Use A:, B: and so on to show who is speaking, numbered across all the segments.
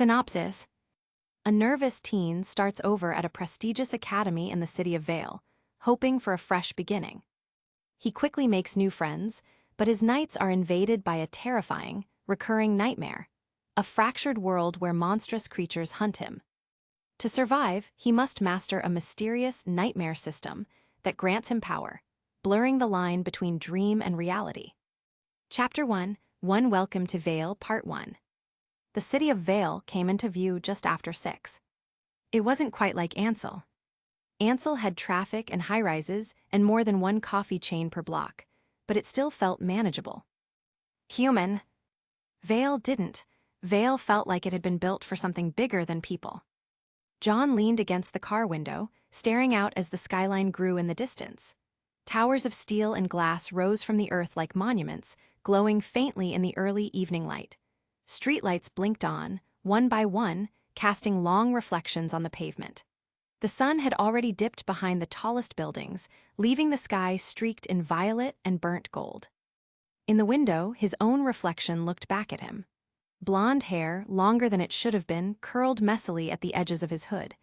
A: Synopsis: a nervous teen starts over at a prestigious academy in the city of Vale, hoping for a fresh beginning. He quickly makes new friends, but his nights are invaded by a terrifying, recurring nightmare, a fractured world where monstrous creatures hunt him. To survive, he must master a mysterious nightmare system that grants him power, blurring the line between dream and reality. Chapter 1: One Welcome to Vale, Part 1. The city of Vale came into view just after 6. It wasn't quite like Ansel. Ansel had traffic and high-rises and more than one coffee chain per block, but it still felt manageable. Human. Vale didn't. Vale felt like it had been built for something bigger than people. John leaned against the car window, staring out as the skyline grew in the distance. Towers of steel and glass rose from the earth like monuments, glowing faintly in the early evening light. Streetlights blinked on, one by one, casting long reflections on the pavement. The sun had already dipped behind the tallest buildings, leaving the sky streaked in violet and burnt gold. In the window, his own reflection looked back at him. Blonde hair, longer than it should have been, curled messily at the edges of his hood.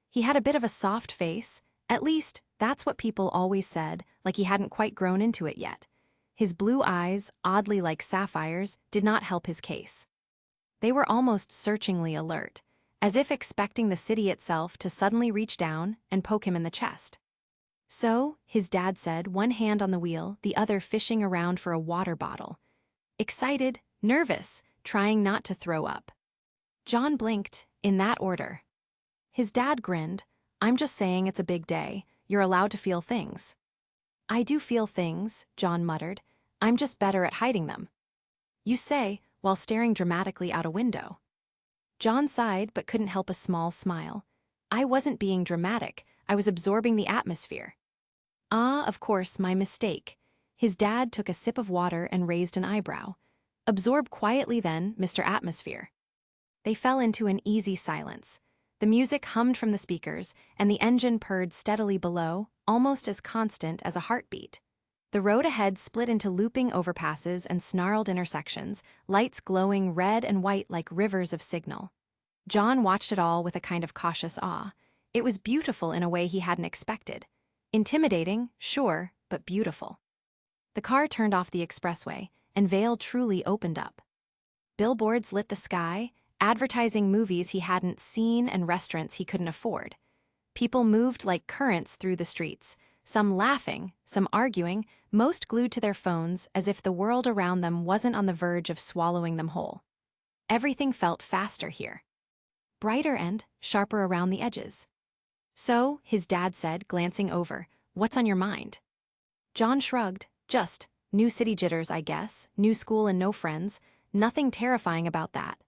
A: He had a bit of a soft face, at least that's what people always said, like he hadn't quite grown into it yet. His blue eyes, oddly like sapphires, did not help his case. They were almost searchingly alert, as if expecting the city itself to suddenly reach down and poke him in the chest. So, his dad said, one hand on the wheel, the other fishing around for a water bottle. Excited, nervous, trying not to throw up. John blinked, in that order. His dad grinned. "I'm just saying it's a big day. You're allowed to feel things." "I do feel things," John muttered. "I'm just better at hiding them." "You say," while staring dramatically out a window. John sighed but couldn't help a small smile. "I wasn't being dramatic. I was absorbing the atmosphere." "Ah, of course, my mistake." His dad took a sip of water and raised an eyebrow. "Absorb quietly then, Mr. Atmosphere." They fell into an easy silence. The music hummed from the speakers, and the engine purred steadily below, almost as constant as a heartbeat. The road ahead split into looping overpasses and snarled intersections, lights glowing red and white like rivers of signal. John watched it all with a kind of cautious awe. It was beautiful in a way he hadn't expected. Intimidating, sure, but beautiful. The car turned off the expressway, and Vale truly opened up. Billboards lit the sky, advertising movies he hadn't seen and restaurants he couldn't afford. People moved like currents through the streets, some laughing, some arguing, most glued to their phones as if the world around them wasn't on the verge of swallowing them whole. Everything felt faster here. Brighter and sharper around the edges. "So," his dad said, glancing over, "what's on your mind?" John shrugged. "Just new city jitters, I guess, new school and no friends, nothing terrifying about that."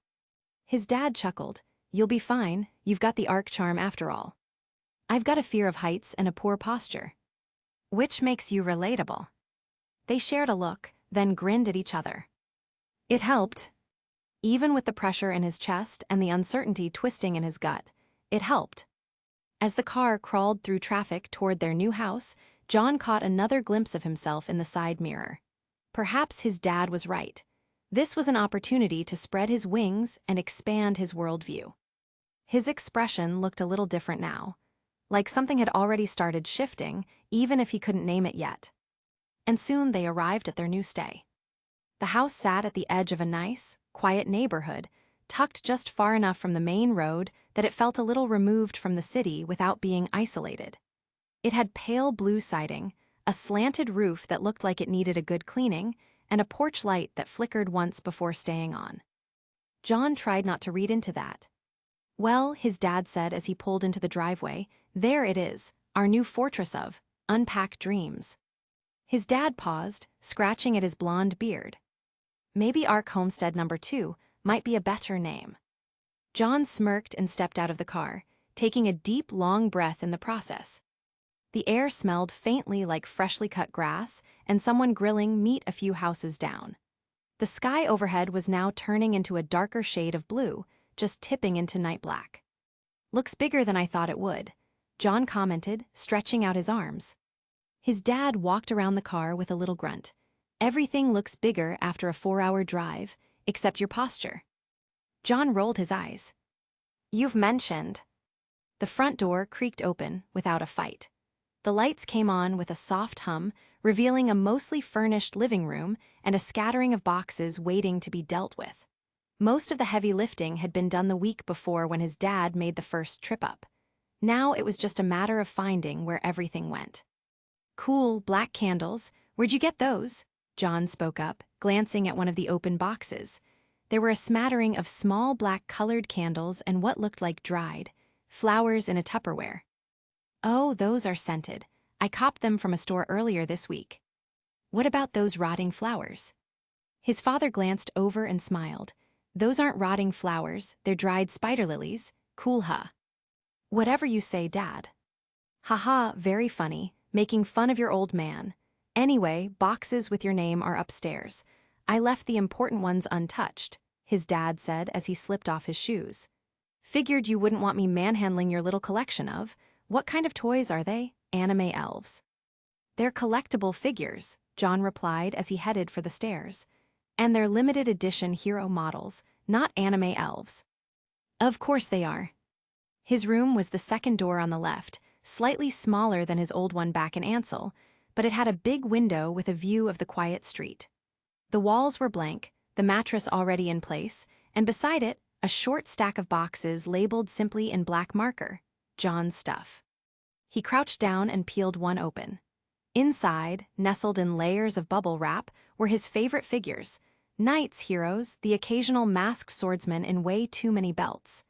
A: His dad chuckled. "You'll be fine, you've got the arc charm after all." "I've got a fear of heights and a poor posture." "Which makes you relatable." They shared a look, then grinned at each other. It helped. Even with the pressure in his chest and the uncertainty twisting in his gut, it helped. As the car crawled through traffic toward their new house, John caught another glimpse of himself in the side mirror. Perhaps his dad was right. This was an opportunity to spread his wings and expand his worldview. His expression looked a little different now, like something had already started shifting, even if he couldn't name it yet. And soon they arrived at their new stay. The house sat at the edge of a nice, quiet neighborhood, tucked just far enough from the main road that it felt a little removed from the city without being isolated. It had pale blue siding, a slanted roof that looked like it needed a good cleaning, and a porch light that flickered once before staying on. John tried not to read into that. "Well," his dad said as he pulled into the driveway, "there it is, our new fortress of unpacked dreams." His dad paused, scratching at his blonde beard. "Maybe Ark Homestead No. 2 might be a better name." John smirked and stepped out of the car, taking a deep, long breath in the process. The air smelled faintly like freshly cut grass and someone grilling meat a few houses down. The sky overhead was now turning into a darker shade of blue, just tipping into night black. "Looks bigger than I thought it would," John commented, stretching out his arms. His dad walked around the car with a little grunt. "Everything looks bigger after a 4-hour drive, except your posture." John rolled his eyes. You've mentioned. The front door creaked open without a fight. The lights came on with a soft hum, revealing a mostly furnished living room and a scattering of boxes waiting to be dealt with. Most of the heavy lifting had been done the week before when his dad made the first trip up. Now it was just a matter of finding where everything went. Cool, black candles. Where'd you get those? John spoke up, glancing at one of the open boxes. There were a smattering of small black colored candles and what looked like dried flowers in a Tupperware. Oh, those are scented. I copped them from a store earlier this week. What about those rotting flowers? His father glanced over and smiled. Those aren't rotting flowers, they're dried spider lilies. Cool, huh? Whatever you say, Dad. Haha, very funny, making fun of your old man. Anyway, boxes with your name are upstairs. I left the important ones untouched, his dad said as he slipped off his shoes. Figured you wouldn't want me manhandling your little collection of. What kind of toys are they? Anime elves. They're collectible figures, John replied as he headed for the stairs. And they're limited edition hero models, not anime elves. Of course they are. His room was the second door on the left, slightly smaller than his old one back in Ansel, but it had a big window with a view of the quiet street. The walls were blank, the mattress already in place, and beside it, a short stack of boxes labeled simply in black marker, John's stuff. He crouched down and peeled one open. Inside, nestled in layers of bubble wrap, were his favorite figures, knights, heroes, the occasional masked swordsman in way too many belts.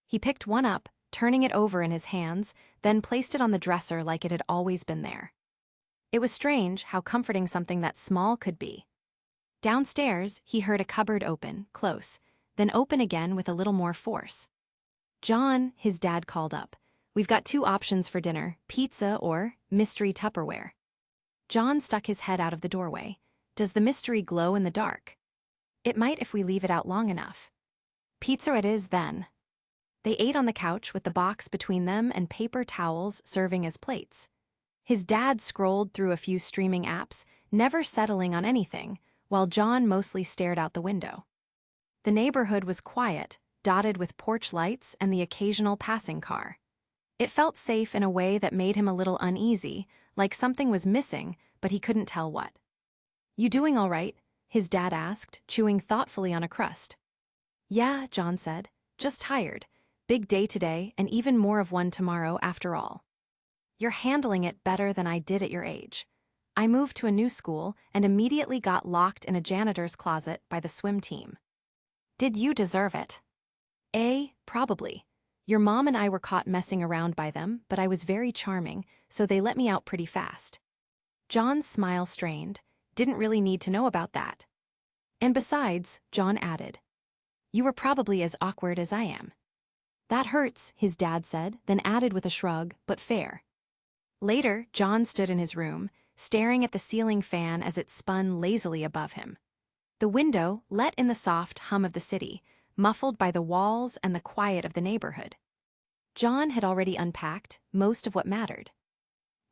A: He picked one up, turning it over in his hands, then placed it on the dresser like it had always been there. It was strange how comforting something that small could be. Downstairs, he heard a cupboard open, close, then open again with a little more force. John, his dad called up. We've got two options for dinner, pizza or mystery Tupperware. John stuck his head out of the doorway. Does the mystery glow in the dark? It might if we leave it out long enough. Pizza it is then. They ate on the couch with the box between them and paper towels serving as plates. His dad scrolled through a few streaming apps, never settling on anything, while John mostly stared out the window. The neighborhood was quiet, dotted with porch lights and the occasional passing car. It felt safe in a way that made him a little uneasy, like something was missing, but he couldn't tell what. You doing all right? His dad asked, chewing thoughtfully on a crust. Yeah, John said. Just tired. Big day today, and even more of one tomorrow after all. You're handling it better than I did at your age. I moved to a new school and immediately got locked in a janitor's closet by the swim team. Did you deserve it? Probably. Your mom and I were caught messing around by them, but I was very charming, so they let me out pretty fast. John's smile strained. Didn't really need to know about that. And besides, John added, you were probably as awkward as I am. That hurts, his dad said, then added with a shrug, but fair. Later, John stood in his room, staring at the ceiling fan as it spun lazily above him. The window let in the soft hum of the city, muffled by the walls and the quiet of the neighborhood. John had already unpacked most of what mattered.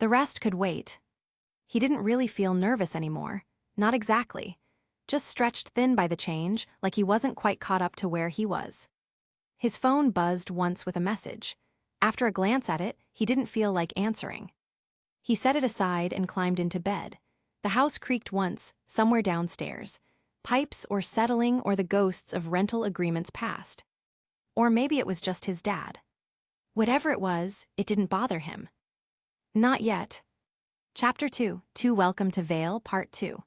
A: The rest could wait. He didn't really feel nervous anymore, not exactly, just stretched thin by the change, like he wasn't quite caught up to where he was. His phone buzzed once with a message. After a glance at it, he didn't feel like answering. He set it aside and climbed into bed. The house creaked once, somewhere downstairs. Pipes or settling or the ghosts of rental agreements past. Or maybe it was just his dad. Whatever it was, it didn't bother him. Not yet. Chapter 2, Too Welcome to Vale, Part 2.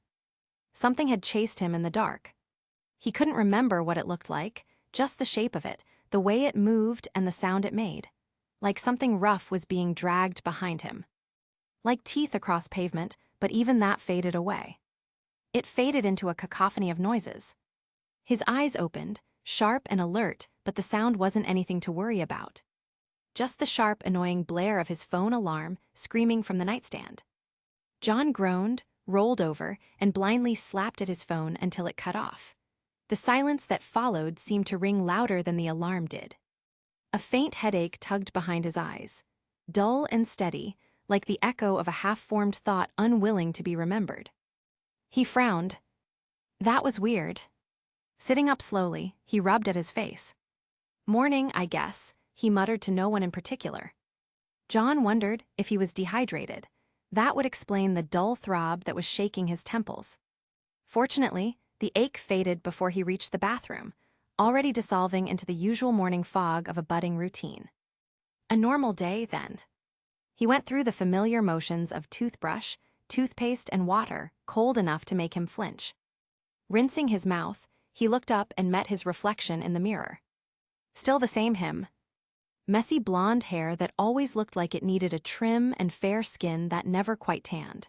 A: Something had chased him in the dark. He couldn't remember what it looked like, just the shape of it, the way it moved and the sound it made. Like something rough was being dragged behind him. Like teeth across pavement, but even that faded away. It faded into a cacophony of noises. His eyes opened, sharp and alert, but the sound wasn't anything to worry about. Just the sharp, annoying blare of his phone alarm screaming from the nightstand. John groaned, rolled over, and blindly slapped at his phone until it cut off. The silence that followed seemed to ring louder than the alarm did. A faint headache tugged behind his eyes, dull and steady, like the echo of a half-formed thought unwilling to be remembered. He frowned. That was weird. Sitting up slowly, he rubbed at his face. Morning, I guess. he muttered to no one in particular. John wondered if he was dehydrated. That would explain the dull throb that was shaking his temples. Fortunately, the ache faded before he reached the bathroom, already dissolving into the usual morning fog of a budding routine. A normal day, then. He went through the familiar motions of toothbrush, toothpaste, and water, cold enough to make him flinch. Rinsing his mouth, he looked up and met his reflection in the mirror. Still the same him. Messy blonde hair that always looked like it needed a trim and fair skin that never quite tanned.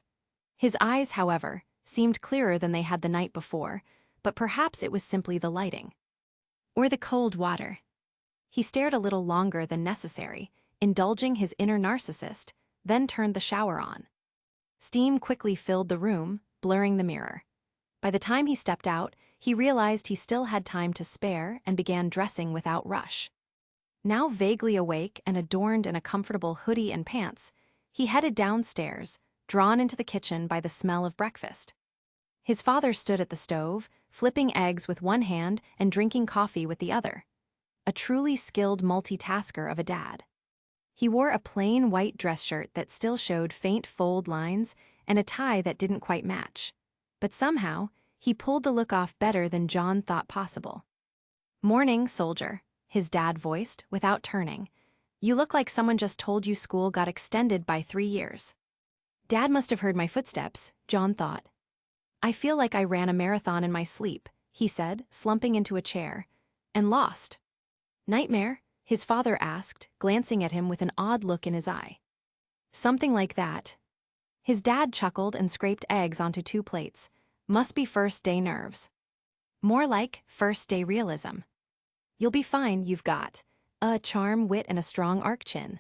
A: His eyes, however, seemed clearer than they had the night before, but perhaps it was simply the lighting. Or the cold water. He stared a little longer than necessary, indulging his inner narcissist, then turned the shower on. Steam quickly filled the room, blurring the mirror. By the time he stepped out, he realized he still had time to spare and began dressing without rush. Now vaguely awake and adorned in a comfortable hoodie and pants, he headed downstairs, drawn into the kitchen by the smell of breakfast. His father stood at the stove, flipping eggs with one hand and drinking coffee with the other. A truly skilled multitasker of a dad. He wore a plain white dress shirt that still showed faint fold lines and a tie that didn't quite match. But somehow, he pulled the look off better than John thought possible. "Morning, soldier," his dad voiced, without turning. "You look like someone just told you school got extended by 3 years." Dad must have heard my footsteps, John thought. "I feel like I ran a marathon in my sleep," he said, slumping into a chair. "And lost." "Nightmare?" his father asked, glancing at him with an odd look in his eye. "Something like that." His dad chuckled and scraped eggs onto 2 plates. "Must be first-day nerves." "More like first-day realism. You'll be fine, you've got a charm, wit, and a strong arc chin."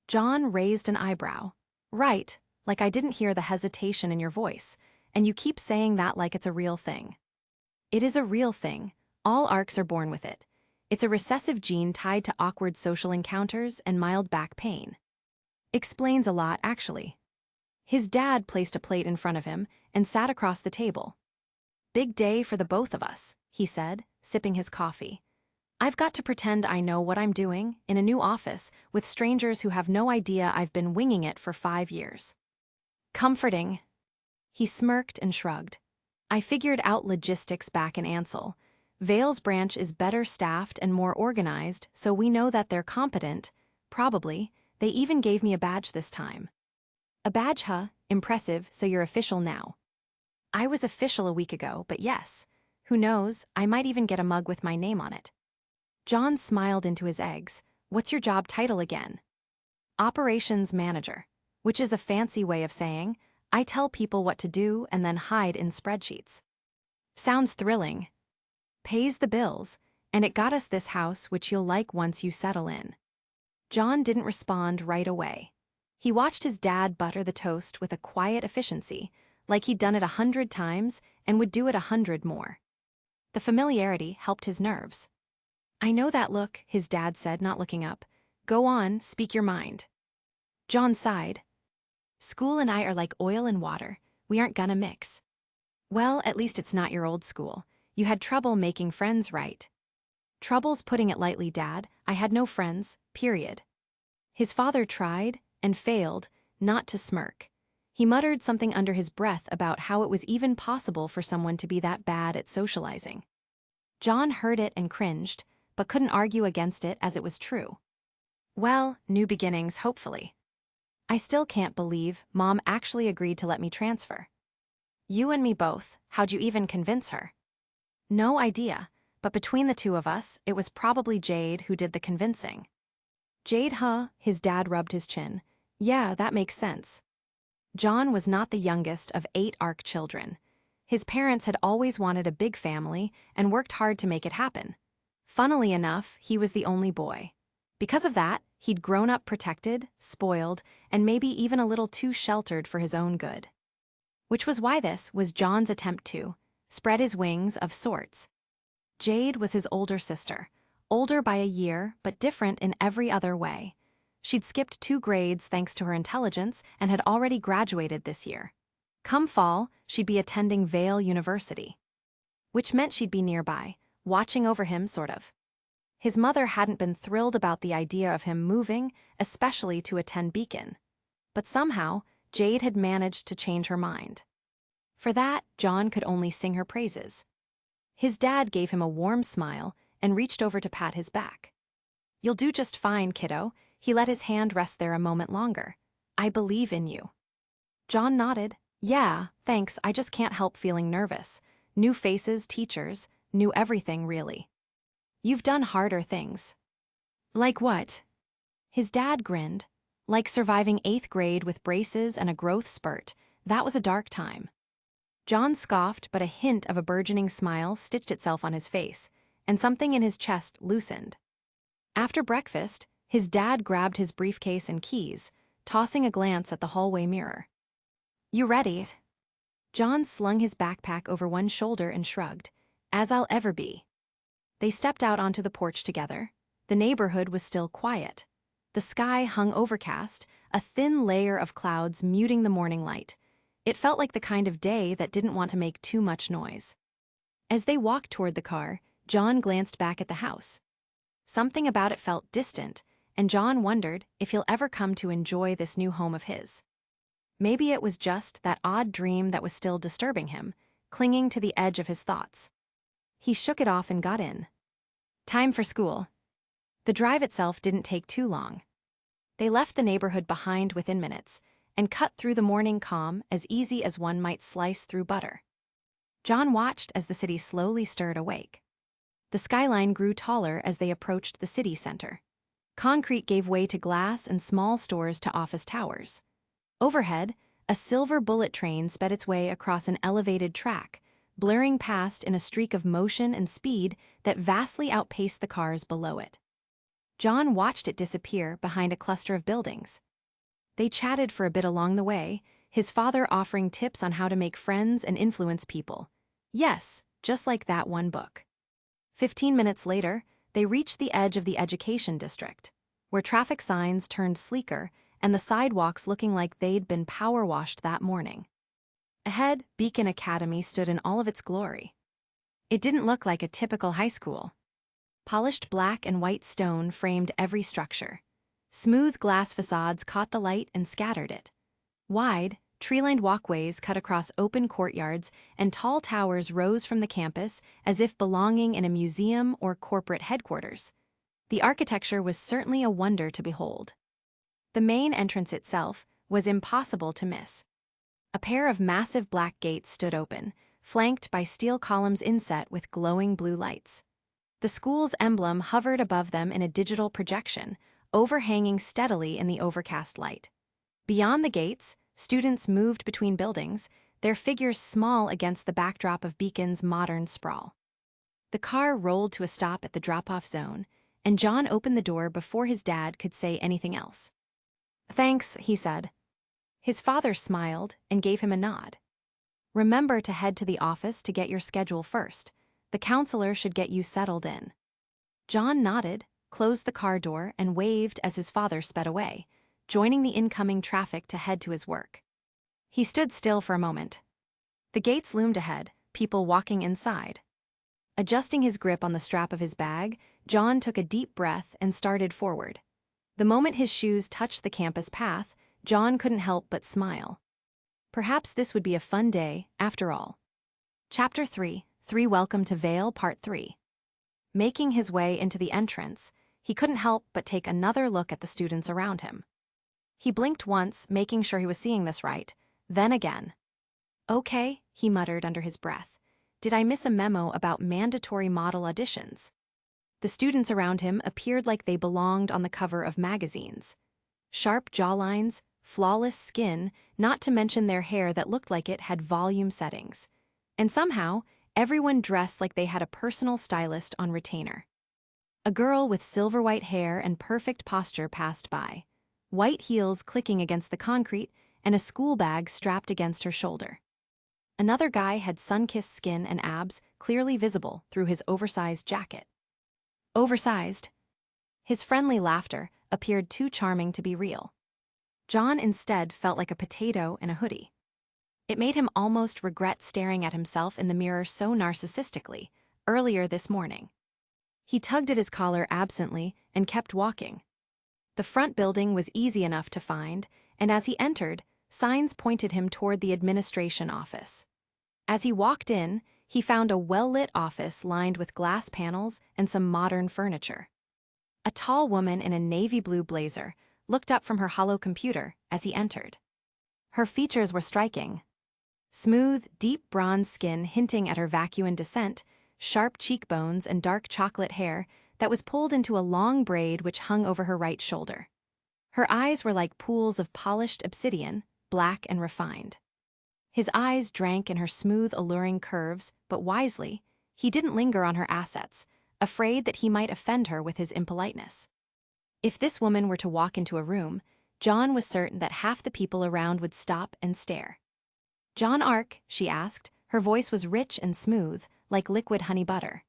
A: John raised an eyebrow. "Right, like I didn't hear the hesitation in your voice, and you keep saying that like it's a real thing." "It is a real thing. All arcs are born with it. It's a recessive gene tied to awkward social encounters and mild back pain." Explains a lot, actually. His dad placed a plate in front of him and sat across the table. "Big day for the both of us," he said, sipping his coffee. "I've got to pretend I know what I'm doing in a new office with strangers who have no idea I've been winging it for 5 years. Comforting." He smirked and shrugged. "I figured out logistics back in Ansel. Vale's branch is better staffed and more organized, so we know that they're competent. Probably. They even gave me a badge this time." "A badge, huh? Impressive, so you're official now." "I was official a week ago, but yes. Who knows, I might even get a mug with my name on it." John smiled into his eggs. "What's your job title again?" "Operations manager," which is a fancy way of saying, I tell people what to do and then hide in spreadsheets. Sounds thrilling. Pays the bills, and it got us this house which you'll like once you settle in. John didn't respond right away. He watched his dad butter the toast with a quiet efficiency, like he'd done it 100 times and would do it 100 more. The familiarity helped his nerves. "I know that look," his dad said, not looking up. "Go on, speak your mind." John sighed. "School and I are like oil and water. We aren't gonna mix." "Well, at least it's not your old school. You had trouble making friends, right?" "Trouble's putting it lightly, Dad. I had no friends, period." His father tried, and failed, not to smirk. He muttered something under his breath about how it was even possible for someone to be that bad at socializing. John heard it and cringed, but couldn't argue against it as it was true. "Well, new beginnings, hopefully. I still can't believe Mom actually agreed to let me transfer." "You and me both. How'd you even convince her?" "No idea, but between the two of us, it was probably Jade who did the convincing." "Jade, huh?" His dad rubbed his chin. "Yeah, that makes sense." John was not the youngest of 8 ARC children. His parents had always wanted a big family and worked hard to make it happen. Funnily enough, he was the only boy. Because of that, he'd grown up protected, spoiled, and maybe even a little too sheltered for his own good. Which was why this was John's attempt to spread his wings of sorts. Jade was his older sister, older by a year, but different in every other way. She'd skipped 2 grades thanks to her intelligence and had already graduated this year. Come fall, she'd be attending Vale University. Which meant she'd be nearby, watching over him, sort of. His mother hadn't been thrilled about the idea of him moving, especially to attend Beacon. But somehow, Jade had managed to change her mind. For that, John could only sing her praises. His dad gave him a warm smile and reached over to pat his back. "You'll do just fine, kiddo." He let his hand rest there a moment longer. "I believe in you." John nodded. "Yeah, thanks, I just can't help feeling nervous. New faces, teachers, new everything, really." "You've done harder things." "Like what?" His dad grinned. "Like surviving 8th grade with braces and a growth spurt. That was a dark time." John scoffed, but a hint of a burgeoning smile stitched itself on his face, and something in his chest loosened. After breakfast, his dad grabbed his briefcase and keys, tossing a glance at the hallway mirror. "You ready?" John slung his backpack over one shoulder and shrugged. "As I'll ever be." They stepped out onto the porch together. The neighborhood was still quiet. The sky hung overcast, a thin layer of clouds muting the morning light. It felt like the kind of day that didn't want to make too much noise. As they walked toward the car, John glanced back at the house. Something about it felt distant, and John wondered if he'll ever come to enjoy this new home of his. Maybe it was just that odd dream that was still disturbing him, clinging to the edge of his thoughts. He shook it off and got in. Time for school. The drive itself didn't take too long. They left the neighborhood behind within minutes, and cut through the morning calm as easy as one might slice through butter. John watched as the city slowly stirred awake. The skyline grew taller as they approached the city center. Concrete gave way to glass and small stores to office towers. Overhead, a silver bullet train sped its way across an elevated track, blurring past in a streak of motion and speed that vastly outpaced the cars below it. John watched it disappear behind a cluster of buildings. They chatted for a bit along the way, his father offering tips on how to make friends and influence people. Yes, just like that one book. 15 minutes later, they reached the edge of the education district, where traffic signs turned sleeker and the sidewalks looking like they'd been power washed that morning. Ahead, Beacon Academy stood in all of its glory. It didn't look like a typical high school. Polished black and white stone framed every structure. Smooth glass facades caught the light and scattered it. Wide, tree-lined walkways cut across open courtyards, and tall towers rose from the campus as if belonging in a museum or corporate headquarters. The architecture was certainly a wonder to behold. The main entrance itself was impossible to miss. A pair of massive black gates stood open, flanked by steel columns inset with glowing blue lights. The school's emblem hovered above them in a digital projection, overhanging steadily in the overcast light. Beyond the gates, students moved between buildings, their figures small against the backdrop of Beacon's modern sprawl. The car rolled to a stop at the drop-off zone, and John opened the door before his dad could say anything else. "Thanks," he said. His father smiled and gave him a nod. "Remember to head to the office to get your schedule first. The counselor should get you settled in." John nodded, closed the car door, and waved as his father sped away, joining the incoming traffic to head to his work. He stood still for a moment. The gates loomed ahead, people walking inside. Adjusting his grip on the strap of his bag, John took a deep breath and started forward. The moment his shoes touched the campus path, John couldn't help but smile. Perhaps this would be a fun day, after all. Chapter 3, Welcome to Vale, Part 3. Making his way into the entrance, he couldn't help but take another look at the students around him. He blinked once, making sure he was seeing this right, then again. "Okay," he muttered under his breath. "Did I miss a memo about mandatory model auditions?" The students around him appeared like they belonged on the cover of magazines. Sharp jawlines, flawless skin, not to mention their hair that looked like it had volume settings. And somehow, everyone dressed like they had a personal stylist on retainer. A girl with silver white hair and perfect posture passed by, white heels clicking against the concrete and a school bag strapped against her shoulder. Another guy had sun-kissed skin and abs clearly visible through his oversized jacket. Oversized. His friendly laughter appeared too charming to be real. John instead felt like a potato in a hoodie. It made him almost regret staring at himself in the mirror so narcissistically earlier this morning. He tugged at his collar absently and kept walking. The front building was easy enough to find, and as he entered, signs pointed him toward the administration office. As he walked in, he found a well-lit office lined with glass panels and some modern furniture. A tall woman in a navy blue blazer looked up from her hollow computer as he entered. Her features were striking. Smooth, deep bronze skin hinting at her vacuum descent, sharp cheekbones and dark chocolate hair that was pulled into a long braid which hung over her right shoulder. Her eyes were like pools of polished obsidian, black and refined. His eyes drank in her smooth, alluring curves, but wisely, he didn't linger on her assets, afraid that he might offend her with his impoliteness. If this woman were to walk into a room, John was certain that half the people around would stop and stare. "John Ark?" she asked. Her voice was rich and smooth, like liquid honey butter.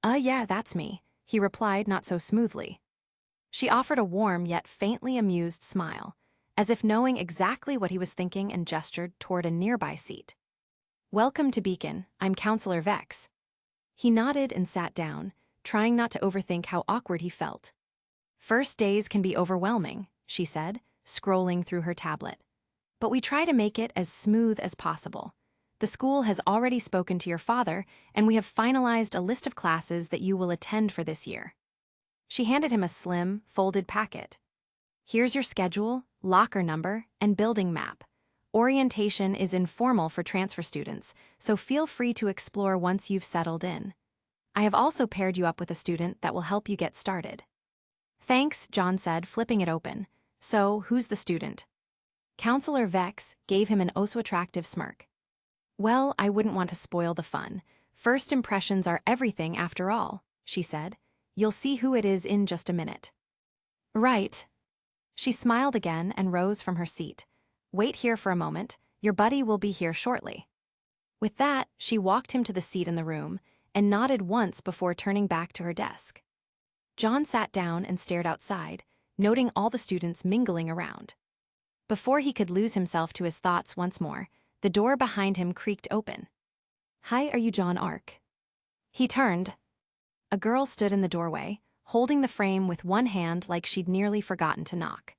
A: Yeah, that's me," he replied not so smoothly. She offered a warm yet faintly amused smile, as if knowing exactly what he was thinking, and gestured toward a nearby seat. "Welcome to Beacon, I'm Counselor Vex." He nodded and sat down, trying not to overthink how awkward he felt. "First days can be overwhelming," she said, scrolling through her tablet. "But we try to make it as smooth as possible. The school has already spoken to your father, and we have finalized a list of classes that you will attend for this year." She handed him a slim, folded packet. "Here's your schedule, locker number, and building map. Orientation is informal for transfer students, so feel free to explore once you've settled in. I have also paired you up with a student that will help you get started." "Thanks," John said, flipping it open. "So, who's the student?" Counselor Vex gave him an oh-so-attractive smirk. "Well, I wouldn't want to spoil the fun. First impressions are everything after all," she said. "You'll see who it is in just a minute." "Right." She smiled again and rose from her seat. "Wait here for a moment. Your buddy will be here shortly." With that, she walked him to the seat in the room and nodded once before turning back to her desk. John sat down and stared outside, noting all the students mingling around. Before he could lose himself to his thoughts once more, the door behind him creaked open. "Hi, are you John Ark?" He turned. A girl stood in the doorway, holding the frame with one hand like she'd nearly forgotten to knock.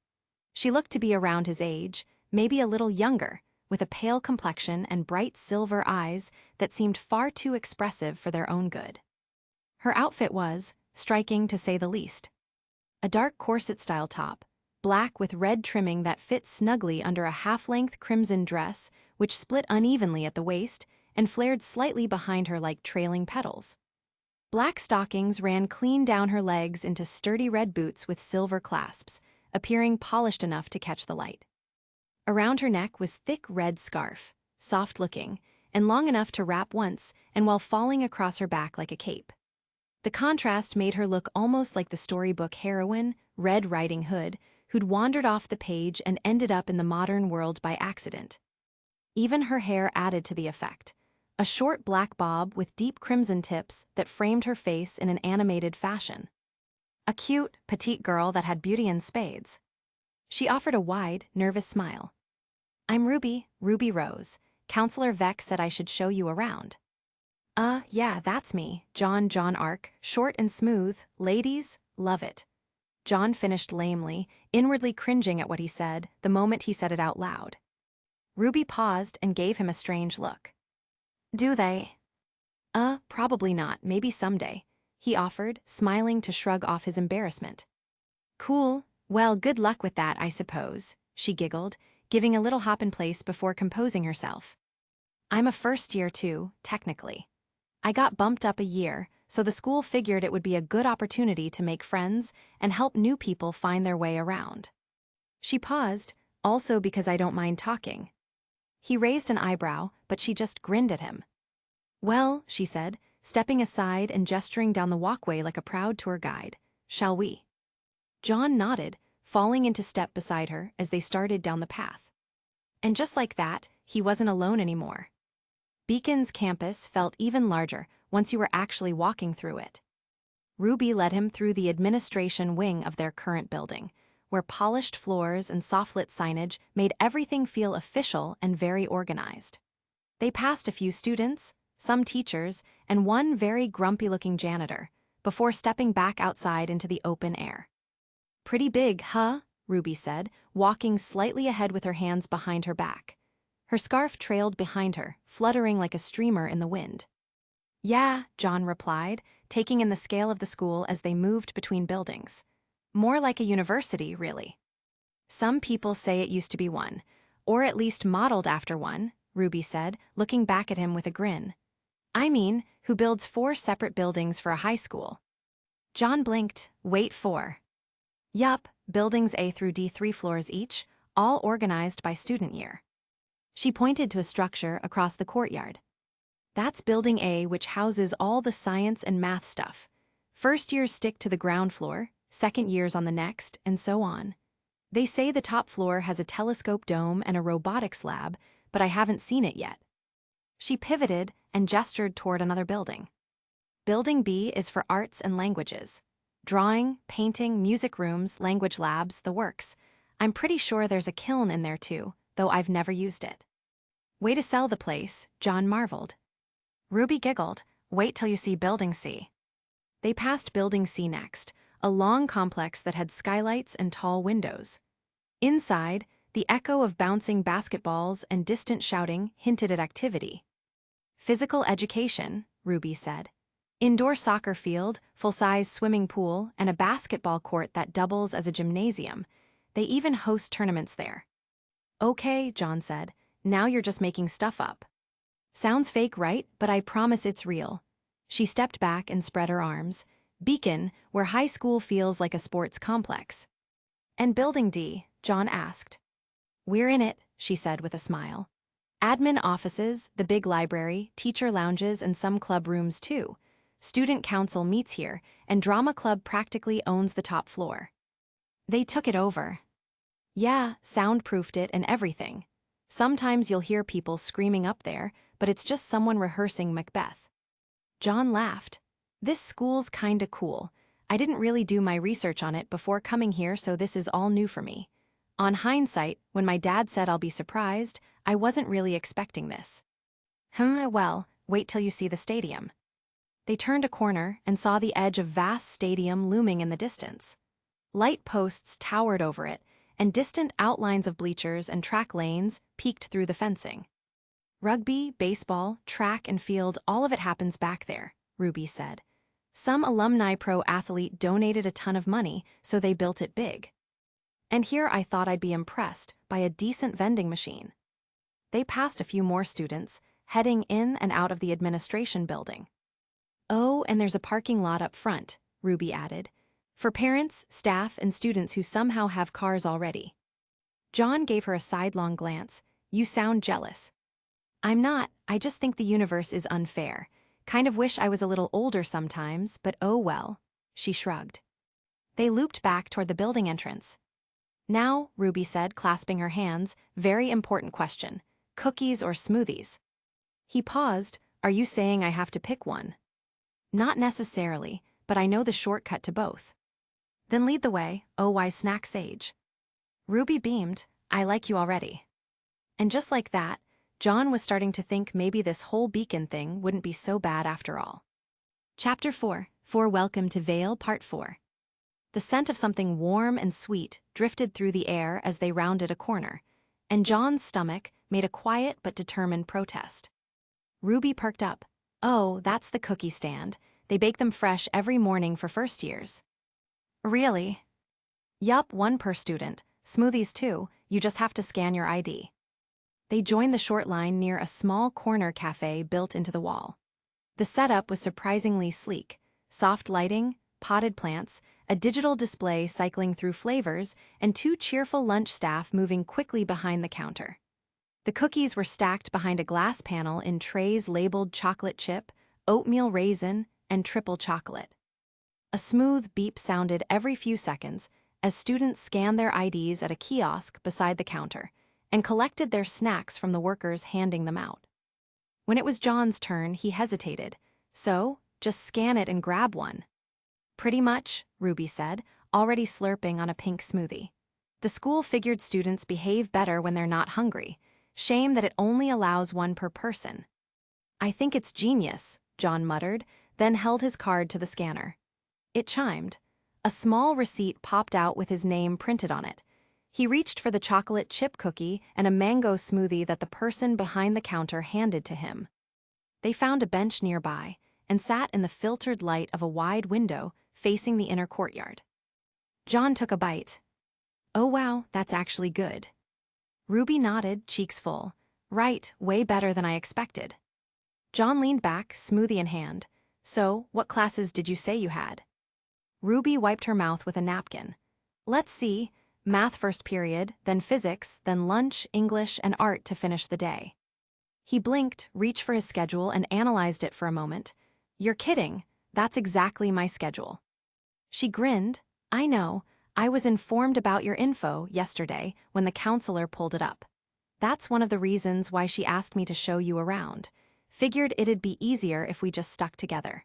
A: She looked to be around his age, maybe a little younger, with a pale complexion and bright silver eyes that seemed far too expressive for their own good. Her outfit was striking to say the least. A dark corset-style top, black with red trimming that fit snugly under a half-length crimson dress which split unevenly at the waist and flared slightly behind her like trailing petals. Black stockings ran clean down her legs into sturdy red boots with silver clasps, appearing polished enough to catch the light. Around her neck was thick red scarf, soft-looking, and long enough to wrap once and while falling across her back like a cape. The contrast made her look almost like the storybook heroine, Red Riding Hood, who'd wandered off the page and ended up in the modern world by accident. Even her hair added to the effect, a short black bob with deep crimson tips that framed her face in an animated fashion. A cute, petite girl that had beauty in spades. She offered a wide, nervous smile. "I'm Ruby, Ruby Rose. Counselor Vex said I should show you around." Yeah, that's me, John Ark, short and smooth, ladies, love it." John finished lamely, inwardly cringing at what he said the moment he said it out loud. Ruby paused and gave him a strange look. "Do they?" Probably not, maybe someday," he offered, smiling to shrug off his embarrassment. "Cool, well, good luck with that, I suppose," she giggled, giving a little hop in place before composing herself. "I'm a first year too, technically. I got bumped up a year, so the school figured it would be a good opportunity to make friends and help new people find their way around." She paused, "Also because I don't mind talking." He raised an eyebrow, but she just grinned at him. "Well," she said, stepping aside and gesturing down the walkway like a proud tour guide, "shall we?" John nodded, falling into step beside her as they started down the path. And just like that, he wasn't alone anymore. Beacon's campus felt even larger once you were actually walking through it. Ruby led him through the administration wing of their current building, where polished floors and soft-lit signage made everything feel official and very organized. They passed a few students, some teachers, and one very grumpy-looking janitor, before stepping back outside into the open air. "Pretty big, huh?" Ruby said, walking slightly ahead with her hands behind her back. Her scarf trailed behind her, fluttering like a streamer in the wind. "Yeah," John replied, taking in the scale of the school as they moved between buildings. "More like a university, really." "Some people say it used to be one, or at least modeled after one," Ruby said, looking back at him with a grin. "I mean, who builds 4 separate buildings for a high school?" John blinked. "Wait for." "Yup, buildings A through D, 3 floors each, all organized by student year." She pointed to a structure across the courtyard. "That's Building A, which houses all the science and math stuff. First years stick to the ground floor, second years on the next, and so on. They say the top floor has a telescope dome and a robotics lab, but I haven't seen it yet." She pivoted and gestured toward another building. "Building B is for arts and languages. Drawing, painting, music rooms, language labs, the works. I'm pretty sure there's a kiln in there too, though I've never used it." "Way to sell the place," John marveled. Ruby giggled. "Wait till you see Building C." They passed Building C next, a long complex that had skylights and tall windows. Inside, the echo of bouncing basketballs and distant shouting hinted at activity. "Physical education," Ruby said. "Indoor soccer field, full-size swimming pool, and a basketball court that doubles as a gymnasium. They even host tournaments there." "Okay," John said. "Now you're just making stuff up." "Sounds fake, right? But I promise it's real." She stepped back and spread her arms. "Beacon, where high school feels like a sports complex." "And Building D?" John asked. "We're in it," she said with a smile. "Admin offices, the big library, teacher lounges, and some club rooms too. Student council meets here, and drama club practically owns the top floor." "They took it over." "Yeah, soundproofed it and everything. Sometimes you'll hear people screaming up there, but it's just someone rehearsing Macbeth." John laughed. "This school's kinda cool. I didn't really do my research on it before coming here, so this is all new for me. On hindsight, when my dad said I'll be surprised, I wasn't really expecting this." Well, wait till you see the stadium." They turned a corner and saw the edge of vast stadium looming in the distance. Light posts towered over it, and distant outlines of bleachers and track lanes peeked through the fencing. "Rugby, baseball, track, and field, all of it happens back there," Ruby said. "Some alumni pro athlete donated a ton of money, so they built it big. And here I thought I'd be impressed by a decent vending machine." They passed a few more students, heading in and out of the administration building. "Oh, and there's a parking lot up front," Ruby added, "for parents, staff, and students who somehow have cars already." John gave her a sidelong glance. "You sound jealous." "I'm not, I just think the universe is unfair. Kind of wish I was a little older sometimes, but oh well." She shrugged. They looped back toward the building entrance. "Now," Ruby said, clasping her hands, "very important question. Cookies or smoothies?" He paused. "Are you saying I have to pick one?" "Not necessarily, but I know the shortcut to both." "Then lead the way. Oh, why snack sage?" Ruby beamed. "I like you already." And just like that, John was starting to think maybe this whole beacon thing wouldn't be so bad after all. Chapter 4. Welcome to Vale, Part 4. The scent of something warm and sweet drifted through the air as they rounded a corner, and John's stomach made a quiet but determined protest. Ruby perked up. "Oh, that's the cookie stand. They bake them fresh every morning for first years." "Really?" "Yup, 1 per student. Smoothies too, you just have to scan your ID." They joined the short line near a small corner cafe built into the wall. The setup was surprisingly sleek. Soft lighting, potted plants, a digital display cycling through flavors, and 2 cheerful lunch staff moving quickly behind the counter. The cookies were stacked behind a glass panel in trays labeled chocolate chip, oatmeal raisin, and triple chocolate. A smooth beep sounded every few seconds as students scanned their IDs at a kiosk beside the counter and collected their snacks from the workers handing them out. When it was John's turn, he hesitated. "So, just scan it and grab one." "Pretty much," Ruby said, already slurping on a pink smoothie. "The school figured students behave better when they're not hungry. Shame that it only allows 1 per person." "I think it's genius," John muttered, then held his card to the scanner. It chimed. A small receipt popped out with his name printed on it. He reached for the chocolate chip cookie and a mango smoothie that the person behind the counter handed to him. They found a bench nearby and sat in the filtered light of a wide window facing the inner courtyard. John took a bite. "Oh wow, that's actually good." Ruby nodded, cheeks full. "Right, way better than I expected." John leaned back, smoothie in hand. "So, what classes did you say you had?" Ruby wiped her mouth with a napkin. "Let's see, math first period, then physics, then lunch, English, and art to finish the day." He blinked, reached for his schedule, and analyzed it for a moment. "You're kidding, that's exactly my schedule." She grinned. "I know, I was informed about your info yesterday when the counselor pulled it up. That's one of the reasons why she asked me to show you around. Figured it'd be easier if we just stuck together."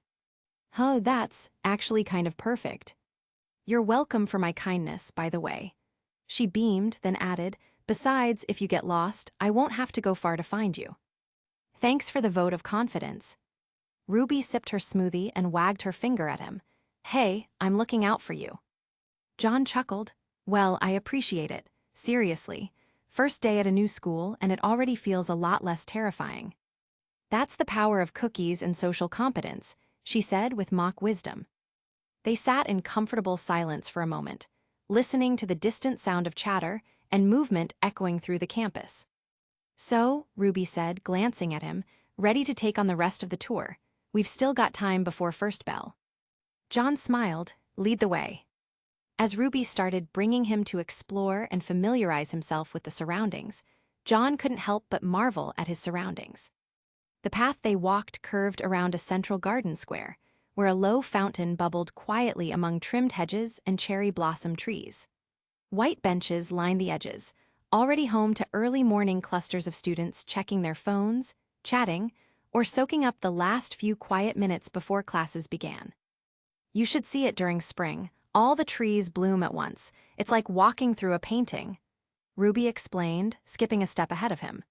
A: "Oh, that's actually kind of perfect. You're welcome for my kindness, by the way." She beamed, then added, "Besides, if you get lost, I won't have to go far to find you." "Thanks for the vote of confidence." Ruby sipped her smoothie and wagged her finger at him. "Hey, I'm looking out for you." John chuckled. "Well, I appreciate it. Seriously. First day at a new school, and it already feels a lot less terrifying." "That's the power of cookies and social competence," she said with mock wisdom. They sat in comfortable silence for a moment, listening to the distant sound of chatter and movement echoing through the campus. "So," Ruby said, glancing at him, "ready to take on the rest of the tour? We've still got time before first bell." John smiled. "Lead the way." As Ruby started bringing him to explore and familiarize himself with the surroundings, John couldn't help but marvel at his surroundings. The path they walked curved around a central garden square, where a low fountain bubbled quietly among trimmed hedges and cherry blossom trees. White benches lined the edges, already home to early morning clusters of students checking their phones, chatting, or soaking up the last few quiet minutes before classes began. "You should see it during spring. All the trees bloom at once. It's like walking through a painting," Ruby explained, skipping a step ahead of him.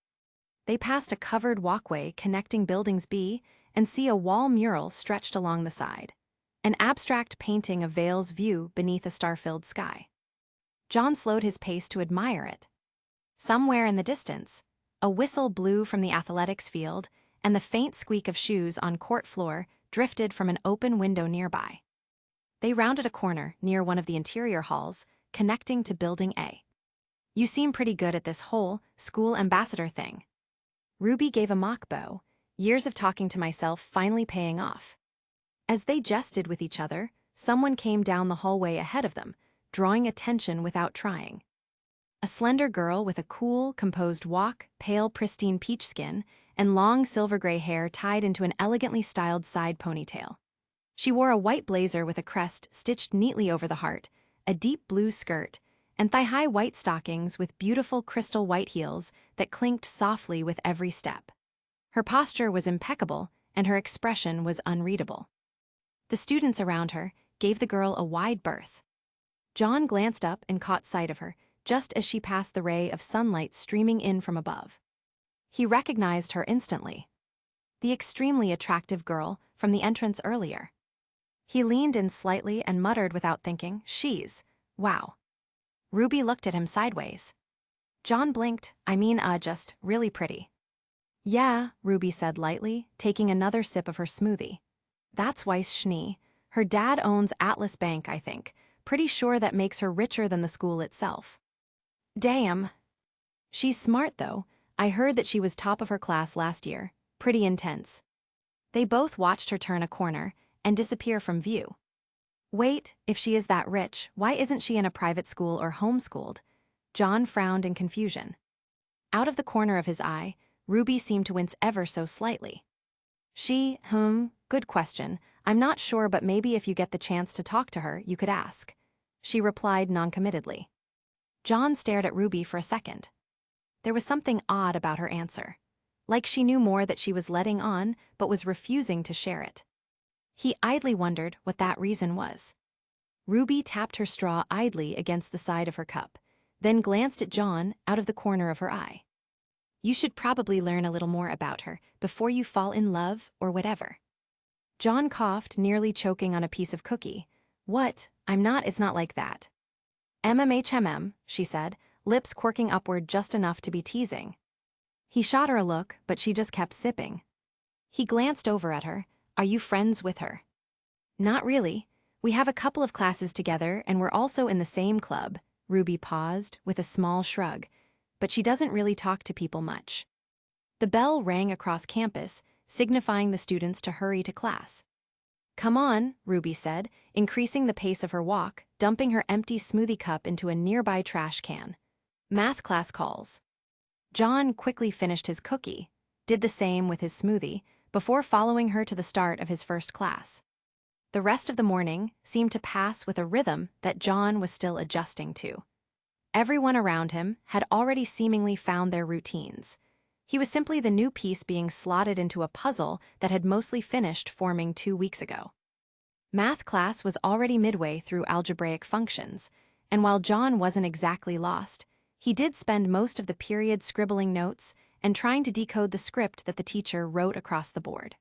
A: They passed a covered walkway connecting buildings B and C, a wall mural stretched along the side, an abstract painting of Vale's view beneath a star-filled sky. John slowed his pace to admire it. Somewhere in the distance, a whistle blew from the athletics field, and the faint squeak of shoes on court floor drifted from an open window nearby. They rounded a corner near one of the interior halls, connecting to Building A. "You seem pretty good at this whole school ambassador thing." Ruby gave a mock bow, years of talking to myself finally paying off. As they jested with each other, someone came down the hallway ahead of them, drawing attention without trying. A slender girl with a cool, composed walk, pale, pristine peach skin, and long silver-gray hair tied into an elegantly styled side ponytail. She wore a white blazer with a crest stitched neatly over the heart, a deep blue skirt, and thigh-high white stockings with beautiful crystal white heels that clinked softly with every step. Her posture was impeccable, and her expression was unreadable. The students around her gave the girl a wide berth. John glanced up and caught sight of her, just as she passed the ray of sunlight streaming in from above. He recognized her instantly. The extremely attractive girl from the entrance earlier. He leaned in slightly and muttered without thinking, wow. Ruby looked at him sideways. John blinked. Just really pretty." "Yeah," Ruby said lightly, taking another sip of her smoothie. "That's Weiss. Her dad owns Atlas Bank, I think. Pretty sure that makes her richer than the school itself." "Damn." "She's smart, though. I heard that she was top of her class last year. Pretty intense." They both watched her turn a corner and disappear from view. "Wait, if she is that rich, why isn't she in a private school or homeschooled?" John frowned in confusion. Out of the corner of his eye, Ruby seemed to wince ever so slightly. Good question. I'm not sure, but maybe if you get the chance to talk to her, you could ask." She replied noncommittedly. John stared at Ruby for a second. There was something odd about her answer. Like she knew more that she was letting on, but was refusing to share it. He idly wondered what that reason was. Ruby tapped her straw idly against the side of her cup, then glanced at John out of the corner of her eye. "You should probably learn a little more about her before you fall in love or whatever." John coughed, nearly choking on a piece of cookie. What? It's not like that. MMHMM, she said, lips quirking upward just enough to be teasing. He shot her a look, but she just kept sipping. He glanced over at her. Are you friends with her? Not really. We have a couple of classes together and we're also in the same club. Ruby paused, with a small shrug. But she doesn't really talk to people much. The bell rang across campus, signifying the students to hurry to class. Come on, Ruby said, increasing the pace of her walk, dumping her empty smoothie cup into a nearby trash can. Math class calls. John quickly finished his cookie, did the same with his smoothie, before following her to the start of his first class. The rest of the morning seemed to pass with a rhythm that John was still adjusting to. Everyone around him had already seemingly found their routines. He was simply the new piece being slotted into a puzzle that had mostly finished forming 2 weeks ago. Math class was already midway through algebraic functions, and while John wasn't exactly lost, he did spend most of the period scribbling notes and trying to decode the script that the teacher wrote across the board.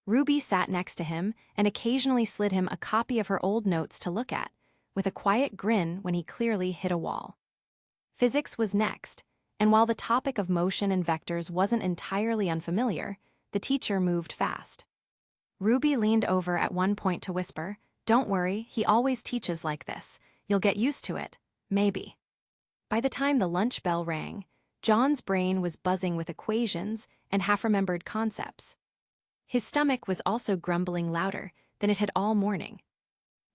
A: Ruby sat next to him and occasionally slid him a copy of her old notes to look at, with a quiet grin when he clearly hit a wall. Physics was next, and while the topic of motion and vectors wasn't entirely unfamiliar, the teacher moved fast. Ruby leaned over at one point to whisper, "Don't worry, he always teaches like this. You'll get used to it, maybe." By the time the lunch bell rang, John's brain was buzzing with equations and half-remembered concepts. His stomach was also grumbling louder than it had all morning.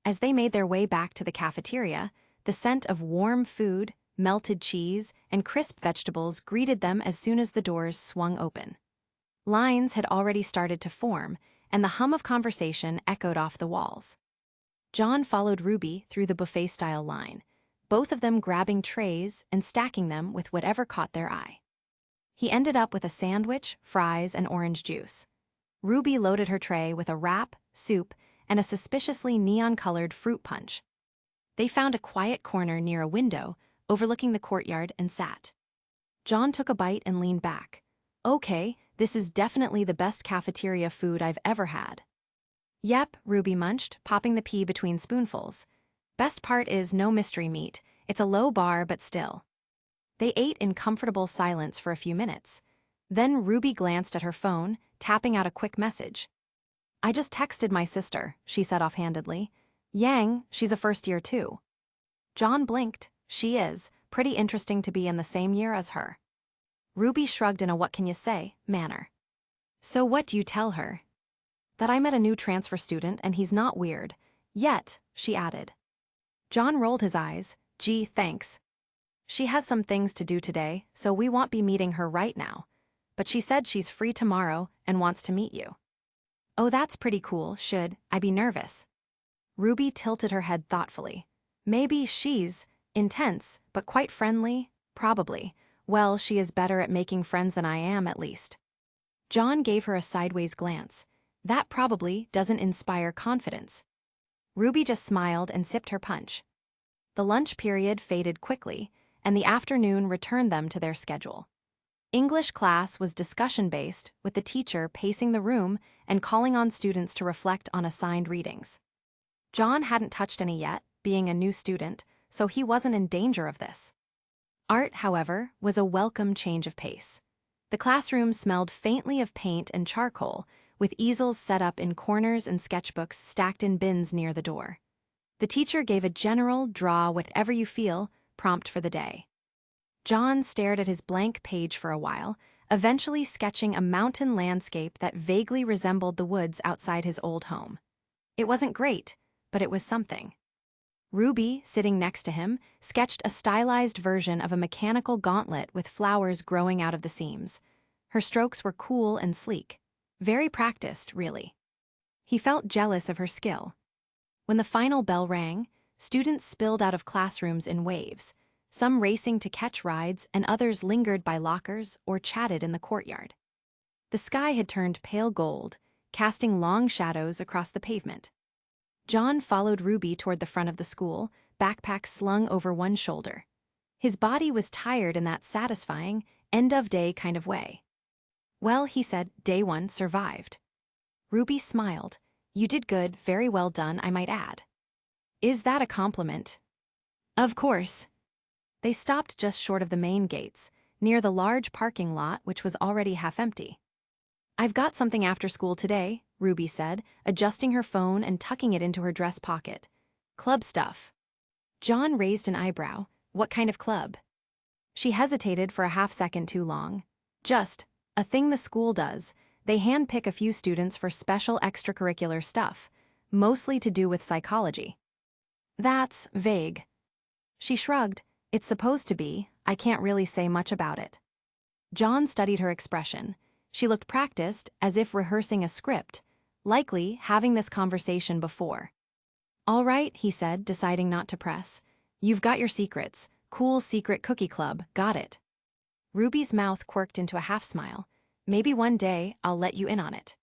A: As they made their way back to the cafeteria, the scent of warm food, melted cheese, and crisp vegetables greeted them as soon as the doors swung open. Lines had already started to form, and the hum of conversation echoed off the walls. John followed Ruby through the buffet-style line, both of them grabbing trays and stacking them with whatever caught their eye. He ended up with a sandwich, fries, and orange juice. Ruby loaded her tray with a wrap, soup, and a suspiciously neon-colored fruit punch. They found a quiet corner near a window, overlooking the courtyard, and sat. John took a bite and leaned back. Okay, this is definitely the best cafeteria food I've ever had. Yep, Ruby munched, popping the pea between spoonfuls. Best part is no mystery meat. It's a low bar, but still. They ate in comfortable silence for a few minutes. Then Ruby glanced at her phone, tapping out a quick message. I just texted my sister, she said offhandedly. Yang, she's a first year too. John blinked. She is. Pretty interesting to be in the same year as her. Ruby shrugged in a what-can-you-say manner. So what do you tell her? That I met a new transfer student and he's not weird. Yet, she added. John rolled his eyes. Gee, thanks. She has some things to do today, so we won't be meeting her right now. But she said she's free tomorrow and wants to meet you. Oh, that's pretty cool. Should I be nervous? Ruby tilted her head thoughtfully. Maybe she's intense, but quite friendly, probably. Well, she is better at making friends than I am, at least. John gave her a sideways glance. That probably doesn't inspire confidence. Ruby just smiled and sipped her punch. The lunch period faded quickly, and the afternoon returned them to their schedule. English class was discussion-based, with the teacher pacing the room and calling on students to reflect on assigned readings. John hadn't touched any yet, being a new student, so he wasn't in danger of this. Art, however, was a welcome change of pace. The classroom smelled faintly of paint and charcoal, with easels set up in corners and sketchbooks stacked in bins near the door. The teacher gave a general draw whatever you feel prompt for the day. John stared at his blank page for a while, eventually sketching a mountain landscape that vaguely resembled the woods outside his old home. It wasn't great, but it was something. Ruby, sitting next to him, sketched a stylized version of a mechanical gauntlet with flowers growing out of the seams. Her strokes were cool and sleek. Very practiced, really. He felt jealous of her skill. When the final bell rang, students spilled out of classrooms in waves, some racing to catch rides and others lingered by lockers or chatted in the courtyard. The sky had turned pale gold, casting long shadows across the pavement. John followed Ruby toward the front of the school, backpack slung over one shoulder. His body was tired in that satisfying, end-of-day kind of way. Well, he said, day one survived. Ruby smiled. You did good, very well done, I might add. Is that a compliment? Of course. They stopped just short of the main gates, near the large parking lot which was already half empty. I've got something after school today, Ruby said, adjusting her phone and tucking it into her dress pocket. Club stuff. John raised an eyebrow. What kind of club? She hesitated for a half-second too long. Just a thing the school does. They handpick a few students for special extracurricular stuff, mostly to do with psychology. That's vague. She shrugged. It's supposed to be. I can't really say much about it. John studied her expression. She looked practiced, as if rehearsing a script, likely having this conversation before. All right, he said, deciding not to press. You've got your secrets. Cool secret cookie club, got it. Ruby's mouth quirked into a half-smile. Maybe one day I'll let you in on it.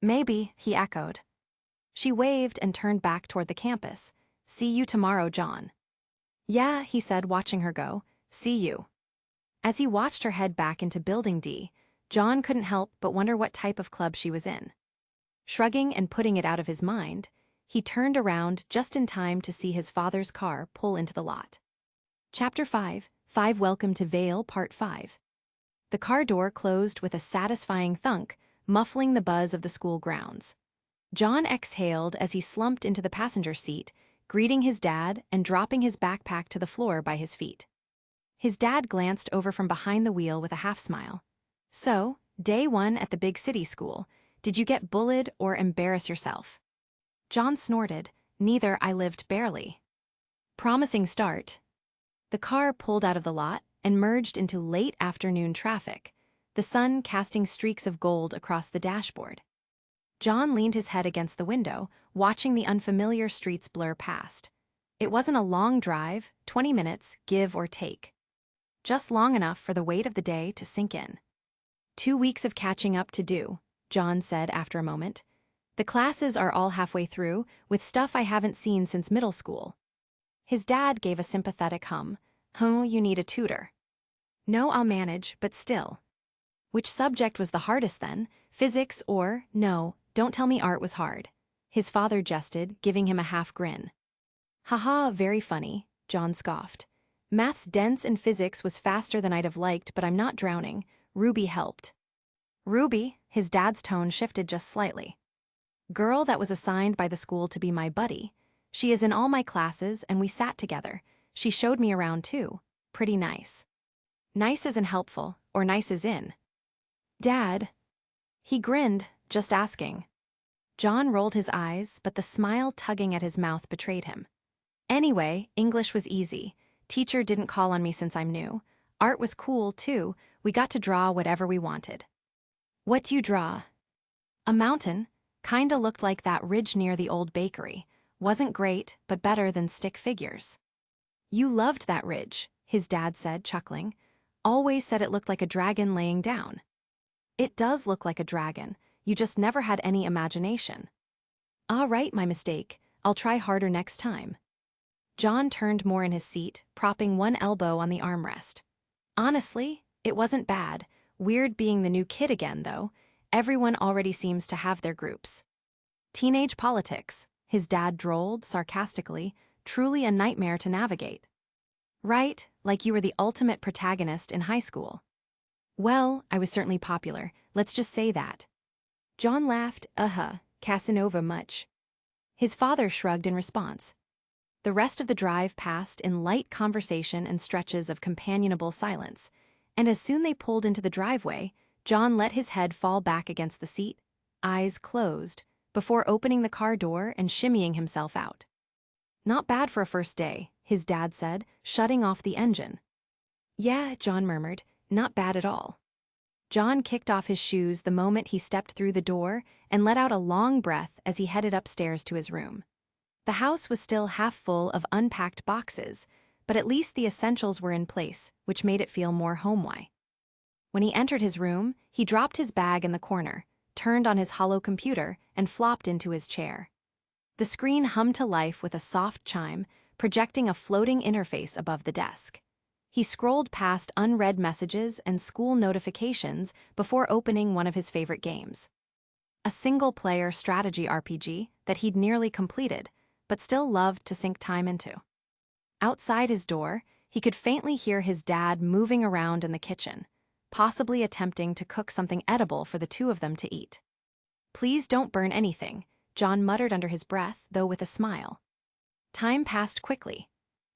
A: Maybe, he echoed. She waved and turned back toward the campus. See you tomorrow, John. Yeah, he said, watching her go. See you. As he watched her head back into Building D, John couldn't help but wonder what type of club she was in. Shrugging and putting it out of his mind, he turned around just in time to see his father's car pull into the lot. Chapter 5, Welcome to Vale, Part 5. The car door closed with a satisfying thunk, muffling the buzz of the school grounds. John exhaled as he slumped into the passenger seat, greeting his dad and dropping his backpack to the floor by his feet. His dad glanced over from behind the wheel with a half-smile. So, day one at the big city school, did you get bullied or embarrass yourself? John snorted. Neither, I lived barely. Promising start. The car pulled out of the lot and merged into late afternoon traffic, the sun casting streaks of gold across the dashboard. John leaned his head against the window, watching the unfamiliar streets blur past. It wasn't a long drive, 20 minutes, give or take. Just long enough for the weight of the day to sink in. 2 weeks of catching up to do, John said after a moment. The classes are all halfway through, with stuff I haven't seen since middle school. His dad gave a sympathetic hum. You need a tutor. No, I'll manage, but still. Which subject was the hardest then? Physics or, no, don't tell me art was hard. His father jested, giving him a half grin. Haha, very funny, John scoffed. Math's dense and physics was faster than I'd have liked, but I'm not drowning. Ruby helped. Ruby, his dad's tone shifted just slightly. Girl that was assigned by the school to be my buddy. She is in all my classes and we sat together. She showed me around too. Pretty nice. Nice as in helpful, or nice as in? Dad. He grinned, just asking. John rolled his eyes, but the smile tugging at his mouth betrayed him. Anyway, English was easy. Teacher didn't call on me since I'm new. Art was cool too. We got to draw whatever we wanted. What do you draw? A mountain. Kinda looked like that ridge near the old bakery. Wasn't great, but better than stick figures. You loved that ridge, his dad said, chuckling. Always said it looked like a dragon laying down. It does look like a dragon. You just never had any imagination. All right, my mistake. I'll try harder next time. John turned more in his seat, propping one elbow on the armrest. Honestly, it wasn't bad. Weird being the new kid again, though. Everyone already seems to have their groups. Teenage politics, his dad drawled sarcastically, truly a nightmare to navigate. Right, like you were the ultimate protagonist in high school. Well, I was certainly popular, let's just say that. John laughed, Casanova much. His father shrugged in response. The rest of the drive passed in light conversation and stretches of companionable silence, and as soon they pulled into the driveway, John let his head fall back against the seat, eyes closed, before opening the car door and shimmying himself out. Not bad for a first day, his dad said, shutting off the engine. Yeah, John murmured, not bad at all. John kicked off his shoes the moment he stepped through the door and let out a long breath as he headed upstairs to his room. The house was still half full of unpacked boxes, but at least the essentials were in place, which made it feel more homey. When he entered his room, he dropped his bag in the corner, turned on his hollow computer, and flopped into his chair. The screen hummed to life with a soft chime, projecting a floating interface above the desk. He scrolled past unread messages and school notifications before opening one of his favorite games. A single-player strategy RPG that he'd nearly completed, but still loved to sink time into. Outside his door, he could faintly hear his dad moving around in the kitchen, possibly attempting to cook something edible for the two of them to eat. "Please don't burn anything," John muttered under his breath, though with a smile. Time passed quickly.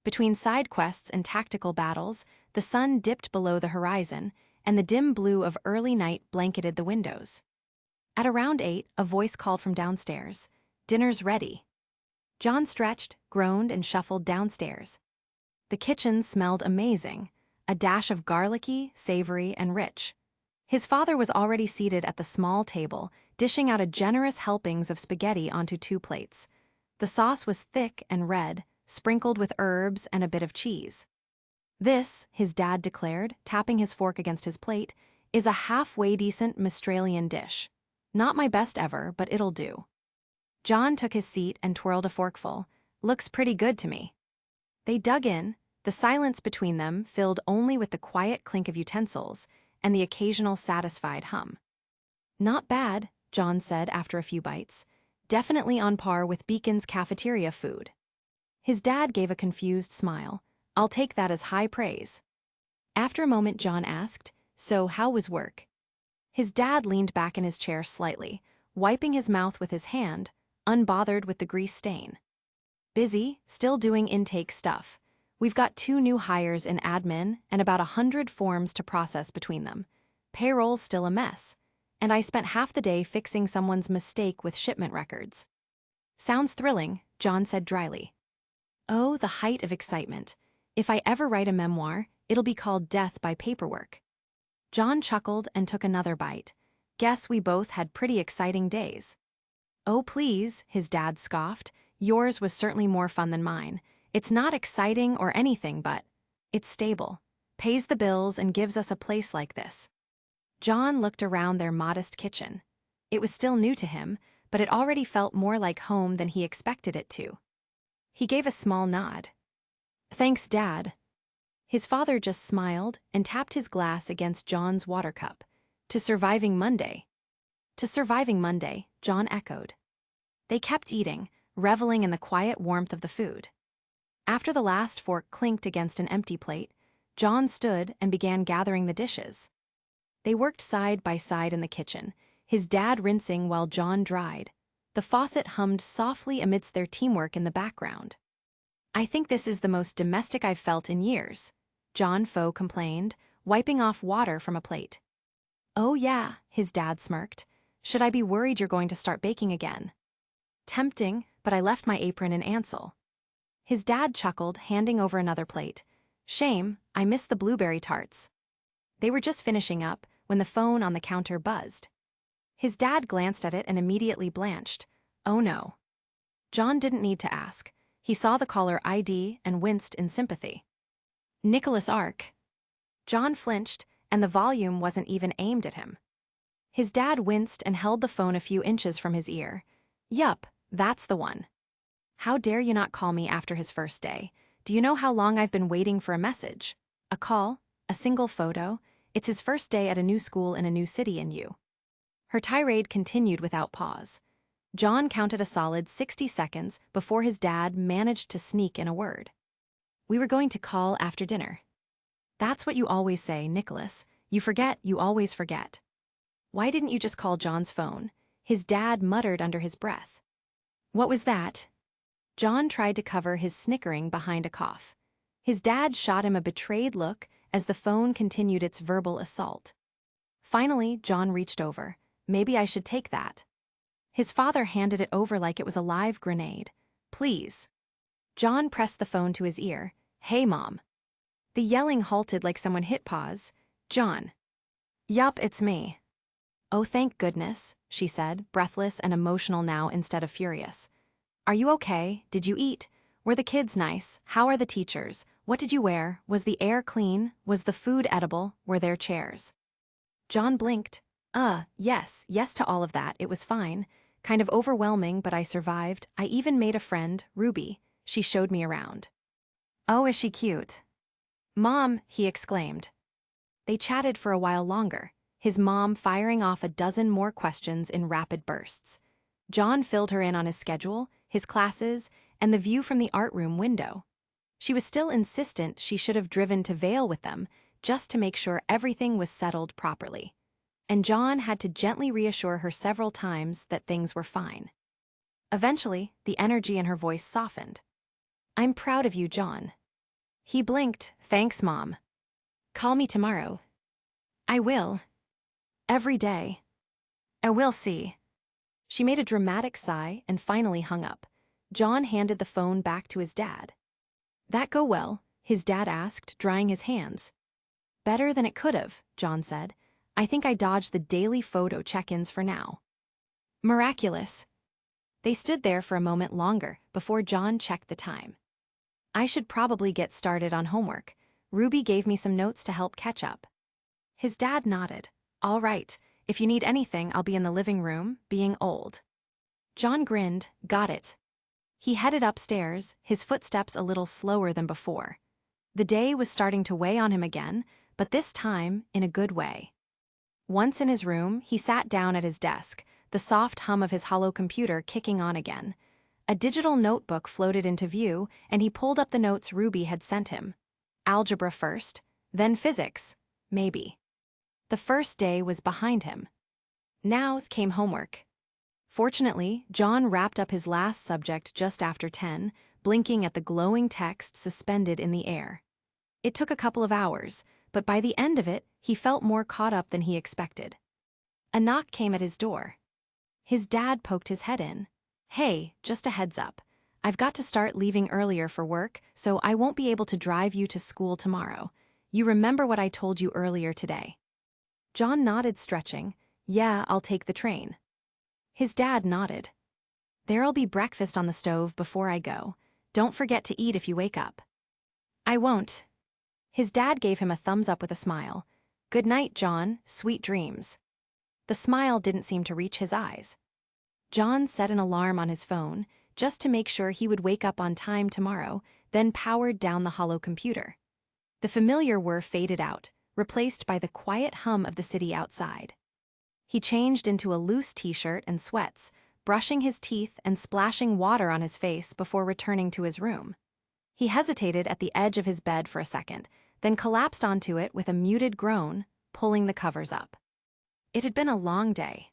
A: Between side quests and tactical battles, the sun dipped below the horizon, and the dim blue of early night blanketed the windows. At around 8, a voice called from downstairs, "Dinner's ready." John stretched, groaned, and shuffled downstairs. The kitchen smelled amazing, a dash of garlicky, savory, and rich. His father was already seated at the small table, dishing out a generous helpings of spaghetti onto 2 plates. The sauce was thick and red, sprinkled with herbs and a bit of cheese. "This," his dad declared, tapping his fork against his plate, "is a halfway decent Australian dish. Not my best ever, but it'll do." John took his seat and twirled a forkful. "Looks pretty good to me." They dug in, the silence between them filled only with the quiet clink of utensils and the occasional satisfied hum. "Not bad," John said after a few bites. "Definitely on par with Beacon's cafeteria food." His dad gave a confused smile. "I'll take that as high praise." After a moment, John asked, "So how was work?" His dad leaned back in his chair slightly, wiping his mouth with his hand, unbothered with the grease stain. "Busy, still doing intake stuff. We've got 2 new hires in admin and about 100 forms to process between them. Payroll's still a mess. And I spent half the day fixing someone's mistake with shipment records." "Sounds thrilling," John said dryly. "Oh, the height of excitement. If I ever write a memoir, it'll be called Death by Paperwork." John chuckled and took another bite. "Guess we both had pretty exciting days." "Oh, please," his dad scoffed. "Yours was certainly more fun than mine. It's not exciting or anything, but it's stable, pays the bills, and gives us a place like this." John looked around their modest kitchen. It was still new to him, but it already felt more like home than he expected it to. He gave a small nod. "Thanks, Dad." His father just smiled and tapped his glass against John's water cup. "To surviving Monday." "To surviving Monday," John echoed. They kept eating, reveling in the quiet warmth of the food. After the last fork clinked against an empty plate, John stood and began gathering the dishes. They worked side by side in the kitchen, his dad rinsing while John dried. The faucet hummed softly amidst their teamwork in the background. "I think this is the most domestic I've felt in years," John Foe complained, wiping off water from a plate. "Oh yeah," his dad smirked. "Should I be worried you're going to start baking again?" "Tempting, but I left my apron in Ansel." His dad chuckled, handing over another plate. "Shame, I missed the blueberry tarts." They were just finishing up when the phone on the counter buzzed. His dad glanced at it and immediately blanched. "Oh no." John didn't need to ask. He saw the caller ID and winced in sympathy. "Nicholas Ark." John flinched, and the volume wasn't even aimed at him. His dad winced and held the phone a few inches from his ear. "Yup, that's the one." "How dare you not call me after his first day? Do you know how long I've been waiting for a message? A call? A single photo? It's his first day at a new school in a new city, and you." Her tirade continued without pause. John counted a solid 60 seconds before his dad managed to sneak in a word. "We were going to call after dinner." "That's what you always say, Nicholas. You forget, you always forget." "Why didn't you just call John's phone?" His dad muttered under his breath. "What was that?" John tried to cover his snickering behind a cough. His dad shot him a betrayed look as the phone continued its verbal assault. Finally, John reached over. "Maybe I should take that." His father handed it over like it was a live grenade. "Please." John pressed the phone to his ear. "Hey, Mom." The yelling halted like someone hit pause. "John." "Yup, it's me." "Oh, thank goodness," she said, breathless and emotional now instead of furious. "Are you okay? Did you eat? Were the kids nice? How are the teachers? What did you wear? Was the air clean? Was the food edible? Were there chairs?" John blinked. Yes to all of that. It was fine. Kind of overwhelming, but I survived. I even made a friend, RWBY. She showed me around." "Oh, is she cute?" "Mom," he exclaimed. They chatted for a while longer, his mom firing off a dozen more questions in rapid bursts. John filled her in on his schedule, his classes, and the view from the art room window. She was still insistent she should have driven to Vale with them, just to make sure everything was settled properly. And John had to gently reassure her several times that things were fine. Eventually, the energy in her voice softened. "I'm proud of you, John." He blinked. "Thanks, Mom. Call me tomorrow." "I will. Every day. I will see." She made a dramatic sigh and finally hung up. John handed the phone back to his dad. "That go well?" his dad asked, drying his hands. "Better than it could have," John said. "I think I dodged the daily photo check-ins for now." "Miraculous." They stood there for a moment longer before John checked the time. "I should probably get started on homework. Ruby gave me some notes to help catch up." His dad nodded. "All right, if you need anything, I'll be in the living room, being old." John grinned. "Got it." He headed upstairs, his footsteps a little slower than before. The day was starting to weigh on him again, but this time in a good way. Once in his room, he sat down at his desk, the soft hum of his hollow computer kicking on again. A digital notebook floated into view, and he pulled up the notes Ruby had sent him. Algebra first, then physics, maybe. The first day was behind him. Now came homework. Fortunately, John wrapped up his last subject just after 10, blinking at the glowing text suspended in the air. It took a couple of hours, but by the end of it, he felt more caught up than he expected. A knock came at his door. His dad poked his head in. "Hey, just a heads up. I've got to start leaving earlier for work, so I won't be able to drive you to school tomorrow. You remember what I told you earlier today?" John nodded, stretching. "Yeah, I'll take the train." His dad nodded. "There'll be breakfast on the stove before I go. Don't forget to eat if you wake up." "I won't." His dad gave him a thumbs up with a smile. "Good night, John. Sweet dreams." The smile didn't seem to reach his eyes. John set an alarm on his phone, just to make sure he would wake up on time tomorrow, then powered down the hollow computer. The familiar whir faded out, replaced by the quiet hum of the city outside. He changed into a loose t-shirt and sweats, brushing his teeth and splashing water on his face before returning to his room. He hesitated at the edge of his bed for a second, then collapsed onto it with a muted groan, pulling the covers up. It had been a long day.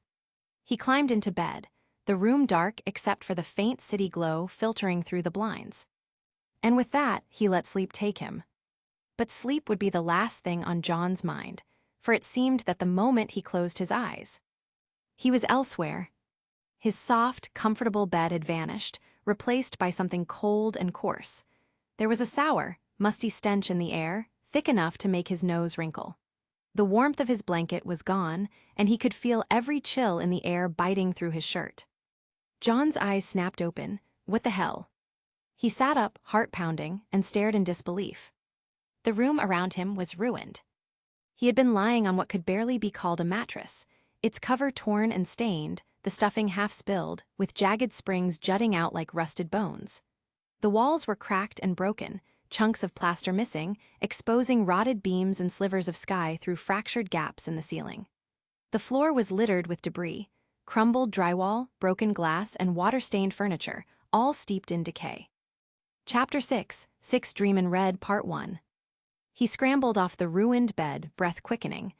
A: He climbed into bed, the room dark except for the faint city glow filtering through the blinds. And with that, he let sleep take him. But sleep would be the last thing on John's mind, for it seemed that the moment he closed his eyes, he was elsewhere. His soft, comfortable bed had vanished, replaced by something cold and coarse. There was a sour, musty stench in the air, thick enough to make his nose wrinkle. The warmth of his blanket was gone, and he could feel every chill in the air biting through his shirt. John's eyes snapped open. What the hell? He sat up, heart pounding, and stared in disbelief. The room around him was ruined. He had been lying on what could barely be called a mattress, its cover torn and stained, the stuffing half spilled, with jagged springs jutting out like rusted bones. The walls were cracked and broken, chunks of plaster missing, exposing rotted beams and slivers of sky through fractured gaps in the ceiling. The floor was littered with debris, crumbled drywall, broken glass, and water-stained furniture, all steeped in decay. Chapter 6, Six Dream in Red, Part 1. He scrambled off the ruined bed, breath quickening.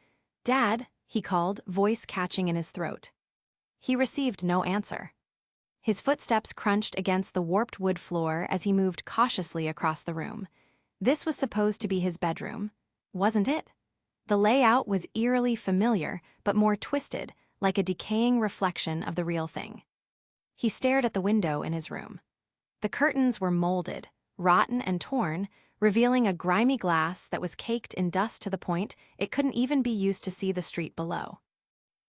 A: "Dad," he called, voice catching in his throat. He received no answer. His footsteps crunched against the warped wood floor as he moved cautiously across the room. This was supposed to be his bedroom, wasn't it? The layout was eerily familiar, but more twisted, like a decaying reflection of the real thing. He stared at the window in his room. The curtains were molded, rotten and torn, revealing a grimy glass that was caked in dust to the point it couldn't even be used to see the street below.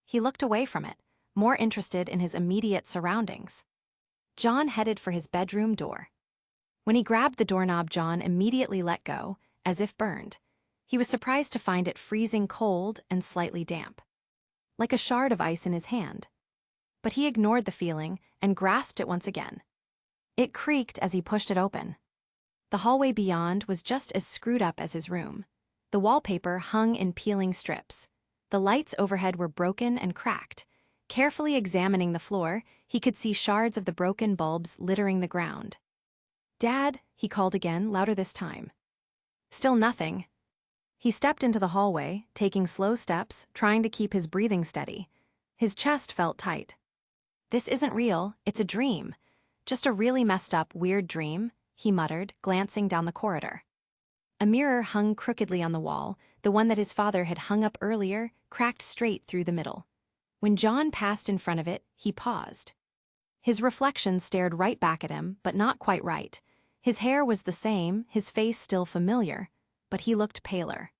A: He looked away from it, more interested in his immediate surroundings. John headed for his bedroom door. When he grabbed the doorknob, John immediately let go, as if burned. He was surprised to find it freezing cold and slightly damp, like a shard of ice in his hand. But he ignored the feeling and grasped it once again. It creaked as he pushed it open. The hallway beyond was just as screwed up as his room. The wallpaper hung in peeling strips. The lights overhead were broken and cracked. Carefully examining the floor, he could see shards of the broken bulbs littering the ground. "Dad," he called again, louder this time. Still nothing. He stepped into the hallway, taking slow steps, trying to keep his breathing steady. His chest felt tight. "This isn't real, it's a dream. Just a really messed up, weird dream," he muttered, glancing down the corridor. A mirror hung crookedly on the wall, the one that his father had hung up earlier, cracked straight through the middle. When John passed in front of it, he paused. His reflection stared right back at him, but not quite right. His hair was the same, his face still familiar, but he looked paler.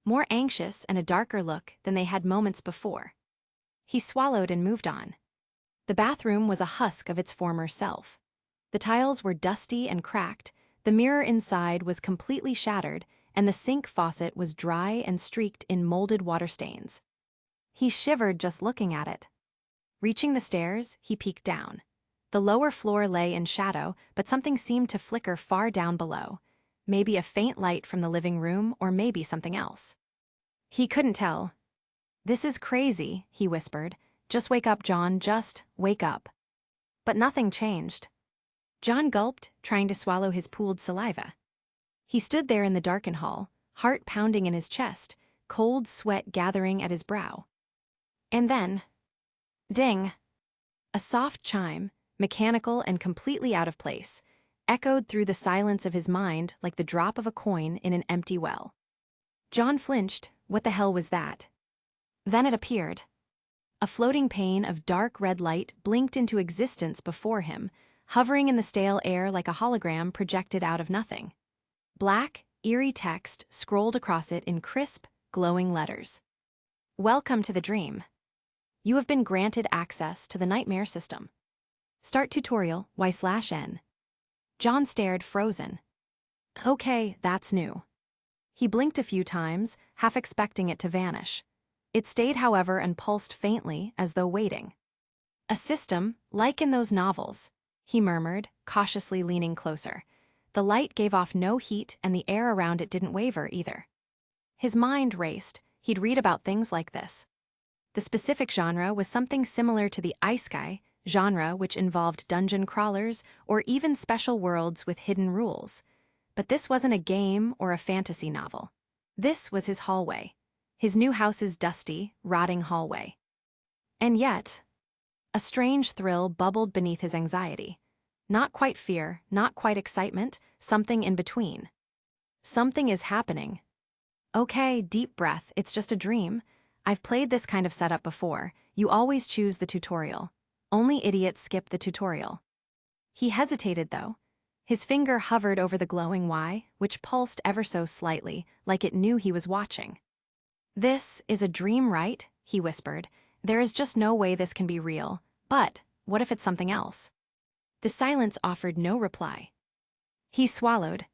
A: More anxious and a darker look than they had moments before. He swallowed and moved on. The bathroom was a husk of its former self. The tiles were dusty and cracked, the mirror inside was completely shattered, and the sink faucet was dry and streaked in molded water stains. He shivered just looking at it. Reaching the stairs, he peeked down. The lower floor lay in shadow, but something seemed to flicker far down below. Maybe a faint light from the living room, or maybe something else. He couldn't tell. "This is crazy," he whispered. "Just wake up, John, just wake up." But nothing changed. John gulped, trying to swallow his pooled saliva. He stood there in the darkened hall, heart pounding in his chest, cold sweat gathering at his brow. And then, ding! A soft chime, mechanical and completely out of place, echoed through the silence of his mind like the drop of a coin in an empty well. John flinched. What the hell was that? Then it appeared. A floating pane of dark red light blinked into existence before him, hovering in the stale air like a hologram projected out of nothing. Black, eerie text scrolled across it in crisp, glowing letters. "Welcome to the dream. You have been granted access to the nightmare system. Start tutorial, Y/N." John stared, frozen. Okay, that's new. He blinked a few times, half expecting it to vanish. It stayed, however, and pulsed faintly, as though waiting. "A system, like in those novels," he murmured, cautiously leaning closer. The light gave off no heat, and the air around it didn't waver either. His mind raced. He'd read about things like this. The specific genre was something similar to the Isekai genre, which involved dungeon crawlers or even special worlds with hidden rules. But this wasn't a game or a fantasy novel. This was his hallway. His new house's dusty, rotting hallway. And yet, a strange thrill bubbled beneath his anxiety. Not quite fear, not quite excitement, something in between. Something is happening. Okay, deep breath, it's just a dream. I've played this kind of setup before. You always choose the tutorial. Only idiots skip the tutorial. He hesitated, though. His finger hovered over the glowing Y, which pulsed ever so slightly, like it knew he was watching. "This is a dream, right?" he whispered. "There is just no way this can be real. But what if it's something else?" The silence offered no reply. He swallowed,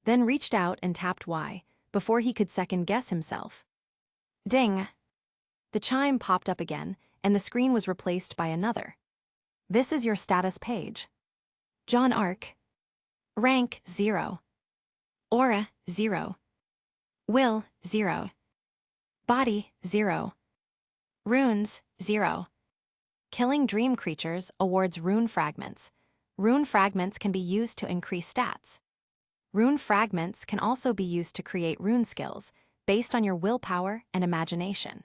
A: then reached out and tapped Y, before he could second-guess himself. Ding! The chime popped up again, and the screen was replaced by another. "This is your status page. John Arc. Rank 0. Aura 0. Will 0. Body 0. Runes 0. Killing dream creatures awards rune fragments. Rune fragments can be used to increase stats. Rune fragments can also be used to create rune skills, based on your willpower and imagination.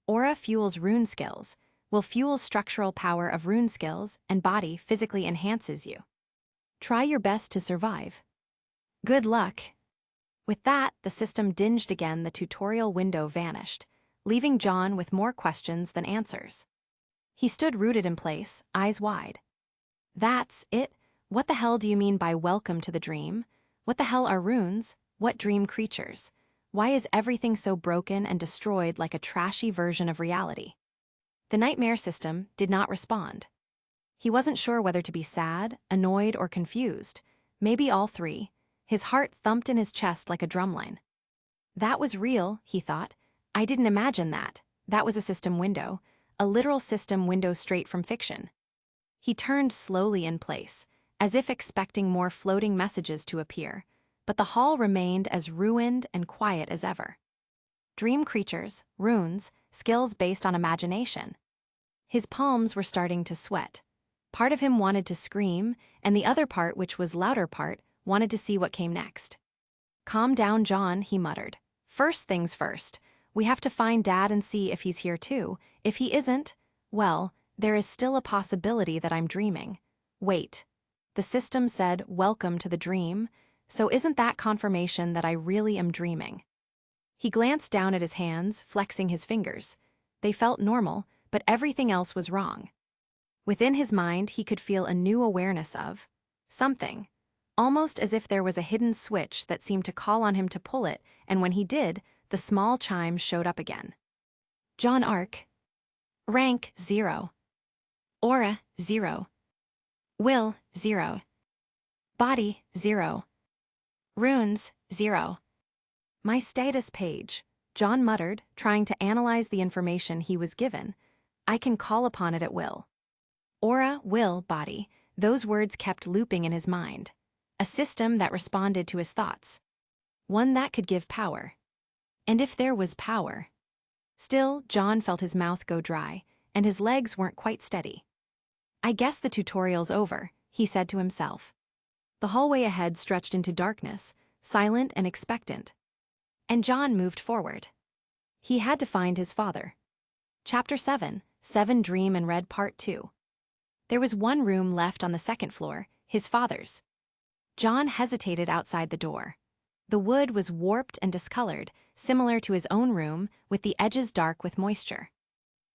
A: Aura fuels rune skills, will fuel structural power of rune skills, and body physically enhances you. Try your best to survive. Good luck." With that, the system dinged again, the tutorial window vanished, leaving John with more questions than answers. He stood rooted in place, eyes wide. "That's it? What the hell do you mean by welcome to the dream? What the hell are runes? What dream creatures? Why is everything so broken and destroyed like a trashy version of reality?" The nightmare system did not respond. He wasn't sure whether to be sad, annoyed, or confused. Maybe all three. His heart thumped in his chest like a drumline. That was real, he thought. I didn't imagine that. That was a system window. A literal system window straight from fiction. He turned slowly in place, as if expecting more floating messages to appear, but the hall remained as ruined and quiet as ever. Dream creatures, runes, skills based on imagination. His palms were starting to sweat. Part of him wanted to scream, and the other part, which was louder part, wanted to see what came next. "Calm down, John," he muttered. "First things first. We have to find Dad and see if he's here too. If he isn't, well, there is still a possibility that I'm dreaming. Wait. The system said, 'Welcome to the dream,' so isn't that confirmation that I really am dreaming?" He glanced down at his hands, flexing his fingers. They felt normal, but everything else was wrong. Within his mind, he could feel a new awareness of something, almost as if there was a hidden switch that seemed to call on him to pull it, and when he did, the small chimes showed up again. John Arc. Rank 0. Aura 0. Will 0. Body 0. Runes 0. My status page, John muttered, trying to analyze the information he was given. I can call upon it at will. Aura, will, body, those words kept looping in his mind. A system that responded to his thoughts. One that could give power. And if there was power. Still, John felt his mouth go dry, and his legs weren't quite steady. I guess the tutorial's over, he said to himself. The hallway ahead stretched into darkness, silent and expectant. And John moved forward. He had to find his father. Chapter 7, 7 Dream and Read Part 2. There was one room left on the second floor, his father's. John hesitated outside the door. The wood was warped and discolored, similar to his own room, with the edges dark with moisture.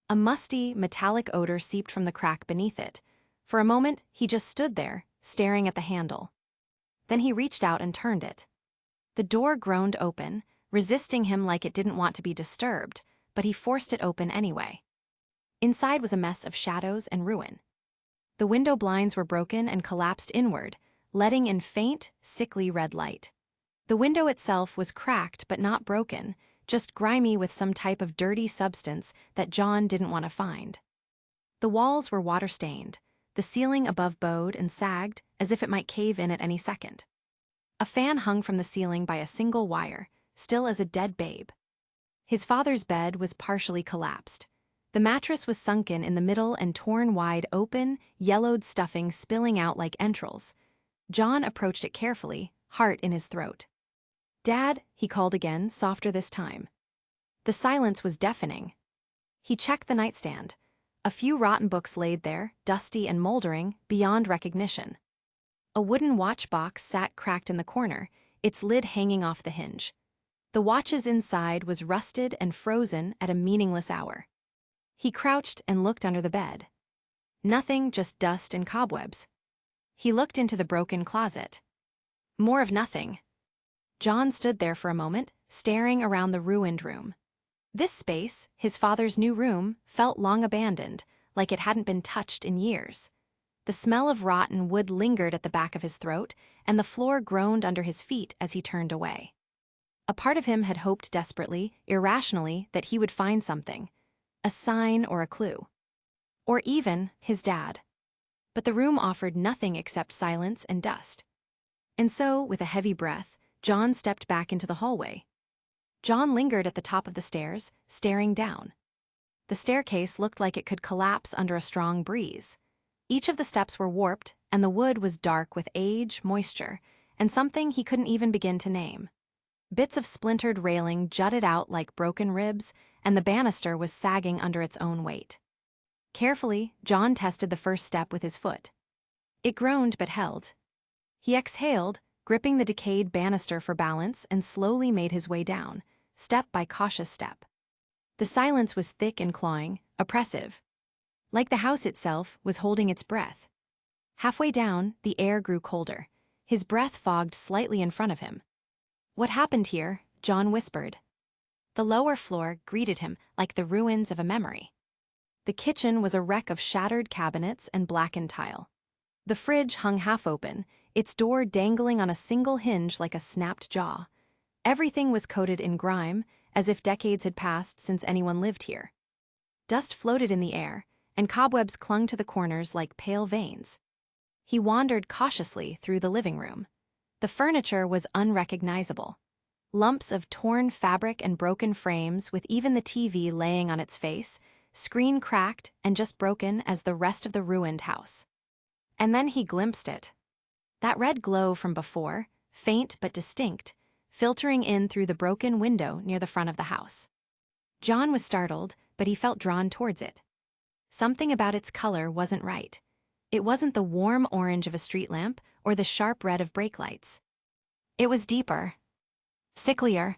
A: A musty, metallic odor seeped from the crack beneath it. For a moment, he just stood there, staring at the handle. Then he reached out and turned it. The door groaned open, resisting him like it didn't want to be disturbed, but he forced it open anyway. Inside was a mess of shadows and ruin. The window blinds were broken and collapsed inward, letting in faint, sickly red light. The window itself was cracked but not broken, just grimy with some type of dirty substance that John didn't want to find. The walls were water-stained, the ceiling above bowed and sagged as if it might cave in at any second. A fan hung from the ceiling by a single wire, still as a dead babe. His father's bed was partially collapsed. The mattress was sunken in the middle and torn wide open, yellowed stuffing spilling out like entrails. John approached it carefully, heart in his throat. "Dad," he called again, softer this time. The silence was deafening. He checked the nightstand. A few rotten books laid there, dusty and moldering, beyond recognition. A wooden watch box sat cracked in the corner, its lid hanging off the hinge. The watch's inside was rusted and frozen at a meaningless hour. He crouched and looked under the bed. Nothing, just dust and cobwebs. He looked into the broken closet. More of nothing. John stood there for a moment, staring around the ruined room. This space, his father's new room, felt long abandoned, like it hadn't been touched in years. The smell of rotten wood lingered at the back of his throat, and the floor groaned under his feet as he turned away. A part of him had hoped desperately, irrationally, that he would find something. A sign or a clue. Or even his dad. But the room offered nothing except silence and dust. And so, with a heavy breath, John stepped back into the hallway. John lingered at the top of the stairs, staring down. The staircase looked like it could collapse under a strong breeze. Each of the steps were warped, and the wood was dark with age, moisture, and something he couldn't even begin to name. Bits of splintered railing jutted out like broken ribs, and the banister was sagging under its own weight. Carefully, John tested the first step with his foot. It groaned but held. He exhaled, gripping the decayed banister for balance, and slowly made his way down, step by cautious step. The silence was thick and clawing, oppressive. Like the house itself was holding its breath. Halfway down, the air grew colder. His breath fogged slightly in front of him. "What happened here?" John whispered. The lower floor greeted him like the ruins of a memory. The kitchen was a wreck of shattered cabinets and blackened tile. The fridge hung half open, its door dangling on a single hinge like a snapped jaw. Everything was coated in grime, as if decades had passed since anyone lived here. Dust floated in the air, and cobwebs clung to the corners like pale veins. He wandered cautiously through the living room. The furniture was unrecognizable. Lumps of torn fabric and broken frames, with even the TV laying on its face, screen cracked and just broken as the rest of the ruined house. And then he glimpsed it. That red glow from before, faint but distinct, filtering in through the broken window near the front of the house. John was startled, but he felt drawn towards it. Something about its color wasn't right. It wasn't the warm orange of a street lamp or the sharp red of brake lights. It was deeper, sicklier,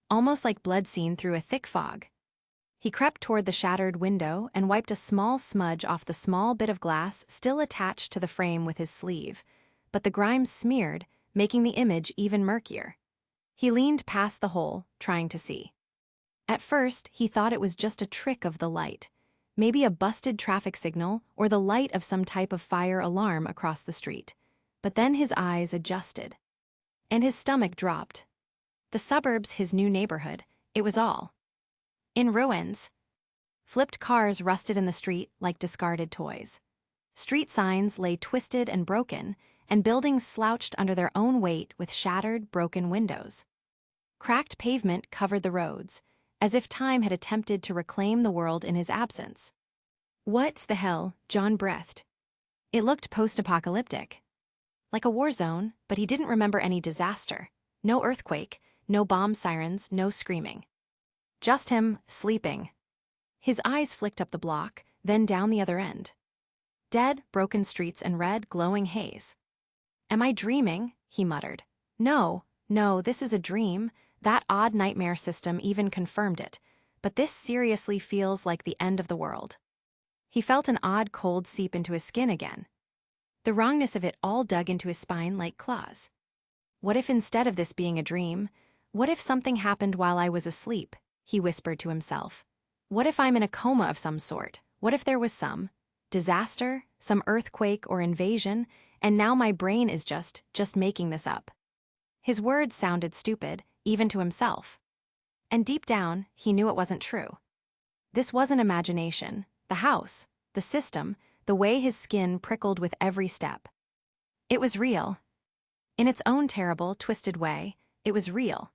A: almost like blood seen through a thick fog. He crept toward the shattered window and wiped a small smudge off the small bit of glass still attached to the frame with his sleeve, but the grime smeared, making the image even murkier. He leaned past the hole, trying to see. At first, he thought it was just a trick of the light, maybe a busted traffic signal or the light of some type of fire alarm across the street. But then his eyes adjusted. And his stomach dropped. The suburbs, his new neighborhood, it was all in ruins. Flipped cars rusted in the street like discarded toys. Street signs lay twisted and broken, and buildings slouched under their own weight with shattered, broken windows. Cracked pavement covered the roads, as if time had attempted to reclaim the world in his absence. What the hell? John breathed. It looked post-apocalyptic. Like a war zone, but he didn't remember any disaster. No earthquake, no bomb sirens, no screaming. Just him, sleeping. His eyes flicked up the block, then down the other end. Dead, broken streets and red, glowing haze. Am I dreaming? He muttered. No, this is a dream. That odd nightmare system even confirmed it. But this seriously feels like the end of the world. He felt an odd cold seep into his skin again. The wrongness of it all dug into his spine like claws. What if instead of this being a dream, what if something happened while I was asleep? He whispered to himself. What if I'm in a coma of some sort? What if there was some disaster, some earthquake or invasion, and now my brain is just making this up? His words sounded stupid, even to himself. And deep down, he knew it wasn't true. This wasn't imagination. The house, the system, the way his skin prickled with every step. It was real. In its own terrible, twisted way, it was real.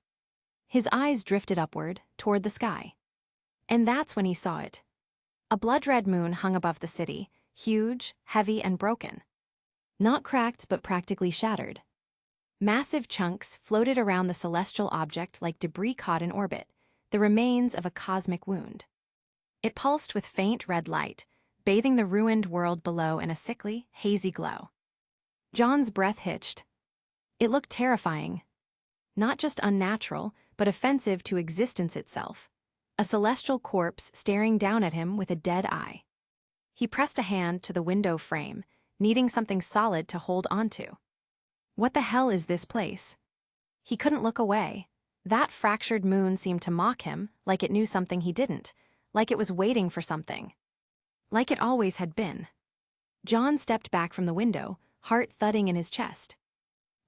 A: His eyes drifted upward, toward the sky. And that's when he saw it. A blood-red moon hung above the city, huge, heavy, and broken. Not cracked, but practically shattered. Massive chunks floated around the celestial object like debris caught in orbit, the remains of a cosmic wound. It pulsed with faint red light, bathing the ruined world below in a sickly, hazy glow. John's breath hitched. It looked terrifying. Not just unnatural, but offensive to existence itself. A celestial corpse staring down at him with a dead eye. He pressed a hand to the window frame, needing something solid to hold onto. What the hell is this place? He couldn't look away. That fractured moon seemed to mock him, like it knew something he didn't, like it was waiting for something. Like it always had been. John stepped back from the window, heart thudding in his chest.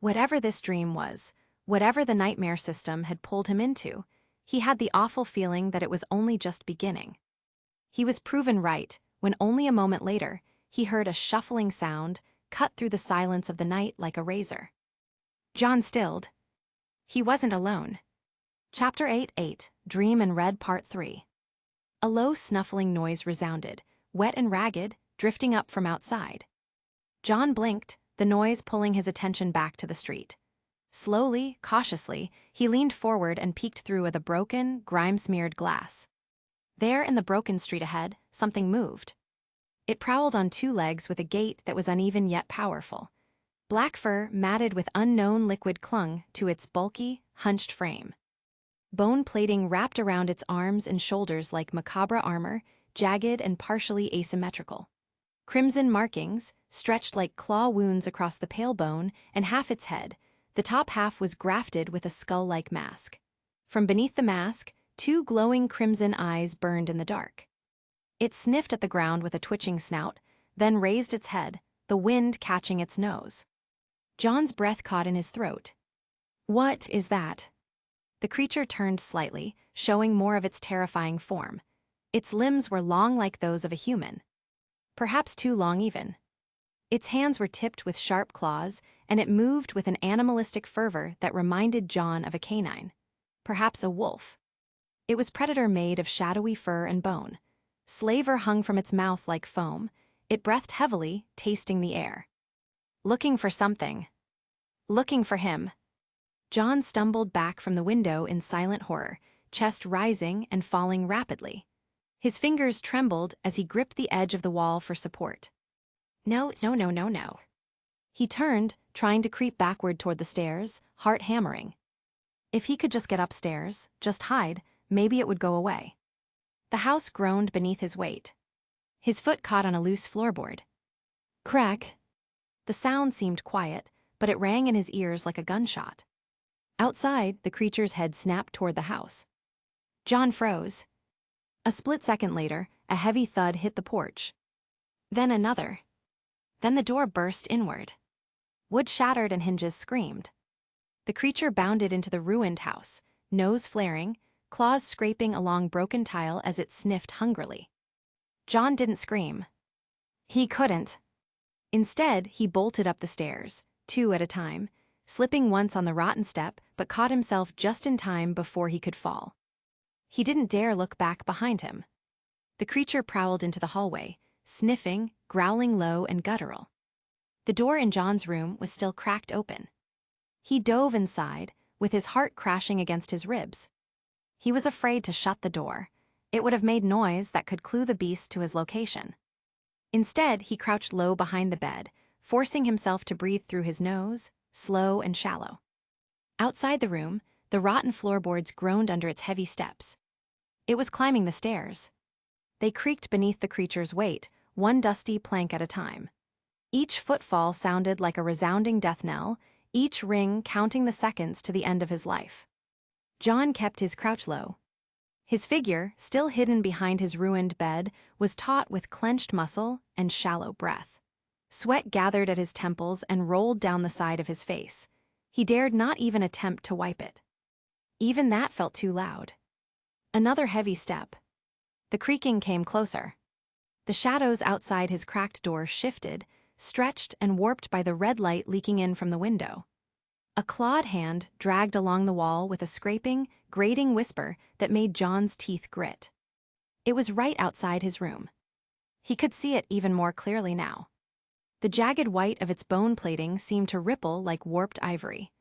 A: Whatever this dream was, whatever the nightmare system had pulled him into, he had the awful feeling that it was only just beginning. He was proven right when only a moment later, he heard a shuffling sound cut through the silence of the night like a razor. John stilled. He wasn't alone. Chapter 8 Dream and Red Part 3. A low snuffling noise resounded, wet and ragged, drifting up from outside. John blinked, the noise pulling his attention back to the street. Slowly, cautiously, he leaned forward and peeked through the broken, grime-smeared glass. There in the broken street ahead, something moved. It prowled on two legs with a gait that was uneven yet powerful. Black fur matted with unknown liquid clung to its bulky, hunched frame. Bone plating wrapped around its arms and shoulders like macabre armor, jagged and partially asymmetrical. Crimson markings stretched like claw wounds across the pale bone and half its head. The top half was grafted with a skull-like mask. From beneath the mask, two glowing crimson eyes burned in the dark. It sniffed at the ground with a twitching snout, then raised its head, the wind catching its nose. John's breath caught in his throat. What is that? The creature turned slightly, showing more of its terrifying form. Its limbs were long like those of a human. Perhaps too long even. Its hands were tipped with sharp claws, and it moved with an animalistic fervor that reminded John of a canine. Perhaps a wolf. It was predator made of shadowy fur and bone. Slaver hung from its mouth like foam, It breathed heavily, tasting the air. Looking for something. Looking for him. John stumbled back from the window in silent horror, chest rising and falling rapidly. His fingers trembled as he gripped the edge of the wall for support. No. He turned, trying to creep backward toward the stairs, heart hammering. If he could just get upstairs, just hide, maybe it would go away. The house groaned beneath his weight. His foot caught on a loose floorboard. Cracked. The sound seemed quiet, but it rang in his ears like a gunshot. Outside, the creature's head snapped toward the house. John froze. A split second later, a heavy thud hit the porch. Then another. Then the door burst inward. Wood shattered and hinges screamed. The creature bounded into the ruined house, nose flaring, claws scraping along broken tile as it sniffed hungrily. John didn't scream. He couldn't. Instead, he bolted up the stairs, 2 at a time, slipping once on the rotten step but caught himself just in time before he could fall. He didn't dare look back behind him. The creature prowled into the hallway, sniffing, growling low and guttural. The door in John's room was still cracked open. He dove inside, with his heart crashing against his ribs. He was afraid to shut the door. It would have made noise that could clue the beast to his location. Instead, he crouched low behind the bed, forcing himself to breathe through his nose, slow and shallow. Outside the room, the rotten floorboards groaned under its heavy steps. It was climbing the stairs. They creaked beneath the creature's weight, one dusty plank at a time. Each footfall sounded like a resounding death knell, each ring counting the seconds to the end of his life. John kept his crouch low. His figure, still hidden behind his ruined bed, was taut with clenched muscle and shallow breath. Sweat gathered at his temples and rolled down the side of his face. He dared not even attempt to wipe it. Even that felt too loud. Another heavy step. The creaking came closer. The shadows outside his cracked door shifted, stretched and warped by the red light leaking in from the window. A clawed hand dragged along the wall with a scraping, grating whisper that made John's teeth grit. It was right outside his room. He could see it even more clearly now. The jagged white of its bone plating seemed to ripple like warped ivory,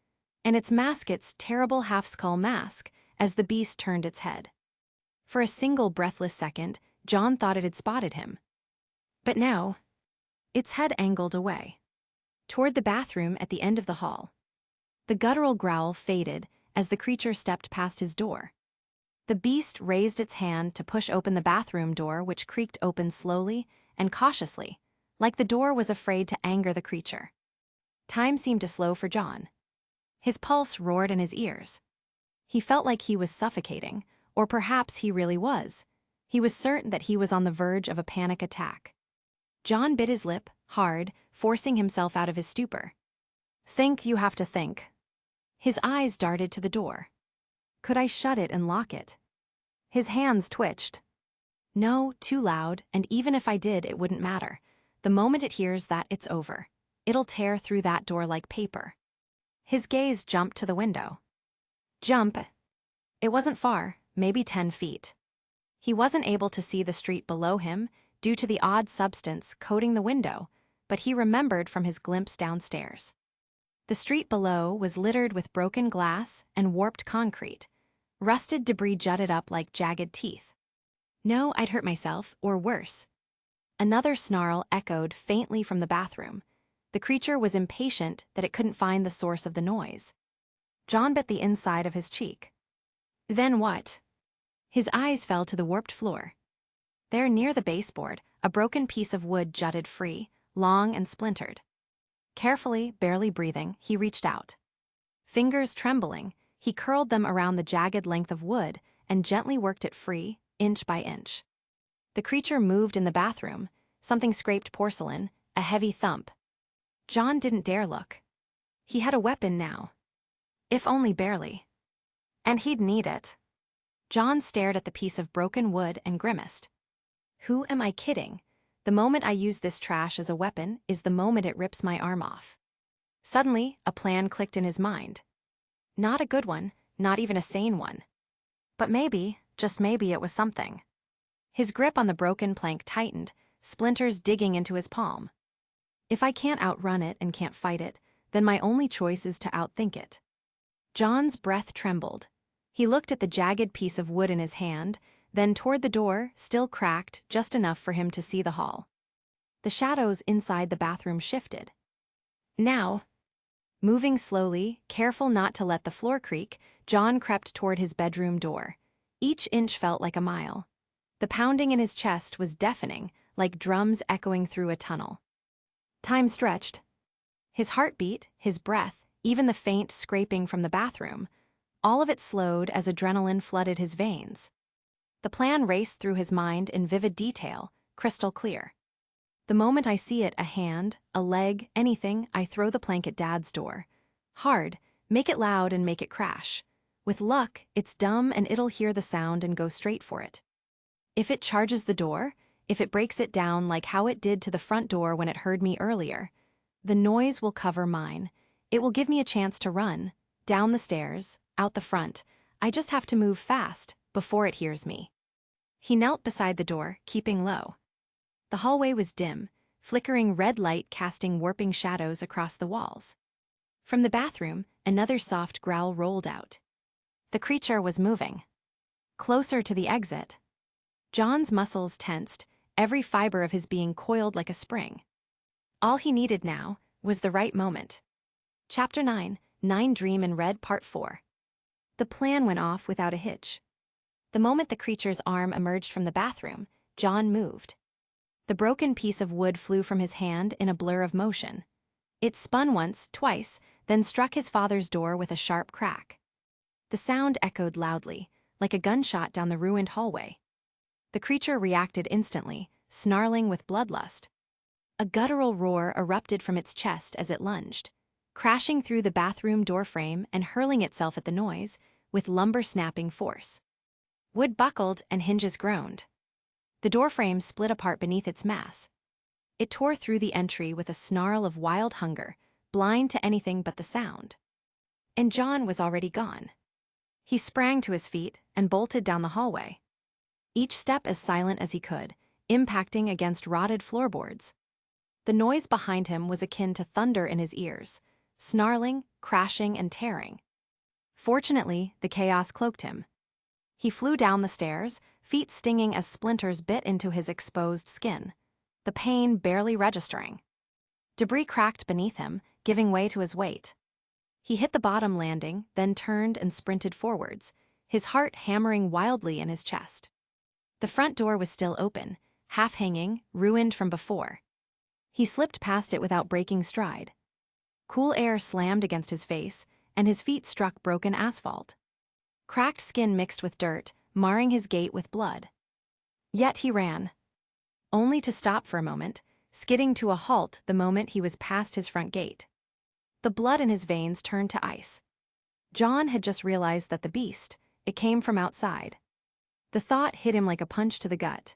A: and its masket's terrible half-skull mask as the beast turned its head. For a single breathless second, John thought it had spotted him. But no. Its head angled away, toward the bathroom at the end of the hall. The guttural growl faded as the creature stepped past his door. The beast raised its hand to push open the bathroom door, which creaked open slowly and cautiously, like the door was afraid to anger the creature. Time seemed to slow for John. His pulse roared in his ears. He felt like he was suffocating, or perhaps he really was. He was certain that he was on the verge of a panic attack. John bit his lip, hard, forcing himself out of his stupor. Think you have to think. His eyes darted to the door. Could I shut it and lock it? His hands twitched. No, too loud, and even if I did, it wouldn't matter. The moment it hears that, it's over. It'll tear through that door like paper. His gaze jumped to the window. Jump. It wasn't far, maybe 10 feet. He wasn't able to see the street below him due to the odd substance coating the window, but he remembered from his glimpse downstairs. The street below was littered with broken glass and warped concrete. Rusted debris jutted up like jagged teeth. No, I'd hurt myself, or worse. Another snarl echoed faintly from the bathroom. The creature was impatient that it couldn't find the source of the noise. John bit the inside of his cheek. Then what? His eyes fell to the warped floor. There near the baseboard, a broken piece of wood jutted free, long and splintered. Carefully, barely breathing, he reached out. Fingers trembling, he curled them around the jagged length of wood and gently worked it free, inch by inch. The creature moved in the bathroom. Something scraped porcelain, a heavy thump. John didn't dare look. He had a weapon now. If only barely. And he'd need it. John stared at the piece of broken wood and grimaced. Who am I kidding? The moment I use this trash as a weapon is the moment it rips my arm off. Suddenly, a plan clicked in his mind. Not a good one, not even a sane one. But maybe, just maybe it was something. His grip on the broken plank tightened, splinters digging into his palm. If I can't outrun it and can't fight it, then my only choice is to outthink it. John's breath trembled. He looked at the jagged piece of wood in his hand, then toward the door, still cracked just enough for him to see the hall. The shadows inside the bathroom shifted. Now, moving slowly, careful not to let the floor creak, John crept toward his bedroom door. Each inch felt like a mile. The pounding in his chest was deafening, like drums echoing through a tunnel. Time stretched. His heartbeat, his breath, even the faint scraping from the bathroom, all of it slowed as adrenaline flooded his veins. The plan raced through his mind in vivid detail, crystal clear. The moment I see it, a hand, a leg, anything, I throw the plank at Dad's door. Hard, make it loud and make it crash. With luck, it's dumb and it'll hear the sound and go straight for it. If it charges the door, if it breaks it down like how it did to the front door when it heard me earlier, the noise will cover mine. It will give me a chance to run, down the stairs, out the front. I just have to move fast, before it hears me. He knelt beside the door, keeping low. The hallway was dim, flickering red light casting warping shadows across the walls. From the bathroom, another soft growl rolled out. The creature was moving. Closer to the exit. John's muscles tensed, every fiber of his being coiled like a spring. All he needed now was the right moment. Chapter 9, Nine Dream in Red Part 4. The plan went off without a hitch. The moment the creature's arm emerged from the bathroom, John moved. The broken piece of wood flew from his hand in a blur of motion. It spun once, twice, then struck his father's door with a sharp crack. The sound echoed loudly, like a gunshot down the ruined hallway. The creature reacted instantly, snarling with bloodlust. A guttural roar erupted from its chest as it lunged, crashing through the bathroom doorframe and hurling itself at the noise with lumber-snapping force. Wood buckled and hinges groaned. The doorframe split apart beneath its mass. It tore through the entry with a snarl of wild hunger, blind to anything but the sound. And John was already gone. He sprang to his feet and bolted down the hallway. Each step as silent as he could, impacting against rotted floorboards. The noise behind him was akin to thunder in his ears, snarling, crashing, and tearing. Fortunately, the chaos cloaked him. He flew down the stairs, feet stinging as splinters bit into his exposed skin, the pain barely registering. Debris cracked beneath him, giving way to his weight. He hit the bottom landing, then turned and sprinted forwards, his heart hammering wildly in his chest. The front door was still open, half-hanging, ruined from before. He slipped past it without breaking stride. Cool air slammed against his face, and his feet struck broken asphalt. Cracked skin mixed with dirt, marring his gait with blood. Yet he ran. Only to stop for a moment, skidding to a halt the moment he was past his front gate. The blood in his veins turned to ice. John had just realized that the beast, it came from outside. The thought hit him like a punch to the gut.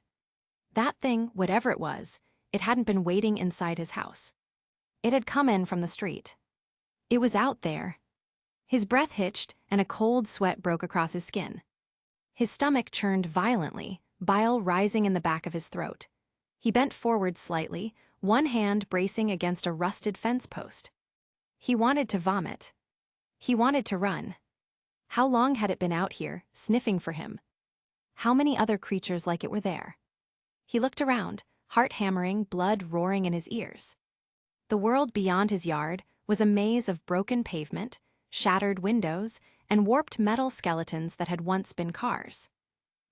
A: That thing, whatever it was, it hadn't been waiting inside his house. It had come in from the street. It was out there. His breath hitched, and a cold sweat broke across his skin. His stomach churned violently, bile rising in the back of his throat. He bent forward slightly, one hand bracing against a rusted fence post. He wanted to vomit. He wanted to run. How long had it been out here, sniffing for him? How many other creatures like it were there? He looked around, heart hammering, blood roaring in his ears. The world beyond his yard was a maze of broken pavement, shattered windows, and warped metal skeletons that had once been cars.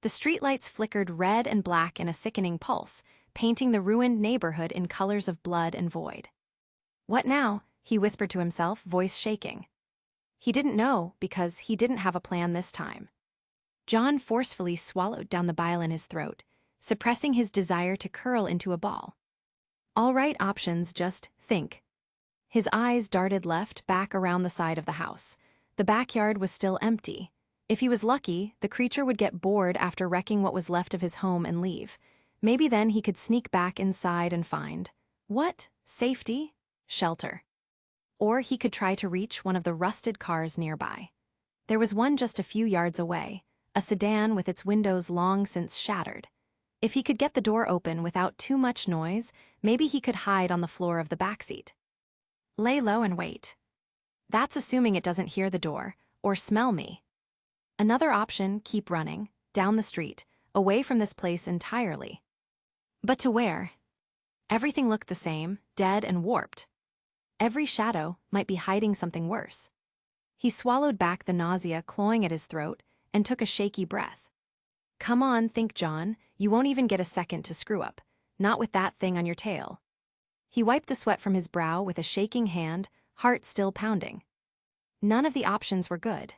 A: The streetlights flickered red and black in a sickening pulse, painting the ruined neighborhood in colors of blood and void. "What now?" he whispered to himself, voice shaking. He didn't know because he didn't have a plan this time. John forcefully swallowed down the bile in his throat, suppressing his desire to curl into a ball. All right, options, just think. His eyes darted left, back around the side of the house. The backyard was still empty. If he was lucky, the creature would get bored after wrecking what was left of his home and leave. Maybe then he could sneak back inside and find what? Safety? Shelter. Or he could try to reach one of the rusted cars nearby. There was one just a few yards away, a sedan with its windows long since shattered. If he could get the door open without too much noise, maybe he could hide on the floor of the backseat. Lay low and wait. That's assuming it doesn't hear the door, or smell me. Another option, keep running, down the street, away from this place entirely. But to where? Everything looked the same, dead and warped. Every shadow might be hiding something worse. He swallowed back the nausea clawing at his throat and took a shaky breath. Come on, think John, you won't even get a second to screw up, not with that thing on your tail. He wiped the sweat from his brow with a shaking hand, heart still pounding. None of the options were good.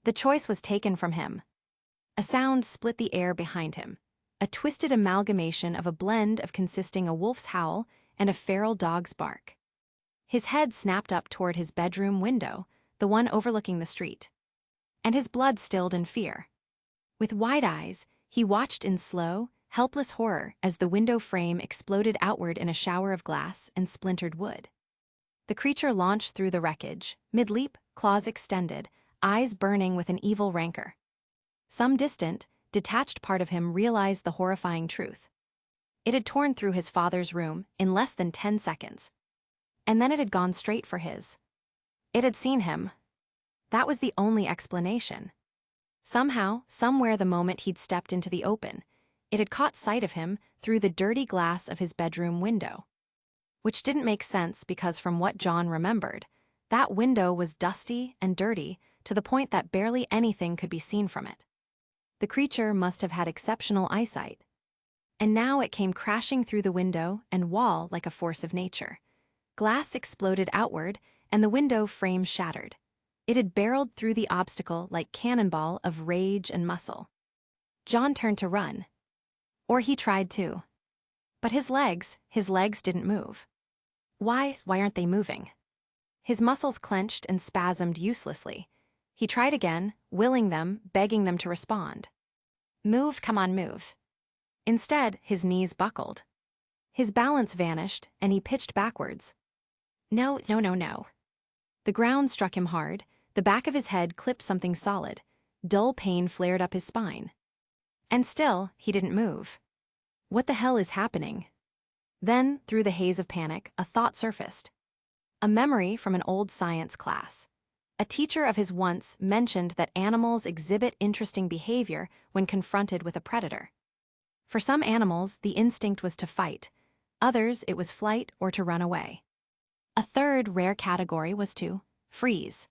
A: The choice was taken from him. A sound split the air behind him, a twisted amalgamation of a blend of consisting a wolf's howl and a feral dog's bark. His head snapped up toward his bedroom window, the one overlooking the street. And his blood stilled in fear. With wide eyes, he watched in slow, helpless horror as the window frame exploded outward in a shower of glass and splintered wood. The creature launched through the wreckage, mid-leap, claws extended, eyes burning with an evil rancor. Some distant, detached part of him realized the horrifying truth. It had torn through his father's room in less than 10 seconds. And then it had gone straight for his. It had seen him. That was the only explanation. Somehow, somewhere the moment he'd stepped into the open, it had caught sight of him through the dirty glass of his bedroom window. Which didn't make sense because from what John remembered, that window was dusty and dirty to the point that barely anything could be seen from it. The creature must have had exceptional eyesight. And now it came crashing through the window and wall like a force of nature. Glass exploded outward, and the window frame shattered. It had barreled through the obstacle like cannonball of rage and muscle. John turned to run. Or he tried to. But his legs didn't move. Why aren't they moving? His muscles clenched and spasmed uselessly. He tried again, willing them, begging them to respond. Move, come on, move. Instead, his knees buckled. His balance vanished, and he pitched backwards. No. The ground struck him hard, the back of his head clipped something solid. Dull pain flared up his spine. And still, he didn't move. What the hell is happening? Then, through the haze of panic, a thought surfaced. A memory from an old science class. A teacher of his once mentioned that animals exhibit interesting behavior when confronted with a predator. For some animals, the instinct was to fight. Others, it was flight or to run away. A third rare category was to freeze.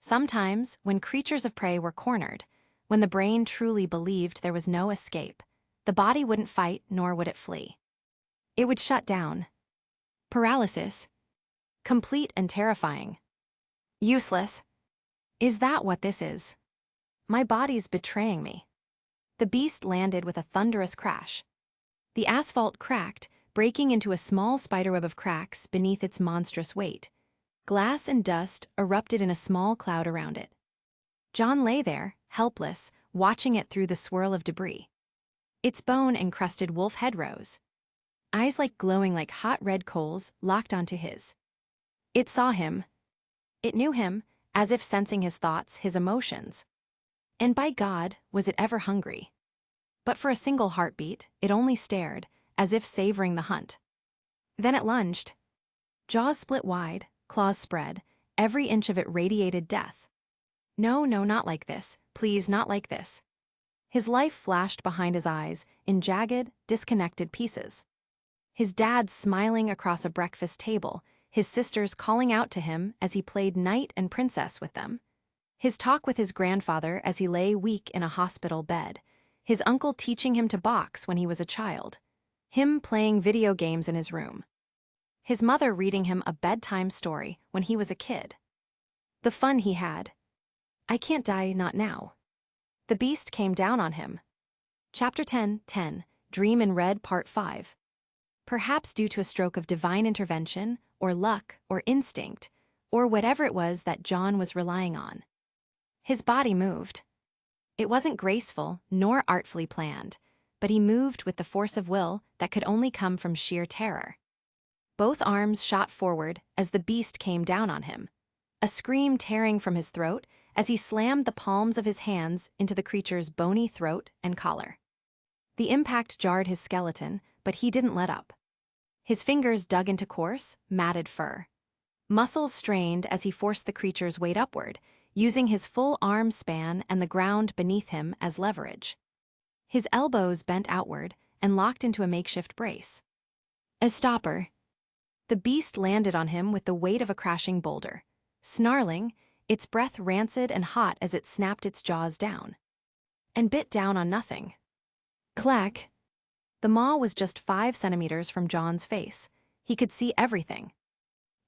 A: Sometimes, when creatures of prey were cornered, when the brain truly believed there was no escape, the body wouldn't fight nor would it flee. It would shut down. Paralysis. Complete and terrifying. Useless. Is that what this is? My body's betraying me. The beast landed with a thunderous crash. The asphalt cracked, breaking into a small spiderweb of cracks beneath its monstrous weight. Glass and dust erupted in a small cloud around it. John lay there, helpless, watching it through the swirl of debris. Its bone-encrusted wolf head rose. Eyes glowing like hot red coals locked onto his. It saw him. It knew him, as if sensing his thoughts, his emotions. And by God, was it ever hungry? But for a single heartbeat, it only stared, as if savoring the hunt. Then it lunged. Jaws split wide, claws spread, every inch of it radiated death. No, not like this, please, not like this. His life flashed behind his eyes in jagged, disconnected pieces. His dad smiling across a breakfast table, his sisters calling out to him as he played knight and princess with them. His talk with his grandfather as he lay weak in a hospital bed. His uncle teaching him to box when he was a child. Him playing video games in his room. His mother reading him a bedtime story when he was a kid. The fun he had. I can't die, not now. The beast came down on him. Chapter 10, Dream in Red, Part 5. Perhaps due to a stroke of divine intervention, or luck, or instinct, or whatever it was that John was relying on. His body moved. It wasn't graceful, nor artfully planned, but he moved with the force of will that could only come from sheer terror. Both arms shot forward as the beast came down on him, a scream tearing from his throat as he slammed the palms of his hands into the creature's bony throat and collar. The impact jarred his skeleton, but he didn't let up. His fingers dug into coarse, matted fur. Muscles strained as he forced the creature's weight upward, using his full arm span and the ground beneath him as leverage. His elbows bent outward and locked into a makeshift brace. A stopper. The beast landed on him with the weight of a crashing boulder. Snarling, its breath rancid and hot as it snapped its jaws down. And bit down on nothing. Clack. The maw was just 5 centimeters from John's face. He could see everything.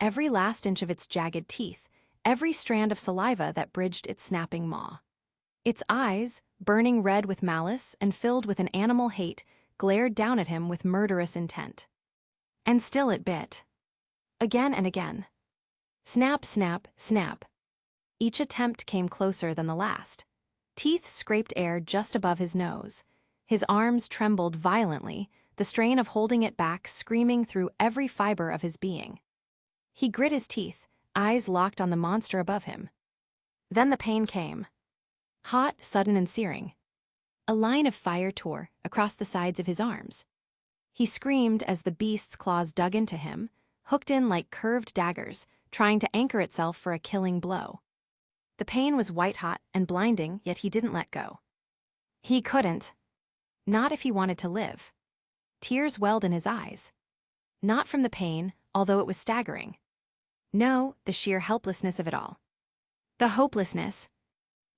A: Every last inch of its jagged teeth, every strand of saliva that bridged its snapping maw. Its eyes, burning red with malice and filled with an animal hate, glared down at him with murderous intent. And still it bit. Again and again. Snap, snap, snap. Each attempt came closer than the last. Teeth scraped air just above his nose. His arms trembled violently, the strain of holding it back screaming through every fiber of his being. He grit his teeth, eyes locked on the monster above him. Then the pain came. Hot, sudden, and searing. A line of fire tore across the sides of his arms. He screamed as the beast's claws dug into him, hooked in like curved daggers, trying to anchor itself for a killing blow. The pain was white-hot and blinding, yet he didn't let go. He couldn't. Not if he wanted to live. Tears welled in his eyes. Not from the pain, although it was staggering. No, the sheer helplessness of it all. The hopelessness.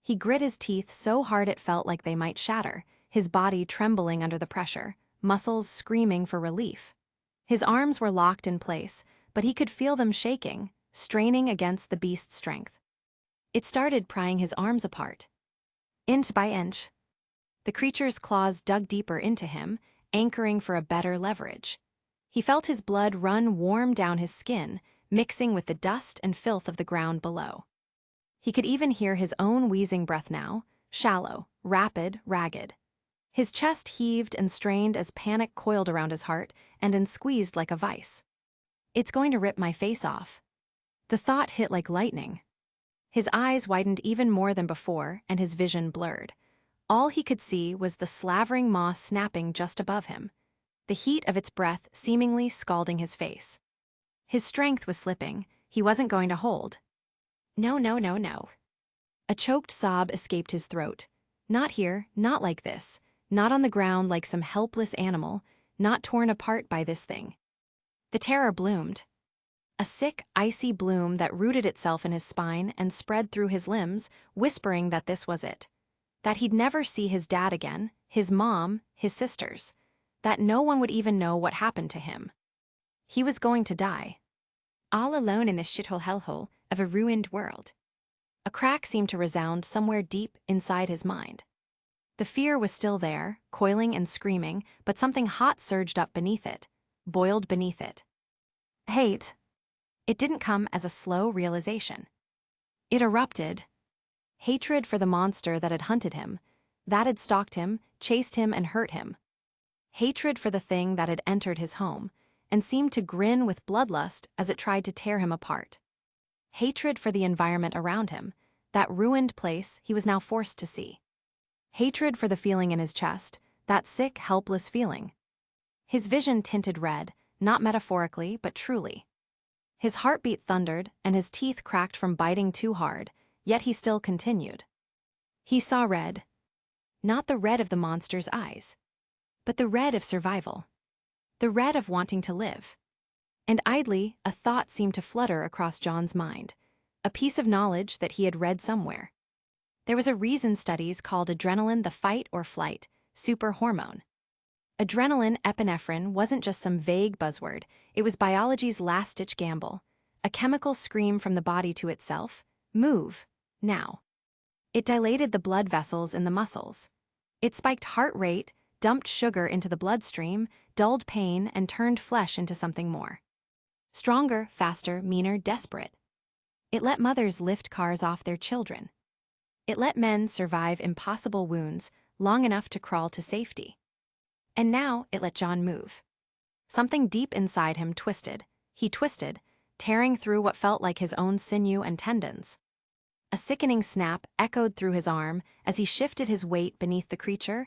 A: He grit his teeth so hard it felt like they might shatter, his body trembling under the pressure, muscles screaming for relief. His arms were locked in place, but he could feel them shaking, straining against the beast's strength. It started prying his arms apart. Inch by inch. The creature's claws dug deeper into him, anchoring for a better leverage. He felt his blood run warm down his skin, mixing with the dust and filth of the ground below. He could even hear his own wheezing breath now, shallow, rapid, ragged. His chest heaved and strained as panic coiled around his heart and squeezed like a vice. It's going to rip my face off. The thought hit like lightning. His eyes widened even more than before, and his vision blurred. All he could see was the slavering maw snapping just above him, the heat of its breath seemingly scalding his face. His strength was slipping. He wasn't going to hold. No, no, no, no. A choked sob escaped his throat. Not here, not like this. Not on the ground like some helpless animal, not torn apart by this thing. The terror bloomed. A sick, icy bloom that rooted itself in his spine and spread through his limbs, whispering that this was it. That he'd never see his dad again, his mom, his sisters. That no one would even know what happened to him. He was going to die. All alone in this shithole hellhole of a ruined world. A crack seemed to resound somewhere deep inside his mind. The fear was still there, coiling and screaming, but something hot surged up beneath it, boiled beneath it. Hate. It didn't come as a slow realization. It erupted. Hatred for the monster that had hunted him, that had stalked him, chased him, and hurt him. Hatred for the thing that had entered his home, and seemed to grin with bloodlust as it tried to tear him apart. Hatred for the environment around him, that ruined place he was now forced to see. Hatred for the feeling in his chest, that sick, helpless feeling. His vision tinted red, not metaphorically, but truly. His heartbeat thundered, and his teeth cracked from biting too hard, yet he still continued. He saw red. Not the red of the monster's eyes, but the red of survival. The red of wanting to live. And idly, a thought seemed to flutter across John's mind, a piece of knowledge that he had read somewhere. There was a reason studies called adrenaline the fight or flight, super hormone. Adrenaline epinephrine wasn't just some vague buzzword, it was biology's last-ditch gamble, a chemical scream from the body to itself, move, now. It dilated the blood vessels in the muscles. It spiked heart rate, dumped sugar into the bloodstream, dulled pain, and turned flesh into something more. Stronger, faster, meaner, desperate. It let mothers lift cars off their children. It let men survive impossible wounds long enough to crawl to safety. And now it let John move. Something deep inside him twisted. He twisted, tearing through what felt like his own sinew and tendons. A sickening snap echoed through his arm as he shifted his weight beneath the creature,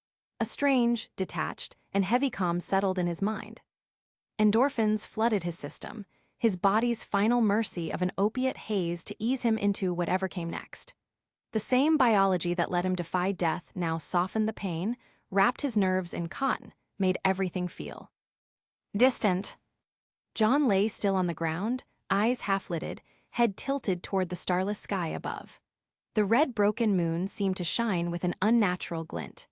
A: A strange, detached, and heavy calm settled in his mind. Endorphins flooded his system, his body's final mercy of an opiate haze to ease him into whatever came next. The same biology that let him defy death now softened the pain, wrapped his nerves in cotton, made everything feel distant. John lay still on the ground, eyes half-lidded, head tilted toward the starless sky above. The red broken moon seemed to shine with an unnatural glint.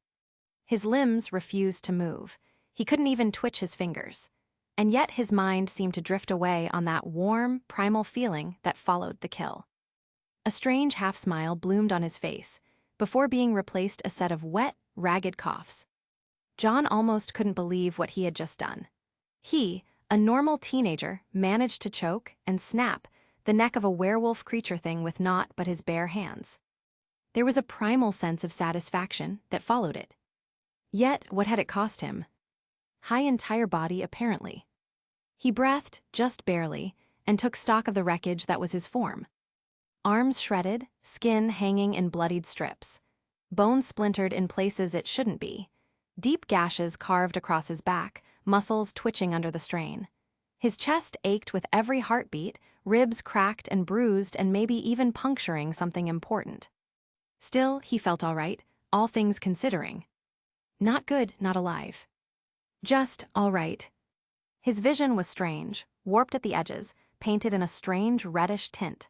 A: His limbs refused to move. He couldn't even twitch his fingers. And yet his mind seemed to drift away on that warm, primal feeling that followed the kill. A strange half-smile bloomed on his face, before being replaced a set of wet, ragged coughs. John almost couldn't believe what he had just done. He, a normal teenager, managed to choke and snap the neck of a werewolf creature thing with naught but his bare hands. There was a primal sense of satisfaction that followed it. Yet, what had it cost him? High entire body, apparently. He breathed, just barely, and took stock of the wreckage that was his form. Arms shredded, skin hanging in bloodied strips. Bones splintered in places it shouldn't be. Deep gashes carved across his back, muscles twitching under the strain. His chest ached with every heartbeat, ribs cracked and bruised and maybe even puncturing something important. Still, he felt all right, all things considering. Not good, not alive. Just all right. His vision was strange, warped at the edges, painted in a strange reddish tint.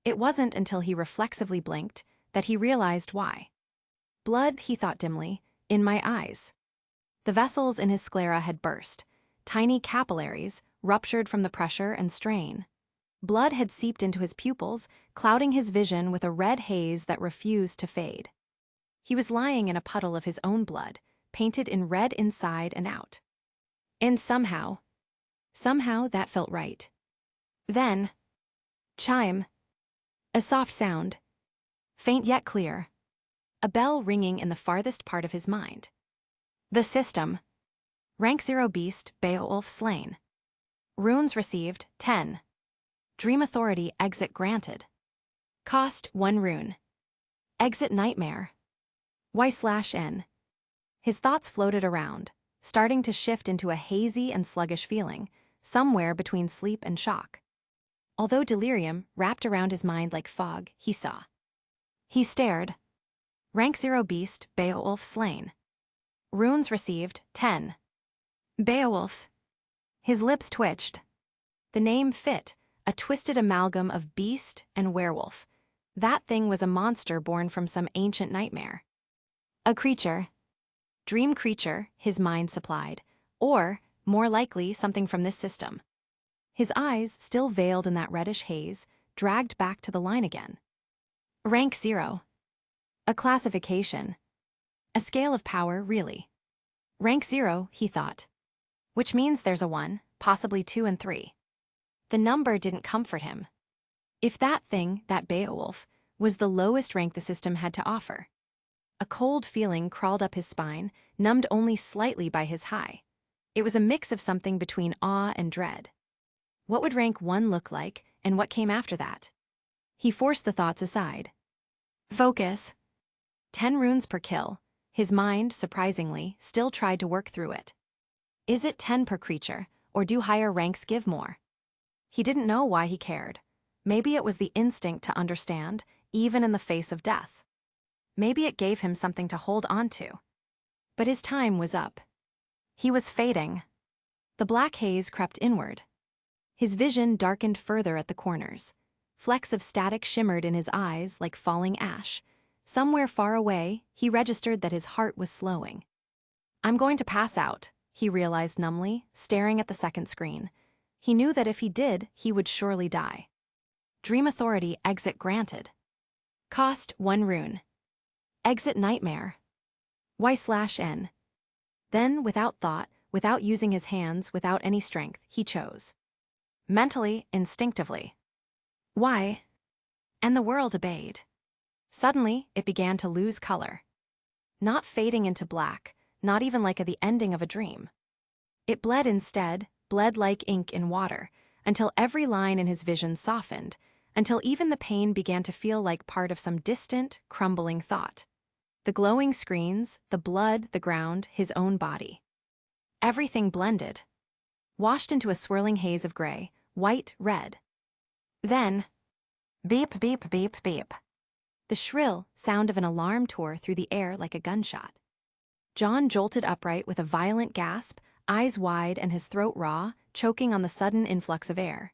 A: It wasn't until he reflexively blinked that he realized why. Blood, he thought dimly, in my eyes. The vessels in his sclera had burst, tiny capillaries, ruptured from the pressure and strain. Blood had seeped into his pupils, clouding his vision with a red haze that refused to fade. He was lying in a puddle of his own blood, painted in red inside and out. And somehow that felt right. Then, chime. A soft sound. Faint yet clear. A bell ringing in the farthest part of his mind. The system. Rank 0 beast, Beowulf slain. Runes received, 10. Dream authority exit granted. Cost, 1 rune. Exit nightmare. Weiss/N. His thoughts floated around, starting to shift into a hazy and sluggish feeling, somewhere between sleep and shock. Although delirium wrapped around his mind like fog, he saw. He stared. Rank 0 beast, Beowulf slain. Runes received, 10. Beowulf's. His lips twitched. The name fit, a twisted amalgam of beast and werewolf. That thing was a monster born from some ancient nightmare. A creature. Dream creature, his mind supplied, or, more likely, something from this system. His eyes, still veiled in that reddish haze, dragged back to the line again. Rank 0. A classification. A scale of power, really. Rank 0, he thought. Which means there's a 1, possibly 2 and 3. The number didn't comfort him. If that thing, that Beowulf, was the lowest rank the system had to offer. A cold feeling crawled up his spine, numbed only slightly by his high. It was a mix of something between awe and dread. What would rank 1 look like, and what came after that? He forced the thoughts aside. Focus. 10 runes per kill. His mind, surprisingly, still tried to work through it. Is it 10 per creature, or do higher ranks give more? He didn't know why he cared. Maybe it was the instinct to understand, even in the face of death. Maybe it gave him something to hold on to. But his time was up. He was fading. The black haze crept inward. His vision darkened further at the corners. Flecks of static shimmered in his eyes like falling ash. Somewhere far away, he registered that his heart was slowing. I'm going to pass out, he realized numbly, staring at the second screen. He knew that if he did, he would surely die. Dream authority exit granted. Cost 1 rune. Exit nightmare. Weiss/N. Then, without thought, without using his hands, without any strength, he chose. Mentally, instinctively. Why? And the world obeyed. Suddenly, it began to lose color. Not fading into black, not even like at the ending of a dream. It bled instead, bled like ink in water, until every line in his vision softened, until even the pain began to feel like part of some distant, crumbling thought. The glowing screens, the blood, the ground, his own body. Everything blended, washed into a swirling haze of gray, white, red. Then, beep, beep, beep, beep. The shrill sound of an alarm tore through the air like a gunshot. John jolted upright with a violent gasp, eyes wide and his throat raw, choking on the sudden influx of air.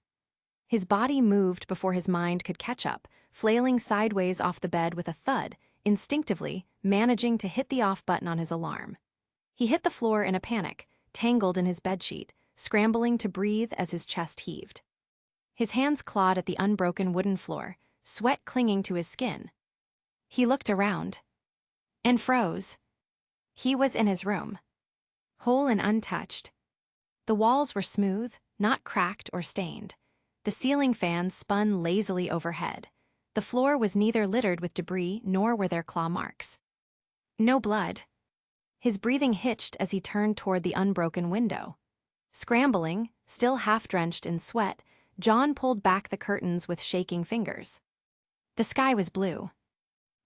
A: His body moved before his mind could catch up, flailing sideways off the bed with a thud, instinctively managing to hit the off button on his alarm. He hit the floor in a panic, tangled in his bedsheet, scrambling to breathe as his chest heaved. His hands clawed at the unbroken wooden floor, sweat clinging to his skin. He looked around and froze. He was in his room, whole and untouched. The walls were smooth, not cracked or stained. The ceiling fans spun lazily overhead. The floor was neither littered with debris nor were there claw marks. No blood. His breathing hitched as he turned toward the unbroken window. Scrambling, still half-drenched in sweat, John pulled back the curtains with shaking fingers. The sky was blue.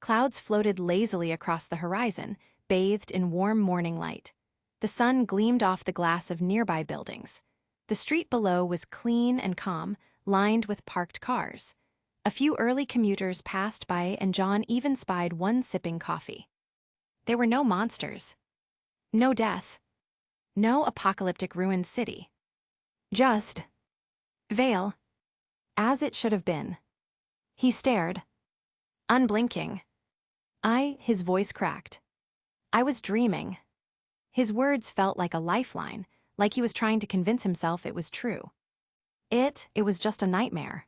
A: Clouds floated lazily across the horizon, bathed in warm morning light. The sun gleamed off the glass of nearby buildings. The street below was clean and calm, lined with parked cars. A few early commuters passed by and John even spied one sipping coffee. There were no monsters. No death. No apocalyptic ruined city. Just Vale. As it should have been. He stared, unblinking. His voice cracked. I was dreaming. His words felt like a lifeline, like he was trying to convince himself it was true. It was just a nightmare.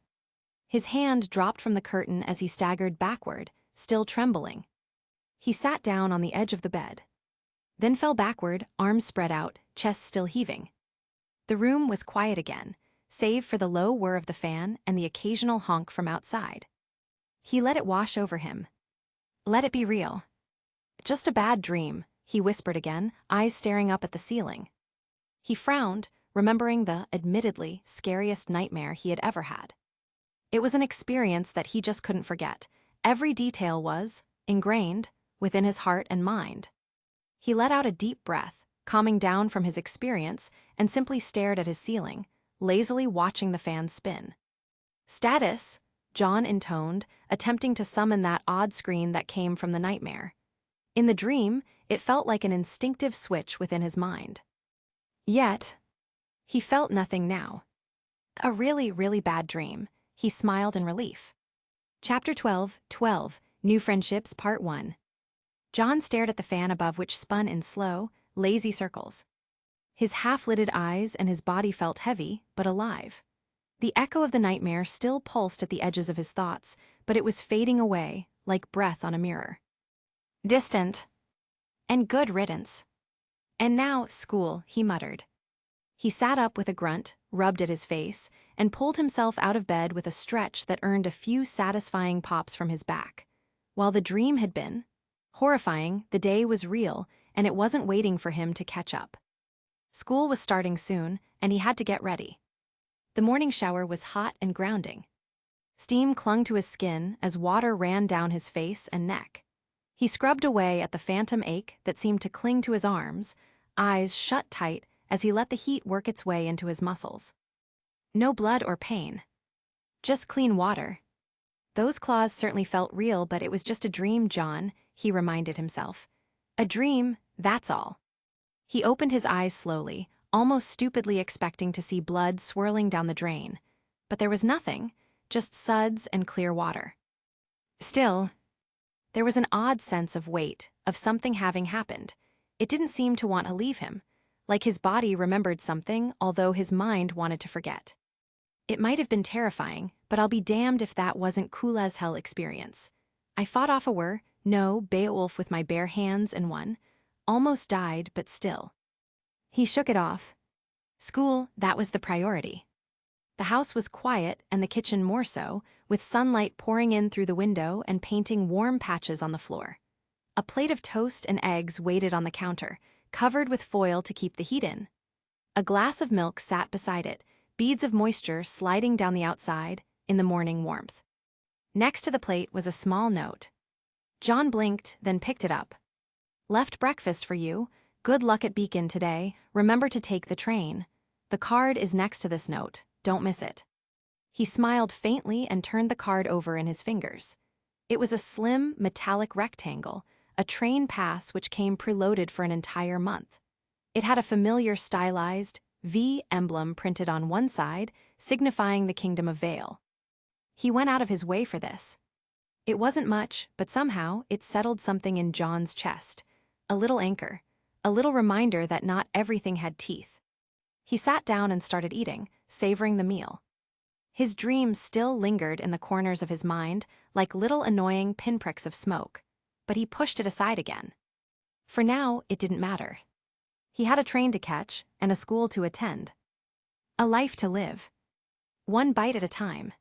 A: His hand dropped from the curtain as he staggered backward, still trembling. He sat down on the edge of the bed, then fell backward, arms spread out, chest still heaving. The room was quiet again, save for the low whir of the fan and the occasional honk from outside. He let it wash over him. Let it be real. Just a bad dream, he whispered again, eyes staring up at the ceiling. He frowned, remembering the, admittedly, scariest nightmare he had ever had. It was an experience that he just couldn't forget. Every detail was ingrained within his heart and mind. He let out a deep breath, calming down from his experience, and simply stared at his ceiling, lazily watching the fan spin. Status, John intoned, attempting to summon that odd screen that came from the nightmare. In the dream, it felt like an instinctive switch within his mind. Yet, he felt nothing now. A really, really bad dream. He smiled in relief. Chapter 12, New Friendships, Part 1. John stared at the fan above which spun in slow, lazy circles. His half-lidded eyes and his body felt heavy, but alive. The echo of the nightmare still pulsed at the edges of his thoughts, but it was fading away, like breath on a mirror. Distant. And good riddance. And now, school, he muttered. He sat up with a grunt, rubbed at his face, and pulled himself out of bed with a stretch that earned a few satisfying pops from his back. While the dream had been horrifying, the day was real, and it wasn't waiting for him to catch up. School was starting soon, and he had to get ready. The morning shower was hot and grounding. Steam clung to his skin as water ran down his face and neck. He scrubbed away at the phantom ache that seemed to cling to his arms, eyes shut tight as he let the heat work its way into his muscles. No blood or pain. Just clean water. Those claws certainly felt real, but it was just a dream, John, he reminded himself. A dream, that's all. He opened his eyes slowly, almost stupidly expecting to see blood swirling down the drain. But there was nothing, just suds and clear water. Still, there was an odd sense of weight, of something having happened. It didn't seem to want to leave him, like his body remembered something, although his mind wanted to forget. It might have been terrifying, but I'll be damned if that wasn't cool as hell experience. I fought off a Beowulf with my bare hands and won. Almost died, but still. He shook it off. School, that was the priority. The house was quiet, and the kitchen more so, with sunlight pouring in through the window and painting warm patches on the floor. A plate of toast and eggs waited on the counter, covered with foil to keep the heat in. A glass of milk sat beside it, beads of moisture sliding down the outside in the morning warmth. Next to the plate was a small note. John blinked, then picked it up. "Left breakfast for you. Good luck at Beacon today. Remember to take the train. The card is next to this note. Don't miss it." He smiled faintly and turned the card over in his fingers. It was a slim, metallic rectangle, a train pass which came preloaded for an entire month. It had a familiar stylized V emblem printed on one side, signifying the Kingdom of Vale. He went out of his way for this. It wasn't much, but somehow it settled something in John's chest. A little anchor, a little reminder that not everything had teeth. He sat down and started eating, savoring the meal. His dreams still lingered in the corners of his mind, like little annoying pinpricks of smoke, but he pushed it aside again. For now, it didn't matter. He had a train to catch and a school to attend. A life to live. One bite at a time.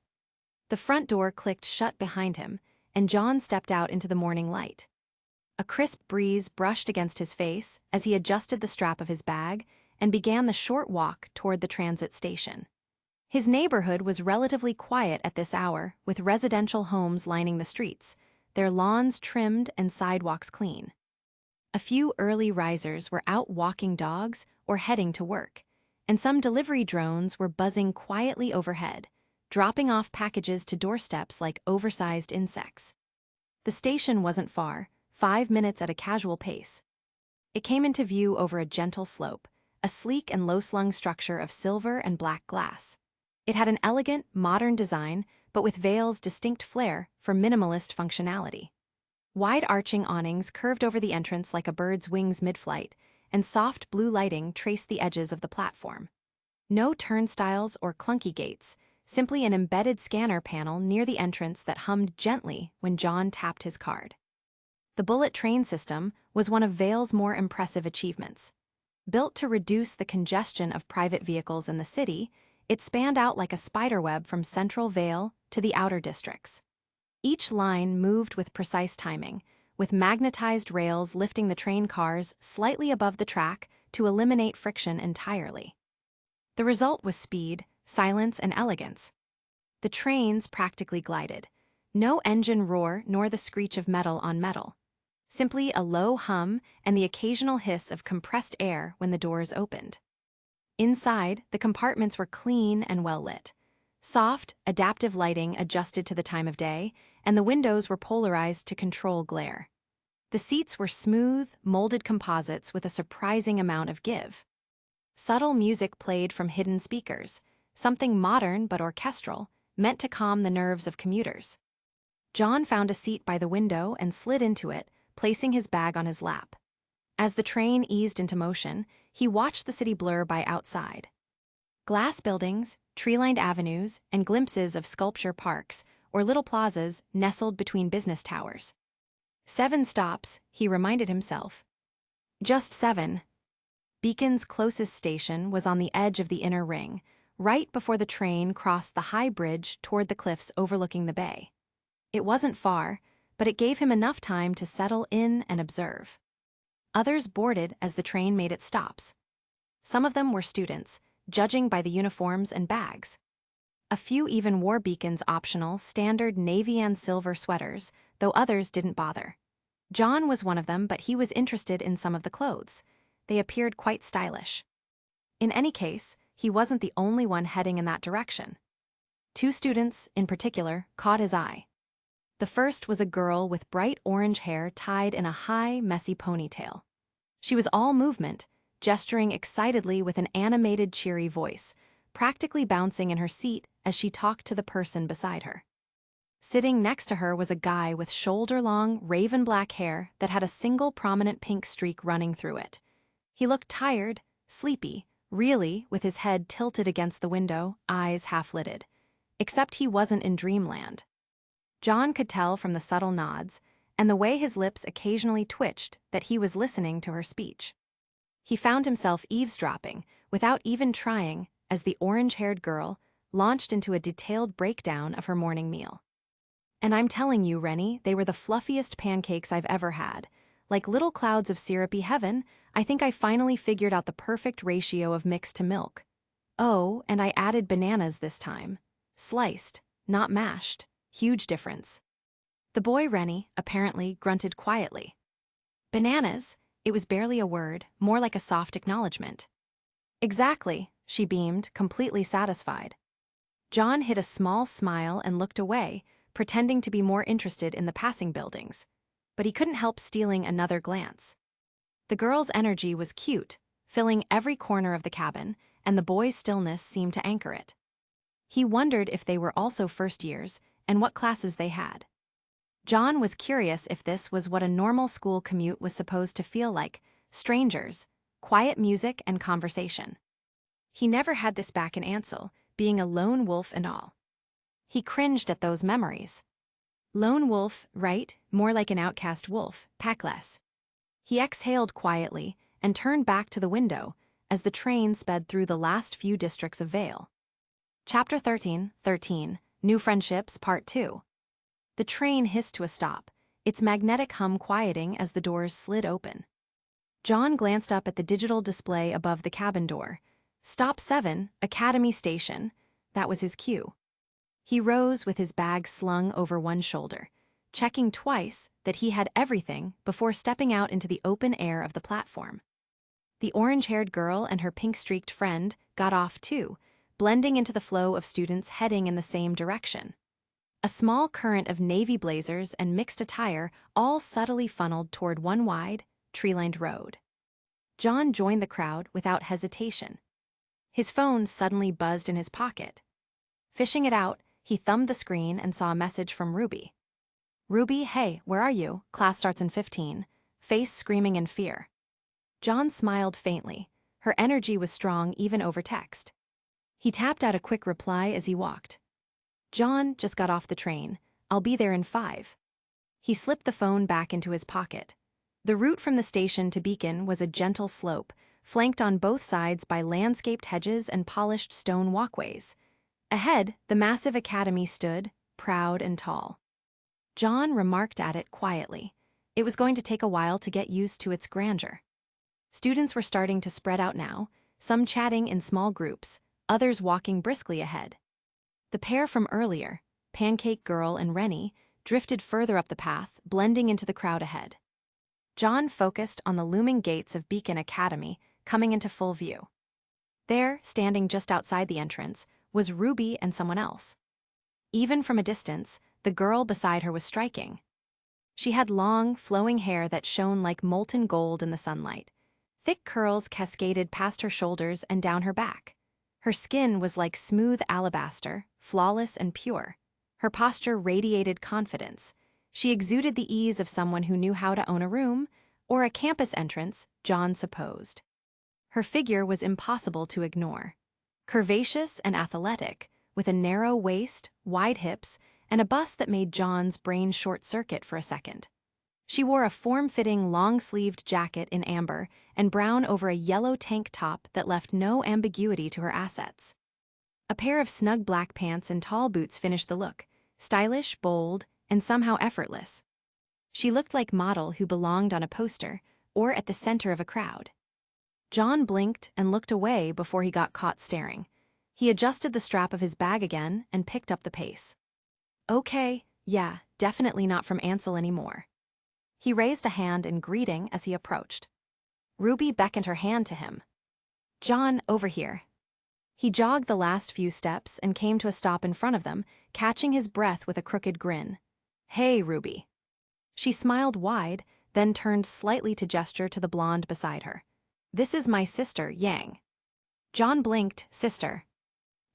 A: The front door clicked shut behind him, and John stepped out into the morning light. A crisp breeze brushed against his face as he adjusted the strap of his bag and began the short walk toward the transit station. His neighborhood was relatively quiet at this hour, with residential homes lining the streets, their lawns trimmed and sidewalks clean. A few early risers were out walking dogs or heading to work, and some delivery drones were buzzing quietly overhead, dropping off packages to doorsteps like oversized insects. The station wasn't far, 5 minutes at a casual pace. It came into view over a gentle slope, a sleek and low-slung structure of silver and black glass. It had an elegant, modern design, but with Vale's distinct flair for minimalist functionality. Wide arching awnings curved over the entrance like a bird's wings mid-flight, and soft blue lighting traced the edges of the platform. No turnstiles or clunky gates, simply an embedded scanner panel near the entrance that hummed gently when John tapped his card. The bullet train system was one of Vale's more impressive achievements. Built to reduce the congestion of private vehicles in the city, it spanned out like a spiderweb from central Vale to the outer districts. Each line moved with precise timing, with magnetized rails lifting the train cars slightly above the track to eliminate friction entirely. The result was speed, silence, and elegance. The trains practically glided. No engine roar nor the screech of metal on metal. Simply a low hum and the occasional hiss of compressed air when the doors opened. Inside, the compartments were clean and well lit. Soft, adaptive lighting adjusted to the time of day, and the windows were polarized to control glare. The seats were smooth, molded composites with a surprising amount of give. Subtle music played from hidden speakers, something modern but orchestral, meant to calm the nerves of commuters. John found a seat by the window and slid into it, placing his bag on his lap. As the train eased into motion, he watched the city blur by outside. Glass buildings, tree-lined avenues, and glimpses of sculpture parks or little plazas nestled between business towers. 7 stops, he reminded himself. Just 7. Beacon's closest station was on the edge of the inner ring, right before the train crossed the high bridge toward the cliffs overlooking the bay. It wasn't far, but it gave him enough time to settle in and observe. Others boarded as the train made its stops. Some of them were students, judging by the uniforms and bags. A few even wore Beacon's optional, standard navy and silver sweaters, though others didn't bother. John was one of them, but he was interested in some of the clothes. They appeared quite stylish. In any case, he wasn't the only one heading in that direction. 2 students, in particular, caught his eye. The first was a girl with bright orange hair tied in a high, messy ponytail. She was all movement, gesturing excitedly with an animated, cheery voice, practically bouncing in her seat as she talked to the person beside her. Sitting next to her was a guy with shoulder-long, raven-black hair that had a single prominent pink streak running through it. He looked tired, sleepy, really, with his head tilted against the window, eyes half-lidded. Except he wasn't in dreamland. John could tell from the subtle nods and the way his lips occasionally twitched that he was listening to her speech. He found himself eavesdropping, without even trying, as the orange-haired girl launched into a detailed breakdown of her morning meal. "And I'm telling you, Rennie, they were the fluffiest pancakes I've ever had. Like little clouds of syrupy heaven, I think I finally figured out the perfect ratio of mix to milk. Oh, and I added bananas this time. Sliced, not mashed. Huge difference." The boy Rennie, apparently, grunted quietly. Bananas? It was barely a word, more like a soft acknowledgement. Exactly, she beamed, completely satisfied. John hid a small smile and looked away, pretending to be more interested in the passing buildings. But he couldn't help stealing another glance. The girl's energy was cute, filling every corner of the cabin, and the boy's stillness seemed to anchor it. He wondered if they were also first years, and what classes they had. John was curious if this was what a normal school commute was supposed to feel like: strangers, quiet music, and conversation. He never had this back in Ansel, being a lone wolf and all. He cringed at those memories. Lone wolf, right? More like an outcast wolf, packless. He exhaled quietly and turned back to the window as the train sped through the last few districts of Vale. Chapter 13, New Friendships, Part 2. The train hissed to a stop, its magnetic hum quieting as the doors slid open. John glanced up at the digital display above the cabin door. Stop 7, Academy Station. That was his cue. He rose with his bag slung over one shoulder, checking twice that he had everything before stepping out into the open air of the platform. The orange-haired girl and her pink-streaked friend got off too, blending into the flow of students heading in the same direction. A small current of navy blazers and mixed attire all subtly funneled toward one wide, tree-lined road. John joined the crowd without hesitation. His phone suddenly buzzed in his pocket. Fishing it out, he thumbed the screen and saw a message from RWBY. "RWBY, hey, where are you? Class starts in 15. Face screaming in fear." John smiled faintly. Her energy was strong even over text. He tapped out a quick reply as he walked. "John just got off the train. I'll be there in 5. He slipped the phone back into his pocket. The route from the station to Beacon was a gentle slope, flanked on both sides by landscaped hedges and polished stone walkways. Ahead, the massive academy stood, proud and tall. John remarked at it quietly. It was going to take a while to get used to its grandeur. Students were starting to spread out now, some chatting in small groups, others walking briskly ahead. The pair from earlier, Pancake Girl and Rennie, drifted further up the path, blending into the crowd ahead. John focused on the looming gates of Beacon Academy, coming into full view. There, standing just outside the entrance, was RWBY and someone else. Even from a distance, the girl beside her was striking. She had long, flowing hair that shone like molten gold in the sunlight. Thick curls cascaded past her shoulders and down her back. Her skin was like smooth alabaster, flawless and pure. Her posture radiated confidence. She exuded the ease of someone who knew how to own a room, or a campus entrance, John supposed. Her figure was impossible to ignore. Curvaceous and athletic, with a narrow waist, wide hips, and a bust that made John's brain short-circuit for a second. She wore a form-fitting, long-sleeved jacket in amber and brown over a yellow tank top that left no ambiguity to her assets. A pair of snug black pants and tall boots finished the look, stylish, bold, and somehow effortless. She looked like a model who belonged on a poster or at the center of a crowd. John blinked and looked away before he got caught staring. He adjusted the strap of his bag again and picked up the pace. Okay, yeah, definitely not from Ansel anymore. He raised a hand in greeting as he approached. RWBY beckoned her hand to him. "John, over here." He jogged the last few steps and came to a stop in front of them, catching his breath with a crooked grin. "Hey, RWBY." She smiled wide, then turned slightly to gesture to the blonde beside her. "This is my sister, Yang." John blinked, "Sister."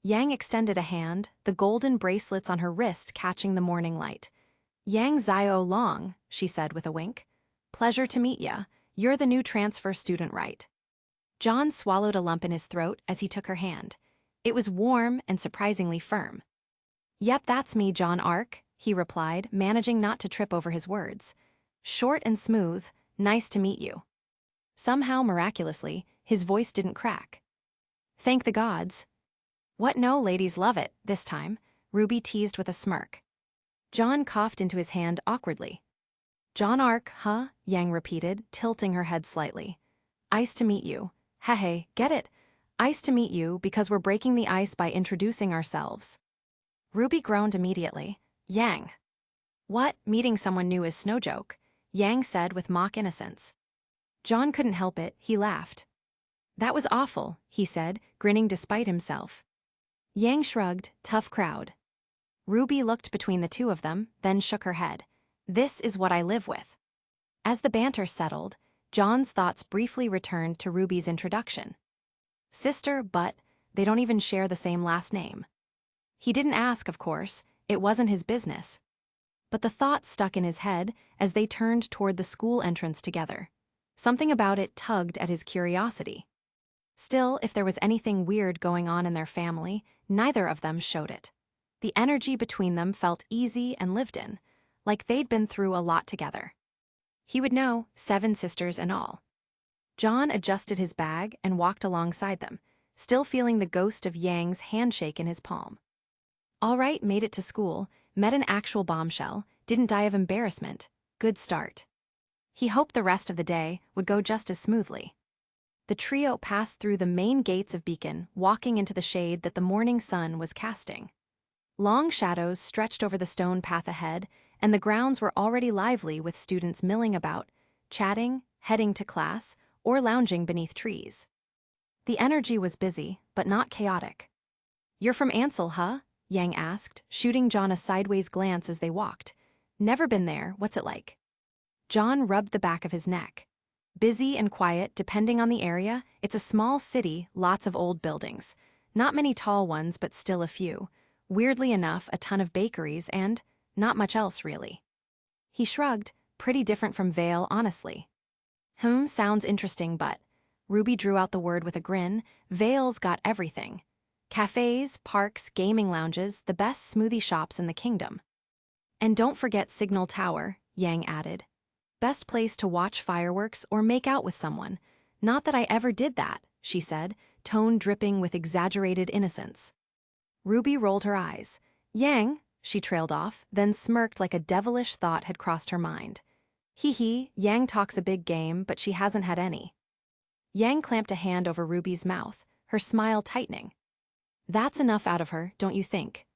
A: Yang extended a hand, the golden bracelets on her wrist catching the morning light. "Yang Zio Long," she said with a wink. "Pleasure to meet ya. You're the new transfer student, right?" John swallowed a lump in his throat as he took her hand. It was warm and surprisingly firm. "Yep, that's me, John Ark," he replied, managing not to trip over his words. "Short and smooth, nice to meet you." Somehow, miraculously, his voice didn't crack. "Thank the gods." "What, no, ladies love it, this time," RWBY teased with a smirk. John coughed into his hand awkwardly. "John Ark, huh?" Yang repeated, tilting her head slightly. "Ice to meet you. Hey, get it? Ice to meet you because we're breaking the ice by introducing ourselves." RWBY groaned immediately. "Yang." What, meeting someone new is no joke, Yang said with mock innocence. John couldn't help it, he laughed. That was awful, he said, grinning despite himself. Yang shrugged, tough crowd. Ruby looked between the two of them, then shook her head. This is what I live with. As the banter settled, John's thoughts briefly returned to Ruby's introduction. Sister, but they don't even share the same last name. He didn't ask, of course, it wasn't his business. But the thought stuck in his head as they turned toward the school entrance together. Something about it tugged at his curiosity. Still, if there was anything weird going on in their family, neither of them showed it. The energy between them felt easy and lived in, like they'd been through a lot together. He would know, 7 sisters and all. John adjusted his bag and walked alongside them, still feeling the ghost of Yang's handshake in his palm. All right, made it to school, met an actual bombshell, didn't die of embarrassment, good start. He hoped the rest of the day would go just as smoothly. The trio passed through the main gates of Beacon, walking into the shade that the morning sun was casting. Long shadows stretched over the stone path ahead, and the grounds were already lively with students milling about, chatting, heading to class, or lounging beneath trees. The energy was busy, but not chaotic. "You're from Ansel, huh?" Yang asked, shooting John a sideways glance as they walked. "Never been there, what's it like?" John rubbed the back of his neck. Busy and quiet, depending on the area, it's a small city, lots of old buildings. Not many tall ones, but still a few. Weirdly enough, a ton of bakeries and not much else, really. He shrugged, pretty different from Vale, honestly. Sounds interesting, but Ruby drew out the word with a grin. Vale's got everything. Cafes, parks, gaming lounges, the best smoothie shops in the kingdom. And don't forget Signal Tower, Yang added. Best place to watch fireworks or make out with someone. Not that I ever did that, she said, tone dripping with exaggerated innocence. Ruby rolled her eyes. Yang, she trailed off, then smirked like a devilish thought had crossed her mind. Hee, Yang talks a big game, but she hasn't had any. Yang clamped a hand over Ruby's mouth, her smile tightening. That's enough out of her, don't you think?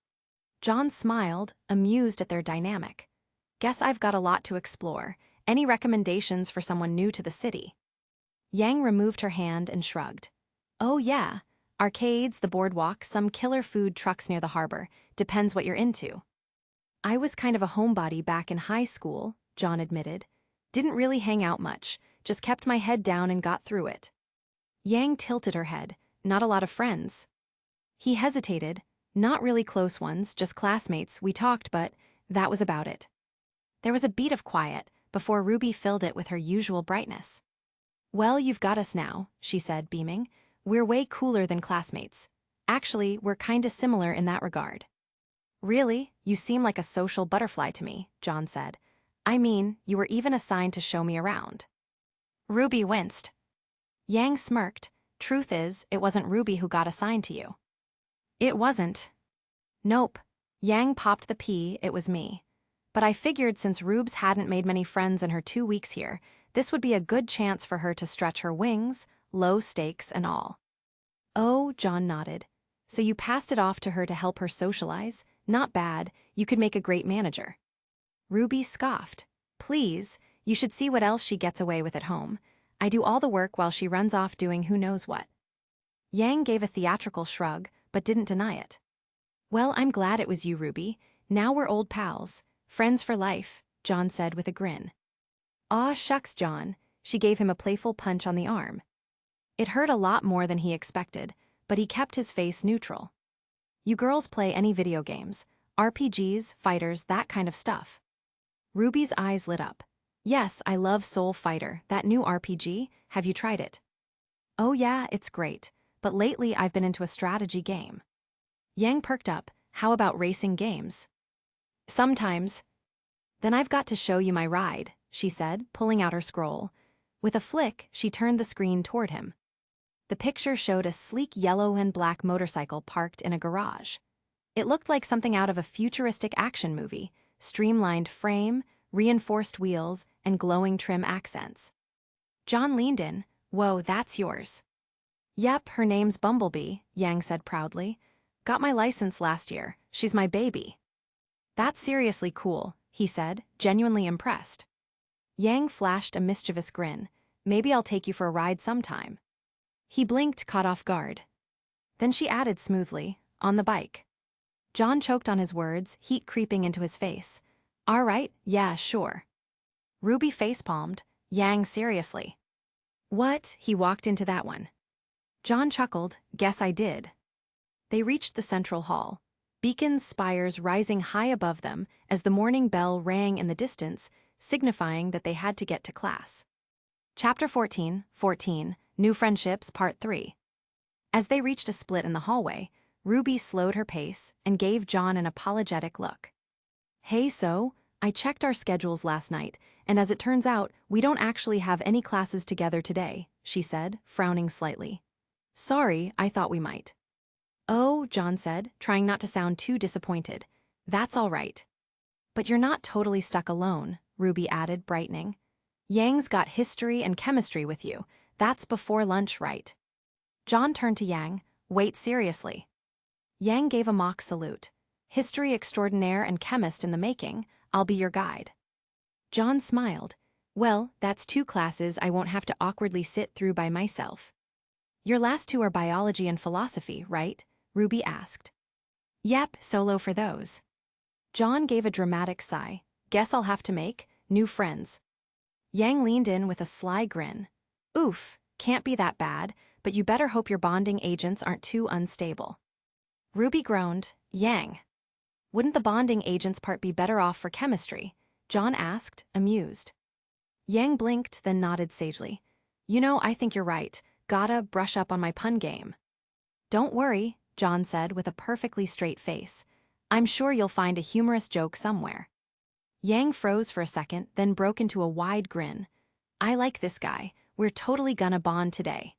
A: John smiled, amused at their dynamic. Guess I've got a lot to explore. Any recommendations for someone new to the city? Yang removed her hand and shrugged. Oh yeah, arcades, the boardwalk, some killer food trucks near the harbor. Depends what you're into. I was kind of a homebody back in high school, John admitted. Didn't really hang out much, just kept my head down and got through it. Yang tilted her head. Not a lot of friends. He hesitated. Not really close ones, just classmates. We talked, but that was about it. There was a beat of quiet before Ruby filled it with her usual brightness. Well, you've got us now, she said, beaming. We're way cooler than classmates. Actually, we're kinda similar in that regard. Really? You seem like a social butterfly to me, John said. I mean, you were even assigned to show me around. Ruby winced. Yang smirked. Truth is, it wasn't Ruby who got assigned to you. It wasn't. Nope. Yang popped the pea, it was me. But I figured since Rubes hadn't made many friends in her 2 weeks here, this would be a good chance for her to stretch her wings, low stakes and all. Oh, John nodded. So you passed it off to her to help her socialize? Not bad, you could make a great manager. Ruby scoffed. Please, you should see what else she gets away with at home. I do all the work while she runs off doing who knows what. Yang gave a theatrical shrug, but didn't deny it. Well, I'm glad it was you, Ruby. Now we're old pals. Friends for life, John said with a grin. Aw, shucks, John. She gave him a playful punch on the arm. It hurt a lot more than he expected, but he kept his face neutral. You girls play any video games, RPGs, fighters, that kind of stuff. Ruby's eyes lit up. Yes, I love Soul Fighter, that new RPG. Have you tried it? Oh yeah, it's great, but lately I've been into a strategy game. Yang perked up. How about racing games? Sometimes. Then I've got to show you my ride, she said, pulling out her scroll. With a flick, she turned the screen toward him. The picture showed a sleek yellow and black motorcycle parked in a garage. It looked like something out of a futuristic action movie, streamlined frame, reinforced wheels, and glowing trim accents. John leaned in. Whoa, that's yours. Yep, her name's Bumblebee, Yang said proudly. Got my license last year. She's my baby. That's seriously cool, he said, genuinely impressed. Yang flashed a mischievous grin. Maybe I'll take you for a ride sometime. He blinked, caught off guard. Then she added smoothly, on the bike. John choked on his words, heat creeping into his face. All right, yeah, sure. RWBY facepalmed, Yang seriously. What? He walked into that one. John chuckled, guess I did. They reached the central hall, beacons' spires rising high above them as the morning bell rang in the distance, signifying that they had to get to class. Chapter 14, New Friendships, Part 3. As they reached a split in the hallway, RWBY slowed her pace and gave John an apologetic look. Hey, so, I checked our schedules last night, and as it turns out, we don't actually have any classes together today, she said, frowning slightly. Sorry, I thought we might. Oh, John said, trying not to sound too disappointed. That's all right. But you're not totally stuck alone, RWBY added, brightening. Yang's got history and chemistry with you. That's before lunch, right? John turned to Yang. Wait, seriously. Yang gave a mock salute. History extraordinaire and chemist in the making, I'll be your guide. John smiled. Well, that's 2 classes I won't have to awkwardly sit through by myself. Your last 2 are biology and philosophy, right? RWBY asked. Yep, solo for those. John gave a dramatic sigh. Guess I'll have to make new friends. Yang leaned in with a sly grin. Oof, can't be that bad, but you better hope your bonding agents aren't too unstable. RWBY groaned. Yang. Wouldn't the bonding agents part be better off for chemistry? John asked, amused. Yang blinked, then nodded sagely. You know, I think you're right. Gotta brush up on my pun game. Don't worry, John said with a perfectly straight face. I'm sure you'll find a humorous joke somewhere. Yang froze for a second, then broke into a wide grin. I like this guy. We're totally gonna bond today.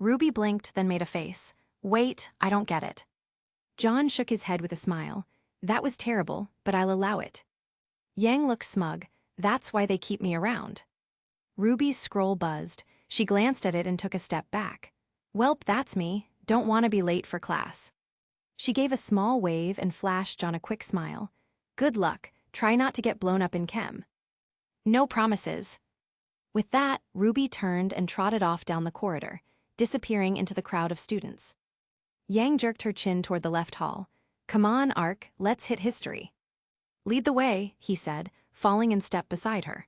A: RWBY blinked, then made a face. Wait, I don't get it. John shook his head with a smile. That was terrible, but I'll allow it. Yang looked smug. That's why they keep me around. RWBY's scroll buzzed. She glanced at it and took a step back. Welp, that's me. Don't want to be late for class. She gave a small wave and flashed John a quick smile. Good luck. Try not to get blown up in chem. No promises. With that, RWBY turned and trotted off down the corridor, disappearing into the crowd of students. Yang jerked her chin toward the left hall. Come on, Ark, let's hit history. Lead the way, he said, falling in step beside her.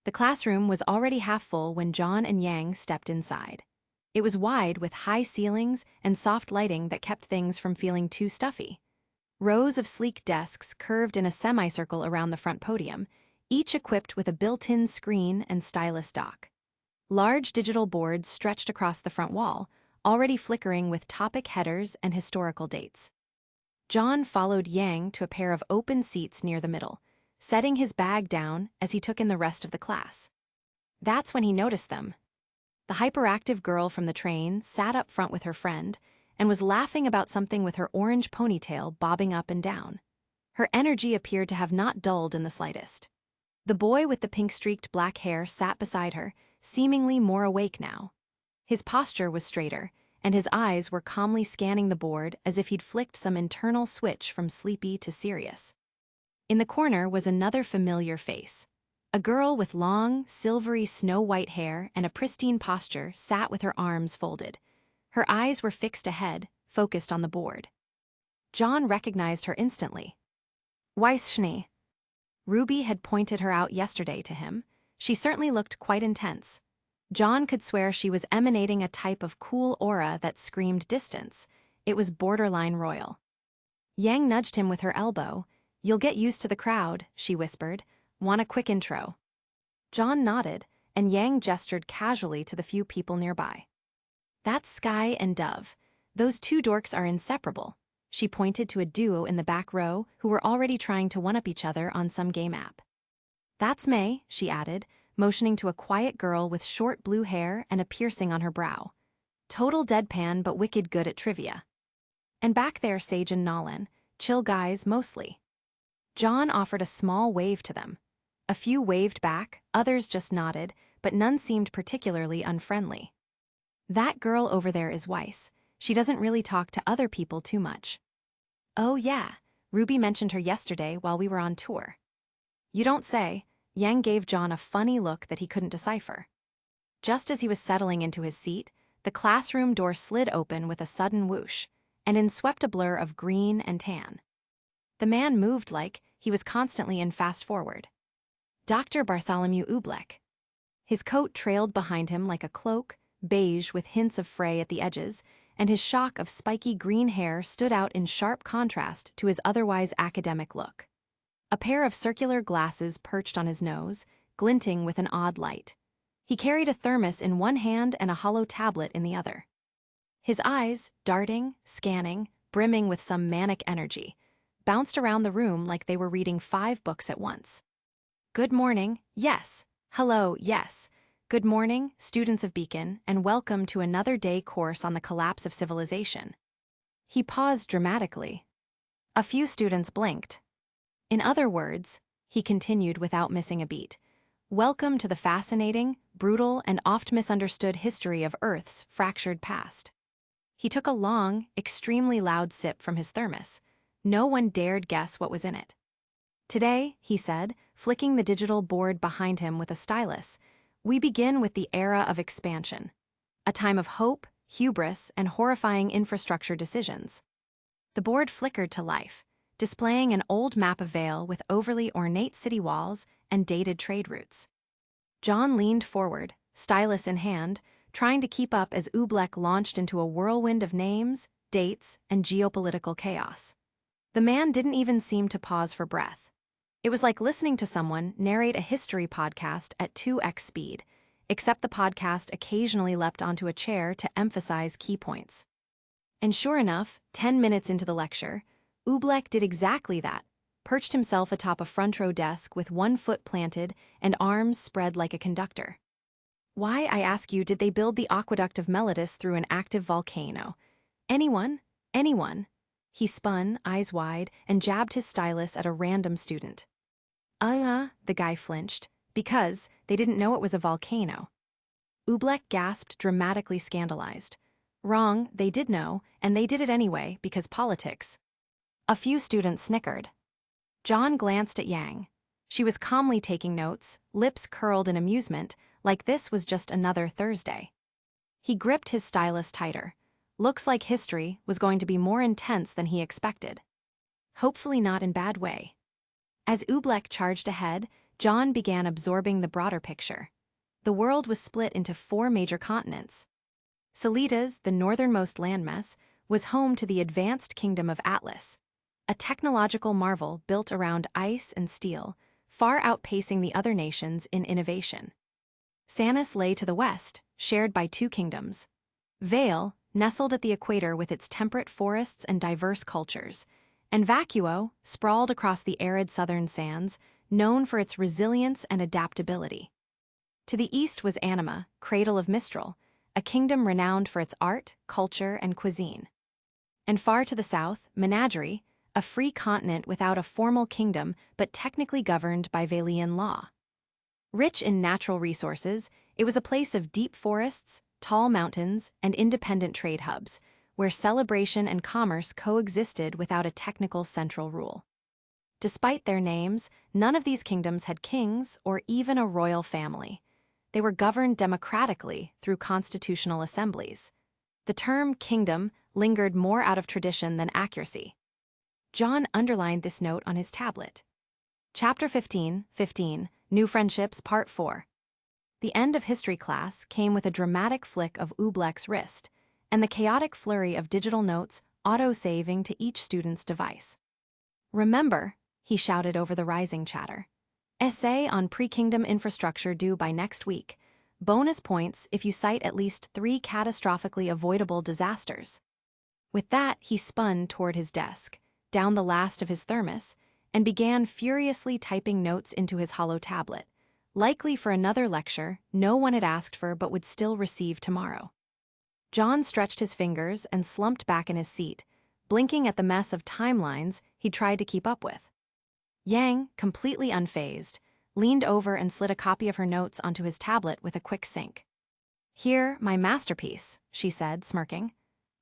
A: The classroom was already half full when John and Yang stepped inside. It was wide with high ceilings and soft lighting that kept things from feeling too stuffy. Rows of sleek desks curved in a semicircle around the front podium, each equipped with a built-in screen and stylus dock. Large digital boards stretched across the front wall, already flickering with topic headers and historical dates. John followed Yang to a pair of open seats near the middle, setting his bag down as he took in the rest of the class. That's when he noticed them. The hyperactive girl from the train sat up front with her friend and was laughing about something with her orange ponytail bobbing up and down. Her energy appeared to have not dulled in the slightest. The boy with the pink-streaked black hair sat beside her, seemingly more awake now. His posture was straighter, and his eyes were calmly scanning the board as if he'd flicked some internal switch from sleepy to serious. In the corner was another familiar face. A girl with long, silvery snow-white hair and a pristine posture sat with her arms folded. Her eyes were fixed ahead, focused on the board. John recognized her instantly. Weiss. RWBY had pointed her out yesterday to him. She certainly looked quite intense. John could swear she was emanating a type of cool aura that screamed distance. It was borderline royal. Yang nudged him with her elbow. You'll get used to the crowd, she whispered. Want a quick intro? John nodded, and Yang gestured casually to the few people nearby. That's Sky and Dove. Those 2 dorks are inseparable. She pointed to a duo in the back row who were already trying to one-up each other on some game app. That's May, she added, motioning to a quiet girl with short blue hair and a piercing on her brow. Total deadpan but wicked good at trivia. And back there Sage and Nolan, chill guys mostly. John offered a small wave to them. A few waved back, others just nodded, but none seemed particularly unfriendly. That girl over there is Weiss. She doesn't really talk to other people too much. Oh yeah, RWBY mentioned her yesterday while we were on tour. You don't say. Yang gave John a funny look that he couldn't decipher. Just as he was settling into his seat, the classroom door slid open with a sudden whoosh, and in swept a blur of green and tan. The man moved like he was constantly in fast-forward. Dr. Bartholomew Oobleck. His coat trailed behind him like a cloak, beige with hints of fray at the edges, and his shock of spiky green hair stood out in sharp contrast to his otherwise academic look. A pair of circular glasses perched on his nose, glinting with an odd light. He carried a thermos in one hand and a hollow tablet in the other. His eyes, darting, scanning, brimming with some manic energy, bounced around the room like they were reading 5 books at once. Good morning, yes. Hello, yes. Good morning, students of Beacon, and welcome to another day course on the collapse of civilization. He paused dramatically. A few students blinked. In other words, he continued without missing a beat, welcome to the fascinating, brutal, and oft misunderstood history of Earth's fractured past. He took a long, extremely loud sip from his thermos. No one dared guess what was in it. Today, he said, flicking the digital board behind him with a stylus, we begin with the era of expansion, a time of hope, hubris, and horrifying infrastructure decisions. The board flickered to life, displaying an old map of Vale with overly ornate city walls and dated trade routes. John leaned forward, stylus in hand, trying to keep up as Oobleck launched into a whirlwind of names, dates, and geopolitical chaos. The man didn't even seem to pause for breath. It was like listening to someone narrate a history podcast at 2x speed, except the podcast occasionally leapt onto a chair to emphasize key points. And sure enough, 10 minutes into the lecture, Oobleck did exactly that, perched himself atop a front-row desk with one foot planted and arms spread like a conductor. Why, I ask you, did they build the aqueduct of Melodus through an active volcano? Anyone? Anyone? He spun, eyes wide, and jabbed his stylus at a random student. The guy flinched, because they didn't know it was a volcano. Oobleck gasped, dramatically scandalized. Wrong, they did know, and they did it anyway, because politics. A few students snickered. John glanced at Yang. She was calmly taking notes, lips curled in amusement, like this was just another Thursday. He gripped his stylus tighter. Looks like history was going to be more intense than he expected. Hopefully not in bad way. As Oobleck charged ahead, John began absorbing the broader picture. The world was split into 4 major continents. Seletas, the northernmost landmass, was home to the advanced kingdom of Atlas, a technological marvel built around ice and steel, far outpacing the other nations in innovation. Sanus lay to the west, shared by 2 kingdoms. Vale, nestled at the equator with its temperate forests and diverse cultures, and Vacuo, sprawled across the arid southern sands, known for its resilience and adaptability. To the east was Anima, cradle of Mistral, a kingdom renowned for its art, culture, and cuisine. And far to the south, Menagerie, a free continent without a formal kingdom but technically governed by Valian law. Rich in natural resources, it was a place of deep forests, tall mountains, and independent trade hubs, where celebration and commerce coexisted without a technical central rule. Despite their names, none of these kingdoms had kings or even a royal family. They were governed democratically through constitutional assemblies. The term kingdom lingered more out of tradition than accuracy. John underlined this note on his tablet. Chapter 15, New Friendships, Part 4. The end of history class came with a dramatic flick of Oobleck's wrist, and the chaotic flurry of digital notes auto-saving to each student's device. Remember, he shouted over the rising chatter. Essay on pre-kingdom infrastructure due by next week. Bonus points if you cite at least 3 catastrophically avoidable disasters. With that, he spun toward his desk, down the last of his thermos, and began furiously typing notes into his hollow tablet, likely for another lecture no one had asked for but would still receive tomorrow. John stretched his fingers and slumped back in his seat, blinking at the mess of timelines he tried to keep up with. Yang, completely unfazed, leaned over and slid a copy of her notes onto his tablet with a quick sync. Here, my masterpiece, she said, smirking.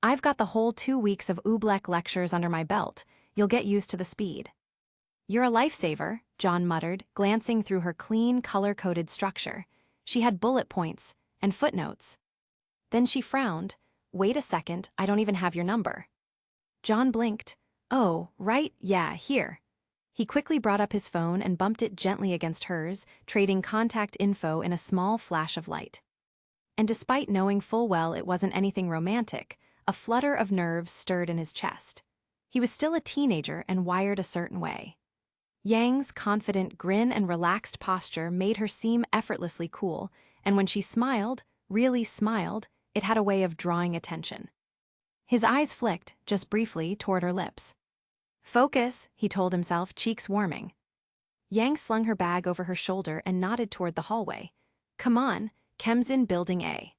A: I've got the whole 2 weeks of Oobleck lectures under my belt. You'll get used to the speed. You're a lifesaver, John muttered, glancing through her clean, color-coded structure. She had bullet points and footnotes. Then she frowned. Wait a second, I don't even have your number. John blinked. Oh, right, yeah, here. He quickly brought up his phone and bumped it gently against hers, trading contact info in a small flash of light. And despite knowing full well it wasn't anything romantic, a flutter of nerves stirred in his chest. He was still a teenager and wired a certain way. Yang's confident grin and relaxed posture made her seem effortlessly cool, and when she smiled, really smiled, it had a way of drawing attention. His eyes flicked, just briefly, toward her lips. Focus, he told himself, cheeks warming. Yang slung her bag over her shoulder and nodded toward the hallway. Come on, Chem's in Building A.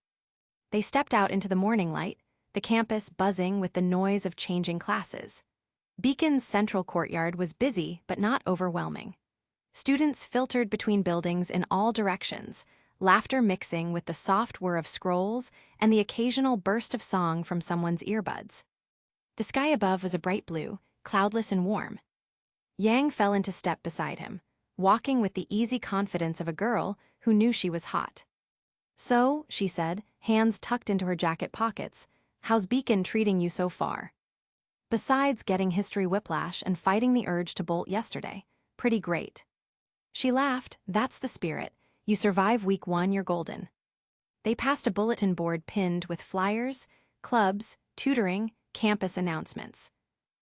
A: They stepped out into the morning light, the campus buzzing with the noise of changing classes. Beacon's central courtyard was busy but not overwhelming. Students filtered between buildings in all directions, laughter mixing with the soft whir of scrolls and the occasional burst of song from someone's earbuds. The sky above was a bright blue, cloudless and warm. Yang fell into step beside him, walking with the easy confidence of a girl who knew she was hot. So, she said, hands tucked into her jacket pockets, how's Beacon treating you so far? Besides getting history whiplash and fighting the urge to bolt yesterday, pretty great. She laughed, that's the spirit. You survive week 1, you're golden. They passed a bulletin board pinned with flyers, clubs, tutoring, campus announcements.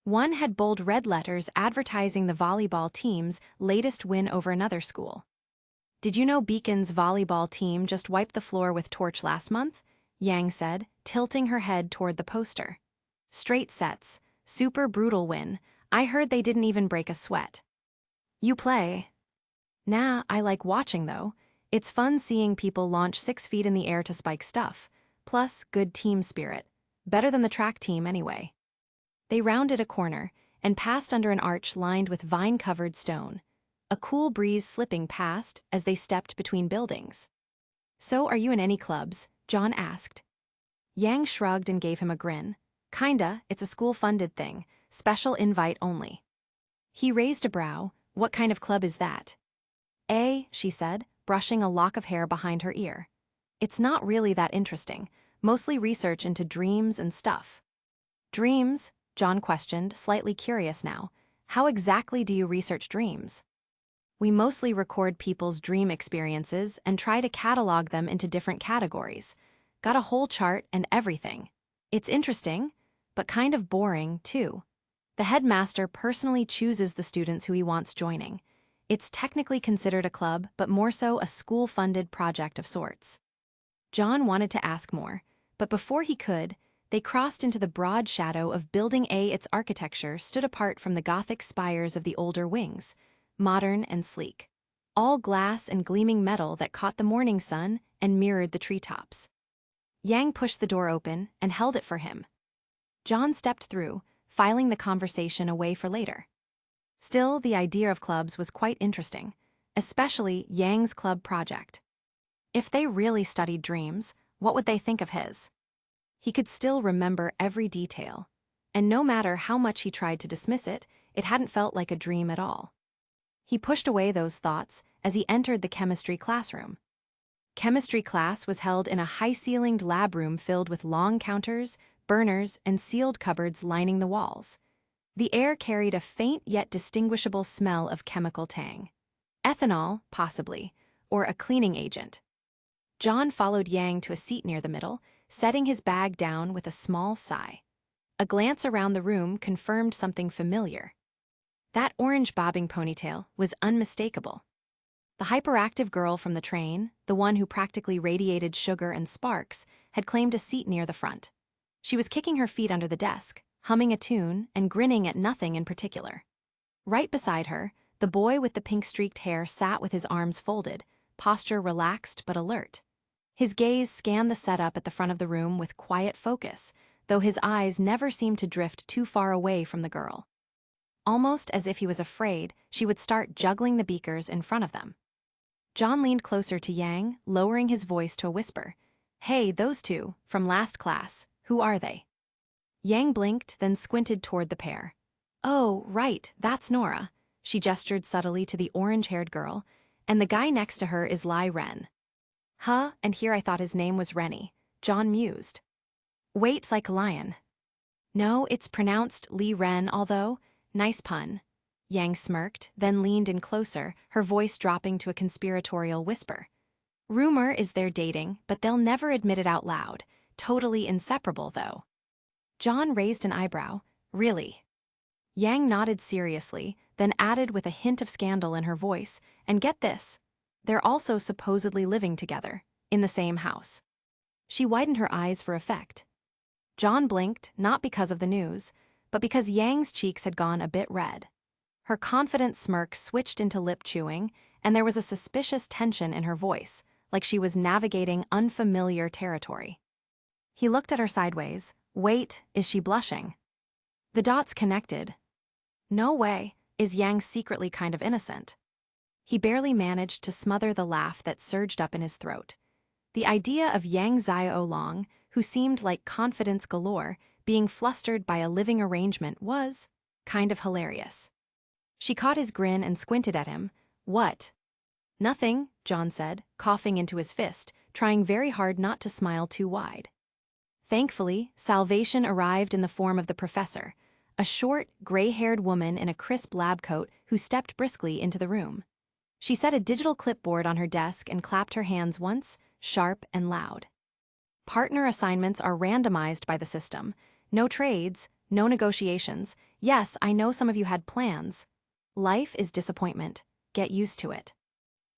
A: One had bold red letters advertising the volleyball team's latest win over another school. Did you know Beacon's volleyball team just wiped the floor with Torch last month? Yang said, tilting her head toward the poster. Straight sets, super brutal win. I heard they didn't even break a sweat. You play? Nah, I like watching though. It's fun seeing people launch 6 feet in the air to spike stuff. Plus, good team spirit. Better than the track team anyway. They rounded a corner and passed under an arch lined with vine-covered stone. A cool breeze slipping past as they stepped between buildings. So are you in any clubs? John asked. Yang shrugged and gave him a grin. Kinda, it's a school-funded thing, special invite only. He raised a brow. What kind of club is that? She said, brushing a lock of hair behind her ear. It's not really that interesting, mostly research into dreams and stuff. Dreams? John questioned, slightly curious now. How exactly do you research dreams? We mostly record people's dream experiences and try to catalog them into different categories. Got a whole chart and everything. It's interesting, but kind of boring, too. The headmaster personally chooses the students who he wants joining. It's technically considered a club, but more so a school-funded project of sorts. John wanted to ask more, but before he could, they crossed into the broad shadow of Building A. Its architecture stood apart from the Gothic spires of the older wings, modern and sleek. All glass and gleaming metal that caught the morning sun and mirrored the treetops. Yang pushed the door open and held it for him. John stepped through, filing the conversation away for later. Still, the idea of clubs was quite interesting, especially Yang's club project. If they really studied dreams, what would they think of his? He could still remember every detail, and no matter how much he tried to dismiss it, it hadn't felt like a dream at all. He pushed away those thoughts as he entered the chemistry classroom. Chemistry class was held in a high-ceilinged lab room filled with long counters, burners, and sealed cupboards lining the walls. The air carried a faint yet distinguishable smell of chemical tang. Ethanol, possibly, or a cleaning agent. John followed Yang to a seat near the middle, setting his bag down with a small sigh. A glance around the room confirmed something familiar. That orange bobbing ponytail was unmistakable. The hyperactive girl from the train, the one who practically radiated sugar and sparks, had claimed a seat near the front. She was kicking her feet under the desk, humming a tune and grinning at nothing in particular. Right beside her, the boy with the pink-streaked hair sat with his arms folded, posture relaxed but alert. His gaze scanned the setup at the front of the room with quiet focus, though his eyes never seemed to drift too far away from the girl. Almost as if he was afraid she would start juggling the beakers in front of them. John leaned closer to Yang, lowering his voice to a whisper. Hey, those two, from last class, who are they? Yang blinked, then squinted toward the pair. Oh, right, that's Nora. She gestured subtly to the orange-haired girl, and the guy next to her is Lai Ren. Huh, and here I thought his name was Rennie, John mused. Wait, like lion. No, it's pronounced Li Ren, although, nice pun. Yang smirked, then leaned in closer, her voice dropping to a conspiratorial whisper. Rumor is they're dating, but they'll never admit it out loud. Totally inseparable, though. John raised an eyebrow. Really? Yang nodded seriously, then added with a hint of scandal in her voice, and get this. They're also supposedly living together, in the same house. She widened her eyes for effect. John blinked, not because of the news, but because Yang's cheeks had gone a bit red. Her confident smirk switched into lip chewing, and there was a suspicious tension in her voice, like she was navigating unfamiliar territory. He looked at her sideways. Wait, is she blushing? The dots connected. No way, is Yang secretly kind of innocent? He barely managed to smother the laugh that surged up in his throat. The idea of Yang Xiaolong, who seemed like confidence galore, being flustered by a living arrangement was kind of hilarious. She caught his grin and squinted at him. What? Nothing, John said, coughing into his fist, trying very hard not to smile too wide. Thankfully, salvation arrived in the form of the professor, a short, gray-haired woman in a crisp lab coat who stepped briskly into the room. She set a digital clipboard on her desk and clapped her hands once, sharp and loud. Partner assignments are randomized by the system. No trades, no negotiations. Yes, I know some of you had plans. Life is disappointment. Get used to it.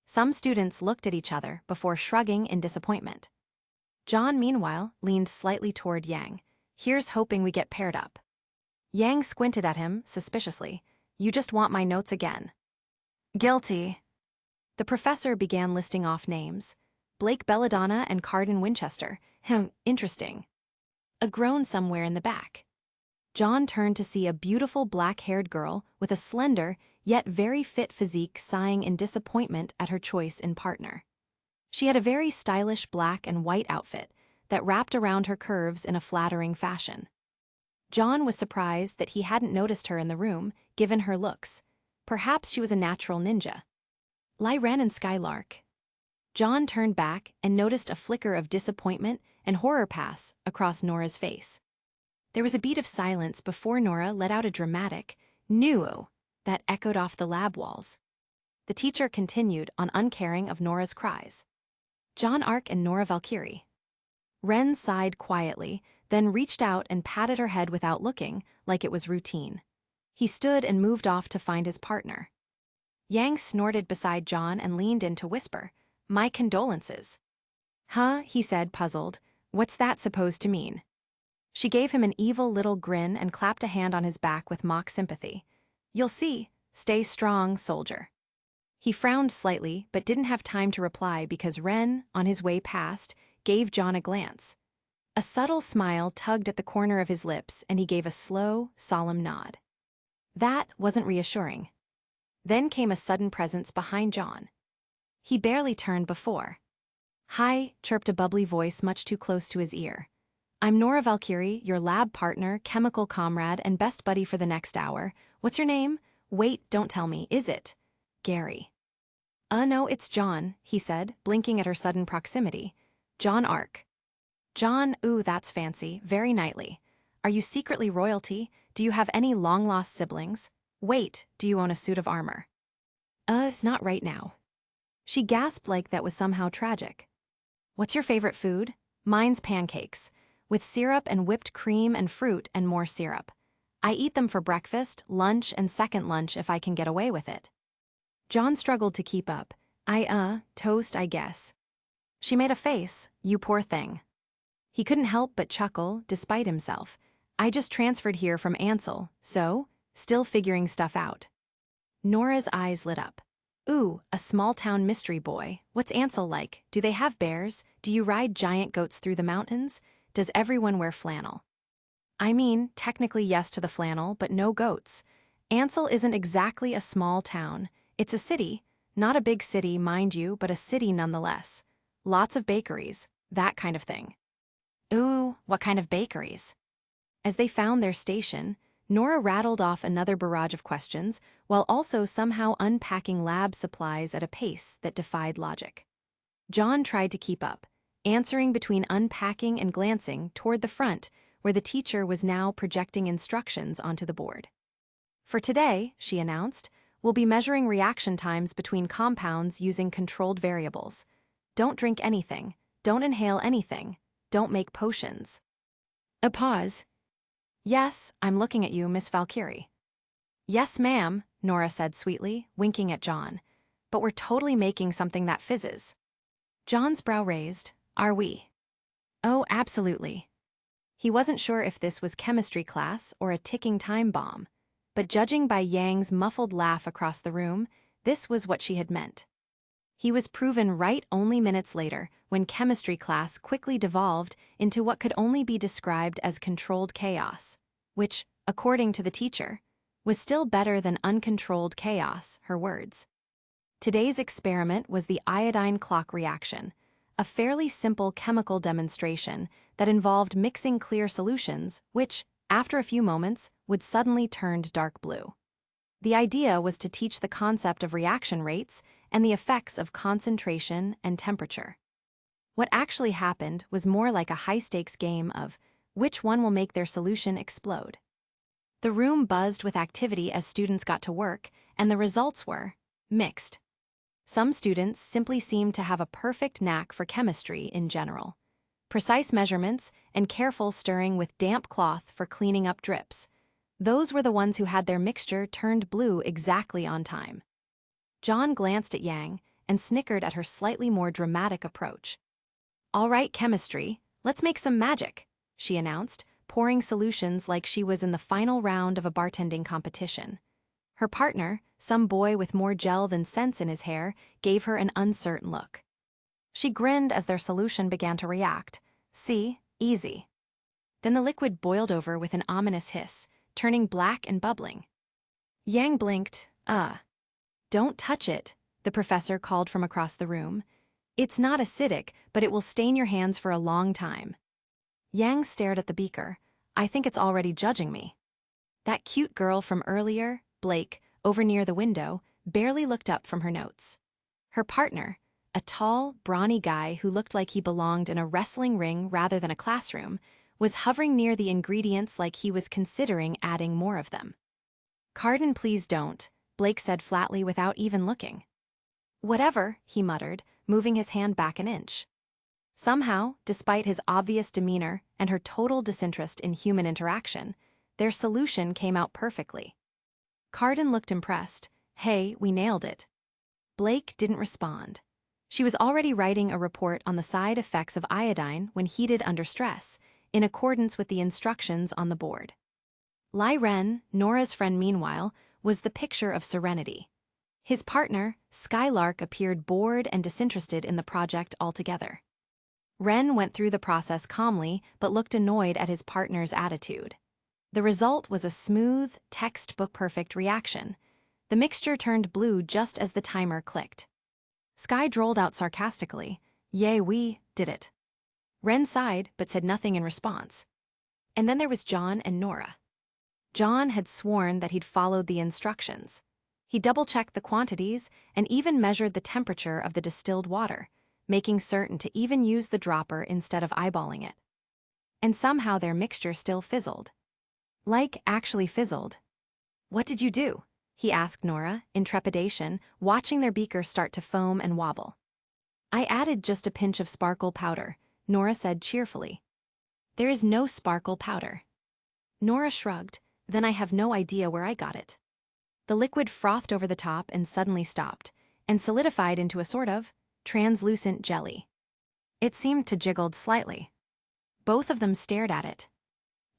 A: Some students looked at each other before shrugging in disappointment. John, meanwhile, leaned slightly toward Yang. Here's hoping we get paired up. Yang squinted at him, suspiciously. You just want my notes again. Guilty. The professor began listing off names. Blake Belladonna and Cardin Winchester. Interesting. A groan somewhere in the back. John turned to see a beautiful black-haired girl with a slender, yet very fit physique sighing in disappointment at her choice in partner. She had a very stylish black and white outfit that wrapped around her curves in a flattering fashion. John was surprised that he hadn't noticed her in the room, given her looks. Perhaps she was a natural ninja. Lai Ren and Skylark. John turned back and noticed a flicker of disappointment and horror pass across Nora's face. There was a beat of silence before Nora let out a dramatic "Noo" that echoed off the lab walls. The teacher continued on uncaring of Nora's cries. John Ark and Nora Valkyrie. Ren sighed quietly, then reached out and patted her head without looking, like it was routine. He stood and moved off to find his partner. Yang snorted beside John and leaned in to whisper, "My condolences." Huh, he said, puzzled. What's that supposed to mean? She gave him an evil little grin and clapped a hand on his back with mock sympathy. You'll see. Stay strong, soldier. He frowned slightly, but didn't have time to reply because Ren, on his way past, gave John a glance. A subtle smile tugged at the corner of his lips, and he gave a slow, solemn nod. That wasn't reassuring. Then came a sudden presence behind John. He barely turned before. Hi, chirped a bubbly voice much too close to his ear. I'm Nora Valkyrie, your lab partner, chemical comrade, and best buddy for the next hour. What's your name? Wait, don't tell me, is it? Gary. No, it's John, he said, blinking at her sudden proximity. John Ark. John, ooh, that's fancy, very knightly. Are you secretly royalty? Do you have any long-lost siblings? Wait, do you own a suit of armor? It's not right now. She gasped like that was somehow tragic. What's your favorite food? Mine's pancakes, with syrup and whipped cream and fruit and more syrup. I eat them for breakfast, lunch, and second lunch if I can get away with it. John struggled to keep up. Toast, I guess. She made a face, you poor thing. He couldn't help but chuckle, despite himself. I just transferred here from Ansel, so, still figuring stuff out. Nora's eyes lit up. Ooh, a small-town mystery boy. What's Ansel like? Do they have bears? Do you ride giant goats through the mountains? Does everyone wear flannel? I mean, technically yes to the flannel, but no goats. Ansel isn't exactly a small town. It's a city. Not a big city, mind you, but a city nonetheless. Lots of bakeries, that kind of thing. Ooh, what kind of bakeries? As they found their station, Nora rattled off another barrage of questions, while also somehow unpacking lab supplies at a pace that defied logic. John tried to keep up, answering between unpacking and glancing toward the front, where the teacher was now projecting instructions onto the board. For today, she announced, we'll be measuring reaction times between compounds using controlled variables. Don't drink anything, don't inhale anything, don't make potions. A pause. Yes, I'm looking at you, Miss Valkyrie. Yes, ma'am, Nora said sweetly, winking at John. But we're totally making something that fizzes. John's brow raised. Are we? Oh, absolutely. He wasn't sure if this was chemistry class or a ticking time bomb, but judging by Yang's muffled laugh across the room, this was what she had meant. He was proven right only minutes later, when chemistry class quickly devolved into what could only be described as controlled chaos, which, according to the teacher, was still better than uncontrolled chaos, her words. Today's experiment was the iodine clock reaction, a fairly simple chemical demonstration that involved mixing clear solutions, which, after a few moments, would suddenly turn dark blue. The idea was to teach the concept of reaction rates and the effects of concentration and temperature. What actually happened was more like a high-stakes game of which one will make their solution explode. The room buzzed with activity as students got to work, and the results were mixed. Some students simply seemed to have a perfect knack for chemistry in general. Precise measurements and careful stirring with damp cloth for cleaning up drips. Those were the ones who had their mixture turned blue exactly on time. John glanced at Yang and snickered at her slightly more dramatic approach. All right, chemistry, let's make some magic, she announced, pouring solutions like she was in the final round of a bartending competition. Her partner, some boy with more gel than sense in his hair, gave her an uncertain look. She grinned as their solution began to react. See, easy. Then the liquid boiled over with an ominous hiss, turning black and bubbling. Yang blinked. Don't touch it, the professor called from across the room. It's not acidic, but it will stain your hands for a long time. Yang stared at the beaker. I think it's already judging me. That cute girl from earlier, Blake, over near the window, barely looked up from her notes. Her partner, a tall, brawny guy who looked like he belonged in a wrestling ring rather than a classroom, was hovering near the ingredients like he was considering adding more of them. Carden, please don't, Blake said flatly without even looking. Whatever, he muttered, moving his hand back an inch. Somehow, despite his obvious demeanor and her total disinterest in human interaction, their solution came out perfectly. Carden looked impressed. Hey, we nailed it. Blake didn't respond. She was already writing a report on the side effects of iodine when heated under stress, in accordance with the instructions on the board. Lai Ren, Nora's friend meanwhile, was the picture of serenity. His partner, Skylark, appeared bored and disinterested in the project altogether. Ren went through the process calmly but looked annoyed at his partner's attitude. The result was a smooth, textbook-perfect reaction. The mixture turned blue just as the timer clicked. Sky drawled out sarcastically, Yay, we did it. Ren sighed but said nothing in response. And then there was John and Nora. John had sworn that he'd followed the instructions. He double-checked the quantities and even measured the temperature of the distilled water, making certain to even use the dropper instead of eyeballing it. And somehow their mixture still fizzled. Like, actually fizzled. What did you do? He asked Nora, in trepidation, watching their beaker start to foam and wobble. I added just a pinch of sparkle powder, Nora said cheerfully. There is no sparkle powder. Nora shrugged, then I have no idea where I got it. The liquid frothed over the top and suddenly stopped, and solidified into a sort of translucent jelly. It seemed to jiggled slightly. Both of them stared at it.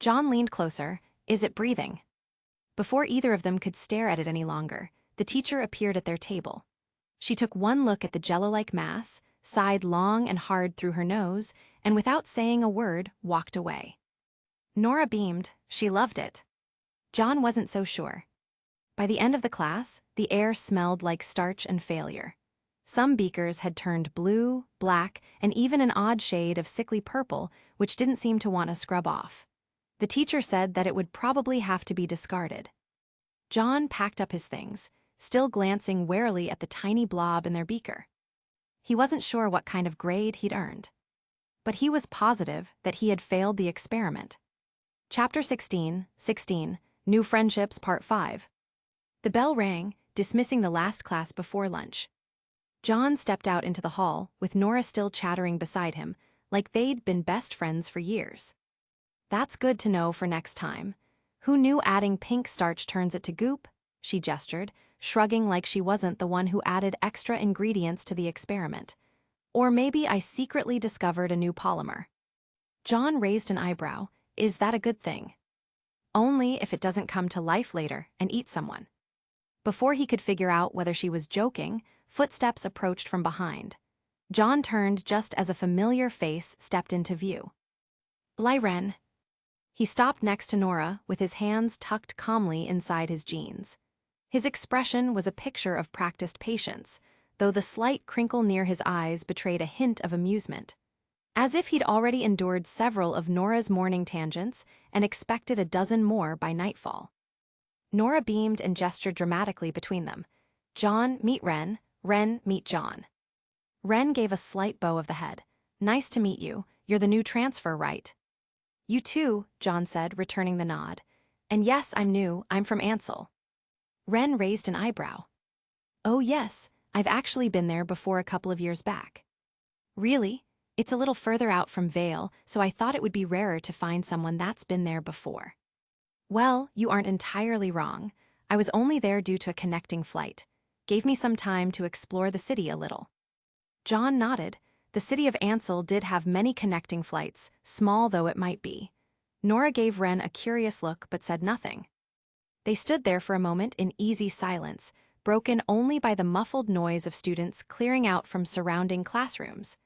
A: John leaned closer. Is it breathing? Before either of them could stare at it any longer, the teacher appeared at their table. She took one look at the jello-like mass, sighed long and hard through her nose, and without saying a word, walked away. Nora beamed. She loved it. John wasn't so sure. By the end of the class, the air smelled like starch and failure. Some beakers had turned blue, black, and even an odd shade of sickly purple, which didn't seem to want to scrub off. The teacher said that it would probably have to be discarded. John packed up his things, still glancing warily at the tiny blob in their beaker. He wasn't sure what kind of grade he'd earned, but he was positive that he had failed the experiment. Chapter 16, New Friendships Part 5. The bell rang, dismissing the last class before lunch. John stepped out into the hall, with Nora still chattering beside him, like they'd been best friends for years. That's good to know for next time. Who knew adding pink starch turns it to goop? She gestured, shrugging like she wasn't the one who added extra ingredients to the experiment. Or maybe I secretly discovered a new polymer. John raised an eyebrow. Is that a good thing? Only if it doesn't come to life later and eat someone. Before he could figure out whether she was joking, footsteps approached from behind. John turned just as a familiar face stepped into view. Lyren. He stopped next to Nora, with his hands tucked calmly inside his jeans. His expression was a picture of practiced patience, though the slight crinkle near his eyes betrayed a hint of amusement. As if he'd already endured several of Nora's morning tangents and expected a dozen more by nightfall. Nora beamed and gestured dramatically between them. John, meet Ren. Ren, meet John. Ren gave a slight bow of the head. Nice to meet you. You're the new transfer, right? You too, John said, returning the nod. And yes, I'm new. I'm from Ansel. Ren raised an eyebrow. Oh yes, I've actually been there before a couple of years back. Really? It's a little further out from Vale, so I thought it would be rarer to find someone that's been there before. Well, you aren't entirely wrong. I was only there due to a connecting flight. Gave me some time to explore the city a little. John nodded. The city of Ansel did have many connecting flights, small though it might be. Nora gave Ren a curious look but said nothing. They stood there for a moment in easy silence, broken only by the muffled noise of students clearing out from surrounding classrooms.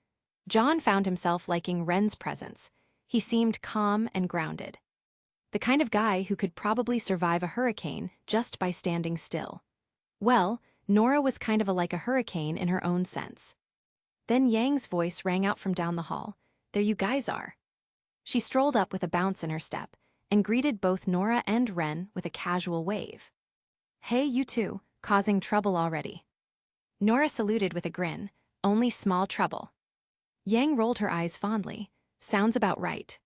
A: John found himself liking Ren's presence. He seemed calm and grounded. The kind of guy who could probably survive a hurricane just by standing still. Well, Nora was kind of like a hurricane in her own sense. Then Yang's voice rang out from down the hall. There you guys are. She strolled up with a bounce in her step and greeted both Nora and Ren with a casual wave. Hey, you two, causing trouble already. Nora saluted with a grin. Only small trouble. Yang rolled her eyes fondly. Sounds about right.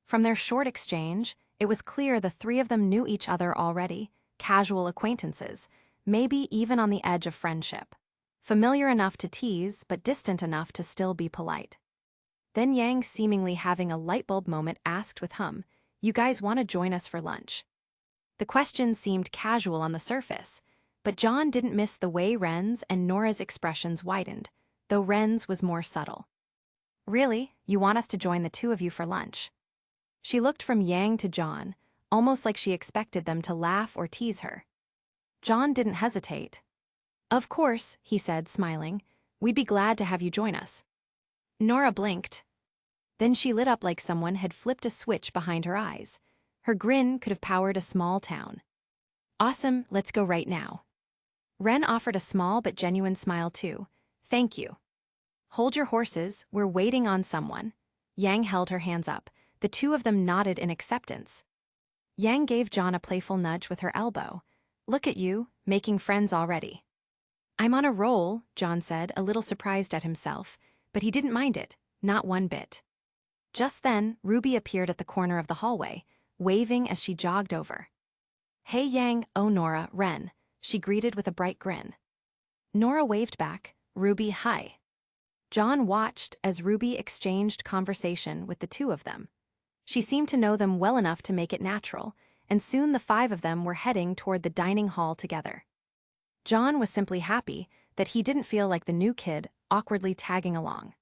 A: From their short exchange, it was clear the three of them knew each other already, casual acquaintances, maybe even on the edge of friendship. Familiar enough to tease, but distant enough to still be polite. Then Yang, seemingly having a light bulb moment, asked with hum, You guys want to join us for lunch? The question seemed casual on the surface, but John didn't miss the way Ren's and Nora's expressions widened, though Ren's was more subtle. Really? You want us to join the two of you for lunch? She looked from Yang to John, almost like she expected them to laugh or tease her. John didn't hesitate. Of course, he said, smiling. We'd be glad to have you join us. Nora blinked. Then she lit up like someone had flipped a switch behind her eyes. Her grin could have powered a small town. Awesome, let's go right now. Ren offered a small but genuine smile too. Thank you. Hold your horses, we're waiting on someone. Yang held her hands up. The two of them nodded in acceptance. Yang gave John a playful nudge with her elbow. Look at you, making friends already. I'm on a roll, John said, a little surprised at himself, but he didn't mind it, not one bit. Just then, Ruby appeared at the corner of the hallway, waving as she jogged over. Hey Yang, oh Nora, Ren, she greeted with a bright grin. Nora waved back, Ruby, hi. John watched as Ruby exchanged conversation with the two of them. She seemed to know them well enough to make it natural, and soon the five of them were heading toward the dining hall together. John was simply happy that he didn't feel like the new kid awkwardly tagging along.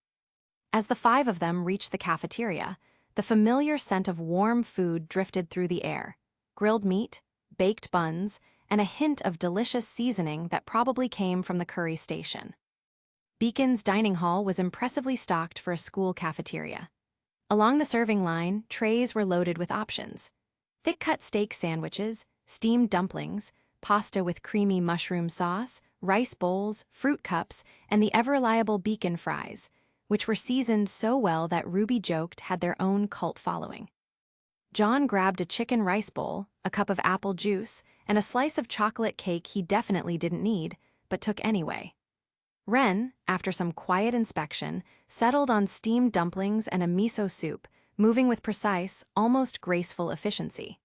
A: As the five of them reached the cafeteria, the familiar scent of warm food drifted through the air. Grilled meat, baked buns, and a hint of delicious seasoning that probably came from the curry station. Beacon's dining hall was impressively stocked for a school cafeteria. Along the serving line, trays were loaded with options. Thick-cut steak sandwiches, steamed dumplings, pasta with creamy mushroom sauce, rice bowls, fruit cups, and the ever-reliable Beacon fries, which were seasoned so well that Ruby joked had their own cult following. John grabbed a chicken rice bowl, a cup of apple juice, and a slice of chocolate cake he definitely didn't need, but took anyway. Ren, after some quiet inspection, settled on steamed dumplings and a miso soup, moving with precise, almost graceful efficiency.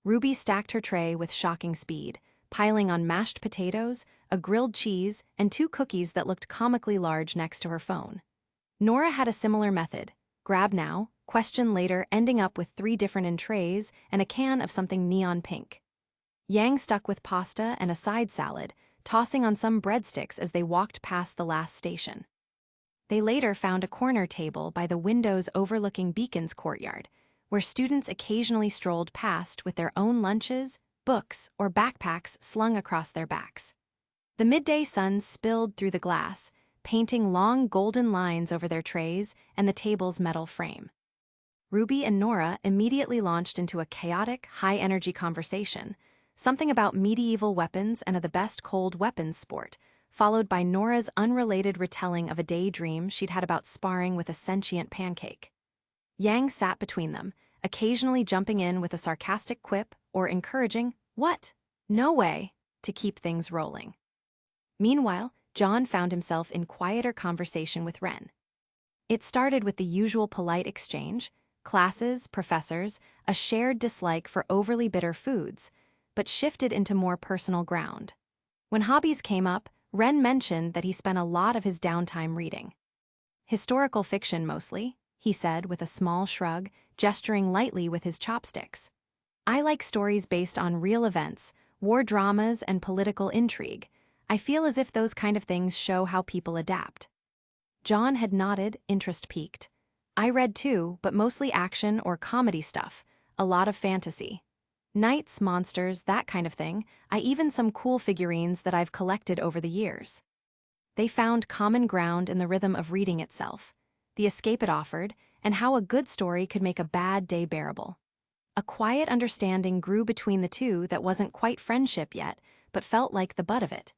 A: RWBY stacked her tray with shocking speed, piling on mashed potatoes, a grilled cheese, and 2 cookies that looked comically large next to her phone. Nora had a similar method: grab now, question later, ending up with 3 different entrees and a can of something neon pink. Yang stuck with pasta and a side salad, tossing on some breadsticks as they walked past the last station. They later found a corner table by the windows overlooking Beacon's courtyard, where students occasionally strolled past with their own lunches, books, or backpacks slung across their backs. The midday sun spilled through the glass, painting long golden lines over their trays and the table's metal frame. RWBY and Nora immediately launched into a chaotic, high-energy conversation, something about medieval weapons and of the best cold weapons sport, followed by Nora's unrelated retelling of a daydream she'd had about sparring with a sentient pancake. Yang sat between them, occasionally jumping in with a sarcastic quip or encouraging, "What? No way," to keep things rolling. Meanwhile, John found himself in quieter conversation with Ren. It started with the usual polite exchange: classes, professors, a shared dislike for overly bitter foods, but shifted into more personal ground. When hobbies came up, Ren mentioned that he spent a lot of his downtime reading. "Historical fiction mostly," he said with a small shrug, gesturing lightly with his chopsticks. "I like stories based on real events, war dramas, and political intrigue. I feel as if those kind of things show how people adapt." John had nodded, interest piqued. "I read too, but mostly action or comedy stuff, a lot of fantasy. Knights, monsters, that kind of thing. I even some cool figurines that I've collected over the years." They found common ground in the rhythm of reading itself, the escape it offered, and how a good story could make a bad day bearable. A quiet understanding grew between the two that wasn't quite friendship yet, but felt like the butt of it.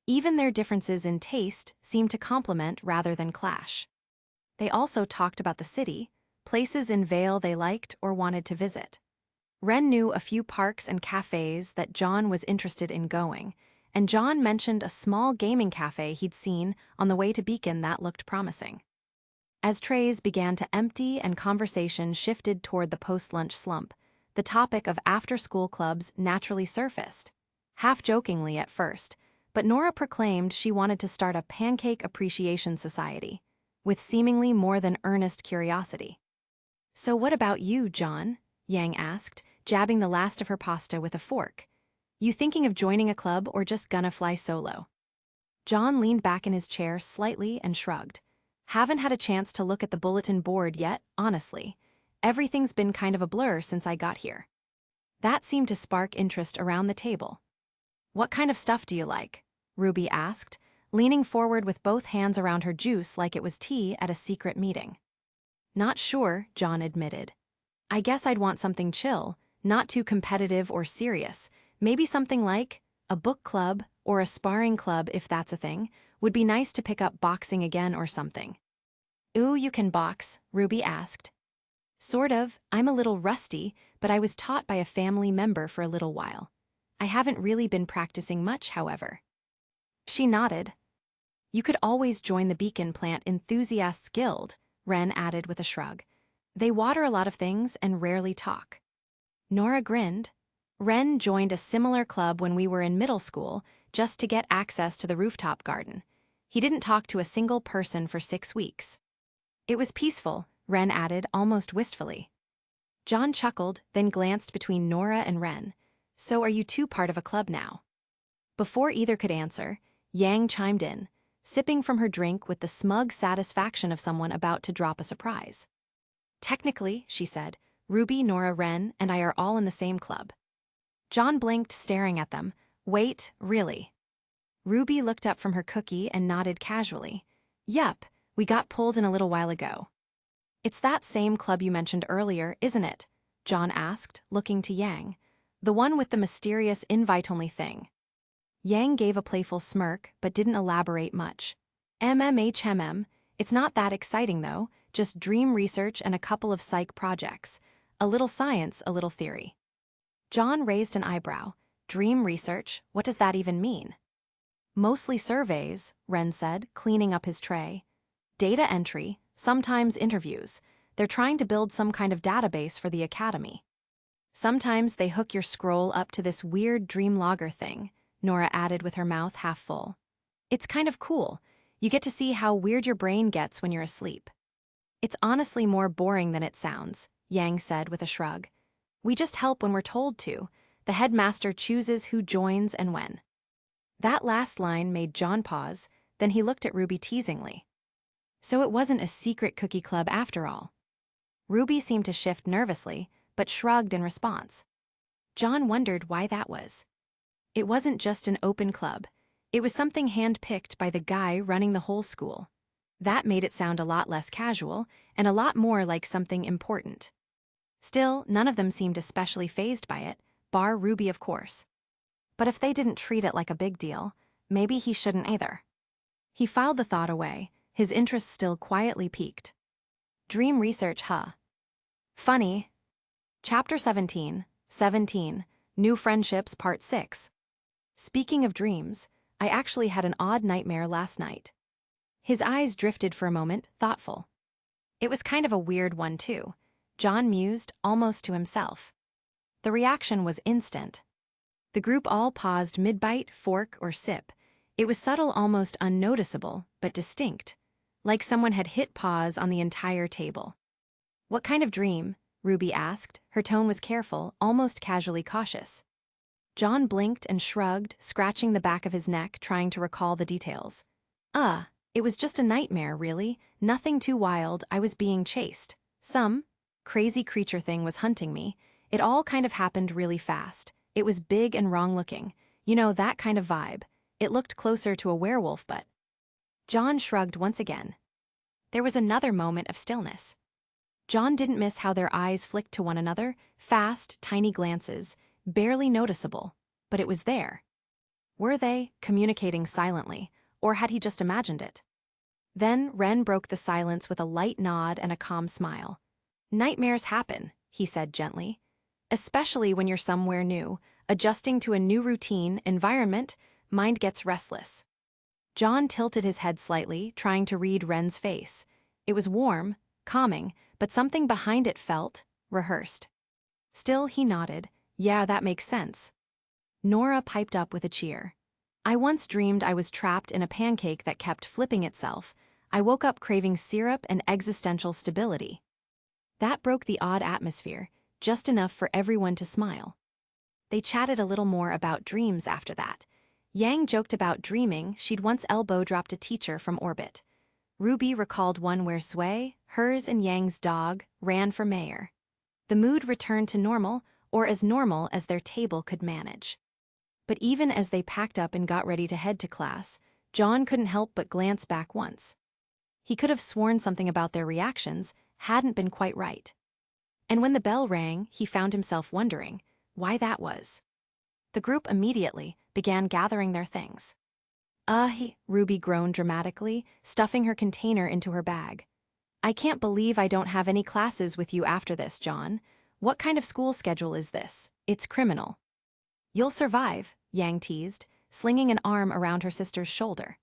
A: Even their differences in taste seemed to complement rather than clash. They also talked about the city, places in Vale they liked or wanted to visit. Ren knew a few parks and cafes that John was interested in going, and John mentioned a small gaming cafe he'd seen on the way to Beacon that looked promising. As trays began to empty and conversation shifted toward the post-lunch slump, the topic of after-school clubs naturally surfaced, half-jokingly at first, but Nora proclaimed she wanted to start a pancake appreciation society, with seemingly more than earnest curiosity. "So what about you, John?" Yang asked, jabbing the last of her pasta with a fork. "You thinking of joining a club or just gonna fly solo?" John leaned back in his chair slightly and shrugged. "Haven't had a chance to look at the bulletin board yet, honestly. Everything's been kind of a blur since I got here." That seemed to spark interest around the table. "What kind of stuff do you like?" RWBY asked, leaning forward with both hands around her juice like it was tea at a secret meeting. "Not sure," John admitted. "I guess I'd want something chill, not too competitive or serious. Maybe something like a book club or a sparring club, if that's a thing. Would be nice to pick up boxing again or something." "Ooh, you can box?" RWBY asked. "Sort of. I'm a little rusty, but I was taught by a family member for a little while. I haven't really been practicing much, however." She nodded. "You could always join the Beacon Plant Enthusiasts Guild," Ren added with a shrug. "They water a lot of things and rarely talk." Nora grinned. "Ren joined a similar club when we were in middle school, just to get access to the rooftop garden. He didn't talk to a single person for 6 weeks. It was peaceful," Ren added almost wistfully. John chuckled, then glanced between Nora and Ren. "So are you two part of a club now?" Before either could answer, Yang chimed in, sipping from her drink with the smug satisfaction of someone about to drop a surprise. "Technically," she said, "RWBY, Nora, Ren, and I are all in the same club." John blinked, staring at them. "Wait, really?" RWBY looked up from her cookie and nodded casually. "Yup, we got pulled in a little while ago." "It's that same club you mentioned earlier, isn't it?" John asked, looking to Yang. "The one with the mysterious invite-only thing." Yang gave a playful smirk, but didn't elaborate much. "MMHMM, it's not that exciting though, just dream research and a couple of psych projects. A little science, a little theory. John raised an eyebrow. Dream research, what does that even mean? Mostly surveys, Ren said, cleaning up his tray. Data entry, sometimes interviews. They're trying to build some kind of database for the academy. Sometimes they hook your scroll up to this weird dream logger thing, Nora added with her mouth half full. It's kind of cool. You get to see how weird your brain gets when you're asleep. It's honestly more boring than it sounds, Yang said with a shrug. We just help when we're told to. The headmaster chooses who joins and when. That last line made John pause, then he looked at Ruby teasingly. So it wasn't a secret cookie club after all. Ruby seemed to shift nervously, but shrugged in response. John wondered why that was. It wasn't just an open club. It was something hand-picked by the guy running the whole school. That made it sound a lot less casual, and a lot more like something important. Still, none of them seemed especially fazed by it, bar Ruby of course. But if they didn't treat it like a big deal, maybe he shouldn't either. He filed the thought away, his interest still quietly piqued. Dream research, huh? Funny. Chapter 17, New Friendships Part 6. Speaking of dreams, I actually had an odd nightmare last night. His eyes drifted for a moment, thoughtful. It was kind of a weird one too, John mused, almost to himself. The reaction was instant. The group all paused mid-bite, fork, or sip. It was subtle, almost unnoticeable, but distinct, like someone had hit pause on the entire table. What kind of dream? Ruby asked. Her tone was careful, almost casually cautious. John blinked and shrugged, scratching the back of his neck, trying to recall the details. It was just a nightmare, really. Nothing too wild. I was being chased. Some crazy creature thing was hunting me. It all kind of happened really fast. It was big and wrong-looking. You know, that kind of vibe. It looked closer to a werewolf, but... John shrugged once again. There was another moment of stillness. John didn't miss how their eyes flicked to one another, fast, tiny glances, barely noticeable, but it was there. Were they communicating silently, or had he just imagined it? Then Ren broke the silence with a light nod and a calm smile. Nightmares happen, he said gently. Especially when you're somewhere new, adjusting to a new routine, environment, mind gets restless. John tilted his head slightly, trying to read Ren's face. It was warm, calming, but something behind it felt rehearsed. Still, he nodded. Yeah, that makes sense. Nora piped up with a cheer. I once dreamed I was trapped in a pancake that kept flipping itself. I woke up craving syrup and existential stability. That broke the odd atmosphere, just enough for everyone to smile. They chatted a little more about dreams after that. Yang joked about dreaming she'd once elbow-dropped a teacher from orbit. Ruby recalled one where Sway, hers and Yang's dog, ran for mayor. The mood returned to normal, or as normal as their table could manage. But even as they packed up and got ready to head to class, John couldn't help but glance back once. He could have sworn something about their reactions hadn't been quite right. And when the bell rang, he found himself wondering why that was. The group immediately began gathering their things. Ruby groaned dramatically, stuffing her container into her bag. I can't believe I don't have any classes with you after this, John. What kind of school schedule is this? It's criminal. You'll survive, Yang teased, slinging an arm around her sister's shoulder.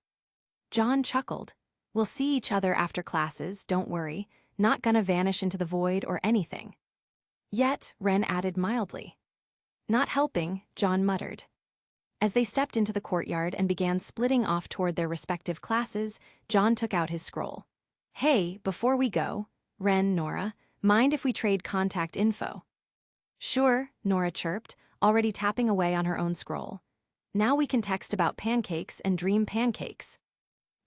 A: John chuckled. We'll see each other after classes, don't worry. Not gonna vanish into the void or anything. Yet, Ren added mildly. Not helping, John muttered. As they stepped into the courtyard and began splitting off toward their respective classes, John took out his scroll. Hey, before we go, Ren, Nora, mind if we trade contact info? Sure, Nora chirped, already tapping away on her own scroll. Now we can text about pancakes and dream pancakes.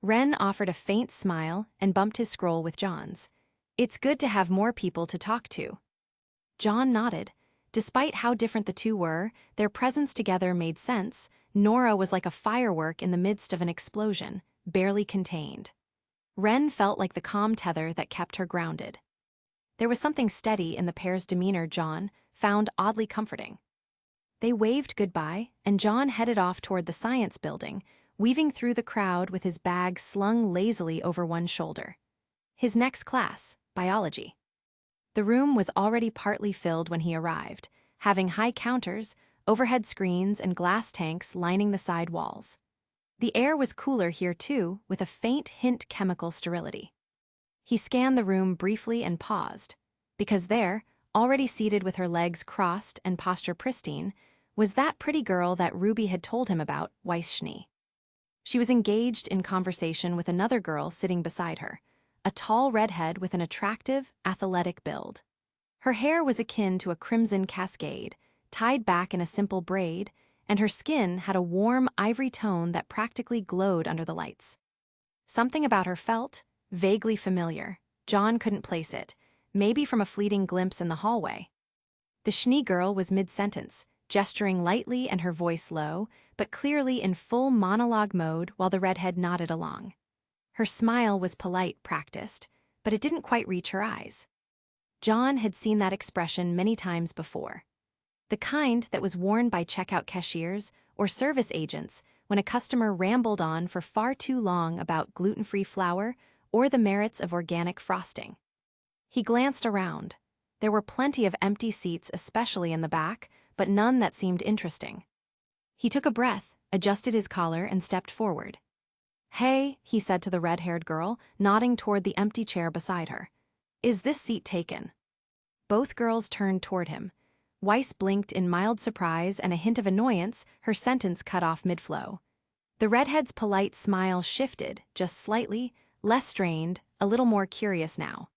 A: Ren offered a faint smile and bumped his scroll with John's. It's good to have more people to talk to. John nodded. Despite how different the two were, their presence together made sense. Nora was like a firework in the midst of an explosion, barely contained. Ren felt like the calm tether that kept her grounded. There was something steady in the pair's demeanor John found oddly comforting. They waved goodbye, and John headed off toward the science building, weaving through the crowd with his bag slung lazily over one shoulder. His next class, biology. The room was already partly filled when he arrived, having high counters, overhead screens, and glass tanks lining the side walls. The air was cooler here too, with a faint hint chemical sterility. He scanned the room briefly and paused, because there, already seated with her legs crossed and posture pristine, was that pretty girl that Ruby had told him about, Weiss. She was engaged in conversation with another girl sitting beside her, a tall redhead with an attractive, athletic build. Her hair was akin to a crimson cascade, tied back in a simple braid, and her skin had a warm ivory tone that practically glowed under the lights. Something about her felt vaguely familiar. John couldn't place it, maybe from a fleeting glimpse in the hallway. The Schnee girl was mid-sentence, gesturing lightly and her voice low, but clearly in full monologue mode while the redhead nodded along. Her smile was polite, practiced, but it didn't quite reach her eyes. John had seen that expression many times before. The kind that was worn by checkout cashiers or service agents when a customer rambled on for far too long about gluten-free flour or the merits of organic frosting. He glanced around. There were plenty of empty seats, especially in the back, but none that seemed interesting. He took a breath, adjusted his collar, and stepped forward. "Hey," he said to the red-haired girl, nodding toward the empty chair beside her. "Is this seat taken?" Both girls turned toward him. Weiss blinked in mild surprise and a hint of annoyance, her sentence cut off mid-flow. The redhead's polite smile shifted, just slightly, less strained, a little more curious now.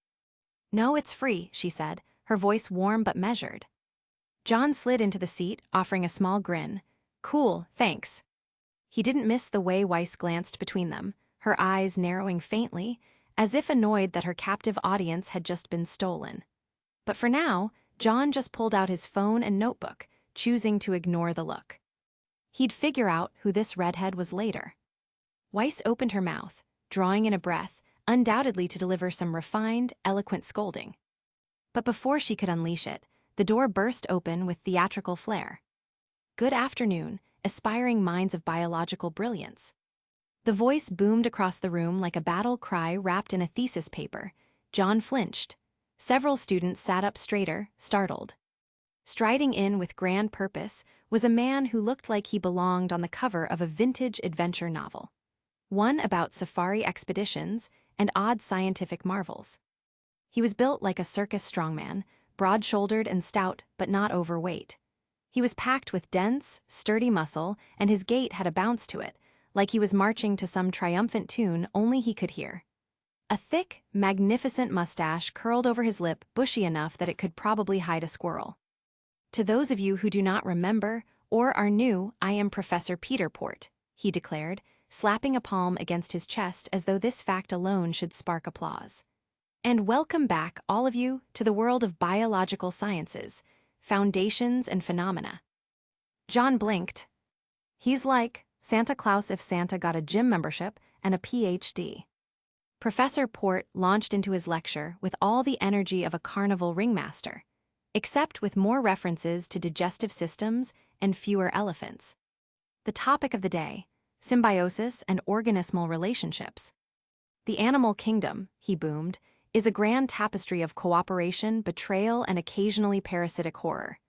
A: "No, it's free," she said, her voice warm but measured. John slid into the seat, offering a small grin. "Cool, thanks." He didn't miss the way Weiss glanced between them, her eyes narrowing faintly, as if annoyed that her captive audience had just been stolen. But for now, John just pulled out his phone and notebook, choosing to ignore the look. He'd figure out who this redhead was later. Weiss opened her mouth, drawing in a breath, undoubtedly to deliver some refined, eloquent scolding. But before she could unleash it, the door burst open with theatrical flair. "Good afternoon, aspiring minds of biological brilliance." The voice boomed across the room like a battle cry wrapped in a thesis paper. John flinched. Several students sat up straighter, startled. Striding in with grand purpose was a man who looked like he belonged on the cover of a vintage adventure novel. One about safari expeditions and odd scientific marvels. He was built like a circus strongman, broad-shouldered and stout but not overweight. He was packed with dense, sturdy muscle, and his gait had a bounce to it, like he was marching to some triumphant tune only he could hear. A thick, magnificent mustache curled over his lip, bushy enough that it could probably hide a squirrel. "To those of you who do not remember or are new, I am Professor Peter Port," he declared, slapping a palm against his chest as though this fact alone should spark applause. "And welcome back, all of you, to the world of biological sciences, foundations and phenomena." John blinked. He's like Santa Claus if Santa got a gym membership and a PhD. Professor Port launched into his lecture with all the energy of a carnival ringmaster, except with more references to digestive systems and fewer elephants. The topic of the day: symbiosis and organismal relationships. "The animal kingdom," he boomed, "is a grand tapestry of cooperation, betrayal, and occasionally parasitic horror.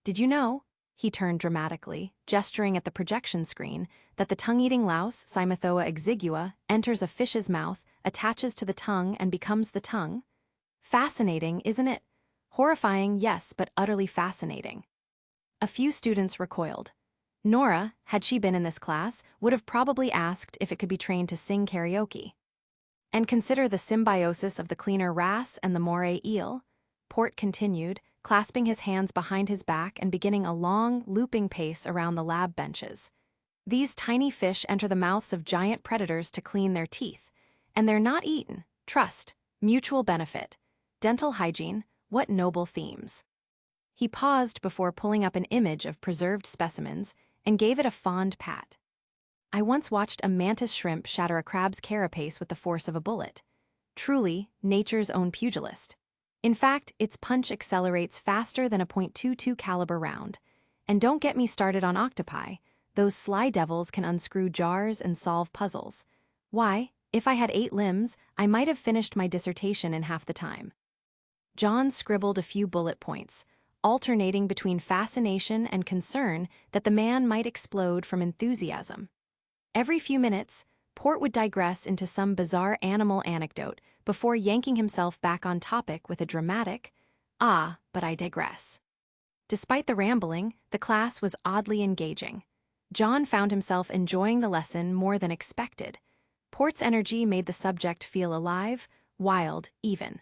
A: Did you know," he turned dramatically, gesturing at the projection screen, "that the tongue-eating louse, Cymathoa exigua, enters a fish's mouth, attaches to the tongue, and becomes the tongue? Fascinating, isn't it? Horrifying, yes, but utterly fascinating." A few students recoiled. Nora, had she been in this class, would have probably asked if it could be trained to sing karaoke. "And consider the symbiosis of the cleaner wrasse and the moray eel," Port continued, clasping his hands behind his back and beginning a long, looping pace around the lab benches. "These tiny fish enter the mouths of giant predators to clean their teeth, and they're not eaten. Trust, mutual benefit, dental hygiene, what noble themes." He paused before pulling up an image of preserved specimens and gave it a fond pat. "I once watched a mantis shrimp shatter a crab's carapace with the force of a bullet. Truly, nature's own pugilist. In fact, its punch accelerates faster than a .22 caliber round. And don't get me started on octopi. Those sly devils can unscrew jars and solve puzzles. Why, if I had 8 limbs, I might have finished my dissertation in half the time." John scribbled a few bullet points, alternating between fascination and concern that the man might explode from enthusiasm. Every few minutes, Port would digress into some bizarre animal anecdote before yanking himself back on topic with a dramatic, "Ah, but I digress." Despite the rambling, the class was oddly engaging. John found himself enjoying the lesson more than expected. Port's energy made the subject feel alive, wild, even.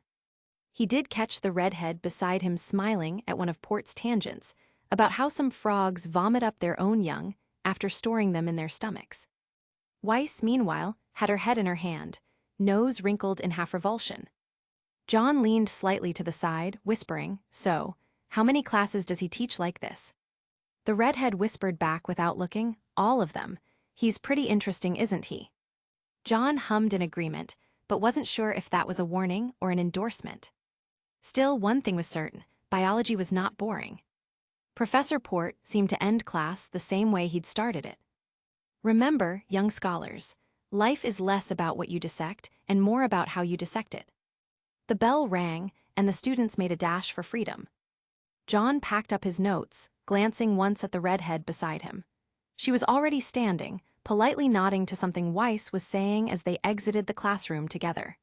A: He did catch the redhead beside him smiling at one of Port's tangents about how some frogs vomit up their own young after storing them in their stomachs. Weiss, meanwhile, had her head in her hand, nose wrinkled in half-revulsion. John leaned slightly to the side, whispering, "So, how many classes does he teach like this?" The redhead whispered back without looking, "All of them. He's pretty interesting, isn't he?" John hummed in agreement, but wasn't sure if that was a warning or an endorsement. Still, one thing was certain: biology was not boring. Professor Port seemed to end class the same way he'd started it. "Remember, young scholars, life is less about what you dissect and more about how you dissect it." The bell rang, and the students made a dash for freedom. John packed up his notes, glancing once at the redhead beside him. She was already standing, politely nodding to something Weiss was saying as they exited the classroom together.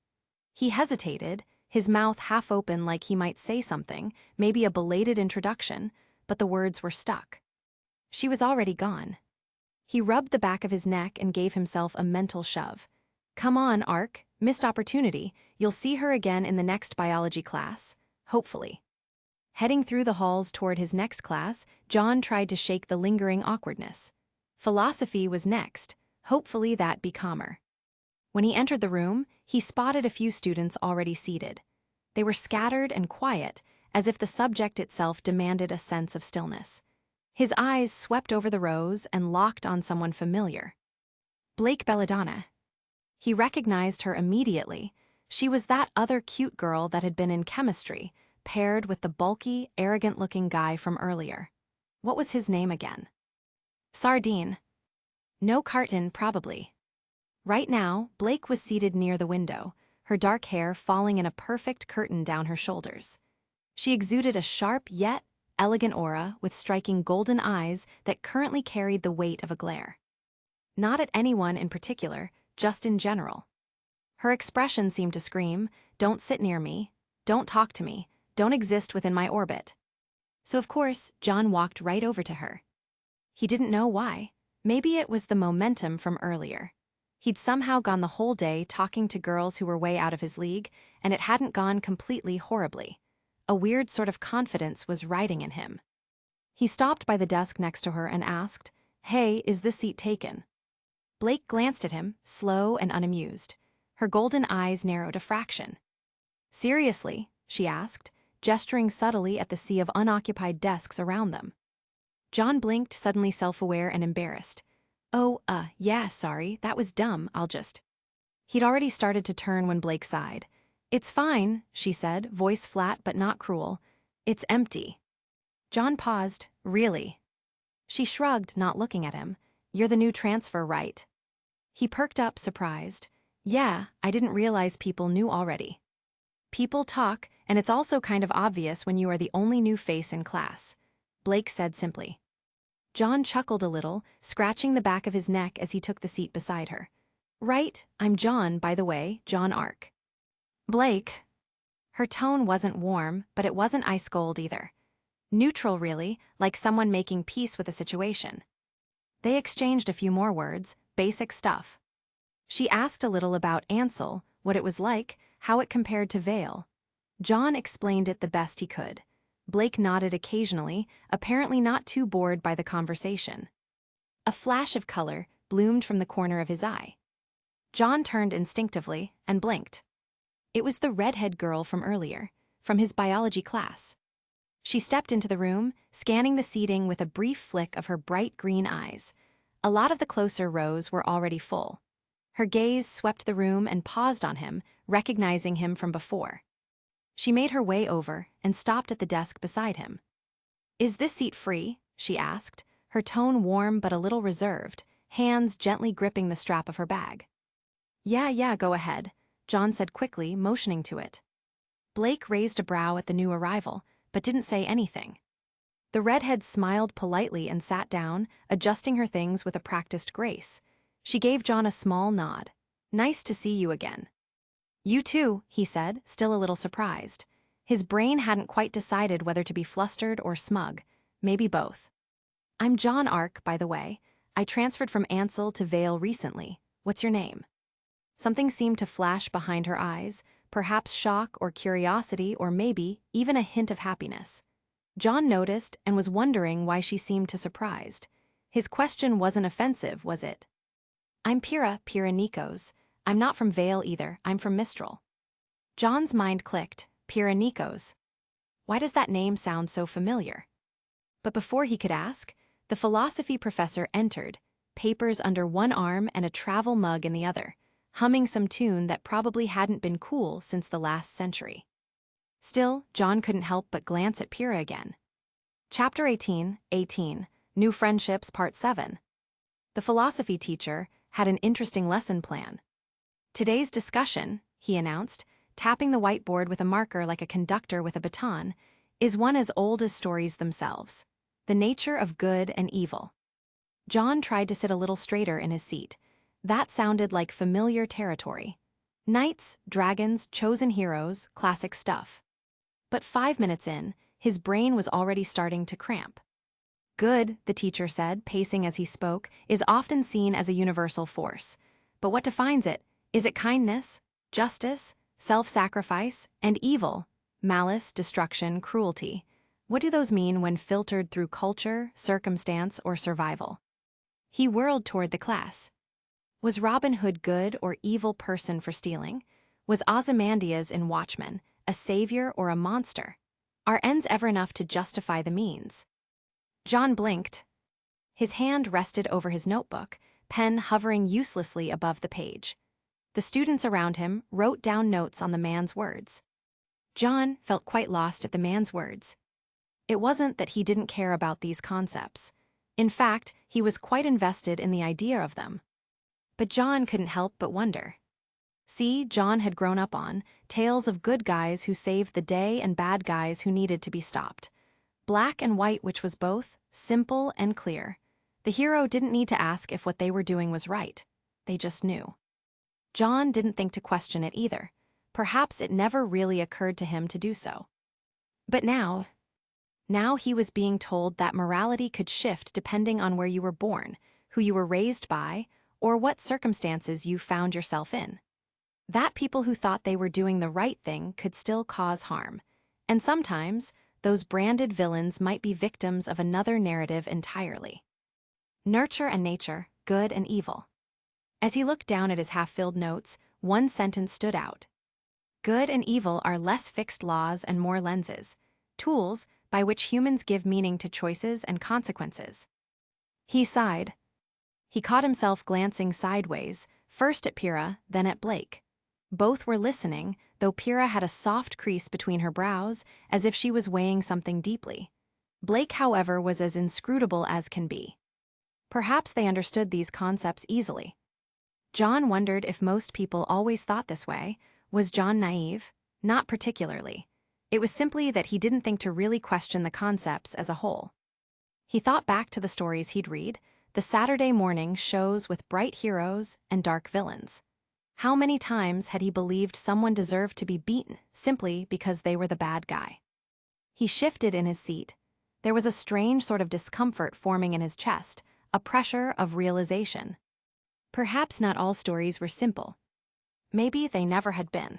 A: He hesitated, his mouth half open like he might say something, maybe a belated introduction, but the words were stuck. She was already gone. He rubbed the back of his neck and gave himself a mental shove. "Come on, Ark, missed opportunity. You'll see her again in the next biology class, hopefully." Heading through the halls toward his next class, John tried to shake the lingering awkwardness. Philosophy was next, hopefully that'd be calmer. When he entered the room, he spotted a few students already seated. They were scattered and quiet, as if the subject itself demanded a sense of stillness. His eyes swept over the rows and locked on someone familiar. Blake Belladonna. He recognized her immediately. She was that other cute girl that had been in chemistry, paired with the bulky, arrogant-looking guy from earlier. What was his name again? Sardine. No, Carton, probably. Right now, Blake was seated near the window, her dark hair falling in a perfect curtain down her shoulders. She exuded a sharp yet elegant aura with striking golden eyes that currently carried the weight of a glare. Not at anyone in particular, just in general. Her expression seemed to scream, "Don't sit near me, don't talk to me, don't exist within my orbit." So of course, John walked right over to her. He didn't know why. Maybe it was the momentum from earlier. He'd somehow gone the whole day talking to girls who were way out of his league, and it hadn't gone completely horribly. A weird sort of confidence was riding in him. He stopped by the desk next to her and asked, "Hey, is this seat taken?" Blake glanced at him, slow and unamused. Her golden eyes narrowed a fraction. "Seriously?" she asked, gesturing subtly at the sea of unoccupied desks around them. John blinked, suddenly self-aware and embarrassed. "Oh, yeah, sorry, that was dumb, I'll just..." He'd already started to turn when Blake sighed. "It's fine," she said, voice flat but not cruel. "It's empty." John paused. "Really?" She shrugged, not looking at him. "You're the new transfer, right?" He perked up, surprised. "Yeah, I didn't realize people knew already." "People talk, and it's also kind of obvious when you are the only new face in class," Blake said simply. John chuckled a little, scratching the back of his neck as he took the seat beside her. "Right, I'm John, by the way, John Ark." "Blake." Her tone wasn't warm, but it wasn't ice cold either. Neutral, really, like someone making peace with a situation. They exchanged a few more words, basic stuff. She asked a little about Ansel, what it was like, how it compared to Vale. John explained it the best he could. Blake nodded occasionally, apparently not too bored by the conversation. A flash of color bloomed from the corner of his eye. John turned instinctively and blinked. It was the redhead girl from earlier, from his biology class. She stepped into the room, scanning the seating with a brief flick of her bright green eyes. A lot of the closer rows were already full. Her gaze swept the room and paused on him, recognizing him from before. She made her way over and stopped at the desk beside him. "Is this seat free?" she asked, her tone warm but a little reserved, hands gently gripping the strap of her bag. Yeah, go ahead," John said quickly, motioning to it. Blake raised a brow at the new arrival, but didn't say anything. The redhead smiled politely and sat down, adjusting her things with a practiced grace. She gave John a small nod. "Nice to see you again." "You too," he said, still a little surprised. His brain hadn't quite decided whether to be flustered or smug, maybe both. "I'm John Ark, by the way. I transferred from Ansel to Vale recently. What's your name?" Something seemed to flash behind her eyes, perhaps shock or curiosity or maybe even a hint of happiness. John noticed and was wondering why she seemed too surprised. His question wasn't offensive, was it? "I'm Pira Nikos. I'm not from Vale either, I'm from Mistral." John's mind clicked. Pira Nikos. Why does that name sound so familiar? But before he could ask, the philosophy professor entered, papers under one arm and a travel mug in the other, humming some tune that probably hadn't been cool since the last century. Still, John couldn't help but glance at Pira again. Chapter 18, New Friendships, Part 7. The philosophy teacher had an interesting lesson plan. "Today's discussion," he announced, tapping the whiteboard with a marker like a conductor with a baton, "is one as old as stories themselves. The nature of good and evil." John tried to sit a little straighter in his seat. That sounded like familiar territory. Knights, dragons, chosen heroes, classic stuff. But 5 minutes in, his brain was already starting to cramp. "Good," the teacher said, pacing as he spoke, "is often seen as a universal force. But what defines it? Is it kindness, justice, self-sacrifice, and evil, malice, destruction, cruelty? What do those mean when filtered through culture, circumstance, or survival?" He whirled toward the class. Was Robin Hood good or evil person for stealing? Was Ozymandias in Watchmen a savior or a monster? Are ends ever enough to justify the means? John blinked. His hand rested over his notebook, pen hovering uselessly above the page. The students around him wrote down notes on the man's words. John felt quite lost at the man's words. It wasn't that he didn't care about these concepts. In fact, he was quite invested in the idea of them. But John couldn't help but wonder. See, John had grown up on tales of good guys who saved the day and bad guys who needed to be stopped. Black and white, which was both, simple and clear. The hero didn't need to ask if what they were doing was right. They just knew. John didn't think to question it either. Perhaps it never really occurred to him to do so. But now he was being told that morality could shift depending on where you were born, who you were raised by, or what circumstances you found yourself in. That people who thought they were doing the right thing could still cause harm. And sometimes, those branded villains might be victims of another narrative entirely. Nurture and nature, good and evil. As he looked down at his half-filled notes, one sentence stood out. Good and evil are less fixed laws and more lenses, tools by which humans give meaning to choices and consequences. He sighed. He caught himself glancing sideways, first at Pira, then at Blake. Both were listening, though Pira had a soft crease between her brows, as if she was weighing something deeply. Blake, however, was as inscrutable as can be. Perhaps they understood these concepts easily. John wondered if most people always thought this way. Was John naive? Not particularly. It was simply that he didn't think to really question the concepts as a whole. He thought back to the stories he'd read, the Saturday morning shows with bright heroes and dark villains. How many times had he believed someone deserved to be beaten simply because they were the bad guy? He shifted in his seat. There was a strange sort of discomfort forming in his chest, a pressure of realization. Perhaps not all stories were simple. Maybe they never had been.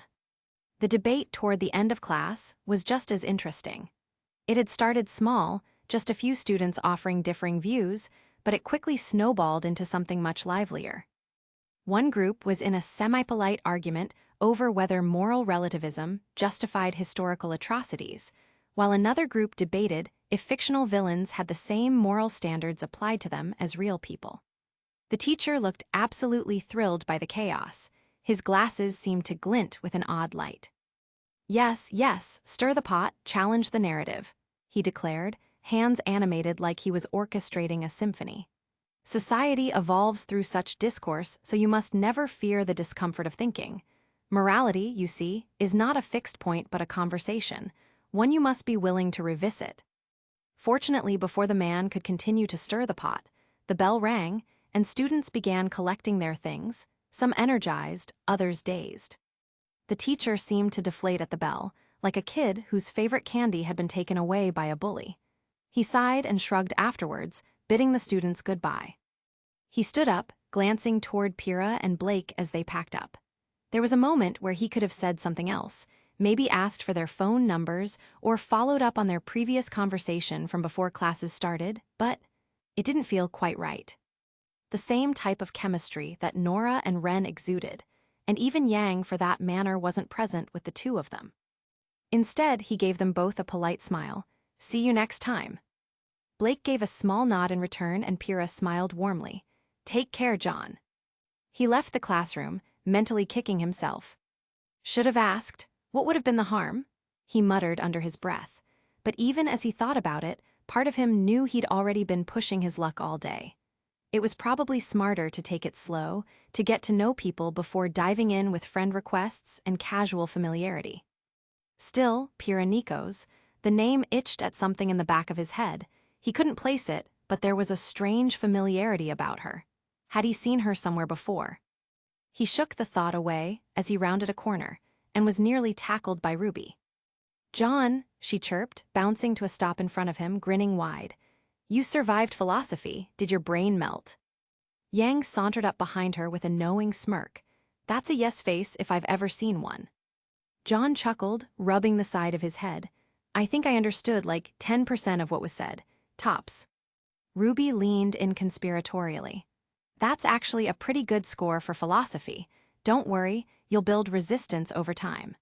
A: The debate toward the end of class was just as interesting. It had started small, just a few students offering differing views, but it quickly snowballed into something much livelier. One group was in a semi-polite argument over whether moral relativism justified historical atrocities, while another group debated if fictional villains had the same moral standards applied to them as real people. The teacher looked absolutely thrilled by the chaos. His glasses seemed to glint with an odd light. "Yes, yes, stir the pot, challenge the narrative," he declared, hands animated like he was orchestrating a symphony. "Society evolves through such discourse, so you must never fear the discomfort of thinking. Morality, you see, is not a fixed point but a conversation, one you must be willing to revisit. Fortunately, before the man could continue to stir the pot, the bell rang, and students began collecting their things, some energized, others dazed. The teacher seemed to deflate at the bell, like a kid whose favorite candy had been taken away by a bully. He sighed and shrugged afterwards, bidding the students goodbye. He stood up, glancing toward Pira and Blake as they packed up. There was a moment where he could have said something else, maybe asked for their phone numbers or followed up on their previous conversation from before classes started, but it didn't feel quite right. The same type of chemistry that Nora and Ren exuded, and even Yang for that matter wasn't present with the two of them. Instead, he gave them both a polite smile. "See you next time." Blake gave a small nod in return and Pira smiled warmly. "Take care, John." He left the classroom, mentally kicking himself. "Should have asked. What would have been the harm?" he muttered under his breath. But even as he thought about it, part of him knew he'd already been pushing his luck all day. It was probably smarter to take it slow, to get to know people before diving in with friend requests and casual familiarity. Still, Pira Nikos, the name itched at something in the back of his head. He couldn't place it, but there was a strange familiarity about her. Had he seen her somewhere before? He shook the thought away as he rounded a corner, and was nearly tackled by RWBY. "John," she chirped, bouncing to a stop in front of him, grinning wide. "You survived philosophy. Did your brain melt?" Yang sauntered up behind her with a knowing smirk. "That's a yes face if I've ever seen one." John chuckled, rubbing the side of his head. "I think I understood like 10% of what was said. Tops." RWBY leaned in conspiratorially. "That's actually a pretty good score for philosophy. Don't worry, you'll build resistance over time."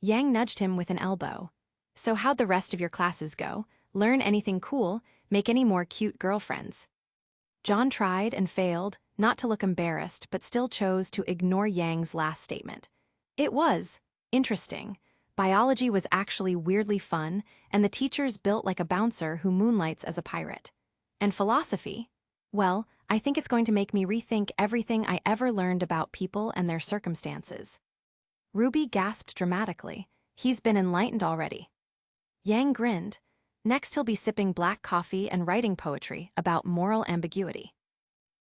A: Yang nudged him with an elbow. "So how'd the rest of your classes go? Learn anything cool? Make any more cute girlfriends?" John tried and failed, not to look embarrassed, but still chose to ignore Yang's last statement. It was interesting. Biology was actually weirdly fun, and the teacher's built like a bouncer who moonlights as a pirate. And philosophy? Well, I think it's going to make me rethink everything I ever learned about people and their circumstances. RWBY gasped dramatically. He's been enlightened already. Yang grinned. Next he'll be sipping black coffee and writing poetry about moral ambiguity.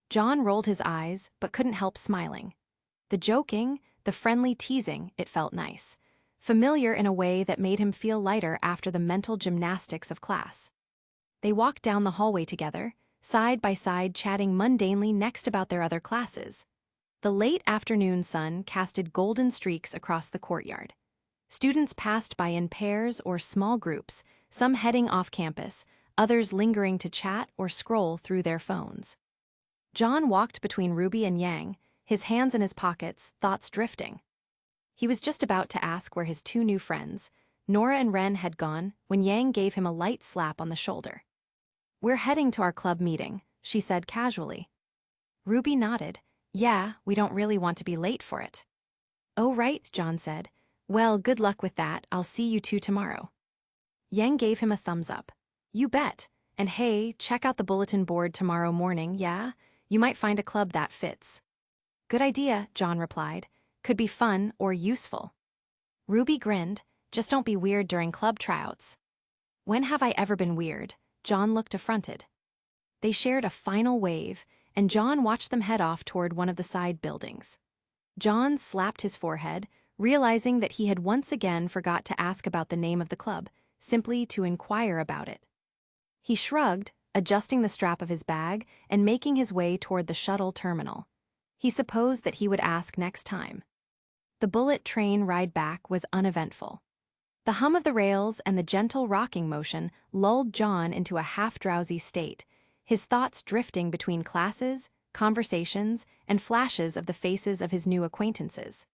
A: John rolled his eyes, but couldn't help smiling. The joking, the friendly teasing, it felt nice. Familiar in a way that made him feel lighter after the mental gymnastics of class. They walked down the hallway together, side by side chatting mundanely next about their other classes. The late afternoon sun casted golden streaks across the courtyard. Students passed by in pairs or small groups, some heading off campus, others lingering to chat or scroll through their phones. John walked between RWBY and Yang, his hands in his pockets, thoughts drifting. He was just about to ask where his two new friends, Nora and Ren, had gone when Yang gave him a light slap on the shoulder. "We're heading to our club meeting," she said casually. RWBY nodded. "Yeah, we don't really want to be late for it." "Oh right," John said. "Well, good luck with that. I'll see you two tomorrow." Yang gave him a thumbs up. "You bet. And hey, check out the bulletin board tomorrow morning, yeah? You might find a club that fits." "Good idea," John replied. "Could be fun or useful." RWBY grinned. "Just don't be weird during club tryouts." "When have I ever been weird?" John looked affronted. They shared a final wave, and John watched them head off toward one of the side buildings. John slapped his forehead, realizing that he had once again forgot to ask about the name of the club, simply to inquire about it. He shrugged, adjusting the strap of his bag and making his way toward the shuttle terminal. He supposed that he would ask next time. The bullet train ride back was uneventful. The hum of the rails and the gentle rocking motion lulled John into a half-drowsy state, his thoughts drifting between classes, conversations, and flashes of the faces of his new acquaintances.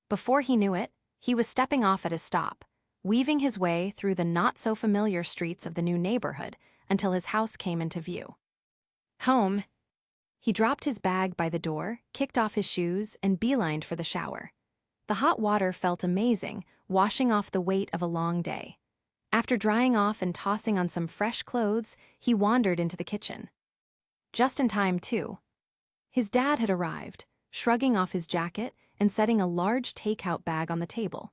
A: Before he knew it, he was stepping off at a stop, weaving his way through the not-so-familiar streets of the new neighborhood until his house came into view. Home. He dropped his bag by the door, kicked off his shoes, and beelined for the shower. The hot water felt amazing, washing off the weight of a long day. After drying off and tossing on some fresh clothes, he wandered into the kitchen. Just in time, too. His dad had arrived, shrugging off his jacket and setting a large takeout bag on the table.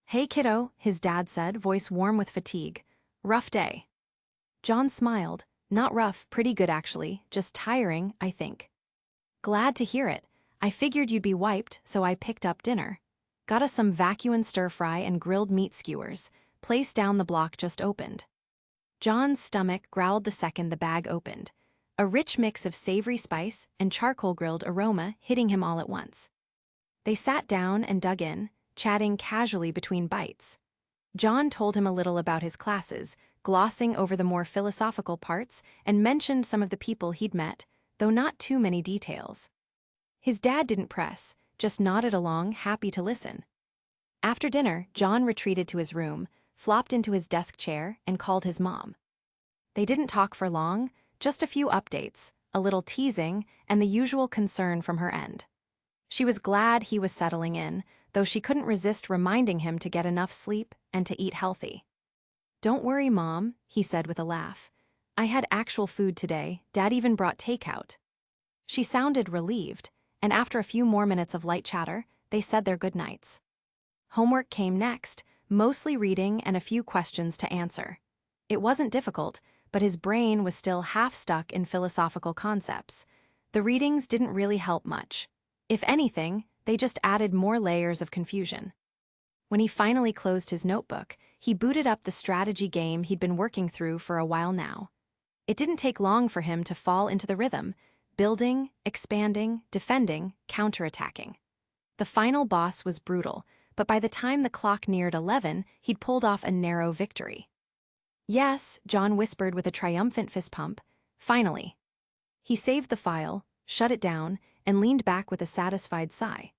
A: "Hey kiddo," his dad said, voice warm with fatigue. "Rough day." John smiled. "Not rough, pretty good actually, just tiring, I think." "Glad to hear it. I figured you'd be wiped, so I picked up dinner. Got us some vacuum stir-fry and grilled meat skewers. Place down the block just opened." John's stomach growled the second the bag opened, a rich mix of savory spice and charcoal-grilled aroma hitting him all at once. They sat down and dug in, chatting casually between bites. John told him a little about his classes, glossing over the more philosophical parts, and mentioned some of the people he'd met, though not too many details. His dad didn't press, just nodded along, happy to listen. After dinner, John retreated to his room, flopped into his desk chair, and called his mom. They didn't talk for long, just a few updates, a little teasing, and the usual concern from her end. She was glad he was settling in, though she couldn't resist reminding him to get enough sleep and to eat healthy. "Don't worry, Mom," he said with a laugh. "I had actual food today. Dad even brought takeout." She sounded relieved, and after a few more minutes of light chatter, they said their goodnights. Homework came next, mostly reading and a few questions to answer. It wasn't difficult, but his brain was still half stuck in philosophical concepts. The readings didn't really help much. If anything, they just added more layers of confusion. When he finally closed his notebook, he booted up the strategy game he'd been working through for a while now. It didn't take long for him to fall into the rhythm, building, expanding, defending, counterattacking. The final boss was brutal, but by the time the clock neared 11, he'd pulled off a narrow victory. "Yes," John whispered with a triumphant fist pump. "Finally." He saved the file, shut it down, and leaned back with a satisfied sigh.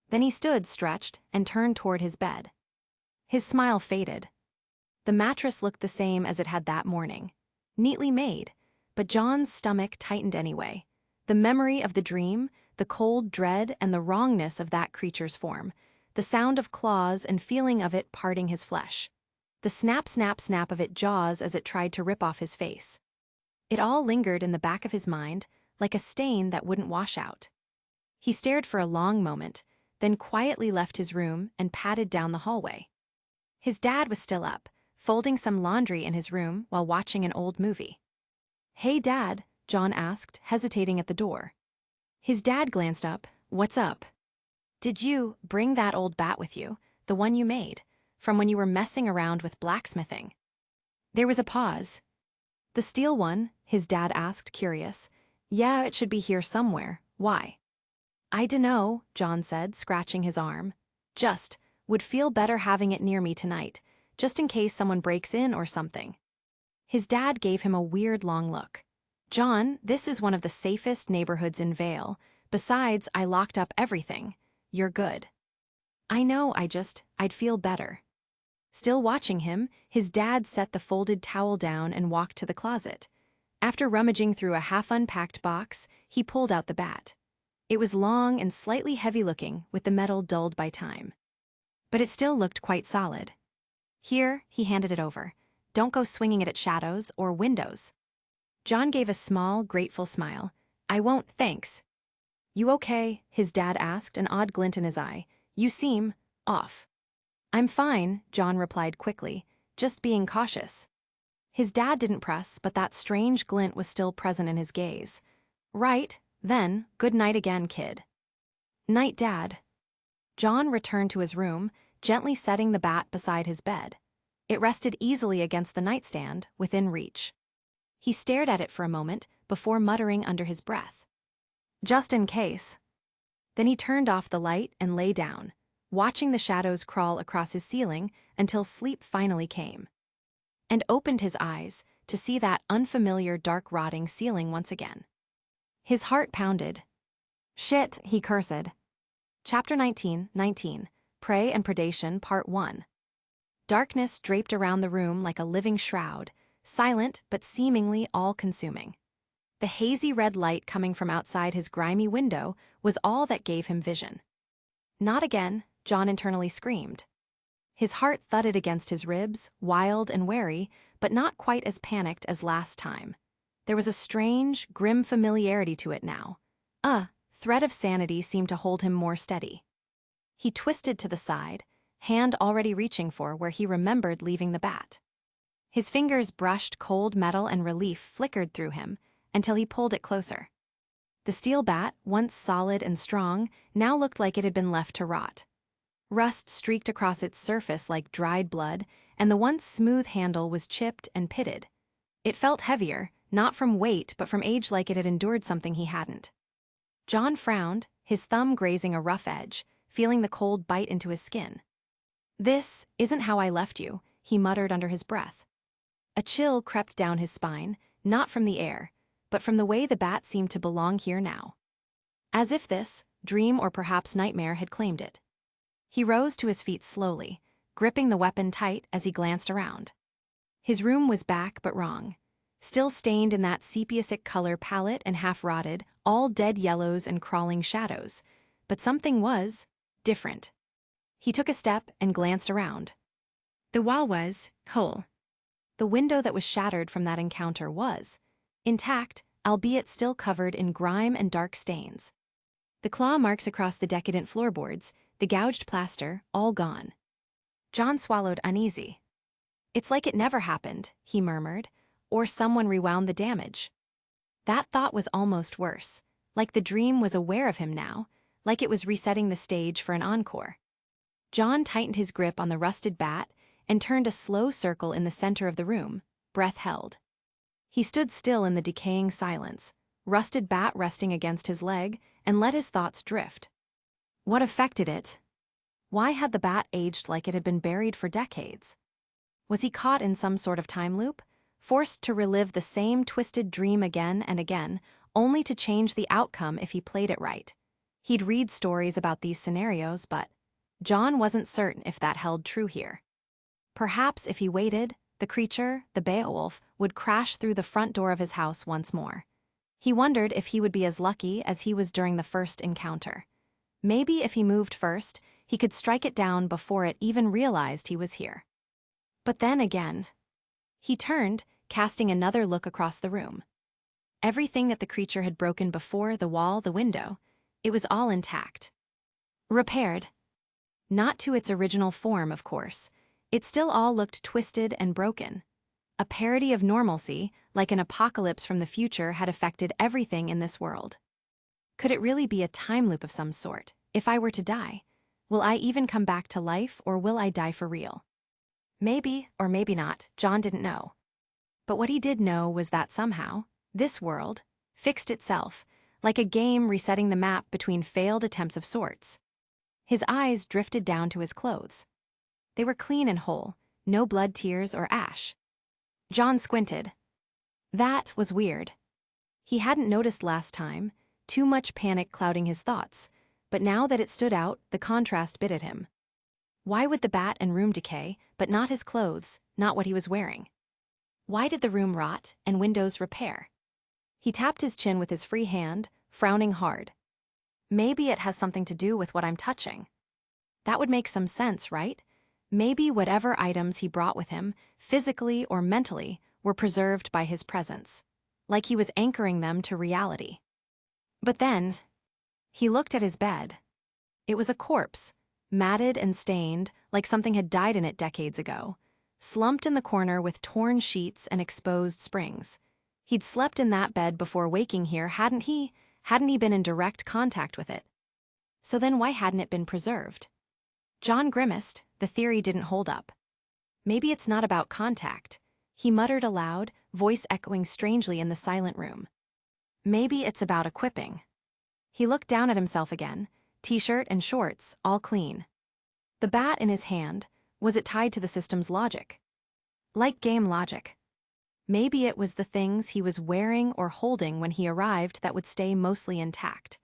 A: Then he stood stretched and turned toward his bed. His smile faded. The mattress looked the same as it had that morning. Neatly made, but John's stomach tightened anyway. The memory of the dream, the cold dread and the wrongness of that creature's form, the sound of claws and feeling of it parting his flesh. The snap, snap, snap of its jaws as it tried to rip off his face. It all lingered in the back of his mind, like a stain that wouldn't wash out. He stared for a long moment, then quietly left his room and padded down the hallway. His dad was still up, folding some laundry in his room while watching an old movie. "Hey, Dad," John asked, hesitating at the door. His dad glanced up. "What's up?" "Did you bring that old bat with you, the one you made, from when you were messing around with blacksmithing?" There was a pause. "The steel one?" his dad asked, curious. "Yeah, it should be here somewhere. Why?" "I dunno," John said, scratching his arm. Would feel better having it near me tonight, just in case someone breaks in or something." His dad gave him a weird long look. "John, this is one of the safest neighborhoods in Vale. Besides, I locked up everything. You're good." "I know, I'd feel better." Still watching him, his dad set the folded towel down and walked to the closet. After rummaging through a half-unpacked box, he pulled out the bat. It was long and slightly heavy-looking, with the metal dulled by time. But it still looked quite solid. "Here," he handed it over. "Don't go swinging it at shadows or windows." John gave a small, grateful smile. "I won't, thanks." "You okay?" his dad asked, an odd glint in his eye. "You seem off." "I'm fine," John replied quickly, "just being cautious." His dad didn't press, but that strange glint was still present in his gaze. "Right, then, good night again, kid." "Night, Dad." John returned to his room, gently setting the bat beside his bed. It rested easily against the nightstand, within reach. He stared at it for a moment before muttering under his breath, "Just in case." Then he turned off the light and lay down, watching the shadows crawl across his ceiling until sleep finally came. And opened his eyes to see that unfamiliar dark rotting ceiling once again. His heart pounded. "Shit," he cursed. Chapter 19, Prey and Predation, Part 1. Darkness draped around the room like a living shroud, silent but seemingly all-consuming. The hazy red light coming from outside his grimy window was all that gave him vision. "Not again," John internally screamed. His heart thudded against his ribs, wild and wary, but not quite as panicked as last time. There was a strange, grim familiarity to it now. Thread of sanity seemed to hold him more steady. He twisted to the side, hand already reaching for where he remembered leaving the bat. His fingers brushed cold metal and relief flickered through him until he pulled it closer. The steel bat, once solid and strong, now looked like it had been left to rot. Rust streaked across its surface like dried blood, and the once smooth handle was chipped and pitted. It felt heavier, not from weight but from age, like it had endured something he hadn't. John frowned, his thumb grazing a rough edge, feeling the cold bite into his skin. "This isn't how I left you," he muttered under his breath. A chill crept down his spine, not from the air, but from the way the bat seemed to belong here now. As if this, dream or perhaps nightmare, had claimed it. He rose to his feet slowly, gripping the weapon tight as he glanced around. His room was back but wrong. Still stained in that sepia-sick color palette and half-rotted, all dead yellows and crawling shadows. But something was different. He took a step and glanced around. The wall was whole. The window that was shattered from that encounter was intact, albeit still covered in grime and dark stains. The claw marks across the decadent floorboards, the gouged plaster, all gone. John swallowed uneasy. "It's like it never happened," he murmured, "or someone rewound the damage." That thought was almost worse, like the dream was aware of him now, like it was resetting the stage for an encore. John tightened his grip on the rusted bat and turned a slow circle in the center of the room, breath held. He stood still in the decaying silence, rusted bat resting against his leg, and let his thoughts drift. What affected it? Why had the bat aged like it had been buried for decades? Was he caught in some sort of time loop, forced to relive the same twisted dream again and again, only to change the outcome if he played it right? He'd read stories about these scenarios, but John wasn't certain if that held true here. Perhaps if he waited, the creature, the Beowulf, would crash through the front door of his house once more. He wondered if he would be as lucky as he was during the first encounter. Maybe if he moved first, he could strike it down before it even realized he was here. But then again, he turned, casting another look across the room. Everything that the creature had broken before, the wall, the window, it was all intact. Repaired. Not to its original form, of course. It still all looked twisted and broken. A parody of normalcy, like an apocalypse from the future, had affected everything in this world. Could it really be a time loop of some sort? If I were to die, will I even come back to life, or will I die for real? Maybe, or maybe not, John didn't know. But what he did know was that somehow, this world fixed itself, like a game resetting the map between failed attempts of sorts. His eyes drifted down to his clothes. They were clean and whole, no blood, tears, or ash. John squinted. That was weird. He hadn't noticed last time, too much panic clouding his thoughts, but now that it stood out, the contrast bit at him. Why would the bat and room decay, but not his clothes, not what he was wearing? Why did the room rot and windows repair? He tapped his chin with his free hand, frowning hard. Maybe it has something to do with what I'm touching. That would make some sense, right? Maybe whatever items he brought with him, physically or mentally, were preserved by his presence, like he was anchoring them to reality. But then, he looked at his bed. It was a corpse, matted and stained, like something had died in it decades ago, slumped in the corner with torn sheets and exposed springs. He'd slept in that bed before waking here, hadn't he? Hadn't he been in direct contact with it? So then why hadn't it been preserved? John grimaced. The theory didn't hold up. Maybe it's not about contact, he muttered aloud, voice echoing strangely in the silent room. Maybe it's about equipping. He looked down at himself again, t-shirt and shorts, all clean. The bat in his hand, was it tied to the system's logic? Like game logic. Maybe it was the things he was wearing or holding when he arrived that would stay mostly intact.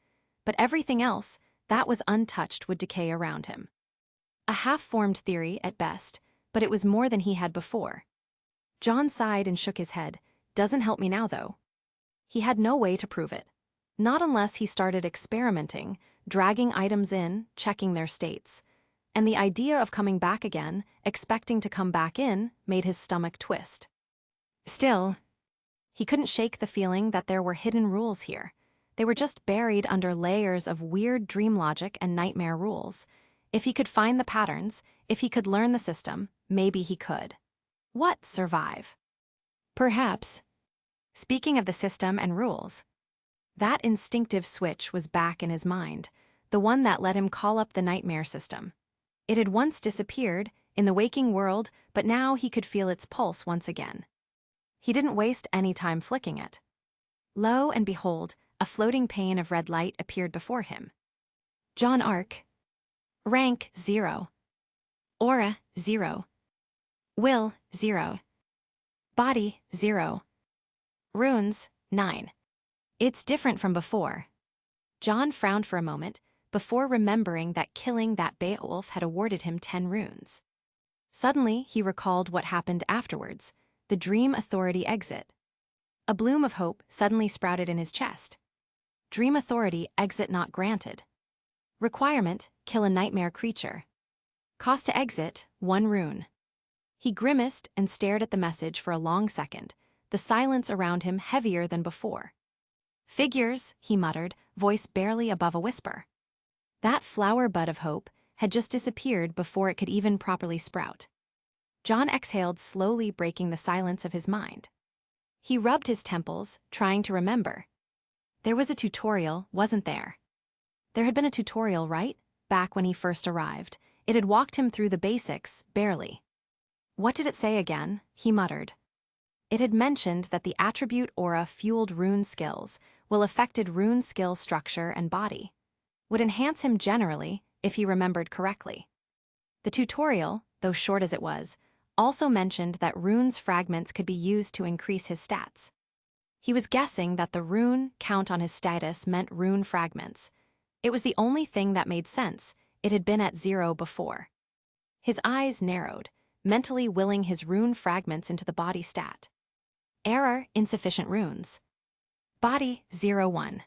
A: But everything else, that was untouched, would decay around him. A half-formed theory at best, but it was more than he had before. John sighed and shook his head. Doesn't help me now, though. He had no way to prove it. Not unless he started experimenting, dragging items in, checking their states. And the idea of coming back again, expecting to come back in, made his stomach twist. Still, he couldn't shake the feeling that there were hidden rules here. They were just buried under layers of weird dream logic and nightmare rules. If he could find the patterns, if he could learn the system, maybe he could. What survive? Perhaps. Speaking of the system and rules, that instinctive switch was back in his mind, the one that let him call up the nightmare system. It had once disappeared in the waking world, but now he could feel its pulse once again. He didn't waste any time flicking it. Lo and behold, a floating pane of red light appeared before him. John Arc. Rank 0. Aura 0. Will 0. Body 0. Runes 9. It's different from before. John frowned for a moment, before remembering that killing that Beowulf had awarded him 10 runes. Suddenly, he recalled what happened afterwards, the Dream Authority exit. A bloom of hope suddenly sprouted in his chest. Dream Authority exit not granted. Requirement, kill a nightmare creature. Cost to exit, 1 rune. He grimaced and stared at the message for a long second, the silence around him heavier than before. Figures, he muttered, voice barely above a whisper. That flower bud of hope had just disappeared before it could even properly sprout. John exhaled, slowly breaking the silence of his mind. He rubbed his temples, trying to remember. There was a tutorial, wasn't there? There had been a tutorial, right? Back when he first arrived. It had walked him through the basics, barely. What did it say again? He muttered. It had mentioned that the attribute aura fueled rune skills, will affected rune skill structure and body. Would enhance him generally, if he remembered correctly. The tutorial, though short as it was, also mentioned that runes fragments could be used to increase his stats. He was guessing that the rune count on his status meant rune fragments. It was the only thing that made sense. It had been at 0 before. His eyes narrowed, mentally willing his rune fragments into the body stat. Error, insufficient runes. Body, 0-1.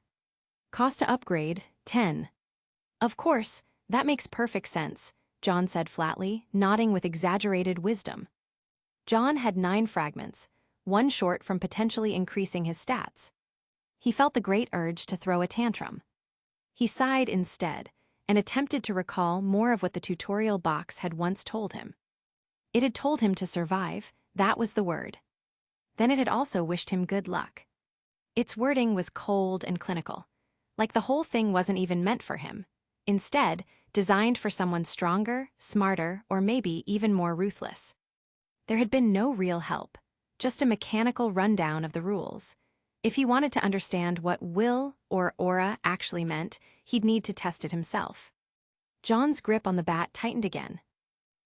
A: Cost to upgrade, 10. Of course, that makes perfect sense, John said flatly, nodding with exaggerated wisdom. John had 9 fragments, 1 short from potentially increasing his stats. He felt the great urge to throw a tantrum. He sighed instead, and attempted to recall more of what the tutorial box had once told him. It had told him to survive, that was the word. Then it had also wished him good luck. Its wording was cold and clinical, like the whole thing wasn't even meant for him. Instead, designed for someone stronger, smarter, or maybe even more ruthless. There had been no real help, just a mechanical rundown of the rules. If he wanted to understand what will or aura actually meant, he'd need to test it himself. John's grip on the bat tightened again.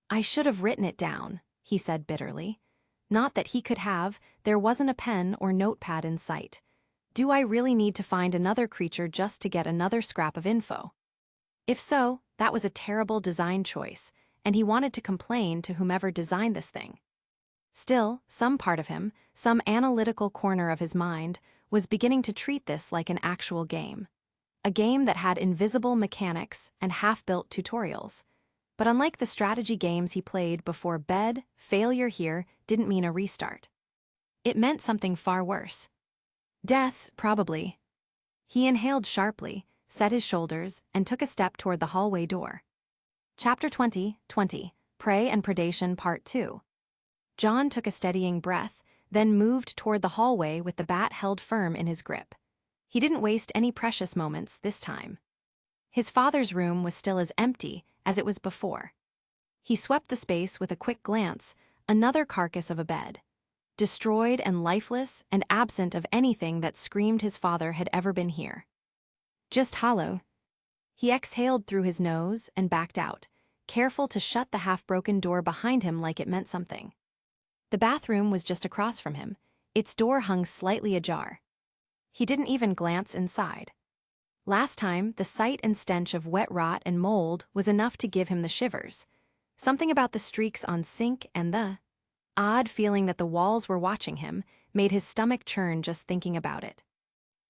A: I should have written it down, he said bitterly. Not that he could have, there wasn't a pen or notepad in sight. Do I really need to find another creature just to get another scrap of info? If so, that was a terrible design choice, and he wanted to complain to whomever designed this thing. Still, some part of him, some analytical corner of his mind, was beginning to treat this like an actual game. A game that had invisible mechanics and half-built tutorials. But unlike the strategy games he played before bed, failure here didn't mean a restart. It meant something far worse. Deaths, probably. He inhaled sharply, set his shoulders, and took a step toward the hallway door. Chapter 20, Prey and Predation Part 2. John took a steadying breath, then moved toward the hallway with the bat held firm in his grip. He didn't waste any precious moments this time. His father's room was still as empty as it was before. He swept the space with a quick glance, another carcass of a bed. Destroyed and lifeless and absent of anything that screamed his father had ever been here. Just hollow. He exhaled through his nose and backed out, careful to shut the half-broken door behind him like it meant something. The bathroom was just across from him, its door hung slightly ajar. He didn't even glance inside. Last time, the sight and stench of wet rot and mold was enough to give him the shivers. Something about the streaks on sink and the odd feeling that the walls were watching him made his stomach churn just thinking about it.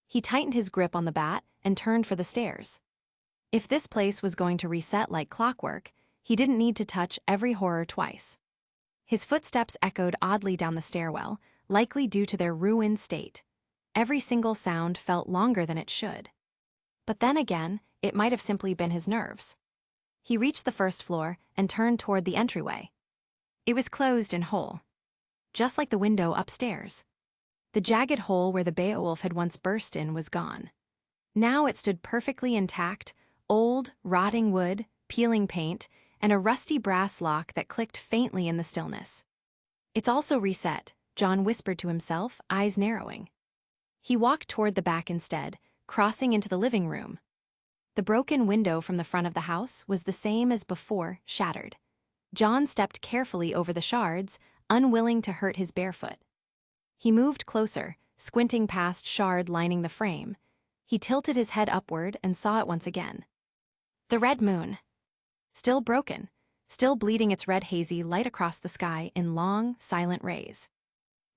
A: He tightened his grip on the bat and turned for the stairs. If this place was going to reset like clockwork, he didn't need to touch every horror twice. His footsteps echoed oddly down the stairwell, likely due to their ruined state. Every single sound felt longer than it should. But then again, it might have simply been his nerves. He reached the first floor and turned toward the entryway. It was closed and whole, just like the window upstairs. The jagged hole where the Beowulf had once burst in was gone. Now it stood perfectly intact, old, rotting wood, peeling paint, and a rusty brass lock that clicked faintly in the stillness. "It's also reset," John whispered to himself, eyes narrowing. He walked toward the back instead, crossing into the living room. The broken window from the front of the house was the same as before, shattered. John stepped carefully over the shards, unwilling to hurt his bare foot. He moved closer, squinting past shard lining the frame. He tilted his head upward and saw it once again. The red moon. Still broken, still bleeding its red hazy light across the sky in long, silent rays.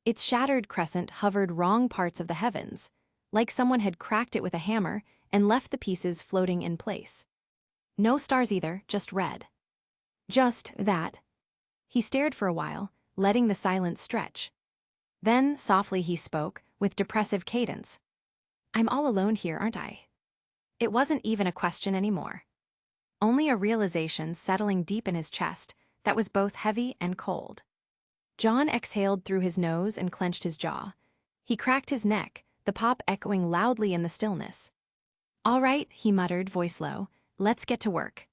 A: Its shattered crescent hovered wrong parts of the heavens, like someone had cracked it with a hammer and left the pieces floating in place. No stars either, just red. Just that. He stared for a while, letting the silence stretch. Then, softly he spoke, with depressive cadence. "I'm all alone here, aren't I?" It wasn't even a question anymore. Only a realization settling deep in his chest that was both heavy and cold. John exhaled through his nose and clenched his jaw. He cracked his neck, the pop echoing loudly in the stillness. "All right," he muttered, voice low, "let's get to work."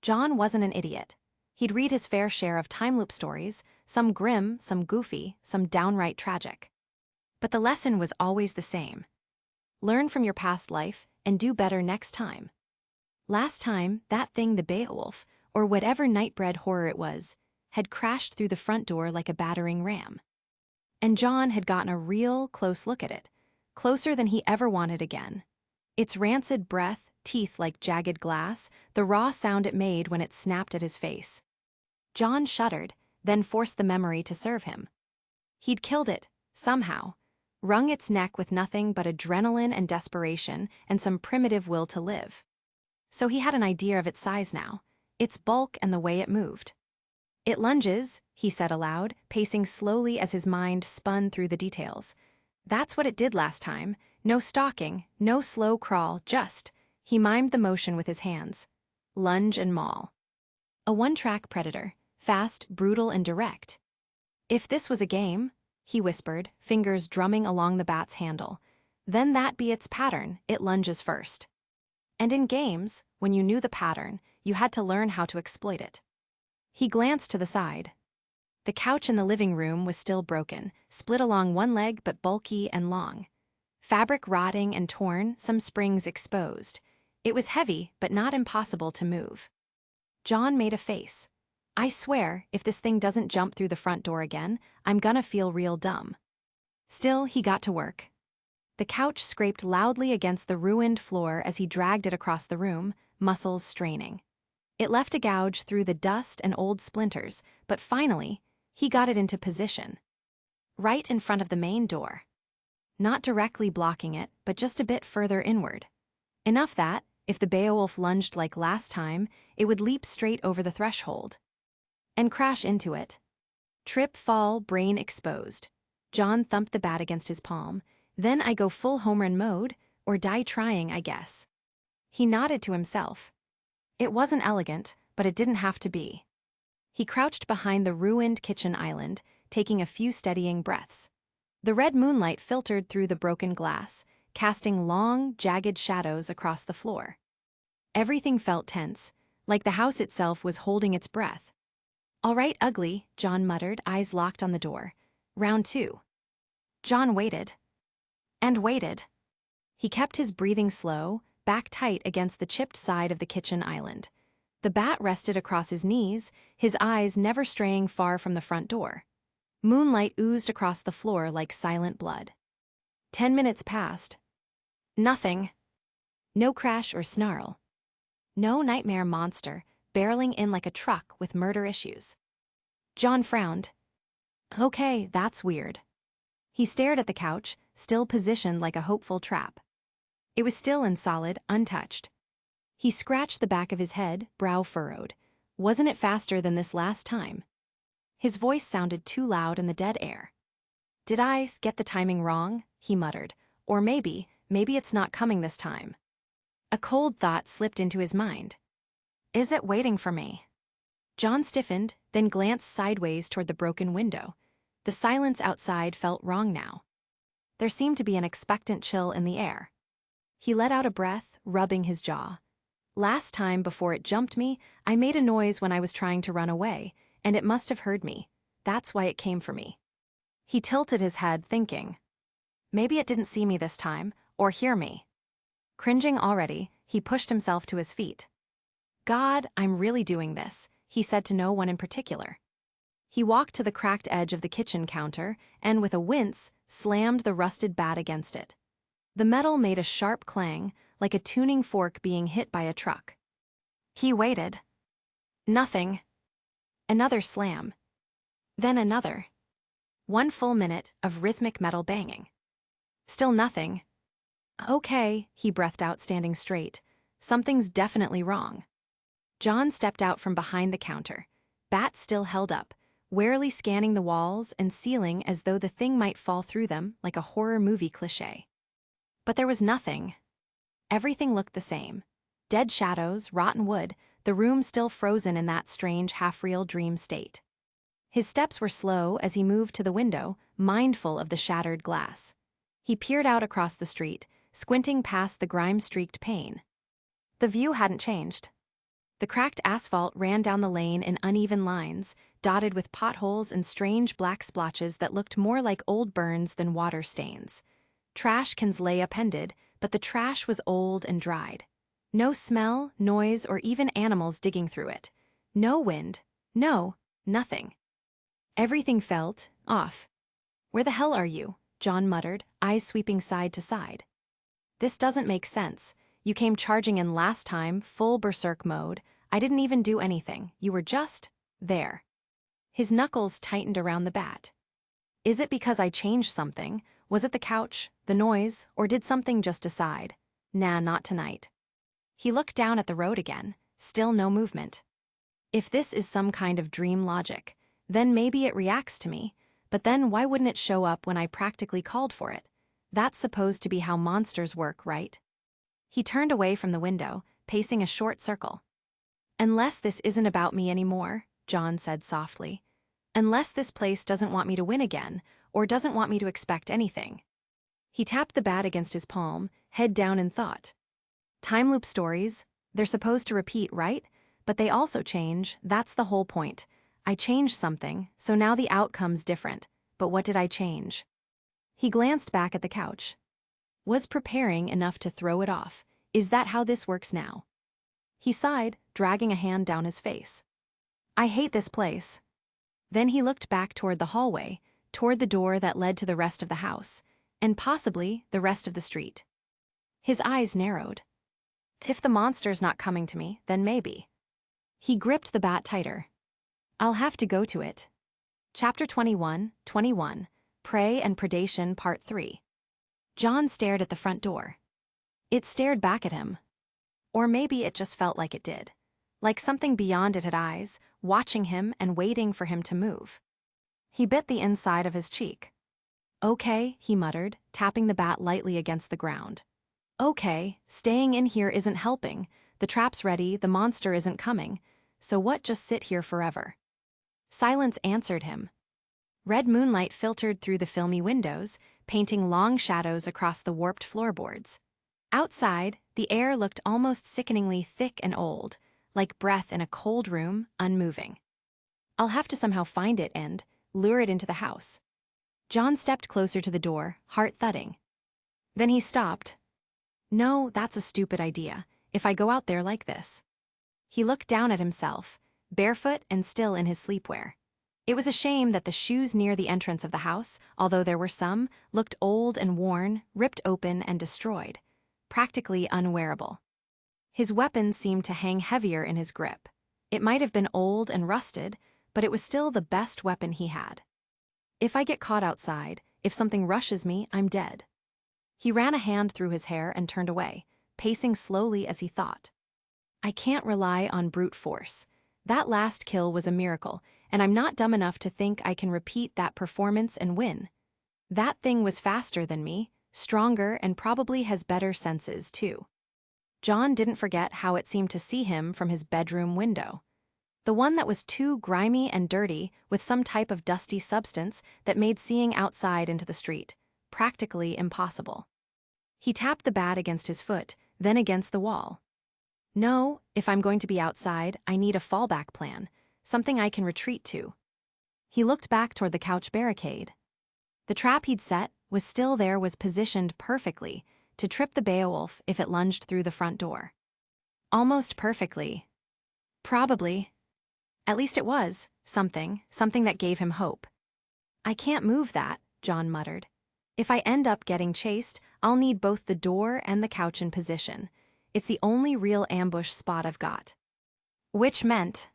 A: John wasn't an idiot. He'd read his fair share of time loop stories, some grim, some goofy, some downright tragic. But the lesson was always the same. Learn from your past life and do better next time. Last time, that thing, the Beowulf, or whatever nightbred horror it was, had crashed through the front door like a battering ram. And John had gotten a real close look at it, closer than he ever wanted again. Its rancid breath, teeth like jagged glass, the raw sound it made when it snapped at his face. John shuddered, then forced the memory to serve him. He'd killed it, somehow, wrung its neck with nothing but adrenaline and desperation and some primitive will to live. So he had an idea of its size now, its bulk and the way it moved. "It lunges," he said aloud, pacing slowly as his mind spun through the details. "That's what it did last time. No stalking, no slow crawl, just," he mimed the motion with his hands. "Lunge and maul. A one-track predator, fast, brutal, and direct." "If this was a game," he whispered, fingers drumming along the bat's handle, "then that be its pattern, it lunges first. And in games, when you knew the pattern, you had to learn how to exploit it." He glanced to the side. The couch in the living room was still broken, split along one leg but bulky and long. Fabric rotting and torn, some springs exposed. It was heavy, but not impossible to move. John made a face. "I swear, if this thing doesn't jump through the front door again, I'm gonna feel real dumb." Still, he got to work. The couch scraped loudly against the ruined floor as he dragged it across the room, muscles straining. It left a gouge through the dust and old splinters, but finally, he got it into position. Right in front of the main door. Not directly blocking it, but just a bit further inward. Enough that, if the Beowulf lunged like last time, it would leap straight over the threshold. And crash into it. Trip, fall, brain exposed. John thumped the bat against his palm. "Then I go full home run mode, or die trying, I guess." He nodded to himself. It wasn't elegant, but it didn't have to be. He crouched behind the ruined kitchen island, taking a few steadying breaths. The red moonlight filtered through the broken glass, casting long, jagged shadows across the floor. Everything felt tense, like the house itself was holding its breath. "All right, ugly," John muttered, eyes locked on the door. "Round 2. John waited. And waited. He kept his breathing slow, back tight against the chipped side of the kitchen island. The bat rested across his knees, his eyes never straying far from the front door. Moonlight oozed across the floor like silent blood. 10 minutes passed. Nothing. No crash or snarl. No nightmare monster, barreling in like a truck with murder issues. John frowned. "Okay, that's weird." He stared at the couch, still positioned like a hopeful trap. It was still and solid, untouched. He scratched the back of his head, brow furrowed. Wasn't it faster than this last time? His voice sounded too loud in the dead air. "Did I get the timing wrong?" he muttered. "Or maybe it's not coming this time." A cold thought slipped into his mind. Is it waiting for me? John stiffened, then glanced sideways toward the broken window. The silence outside felt wrong now. There seemed to be an expectant chill in the air. He let out a breath, rubbing his jaw. Last time before it jumped me, I made a noise when I was trying to run away, and it must have heard me. That's why it came for me. He tilted his head, thinking. Maybe it didn't see me this time, or hear me. Cringing already, he pushed himself to his feet. God, I'm really doing this, he said to no one in particular. He walked to the cracked edge of the kitchen counter and, with a wince, slammed the rusted bat against it. The metal made a sharp clang, like a tuning fork being hit by a truck. He waited. Nothing. Another slam. Then another. 1 full minute of rhythmic metal banging. Still nothing. Okay, he breathed out, standing straight. Something's definitely wrong. John stepped out from behind the counter, bat still held up, warily scanning the walls and ceiling as though the thing might fall through them like a horror movie cliché. But there was nothing. Everything looked the same. Dead shadows, rotten wood, the room still frozen in that strange half-real dream state. His steps were slow as he moved to the window, mindful of the shattered glass. He peered out across the street, squinting past the grime-streaked pane. The view hadn't changed. The cracked asphalt ran down the lane in uneven lines, dotted with potholes and strange black splotches that looked more like old burns than water stains. Trash cans lay appended, but the trash was old and dried. No smell, noise, or even animals digging through it. No wind. No, nothing. Everything felt off. Where the hell are you? John muttered, eyes sweeping side to side. This doesn't make sense. You came charging in last time, full berserk mode. I didn't even do anything. You were just there. His knuckles tightened around the bat. Is it because I changed something? Was it the couch, the noise, or did something just decide? Nah, not tonight. He looked down at the road again, still no movement. If this is some kind of dream logic, then maybe it reacts to me, but then why wouldn't it show up when I practically called for it? That's supposed to be how monsters work, right? He turned away from the window, pacing a short circle. Unless this isn't about me anymore, John said softly. Unless this place doesn't want me to win again, or doesn't want me to expect anything. He tapped the bat against his palm, head down in thought. Time loop stories, they're supposed to repeat, right? But they also change, that's the whole point. I changed something, so now the outcome's different. But what did I change? He glanced back at the couch. Was preparing enough to throw it off? Is that how this works now? He sighed, dragging a hand down his face. I hate this place. Then he looked back toward the hallway, toward the door that led to the rest of the house, and possibly the rest of the street. His eyes narrowed. If the monster's not coming to me, then maybe. He gripped the bat tighter. I'll have to go to it. Chapter 21, Prey and Predation Part 3. John stared at the front door. It stared back at him. Or maybe it just felt like it did. Like something beyond it had eyes, watching him and waiting for him to move. He bit the inside of his cheek. Okay, he muttered, tapping the bat lightly against the ground. Okay, staying in here isn't helping. The trap's ready, the monster isn't coming. So what, just sit here forever? Silence answered him. Red moonlight filtered through the filmy windows, painting long shadows across the warped floorboards. Outside, the air looked almost sickeningly thick and old, like breath in a cold room, unmoving. I'll have to somehow find it and lure it into the house. John stepped closer to the door, heart thudding. Then he stopped. No, that's a stupid idea, if I go out there like this. He looked down at himself, barefoot and still in his sleepwear. It was a shame that the shoes near the entrance of the house, although there were some, looked old and worn, ripped open and destroyed, practically unwearable. His weapon seemed to hang heavier in his grip. It might have been old and rusted, but it was still the best weapon he had. If I get caught outside, if something rushes me, I'm dead. He ran a hand through his hair and turned away, pacing slowly as he thought. I can't rely on brute force. That last kill was a miracle, and I'm not dumb enough to think I can repeat that performance and win. That thing was faster than me, stronger, and probably has better senses, too. John didn't forget how it seemed to see him from his bedroom window. The one that was too grimy and dirty with some type of dusty substance that made seeing outside into the street practically impossible. He tapped the bat against his foot, then against the wall. No, if I'm going to be outside, I need a fallback plan, something I can retreat to. He looked back toward the couch barricade. The trap he'd set was still there, was positioned perfectly to trip the Beowulf if it lunged through the front door. Almost perfectly. Probably. At least it was something that gave him hope. I can't move that, John muttered. If I end up getting chased, I'll need both the door and the couch in position. It's the only real ambush spot I've got. Which meant...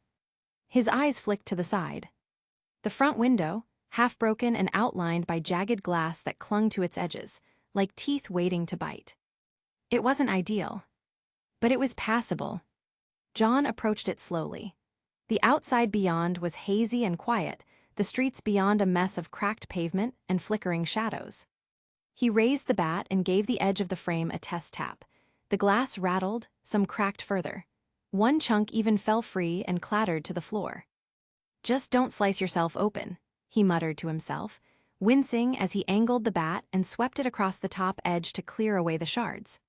A: His eyes flicked to the side. The front window, half broken and outlined by jagged glass that clung to its edges, like teeth waiting to bite. It wasn't ideal, but it was passable. John approached it slowly. The outside beyond was hazy and quiet, the streets beyond a mess of cracked pavement and flickering shadows. He raised the bat and gave the edge of the frame a test tap. The glass rattled, some cracked further. One chunk even fell free and clattered to the floor. Just don't slice yourself open, he muttered to himself, wincing as he angled the bat and swept it across the top edge to clear away the shards.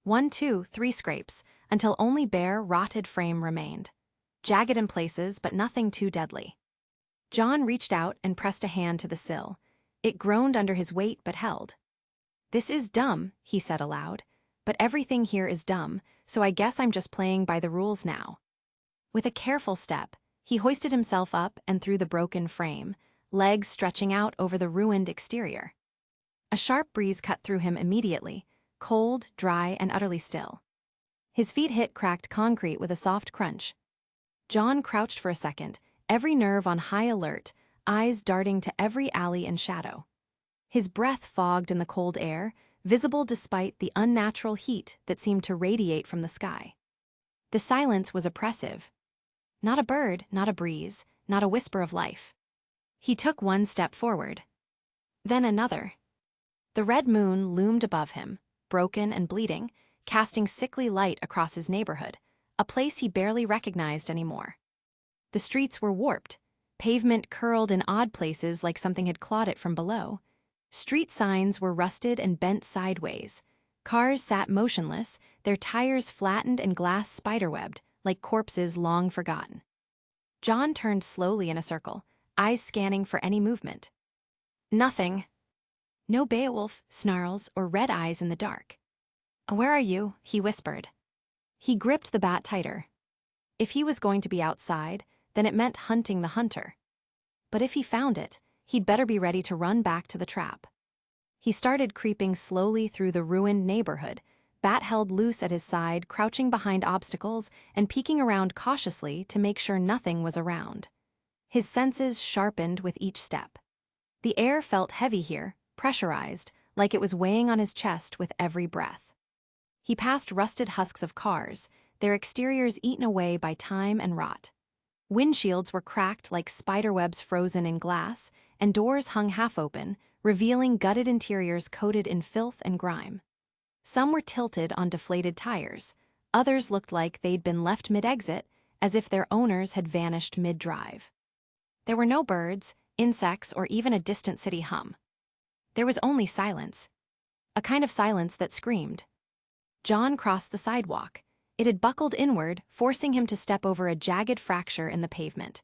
A: 1, 2, 3 scrapes, until only bare, rotted frame remained. Jagged in places, but nothing too deadly. John reached out and pressed a hand to the sill. It groaned under his weight but held. This is dumb, he said aloud, but everything here is dumb, so I guess I'm just playing by the rules now. With a careful step, he hoisted himself up and through the broken frame, legs stretching out over the ruined exterior. A sharp breeze cut through him immediately, cold, dry, and utterly still. His feet hit cracked concrete with a soft crunch. John crouched for a second, every nerve on high alert, eyes darting to every alley and shadow. His breath fogged in the cold air, visible despite the unnatural heat that seemed to radiate from the sky. The silence was oppressive. Not a bird, not a breeze, not a whisper of life. He took one step forward. Then another. The red moon loomed above him, broken and bleeding, casting sickly light across his neighborhood, a place he barely recognized anymore. The streets were warped, pavement curled in odd places like something had clawed it from below. Street signs were rusted and bent sideways. Cars sat motionless, their tires flattened and glass spiderwebbed, like corpses long forgotten. John turned slowly in a circle, eyes scanning for any movement. Nothing. No Beowulf, snarls, or red eyes in the dark. "Where are you?" he whispered. He gripped the bat tighter. If he was going to be outside, then it meant hunting the hunter. But if he found it, he'd better be ready to run back to the trap. He started creeping slowly through the ruined neighborhood, bat held loose at his side, crouching behind obstacles and peeking around cautiously to make sure nothing was around. His senses sharpened with each step. The air felt heavy here, pressurized, like it was weighing on his chest with every breath. He passed rusted husks of cars, their exteriors eaten away by time and rot. Windshields were cracked like spiderwebs frozen in glass, and doors hung half open, revealing gutted interiors coated in filth and grime. Some were tilted on deflated tires, others looked like they'd been left mid-exit, as if their owners had vanished mid-drive. There were no birds, insects, or even a distant city hum. There was only silence. A kind of silence that screamed. John crossed the sidewalk. It had buckled inward, forcing him to step over a jagged fracture in the pavement.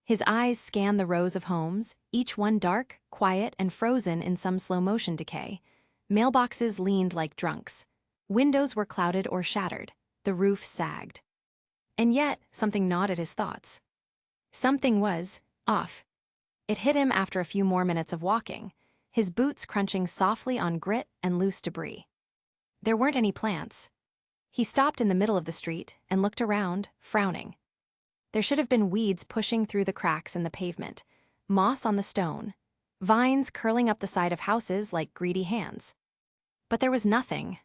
A: His eyes scanned the rows of homes, each one dark, quiet, and frozen in some slow-motion decay. Mailboxes leaned like drunks. Windows were clouded or shattered. The roof sagged. And yet, something gnawed at his thoughts. Something was off. It hit him after a few more minutes of walking, his boots crunching softly on grit and loose debris. There weren't any plants. He stopped in the middle of the street and looked around, frowning. There should have been weeds pushing through the cracks in the pavement, moss on the stone, vines curling up the side of houses like greedy hands. But there was nothing.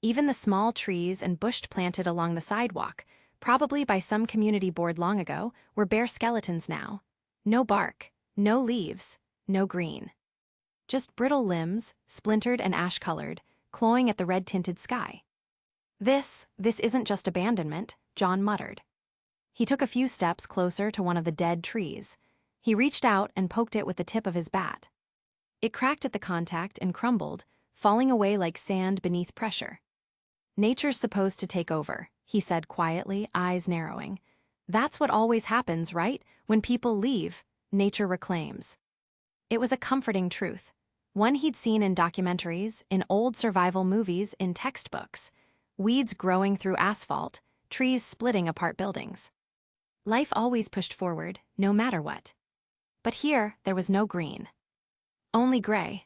A: Even the small trees and bush planted along the sidewalk, probably by some community board long ago, were bare skeletons now. No bark, no leaves, no green. Just brittle limbs, splintered and ash-colored, clawing at the red-tinted sky. This isn't just abandonment, John muttered. He took a few steps closer to one of the dead trees. He reached out and poked it with the tip of his bat. It cracked at the contact and crumbled, falling away like sand beneath pressure. Nature's supposed to take over, he said quietly, eyes narrowing. That's what always happens, right? When people leave, nature reclaims. It was a comforting truth, one he'd seen in documentaries, in old survival movies, in textbooks. Weeds growing through asphalt, trees splitting apart buildings. Life always pushed forward, no matter what. But here, there was no green. Only gray.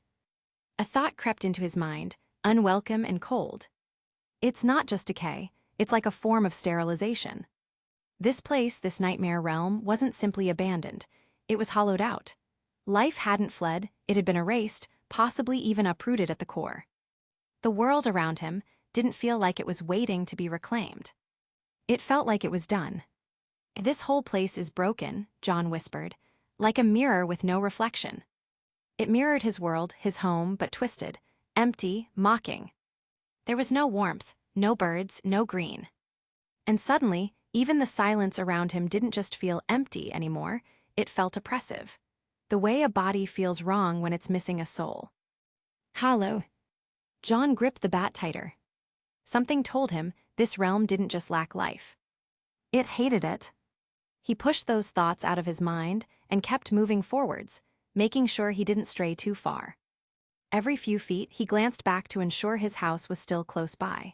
A: A thought crept into his mind, unwelcome and cold. It's not just decay, it's like a form of sterilization. This place, this nightmare realm, wasn't simply abandoned. It was hollowed out. Life hadn't fled, it had been erased, possibly even uprooted at the core. The world around him didn't feel like it was waiting to be reclaimed. It felt like it was done. This whole place is broken, John whispered, like a mirror with no reflection. It mirrored his world, his home, but twisted, empty, mocking. There was no warmth, no birds, no green. And suddenly, even the silence around him didn't just feel empty anymore, it felt oppressive. The way a body feels wrong when it's missing a soul. Hollow. John gripped the bat tighter. Something told him this realm didn't just lack life. It hated it. He pushed those thoughts out of his mind and kept moving forwards, making sure he didn't stray too far. Every few feet, he glanced back to ensure his house was still close by.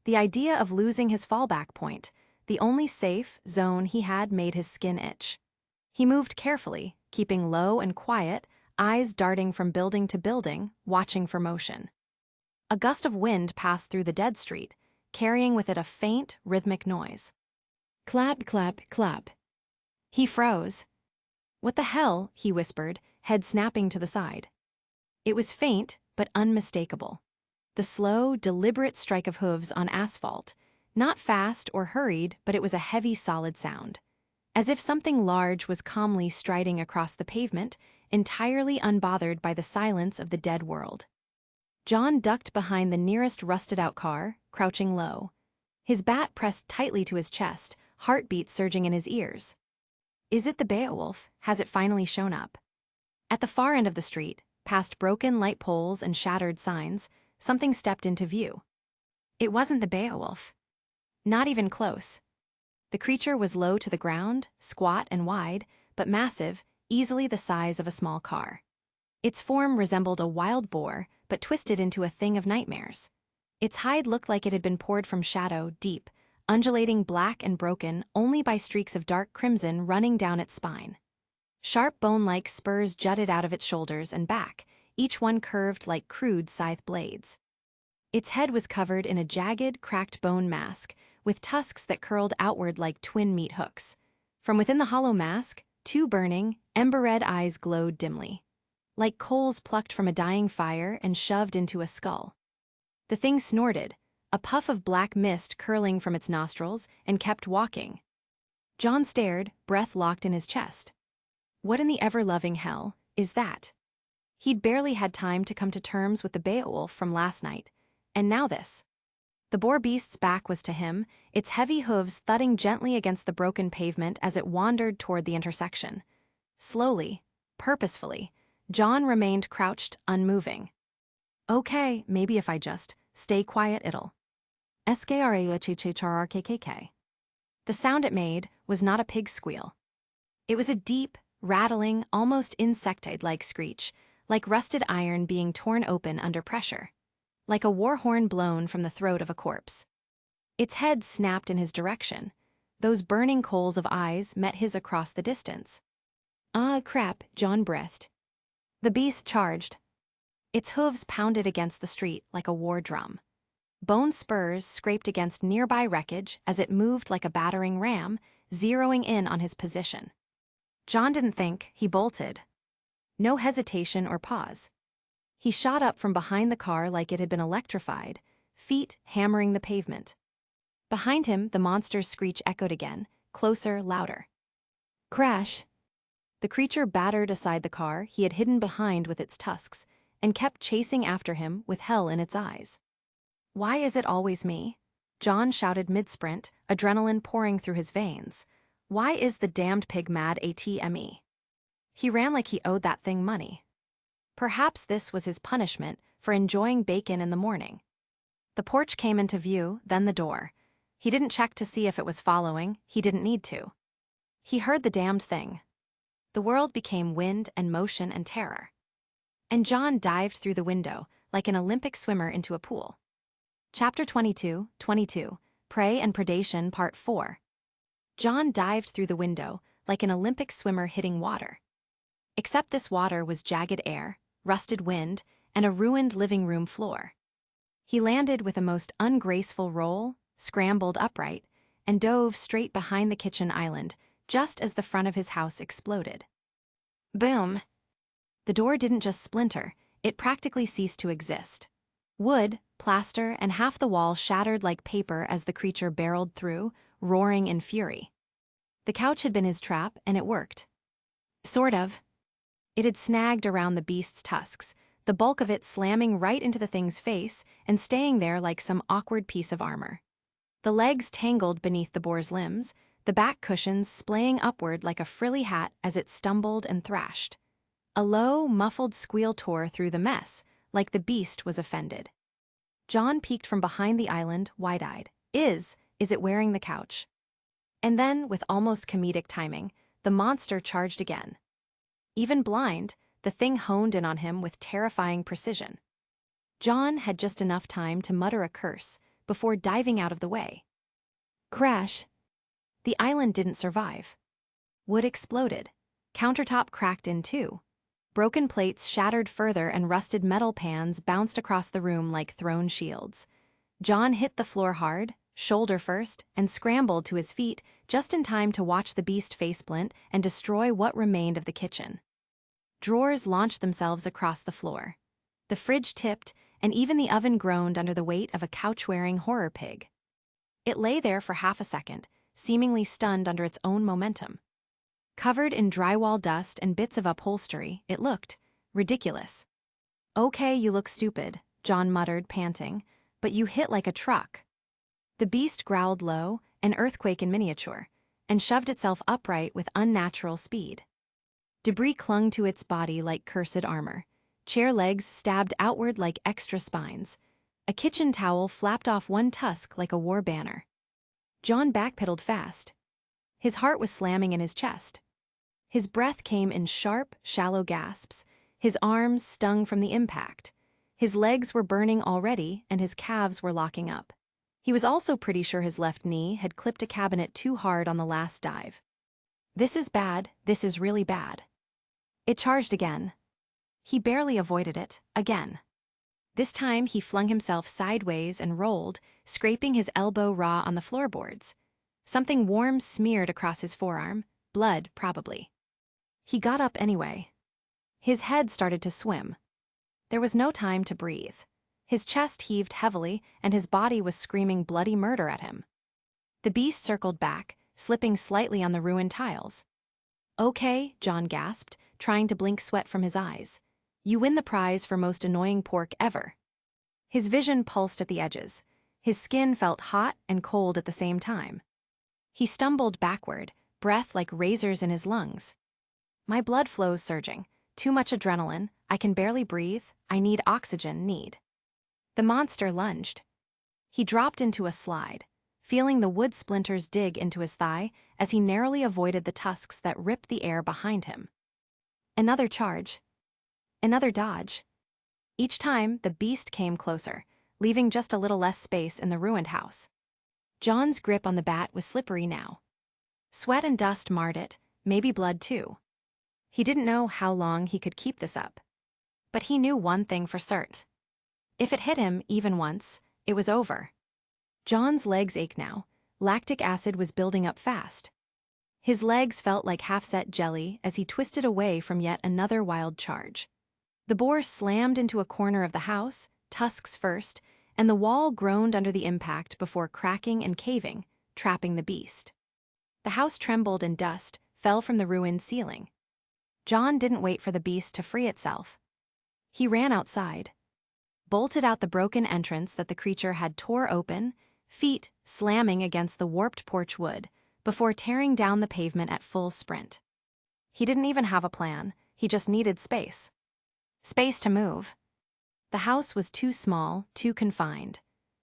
A: The idea of losing his fallback point, the only safe zone he had, made his skin itch. He moved carefully, keeping low and quiet, eyes darting from building to building, watching for motion. A gust of wind passed through the dead street, carrying with it a faint, rhythmic noise. Clap, clap, clap. He froze. What the hell, he whispered, head snapping to the side. It was faint, but unmistakable. The slow, deliberate strike of hooves on asphalt, not fast or hurried, but it was a heavy, solid sound. As if something large was calmly striding across the pavement, entirely unbothered by the silence of the dead world. John ducked behind the nearest rusted-out car, crouching low. His bat pressed tightly to his chest, heartbeat surging in his ears. Is it the Beowulf? Has it finally shown up? At the far end of the street, past broken light poles and shattered signs, something stepped into view. It wasn't the Beowulf. Not even close. The creature was low to the ground, squat and wide, but massive, easily the size of a small car. Its form resembled a wild boar, but twisted into a thing of nightmares. Its hide looked like it had been poured from shadow, deep, undulating black and broken only by streaks of dark crimson running down its spine. Sharp bone-like spurs jutted out of its shoulders and back, each one curved like crude scythe blades. Its head was covered in a jagged, cracked bone mask, with tusks that curled outward like twin meat hooks. From within the hollow mask, two burning, ember-red eyes glowed dimly, like coals plucked from a dying fire and shoved into a skull. The thing snorted, a puff of black mist curling from its nostrils, and kept walking. John stared, breath locked in his chest. What in the ever-loving hell is that? He'd barely had time to come to terms with the Beowulf from last night, and now this. The boar beast's back was to him, its heavy hooves thudding gently against the broken pavement as it wandered toward the intersection. Slowly, purposefully, John remained crouched, unmoving. Okay, maybe if I just stay quiet it'll. SKRAHHRRKKK. The sound it made was not a pig's squeal. It was a deep, rattling, almost insectoid-like screech, like rusted iron being torn open under pressure. Like a war horn blown from the throat of a corpse. Its head snapped in his direction. Those burning coals of eyes met his across the distance. Ah, crap, John breathed. The beast charged. Its hooves pounded against the street like a war drum. Bone spurs scraped against nearby wreckage as it moved like a battering ram, zeroing in on his position. John didn't think, he bolted. No hesitation or pause. He shot up from behind the car like it had been electrified, feet hammering the pavement. Behind him, the monster's screech echoed again, closer, louder. Crash! The creature battered aside the car he had hidden behind with its tusks, and kept chasing after him with hell in its eyes. Why is it always me? John shouted mid-sprint, adrenaline pouring through his veins. Why is the damned pig mad at me? He ran like he owed that thing money. Perhaps this was his punishment for enjoying bacon in the morning. The porch came into view, then the door. He didn't check to see if it was following, he didn't need to. He heard the damned thing. The world became wind and motion and terror. And John dived through the window, like an Olympic swimmer into a pool. Chapter 22, Prey and Predation Part 4. John dived through the window, like an Olympic swimmer hitting water. Except this water was jagged air, rusted wind, and a ruined living room floor. He landed with a most ungraceful roll, scrambled upright, and dove straight behind the kitchen island, just as the front of his house exploded. Boom! The door didn't just splinter, it practically ceased to exist. Wood, plaster, and half the wall shattered like paper as the creature barreled through, roaring in fury. The couch had been his trap, and it worked. Sort of. It had snagged around the beast's tusks, the bulk of it slamming right into the thing's face and staying there like some awkward piece of armor. The legs tangled beneath the boar's limbs, the back cushions splaying upward like a frilly hat as it stumbled and thrashed. A low, muffled squeal tore through the mess, like the beast was offended. John peeked from behind the island, wide-eyed. Is it wearing the couch? And then, with almost comedic timing, the monster charged again. Even blind, the thing honed in on him with terrifying precision. John had just enough time to mutter a curse before diving out of the way. Crash! The island didn't survive. Wood exploded. Countertop cracked in two. Broken plates shattered further and rusted metal pans bounced across the room like thrown shields. John hit the floor hard, shoulder first, and scrambled to his feet just in time to watch the beast faceplint and destroy what remained of the kitchen. Drawers launched themselves across the floor. The fridge tipped, and even the oven groaned under the weight of a couch-wearing horror pig. It lay there for half a second, seemingly stunned under its own momentum. Covered in drywall dust and bits of upholstery, it looked ridiculous. Okay, you look stupid, John muttered, panting, but you hit like a truck. The beast growled low, an earthquake in miniature, and shoved itself upright with unnatural speed. Debris clung to its body like cursed armor. Chair legs stabbed outward like extra spines. A kitchen towel flapped off one tusk like a war banner. John backpedaled fast. His heart was slamming in his chest. His breath came in sharp, shallow gasps. His arms stung from the impact. His legs were burning already, and his calves were locking up. He was also pretty sure his left knee had clipped a cabinet too hard on the last dive. This is bad, this is really bad. It charged again. He barely avoided it, again. This time he flung himself sideways and rolled, scraping his elbow raw on the floorboards. Something warm smeared across his forearm, blood probably. He got up anyway. His head started to swim. There was no time to breathe. His chest heaved heavily, and his body was screaming bloody murder at him. The beast circled back, slipping slightly on the ruined tiles. Okay, John gasped, trying to blink sweat from his eyes. You win the prize for most annoying pork ever. His vision pulsed at the edges. His skin felt hot and cold at the same time. He stumbled backward, breath like razors in his lungs. My blood flow's surging. Too much adrenaline. I can barely breathe. I need oxygen, The monster lunged. He dropped into a slide, feeling the wood splinters dig into his thigh as he narrowly avoided the tusks that ripped the air behind him. Another charge. Another dodge. Each time, the beast came closer, leaving just a little less space in the ruined house. John's grip on the bat was slippery now. Sweat and dust marred it, maybe blood too. He didn't know how long he could keep this up. But he knew one thing for cert. If it hit him even once, it was over. John's legs ached now. Lactic acid was building up fast. His legs felt like half-set jelly as he twisted away from yet another wild charge. The boar slammed into a corner of the house, tusks first, and the wall groaned under the impact before cracking and caving, trapping the beast. The house trembled and dust fell from the ruined ceiling. John didn't wait for the beast to free itself. He ran outside, bolted out the broken entrance that the creature had tore open, feet slamming against the warped porch wood, before tearing down the pavement at full sprint. He didn't even have a plan, he just needed space. Space to move. The house was too small, too confined.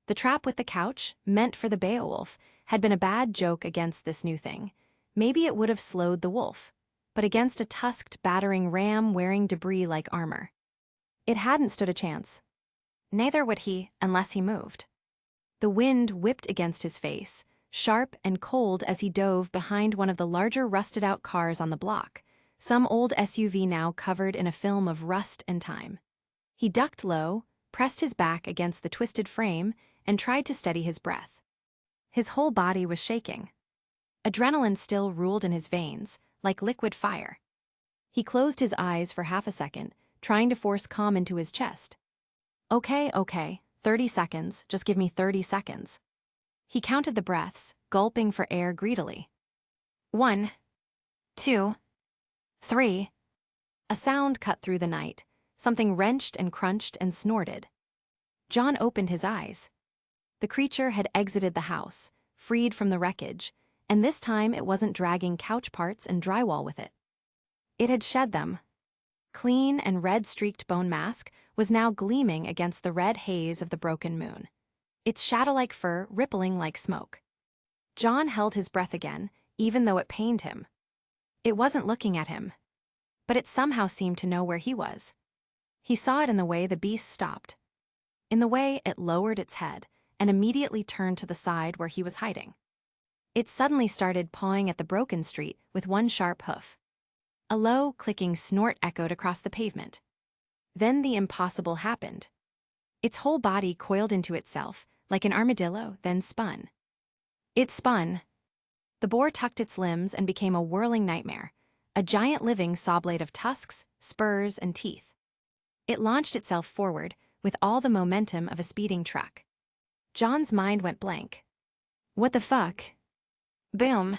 A: The trap with the couch, meant for the Beowulf, had been a bad joke against this new thing. Maybe it would have slowed the wolf, but against a tusked, battering ram wearing debris like armor. It hadn't stood a chance. Neither would he, unless he moved. The wind whipped against his face, sharp and cold as he dove behind one of the larger rusted-out cars on the block, some old SUV now covered in a film of rust and time. He ducked low, pressed his back against the twisted frame, and tried to steady his breath. His whole body was shaking. Adrenaline still ruled in his veins, like liquid fire. He closed his eyes for half a second, trying to force calm into his chest. Okay, 30 seconds, just give me 30 seconds. He counted the breaths, gulping for air greedily. 1, 2, 3. A sound cut through the night, something wrenched and crunched and snorted. John opened his eyes. The creature had exited the house, freed from the wreckage, and this time it wasn't dragging couch parts and drywall with it. It had shed them. Clean and red-streaked bone mask was now gleaming against the red haze of the broken moon, its shadow-like fur rippling like smoke. John held his breath again, even though it pained him. It wasn't looking at him, but it somehow seemed to know where he was. He saw it in the way the beast stopped, in the way it lowered its head and immediately turned to the side where he was hiding. It suddenly started pawing at the broken street with one sharp hoof. A low, clicking snort echoed across the pavement. Then the impossible happened. Its whole body coiled into itself, like an armadillo, then spun. It spun. The boar tucked its limbs and became a whirling nightmare, a giant living saw blade of tusks, spurs, and teeth. It launched itself forward, with all the momentum of a speeding truck. John's mind went blank. What the fuck? Boom!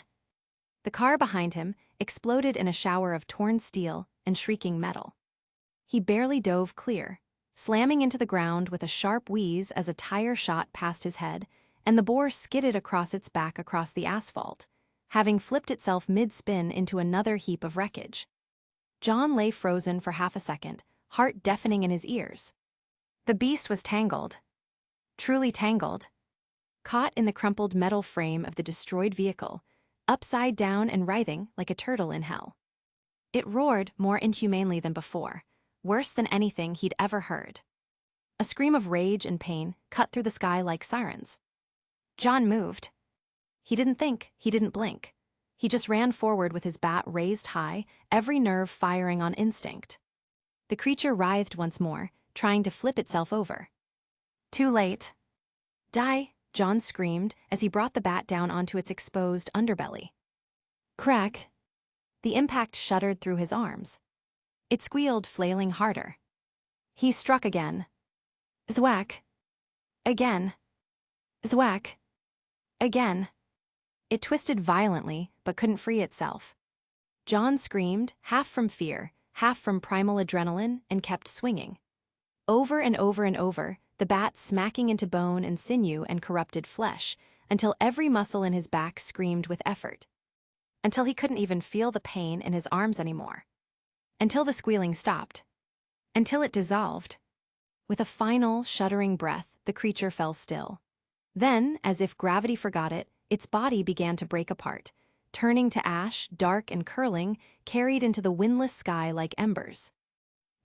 A: The car behind him exploded in a shower of torn steel and shrieking metal. He barely dove clear, slamming into the ground with a sharp wheeze as a tire shot past his head, and the boar skidded across its back across the asphalt, having flipped itself mid-spin into another heap of wreckage. John lay frozen for half a second, heart deafening in his ears. The beast was tangled. Truly tangled. Caught in the crumpled metal frame of the destroyed vehicle, upside down and writhing like a turtle in hell. It roared more inhumanely than before, worse than anything he'd ever heard. A scream of rage and pain cut through the sky like sirens. John moved. He didn't think, he didn't blink. He just ran forward with his bat raised high, every nerve firing on instinct. The creature writhed once more, trying to flip itself over. Too late. Die, John screamed as he brought the bat down onto its exposed underbelly. Cracked. The impact shuddered through his arms. It squealed, flailing harder. He struck again. Thwack. Again. Thwack. Again. It twisted violently, but couldn't free itself. John screamed, half from fear, half from primal adrenaline, and kept swinging. Over and over and over, the bat smacking into bone and sinew and corrupted flesh, until every muscle in his back screamed with effort. Until he couldn't even feel the pain in his arms anymore. Until the squealing stopped. Until it dissolved. With a final, shuddering breath, the creature fell still. Then, as if gravity forgot it, its body began to break apart, turning to ash, dark and curling, carried into the windless sky like embers.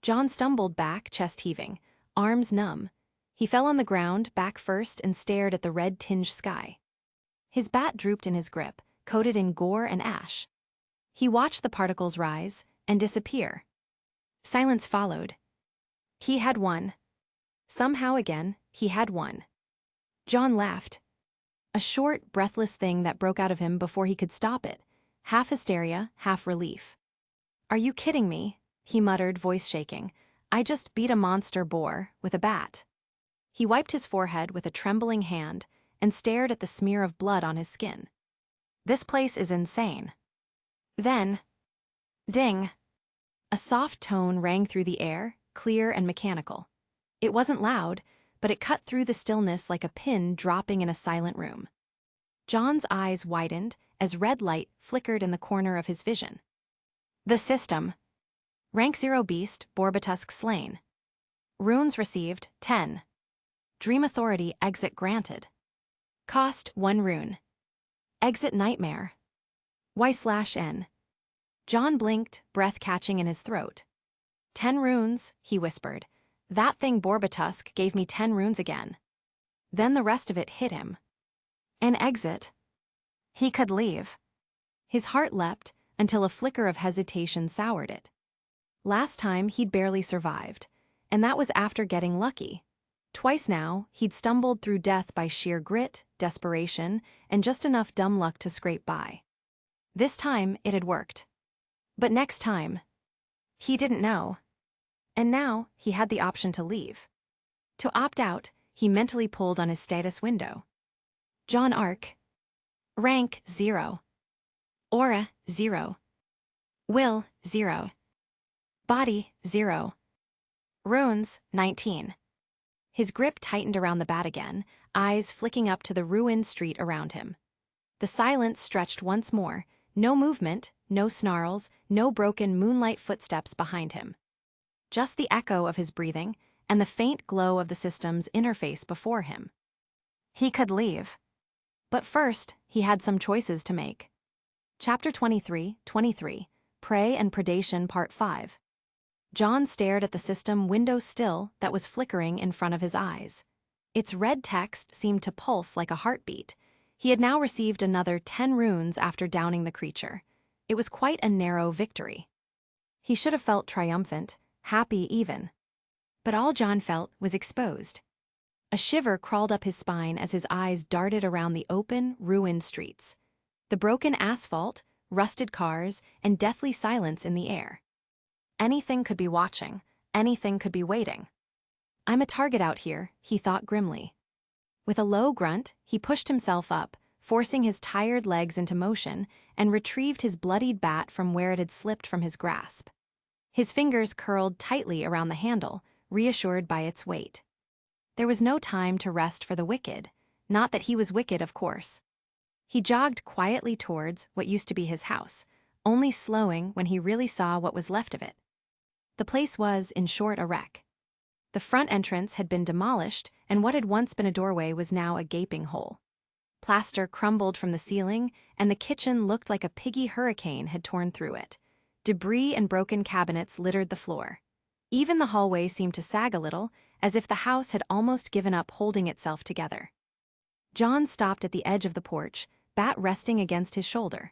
A: John stumbled back, chest heaving, arms numb. He fell on the ground, back first, and stared at the red-tinged sky. His bat drooped in his grip, coated in gore and ash. He watched the particles rise and disappear. Silence followed. He had won. Somehow again, he had won. John laughed. A short, breathless thing that broke out of him before he could stop it, half hysteria, half relief. "Are you kidding me?" he muttered, voice shaking. "I just beat a monster boar with a bat." He wiped his forehead with a trembling hand and stared at the smear of blood on his skin. "This place is insane." Then, ding! A soft tone rang through the air, clear and mechanical. It wasn't loud, but it cut through the stillness like a pin dropping in a silent room. John's eyes widened as red light flickered in the corner of his vision. The system. Rank 0 Beast, Borbatusk slain. Runes received, 10. Dream Authority exit granted. Cost, 1 rune. Exit Nightmare. Weiss/N. John blinked, breath catching in his throat. 10 runes, he whispered. That thing Borbatusk gave me 10 runes again. Then the rest of it hit him. An exit. He could leave. His heart leapt until a flicker of hesitation soured it. Last time he'd barely survived, and that was after getting lucky. Twice now, he'd stumbled through death by sheer grit, desperation, and just enough dumb luck to scrape by. This time, it had worked. But next time, he didn't know. And now, he had the option to leave. To opt out, he mentally pulled on his status window. John Arc. Rank, 0. Aura, 0. Will, 0. Body, 0. Runes, 19. His grip tightened around the bat again, eyes flicking up to the ruined street around him. The silence stretched once more, no movement, no snarls, no broken moonlight footsteps behind him. Just the echo of his breathing and the faint glow of the system's interface before him. He could leave. But first, he had some choices to make. Chapter 23, Prey and Predation Part 5. John stared at the system window still that was flickering in front of his eyes. Its red text seemed to pulse like a heartbeat. He had now received another 10 runes after downing the creature. It was quite a narrow victory. He should have felt triumphant, happy even. But all John felt was exposed. A shiver crawled up his spine as his eyes darted around the open, ruined streets. The broken asphalt, rusted cars, and deathly silence in the air. Anything could be watching, anything could be waiting. I'm a target out here, he thought grimly. With a low grunt, he pushed himself up, forcing his tired legs into motion, and retrieved his bloodied bat from where it had slipped from his grasp. His fingers curled tightly around the handle, reassured by its weight. There was no time to rest for the wicked, not that he was wicked, of course. He jogged quietly towards what used to be his house, only slowing when he really saw what was left of it. The place was, in short, a wreck. The front entrance had been demolished, and what had once been a doorway was now a gaping hole. Plaster crumbled from the ceiling, and the kitchen looked like a piggy hurricane had torn through it. Debris and broken cabinets littered the floor. Even the hallway seemed to sag a little, as if the house had almost given up holding itself together. John stopped at the edge of the porch, bat resting against his shoulder.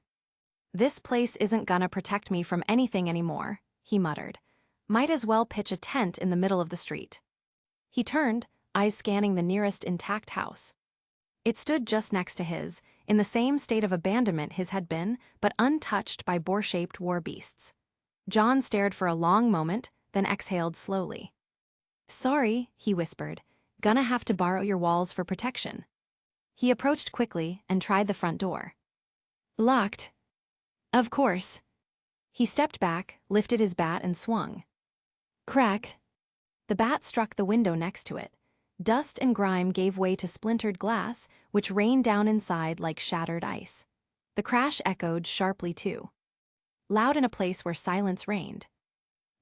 A: This place isn't gonna protect me from anything anymore, he muttered. Might as well pitch a tent in the middle of the street. He turned, eyes scanning the nearest intact house. It stood just next to his, in the same state of abandonment his had been, but untouched by boar-shaped war beasts. John stared for a long moment, then exhaled slowly. Sorry, he whispered. Gonna have to borrow your walls for protection. He approached quickly and tried the front door. Locked. Of course. He stepped back, lifted his bat and swung. Cracked. The bat struck the window next to it. Dust and grime gave way to splintered glass, which rained down inside like shattered ice. The crash echoed sharply too. Loud in a place where silence reigned.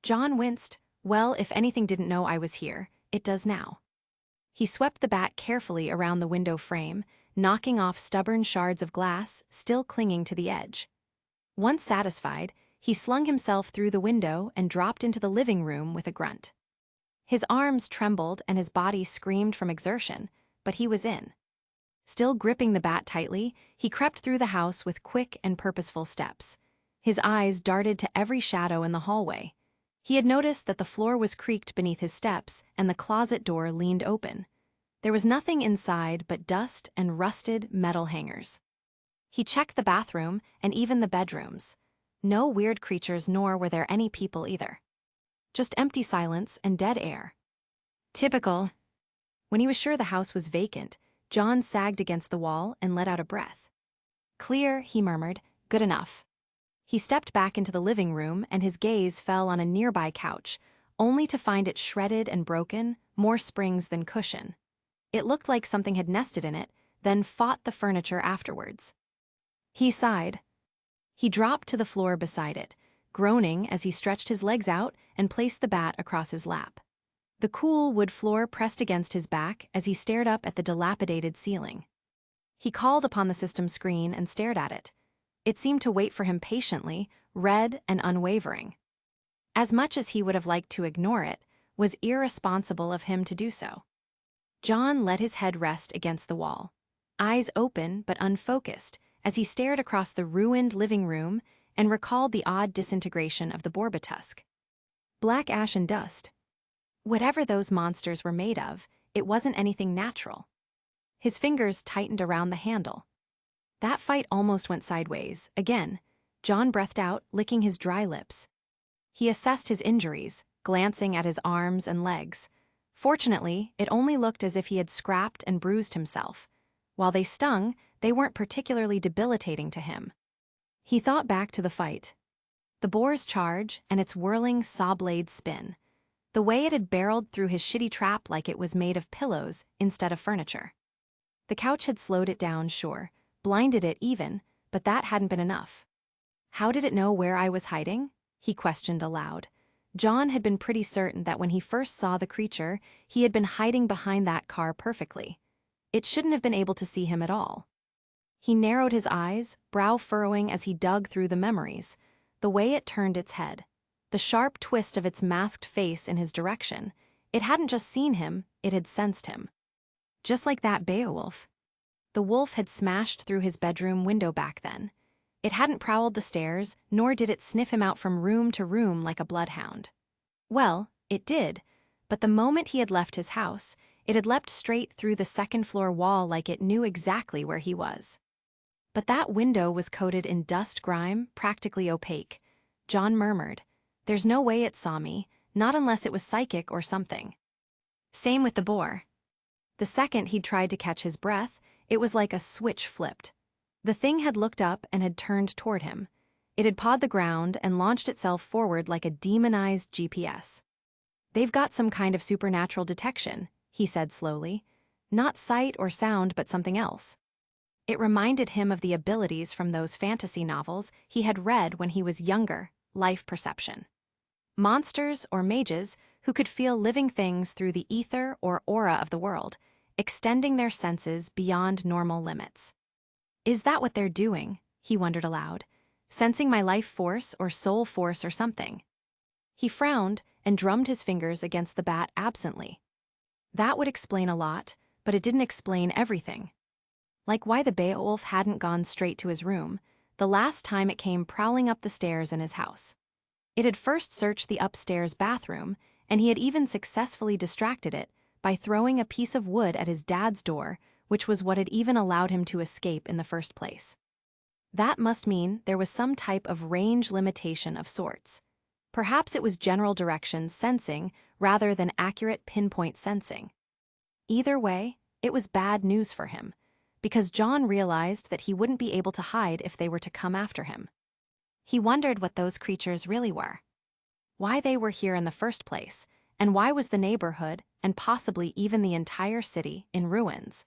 A: John winced. Well, if anything didn't know I was here, it does now. He swept the bat carefully around the window frame, knocking off stubborn shards of glass still clinging to the edge. Once satisfied, he slung himself through the window and dropped into the living room with a grunt. His arms trembled and his body screamed from exertion, but he was in. Still gripping the bat tightly, he crept through the house with quick and purposeful steps. His eyes darted to every shadow in the hallway. He had noticed that the floor was creaked beneath his steps and the closet door leaned open. There was nothing inside but dust and rusted metal hangers. He checked the bathroom and even the bedrooms. No weird creatures, nor were there any people either. Just empty silence and dead air. Typical. When he was sure the house was vacant, John sagged against the wall and let out a breath. Clear, he murmured, good enough. He stepped back into the living room and his gaze fell on a nearby couch, only to find it shredded and broken, more springs than cushion. It looked like something had nested in it, then fought the furniture afterwards. He sighed. He dropped to the floor beside it, groaning as he stretched his legs out and placed the bat across his lap. The cool wood floor pressed against his back as he stared up at the dilapidated ceiling. He called upon the system screen and stared at it. It seemed to wait for him patiently, red and unwavering. As much as he would have liked to ignore it, was irresponsible of him to do so. John let his head rest against the wall, eyes open but unfocused, as he stared across the ruined living room and recalled the odd disintegration of the Borbatusk. Black ash and dust. Whatever those monsters were made of, it wasn't anything natural. His fingers tightened around the handle. That fight almost went sideways. Again, John breathed out, licking his dry lips. He assessed his injuries, glancing at his arms and legs. Fortunately, it only looked as if he had scrapped and bruised himself. While they stung, they weren't particularly debilitating to him. He thought back to the fight. The boar's charge and its whirling saw-blade spin. The way it had barreled through his shitty trap like it was made of pillows instead of furniture. The couch had slowed it down, sure, blinded it even, but that hadn't been enough. How did it know where I was hiding? He questioned aloud. John had been pretty certain that when he first saw the creature, he had been hiding behind that car perfectly. It shouldn't have been able to see him at all. He narrowed his eyes, brow furrowing as he dug through the memories. The way it turned its head, the sharp twist of its masked face in his direction. It hadn't just seen him, it had sensed him. Just like that Beowulf. The wolf had smashed through his bedroom window back then. It hadn't prowled the stairs, nor did it sniff him out from room to room like a bloodhound. Well, it did, but the moment he had left his house, it had leapt straight through the second-floor wall like it knew exactly where he was. But that window was coated in dust grime, practically opaque. John murmured, "There's no way it saw me, not unless it was psychic or something." Same with the boar. The second he'd tried to catch his breath, it was like a switch flipped. The thing had looked up and had turned toward him. It had pawed the ground and launched itself forward like a demonized GPS. "They've got some kind of supernatural detection," he said slowly. "Not sight or sound, but something else." It reminded him of the abilities from those fantasy novels he had read when he was younger, life perception. Monsters or mages who could feel living things through the ether or aura of the world, extending their senses beyond normal limits. Is that what they're doing? He wondered aloud. Sensing my life force or soul force or something. He frowned and drummed his fingers against the bat absently. That would explain a lot, but it didn't explain everything. Like why the Beowulf hadn't gone straight to his room, the last time it came prowling up the stairs in his house. It had first searched the upstairs bathroom, and he had even successfully distracted it by throwing a piece of wood at his dad's door, which was what had even allowed him to escape in the first place. That must mean there was some type of range limitation of sorts. Perhaps it was general directions sensing rather than accurate pinpoint sensing. Either way, it was bad news for him, because John realized that he wouldn't be able to hide if they were to come after him. He wondered what those creatures really were. Why they were here in the first place, and why was the neighborhood, and possibly even the entire city, in ruins?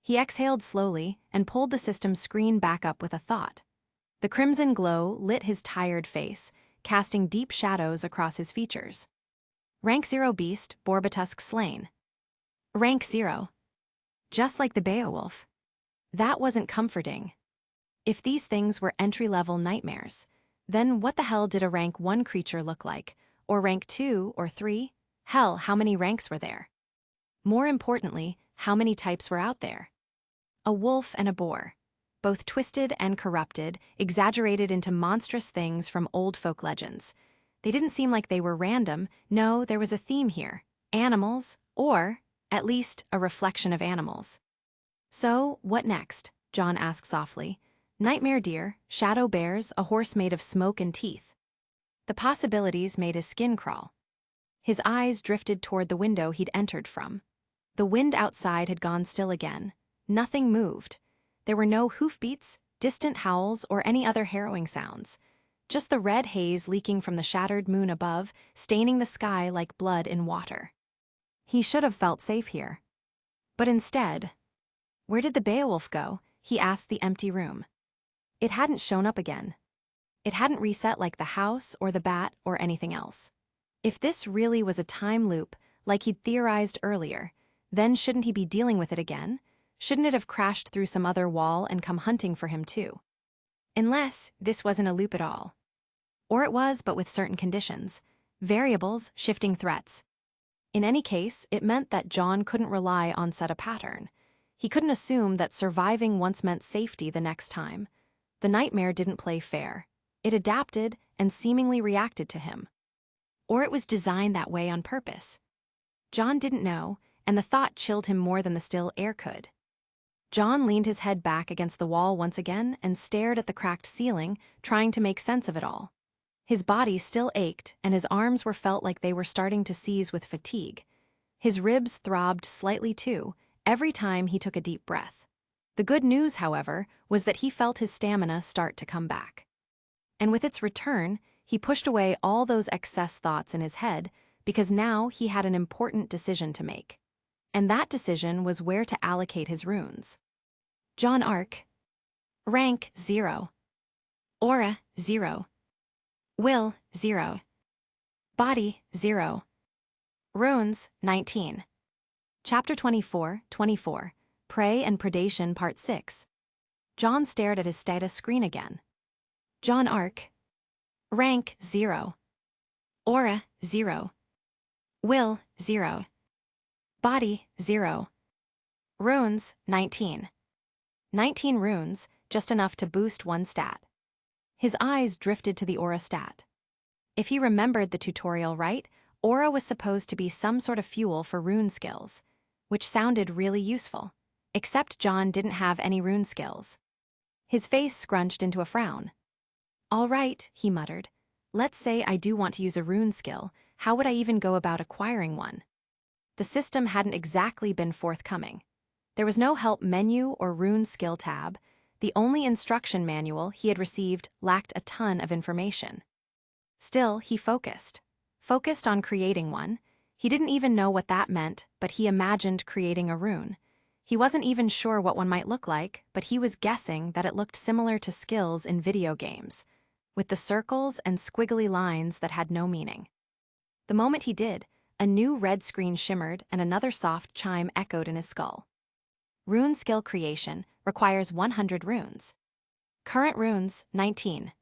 A: He exhaled slowly and pulled the system screen back up with a thought. The crimson glow lit his tired face, casting deep shadows across his features. Rank 0 beast, Borbatusk slain. Rank 0. Just like the Beowulf. That wasn't comforting. If these things were entry-level nightmares, then what the hell did a rank 1 creature look like? Or rank 2 or 3? Hell, how many ranks were there? More importantly, how many types were out there? A wolf and a boar. Both twisted and corrupted, exaggerated into monstrous things from old folk legends. They didn't seem like they were random. No, there was a theme here. Animals, or, at least, a reflection of animals. So, what next? John asked softly. Nightmare deer, shadow bears, a horse made of smoke and teeth. The possibilities made his skin crawl. His eyes drifted toward the window he'd entered from. The wind outside had gone still again. Nothing moved. There were no hoofbeats, distant howls, or any other harrowing sounds. Just the red haze leaking from the shattered moon above, staining the sky like blood in water. He should have felt safe here. But instead, where did the Beowulf go? He asked the empty room. It hadn't shown up again. It hadn't reset like the house or the bat or anything else. If this really was a time loop, like he'd theorized earlier, then shouldn't he be dealing with it again? Shouldn't it have crashed through some other wall and come hunting for him too? Unless this wasn't a loop at all. Or it was, but with certain conditions. Variables, shifting threats. In any case, it meant that John couldn't rely on set a pattern. He couldn't assume that surviving once meant safety the next time. The nightmare didn't play fair. It adapted and seemingly reacted to him. Or it was designed that way on purpose. John didn't know, and the thought chilled him more than the still air could. John leaned his head back against the wall once again and stared at the cracked ceiling, trying to make sense of it all. His body still ached, and his arms were felt like they were starting to seize with fatigue. His ribs throbbed slightly too, every time he took a deep breath. The good news, however, was that he felt his stamina start to come back. And with its return, he pushed away all those excess thoughts in his head, because now he had an important decision to make. And that decision was where to allocate his runes. John Arc. Rank 0. Aura 0. Will 0. Body 0. Runes 19. Chapter 24, Prey and Predation Part 6. John stared at his status screen again. John Arc. Rank 0. Aura 0. Will 0. Body 0. Runes 19. 19 runes, just enough to boost one stat. His eyes drifted to the aura stat. If he remembered the tutorial right, aura was supposed to be some sort of fuel for rune skills, which sounded really useful, except John didn't have any rune skills. His face scrunched into a frown. All right, he muttered. Let's say I do want to use a rune skill. How would I even go about acquiring one? The system hadn't exactly been forthcoming. There was no help menu or rune skill tab. The only instruction manual he had received lacked a ton of information. Still, he focused on creating one. He didn't even know what that meant, but he imagined creating a rune. He wasn't even sure what one might look like, but he was guessing that it looked similar to skills in video games, with the circles and squiggly lines that had no meaning. The moment he did, a new red screen shimmered and another soft chime echoed in his skull. Rune skill creation requires 100 runes. Current runes, 19.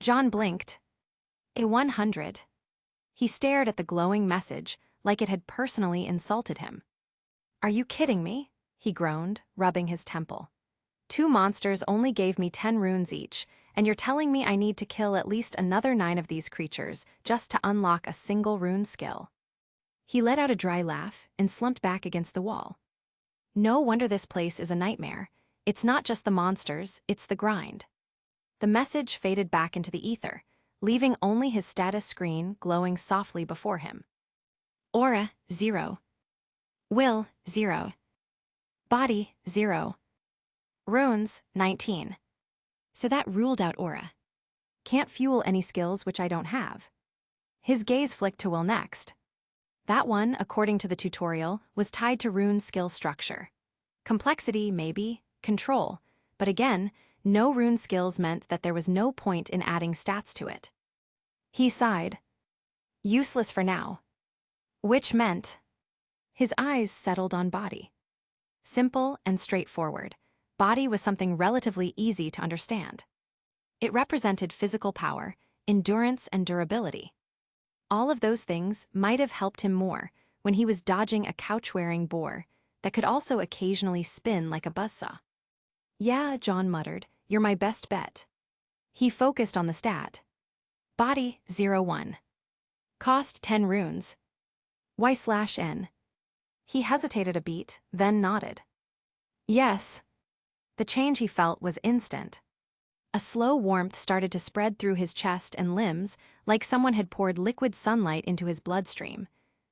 A: John blinked. A 100. He stared at the glowing message like it had personally insulted him. Are you kidding me? He groaned, rubbing his temple. 2 monsters only gave me 10 runes each, and you're telling me I need to kill at least another 9 of these creatures just to unlock a single rune skill. He let out a dry laugh and slumped back against the wall. No wonder this place is a nightmare. It's not just the monsters, it's the grind. The message faded back into the ether, leaving only his status screen glowing softly before him. Aura 0. Will 0. Body 0. Runes 19. So that ruled out aura. Can't fuel any skills which I don't have. His gaze flicked to will next. That one, according to the tutorial, was tied to rune skill structure. Complexity, maybe, control, but again, no rune skills meant that there was no point in adding stats to it. He sighed. Useless for now. Which meant... His eyes settled on body. Simple and straightforward, body was something relatively easy to understand. It represented physical power, endurance, and durability. All of those things might have helped him more when he was dodging a couch-wearing boar that could also occasionally spin like a buzzsaw. Yeah, John muttered, you're my best bet. He focused on the stat. Body 01. Cost 10 runes. Y/N. He hesitated a beat, then nodded. Yes. The change he felt was instant. A slow warmth started to spread through his chest and limbs like someone had poured liquid sunlight into his bloodstream.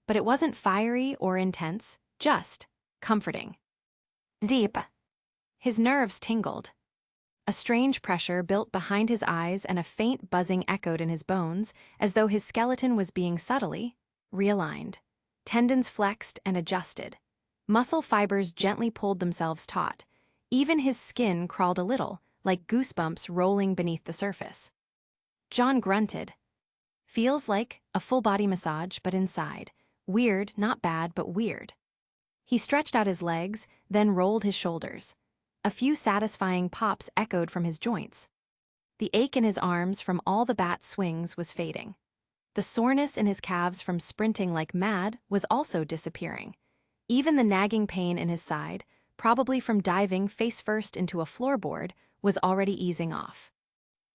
A: But it wasn't fiery or intense, just comforting. Deep. His nerves tingled. A strange pressure built behind his eyes and a faint buzzing echoed in his bones as though his skeleton was being subtly realigned. Tendons flexed and adjusted. Muscle fibers gently pulled themselves taut. Even his skin crawled a little, like goosebumps rolling beneath the surface. John grunted. Feels like a full-body massage, but inside. Weird, not bad, but weird. He stretched out his legs, then rolled his shoulders. A few satisfying pops echoed from his joints. The ache in his arms from all the bat swings was fading. The soreness in his calves from sprinting like mad was also disappearing. Even the nagging pain in his side, probably from diving face-first into a floorboard, was already easing off.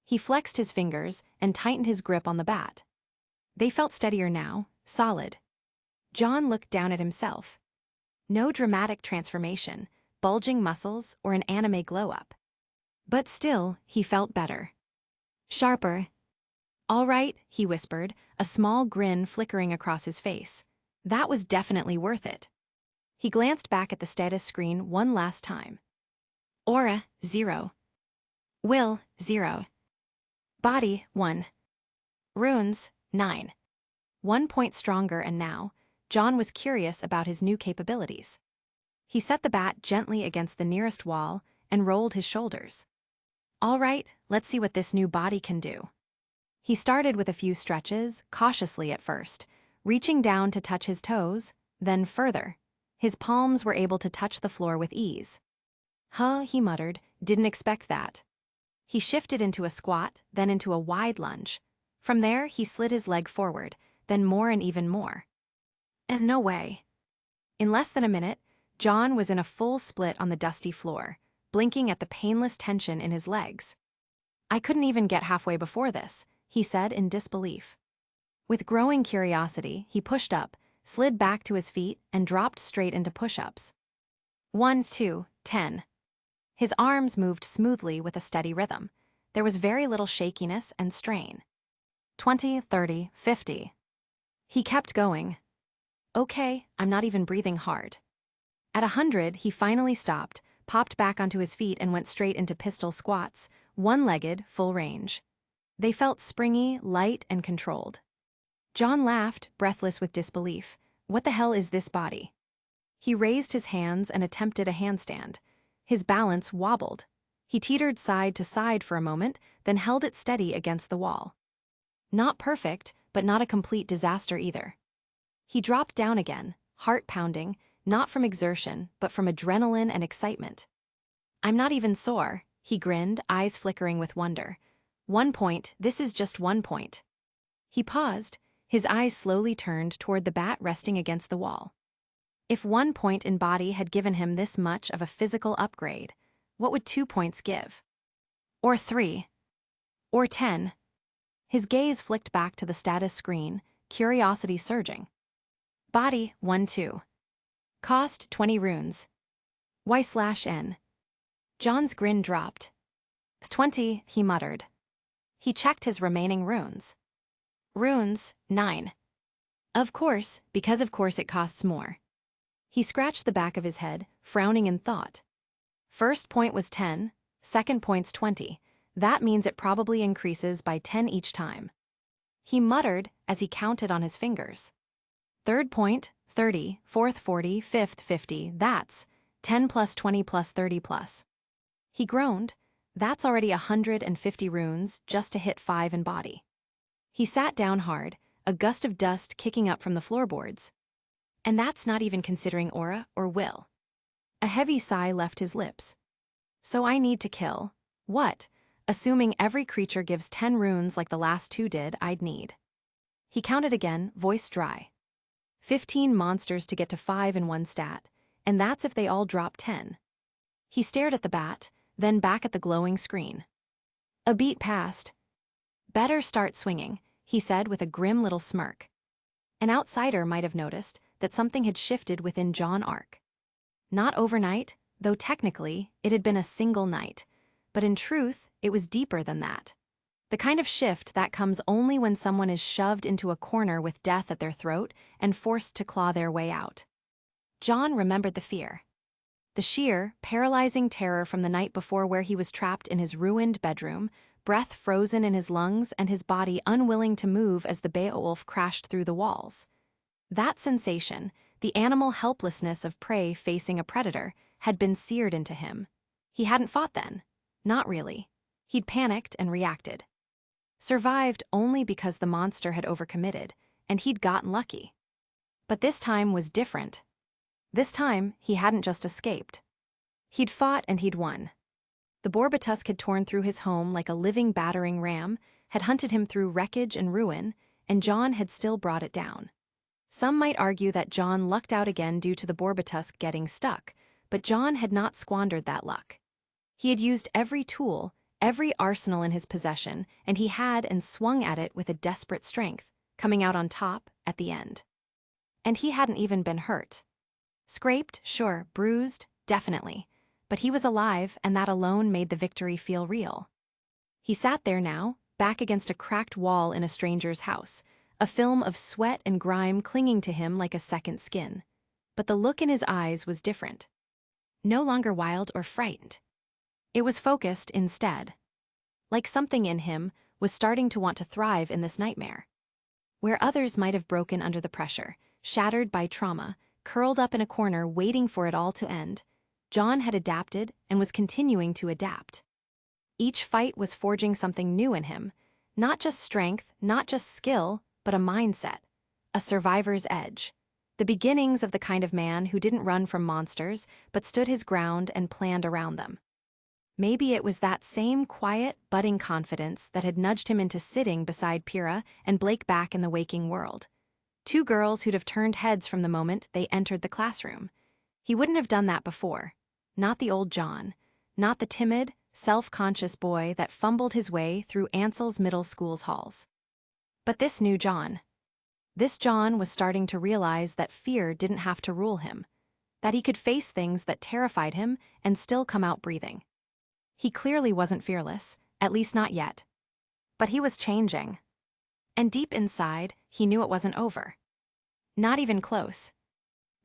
A: He flexed his fingers and tightened his grip on the bat. They felt steadier now, solid. John looked down at himself. No dramatic transformation, bulging muscles, or an anime glow-up. But still, he felt better. Sharper. All right, he whispered, a small grin flickering across his face. That was definitely worth it. He glanced back at the status screen one last time. Aura, 0. Will, 0. Body, 1. Runes, 9. 1 point stronger, and now, John was curious about his new capabilities. He set the bat gently against the nearest wall and rolled his shoulders. All right, let's see what this new body can do. He started with a few stretches, cautiously at first, reaching down to touch his toes, then further. His palms were able to touch the floor with ease. Huh, he muttered, didn't expect that. He shifted into a squat, then into a wide lunge. From there, he slid his leg forward, then more and even more. There's no way. In less than a minute, John was in a full split on the dusty floor, blinking at the painless tension in his legs. I couldn't even get halfway before this, he said in disbelief. With growing curiosity, he pushed up, slid back to his feet, and dropped straight into push-ups. 1, 2, 10. His arms moved smoothly with a steady rhythm. There was very little shakiness and strain. 20, 30, 50. He kept going. Okay, I'm not even breathing hard. At 100, he finally stopped, popped back onto his feet and went straight into pistol squats, one-legged, full range. They felt springy, light, and controlled. John laughed, breathless with disbelief. What the hell is this body? He raised his hands and attempted a handstand. His balance wobbled. He teetered side to side for a moment, then held it steady against the wall. Not perfect, but not a complete disaster either. He dropped down again, heart pounding, not from exertion, but from adrenaline and excitement. I'm not even sore, he grinned, eyes flickering with wonder. 1 point, this is just 1 point. He paused, his eyes slowly turned toward the bat resting against the wall. If 1 point in body had given him this much of a physical upgrade, what would 2 points give? Or 3? Or 10? His gaze flicked back to the status screen, curiosity surging. Body, 1, 2. Cost, 20 runes. Weiss/N. John's grin dropped. 20, he muttered. He checked his remaining runes. Runes, 9. Of course, because of course it costs more. He scratched the back of his head, frowning in thought. First point was 10, second point's 20. That means it probably increases by 10 each time. He muttered as he counted on his fingers. Third point, 30, fourth 40, fifth 50, that's 10 plus 20 plus 30 plus. He groaned. That's already 150 runes just to hit 5 in body. He sat down hard, a gust of dust kicking up from the floorboards. And that's not even considering aura or will. A heavy sigh left his lips. So I need to kill. What? Assuming every creature gives 10 runes like the last 2 did, I'd need. He counted again, voice dry. 15 monsters to get to 5 in one stat, and that's if they all drop 10. He stared at the bat, then back at the glowing screen. A beat passed. Better start swinging, he said with a grim little smirk. An outsider might have noticed that something had shifted within John Ark. Not overnight, though technically it had been a single night, but in truth, it was deeper than that. The kind of shift that comes only when someone is shoved into a corner with death at their throat and forced to claw their way out. John remembered the fear. The sheer, paralyzing terror from the night before where he was trapped in his ruined bedroom, breath frozen in his lungs and his body unwilling to move as the Beowulf crashed through the walls. That sensation, the animal helplessness of prey facing a predator, had been seared into him. He hadn't fought then. Not really. He'd panicked and reacted. Survived only because the monster had overcommitted, and he'd gotten lucky. But this time was different. This time, he hadn't just escaped. He'd fought and he'd won. The Borbatusk had torn through his home like a living battering ram, had hunted him through wreckage and ruin, and John had still brought it down. Some might argue that John lucked out again due to the Borbatusk getting stuck, but John had not squandered that luck. He had used every tool, every arsenal in his possession, and he had and swung at it with a desperate strength, coming out on top at the end. And he hadn't even been hurt. Scraped, sure, bruised, definitely. But he was alive, and that alone made the victory feel real. He sat there now, back against a cracked wall in a stranger's house, a film of sweat and grime clinging to him like a second skin. But the look in his eyes was different. No longer wild or frightened. It was focused instead. Like something in him was starting to want to thrive in this nightmare. Where others might have broken under the pressure, shattered by trauma, curled up in a corner waiting for it all to end, John had adapted and was continuing to adapt. Each fight was forging something new in him, not just strength, not just skill, but a mindset, a survivor's edge, the beginnings of the kind of man who didn't run from monsters but stood his ground and planned around them. Maybe it was that same quiet, budding confidence that had nudged him into sitting beside Pira and Blake back in the waking world. Two girls who'd have turned heads from the moment they entered the classroom. He wouldn't have done that before. Not the old John. Not the timid, self-conscious boy that fumbled his way through Ansel's middle school's halls. But this new John. This John was starting to realize that fear didn't have to rule him. That he could face things that terrified him and still come out breathing. He clearly wasn't fearless, at least not yet. But he was changing. And deep inside, he knew it wasn't over. Not even close.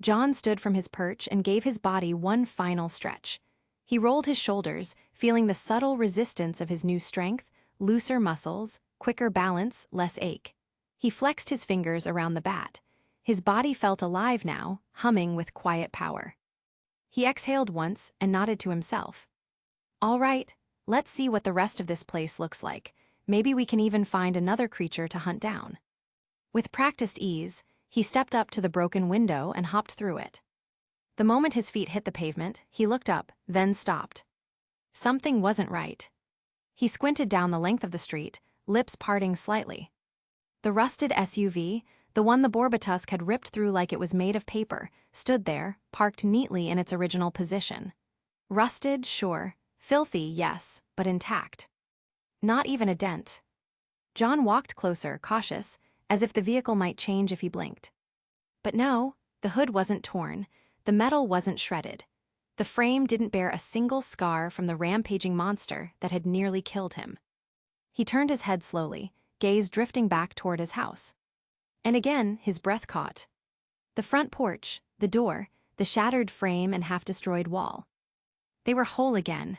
A: John stood from his perch and gave his body one final stretch. He rolled his shoulders, feeling the subtle resistance of his new strength, looser muscles, quicker balance, less ache. He flexed his fingers around the bat. His body felt alive now, humming with quiet power. He exhaled once and nodded to himself. All right, let's see what the rest of this place looks like. Maybe we can even find another creature to hunt down. With practiced ease, he stepped up to the broken window and hopped through it. The moment his feet hit the pavement, he looked up, then stopped. Something wasn't right. He squinted down the length of the street, lips parting slightly. The rusted SUV, the one the Borbatusk had ripped through like it was made of paper, stood there, parked neatly in its original position. Rusted, sure. Filthy, yes, but intact. Not even a dent. John walked closer, cautious, as if the vehicle might change if he blinked. But no, the hood wasn't torn, the metal wasn't shredded. The frame didn't bear a single scar from the rampaging monster that had nearly killed him. He turned his head slowly, gaze drifting back toward his house. And again, his breath caught. The front porch, the door, the shattered frame and half-destroyed wall. They were whole again.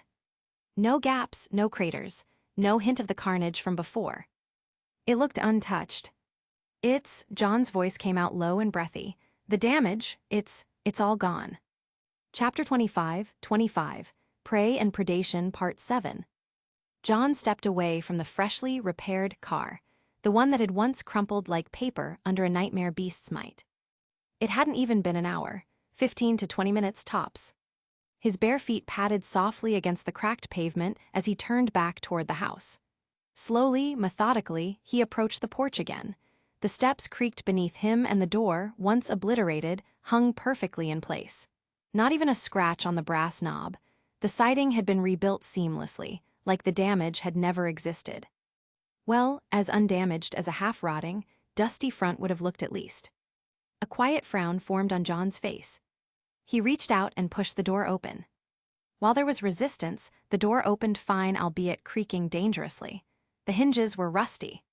A: No gaps, no craters, no hint of the carnage from before. It looked untouched. John's voice came out low and breathy. The damage, it's all gone. Chapter 25, Prey and Predation Part 7. John stepped away from the freshly repaired car, the one that had once crumpled like paper under a nightmare beast's might. It hadn't even been an hour, 15 to 20 minutes tops. His bare feet padded softly against the cracked pavement as he turned back toward the house. Slowly, methodically, he approached the porch again. The steps creaked beneath him and the door, once obliterated, hung perfectly in place. Not even a scratch on the brass knob. The siding had been rebuilt seamlessly, like the damage had never existed. Well, as undamaged as a half-rotting, dusty front would have looked at least. A quiet frown formed on John's face. He reached out and pushed the door open. While there was resistance, the door opened fine, albeit creaking dangerously. The hinges were rusty.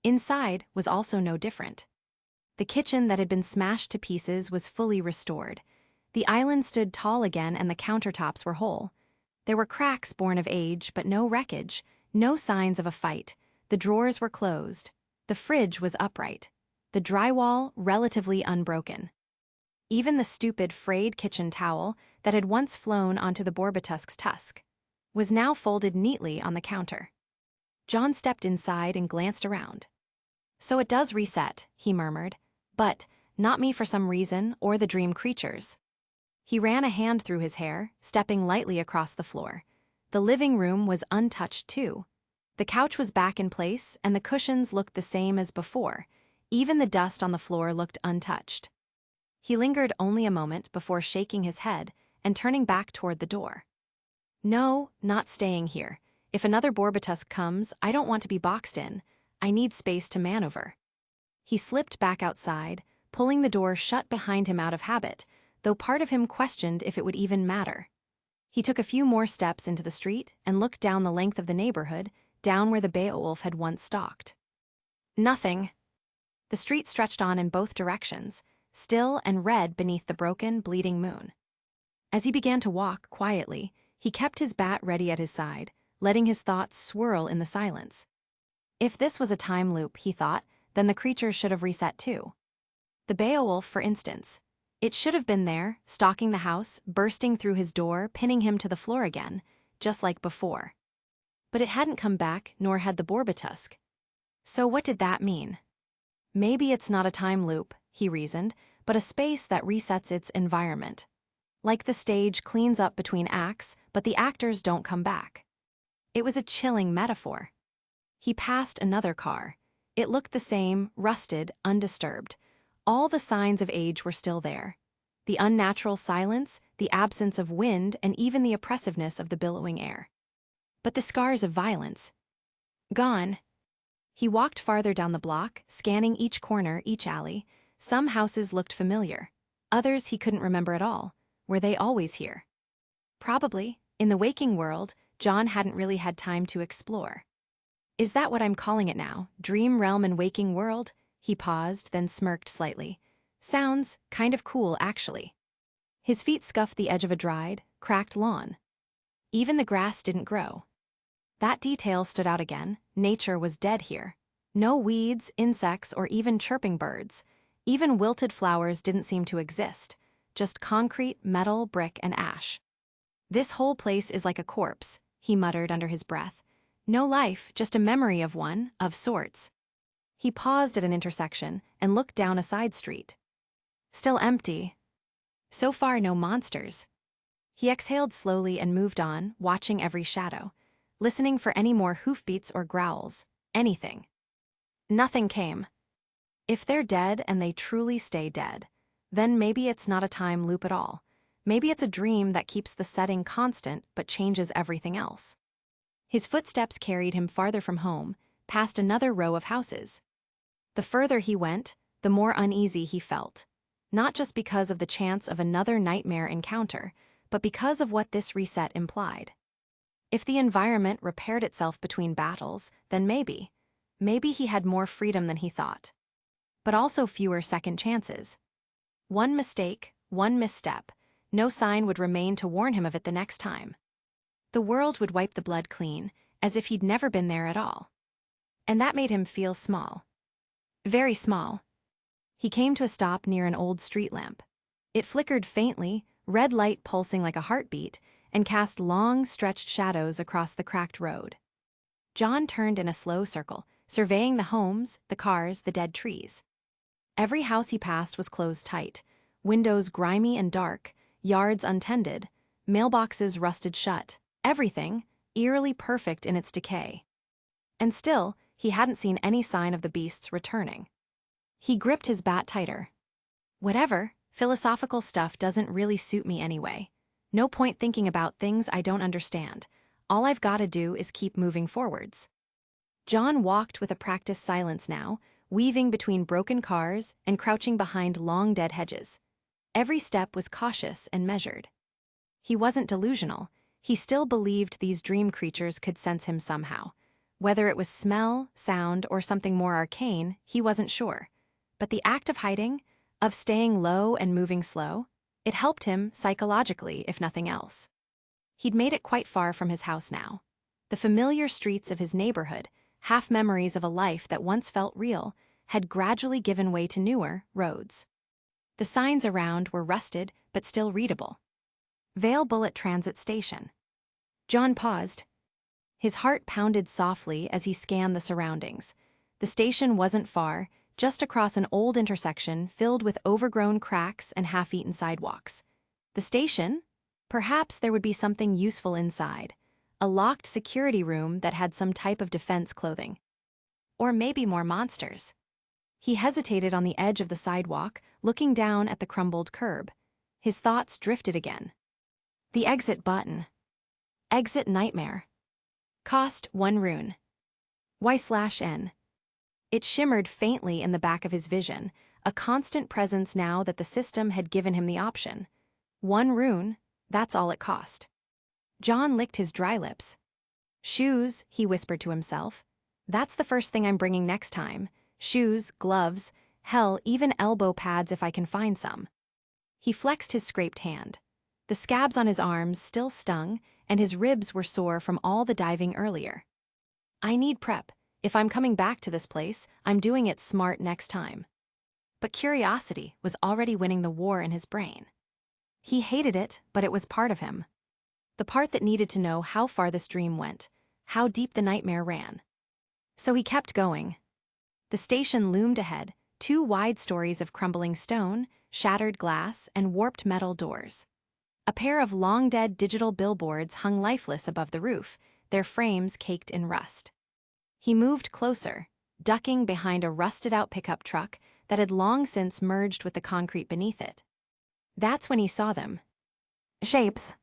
A: Inside was also no different. The kitchen that had been smashed to pieces was fully restored. The island stood tall again and the countertops were whole. There were cracks born of age, but no wreckage, no signs of a fight. The drawers were closed. The fridge was upright. the drywall relatively unbroken. Even the stupid frayed kitchen towel that had once flown onto the Borbatusk's tusk was now folded neatly on the counter. John stepped inside and glanced around. "So it does reset," he murmured, "but not me for some reason or the dream creatures." He ran a hand through his hair, stepping lightly across the floor. The living room was untouched too. The couch was back in place and the cushions looked the same as before. Even the dust on the floor looked untouched. He lingered only a moment before shaking his head and turning back toward the door. "No, not staying here. If another Borbatusk comes, I don't want to be boxed in. I need space to maneuver." He slipped back outside, pulling the door shut behind him out of habit, though part of him questioned if it would even matter. He took a few more steps into the street and looked down the length of the neighborhood, down where the Beowulf had once stalked. Nothing. The street stretched on in both directions, still and red beneath the broken, bleeding moon. As he began to walk quietly, he kept his bat ready at his side, letting his thoughts swirl in the silence. If this was a time loop, he thought, then the creatures should have reset too. The Beowulf, for instance. It should have been there, stalking the house, bursting through his door, pinning him to the floor again, just like before. But it hadn't come back, nor had the Borbatusk. So what did that mean? Maybe it's not a time loop, he reasoned, but a space that resets its environment. Like the stage cleans up between acts, but the actors don't come back. It was a chilling metaphor. He passed another car. It looked the same, rusted, undisturbed. All the signs of age were still there. The unnatural silence, the absence of wind, and even the oppressiveness of the billowing air. But the scars of violence? Gone. He walked farther down the block, scanning each corner, each alley. Some houses looked familiar. Others he couldn't remember at all. Were they always here? Probably. In the waking world, John hadn't really had time to explore. Is that what I'm calling it now? Dream realm and waking world? He paused, then smirked slightly. Sounds kind of cool, actually. His feet scuffed the edge of a dried, cracked lawn. Even the grass didn't grow. That detail stood out again. Nature was dead here. No weeds, insects, or even chirping birds. Even wilted flowers didn't seem to exist. Just concrete, metal, brick, and ash. "This whole place is like a corpse," he muttered under his breath. "No life, just a memory of one, of sorts." He paused at an intersection and looked down a side street. Still empty. So far, no monsters. He exhaled slowly and moved on, watching every shadow, listening for any more hoofbeats or growls, anything. Nothing came. If they're dead and they truly stay dead, then maybe it's not a time loop at all. Maybe it's a dream that keeps the setting constant but changes everything else. His footsteps carried him farther from home, past another row of houses. The further he went, the more uneasy he felt, not just because of the chance of another nightmare encounter, but because of what this reset implied. If the environment repaired itself between battles, then maybe he had more freedom than he thought. But also fewer second chances. One mistake, one misstep, no sign would remain to warn him of it the next time. The world would wipe the blood clean, as if he'd never been there at all. And that made him feel small. Very small. He came to a stop near an old street lamp. It flickered faintly, red light pulsing like a heartbeat, and cast long, stretched shadows across the cracked road. John turned in a slow circle, surveying the homes, the cars, the dead trees. Every house he passed was closed tight, windows grimy and dark, yards untended, mailboxes rusted shut, everything eerily perfect in its decay. And still, he hadn't seen any sign of the beasts returning. He gripped his bat tighter. Whatever, philosophical stuff doesn't really suit me anyway. No point thinking about things I don't understand. All I've got to do is keep moving forwards. John walked with a practiced silence now, weaving between broken cars and crouching behind long dead hedges. Every step was cautious and measured. He wasn't delusional. He still believed these dream creatures could sense him somehow. Whether it was smell, sound, or something more arcane, he wasn't sure. But the act of hiding, of staying low and moving slow, it helped him psychologically, if nothing else. He'd made it quite far from his house now. The familiar streets of his neighborhood, half memories of a life that once felt real, had gradually given way to newer roads. The signs around were rusted but still readable. Vale Bullet Transit Station. John paused. His heart pounded softly as he scanned the surroundings. The station wasn't far, just across an old intersection filled with overgrown cracks and half-eaten sidewalks. The station? Perhaps there would be something useful inside. A locked security room that had some type of defense clothing. Or maybe more monsters. He hesitated on the edge of the sidewalk, looking down at the crumbled curb. His thoughts drifted again. The exit button. Exit nightmare. Cost 1 rune. Weiss/N. It shimmered faintly in the back of his vision, a constant presence now that the system had given him the option. 1 rune, that's all it cost. John licked his dry lips. Shoes, he whispered to himself. That's the first thing I'm bringing next time. Shoes, gloves, hell, even elbow pads if I can find some. He flexed his scraped hand. The scabs on his arms still stung, and his ribs were sore from all the diving earlier. I need prep. If I'm coming back to this place, I'm doing it smart next time. But curiosity was already winning the war in his brain. He hated it, but it was part of him. The part that needed to know how far this dream went, how deep the nightmare ran. So he kept going. The station loomed ahead, 2 wide stories of crumbling stone, shattered glass, and warped metal doors. A pair of long-dead digital billboards hung lifeless above the roof, their frames caked in rust. He moved closer, ducking behind a rusted-out pickup truck that had long since merged with the concrete beneath it. That's when he saw them. Shapes.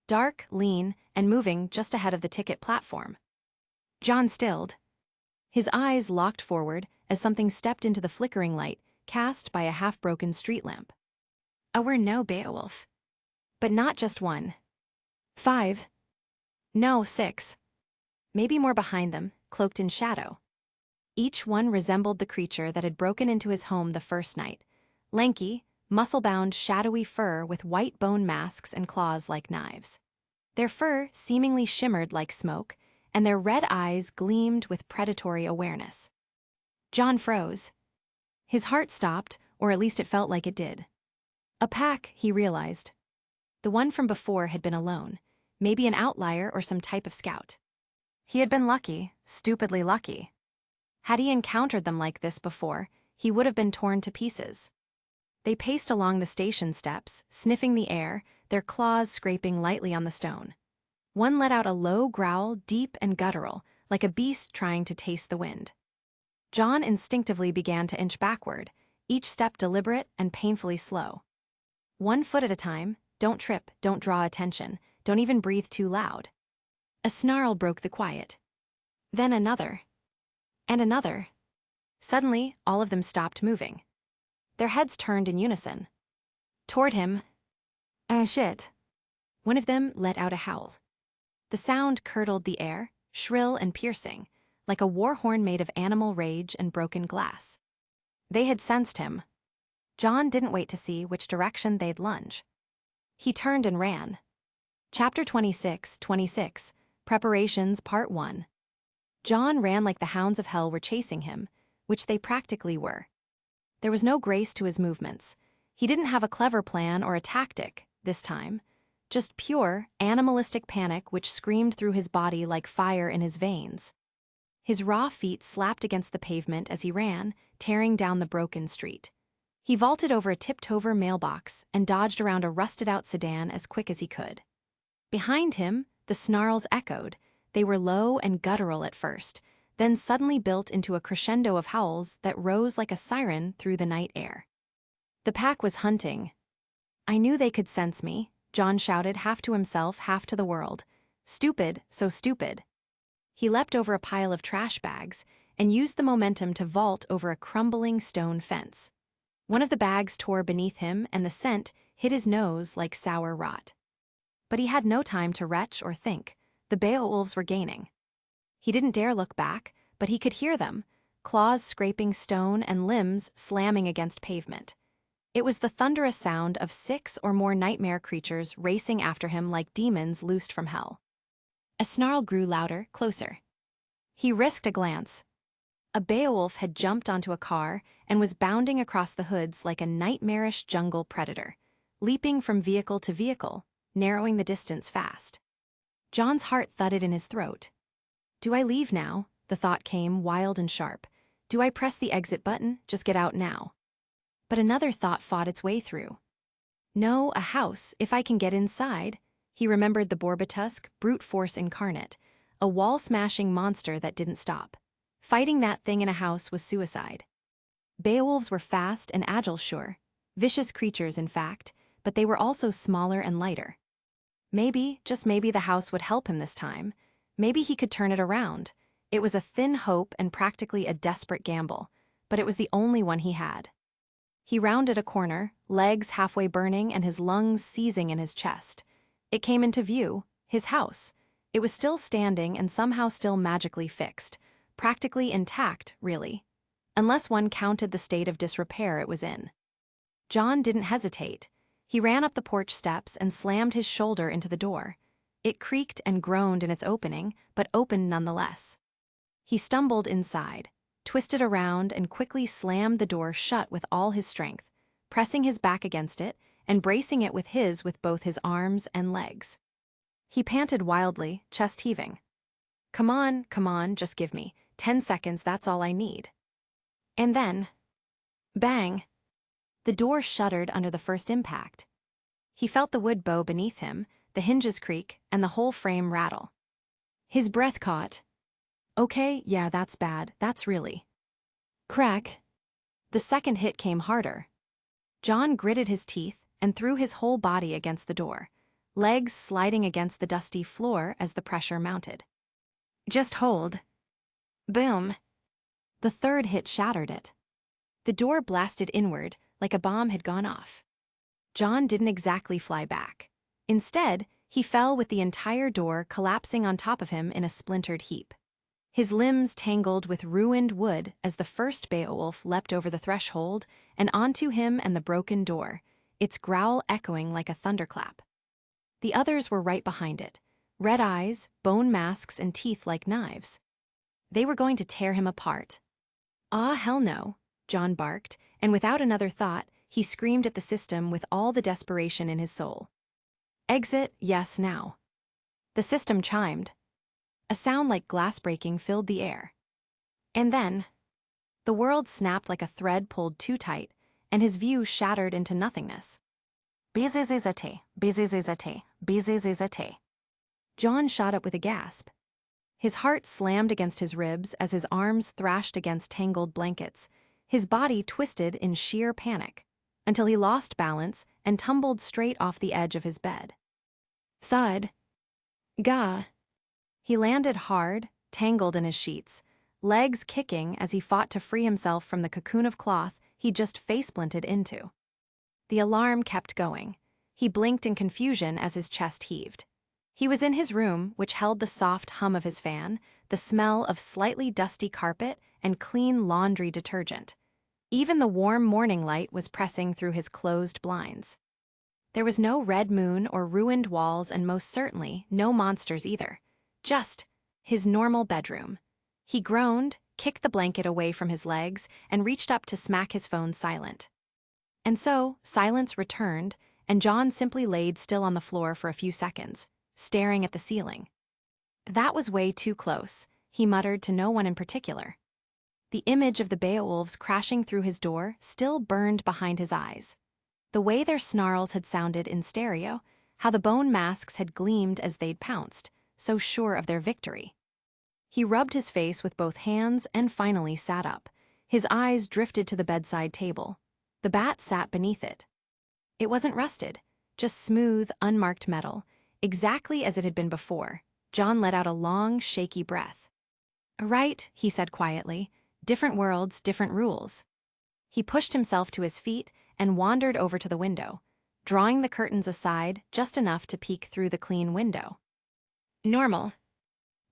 A: Dark, lean, and moving just ahead of the ticket platform. John stilled. His eyes locked forward as something stepped into the flickering light cast by a half-broken street lamp. No Beowulf. But not just 1. 5. No, 6. Maybe more behind them, cloaked in shadow. Each one resembled the creature that had broken into his home the first night. Lanky, muscle-bound, shadowy fur with white bone masks and claws like knives. Their fur seemingly shimmered like smoke, and their red eyes gleamed with predatory awareness. John froze. His heart stopped, or at least it felt like it did. A pack, he realized. The one from before had been alone, maybe an outlier or some type of scout. He had been lucky, stupidly lucky. Had he encountered them like this before, he would have been torn to pieces. They paced along the station steps, sniffing the air, their claws scraping lightly on the stone. One let out a low growl, deep and guttural, like a beast trying to taste the wind. John instinctively began to inch backward, each step deliberate and painfully slow. 1 foot at a time, don't trip, don't draw attention, don't even breathe too loud. A snarl broke the quiet. Then another. And another. Suddenly, all of them stopped moving. Their heads turned in unison. Toward him. Shit. One of them let out a howl. The sound curdled the air, shrill and piercing, like a war horn made of animal rage and broken glass. They had sensed him. John didn't wait to see which direction they'd lunge. He turned and ran. Chapter 26, Preparations, Part 1. John ran like the hounds of hell were chasing him, which they practically were. There was no grace to his movements. He didn't have a clever plan or a tactic, this time. Just pure, animalistic panic which screamed through his body like fire in his veins. His raw feet slapped against the pavement as he ran, tearing down the broken street. He vaulted over a tipped-over mailbox and dodged around a rusted-out sedan as quick as he could. Behind him, the snarls echoed. They were low and guttural at first, then suddenly built into a crescendo of howls that rose like a siren through the night air. The pack was hunting. I knew they could sense me, John shouted, half to himself, half to the world. Stupid, so stupid. He leapt over a pile of trash bags and used the momentum to vault over a crumbling stone fence. One of the bags tore beneath him and the scent hit his nose like sour rot. But he had no time to retch or think. The Beowulfs were gaining. He didn't dare look back, but he could hear them, claws scraping stone and limbs slamming against pavement. It was the thunderous sound of 6 or more nightmare creatures racing after him like demons loosed from hell. A snarl grew louder, closer. He risked a glance. A Beowulf had jumped onto a car and was bounding across the hoods like a nightmarish jungle predator, leaping from vehicle to vehicle, narrowing the distance fast. John's heart thudded in his throat. Do I leave now? The thought came, wild and sharp. Do I press the exit button? Just get out now. But another thought fought its way through. No, a house, if I can get inside. He remembered the Borbatusk, brute force incarnate, a wall-smashing monster that didn't stop. Fighting that thing in a house was suicide. Beowulfs were fast and agile, sure. Vicious creatures, in fact, but they were also smaller and lighter. Maybe, just maybe, the house would help him this time. Maybe he could turn it around. It was a thin hope and practically a desperate gamble, but it was the only one he had. He rounded a corner, legs halfway burning and his lungs seizing in his chest. It came into view, his house. It was still standing and somehow still magically fixed. Practically intact, really. Unless one counted the state of disrepair it was in. John didn't hesitate. He ran up the porch steps and slammed his shoulder into the door. It creaked and groaned in its opening, but opened nonetheless. He stumbled inside, twisted around and quickly slammed the door shut with all his strength, pressing his back against it and bracing it with both his arms and legs. He panted wildly, chest heaving. Come on, just give me 10 seconds, that's all I need. And then, bang! The door shuddered under the first impact. He felt the wood bow beneath him, the hinges creak, and the whole frame rattle. His breath caught. Okay, yeah, that's bad, that's really. Cracked. The second hit came harder. John gritted his teeth and threw his whole body against the door, legs sliding against the dusty floor as the pressure mounted. Just hold. Boom. The third hit shattered it. The door blasted inward like a bomb had gone off. John didn't exactly fly back. Instead, he fell with the entire door collapsing on top of him in a splintered heap. His limbs tangled with ruined wood as the first Beowulf leapt over the threshold and onto him and the broken door, its growl echoing like a thunderclap. The others were right behind it, red eyes, bone masks, and teeth like knives. They were going to tear him apart. Ah, hell no, John barked, and without another thought, he screamed at the system with all the desperation in his soul. Exit, yes, now. The system chimed. A sound like glass breaking filled the air. And then, the world snapped like a thread pulled too tight, and his view shattered into nothingness. Bizizizate, bizizizate, bizizizate. John shot up with a gasp. His heart slammed against his ribs as his arms thrashed against tangled blankets, his body twisted in sheer panic, until he lost balance and tumbled straight off the edge of his bed. Thud. Gah. He landed hard, tangled in his sheets, legs kicking as he fought to free himself from the cocoon of cloth he'd just face-planted into. The alarm kept going. He blinked in confusion as his chest heaved. He was in his room, which held the soft hum of his fan, the smell of slightly dusty carpet, and clean laundry detergent. Even the warm morning light was pressing through his closed blinds. There was no red moon or ruined walls, and most certainly no monsters either. Just his normal bedroom. He groaned, kicked the blanket away from his legs, and reached up to smack his phone silent. And so, silence returned, and John simply laid still on the floor for a few seconds, staring at the ceiling. That was way too close, he muttered to no one in particular. The image of the Beowulfs crashing through his door still burned behind his eyes. The way their snarls had sounded in stereo, how the bone masks had gleamed as they'd pounced, so sure of their victory. He rubbed his face with both hands and finally sat up. His eyes drifted to the bedside table. The bat sat beneath it. It wasn't rusted, just smooth, unmarked metal, exactly as it had been before. John let out a long, shaky breath. Right, he said quietly. Different worlds, different rules. He pushed himself to his feet and wandered over to the window, drawing the curtains aside just enough to peek through the clean window. Normal.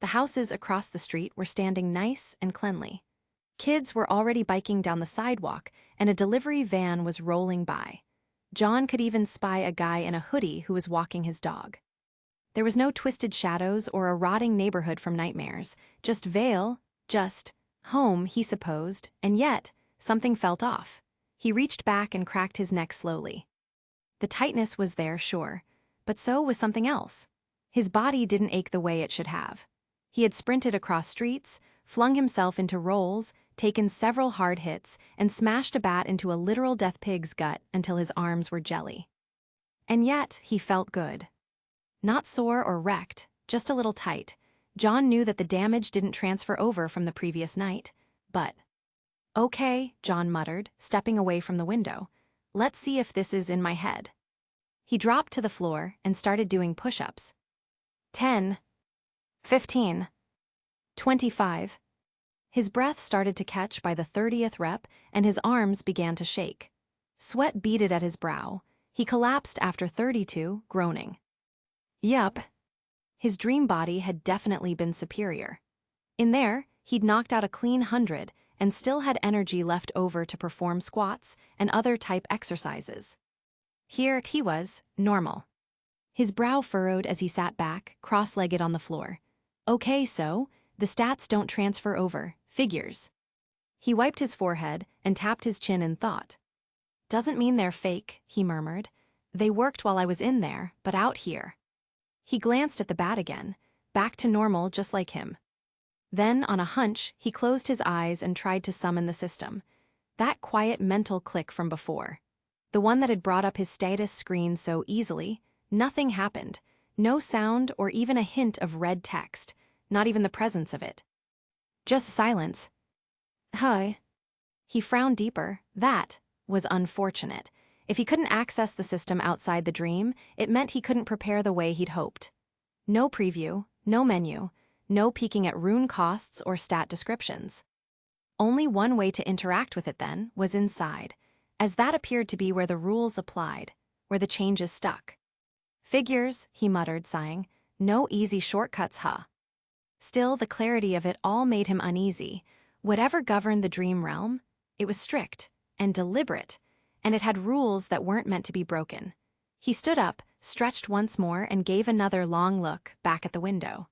A: The houses across the street were standing nice and cleanly. Kids were already biking down the sidewalk, and a delivery van was rolling by. John could even spy a guy in a hoodie who was walking his dog. There was no twisted shadows or a rotting neighborhood from nightmares, just Vale, just Home, he supposed, and yet, something felt off. He reached back and cracked his neck slowly. The tightness was there, sure, but so was something else. His body didn't ache the way it should have. He had sprinted across streets, flung himself into rolls, taken several hard hits, and smashed a bat into a literal death pig's gut until his arms were jelly. And yet, he felt good. Not sore or wrecked, just a little tight. John knew that the damage didn't transfer over from the previous night, but... "Okay," John muttered, stepping away from the window. "Let's see if this is in my head." He dropped to the floor and started doing push-ups. 10, 15, 25. His breath started to catch by the 30th rep, and his arms began to shake. Sweat beaded at his brow. He collapsed after 32, groaning. Yup. His dream body had definitely been superior. In there, he'd knocked out a clean 100 and still had energy left over to perform squats and other type exercises. Here he was, normal. His brow furrowed as he sat back, cross-legged on the floor. Okay, so, the stats don't transfer over, figures. He wiped his forehead and tapped his chin in thought. Doesn't mean they're fake, he murmured. They worked while I was in there, but out here. He glanced at the bat again, back to normal just like him. Then, on a hunch, he closed his eyes and tried to summon the system. That quiet mental click from before. The one that had brought up his status screen so easily, nothing happened. No sound or even a hint of red text, not even the presence of it. Just silence. Hi. He frowned deeper. That was unfortunate. If he couldn't access the system outside the dream, it meant he couldn't prepare the way he'd hoped. No preview, no menu, no peeking at rune costs or stat descriptions. Only one way to interact with it then was inside, as that appeared to be where the rules applied, where the changes stuck. Figures, he muttered, sighing. No easy shortcuts, huh? Still, the clarity of it all made him uneasy. Whatever governed the dream realm, it was strict and deliberate, and it had rules that weren't meant to be broken. He stood up, stretched once more, and gave another long look back at the window.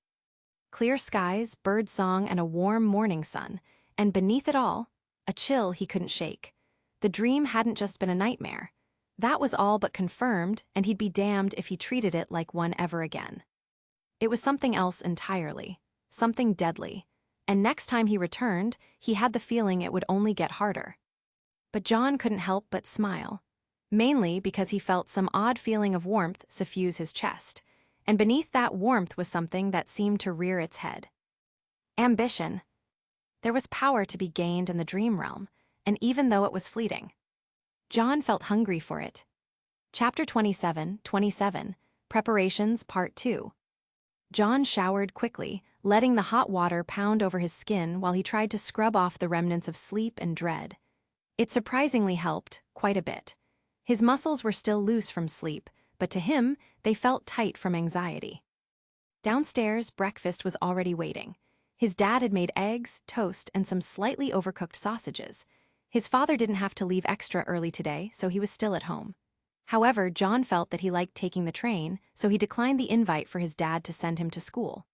A: Clear skies, birdsong, and a warm morning sun, and beneath it all, a chill he couldn't shake. The dream hadn't just been a nightmare. That was all but confirmed, and he'd be damned if he treated it like one ever again. It was something else entirely, something deadly, and next time he returned, he had the feeling it would only get harder. But John couldn't help but smile, mainly because he felt some odd feeling of warmth suffuse his chest, and beneath that warmth was something that seemed to rear its head. Ambition. There was power to be gained in the dream realm, and even though it was fleeting, John felt hungry for it. Chapter 27, Preparations, Part 2. John showered quickly, letting the hot water pound over his skin while he tried to scrub off the remnants of sleep and dread. It surprisingly helped, quite a bit. His muscles were still loose from sleep, but to him, they felt tight from anxiety. Downstairs, breakfast was already waiting. His dad had made eggs, toast, and some slightly overcooked sausages. His father didn't have to leave extra early today, so he was still at home. However, John felt that he liked taking the train, so he declined the invite for his dad to send him to school.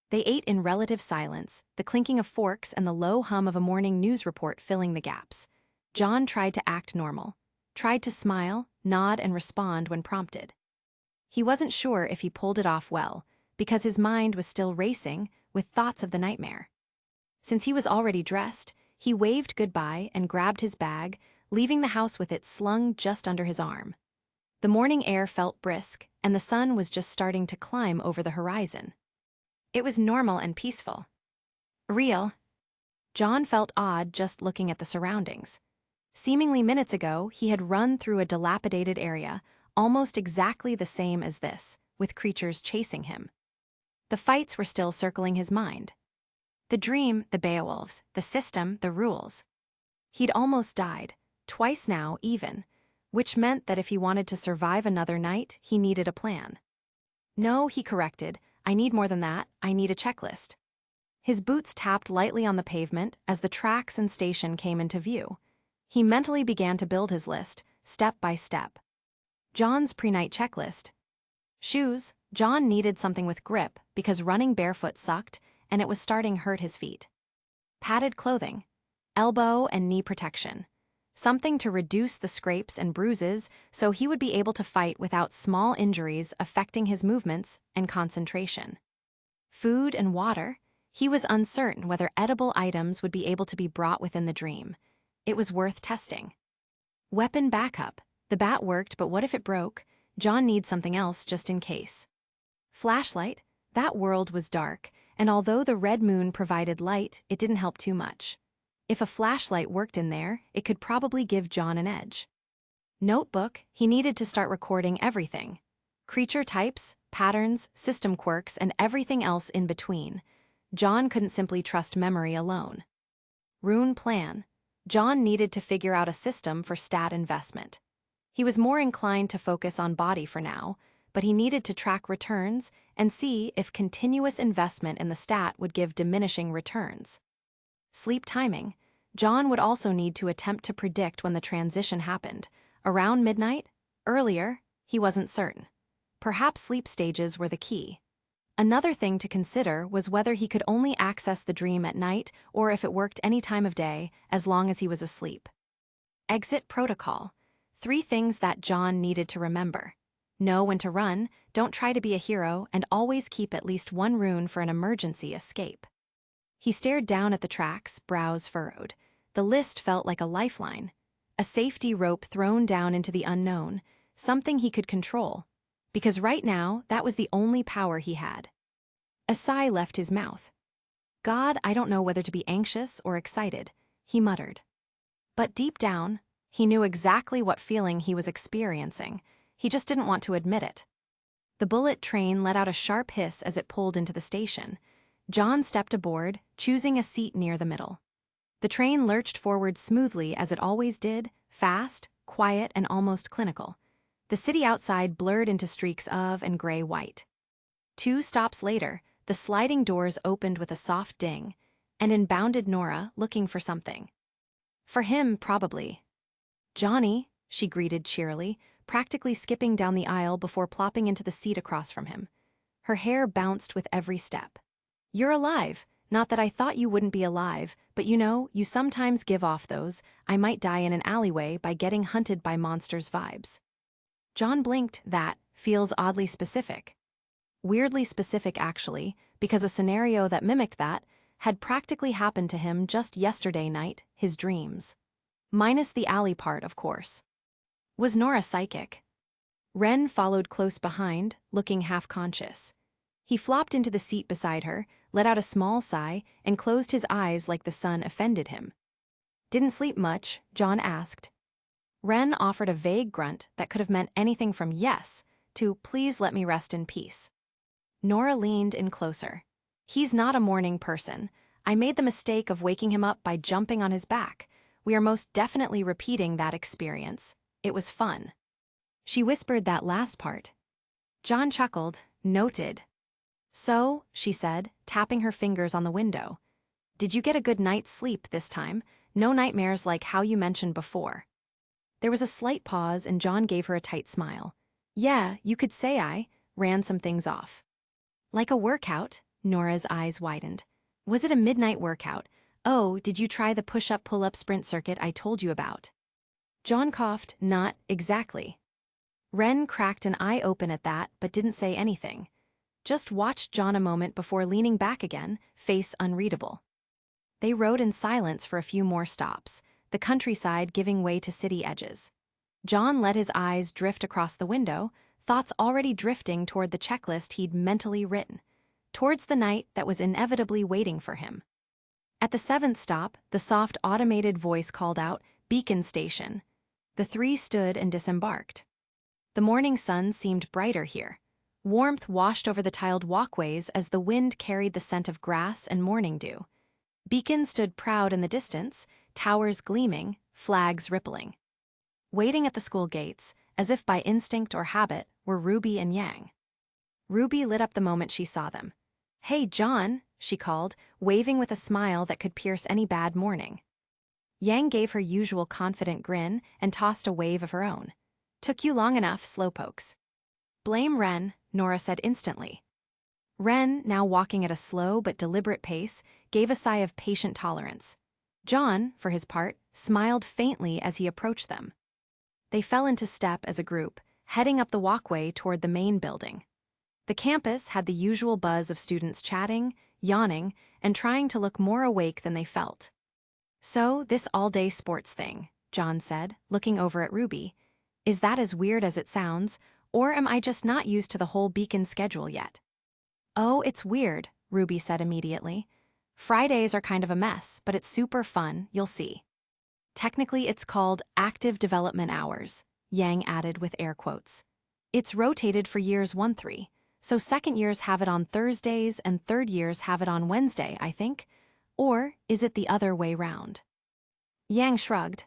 A: They ate in relative silence, the clinking of forks and the low hum of a morning news report filling the gaps. John tried to act normal, tried to smile, nod, and respond when prompted. He wasn't sure if he pulled it off well, because his mind was still racing with thoughts of the nightmare. Since he was already dressed, he waved goodbye and grabbed his bag, leaving the house with it slung just under his arm. The morning air felt brisk, and the sun was just starting to climb over the horizon. It was normal and peaceful. Real. John felt odd just looking at the surroundings. Seemingly minutes ago, he had run through a dilapidated area, almost exactly the same as this, with creatures chasing him. The fights were still circling his mind. The dream, the Beowulfs, the system, the rules. He'd almost died, twice now even, which meant that if he wanted to survive another night, he needed a plan. No, he corrected, I need more than that, I need a checklist. His boots tapped lightly on the pavement as the tracks and station came into view. He mentally began to build his list, step by step. John's pre-night checklist. Shoes. John needed something with grip because running barefoot sucked, and it was starting to hurt his feet. padded clothing, elbow and knee protection. Something to reduce the scrapes and bruises so he would be able to fight without small injuries affecting his movements and concentration. Food and water. He was uncertain whether edible items would be able to be brought within the dream. It was worth testing. Weapon backup. The bat worked, but what if it broke? John needs something else just in case. Flashlight. That world was dark, and although the red moon provided light, it didn't help too much. If a flashlight worked in there, it could probably give John an edge. Notebook. He needed to start recording everything. Creature types, patterns, system quirks, and everything else in between. John couldn't simply trust memory alone. Rune plan. John needed to figure out a system for stat investment. He was more inclined to focus on body for now, but he needed to track returns and see if continuous investment in the stat would give diminishing returns. Sleep timing. John would also need to attempt to predict when the transition happened. Around midnight? Earlier? He wasn't certain. Perhaps sleep stages were the key. Another thing to consider was whether he could only access the dream at night or if it worked any time of day as long as he was asleep. Exit protocol. 3 things that John needed to remember. Know when to run, don't try to be a hero, and always keep at least 1 rune for an emergency escape. He stared down at the tracks, brows furrowed. The list felt like a lifeline. A safety rope thrown down into the unknown, something he could control. Because right now, that was the only power he had. A sigh left his mouth. God, I don't know whether to be anxious or excited, he muttered. But deep down, he knew exactly what feeling he was experiencing. He just didn't want to admit it. The bullet train let out a sharp hiss as it pulled into the station. John stepped aboard, choosing a seat near the middle. The train lurched forward smoothly as it always did, fast, quiet, and almost clinical. The city outside blurred into streaks of and gray-white. 2 stops later, the sliding doors opened with a soft ding, and in bounded Nora, looking for something. For him, probably. Johnny, she greeted cheerily, practically skipping down the aisle before plopping into the seat across from him. Her hair bounced with every step. You're alive. Not that I thought you wouldn't be alive, but you know, you sometimes give off those, I might die in an alleyway by getting hunted by monsters vibes. John blinked. That feels oddly specific. Weirdly specific, actually, because a scenario that mimicked that had practically happened to him just yesterday night, his dreams. Minus the alley part, of course. Was Nora psychic? Ren followed close behind, looking half-conscious. He flopped into the seat beside her, let out a small sigh, and closed his eyes like the sun offended him. Didn't sleep much? John asked. Ren offered a vague grunt that could have meant anything from yes to please let me rest in peace. Nora leaned in closer. He's not a morning person. I made the mistake of waking him up by jumping on his back. We are most definitely repeating that experience. It was fun. She whispered that last part. John chuckled. Noted. So, she said, tapping her fingers on the window. Did you get a good night's sleep this time? No nightmares like how you mentioned before. There was a slight pause and John gave her a tight smile. Yeah, you could say I ran some things off. Like a workout? Nora's eyes widened. Was it a midnight workout? Oh, did you try the push-up pull-up sprint circuit I told you about? John coughed. Not exactly. Ren cracked an eye open at that but didn't say anything. Just watched John a moment before leaning back again, face unreadable. They rode in silence for a few more stops, the countryside giving way to city edges. John let his eyes drift across the window, thoughts already drifting toward the checklist he'd mentally written, towards the night that was inevitably waiting for him. At the 7th stop, the soft automated voice called out, Beacon Station. The 3 stood and disembarked. The morning sun seemed brighter here. Warmth washed over the tiled walkways as the wind carried the scent of grass and morning dew. Beacon stood proud in the distance, towers gleaming, flags rippling. Waiting at the school gates, as if by instinct or habit, were Ruby and Yang. Ruby lit up the moment she saw them. Hey, John, she called, waving with a smile that could pierce any bad morning. Yang gave her usual confident grin and tossed a wave of her own. Took you long enough, slowpokes. Blame Ren, Nora said instantly. Ren, now walking at a slow but deliberate pace, gave a sigh of patient tolerance. John, for his part, smiled faintly as he approached them. They fell into step as a group, heading up the walkway toward the main building. The campus had the usual buzz of students chatting, yawning, and trying to look more awake than they felt. "So, this all-day sports thing," John said, looking over at RWBY. "Is that as weird as it sounds, or am I just not used to the whole Beacon schedule yet?" "Oh, it's weird," RWBY said immediately. "Fridays are kind of a mess, but it's super fun, you'll see." "Technically, it's called active development hours," Yang added with air quotes. "It's rotated for years 1-3, so second years have it on Thursdays and third years have it on Wednesday, I think. Or is it the other way round?" Yang shrugged.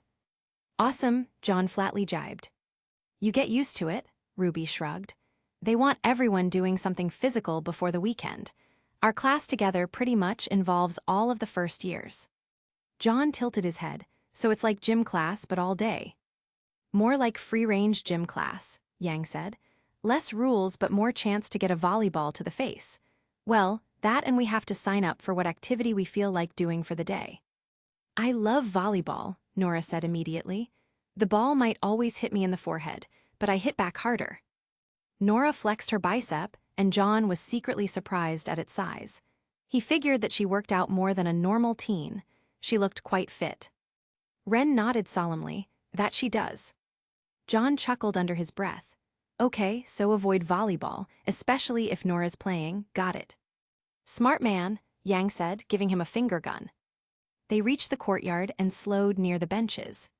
A: "Awesome," John flatly jibed. "You get used to it," RWBY shrugged. "They want everyone doing something physical before the weekend. Our class together pretty much involves all of the first years." John tilted his head. "So it's like gym class but all day." "More like free-range gym class," Yang said. "Less rules but more chance to get a volleyball to the face. Well, that and we have to sign up for what activity we feel like doing for the day." "I love volleyball," Nora said immediately. "The ball might always hit me in the forehead, but I hit back harder." Nora flexed her bicep, and John was secretly surprised at its size. He figured that she worked out more than a normal teen. She looked quite fit. Ren nodded solemnly. "That she does." John chuckled under his breath. "Okay, so avoid volleyball, especially if Nora's playing, got it." "Smart man," Yang said, giving him a finger gun. They reached the courtyard and slowed near the benches.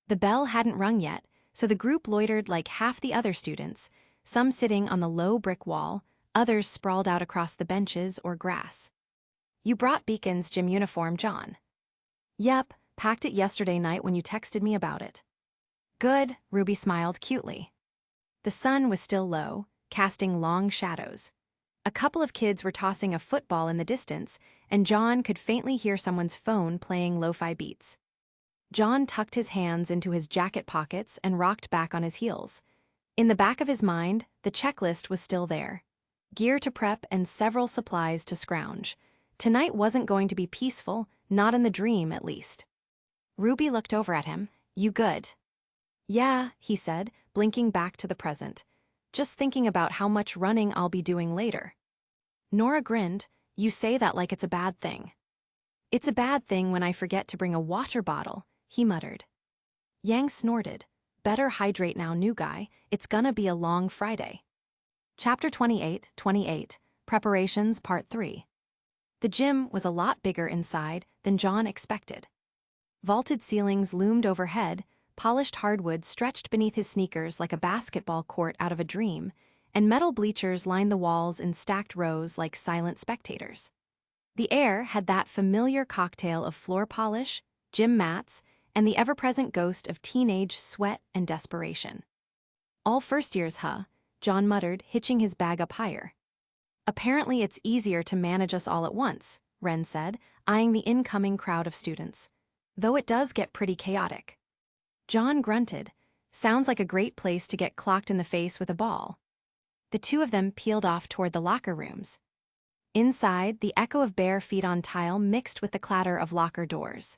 A: The bell hadn't rung yet, so the group loitered like half the other students, some sitting on the low brick wall, others sprawled out across the benches or grass. "You brought Beacon's gym uniform, John?" "Yep, packed it yesterday night when you texted me about it." "Good," RWBY smiled cutely. The sun was still low, casting long shadows. A couple of kids were tossing a football in the distance, and John could faintly hear someone's phone playing lo-fi beats. John tucked his hands into his jacket pockets and rocked back on his heels. In the back of his mind, the checklist was still there. Gear to prep and several supplies to scrounge. Tonight wasn't going to be peaceful, not in the dream at least. RWBY looked over at him. "You good?" "Yeah," he said, blinking back to the present. "Just thinking about how much running I'll be doing later." Nora grinned. "You say that like it's a bad thing." "It's a bad thing when I forget to bring a water bottle," he muttered. Yang snorted. "Better hydrate now, new guy. It's gonna be a long Friday." Chapter 28, Preparations Part 3. The gym was a lot bigger inside than John expected. Vaulted ceilings loomed overhead, polished hardwood stretched beneath his sneakers like a basketball court out of a dream, and metal bleachers lined the walls in stacked rows like silent spectators. The air had that familiar cocktail of floor polish, gym mats, and the ever-present ghost of teenage sweat and desperation. "All first years, huh?" John muttered, hitching his bag up higher. "Apparently it's easier to manage us all at once," Ren said, eyeing the incoming crowd of students. "Though it does get pretty chaotic." John grunted. "Sounds like a great place to get clocked in the face with a ball." The two of them peeled off toward the locker rooms. Inside, the echo of bare feet on tile mixed with the clatter of locker doors.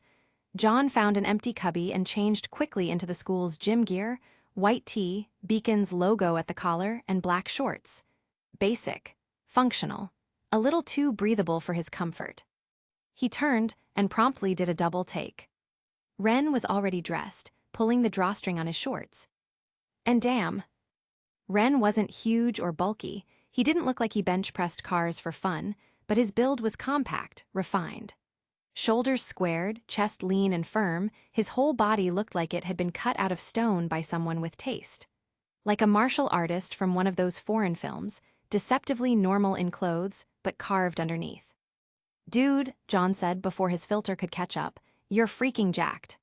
A: John found an empty cubby and changed quickly into the school's gym gear, white tee, Beacon's logo at the collar, and black shorts. Basic, functional, a little too breathable for his comfort. He turned and promptly did a double take. Ren was already dressed, pulling the drawstring on his shorts. And damn. Ren wasn't huge or bulky. He didn't look like he bench-pressed cars for fun, but his build was compact, refined. Shoulders squared, chest lean and firm, his whole body looked like it had been cut out of stone by someone with taste. Like a martial artist from one of those foreign films, deceptively normal in clothes, but carved underneath. "Dude," John said before his filter could catch up, "you're freaking jacked."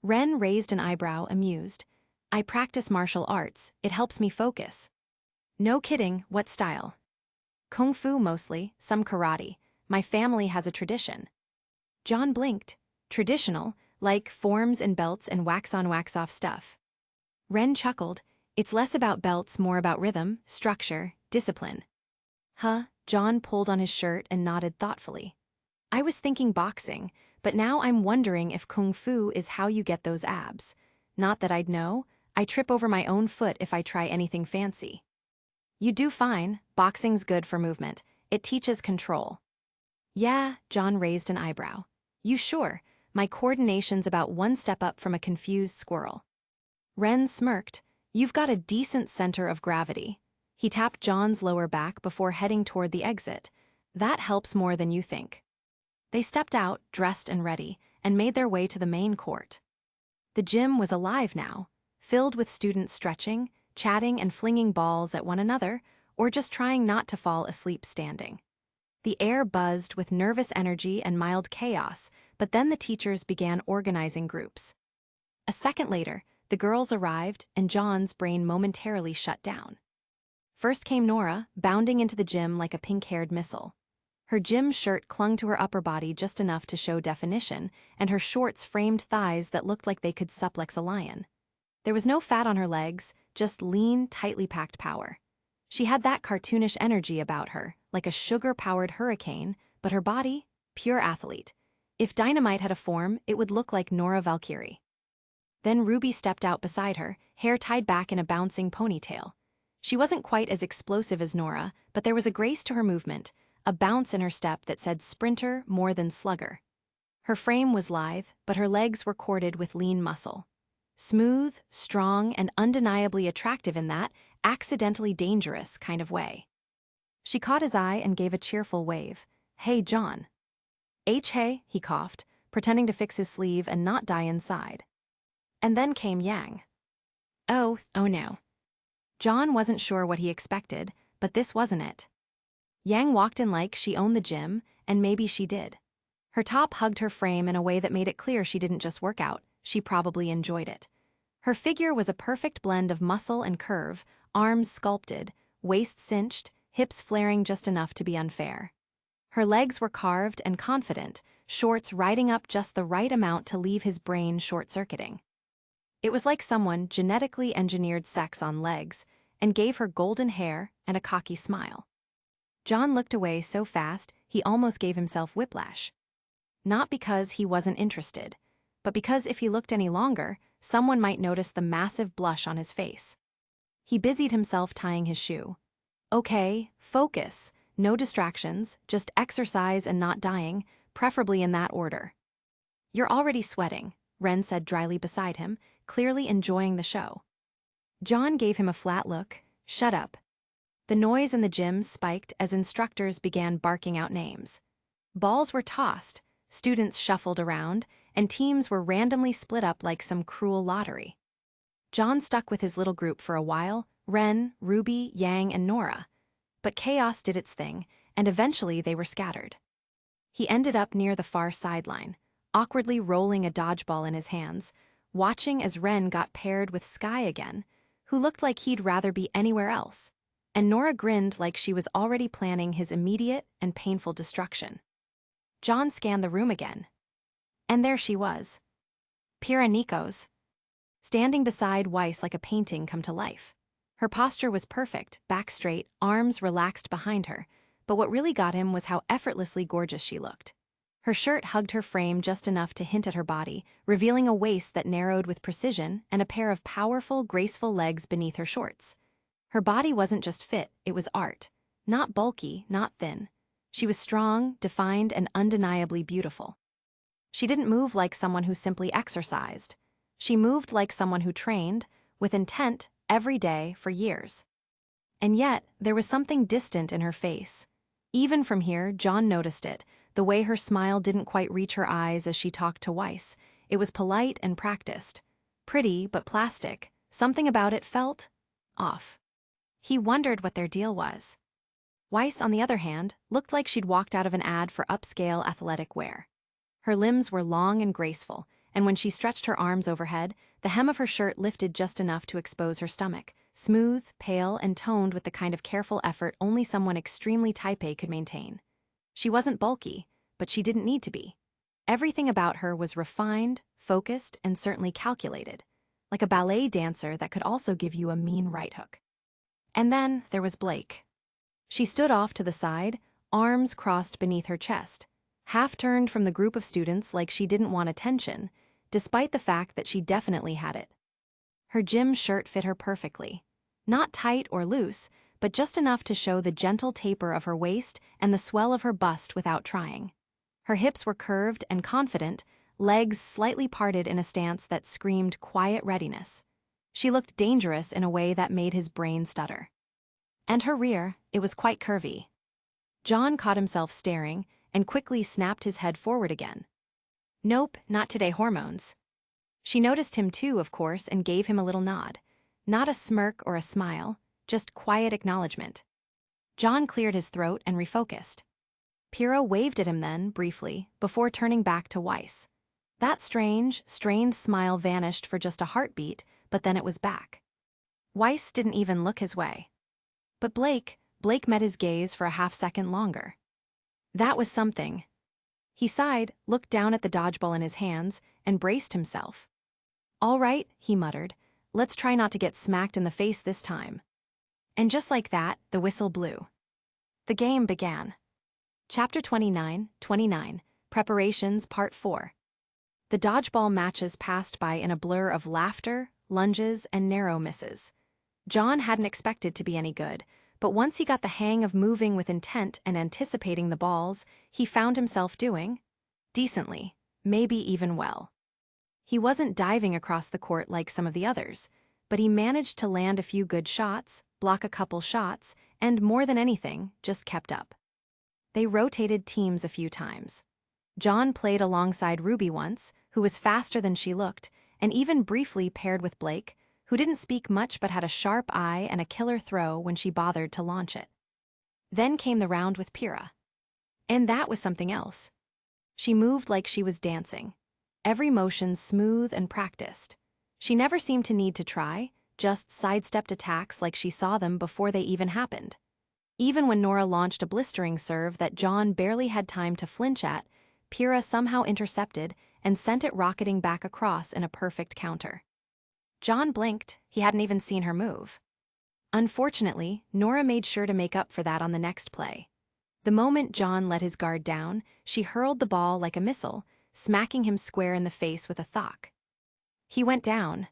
A: Ren raised an eyebrow, amused. "I practice martial arts, it helps me focus." "No kidding, what style?" "Kung Fu mostly, some karate. My family has a tradition." John blinked. "Traditional, like forms and belts and wax-on wax-off stuff." Ren chuckled. "It's less about belts, more about rhythm, structure, discipline." "Huh, John pulled on his shirt and nodded thoughtfully. I was thinking boxing, but now I'm wondering if kung fu is how you get those abs. Not that I'd know. I trip over my own foot if I try anything fancy. You do fine. Boxing's good for movement. It teaches control. Yeah, John raised an eyebrow. You sure? My coordination's about one step up from a confused squirrel. Ren smirked. You've got a decent center of gravity. He tapped John's lower back before heading toward the exit. That helps more than you think. They stepped out, dressed and ready, and made their way to the main court. The gym was alive now, filled with students stretching, chatting and flinging balls at one another, or just trying not to fall asleep standing. The air buzzed with nervous energy and mild chaos, but then the teachers began organizing groups. A second later, the girls arrived and John's brain momentarily shut down. First came Nora, bounding into the gym like a pink-haired missile. Her gym shirt clung to her upper body just enough to show definition, and her shorts framed thighs that looked like they could suplex a lion. There was no fat on her legs, just lean, tightly packed power. She had that cartoonish energy about her, like a sugar-powered hurricane, but her body, pure athlete. If dynamite had a form, it would look like Nora Valkyrie. Then Ruby stepped out beside her, hair tied back in a bouncing ponytail. She wasn't quite as explosive as Nora, but there was a grace to her movement, a bounce in her step that said sprinter more than slugger. Her frame was lithe, but her legs were corded with lean muscle. Smooth, strong, and undeniably attractive in that accidentally dangerous kind of way. She caught his eye and gave a cheerful wave. Hey, John. Hey, he coughed, pretending to fix his sleeve and not die inside. And then came Yang. Oh no. John wasn't sure what he expected, but this wasn't it. Yang walked in like she owned the gym, and maybe she did. Her top hugged her frame in a way that made it clear she didn't just work out, she probably enjoyed it. Her figure was a perfect blend of muscle and curve, arms sculpted, waist cinched, hips flaring just enough to be unfair. Her legs were carved and confident, shorts riding up just the right amount to leave his brain short-circuiting. It was like someone genetically engineered sex on legs and gave her golden hair and a cocky smile. John looked away so fast he almost gave himself whiplash. Not because he wasn't interested, but because if he looked any longer, someone might notice the massive blush on his face. He busied himself tying his shoe. Okay, focus, no distractions, just exercise and not dying, preferably in that order. You're already sweating, Ren said dryly beside him, clearly enjoying the show. John gave him a flat look. Shut up. The noise in the gym spiked as instructors began barking out names. Balls were tossed, students shuffled around, and teams were randomly split up like some cruel lottery. John stuck with his little group for a while, Ren, Ruby, Yang, and Nora. But chaos did its thing, and eventually they were scattered. He ended up near the far sideline, awkwardly rolling a dodgeball in his hands, watching as Ren got paired with Sky again, who looked like he'd rather be anywhere else, and Nora grinned like she was already planning his immediate and painful destruction. John scanned the room again. And there she was. Pira Nikos, standing beside Weiss like a painting come to life. Her posture was perfect, back straight, arms relaxed behind her, but what really got him was how effortlessly gorgeous she looked. Her shirt hugged her frame just enough to hint at her body, revealing a waist that narrowed with precision and a pair of powerful, graceful legs beneath her shorts. Her body wasn't just fit, it was art. Not bulky, not thin. She was strong, defined, and undeniably beautiful. She didn't move like someone who simply exercised. She moved like someone who trained, with intent, every day for years. And yet, there was something distant in her face. Even from here, John noticed it, the way her smile didn't quite reach her eyes as she talked to Weiss. It was polite and practiced. Pretty, but plastic. Something about it felt off. He wondered what their deal was. Weiss, on the other hand, looked like she'd walked out of an ad for upscale athletic wear. Her limbs were long and graceful, and when she stretched her arms overhead, the hem of her shirt lifted just enough to expose her stomach, smooth, pale, and toned with the kind of careful effort only someone extremely type A could maintain. She wasn't bulky, but she didn't need to be. Everything about her was refined, focused, and certainly calculated, like a ballet dancer that could also give you a mean right hook. And then there was Blake. She stood off to the side, arms crossed beneath her chest, half-turned from the group of students like she didn't want attention, despite the fact that she definitely had it. Her gym shirt fit her perfectly. Not tight or loose, but just enough to show the gentle taper of her waist and the swell of her bust without trying. Her hips were curved and confident, legs slightly parted in a stance that screamed quiet readiness. She looked dangerous in a way that made his brain stutter. And her rear, it was quite curvy. John caught himself staring and quickly snapped his head forward again. Nope, not today, hormones. She noticed him too, of course, and gave him a little nod. Not a smirk or a smile, just quiet acknowledgement. John cleared his throat and refocused. Pira waved at him then, briefly, before turning back to Weiss. That strange, strained smile vanished for just a heartbeat, but then it was back. Weiss didn't even look his way. But Blake met his gaze for a half-second longer. That was something. He sighed, looked down at the dodgeball in his hands, and braced himself. All right, he muttered, let's try not to get smacked in the face this time. And just like that, the whistle blew. The game began. Chapter 29, Preparations, Part 4. The dodgeball matches passed by in a blur of laughter, lunges, and narrow misses. John hadn't expected to be any good, but once he got the hang of moving with intent and anticipating the balls, he found himself doing decently, maybe even well. He wasn't diving across the court like some of the others, but he managed to land a few good shots, block a couple shots, and more than anything, just kept up. They rotated teams a few times. John played alongside RWBY once, who was faster than she looked, and even briefly paired with Blake, who didn't speak much but had a sharp eye and a killer throw when she bothered to launch it. Then came the round with Pira. And that was something else. She moved like she was dancing. Every motion smooth and practiced. She never seemed to need to try, just sidestepped attacks like she saw them before they even happened. Even when Nora launched a blistering serve that John barely had time to flinch at, Pira somehow intercepted and sent it rocketing back across in a perfect counter. John blinked, he hadn't even seen her move. Unfortunately, Nora made sure to make up for that on the next play. The moment John let his guard down, she hurled the ball like a missile, smacking him square in the face with a thock. He went down.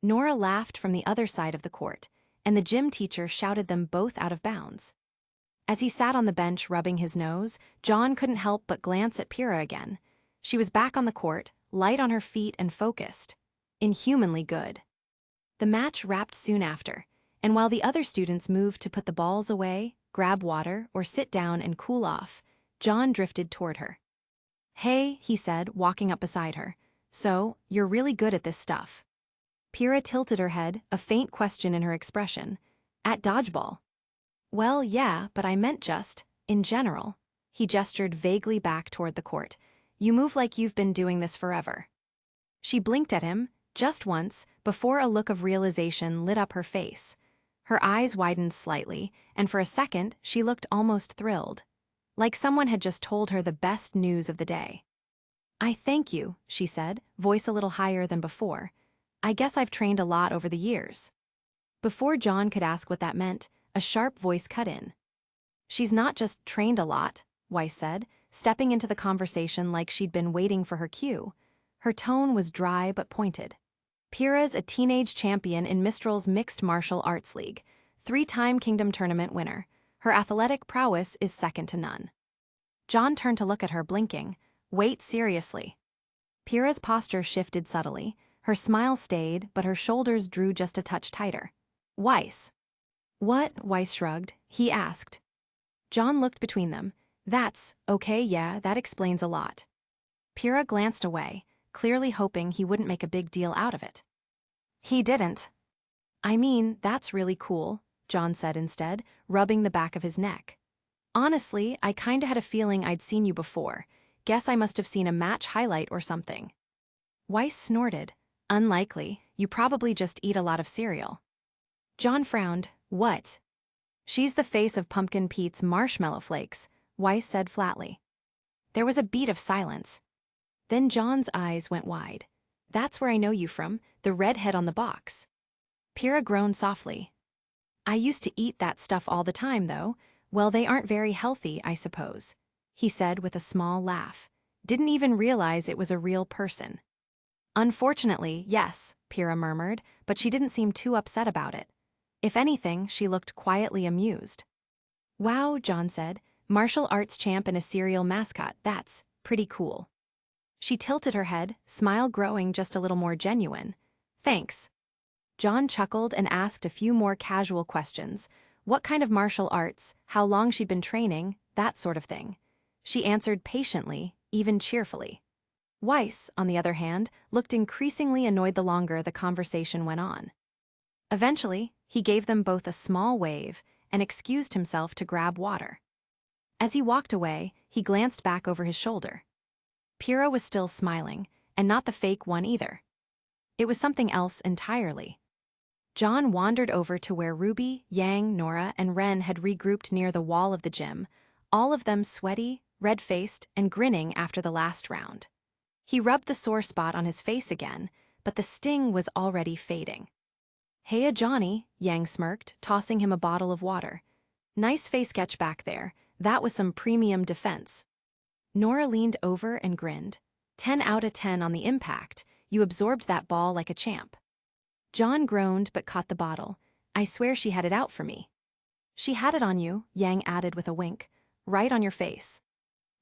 A: Nora laughed from the other side of the court, and the gym teacher shouted them both out of bounds. As he sat on the bench rubbing his nose, John couldn't help but glance at Pira again. She was back on the court, light on her feet and focused. Inhumanly good. The match wrapped soon after, and while the other students moved to put the balls away, grab water, or sit down and cool off, John drifted toward her. Hey, he said, walking up beside her. So, you're really good at this stuff. Pira tilted her head, a faint question in her expression. At dodgeball? Well, yeah, but I meant just, in general. He gestured vaguely back toward the court. You move like you've been doing this forever. She blinked at him, just once, before a look of realization lit up her face. Her eyes widened slightly, and for a second, she looked almost thrilled. Like someone had just told her the best news of the day. I thank you, she said, voice a little higher than before. I guess I've trained a lot over the years. Before John could ask what that meant, a sharp voice cut in. She's not just trained a lot, Weiss said, stepping into the conversation like she'd been waiting for her cue. Her tone was dry but pointed. Pira's a teenage champion in Mistral's Mixed Martial Arts League, 3-time Kingdom Tournament winner. Her athletic prowess is second to none. John turned to look at her, blinking. Wait, seriously. Pira's posture shifted subtly. Her smile stayed, but her shoulders drew just a touch tighter. Weiss. What? Weiss shrugged. He asked. John looked between them. That's, okay, yeah, that explains a lot. Pira glanced away, clearly hoping he wouldn't make a big deal out of it. He didn't. I mean, that's really cool, John said instead, rubbing the back of his neck. Honestly, I kinda had a feeling I'd seen you before. Guess I must have seen a match highlight or something. Weiss snorted. Unlikely, you probably just eat a lot of cereal. John frowned. What? She's the face of Pumpkin Pete's marshmallow flakes, Weiss said flatly. There was a beat of silence. Then John's eyes went wide. That's where I know you from, the redhead on the box. Pira groaned softly. I used to eat that stuff all the time, though. Well, they aren't very healthy, I suppose, he said with a small laugh. Didn't even realize it was a real person. Unfortunately, yes, Pira murmured, but she didn't seem too upset about it. If anything, she looked quietly amused. Wow, John said, martial arts champ and a serial mascot, that's pretty cool. She tilted her head, smile growing just a little more genuine. Thanks. John chuckled and asked a few more casual questions. What kind of martial arts, how long she'd been training, that sort of thing. She answered patiently, even cheerfully. Weiss, on the other hand, looked increasingly annoyed the longer the conversation went on. Eventually, he gave them both a small wave and excused himself to grab water. As he walked away, he glanced back over his shoulder. Pira was still smiling, and not the fake one either. It was something else entirely. John wandered over to where Ruby, Yang, Nora, and Ren had regrouped near the wall of the gym, all of them sweaty, red-faced, and grinning after the last round. He rubbed the sore spot on his face again, but the sting was already fading. Heya Johnny, Yang smirked, tossing him a bottle of water. Nice face sketch back there, that was some premium defense. Nora leaned over and grinned. 10 out of 10 on the impact, you absorbed that ball like a champ. John groaned but caught the bottle. I swear she had it out for me. She had it on you, Yang added with a wink. Right on your face.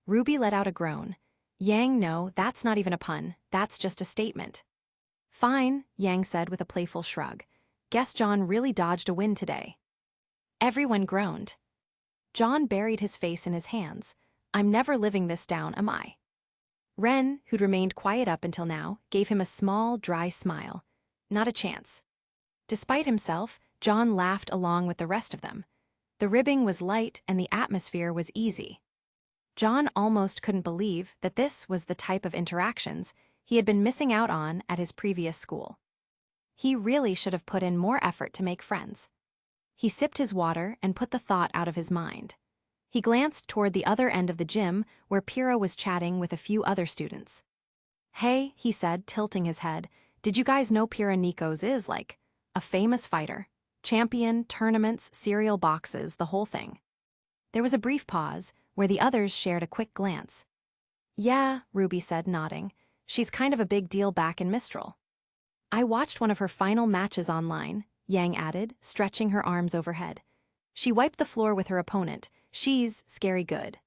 A: Ruby let out a groan. Yang, no, that's not even a pun, that's just a statement. Fine, Yang said with a playful shrug. Guess John really dodged a win today. Everyone groaned. John buried his face in his hands. I'm never living this down, am I? Ren, who'd remained quiet up until now, gave him a small, dry smile. Not a chance. Despite himself, John laughed along with the rest of them. The ribbing was light and the atmosphere was easy. John almost couldn't believe that this was the type of interactions he had been missing out on at his previous school. He really should have put in more effort to make friends. He sipped his water and put the thought out of his mind. He glanced toward the other end of the gym where Pira was chatting with a few other students. Hey, he said, tilting his head, did you guys know Pira Nikos is like a famous fighter? Champion, tournaments, cereal boxes, the whole thing. There was a brief pause, where the others shared a quick glance. Yeah, Ruby said, nodding. She's kind of a big deal back in Mistral. I watched one of her final matches online, Yang added, stretching her arms overhead. She wiped the floor with her opponent. She's scary good.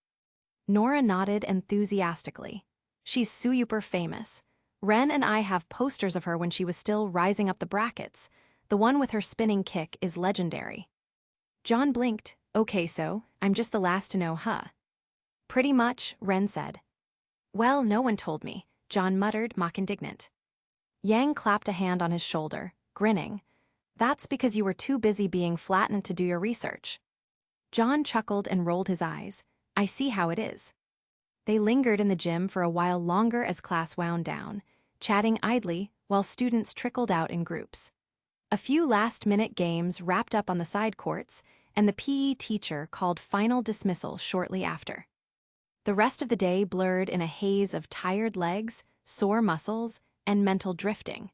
A: Nora nodded enthusiastically. She's super famous. Ren and I have posters of her when she was still rising up the brackets. The one with her spinning kick is legendary. John blinked. Okay, so, I'm just the last to know, huh? Pretty much, Ren said. Well, no one told me, John muttered, mock indignant. Yang clapped a hand on his shoulder, grinning. That's because you were too busy being flattened to do your research. John chuckled and rolled his eyes. I see how it is. They lingered in the gym for a while longer as class wound down, chatting idly while students trickled out in groups. A few last-minute games wrapped up on the side courts, and the PE teacher called final dismissal shortly after. The rest of the day blurred in a haze of tired legs, sore muscles, and mental drifting.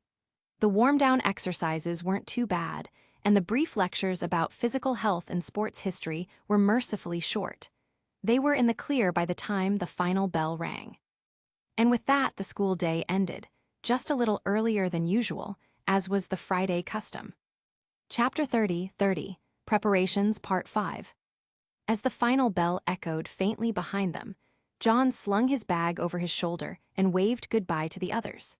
A: The warm-down exercises weren't too bad, and the brief lectures about physical health and sports history were mercifully short. They were in the clear by the time the final bell rang. And with that, the school day ended, just a little earlier than usual, as was the Friday custom. Chapter 30, Preparations Part 5. As the final bell echoed faintly behind them, John slung his bag over his shoulder and waved goodbye to the others.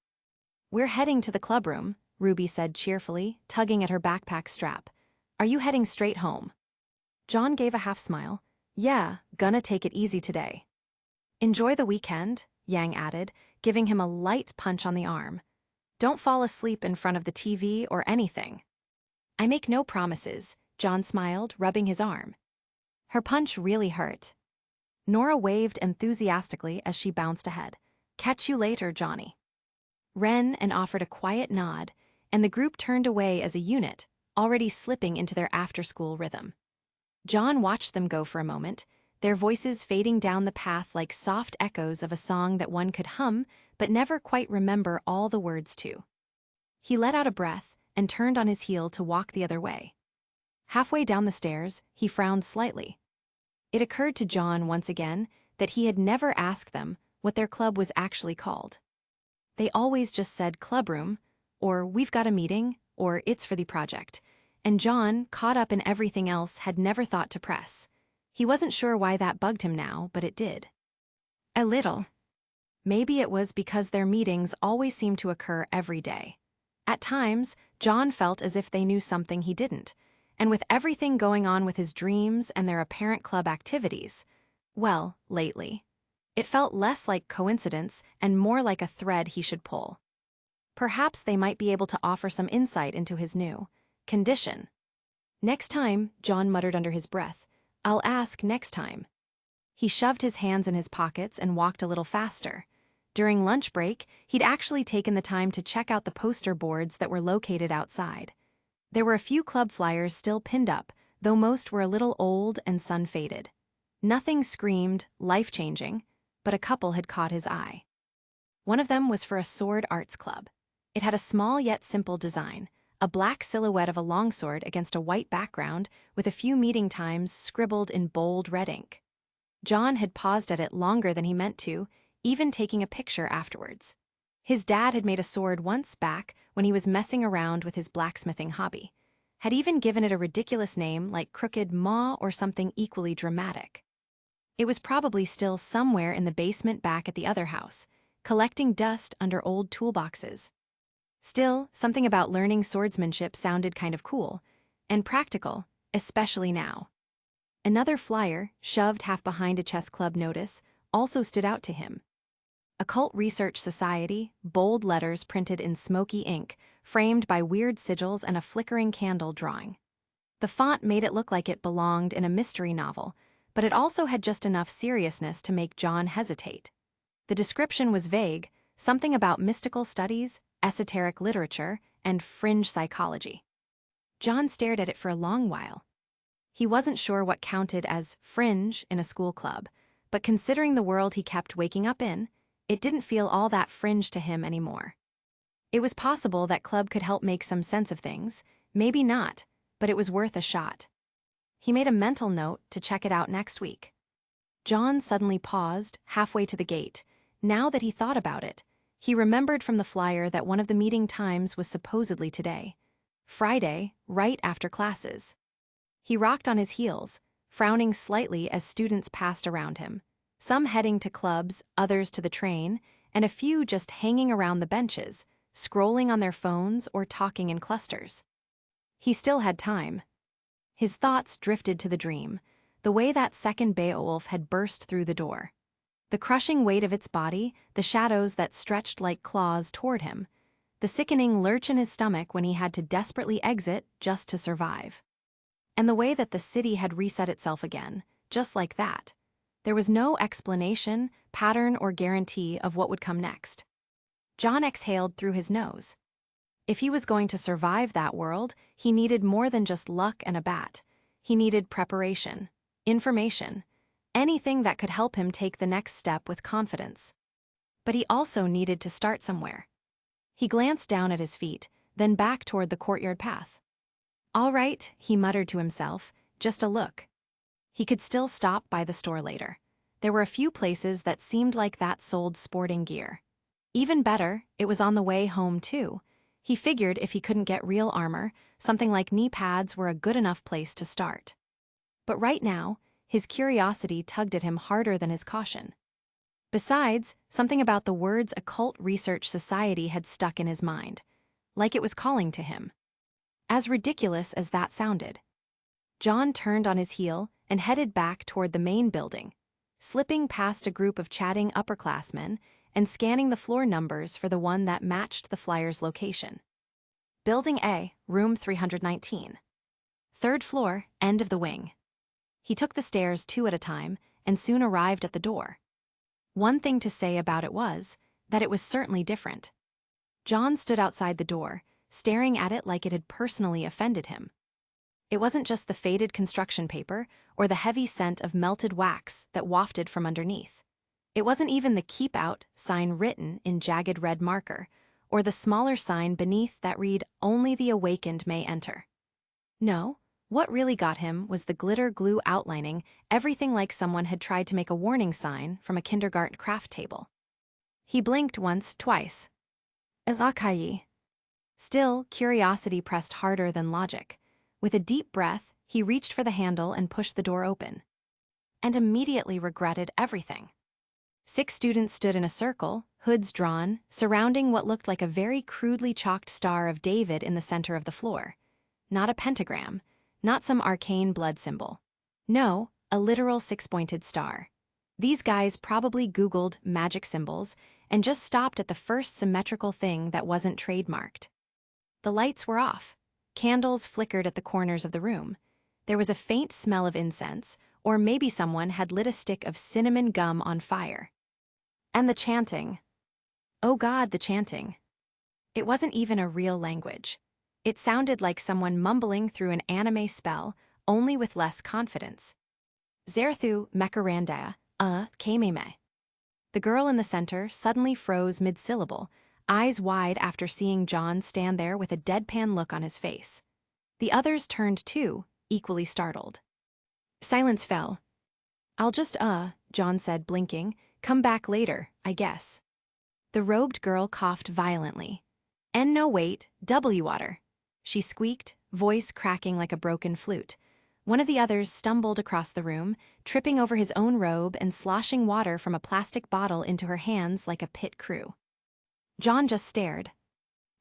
A: We're heading to the clubroom, Ruby said cheerfully, tugging at her backpack strap. Are you heading straight home? John gave a half smile. Yeah, gonna take it easy today. Enjoy the weekend, Yang added, giving him a light punch on the arm. Don't fall asleep in front of the TV or anything. I make no promises, John smiled, rubbing his arm. Her punch really hurt. Nora waved enthusiastically as she bounced ahead. Catch you later, Johnny. Ren and offered a quiet nod, and the group turned away as a unit, already slipping into their after-school rhythm. John watched them go for a moment, their voices fading down the path like soft echoes of a song that one could hum but never quite remember all the words to. He let out a breath and turned on his heel to walk the other way. Halfway down the stairs, he frowned slightly. It occurred to John once again that he had never asked them what their club was actually called. They always just said clubroom, or we've got a meeting, or it's for the project, and John, caught up in everything else, had never thought to press. He wasn't sure why that bugged him now, but it did. A little. Maybe it was because their meetings always seemed to occur every day. At times, John felt as if they knew something he didn't, and with everything going on with his dreams and their apparent club activities, well, lately, it felt less like coincidence and more like a thread he should pull. Perhaps they might be able to offer some insight into his new condition. Next time, John muttered under his breath, I'll ask next time. He shoved his hands in his pockets and walked a little faster. During lunch break, he'd actually taken the time to check out the poster boards that were located outside. There were a few club flyers still pinned up, though most were a little old and sun-faded. Nothing screamed life-changing, but a couple had caught his eye. One of them was for a sword arts club. It had a small yet simple design, a black silhouette of a longsword against a white background with a few meeting times scribbled in bold red ink. John had paused at it longer than he meant to, even taking a picture afterwards. His dad had made a sword once back when he was messing around with his blacksmithing hobby, had even given it a ridiculous name like Crooked Maw or something equally dramatic. It was probably still somewhere in the basement back at the other house, collecting dust under old toolboxes. Still, something about learning swordsmanship sounded kind of cool and practical, especially now. Another flyer, shoved half behind a chess club notice, also stood out to him. Occult Research Society, bold letters printed in smoky ink, framed by weird sigils and a flickering candle drawing. The font made it look like it belonged in a mystery novel, but it also had just enough seriousness to make John hesitate. The description was vague, something about mystical studies, esoteric literature, and fringe psychology. John stared at it for a long while. He wasn't sure what counted as fringe in a school club, but considering the world he kept waking up in, it didn't feel all that fringe to him anymore. It was possible that club could help make some sense of things, maybe not, but it was worth a shot. He made a mental note to check it out next week. John suddenly paused halfway to the gate. Now that he thought about it, he remembered from the flyer that one of the meeting times was supposedly today, Friday, right after classes. He rocked on his heels, frowning slightly as students passed around him, some heading to clubs, others to the train, and a few just hanging around the benches, scrolling on their phones or talking in clusters. He still had time. His thoughts drifted to the dream, the way that second Beowulf had burst through the door. The crushing weight of its body, the shadows that stretched like claws toward him, the sickening lurch in his stomach when he had to desperately exit just to survive. And the way that the city had reset itself again, just like that. There was no explanation, pattern, or guarantee of what would come next. John exhaled through his nose. If he was going to survive that world, he needed more than just luck and a bat. He needed preparation, information, anything that could help him take the next step with confidence. But he also needed to start somewhere. He glanced down at his feet, then back toward the courtyard path. All right, he muttered to himself, just a look. He could still stop by the store later. There were a few places that seemed like that sold sporting gear. Even better, it was on the way home too. He figured if he couldn't get real armor, something like knee pads were a good enough place to start. But right now, his curiosity tugged at him harder than his caution. Besides, something about the words Occult Research Society had stuck in his mind, like it was calling to him. As ridiculous as that sounded. John turned on his heel and headed back toward the main building, slipping past a group of chatting upperclassmen and scanning the floor numbers for the one that matched the flyer's location. Building A, room 319. Third floor, end of the wing. He took the stairs 2 at a time and soon arrived at the door. One thing to say about it was that it was certainly different. John stood outside the door, staring at it like it had personally offended him. It wasn't just the faded construction paper or the heavy scent of melted wax that wafted from underneath. It wasn't even the "Keep Out" sign written in jagged red marker, or the smaller sign beneath that read, "Only the awakened may enter." No, What really got him was the glitter glue outlining everything like someone had tried to make a warning sign from a kindergarten craft table. He blinked once, twice. Azakayi. Still, curiosity pressed harder than logic. With a deep breath, he reached for the handle and pushed the door open. And immediately regretted everything. 6 students stood in a circle, hoods drawn, surrounding what looked like a very crudely chalked Star of David in the center of the floor. Not a pentagram, not some arcane blood symbol. No, a literal 6-pointed star. These guys probably Googled magic symbols and just stopped at the first symmetrical thing that wasn't trademarked. The lights were off. Candles flickered at the corners of the room. There was a faint smell of incense, or maybe someone had lit a stick of cinnamon gum on fire. And the chanting. Oh God, the chanting. It wasn't even a real language. It sounded like someone mumbling through an anime spell, only with less confidence. Zerthu mekaranda, kameme. The girl in the center suddenly froze mid-syllable, eyes wide after seeing John stand there with a deadpan look on his face. The others turned too, equally startled. Silence fell. I'll just, John said, blinking. Come back later, I guess. The robed girl coughed violently. No wait, W water. She squeaked, voice cracking like a broken flute. One of the others stumbled across the room, tripping over his own robe and sloshing water from a plastic bottle into her hands like a pit crew. John just stared.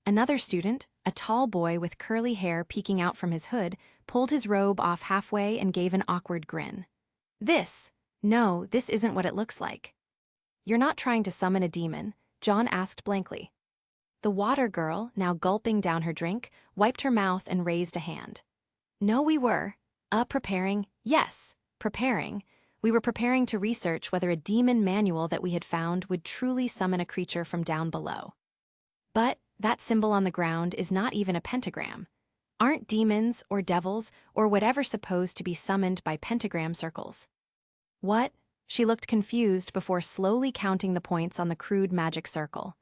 A: Another student, a tall boy with curly hair peeking out from his hood, pulled his robe off halfway and gave an awkward grin. No, this isn't what it looks like. You're not trying to summon a demon, John asked blankly. The water girl, now gulping down her drink, wiped her mouth and raised a hand. No, we were. Preparing. Yes, preparing. We were preparing to research whether a demon manual that we had found would truly summon a creature from down below. But that symbol on the ground is not even a pentagram. Aren't demons or devils or whatever supposed to be summoned by pentagram circles? What? She looked confused before slowly counting the points on the crude magic circle.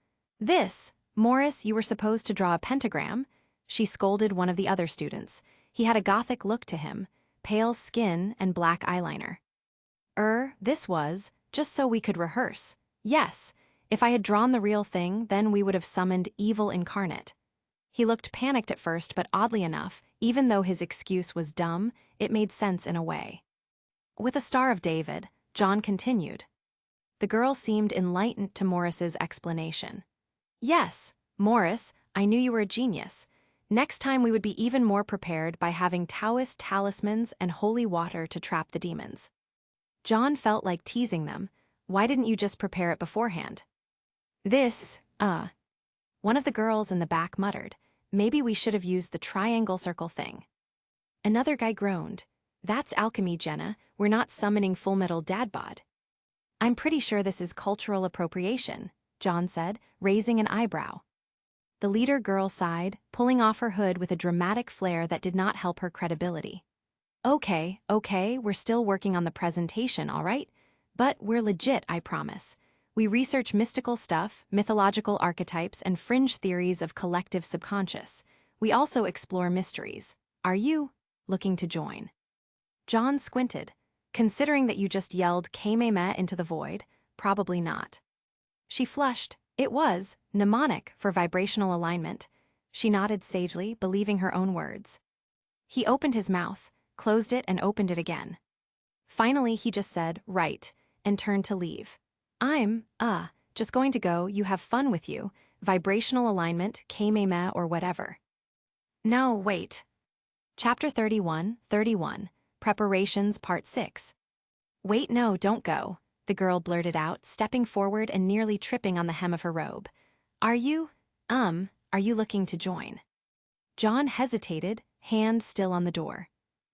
A: Morris, you were supposed to draw a pentagram? She scolded one of the other students. He had a gothic look to him, pale skin and black eyeliner. This was, just so we could rehearse. Yes, if I had drawn the real thing, then we would have summoned evil incarnate. He looked panicked at first, but oddly enough, even though his excuse was dumb, it made sense in a way. With a Star of David, John continued. The girl seemed enlightened to Morris's explanation. Yes, Morris, I knew you were a genius. Next time we would be even more prepared by having Taoist talismans and holy water to trap the demons. John felt like teasing them. Why didn't you just prepare it beforehand? One of the girls in the back muttered, maybe we should have used the triangle circle thing. Another guy groaned. That's alchemy, Jenna. We're not summoning Full Metal Dad Bod. I'm pretty sure this is cultural appropriation, John said, raising an eyebrow. The leader girl sighed, pulling off her hood with a dramatic flair that did not help her credibility. Okay, we're still working on the presentation, all right? But we're legit, I promise. We research mystical stuff, mythological archetypes, and fringe theories of collective subconscious. We also explore mysteries. Are you looking to join? John squinted. Considering that you just yelled Kameme into the void, probably not. She flushed. It was mnemonic for vibrational alignment. She nodded sagely, believing her own words. He opened his mouth, closed it, and opened it again. Finally, he just said, right, and turned to leave. I'm, just going to go. You have fun with you. Vibrational alignment, Kameme or whatever. No, wait. Chapter 31, Preparations, Part 6. Wait, no, don't go, the girl blurted out, stepping forward and nearly tripping on the hem of her robe. Are you looking to join? John hesitated, hand still on the door.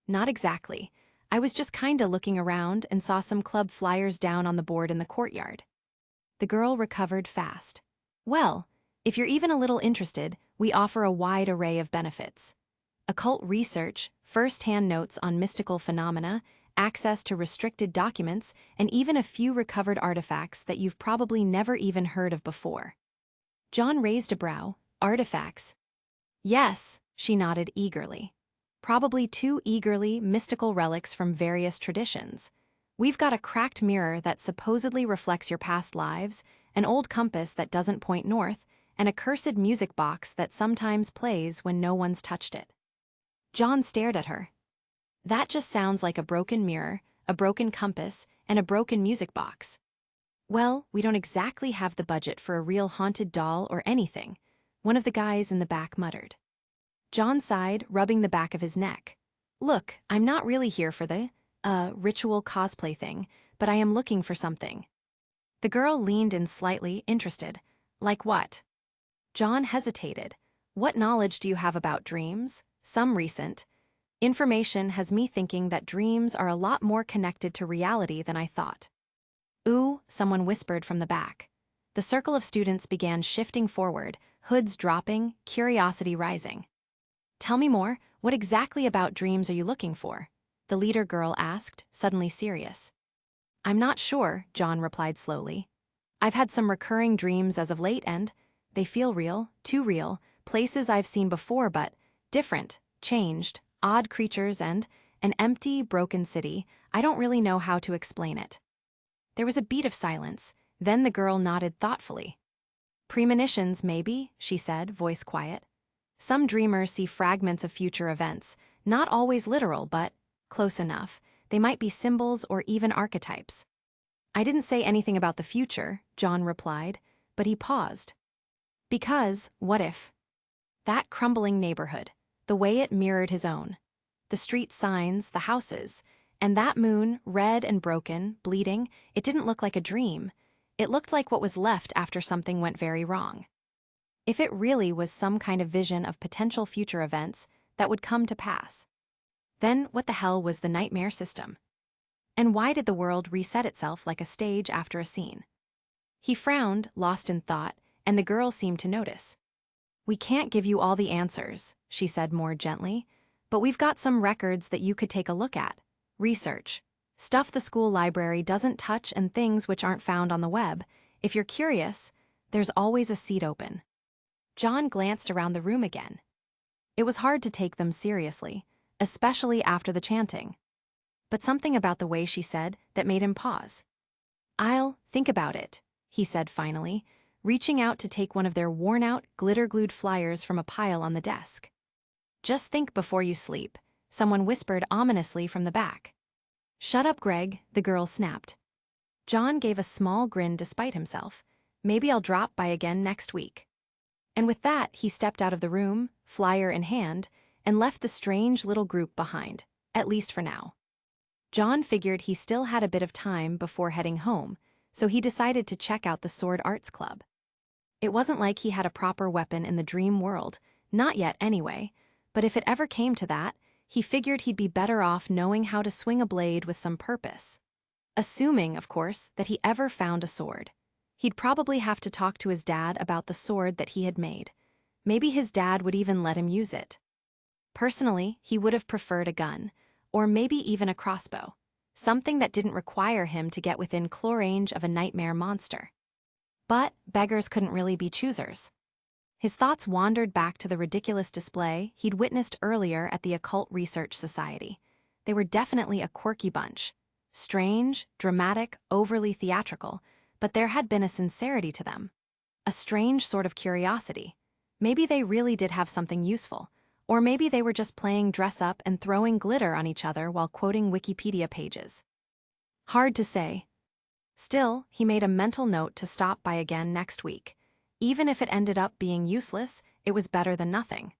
A: Not exactly. I was just kinda looking around and saw some club flyers down on the board in the courtyard. The girl recovered fast. Well, if you're even a little interested, we offer a wide array of benefits. Occult research, first-hand notes on mystical phenomena, access to restricted documents, and even a few recovered artifacts that you've probably never even heard of before. John raised a brow. Artifacts? Yes, she nodded eagerly. Probably two eagerly mystical relics from various traditions. We've got a cracked mirror that supposedly reflects your past lives, an old compass that doesn't point north, and a cursed music box that sometimes plays when no one's touched it. John stared at her. That just sounds like a broken mirror, a broken compass, and a broken music box. Well, we don't exactly have the budget for a real haunted doll or anything, one of the guys in the back muttered. John sighed, rubbing the back of his neck. Look, I'm not really here for the, ritual cosplay thing, but I am looking for something. The girl leaned in slightly, interested. Like what? John hesitated. What knowledge do you have about dreams? Some recent. Information has me thinking that dreams are a lot more connected to reality than I thought. Ooh, someone whispered from the back. The circle of students began shifting forward, hoods dropping, curiosity rising. Tell me more, what exactly about dreams are you looking for? The leader girl asked, suddenly serious. I'm not sure, John replied slowly. I've had some recurring dreams as of late and they feel real, too real, places I've seen before but different, changed, odd creatures and an empty, broken city. I don't really know how to explain it. There was a beat of silence, then the girl nodded thoughtfully. Premonitions, maybe, she said, voice quiet. Some dreamers see fragments of future events, not always literal, but close enough. They might be symbols or even archetypes. I didn't say anything about the future, John replied, but he paused. Because, what if? That crumbling neighborhood, the way it mirrored his own. The street signs, the houses, and that moon, red and broken, bleeding, it didn't look like a dream. It looked like what was left after something went very wrong. If it really was some kind of vision of potential future events that would come to pass. Then what the hell was the nightmare system? And why did the world reset itself like a stage after a scene? He frowned, lost in thought, and the girl seemed to notice. We can't give you all the answers, she said more gently, but we've got some records that you could take a look at. Research. Stuff the school library doesn't touch and things which aren't found on the web. If you're curious, there's always a seat open. John glanced around the room again. It was hard to take them seriously, especially after the chanting. But something about the way she said that made him pause. I'll think about it, he said finally, reaching out to take one of their worn-out, glitter-glued flyers from a pile on the desk. Just think before you sleep, someone whispered ominously from the back. Shut up, Greg, the girl snapped. John gave a small grin despite himself. Maybe I'll drop by again next week. And with that, he stepped out of the room, flyer in hand, and left the strange little group behind, at least for now. John figured he still had a bit of time before heading home, so he decided to check out the Sword Arts Club. It wasn't like he had a proper weapon in the dream world, not yet anyway, but if it ever came to that, he figured he'd be better off knowing how to swing a blade with some purpose. Assuming, of course, that he ever found a sword. He'd probably have to talk to his dad about the sword that he had made. Maybe his dad would even let him use it. Personally, he would have preferred a gun, or maybe even a crossbow, something that didn't require him to get within claw range of a nightmare monster. But beggars couldn't really be choosers. His thoughts wandered back to the ridiculous display he'd witnessed earlier at the Occult Research Society. They were definitely a quirky bunch. Strange, dramatic, overly theatrical, but there had been a sincerity to them. A strange sort of curiosity. Maybe they really did have something useful, or maybe they were just playing dress-up and throwing glitter on each other while quoting Wikipedia pages. Hard to say. Still, he made a mental note to stop by again next week. Even if it ended up being useless, it was better than nothing.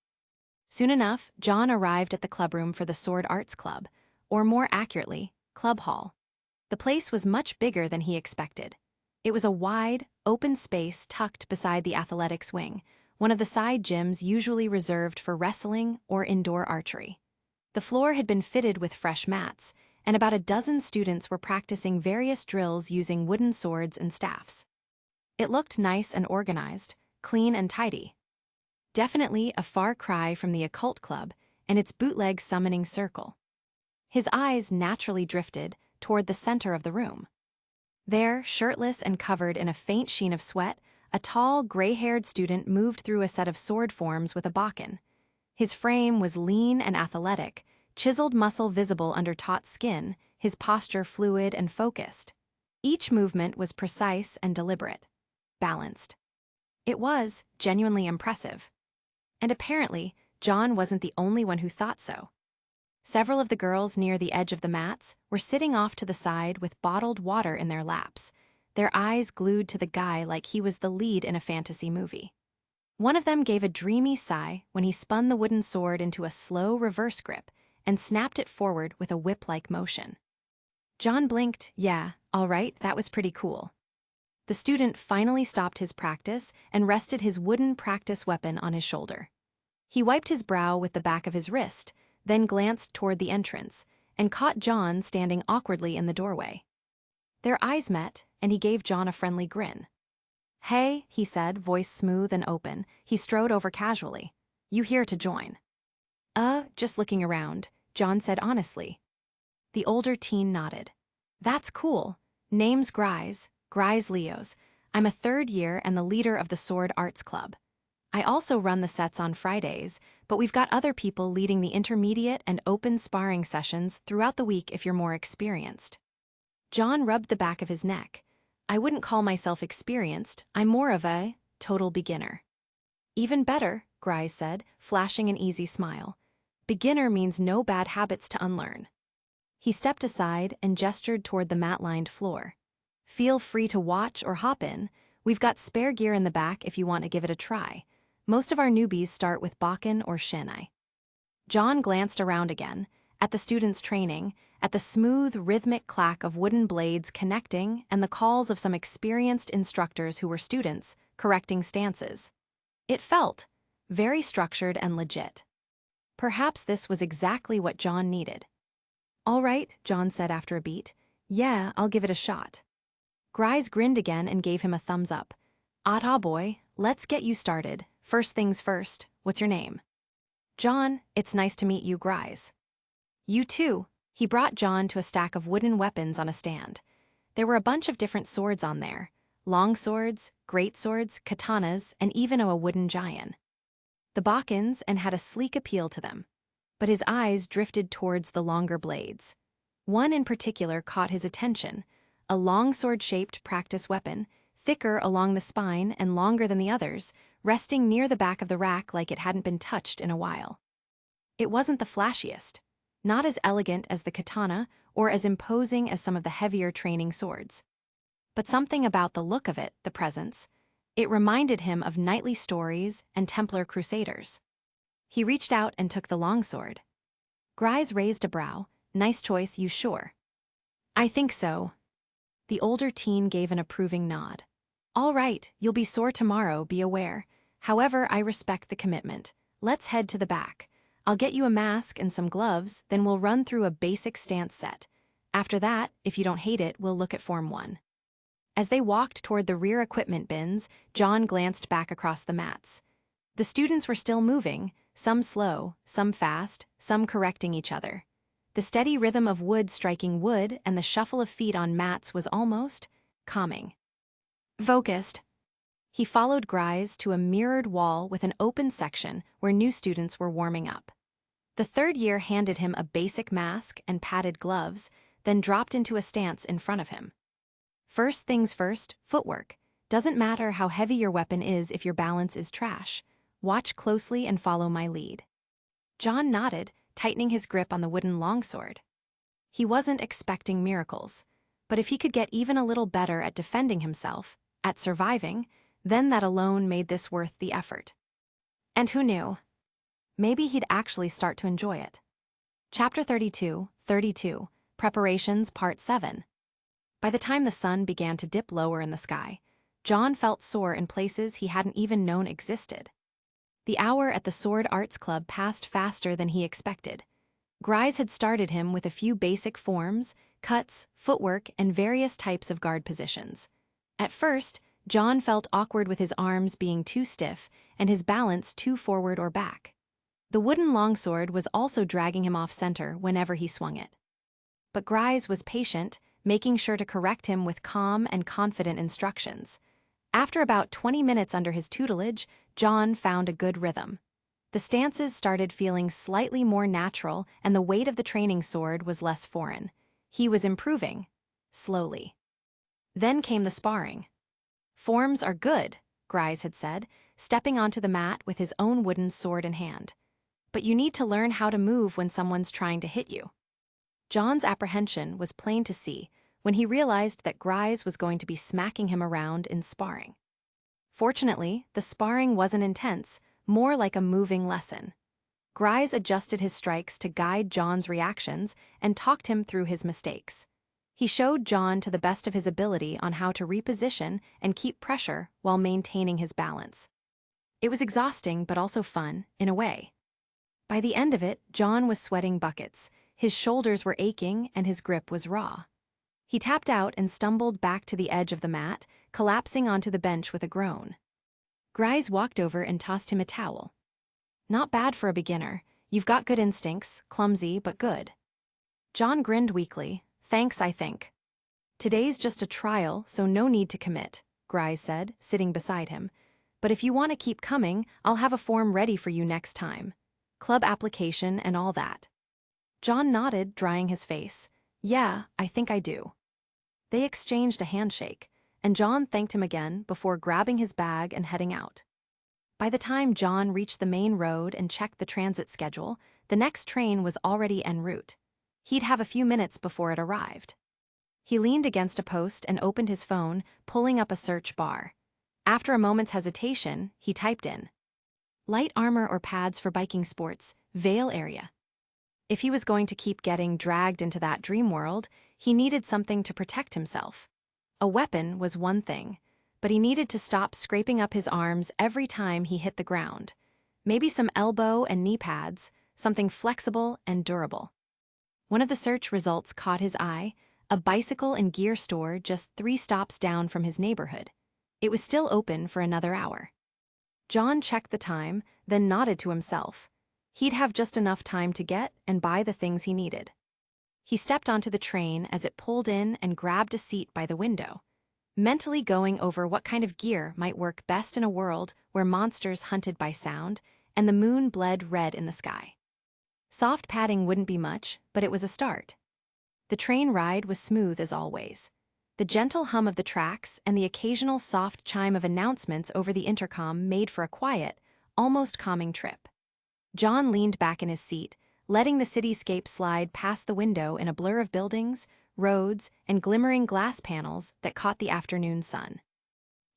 A: Soon enough, John arrived at the clubroom for the Sword Arts Club, or more accurately, Club Hall. The place was much bigger than he expected. It was a wide, open space tucked beside the athletics wing, one of the side gyms usually reserved for wrestling or indoor archery. The floor had been fitted with fresh mats, and about a dozen students were practicing various drills using wooden swords and staffs. It looked nice and organized, clean and tidy. Definitely a far cry from the occult club and its bootleg summoning circle. His eyes naturally drifted toward the center of the room. There, shirtless and covered in a faint sheen of sweat, a tall, gray-haired student moved through a set of sword forms with a bokken. His frame was lean and athletic, chiseled muscle visible under taut skin, his posture fluid and focused. Each movement was precise and deliberate, balanced. It was genuinely impressive. And apparently, John wasn't the only one who thought so. Several of the girls near the edge of the mats were sitting off to the side with bottled water in their laps, their eyes glued to the guy like he was the lead in a fantasy movie. One of them gave a dreamy sigh when he spun the wooden sword into a slow reverse grip and snapped it forward with a whip-like motion. John blinked. Yeah, all right, that was pretty cool. The student finally stopped his practice and rested his wooden practice weapon on his shoulder. He wiped his brow with the back of his wrist, then glanced toward the entrance, and caught John standing awkwardly in the doorway. Their eyes met, and he gave John a friendly grin. Hey, he said, voice smooth and open. He strode over casually. You here to join? Just looking around, John said honestly. The older teen nodded. That's cool. Name's Grise Leos. I'm a third year and the leader of the Sword Arts Club. I also run the sets on Fridays, but we've got other people leading the intermediate and open sparring sessions throughout the week if you're more experienced. John rubbed the back of his neck. I wouldn't call myself experienced, I'm more of a total beginner. Even better, Grise said, flashing an easy smile. Beginner means no bad habits to unlearn. He stepped aside and gestured toward the mat-lined floor. Feel free to watch or hop in. We've got spare gear in the back if you want to give it a try. Most of our newbies start with Bakken or Shinai. John glanced around again, at the students' training, at the smooth, rhythmic clack of wooden blades connecting and the calls of some experienced instructors who were students, correcting stances. It felt very structured and legit. Perhaps this was exactly what John needed. All right, John said after a beat. Yeah, I'll give it a shot. Grise grinned again and gave him a thumbs up. Ah, boy, let's get you started. First things first, what's your name? John, it's nice to meet you, Grise. You too. He brought John to a stack of wooden weapons on a stand. There were a bunch of different swords on there. Long swords, great swords, katanas, and even a wooden giant. The Bakkens and had a sleek appeal to them. But his eyes drifted towards the longer blades. One in particular caught his attention, a longsword-shaped practice weapon, thicker along the spine and longer than the others, resting near the back of the rack like it hadn't been touched in a while. It wasn't the flashiest, not as elegant as the katana or as imposing as some of the heavier training swords. But something about the look of it, the presence, it reminded him of knightly stories and Templar crusaders. He reached out and took the longsword. Grise raised a brow. Nice choice, you sure? I think so. The older teen gave an approving nod. All right, you'll be sore tomorrow, be aware. However, I respect the commitment. Let's head to the back. I'll get you a mask and some gloves, then we'll run through a basic stance set. After that, if you don't hate it, we'll look at Form 1. As they walked toward the rear equipment bins, John glanced back across the mats. The students were still moving, some slow, some fast, some correcting each other. The steady rhythm of wood striking wood and the shuffle of feet on mats was almost calming. Focused. He followed Grise to a mirrored wall with an open section where new students were warming up. The third year handed him a basic mask and padded gloves, then dropped into a stance in front of him. First things first, footwork. Doesn't matter how heavy your weapon is if your balance is trash. Watch closely and follow my lead. John nodded, tightening his grip on the wooden longsword. He wasn't expecting miracles, but if he could get even a little better at defending himself, at surviving, then that alone made this worth the effort. And who knew? Maybe he'd actually start to enjoy it. Chapter 32, Preparations Part 7. By the time the sun began to dip lower in the sky, John felt sore in places he hadn't even known existed. The hour at the Sword Arts Club passed faster than he expected. Grise had started him with a few basic forms, cuts, footwork, and various types of guard positions. At first, John felt awkward with his arms being too stiff and his balance too forward or back. The wooden longsword was also dragging him off center whenever he swung it. But Grise was patient, making sure to correct him with calm and confident instructions. After about 20 minutes under his tutelage, John found a good rhythm. The stances started feeling slightly more natural, and the weight of the training sword was less foreign. He was improving. Slowly. Then came the sparring. "Forms are good," Grise had said, stepping onto the mat with his own wooden sword in hand. "But you need to learn how to move when someone's trying to hit you." John's apprehension was plain to see when he realized that Grise was going to be smacking him around in sparring. Fortunately, the sparring wasn't intense, more like a moving lesson. Grise adjusted his strikes to guide John's reactions and talked him through his mistakes. He showed John to the best of his ability on how to reposition and keep pressure while maintaining his balance. It was exhausting but also fun, in a way. By the end of it, John was sweating buckets, his shoulders were aching and his grip was raw. He tapped out and stumbled back to the edge of the mat, collapsing onto the bench with a groan. Grise walked over and tossed him a towel. "Not bad for a beginner. You've got good instincts, clumsy but good." John grinned weakly. "Thanks, I think." "Today's just a trial, so no need to commit," Grise said, sitting beside him. "But if you want to keep coming, I'll have a form ready for you next time. Club application and all that." John nodded, drying his face. "Yeah, I think I do." They exchanged a handshake, and John thanked him again before grabbing his bag and heading out. By the time John reached the main road and checked the transit schedule, the next train was already en route. He'd have a few minutes before it arrived. He leaned against a post and opened his phone, pulling up a search bar. After a moment's hesitation, he typed in, "Light armor or pads for biking sports, Vale area." If he was going to keep getting dragged into that dream world, he needed something to protect himself. A weapon was one thing, but he needed to stop scraping up his arms every time he hit the ground. Maybe some elbow and knee pads, something flexible and durable. One of the search results caught his eye, a bicycle and gear store just 3 stops down from his neighborhood. It was still open for another hour. John checked the time, then nodded to himself. He'd have just enough time to get and buy the things he needed. He stepped onto the train as it pulled in and grabbed a seat by the window, mentally going over what kind of gear might work best in a world where monsters hunted by sound and the moon bled red in the sky. Soft padding wouldn't be much, but it was a start. The train ride was smooth as always. The gentle hum of the tracks and the occasional soft chime of announcements over the intercom made for a quiet, almost calming trip. John leaned back in his seat, letting the cityscape slide past the window in a blur of buildings, roads, and glimmering glass panels that caught the afternoon sun.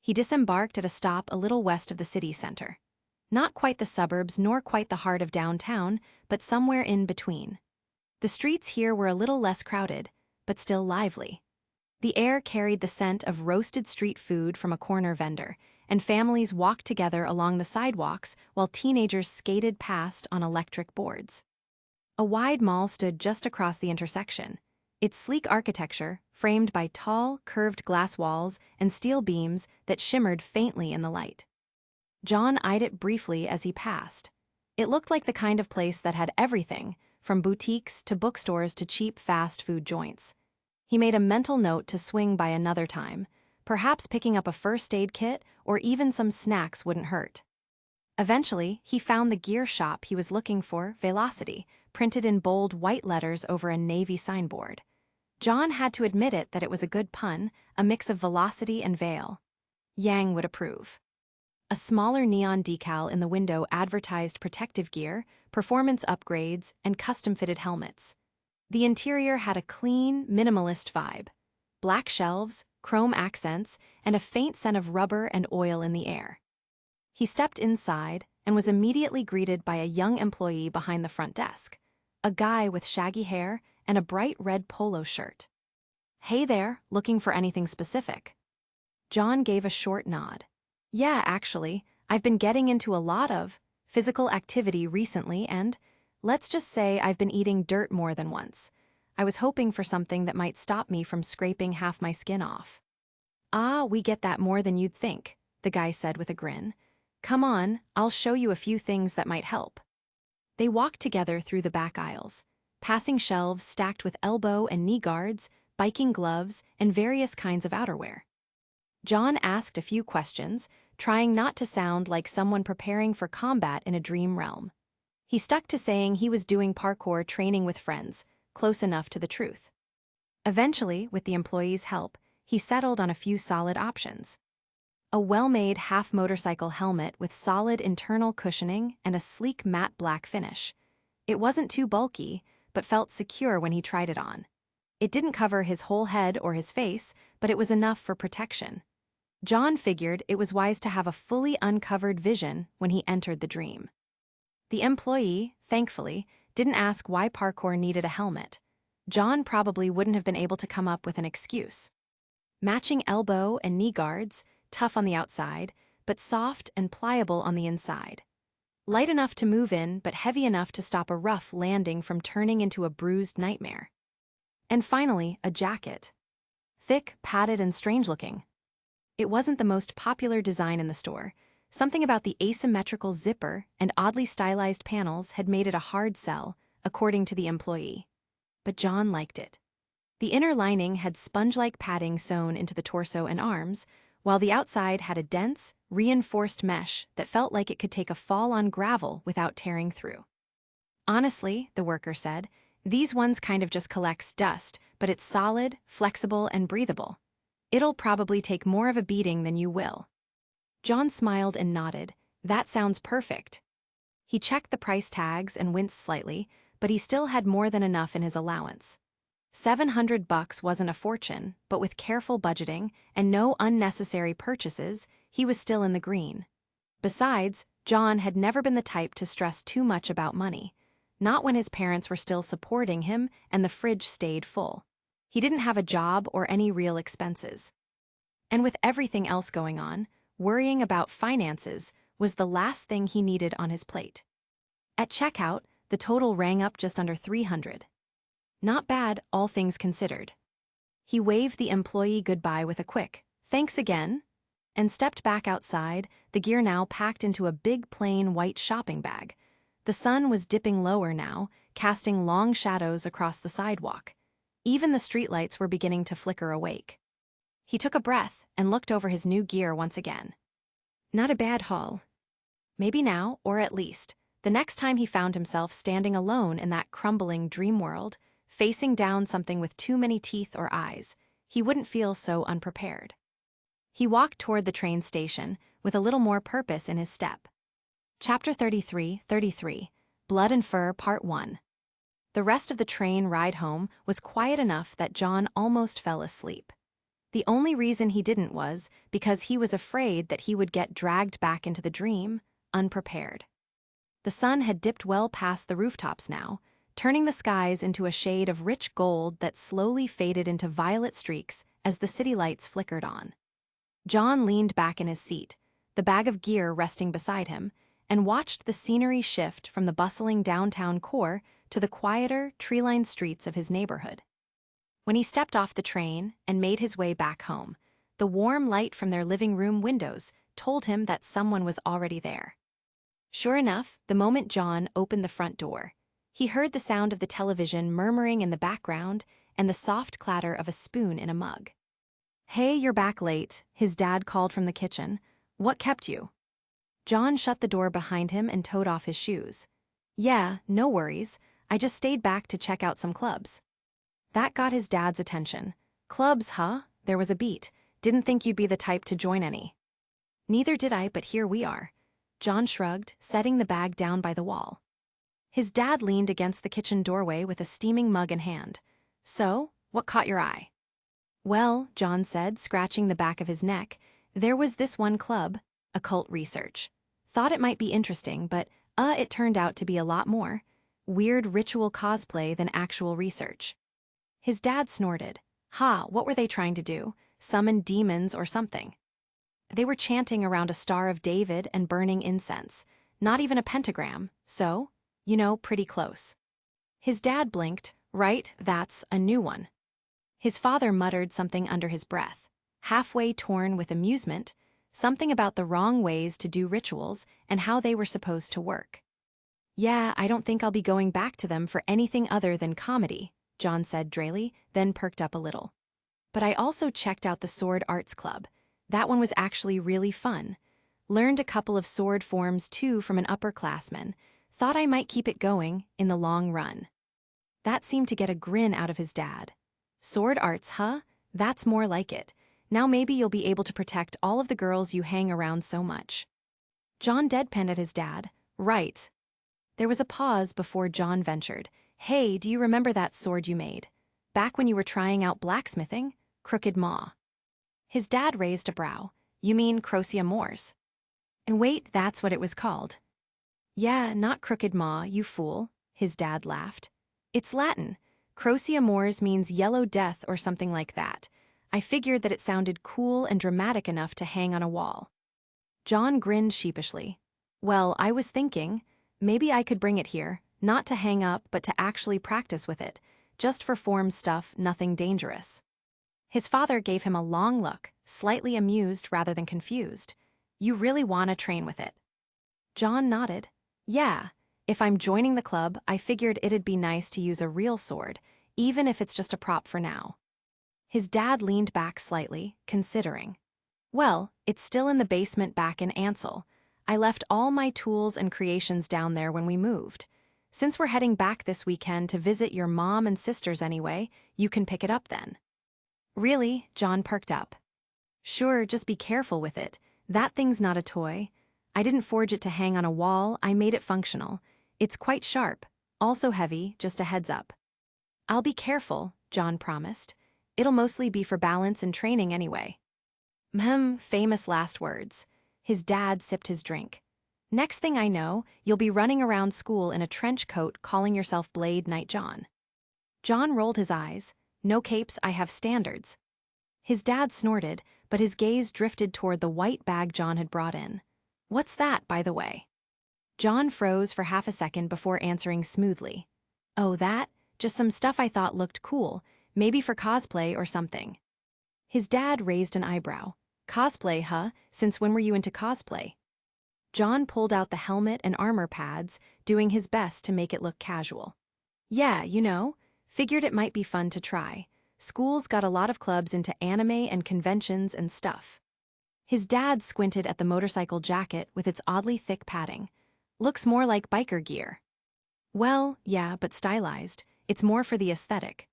A: He disembarked at a stop a little west of the city center. Not quite the suburbs nor quite the heart of downtown, but somewhere in between. The streets here were a little less crowded, but still lively. The air carried the scent of roasted street food from a corner vendor, and families walked together along the sidewalks while teenagers skated past on electric boards. A wide mall stood just across the intersection, its sleek architecture framed by tall, curved glass walls and steel beams that shimmered faintly in the light. John eyed it briefly as he passed. It looked like the kind of place that had everything, from boutiques to bookstores to cheap fast food joints. He made a mental note to swing by another time. Perhaps picking up a first aid kit or even some snacks wouldn't hurt. Eventually, he found the gear shop he was looking for, Velocity, printed in bold white letters over a navy signboard. John had to admit that it was a good pun, a mix of velocity and Vale. Yang would approve. A smaller neon decal in the window advertised protective gear, performance upgrades, and custom-fitted helmets. The interior had a clean, minimalist vibe. Black shelves, chrome accents, and a faint scent of rubber and oil in the air. He stepped inside and was immediately greeted by a young employee behind the front desk, a guy with shaggy hair and a bright red polo shirt. "Hey there, looking for anything specific?" John gave a short nod. "Yeah, actually, I've been getting into a lot of physical activity recently and, let's just say I've been eating dirt more than once. I was hoping for something that might stop me from scraping half my skin off." "Ah, we get that more than you'd think," the guy said with a grin. "Come on, I'll show you a few things that might help." They walked together through the back aisles, passing shelves stacked with elbow and knee guards, biking gloves, and various kinds of outerwear. John asked a few questions, trying not to sound like someone preparing for combat in a dream realm. He stuck to saying he was doing parkour training with friends, close enough to the truth. Eventually, with the employee's help, he settled on a few solid options. A well-made half-motorcycle helmet with solid internal cushioning and a sleek matte black finish. It wasn't too bulky, but felt secure when he tried it on. It didn't cover his whole head or his face, but it was enough for protection. John figured it was wise to have a fully uncovered vision when he entered the dream. The employee, thankfully, didn't ask why parkour needed a helmet. John probably wouldn't have been able to come up with an excuse. Matching elbow and knee guards, tough on the outside, but soft and pliable on the inside. Light enough to move in, but heavy enough to stop a rough landing from turning into a bruised nightmare. And finally, a jacket. Thick, padded, and strange-looking. It wasn't the most popular design in the store. Something about the asymmetrical zipper and oddly stylized panels had made it a hard sell, according to the employee. But John liked it. The inner lining had sponge-like padding sewn into the torso and arms, while the outside had a dense, reinforced mesh that felt like it could take a fall on gravel without tearing through. Honestly, the worker said, these ones kind of just collects dust, but it's solid, flexible, and breathable. It'll probably take more of a beating than you will. John smiled and nodded. That sounds perfect. He checked the price tags and winced slightly, but he still had more than enough in his allowance. $700 wasn't a fortune, but with careful budgeting and no unnecessary purchases, he was still in the green. Besides, John had never been the type to stress too much about money, not when his parents were still supporting him and the fridge stayed full. He didn't have a job or any real expenses. And with everything else going on, worrying about finances was the last thing he needed on his plate. At checkout, the total rang up just under $300. Not bad, all things considered. He waved the employee goodbye with a quick, "Thanks again," and stepped back outside, the gear now packed into a big plain white shopping bag. The sun was dipping lower now, casting long shadows across the sidewalk. Even the streetlights were beginning to flicker awake. He took a breath and looked over his new gear once again. Not a bad haul. Maybe now, or at least, the next time he found himself standing alone in that crumbling dream world, facing down something with too many teeth or eyes, he wouldn't feel so unprepared. He walked toward the train station with a little more purpose in his step. Chapter 33, Blood and Fur, Part 1. The rest of the train ride home was quiet enough that John almost fell asleep. The only reason he didn't was because he was afraid that he would get dragged back into the dream, unprepared. The sun had dipped well past the rooftops now, turning the skies into a shade of rich gold that slowly faded into violet streaks as the city lights flickered on. John leaned back in his seat, the bag of gear resting beside him, and watched the scenery shift from the bustling downtown core to the quieter, tree-lined streets of his neighborhood. When he stepped off the train and made his way back home, the warm light from their living room windows told him that someone was already there. Sure enough, the moment John opened the front door, he heard the sound of the television murmuring in the background and the soft clatter of a spoon in a mug. "Hey, you're back late," his dad called from the kitchen. "What kept you?" John shut the door behind him and toed off his shoes. "Yeah, no worries. I just stayed back to check out some clubs." That got his dad's attention. "Clubs, huh?" There was a beat. "Didn't think you'd be the type to join any." "Neither did I, but here we are." John shrugged, setting the bag down by the wall. His dad leaned against the kitchen doorway with a steaming mug in hand. "So, what caught your eye?" "Well," John said, scratching the back of his neck, "there was this one club, occult research. Thought it might be interesting, but, it turned out to be a lot more. Weird ritual cosplay than actual research." His dad snorted. "Ha, what were they trying to do? Summon demons or something?" "They were chanting around a Star of David and burning incense. Not even a pentagram, so, pretty close." His dad blinked. "Right, that's a new one." His father muttered something under his breath, halfway torn with amusement, something about the wrong ways to do rituals and how they were supposed to work. "Yeah, I don't think I'll be going back to them for anything other than comedy," John said drily, then perked up a little. "But I also checked out the Sword Arts Club. That one was actually really fun. Learned a couple of sword forms too from an upperclassman. Thought I might keep it going in the long run. That seemed to get a grin out of his dad. Sword arts, huh? That's more like it. Now maybe you'll be able to protect all of the girls you hang around so much. John deadpanned at his dad. Right. There was a pause before John ventured. Hey, do you remember that sword you made? Back when you were trying out blacksmithing? Crooked Maw. His dad raised a brow. You mean Crocea Moors? And wait, that's what it was called. Yeah, not Crooked Maw, you fool, his dad laughed. It's Latin. Crocea Moors means yellow death or something like that. I figured that it sounded cool and dramatic enough to hang on a wall. John grinned sheepishly. Well, I was thinking, maybe I could bring it here, not to hang up but to actually practice with it, just for form stuff, nothing dangerous. His father gave him a long look, slightly amused rather than confused. You really want to train with it? John nodded. Yeah, if I'm joining the club, I figured it'd be nice to use a real sword, even if it's just a prop for now. His dad leaned back slightly, considering. Well, it's still in the basement back in Ansel. I left all my tools and creations down there when we moved. Since we're heading back this weekend to visit your mom and sisters anyway, you can pick it up then. Really? John perked up. Sure, just be careful with it. That thing's not a toy. I didn't forge it to hang on a wall, I made it functional. It's quite sharp, also heavy, just a heads up. I'll be careful, John promised. It'll mostly be for balance and training anyway. Famous last words. His dad sipped his drink. Next thing I know, you'll be running around school in a trench coat calling yourself Blade Knight John. John rolled his eyes. No capes, I have standards. His dad snorted, but his gaze drifted toward the white bag John had brought in. What's that, by the way? John froze for half a second before answering smoothly. Oh, that? Just some stuff I thought looked cool, maybe for cosplay or something. His dad raised an eyebrow. Cosplay, huh? Since when were you into cosplay? John pulled out the helmet and armor pads, doing his best to make it look casual. Yeah, figured it might be fun to try. School's got a lot of clubs into anime and conventions and stuff. His dad squinted at the motorcycle jacket with its oddly thick padding. Looks more like biker gear. Well, yeah, but stylized. It's more for the aesthetic.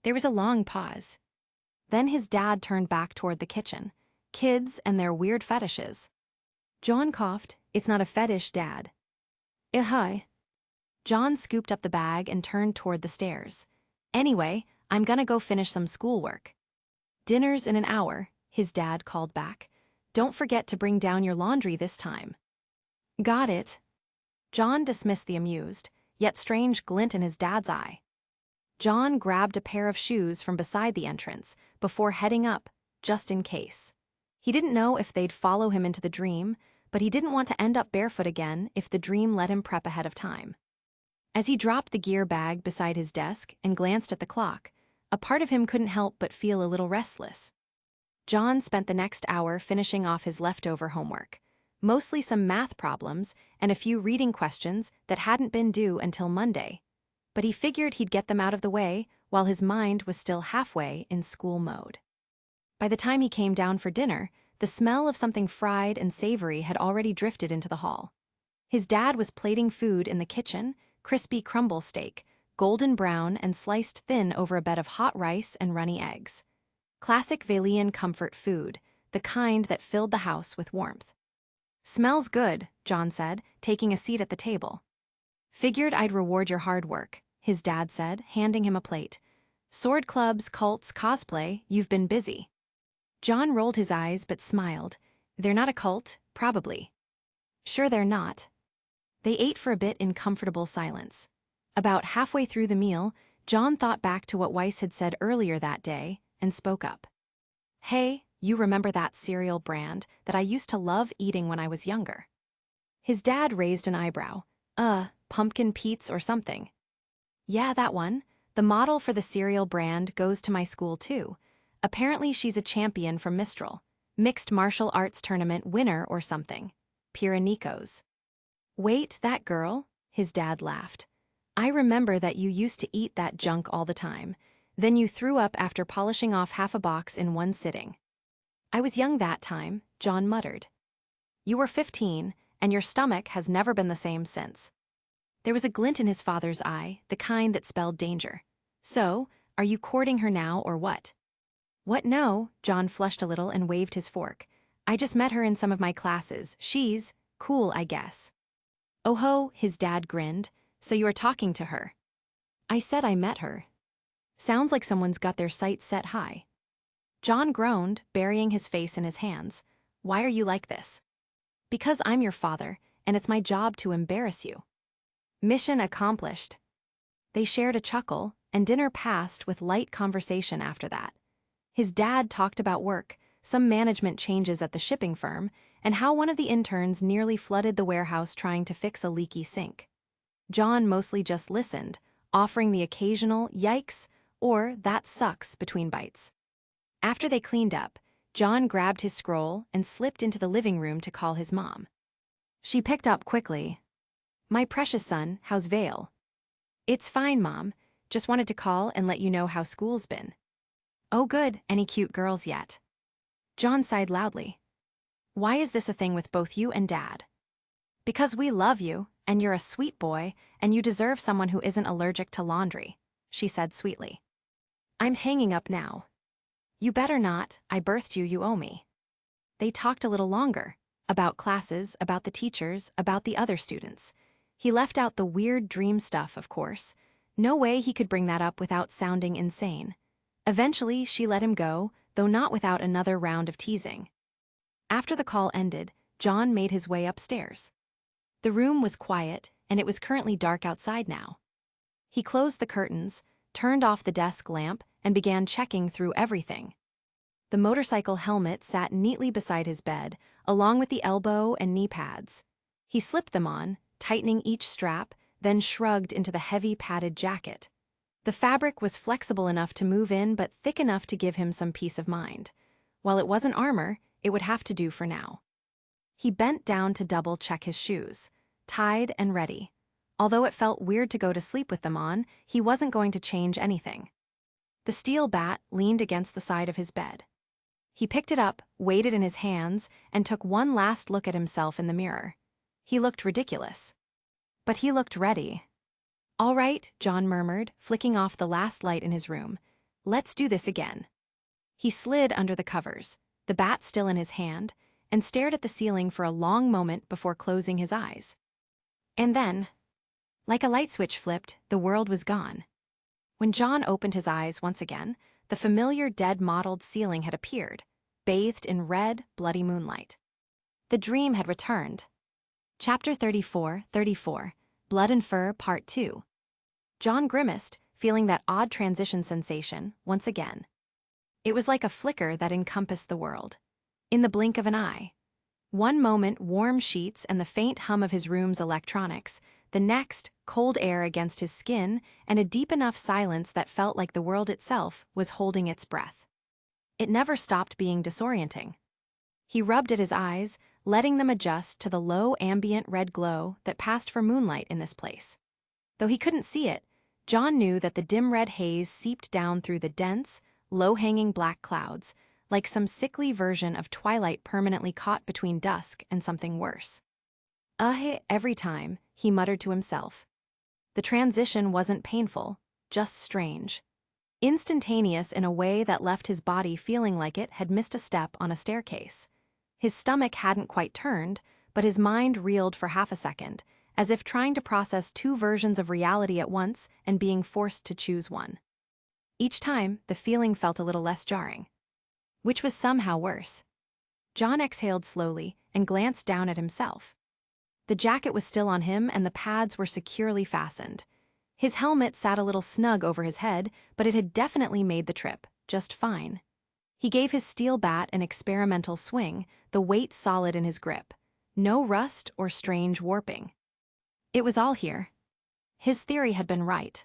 A: There was a long pause. Then his dad turned back toward the kitchen. Kids and their weird fetishes. John coughed. It's not a fetish, Dad. Hi. John scooped up the bag and turned toward the stairs. Anyway, I'm gonna go finish some schoolwork. Dinner's in an hour, his dad called back. Don't forget to bring down your laundry this time. Got it. John dismissed the amused, yet strange glint in his dad's eye. John grabbed a pair of shoes from beside the entrance before heading up, just in case. He didn't know if they'd follow him into the dream, but he didn't want to end up barefoot again if the dream let him prep ahead of time. As he dropped the gear bag beside his desk and glanced at the clock, a part of him couldn't help but feel a little restless. John spent the next hour finishing off his leftover homework, mostly some math problems and a few reading questions that hadn't been due until Monday, but he figured he'd get them out of the way while his mind was still halfway in school mode. By the time he came down for dinner, the smell of something fried and savory had already drifted into the hall. His dad was plating food in the kitchen, crispy crumble steak, golden brown and sliced thin over a bed of hot rice and runny eggs. Classic Valean comfort food, the kind that filled the house with warmth. Smells good, John said, taking a seat at the table. Figured I'd reward your hard work, his dad said, handing him a plate. Sword clubs, cults, cosplay, you've been busy. John rolled his eyes but smiled. They're not a cult, probably. Sure they're not. They ate for a bit in comfortable silence. About halfway through the meal, John thought back to what Weiss had said earlier that day and spoke up. Hey, you remember that cereal brand that I used to love eating when I was younger? His dad raised an eyebrow. Pumpkin Pete's or something. Yeah, that one. The model for the cereal brand goes to my school too. Apparently she's a champion from Mistral. Mixed martial arts tournament winner or something. Pira. Wait, that girl? His dad laughed. I remember that you used to eat that junk all the time. Then you threw up after polishing off half a box in one sitting. I was young that time, John muttered. You were 15, and your stomach has never been the same since. There was a glint in his father's eye, the kind that spelled danger. So, are you courting her now or what? What, no, John flushed a little and waved his fork. I just met her in some of my classes. She's cool, I guess. Oh ho, his dad grinned. So you are talking to her. I said I met her. Sounds like someone's got their sights set high. John groaned, burying his face in his hands. Why are you like this? Because I'm your father, and it's my job to embarrass you. Mission accomplished. They shared a chuckle, and dinner passed with light conversation after that. His dad talked about work, some management changes at the shipping firm, and how one of the interns nearly flooded the warehouse trying to fix a leaky sink. John mostly just listened, offering the occasional yikes or that sucks between bites. After they cleaned up, John grabbed his scroll and slipped into the living room to call his mom. She picked up quickly. My precious son, how's Vale? It's fine, Mom. Just wanted to call and let you know how school's been. Oh good, any cute girls yet? John sighed loudly. Why is this a thing with both you and Dad? Because we love you, and you're a sweet boy, and you deserve someone who isn't allergic to laundry, she said sweetly. I'm hanging up now. You better not, I birthed you, you owe me. They talked a little longer, about classes, about the teachers, about the other students. He left out the weird dream stuff, of course. No way he could bring that up without sounding insane. Eventually, she let him go, though not without another round of teasing. After the call ended, John made his way upstairs. The room was quiet, and it was currently dark outside now. He closed the curtains, turned off the desk lamp, and began checking through everything. The motorcycle helmet sat neatly beside his bed, along with the elbow and knee pads. He slipped them on, tightening each strap, then shrugged into the heavy padded jacket. The fabric was flexible enough to move in but thick enough to give him some peace of mind. While it wasn't armor, it would have to do for now. He bent down to double-check his shoes, tied and ready. Although it felt weird to go to sleep with them on, he wasn't going to change anything. The steel bat leaned against the side of his bed. He picked it up, weighed it in his hands, and took one last look at himself in the mirror. He looked ridiculous. But he looked ready. All right, John murmured, flicking off the last light in his room. Let's do this again. He slid under the covers, the bat still in his hand, and stared at the ceiling for a long moment before closing his eyes. And then, like a light switch flipped, the world was gone. When John opened his eyes once again, the familiar dead-mottled ceiling had appeared, bathed in red, bloody moonlight. The dream had returned. Chapter 34, Blood and Fur, Part 2. John grimaced, feeling that odd transition sensation once again. It was like a flicker that encompassed the world. In the blink of an eye. One moment, warm sheets and the faint hum of his room's electronics, the next, cold air against his skin and a deep enough silence that felt like the world itself was holding its breath. It never stopped being disorienting. He rubbed at his eyes, letting them adjust to the low ambient red glow that passed for moonlight in this place. Though he couldn't see it, John knew that the dim red haze seeped down through the dense, low-hanging black clouds, like some sickly version of twilight permanently caught between dusk and something worse. Every time, he muttered to himself. The transition wasn't painful, just strange. Instantaneous in a way that left his body feeling like it had missed a step on a staircase. His stomach hadn't quite turned, but his mind reeled for half a second, as if trying to process two versions of reality at once and being forced to choose one. Each time, the feeling felt a little less jarring. Which was somehow worse. John exhaled slowly and glanced down at himself. The jacket was still on him and the pads were securely fastened. His helmet sat a little snug over his head, but it had definitely made the trip, just fine. He gave his steel bat an experimental swing, the weight solid in his grip. No rust or strange warping. It was all here. His theory had been right.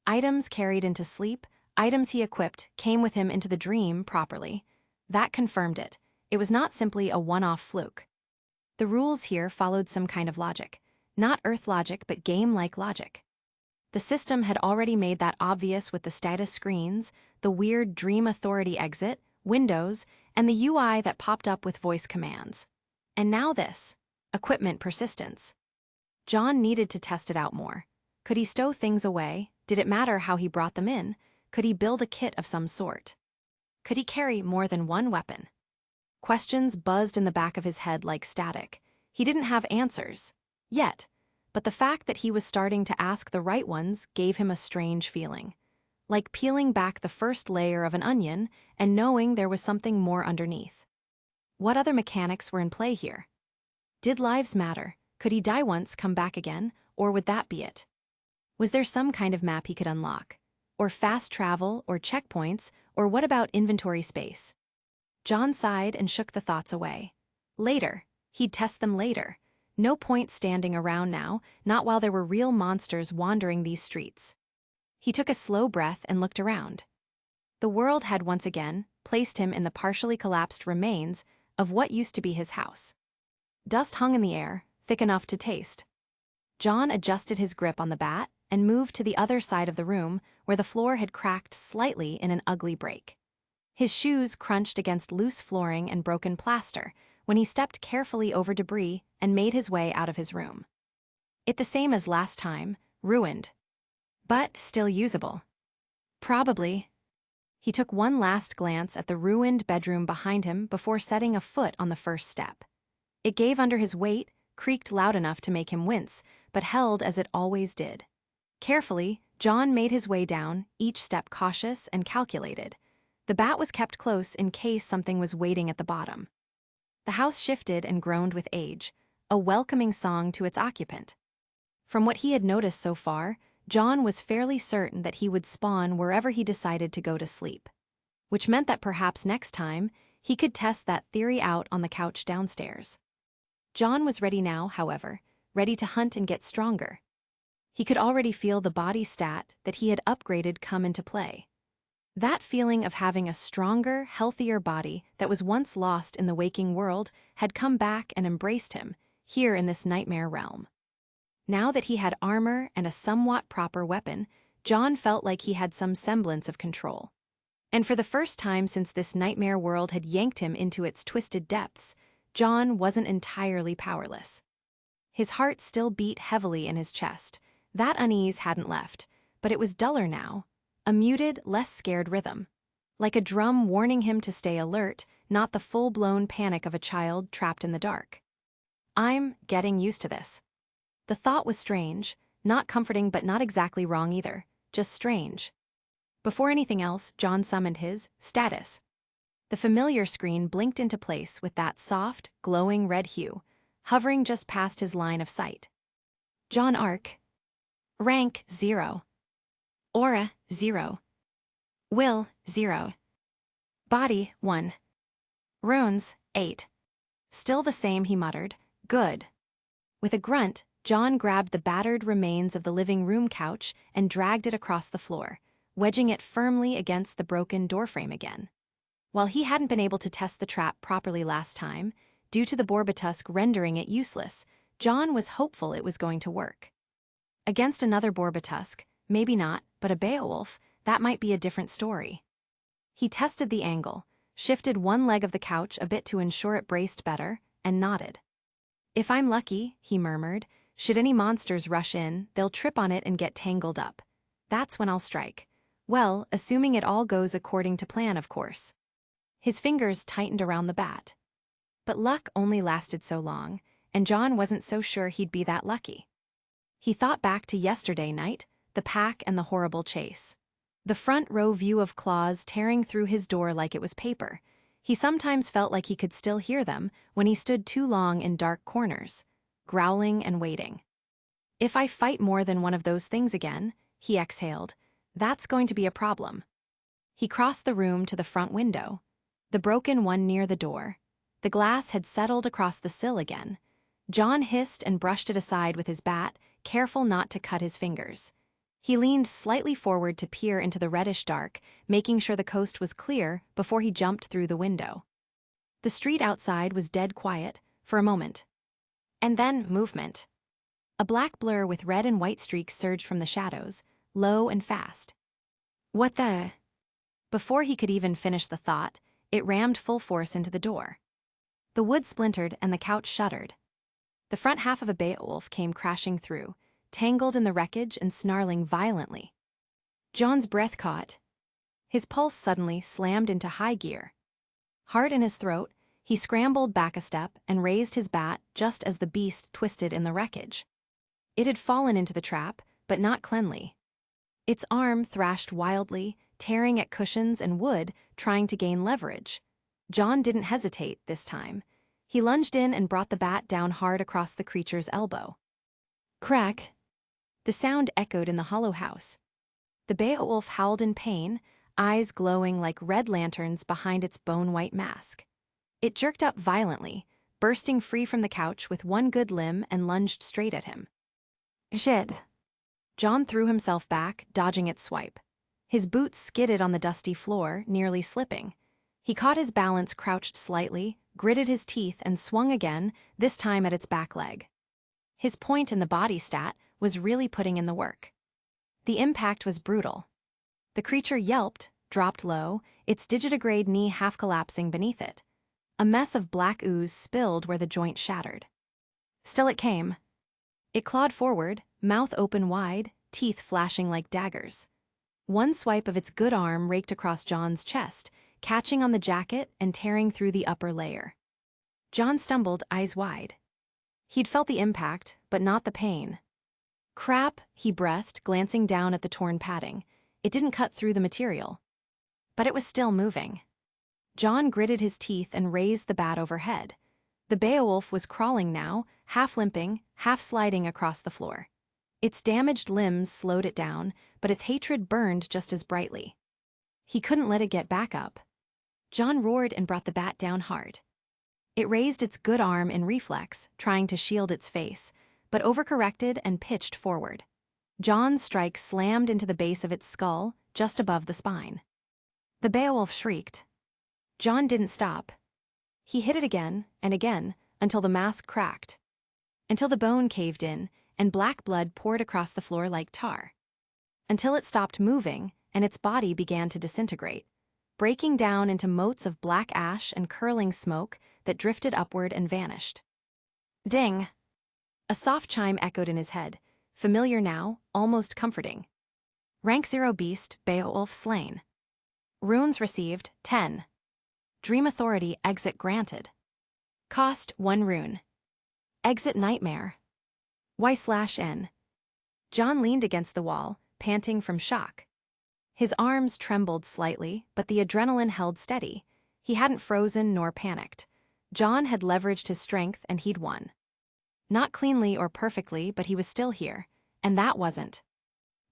A: Items carried into sleep, items he equipped, came with him into the dream properly. That confirmed it. It was not simply a one-off fluke. The rules here followed some kind of logic. Not Earth logic, but game-like logic. The system had already made that obvious with the status screens, the weird Dream Authority exit, windows, and the UI that popped up with voice commands. And now this. Equipment persistence. John needed to test it out more. Could he stow things away? Did it matter how he brought them in? Could he build a kit of some sort? Could he carry more than one weapon? Questions buzzed in the back of his head like static. He didn't have answers. Yet. But the fact that he was starting to ask the right ones gave him a strange feeling. Like peeling back the first layer of an onion and knowing there was something more underneath. What other mechanics were in play here? Did lives matter? Could he die once, come back again, or would that be it? Was there some kind of map he could unlock? Or fast travel, or checkpoints, or what about inventory space? John sighed and shook the thoughts away. Later. He'd test them later. No point standing around now, not while there were real monsters wandering these streets. He took a slow breath and looked around. The world had once again placed him in the partially collapsed remains of what used to be his house. Dust hung in the air, thick enough to taste. John adjusted his grip on the bat and moved to the other side of the room where the floor had cracked slightly in an ugly break. His shoes crunched against loose flooring and broken plaster when he stepped carefully over debris and made his way out of his room. It the same as last time, ruined. But still usable. Probably. He took one last glance at the ruined bedroom behind him before setting a foot on the first step. It gave under his weight, creaked loud enough to make him wince, but held as it always did. Carefully, John made his way down, each step cautious and calculated. The bat was kept close in case something was waiting at the bottom. The house shifted and groaned with age, a welcoming song to its occupant. From what he had noticed so far, John was fairly certain that he would spawn wherever he decided to go to sleep. Which meant that perhaps next time, he could test that theory out on the couch downstairs. John was ready now, however, ready to hunt and get stronger. He could already feel the body stat that he had upgraded come into play. That feeling of having a stronger, healthier body that was once lost in the waking world had come back and embraced him, here in this nightmare realm. Now that he had armor and a somewhat proper weapon, John felt like he had some semblance of control. And for the first time since this nightmare world had yanked him into its twisted depths, John wasn't entirely powerless. His heart still beat heavily in his chest. That unease hadn't left, but it was duller now. A muted, less scared rhythm. Like a drum warning him to stay alert, not the full-blown panic of a child trapped in the dark. I'm getting used to this. The thought was strange, not comforting but not exactly wrong either, just strange. Before anything else, John summoned his status. The familiar screen blinked into place with that soft, glowing red hue, hovering just past his line of sight. John Arc. Rank 0. Aura 0. Will 0. Body 1. Runes 8. Still the same, he muttered. Good. With a grunt, John grabbed the battered remains of the living room couch and dragged it across the floor, wedging it firmly against the broken doorframe again. While he hadn't been able to test the trap properly last time, due to the Borbatusk rendering it useless, John was hopeful it was going to work. Against another Borbatusk, maybe not, but a Beowulf, that might be a different story. He tested the angle, shifted one leg of the couch a bit to ensure it braced better, and nodded. If I'm lucky, he murmured, should any monsters rush in, they'll trip on it and get tangled up. That's when I'll strike. Well, assuming it all goes according to plan, of course. His fingers tightened around the bat. But luck only lasted so long, and John wasn't so sure he'd be that lucky. He thought back to yesterday night, the pack and the horrible chase. The front row view of claws tearing through his door like it was paper. He sometimes felt like he could still hear them when he stood too long in dark corners, growling and waiting. If I fight more than one of those things again, he exhaled, that's going to be a problem. He crossed the room to the front window, the broken one near the door. The glass had settled across the sill again. John hissed and brushed it aside with his bat, careful not to cut his fingers. He leaned slightly forward to peer into the reddish dark, making sure the coast was clear before he jumped through the window. The street outside was dead quiet, for a moment. And then movement. A black blur with red and white streaks surged from the shadows, low and fast. What the? Before he could even finish the thought, it rammed full force into the door. The wood splintered and the couch shuddered. The front half of a Beowulf came crashing through, tangled in the wreckage and snarling violently. John's breath caught. His pulse suddenly slammed into high gear. Heart in his throat, he scrambled back a step and raised his bat just as the beast twisted in the wreckage. It had fallen into the trap, but not cleanly. Its arm thrashed wildly, tearing at cushions and wood, trying to gain leverage. John didn't hesitate this time. He lunged in and brought the bat down hard across the creature's elbow. Cracked. The sound echoed in the hollow house. The Beowulf howled in pain, eyes glowing like red lanterns behind its bone-white mask. It jerked up violently, bursting free from the couch with one good limb and lunged straight at him. Shit. John threw himself back, dodging its swipe. His boots skidded on the dusty floor, nearly slipping. He caught his balance, crouched slightly, gritted his teeth, and swung again, this time at its back leg. His point in the body stat was really putting in the work. The impact was brutal. The creature yelped, dropped low, its digitigrade knee half collapsing beneath it. A mess of black ooze spilled where the joint shattered. Still it came. It clawed forward, mouth open wide, teeth flashing like daggers. One swipe of its good arm raked across John's chest, catching on the jacket and tearing through the upper layer. John stumbled, eyes wide. He'd felt the impact, but not the pain. Crap, he breathed, glancing down at the torn padding. It didn't cut through the material. But it was still moving. John gritted his teeth and raised the bat overhead. The Beowulf was crawling now, half limping, half sliding across the floor. Its damaged limbs slowed it down, but its hatred burned just as brightly. He couldn't let it get back up. John roared and brought the bat down hard. It raised its good arm in reflex, trying to shield its face, but overcorrected and pitched forward. John's strike slammed into the base of its skull, just above the spine. The Beowulf shrieked. John didn't stop. He hit it again and again until the mask cracked, until the bone caved in and black blood poured across the floor like tar, until it stopped moving and its body began to disintegrate, breaking down into motes of black ash and curling smoke that drifted upward and vanished. Ding! A soft chime echoed in his head, familiar now, almost comforting. Rank 0 beast, Beowulf slain. Runes received, 10. Dream Authority exit granted. Cost, 1 rune. Exit nightmare. Weiss/N. John leaned against the wall, panting from shock. His arms trembled slightly, but the adrenaline held steady. He hadn't frozen nor panicked. John had leveraged his strength and he'd won. Not cleanly or perfectly, but he was still here, and that wasn't.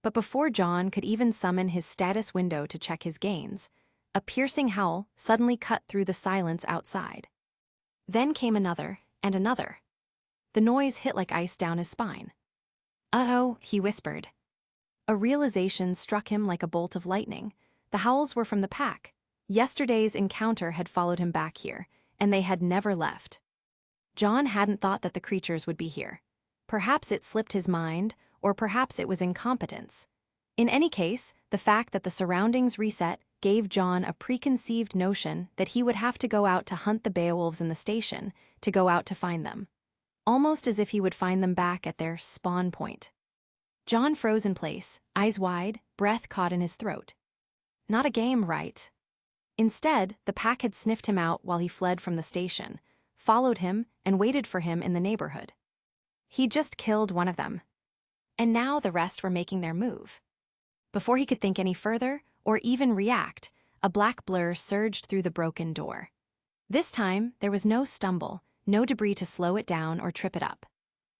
A: But before John could even summon his status window to check his gains, a piercing howl suddenly cut through the silence outside. Then came another, and another. The noise hit like ice down his spine. "Uh-oh," he whispered. A realization struck him like a bolt of lightning. The howls were from the pack. Yesterday's encounter had followed him back here, and they had never left. John hadn't thought that the creatures would be here. Perhaps it slipped his mind, or perhaps it was incompetence. In any case, the fact that the surroundings reset gave John a preconceived notion that he would have to go out to hunt the Beowulfs in the station, to go out to find them. Almost as if he would find them back at their spawn point. John froze in place, eyes wide, breath caught in his throat. Not a game, right? Instead, the pack had sniffed him out while he fled from the station, followed him, and waited for him in the neighborhood. He'd just killed one of them. And now the rest were making their move. Before he could think any further, or even react, a black blur surged through the broken door. This time, there was no stumble, no debris to slow it down or trip it up.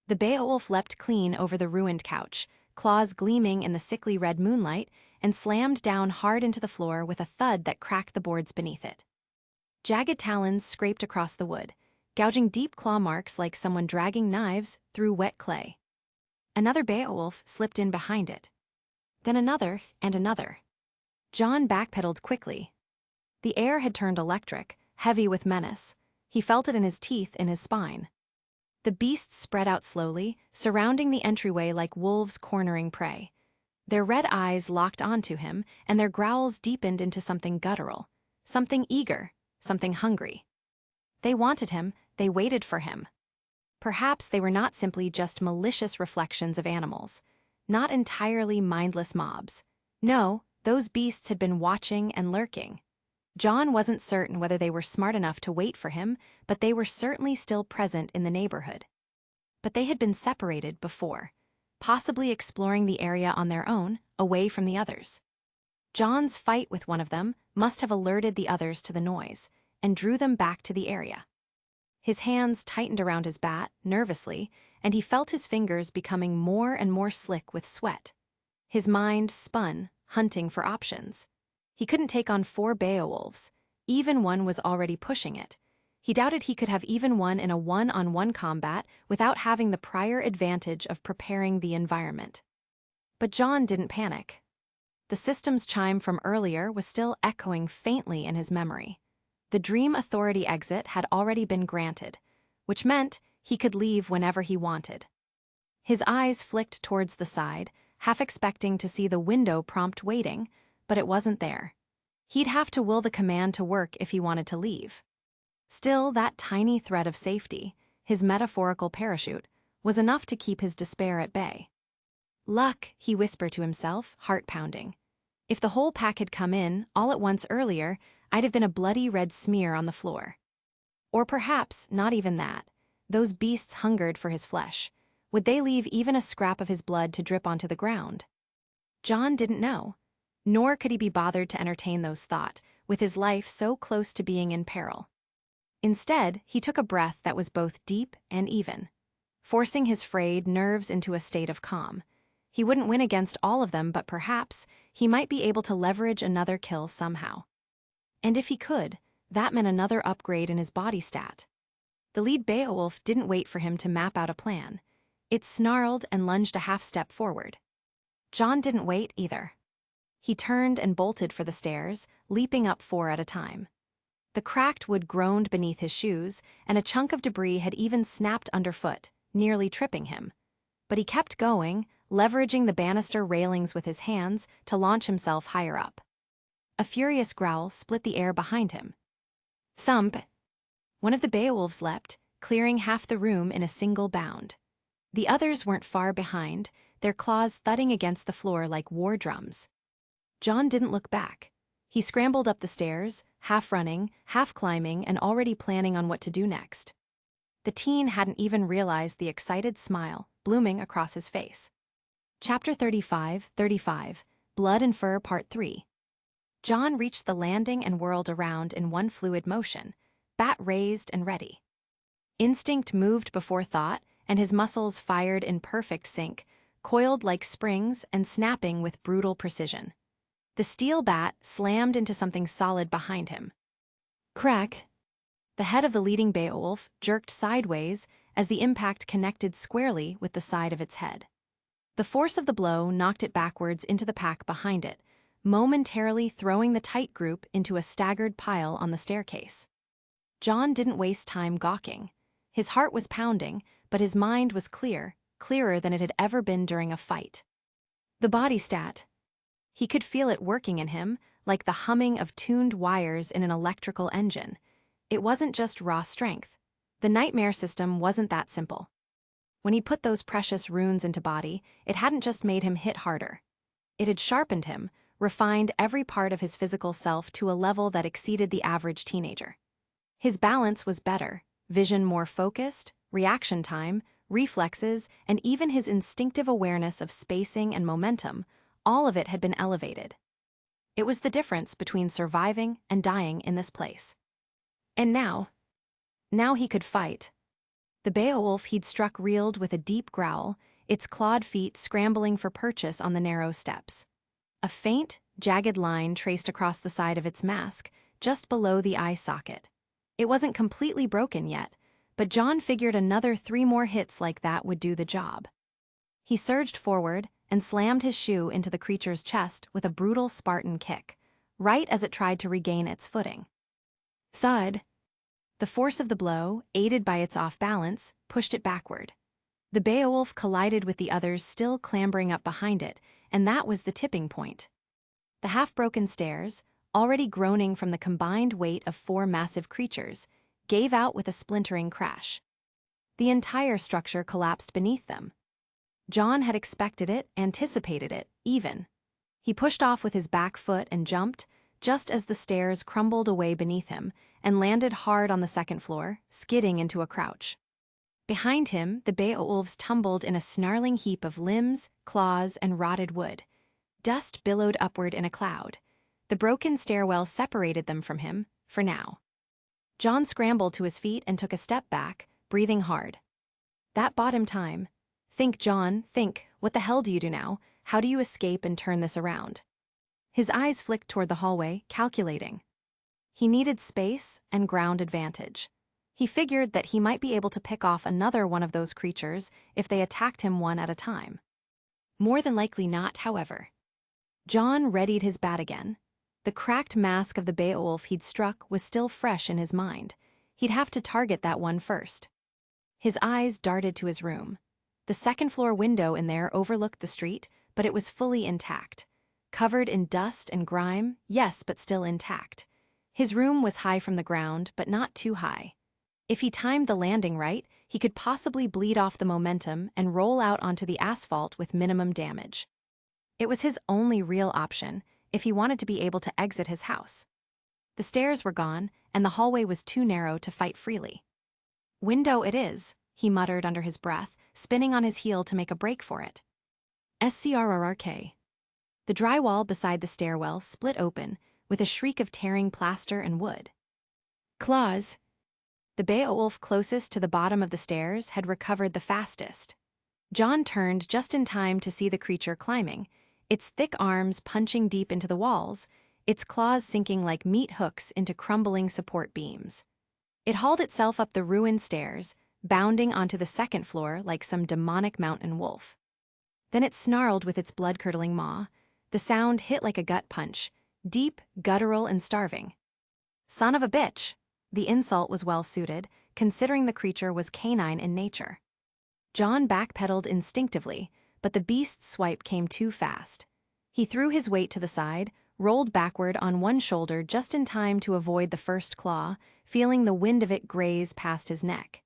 A: The Beowulf leapt clean over the ruined couch, claws gleaming in the sickly red moonlight, and slammed down hard into the floor with a thud that cracked the boards beneath it. Jagged talons scraped across the wood, gouging deep claw marks like someone dragging knives through wet clay. Another Beowulf slipped in behind it. Then another, and another. John backpedaled quickly. The air had turned electric, heavy with menace. He felt it in his teeth, in his spine. The beasts spread out slowly, surrounding the entryway like wolves cornering prey. Their red eyes locked onto him, and their growls deepened into something guttural, something eager, something hungry. They wanted him, they waited for him. Perhaps they were not simply just malicious reflections of animals, not entirely mindless mobs. No, those beasts had been watching and lurking. John wasn't certain whether they were smart enough to wait for him, but they were certainly still present in the neighborhood. But they had been separated before, possibly exploring the area on their own, away from the others. John's fight with one of them must have alerted the others to the noise and drew them back to the area. His hands tightened around his bat, nervously, and he felt his fingers becoming more and more slick with sweat. His mind spun, hunting for options. He couldn't take on 4 Beowulfs. Even one was already pushing it. He doubted he could have even won in a one-on-one combat without having the prior advantage of preparing the environment. But John didn't panic. The system's chime from earlier was still echoing faintly in his memory. The Dream Authority exit had already been granted, which meant he could leave whenever he wanted. His eyes flicked towards the side, half expecting to see the window prompt waiting, but it wasn't there. He'd have to will the command to work if he wanted to leave. Still, that tiny thread of safety, his metaphorical parachute, was enough to keep his despair at bay. Luck, he whispered to himself, heart pounding. If the whole pack had come in, all at once earlier, I'd have been a bloody red smear on the floor. Or perhaps not even that. Those beasts hungered for his flesh. Would they leave even a scrap of his blood to drip onto the ground? John didn't know. Nor could he be bothered to entertain those thoughts, with his life so close to being in peril. Instead, he took a breath that was both deep and even, forcing his frayed nerves into a state of calm. He wouldn't win against all of them, but perhaps he might be able to leverage another kill somehow. And if he could, that meant another upgrade in his body stat. The lead Beowulf didn't wait for him to map out a plan. It snarled and lunged a half-step forward. John didn't wait either. He turned and bolted for the stairs, leaping up 4 at a time. The cracked wood groaned beneath his shoes, and a chunk of debris had even snapped underfoot, nearly tripping him. But he kept going, leveraging the banister railings with his hands to launch himself higher up. A furious growl split the air behind him. Thump! One of the Beowulfs leapt, clearing half the room in a single bound. The others weren't far behind, their claws thudding against the floor like war drums. John didn't look back. He scrambled up the stairs, half running, half climbing, and already planning on what to do next. The teen hadn't even realized the excited smile blooming across his face. Chapter 35, Blood and Fur Part 3. John reached the landing and whirled around in one fluid motion, bat raised and ready. Instinct moved before thought, and his muscles fired in perfect sync, coiled like springs and snapping with brutal precision. The steel bat slammed into something solid behind him. Crack! The head of the leading Beowulf jerked sideways as the impact connected squarely with the side of its head. The force of the blow knocked it backwards into the pack behind it, momentarily throwing the tight group into a staggered pile on the staircase. John didn't waste time gawking. His heart was pounding, but his mind was clear, clearer than it had ever been during a fight. The body stat. He could feel it working in him, like the humming of tuned wires in an electrical engine. It wasn't just raw strength. The nightmare system wasn't that simple. When he put those precious runes into body, it hadn't just made him hit harder. It had sharpened him, refined every part of his physical self to a level that exceeded the average teenager. His balance was better, vision more focused, reaction time, reflexes, and even his instinctive awareness of spacing and momentum, all of it had been elevated. It was the difference between surviving and dying in this place. And now he could fight. The Beowulf he'd struck reeled with a deep growl, its clawed feet scrambling for purchase on the narrow steps. A faint, jagged line traced across the side of its mask, just below the eye socket. It wasn't completely broken yet, but John figured another 3 more hits like that would do the job. He surged forward and slammed his shoe into the creature's chest with a brutal Spartan kick, right as it tried to regain its footing. Thud! The force of the blow, aided by its off-balance, pushed it backward. The Beowulf collided with the others still clambering up behind it, and that was the tipping point. The half-broken stairs, already groaning from the combined weight of 4 massive creatures, gave out with a splintering crash. The entire structure collapsed beneath them. John had expected it, anticipated it, even. He pushed off with his back foot and jumped, just as the stairs crumbled away beneath him, and landed hard on the second floor, skidding into a crouch. Behind him, the Beowulfs tumbled in a snarling heap of limbs, claws, and rotted wood. Dust billowed upward in a cloud. The broken stairwell separated them from him, for now. John scrambled to his feet and took a step back, breathing hard. That bought him time. Think, John, think, what the hell do you do now? How do you escape and turn this around? His eyes flicked toward the hallway, calculating. He needed space and ground advantage. He figured that he might be able to pick off another one of those creatures if they attacked him one at a time. More than likely not, however. John readied his bat again. The cracked mask of the Beowulf he'd struck was still fresh in his mind. He'd have to target that one first. His eyes darted to his room. The second-floor window in there overlooked the street, but it was fully intact. Covered in dust and grime, yes, but still intact. His room was high from the ground, but not too high. If he timed the landing right, he could possibly bleed off the momentum and roll out onto the asphalt with minimum damage. It was his only real option if he wanted to be able to exit his house. The stairs were gone, and the hallway was too narrow to fight freely. "Window it is," he muttered under his breath, spinning on his heel to make a break for it. SCRRK. The drywall beside the stairwell split open, with a shriek of tearing plaster and wood. Claws. The Beowulf closest to the bottom of the stairs had recovered the fastest. John turned just in time to see the creature climbing, its thick arms punching deep into the walls, its claws sinking like meat hooks into crumbling support beams. It hauled itself up the ruined stairs, bounding onto the second floor like some demonic mountain wolf. Then it snarled with its blood-curdling maw. The sound hit like a gut punch, deep, guttural, and starving. Son of a bitch! The insult was well suited, considering the creature was canine in nature. John backpedaled instinctively, but the beast's swipe came too fast. He threw his weight to the side, rolled backward on one shoulder just in time to avoid the first claw, feeling the wind of it graze past his neck.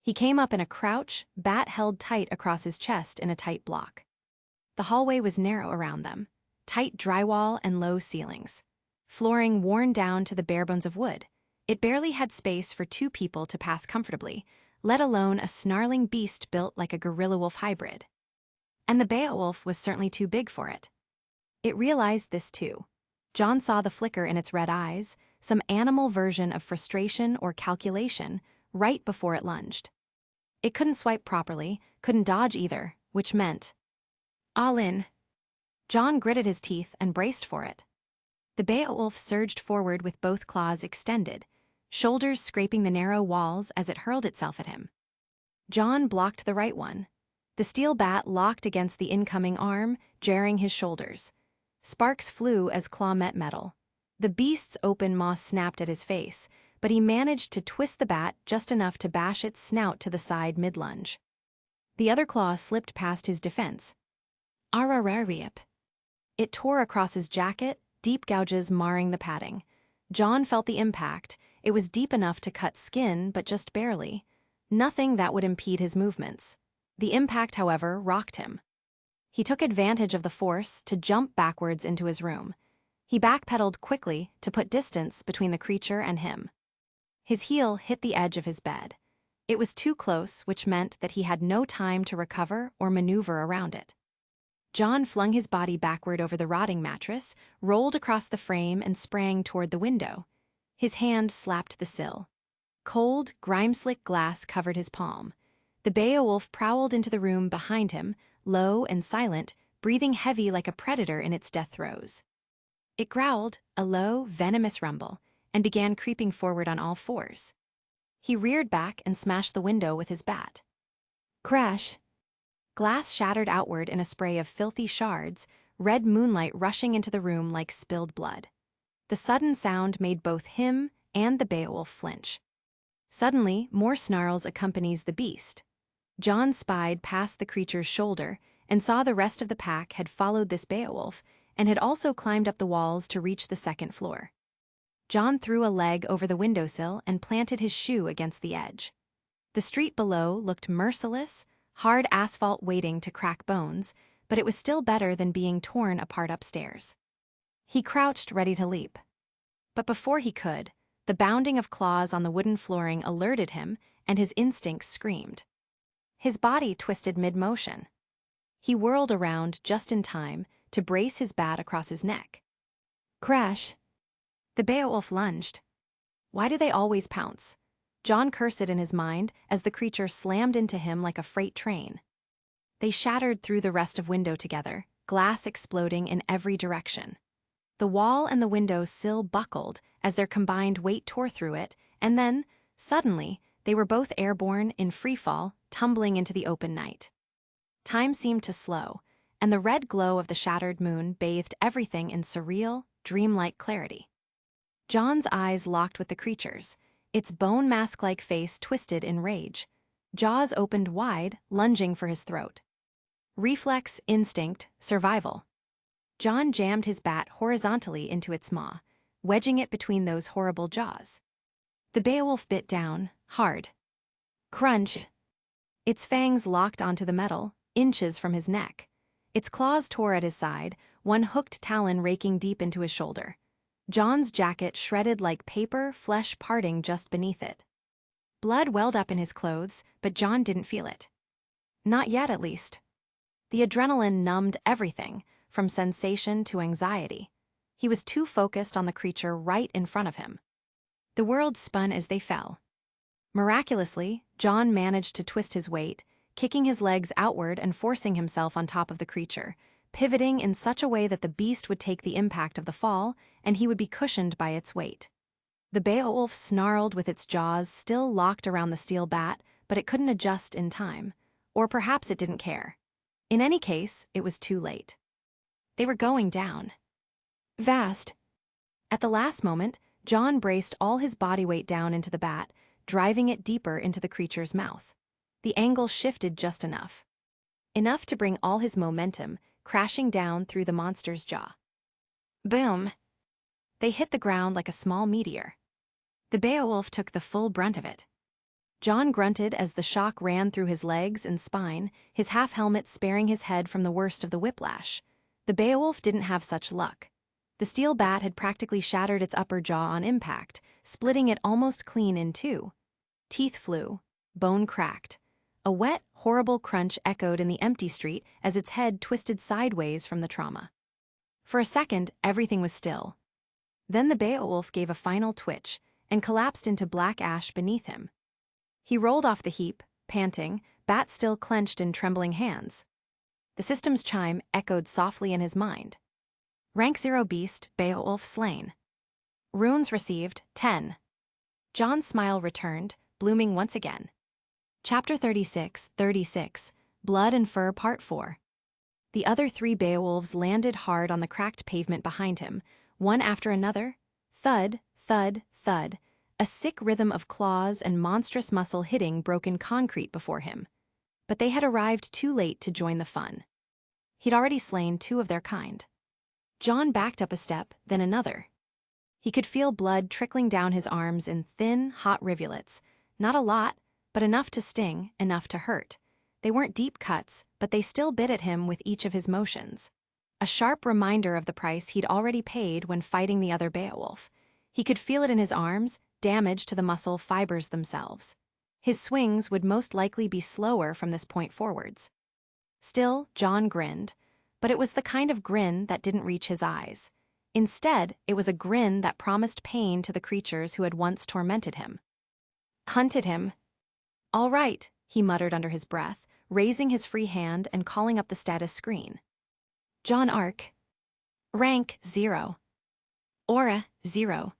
A: He came up in a crouch, bat held tight across his chest in a tight block. The hallway was narrow around them, tight drywall and low ceilings. Flooring worn down to the bare bones of wood. It barely had space for 2 people to pass comfortably, let alone a snarling beast built like a gorilla-wolf hybrid. And the Beowulf was certainly too big for it. It realized this too. John saw the flicker in its red eyes, some animal version of frustration or calculation, right before it lunged. It couldn't swipe properly, couldn't dodge either, which meant, all in. John gritted his teeth and braced for it. The Beowulf surged forward with both claws extended, shoulders scraping the narrow walls as it hurled itself at him. John blocked the right one. The steel bat locked against the incoming arm, jarring his shoulders. Sparks flew as claw met metal. The beast's open maw snapped at his face, but he managed to twist the bat just enough to bash its snout to the side mid-lunge. The other claw slipped past his defense. RWBY. It tore across his jacket, deep gouges marring the padding. John felt the impact. It was deep enough to cut skin, but just barely. Nothing that would impede his movements. The impact, however, rocked him. He took advantage of the force to jump backwards into his room. He backpedaled quickly to put distance between the creature and him. His heel hit the edge of his bed. It was too close, which meant that he had no time to recover or maneuver around it. John flung his body backward over the rotting mattress, rolled across the frame, and sprang toward the window. His hand slapped the sill. Cold, grime-slick glass covered his palm. The Beowulf prowled into the room behind him, low and silent, breathing heavy like a predator in its death throes. It growled, a low, venomous rumble, and began creeping forward on all fours. He reared back and smashed the window with his bat. Crash! Glass shattered outward in a spray of filthy shards, red moonlight rushing into the room like spilled blood. The sudden sound made both him and the Beowulf flinch. Suddenly, more snarls accompanies the beast. John spied past the creature's shoulder and saw the rest of the pack had followed this Beowulf, and had also climbed up the walls to reach the second floor. John threw a leg over the windowsill and planted his shoe against the edge. The street below looked merciless, hard asphalt waiting to crack bones, but it was still better than being torn apart upstairs. He crouched ready to leap. But before he could, the bounding of claws on the wooden flooring alerted him, and his instincts screamed. His body twisted mid-motion. He whirled around just in time to brace his bat across his neck. Crash! The Beowulf lunged. Why do they always pounce? John cursed in his mind as the creature slammed into him like a freight train. They shattered through the rest of window together, glass exploding in every direction. The wall and the window sill buckled as their combined weight tore through it, and then, suddenly, they were both airborne in freefall, tumbling into the open night. Time seemed to slow, and the red glow of the shattered moon bathed everything in surreal, dreamlike clarity. John's eyes locked with the creature's, its bone mask-like face twisted in rage. Jaws opened wide, lunging for his throat. Reflex, instinct, survival. John jammed his bat horizontally into its maw, wedging it between those horrible jaws. The Beowulf bit down, hard. Crunch! Its fangs locked onto the metal, inches from his neck. Its claws tore at his side, one hooked talon raking deep into his shoulder. John's jacket shredded like paper, flesh parting just beneath it. Blood welled up in his clothes, but John didn't feel it. Not yet, at least. The adrenaline numbed everything, from sensation to anxiety. He was too focused on the creature right in front of him. The world spun as they fell. Miraculously, John managed to twist his weight, kicking his legs outward and forcing himself on top of the creature, pivoting in such a way that the beast would take the impact of the fall and he would be cushioned by its weight. The Beowulf snarled with its jaws still locked around the steel bat, but it couldn't adjust in time. Or perhaps it didn't care. In any case, it was too late. They were going down. Vast. At the last moment, John braced all his body weight down into the bat, driving it deeper into the creature's mouth. The angle shifted just enough. Enough to bring all his momentum crashing down through the monster's jaw. Boom! They hit the ground like a small meteor. The Beowulf took the full brunt of it. John grunted as the shock ran through his legs and spine, his half-helmet sparing his head from the worst of the whiplash. The Beowulf didn't have such luck. The steel bat had practically shattered its upper jaw on impact, splitting it almost clean in two. Teeth flew, bone cracked. A wet, horrible crunch echoed in the empty street as its head twisted sideways from the trauma. For a second, everything was still. Then the Beowulf gave a final twitch and collapsed into black ash beneath him. He rolled off the heap, panting, bat still clenched in trembling hands. The system's chime echoed softly in his mind. Rank 0 beast, Beowulf slain. Runes received, 10. John's smile returned, blooming once again. Chapter 36, Blood and Fur Part 4. The other 3 Beowulfs landed hard on the cracked pavement behind him, one after another. Thud, thud, thud. A sick rhythm of claws and monstrous muscle hitting broken concrete before him. But they had arrived too late to join the fun. He'd already slain 2 of their kind. John backed up a step, then another. He could feel blood trickling down his arms in thin, hot rivulets. Not a lot, but enough to sting, enough to hurt. They weren't deep cuts, but they still bit at him with each of his motions. A sharp reminder of the price he'd already paid when fighting the other Beowulf. He could feel it in his arms, damage to the muscle fibers themselves. His swings would most likely be slower from this point forwards. Still, John grinned, but it was the kind of grin that didn't reach his eyes. Instead, it was a grin that promised pain to the creatures who had once tormented him. Hunted him. All right, he muttered under his breath, raising his free hand and calling up the status screen. John Arc. Rank 0. Aura 0.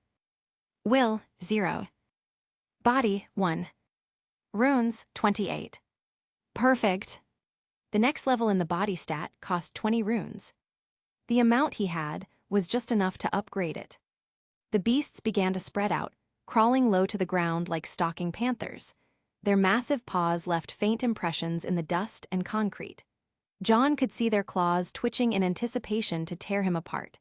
A: Will 0. Body 1. Runes 28. Perfect. The next level in the body stat cost 20 runes. The amount he had was just enough to upgrade it. The beasts began to spread out, crawling low to the ground like stalking panthers. Their massive paws left faint impressions in the dust and concrete. John could see their claws twitching in anticipation to tear him apart.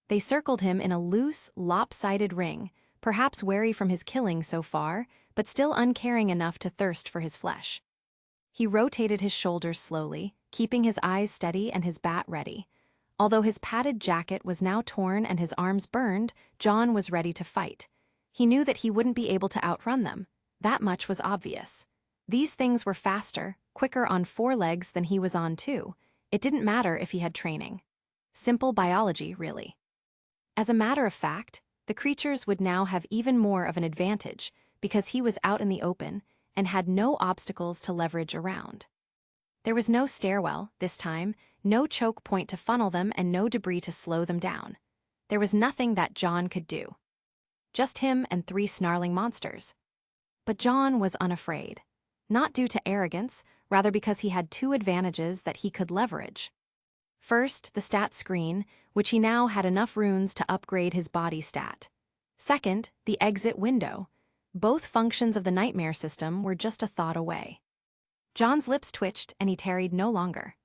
A: They circled him in a loose, lopsided ring, perhaps wary from his killing so far, but still uncaring enough to thirst for his flesh. He rotated his shoulders slowly, keeping his eyes steady and his bat ready. Although his padded jacket was now torn and his arms burned, John was ready to fight. He knew that he wouldn't be able to outrun them. That much was obvious. These things were faster, quicker on 4 legs than he was on 2. It didn't matter if he had training. Simple biology, really. As a matter of fact, the creatures would now have even more of an advantage because he was out in the open and had no obstacles to leverage around. There was no stairwell, this time, no choke point to funnel them and no debris to slow them down. There was nothing that John could do. Just him and 3 snarling monsters. But John was unafraid. Not due to arrogance, rather because he had 2 advantages that he could leverage. First, the stat screen, which he now had enough runes to upgrade his body stat. Second, the exit window. Both functions of the nightmare system were just a thought away. John's lips twitched and he tarried no longer.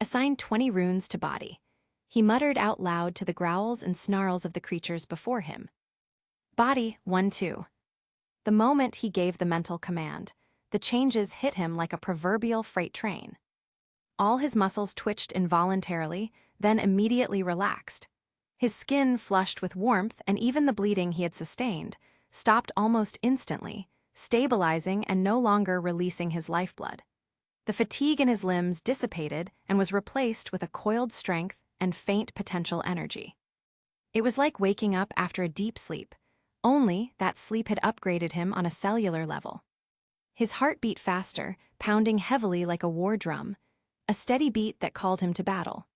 A: Assign 20 runes to body. He muttered out loud to the growls and snarls of the creatures before him. Body 1-2. The moment he gave the mental command, the changes hit him like a proverbial freight train. All his muscles twitched involuntarily, then immediately relaxed. His skin flushed with warmth and even the bleeding he had sustained stopped almost instantly, stabilizing and no longer releasing his lifeblood. The fatigue in his limbs dissipated and was replaced with a coiled strength and faint potential energy. It was like waking up after a deep sleep, only that sleep had upgraded him on a cellular level. His heart beat faster, pounding heavily like a war drum, a steady beat that called him to battle.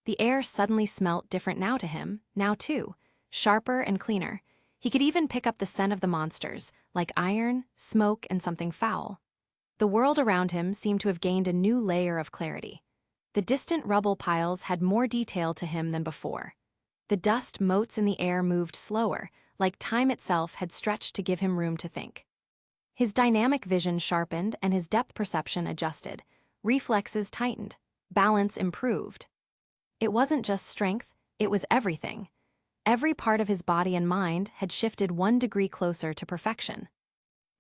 A: The air suddenly smelt different now to him, now too, sharper and cleaner. He could even pick up the scent of the monsters, like iron, smoke, and something foul. The world around him seemed to have gained a new layer of clarity. The distant rubble piles had more detail to him than before. The dust motes in the air moved slower, like time itself had stretched to give him room to think. His dynamic vision sharpened and his depth perception adjusted. Reflexes tightened. Balance improved. It wasn't just strength, it was everything. Every part of his body and mind had shifted 1 degree closer to perfection.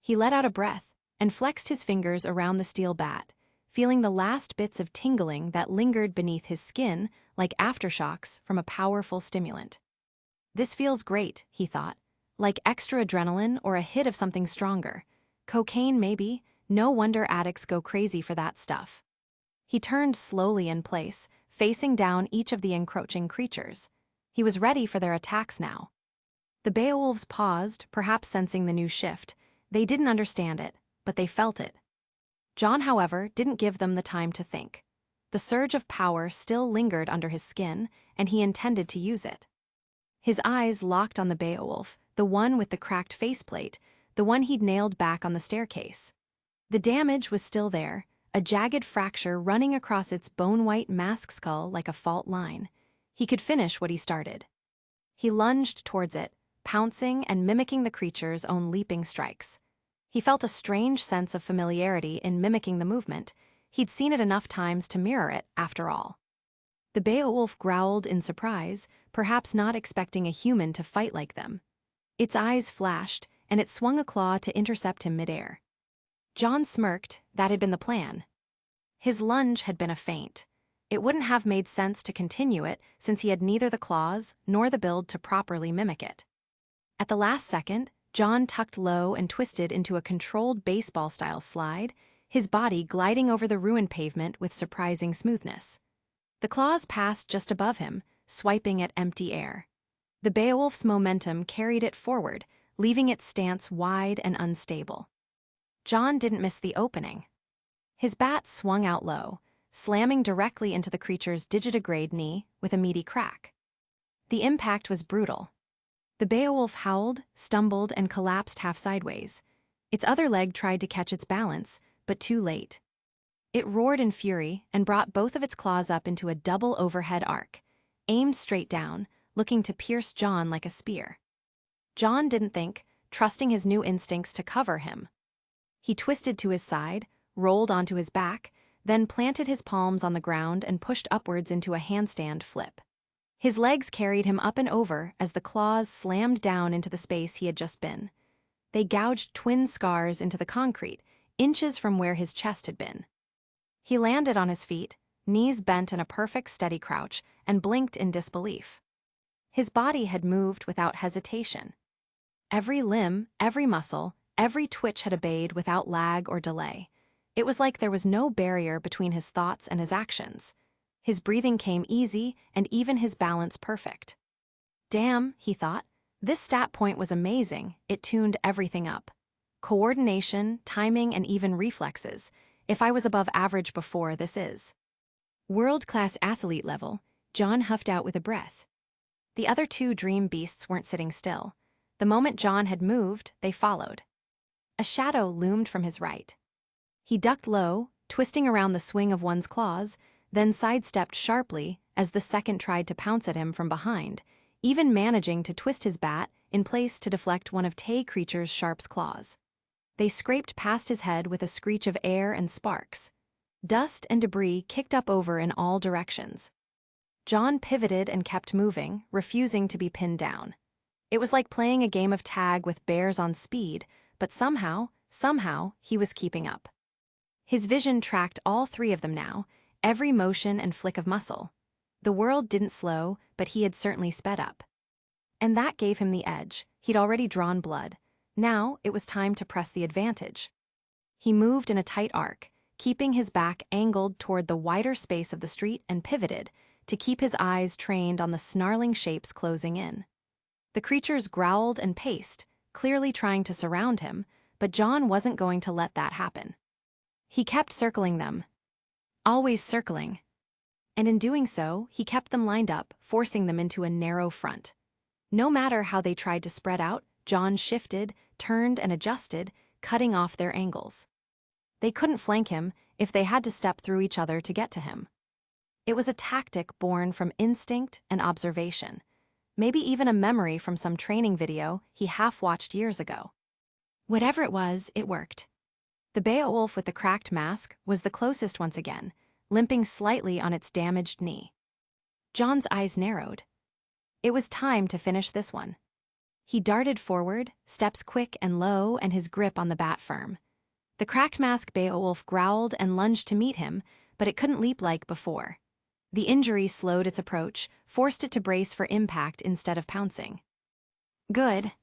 A: He let out a breath and flexed his fingers around the steel bat, feeling the last bits of tingling that lingered beneath his skin like aftershocks from a powerful stimulant. This feels great, he thought, like extra adrenaline or a hit of something stronger. Cocaine, maybe. No wonder addicts go crazy for that stuff. He turned slowly in place, facing down each of the encroaching creatures. He was ready for their attacks now. The Beowulfs paused, perhaps sensing the new shift. They didn't understand it, but they felt it. John, however, didn't give them the time to think. The surge of power still lingered under his skin, and he intended to use it. His eyes locked on the Beowulf, the one with the cracked faceplate, the one he'd nailed back on the staircase. The damage was still there, a jagged fracture running across its bone-white mask skull like a fault line. He could finish what he started. He lunged towards it, pouncing and mimicking the creature's own leaping strikes. He felt a strange sense of familiarity in mimicking the movement. He'd seen it enough times to mirror it, after all. The Beowulf growled in surprise, perhaps not expecting a human to fight like them. Its eyes flashed, and it swung a claw to intercept him midair. John smirked. That had been the plan. His lunge had been a feint. It wouldn't have made sense to continue it since he had neither the claws nor the build to properly mimic it. At the last second, John tucked low and twisted into a controlled baseball-style slide, his body gliding over the ruined pavement with surprising smoothness. The claws passed just above him, swiping at empty air. The Beowulf's momentum carried it forward, leaving its stance wide and unstable. John didn't miss the opening. His bat swung out low, slamming directly into the creature's digitigrade knee with a meaty crack. The impact was brutal. The Beowulf howled, stumbled, and collapsed half sideways. Its other leg tried to catch its balance, but too late. It roared in fury and brought both of its claws up into a double overhead arc, aimed straight down, looking to pierce John like a spear. John didn't think, trusting his new instincts to cover him. He twisted to his side, rolled onto his back, then planted his palms on the ground and pushed upwards into a handstand flip. His legs carried him up and over as the claws slammed down into the space he had just been. They gouged twin scars into the concrete, inches from where his chest had been. He landed on his feet, knees bent in a perfect steady crouch, and blinked in disbelief. His body had moved without hesitation. Every limb, every muscle, every twitch had obeyed without lag or delay. It was like there was no barrier between his thoughts and his actions. His breathing came easy, and even his balance perfect. Damn, he thought. This stat point was amazing. It tuned everything up. Coordination, timing, and even reflexes. If I was above average before, this is. World-class athlete level, John huffed out with a breath. The other two dream beasts weren't sitting still. The moment John had moved, they followed. A shadow loomed from his right. He ducked low, twisting around the swing of one's claws, then sidestepped sharply as the second tried to pounce at him from behind, even managing to twist his bat in place to deflect one of Tay Creature's sharp's claws. They scraped past his head with a screech of air and sparks. Dust and debris kicked up over in all directions. John pivoted and kept moving, refusing to be pinned down. It was like playing a game of tag with bears on speed, but somehow, he was keeping up. His vision tracked all three of them now, every motion and flick of muscle. The world didn't slow, but he had certainly sped up. And that gave him the edge. He'd already drawn blood. Now it was time to press the advantage. He moved in a tight arc, keeping his back angled toward the wider space of the street, and pivoted to keep his eyes trained on the snarling shapes closing in. The creatures growled and paced, clearly trying to surround him, but John wasn't going to let that happen. He kept circling them. Always circling. And in doing so, he kept them lined up, forcing them into a narrow front. No matter how they tried to spread out, John shifted, turned, and adjusted, cutting off their angles. They couldn't flank him if they had to step through each other to get to him. It was a tactic born from instinct and observation, maybe even a memory from some training video he half-watched years ago. Whatever it was, it worked. The Beowulf with the cracked mask was the closest once again, limping slightly on its damaged knee. John's eyes narrowed. It was time to finish this one. He darted forward, steps quick and low, and his grip on the bat firm. The cracked mask Beowulf growled and lunged to meet him, but it couldn't leap like before. The injury slowed its approach, forced it to brace for impact instead of pouncing. Good.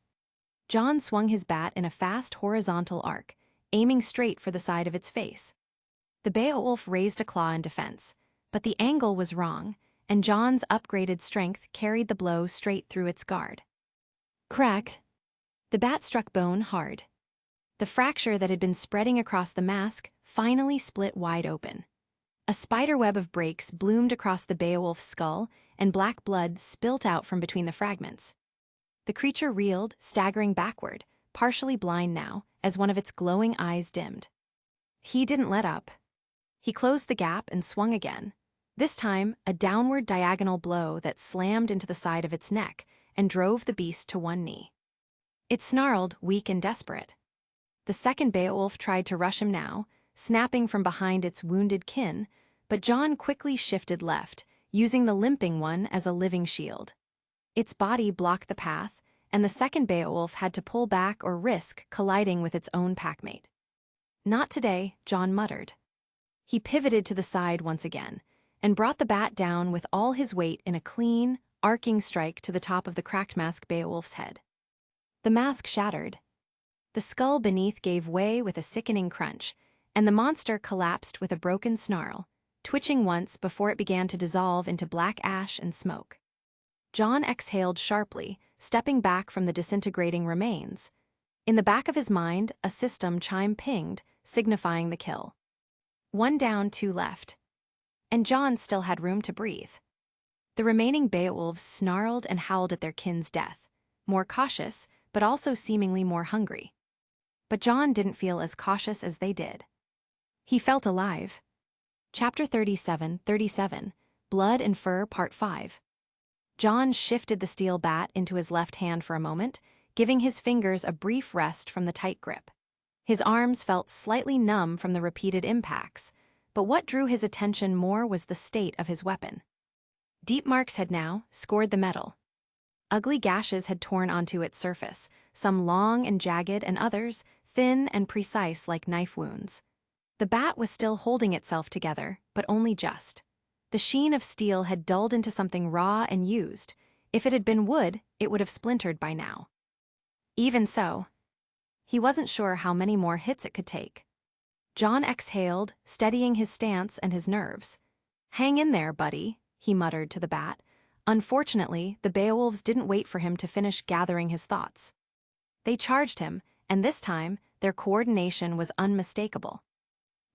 A: John swung his bat in a fast horizontal arc, aiming straight for the side of its face. The Beowulf raised a claw in defense, but the angle was wrong, and John's upgraded strength carried the blow straight through its guard. Cracked. The bat struck bone hard. The fracture that had been spreading across the mask finally split wide open. A spiderweb of breaks bloomed across the Beowulf's skull, and black blood spilt out from between the fragments. The creature reeled, staggering backward, partially blind now, as one of its glowing eyes dimmed. He didn't let up. He closed the gap and swung again, this time a downward diagonal blow that slammed into the side of its neck and drove the beast to one knee. It snarled, weak and desperate. The second Beowulf tried to rush him now, snapping from behind its wounded kin, but John quickly shifted left, using the limping one as a living shield. Its body blocked the path, and the second Beowulf had to pull back or risk colliding with its own packmate. Not today, John muttered. He pivoted to the side once again, and brought the bat down with all his weight in a clean, arcing strike to the top of the cracked mask Beowulf's head. The mask shattered. The skull beneath gave way with a sickening crunch, and the monster collapsed with a broken snarl, twitching once before it began to dissolve into black ash and smoke. John exhaled sharply, stepping back from the disintegrating remains. In the back of his mind, a system chime pinged, signifying the kill. 1 down, 2 left. And John still had room to breathe. The remaining Beowulfs snarled and howled at their kin's death, more cautious, but also seemingly more hungry. But John didn't feel as cautious as they did. He felt alive. Chapter 37, Blood and Fur, Part 5. John shifted the steel bat into his left hand for a moment, giving his fingers a brief rest from the tight grip. His arms felt slightly numb from the repeated impacts, but what drew his attention more was the state of his weapon. Deep marks had now scored the metal. Ugly gashes had torn onto its surface, some long and jagged and others thin and precise like knife wounds. The bat was still holding itself together, but only just. The sheen of steel had dulled into something raw and used. If it had been wood, it would have splintered by now. Even so, he wasn't sure how many more hits it could take. John exhaled, steadying his stance and his nerves. "Hang in there, buddy," he muttered to the bat. Unfortunately, the Beowulfs didn't wait for him to finish gathering his thoughts. They charged him, and this time, their coordination was unmistakable.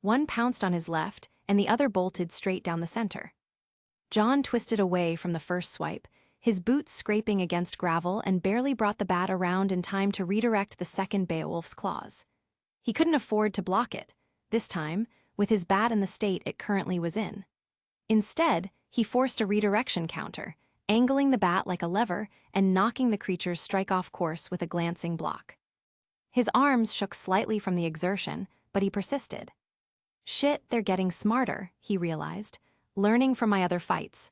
A: One pounced on his left, and the other bolted straight down the center. John twisted away from the first swipe, his boots scraping against gravel, and barely brought the bat around in time to redirect the second Beowulf's claws. He couldn't afford to block it, this time, with his bat in the state it currently was in. Instead, he forced a redirection counter, angling the bat like a lever and knocking the creature's strike off course with a glancing block. His arms shook slightly from the exertion, but he persisted. "Shit, they're getting smarter," he realized, "learning from my other fights."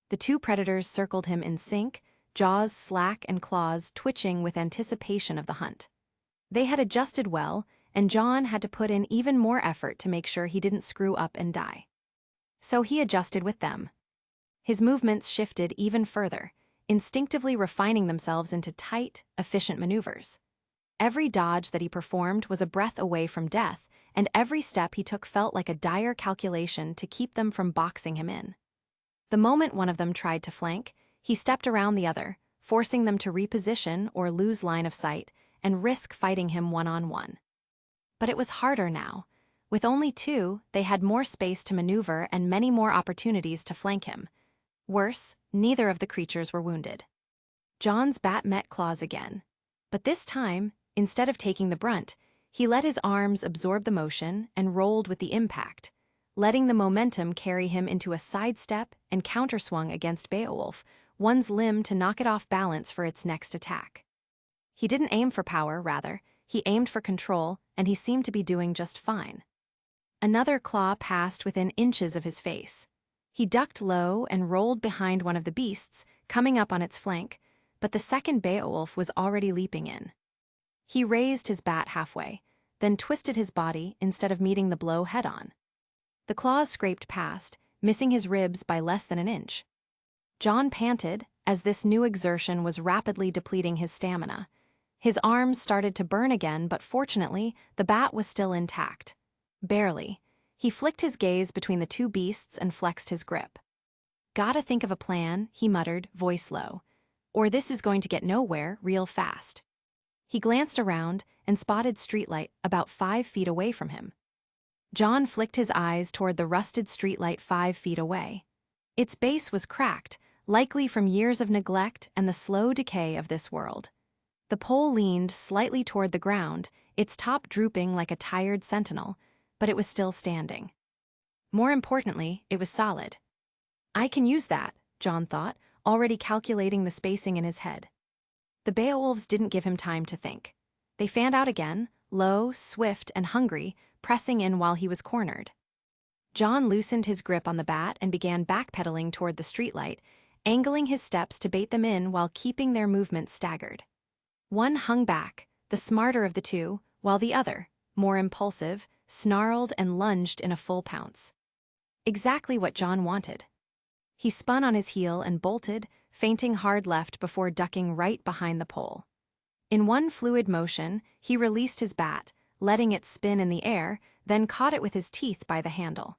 A: The two predators circled him in sync, jaws slack and claws twitching with anticipation of the hunt. They had adjusted well, and John had to put in even more effort to make sure he didn't screw up and die. So he adjusted with them. His movements shifted even further, instinctively refining themselves into tight, efficient maneuvers. Every dodge that he performed was a breath away from death, and every step he took felt like a dire calculation to keep them from boxing him in. The moment one of them tried to flank, he stepped around the other, forcing them to reposition or lose line of sight and risk fighting him one-on-one. But it was harder now. With only two, they had more space to maneuver and many more opportunities to flank him. Worse, neither of the creatures were wounded. John's bat met claws again. But this time, instead of taking the brunt, he let his arms absorb the motion and rolled with the impact, letting the momentum carry him into a sidestep and counterswung against Beowulf, one's limb to knock it off balance for its next attack. He didn't aim for power, rather, he aimed for control, and he seemed to be doing just fine. Another claw passed within inches of his face. He ducked low and rolled behind one of the beasts, coming up on its flank, but the second Beowulf was already leaping in. He raised his bat halfway, then twisted his body instead of meeting the blow head-on. The claws scraped past, missing his ribs by less than an inch. John panted, as this new exertion was rapidly depleting his stamina. His arms started to burn again, but fortunately, the bat was still intact. Barely. He flicked his gaze between the two beasts and flexed his grip. "Gotta think of a plan," he muttered, voice low. "Or this is going to get nowhere real fast." He glanced around and spotted streetlight about 5 feet away from him. John flicked his eyes toward the rusted streetlight 5 feet away. Its base was cracked, likely from years of neglect and the slow decay of this world. The pole leaned slightly toward the ground, its top drooping like a tired sentinel, but it was still standing. More importantly, it was solid. "I can use that," John thought, already calculating the spacing in his head. The Beowulfs didn't give him time to think. They fanned out again, low, swift, and hungry, pressing in while he was cornered. John loosened his grip on the bat and began backpedaling toward the streetlight, angling his steps to bait them in while keeping their movements staggered. One hung back, the smarter of the two, while the other, more impulsive, snarled and lunged in a full pounce. Exactly what John wanted. He spun on his heel and bolted, feinting hard left before ducking right behind the pole. In one fluid motion, he released his bat, letting it spin in the air, then caught it with his teeth by the handle.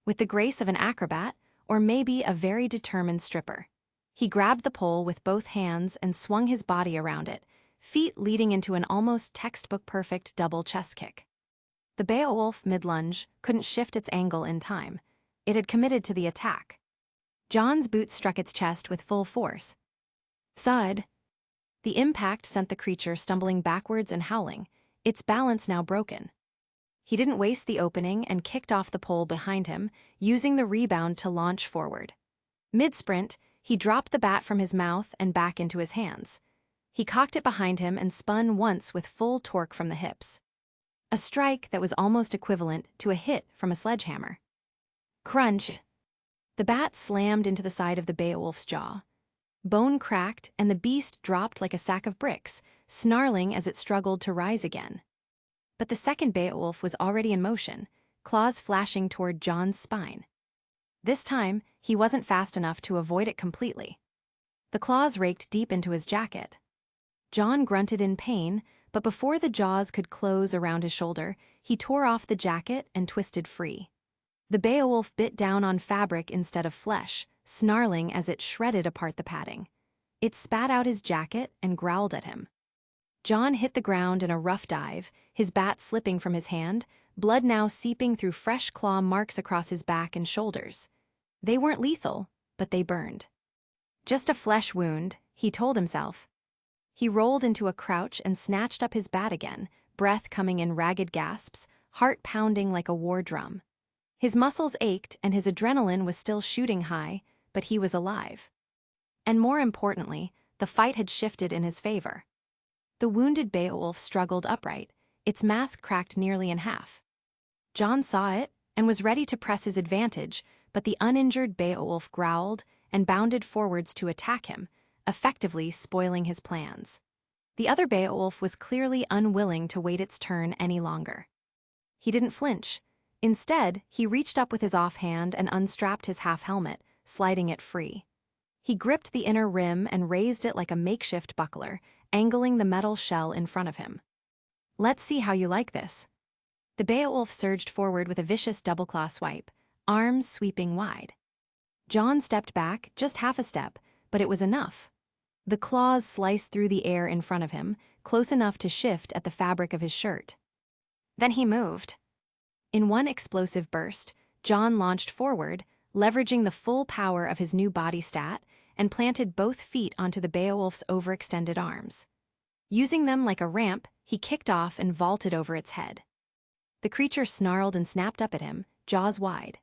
A: With the grace of an acrobat, or maybe a very determined stripper, he grabbed the pole with both hands and swung his body around it, feet leading into an almost textbook-perfect double chest kick. The Beowulf, mid-lunge, couldn't shift its angle in time. It had committed to the attack. John's boot struck its chest with full force. Thud! The impact sent the creature stumbling backwards and howling, its balance now broken. He didn't waste the opening and kicked off the pole behind him, using the rebound to launch forward. Mid-sprint, he dropped the bat from his mouth and back into his hands. He cocked it behind him and spun once with full torque from the hips. a strike that was almost equivalent to a hit from a sledgehammer. Crunch! The bat slammed into the side of the Beowulf's jaw. Bone cracked, and the beast dropped like a sack of bricks, snarling as it struggled to rise again. But the second Beowulf was already in motion, claws flashing toward John's spine. This time, he wasn't fast enough to avoid it completely. The claws raked deep into his jacket. John grunted in pain, but before the jaws could close around his shoulder, he tore off the jacket and twisted free. The Beowulf bit down on fabric instead of flesh, snarling as it shredded apart the padding. It spat out his jacket and growled at him. John hit the ground in a rough dive, his bat slipping from his hand, blood now seeping through fresh claw marks across his back and shoulders. They weren't lethal, but they burned. Just a flesh wound, he told himself. He rolled into a crouch and snatched up his bat again, breath coming in ragged gasps, heart pounding like a war drum. His muscles ached and his adrenaline was still shooting high, but he was alive. And more importantly, the fight had shifted in his favor. The wounded Beowulf struggled upright, its mask cracked nearly in half. John saw it and was ready to press his advantage, but the uninjured Beowulf growled and bounded forwards to attack him, effectively spoiling his plans. The other Beowulf was clearly unwilling to wait its turn any longer. He didn't flinch. Instead, he reached up with his offhand and unstrapped his half-helmet, sliding it free. He gripped the inner rim and raised it like a makeshift buckler, angling the metal shell in front of him. "Let's see how you like this." The Beowulf surged forward with a vicious double-claw swipe, arms sweeping wide. John stepped back, just half a step, but it was enough. The claws sliced through the air in front of him, close enough to shift at the fabric of his shirt. Then he moved. In one explosive burst, John launched forward, leveraging the full power of his new body stat, and planted both feet onto the Beowulf's overextended arms. Using them like a ramp, he kicked off and vaulted over its head. The creature snarled and snapped up at him, jaws wide.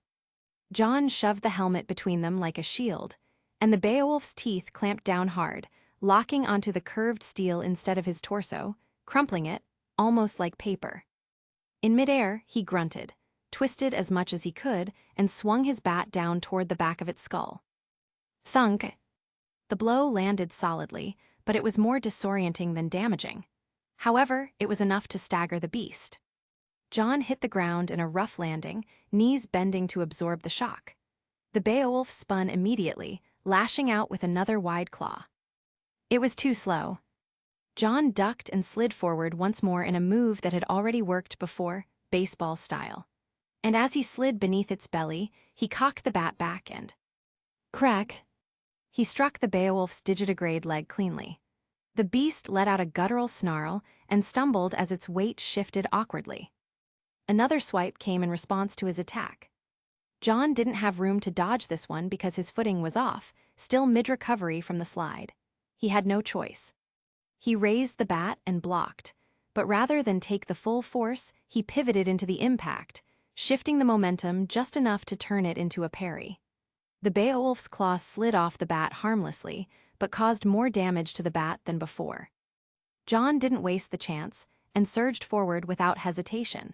A: John shoved the helmet between them like a shield, and the Beowulf's teeth clamped down hard, locking onto the curved steel instead of his torso, crumpling it, almost like paper. In midair, he grunted, twisted as much as he could, and swung his bat down toward the back of its skull. Thunk! The blow landed solidly, but it was more disorienting than damaging. However, it was enough to stagger the beast. John hit the ground in a rough landing, knees bending to absorb the shock. The Beowulf spun immediately, lashing out with another wide claw. It was too slow. John ducked and slid forward once more in a move that had already worked before, baseball style. And as he slid beneath its belly, he cocked the bat back and cracked. He struck the Beowulf's digitigrade leg cleanly. The beast let out a guttural snarl and stumbled as its weight shifted awkwardly. Another swipe came in response to his attack. John didn't have room to dodge this one because his footing was off, still mid-recovery from the slide. He had no choice. He raised the bat and blocked, but rather than take the full force, he pivoted into the impact, shifting the momentum just enough to turn it into a parry. The Beowulf's claw slid off the bat harmlessly, but caused more damage to the bat than before. John didn't waste the chance and surged forward without hesitation.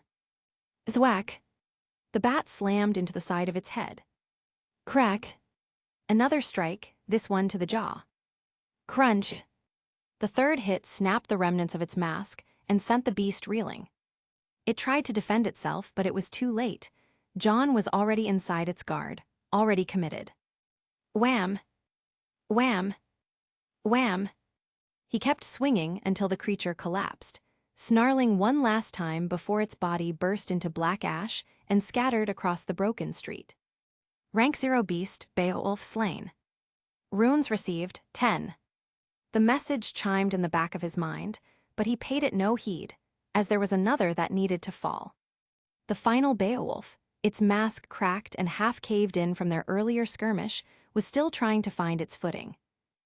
A: Thwack! The bat slammed into the side of its head. Cracked! Another strike, this one to the jaw. Crunch! The third hit snapped the remnants of its mask and sent the beast reeling. It tried to defend itself, but it was too late. John was already inside its guard, already committed. Wham! Wham! Wham! He kept swinging until the creature collapsed, snarling one last time before its body burst into black ash and scattered across the broken street. Rank 0 Beast, Beowulf slain. Runes received, 10. The message chimed in the back of his mind, but he paid it no heed, as there was another that needed to fall. The final Beowulf, its mask cracked and half caved in from their earlier skirmish, was still trying to find its footing.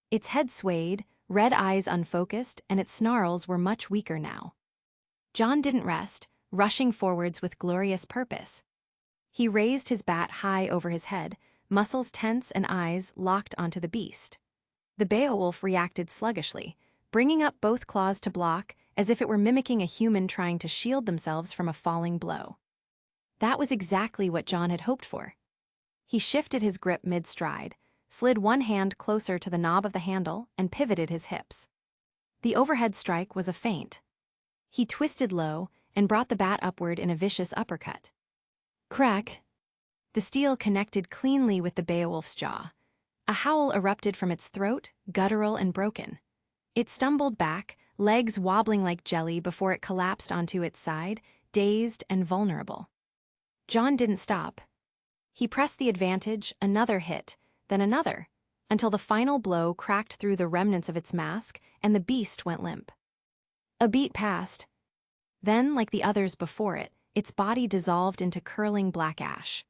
A: Its head swayed, red eyes unfocused, and its snarls were much weaker now. John didn't rest, rushing forwards with glorious purpose. He raised his bat high over his head, muscles tense and eyes locked onto the beast. The Beowulf reacted sluggishly, bringing up both claws to block as if it were mimicking a human trying to shield themselves from a falling blow. That was exactly what John had hoped for. He shifted his grip mid-stride, slid one hand closer to the knob of the handle, and pivoted his hips. The overhead strike was a feint. He twisted low and brought the bat upward in a vicious uppercut. Crack! The steel connected cleanly with the Beowulf's jaw. A howl erupted from its throat, guttural and broken. It stumbled back, legs wobbling like jelly before it collapsed onto its side, dazed and vulnerable. John didn't stop. He pressed the advantage, another hit, then another, until the final blow cracked through the remnants of its mask and the beast went limp. A beat passed. Then, like the others before it, its body dissolved into curling black ash.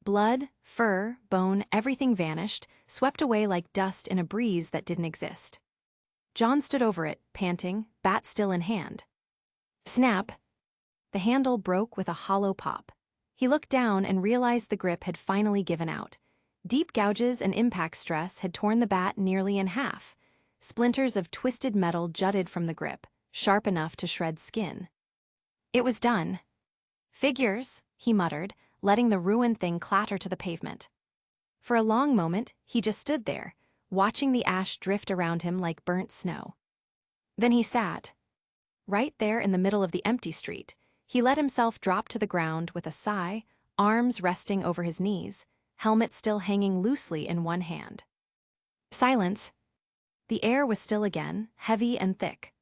A: Blood, fur, bone, everything vanished, swept away like dust in a breeze that didn't exist. John stood over it, panting, bat still in hand. Snap! The handle broke with a hollow pop. He looked down and realized the grip had finally given out. Deep gouges and impact stress had torn the bat nearly in half. Splinters of twisted metal jutted from the grip, sharp enough to shred skin. It was done. Figures, he muttered, letting the ruined thing clatter to the pavement. For a long moment, he just stood there, watching the ash drift around him like burnt snow. Then he sat. Right there in the middle of the empty street, he let himself drop to the ground with a sigh, arms resting over his knees, helmet still hanging loosely in one hand. Silence. The air was still again, heavy and thick.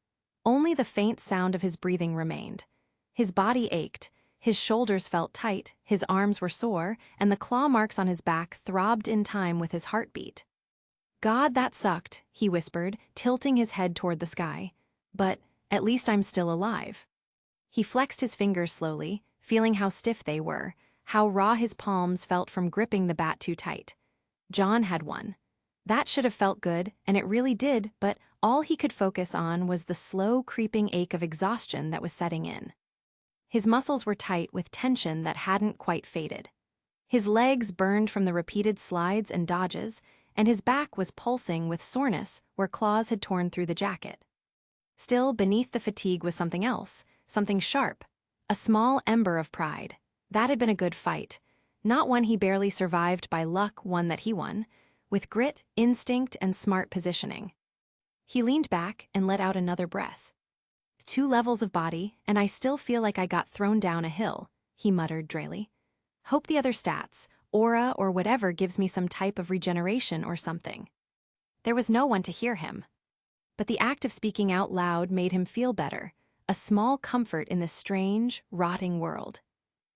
A: Only the faint sound of his breathing remained. His body ached, his shoulders felt tight, his arms were sore, and the claw marks on his back throbbed in time with his heartbeat. God, that sucked, he whispered, tilting his head toward the sky. But at least I'm still alive. He flexed his fingers slowly, feeling how stiff they were, how raw his palms felt from gripping the bat too tight. John had won. That should have felt good, and it really did, but all he could focus on was the slow, creeping ache of exhaustion that was setting in. His muscles were tight with tension that hadn't quite faded. His legs burned from the repeated slides and dodges, and his back was pulsing with soreness where claws had torn through the jacket. Still, beneath the fatigue was something else, something sharp, a small ember of pride. That had been a good fight, not one he barely survived by luck, one that he won, with grit, instinct, and smart positioning. He leaned back and let out another breath. 2 levels of body, and I still feel like I got thrown down a hill, he muttered drily. Hope the other stats, aura or whatever, gives me some type of regeneration or something. There was no one to hear him. But the act of speaking out loud made him feel better, a small comfort in this strange, rotting world.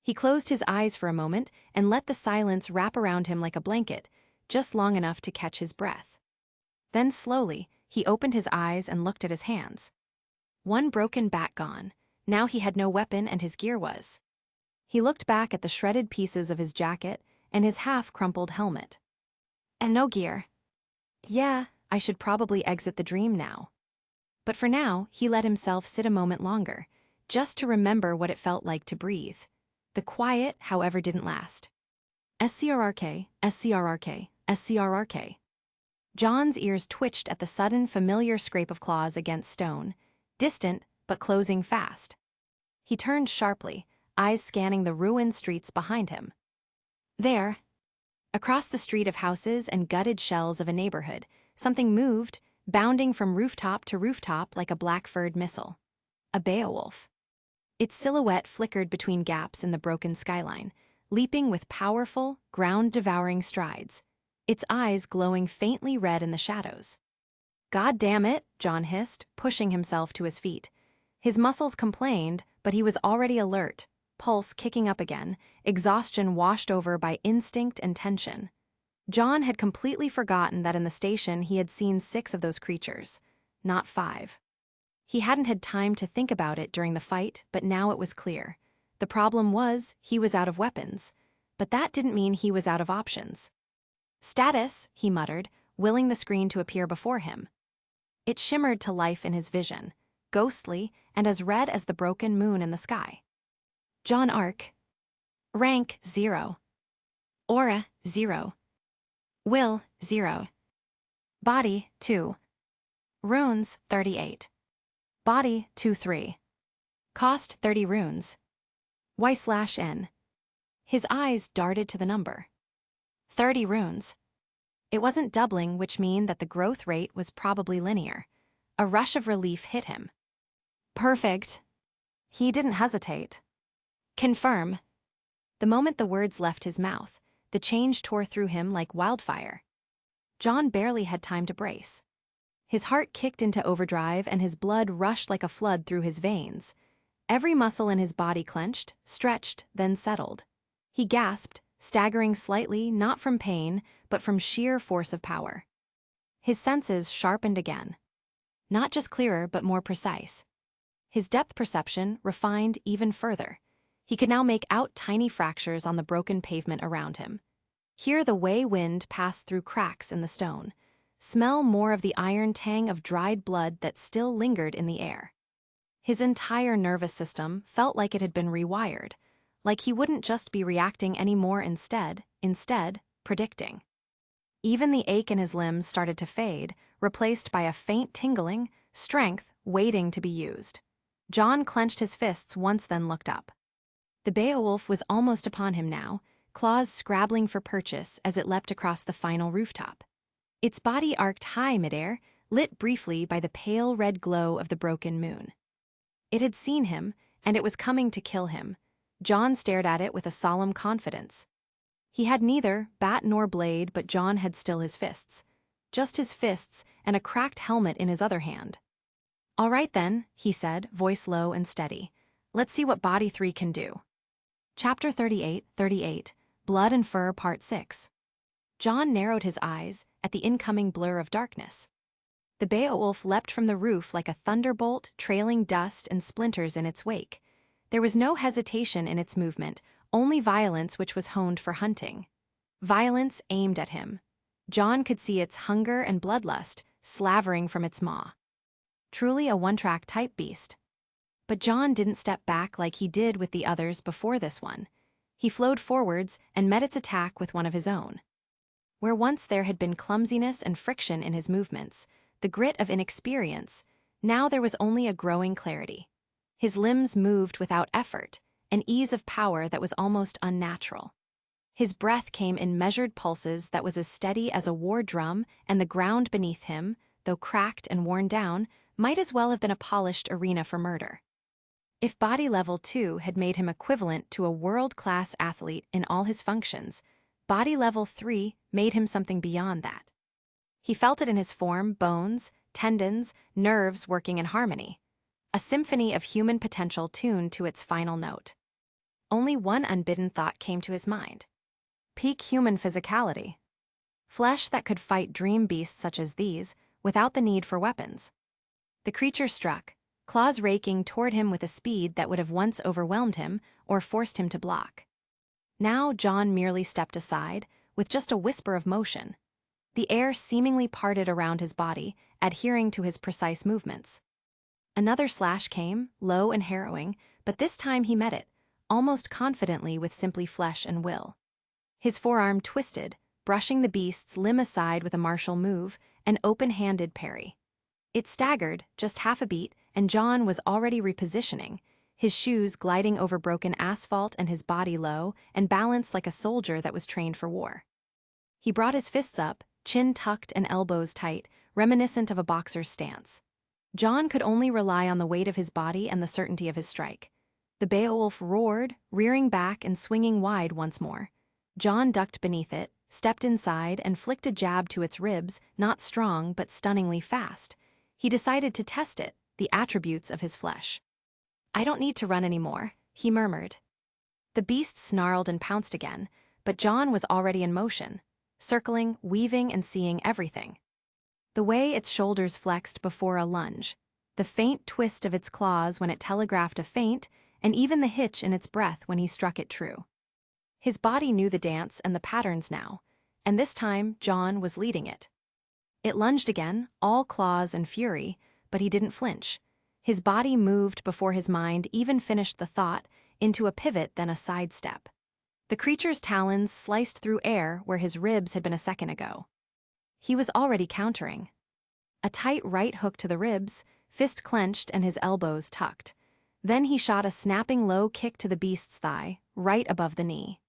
A: He closed his eyes for a moment and let the silence wrap around him like a blanket, just long enough to catch his breath. Then slowly, he opened his eyes and looked at his hands. One broken bat gone, now he had no weapon and his gear was. He looked back at the shredded pieces of his jacket and his half-crumpled helmet. And no gear. Yeah, I should probably exit the dream now. But for now, he let himself sit a moment longer, just to remember what it felt like to breathe. The quiet, however, didn't last. SCRRK, SCRRK, SCRRK. John's ears twitched at the sudden familiar scrape of claws against stone, distant but closing fast. He turned sharply, eyes scanning the ruined streets behind him. There, across the street of houses and gutted shells of a neighborhood, something moved, bounding from rooftop to rooftop like a black-furred missile. A Beowulf. Its silhouette flickered between gaps in the broken skyline, leaping with powerful, ground-devouring strides, its eyes glowing faintly red in the shadows. God damn it, John hissed, pushing himself to his feet. His muscles complained, but he was already alert, pulse kicking up again, exhaustion washed over by instinct and tension. John had completely forgotten that in the station he had seen 6 of those creatures, not 5. He hadn't had time to think about it during the fight, but now it was clear. The problem was, he was out of weapons, but that didn't mean he was out of options. Status, he muttered, willing the screen to appear before him. It shimmered to life in his vision, ghostly and as red as the broken moon in the sky. John Arc. Rank 0. Aura 0. Will 0. Body 2. Runes 38. Body 2-3. Cost 30 runes. Weiss/N. His eyes darted to the number. 30 runes. It wasn't doubling, which meant that the growth rate was probably linear. A rush of relief hit him. Perfect. He didn't hesitate. Confirm. The moment the words left his mouth, the change tore through him like wildfire. John barely had time to brace. His heart kicked into overdrive and his blood rushed like a flood through his veins. Every muscle in his body clenched, stretched, then settled. He gasped, staggering slightly, not from pain, but from sheer force of power. His senses sharpened again. Not just clearer, but more precise. His depth perception refined even further. He could now make out tiny fractures on the broken pavement around him. Hear the way wind pass through cracks in the stone. Smell more of the iron tang of dried blood that still lingered in the air. His entire nervous system felt like it had been rewired, like he wouldn't just be reacting anymore instead, predicting. Even the ache in his limbs started to fade, replaced by a faint tingling, strength waiting to be used. John clenched his fists once, then looked up. The Beowulf was almost upon him now, claws scrabbling for purchase as it leapt across the final rooftop. Its body arced high midair, lit briefly by the pale red glow of the broken moon. It had seen him, and it was coming to kill him. John stared at it with a solemn confidence. He had neither bat nor blade, but John had still his fists. Just his fists and a cracked helmet in his other hand. All right then, he said, voice low and steady. Let's see what Body 3 can do. Chapter 38, Blood and Fur Part 6. John narrowed his eyes at the incoming blur of darkness. The Beowulf leapt from the roof like a thunderbolt, trailing dust and splinters in its wake. There was no hesitation in its movement, only violence which was honed for hunting. Violence aimed at him. John could see its hunger and bloodlust slavering from its maw. Truly a one-track type beast. But John didn't step back like he did with the others before this one. He flowed forwards and met its attack with one of his own. Where once there had been clumsiness and friction in his movements, the grit of inexperience, now there was only a growing clarity. His limbs moved without effort, an ease of power that was almost unnatural. His breath came in measured pulses that was as steady as a war drum, and the ground beneath him, though cracked and worn down, might as well have been a polished arena for murder. If Body Level 2 had made him equivalent to a world-class athlete in all his functions, Body Level 3 made him something beyond that. He felt it in his form, bones, tendons, nerves working in harmony. A symphony of human potential tuned to its final note. Only one unbidden thought came to his mind. Peak human physicality. Flesh that could fight dream beasts such as these, without the need for weapons. The creature struck, claws raking toward him with a speed that would have once overwhelmed him or forced him to block. Now John merely stepped aside, with just a whisper of motion. The air seemingly parted around his body, adhering to his precise movements. Another slash came, low and harrowing, but this time he met it, almost confidently with simply flesh and will. His forearm twisted, brushing the beast's limb aside with a martial move, an open-handed parry. It staggered, just half a beat, and John was already repositioning, his shoes gliding over broken asphalt and his body low and balanced like a soldier that was trained for war. He brought his fists up, chin tucked and elbows tight, reminiscent of a boxer's stance. John could only rely on the weight of his body and the certainty of his strike. The Beowulf roared, rearing back and swinging wide once more. John ducked beneath it, stepped inside, and flicked a jab to its ribs, not strong but stunningly fast. He decided to test it, the attributes of his flesh. "I don't need to run anymore," he murmured. The beast snarled and pounced again, but John was already in motion, circling, weaving, and seeing everything. The way its shoulders flexed before a lunge, the faint twist of its claws when it telegraphed a feint, and even the hitch in its breath when he struck it true. His body knew the dance and the patterns now, and this time John was leading it. It lunged again, all claws and fury, but he didn't flinch. His body moved before his mind even finished the thought, into a pivot then a sidestep. The creature's talons sliced through air where his ribs had been a second ago. He was already countering. A tight right hook to the ribs, fist clenched and his elbows tucked. Then he shot a snapping low kick to the beast's thigh, right above the knee.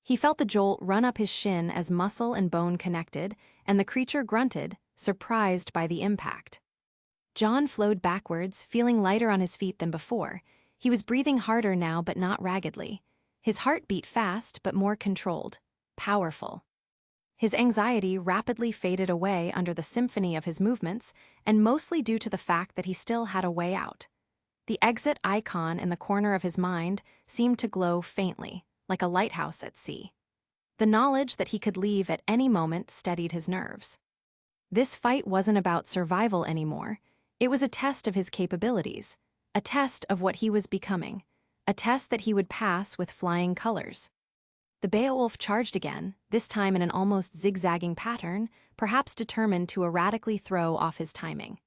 A: He felt the jolt run up his shin as muscle and bone connected, and the creature grunted, surprised by the impact. John flowed backwards, feeling lighter on his feet than before. He was breathing harder now, but not raggedly. His heart beat fast, but more controlled, powerful. His anxiety rapidly faded away under the symphony of his movements, and mostly due to the fact that he still had a way out. The exit icon in the corner of his mind seemed to glow faintly, like a lighthouse at sea. The knowledge that he could leave at any moment steadied his nerves. This fight wasn't about survival anymore. It was a test of his capabilities, a test of what he was becoming, a test that he would pass with flying colors. The Beowulf charged again, this time in an almost zigzagging pattern, perhaps determined to erratically throw off his timing.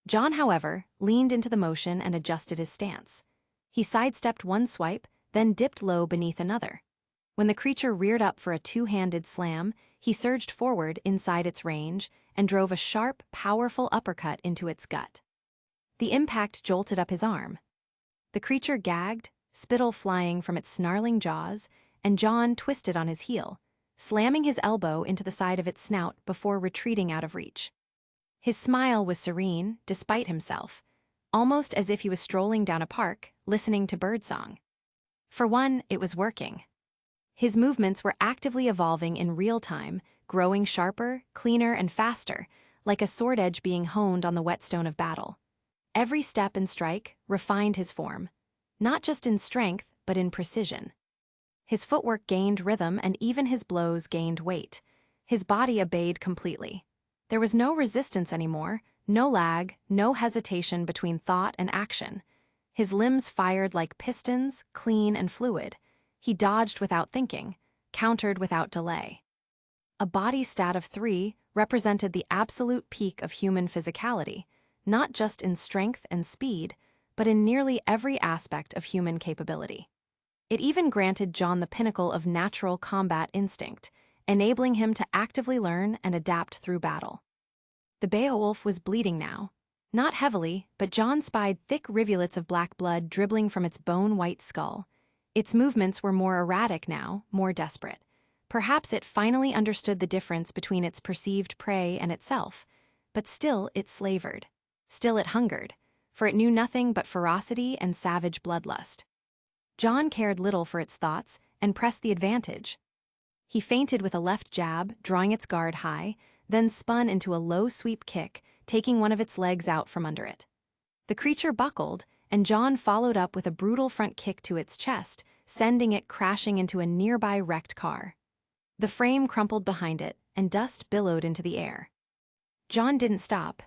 A: John, however, leaned into the motion and adjusted his stance. He sidestepped one swipe, then dipped low beneath another. When the creature reared up for a two-handed slam, he surged forward inside its range and drove a sharp, powerful uppercut into its gut. The impact jolted up his arm. The creature gagged, spittle flying from its snarling jaws, and John twisted on his heel, slamming his elbow into the side of its snout before retreating out of reach. His smile was serene, despite himself, almost as if he was strolling down a park, listening to birdsong. For one, it was working. His movements were actively evolving in real time, growing sharper, cleaner, and faster, like a sword edge being honed on the whetstone of battle. Every step and strike refined his form, not just in strength, but in precision. His footwork gained rhythm, and even his blows gained weight. His body obeyed completely. There was no resistance anymore, no lag, no hesitation between thought and action. His limbs fired like pistons, clean and fluid. He dodged without thinking, countered without delay. A body stat of 3 represented the absolute peak of human physicality, not just in strength and speed, but in nearly every aspect of human capability. It even granted John the pinnacle of natural combat instinct, enabling him to actively learn and adapt through battle. The Beowulf was bleeding now. Not heavily, but John spied thick rivulets of black blood dribbling from its bone-white skull. Its movements were more erratic now, more desperate. Perhaps it finally understood the difference between its perceived prey and itself, but still it slavered. Still it hungered, for it knew nothing but ferocity and savage bloodlust. John cared little for its thoughts and pressed the advantage. He feinted with a left jab, drawing its guard high, then spun into a low sweep kick, taking one of its legs out from under it. The creature buckled, and John followed up with a brutal front kick to its chest, sending it crashing into a nearby wrecked car. The frame crumpled behind it, and dust billowed into the air. John didn't stop.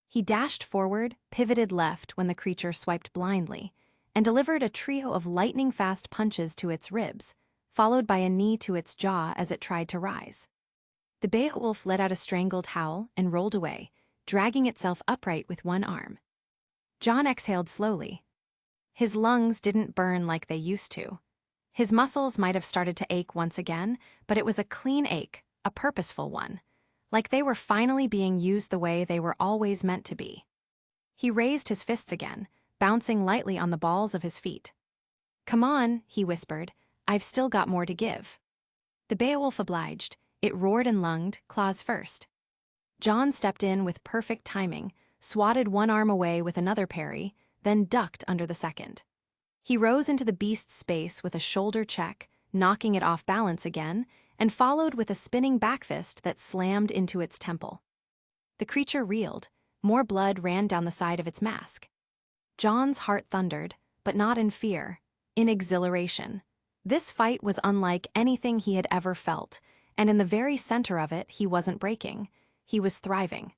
A: He dashed forward, pivoted left when the creature swiped blindly, and delivered a trio of lightning-fast punches to its ribs, followed by a knee to its jaw as it tried to rise. The Beowulf let out a strangled howl and rolled away, dragging itself upright with one arm. John exhaled slowly. His lungs didn't burn like they used to. His muscles might have started to ache once again, but it was a clean ache, a purposeful one, like they were finally being used the way they were always meant to be. He raised his fists again, bouncing lightly on the balls of his feet. "Come on," he whispered, "I've still got more to give." The Beowulf obliged. It roared and lunged, claws first. John stepped in with perfect timing, swatted one arm away with another parry, then ducked under the second. He rose into the beast's space with a shoulder check, knocking it off balance again, and followed with a spinning backfist that slammed into its temple. The creature reeled. More blood ran down the side of its mask. John's heart thundered, but not in fear, in exhilaration. This fight was unlike anything he had ever felt, and in the very center of it, he wasn't breaking. He was thriving.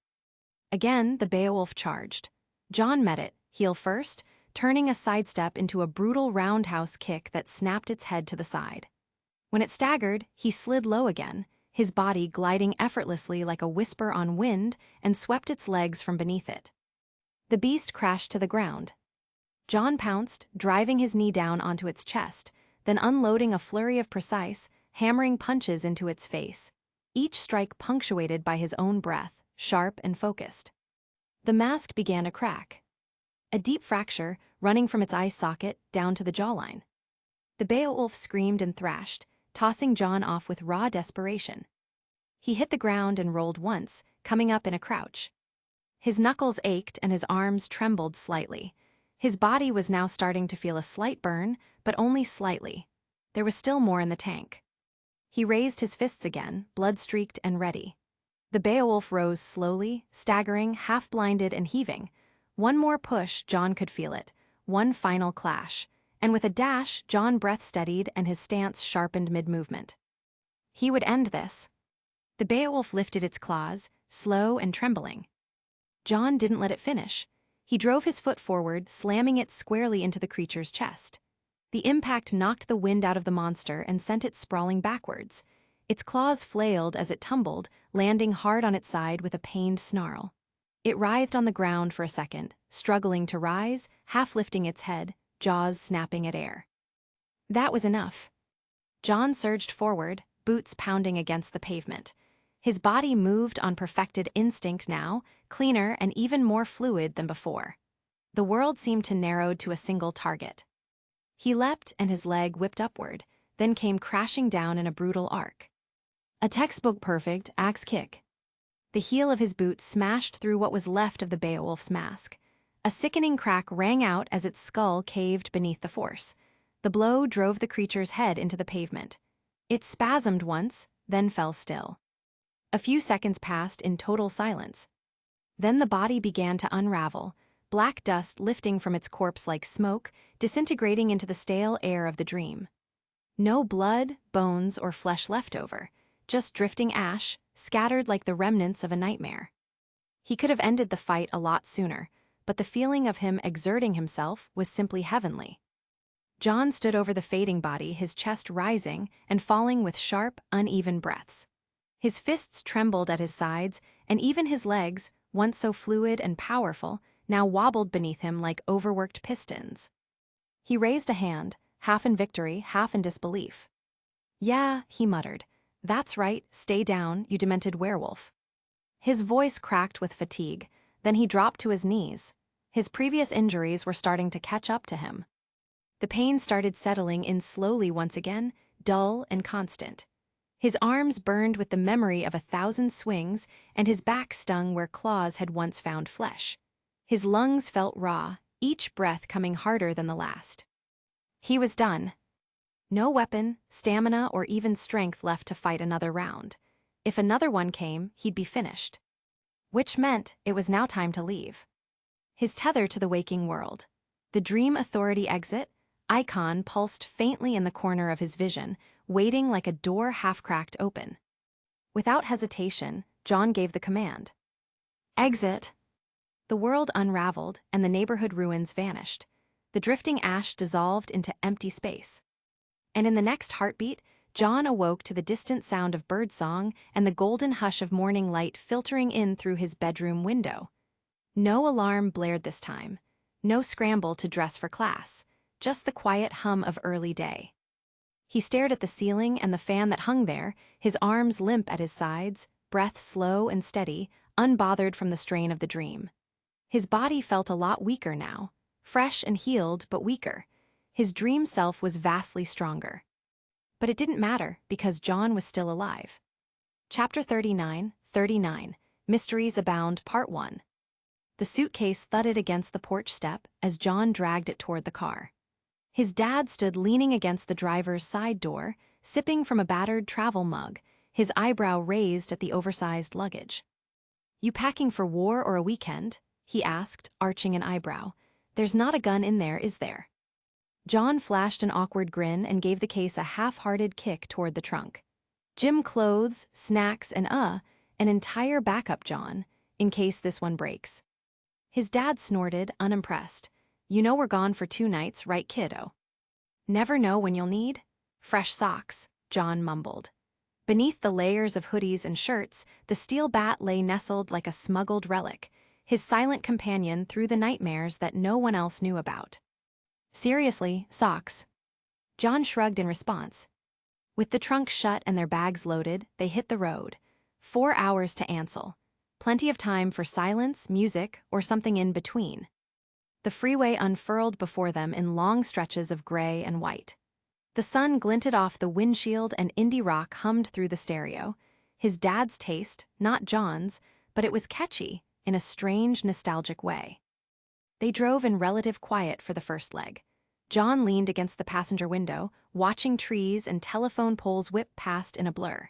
A: Again, the Beowulf charged. John met it, heel first, turning a sidestep into a brutal roundhouse kick that snapped its head to the side. When it staggered, he slid low again, his body gliding effortlessly like a whisper on wind, and swept its legs from beneath it. The beast crashed to the ground. John pounced, driving his knee down onto its chest, then unloading a flurry of precise, hammering punches into its face, each strike punctuated by his own breath, sharp and focused. The mask began to crack. a deep fracture running from its eye socket down to the jawline. The Beowulf screamed and thrashed, tossing John off with raw desperation. He hit the ground and rolled once, coming up in a crouch. His knuckles ached and his arms trembled slightly. His body was now starting to feel a slight burn, but only slightly. There was still more in the tank. He raised his fists again, blood-streaked and ready. The Beowulf rose slowly, staggering, half-blinded and heaving. One more push, John could feel it. One final clash. And with a dash, John breath steadied and his stance sharpened mid-movement. He would end this. The Beowulf lifted its claws, slow and trembling. John didn't let it finish. He drove his foot forward, slamming it squarely into the creature's chest. The impact knocked the wind out of the monster and sent it sprawling backwards. Its claws flailed as it tumbled, landing hard on its side with a pained snarl. It writhed on the ground for a second, struggling to rise, half lifting its head, jaws snapping at air. That was enough. John surged forward, boots pounding against the pavement. His body moved on perfected instinct now, cleaner and even more fluid than before. The world seemed to narrow to a single target. He leapt and his leg whipped upward, then came crashing down in a brutal arc. A textbook-perfect axe kick. The heel of his boot smashed through what was left of the Beowulf's mask. A sickening crack rang out as its skull caved beneath the force. The blow drove the creature's head into the pavement. It spasmed once, then fell still. A few seconds passed in total silence. Then the body began to unravel, black dust lifting from its corpse like smoke, disintegrating into the stale air of the dream. No blood, bones, or flesh left over, just drifting ash, scattered like the remnants of a nightmare. He could have ended the fight a lot sooner, but the feeling of him exerting himself was simply heavenly. John stood over the fading body, his chest rising and falling with sharp, uneven breaths. His fists trembled at his sides, and even his legs, once so fluid and powerful, now wobbled beneath him like overworked pistons. He raised a hand, half in victory, half in disbelief. "Yeah," he muttered. "That's right, stay down, you demented werewolf." His voice cracked with fatigue, then he dropped to his knees. His previous injuries were starting to catch up to him. The pain started settling in slowly once again, dull and constant. His arms burned with the memory of 1,000 swings, and his back stung where claws had once found flesh. His lungs felt raw, each breath coming harder than the last. He was done. No weapon, stamina, or even strength left to fight another round. If another one came, he'd be finished. Which meant it was now time to leave. His tether to the waking world. The Dream Authority exit icon pulsed faintly in the corner of his vision, waiting like a door half-cracked open. Without hesitation, John gave the command. "Exit." The world unraveled, and the neighborhood ruins vanished. The drifting ash dissolved into empty space. And in the next heartbeat, John awoke to the distant sound of birdsong and the golden hush of morning light filtering in through his bedroom window. No alarm blared this time. No scramble to dress for class. Just the quiet hum of early day. He stared at the ceiling and the fan that hung there, his arms limp at his sides, breath slow and steady, unbothered from the strain of the dream. His body felt a lot weaker now, fresh and healed, but weaker. His dream self was vastly stronger. But it didn't matter, because John was still alive. Chapter 39, Mysteries Abound, Part 1. The suitcase thudded against the porch step as John dragged it toward the car. His dad stood leaning against the driver's side door, sipping from a battered travel mug, his eyebrow raised at the oversized luggage. "You packing for war or a weekend?" he asked, arching an eyebrow. "There's not a gun in there, is there?" John flashed an awkward grin and gave the case a half-hearted kick toward the trunk. "Gym clothes, snacks, and an entire backup, John, in case this one breaks." His dad snorted, unimpressed. "You know we're gone for 2 nights, right, kiddo?" "Never know when you'll need fresh socks," John mumbled. Beneath the layers of hoodies and shirts, the steel bat lay nestled like a smuggled relic, his silent companion through the nightmares that no one else knew about. "Seriously, socks." John shrugged in response. With the trunk shut and their bags loaded, they hit the road. 4 hours to Ansel. Plenty of time for silence, music, or something in between. The freeway unfurled before them in long stretches of gray and white. The sun glinted off the windshield and indie rock hummed through the stereo. His dad's taste, not John's, but it was catchy, in a strange, nostalgic way. They drove in relative quiet for the first leg. John leaned against the passenger window, watching trees and telephone poles whip past in a blur.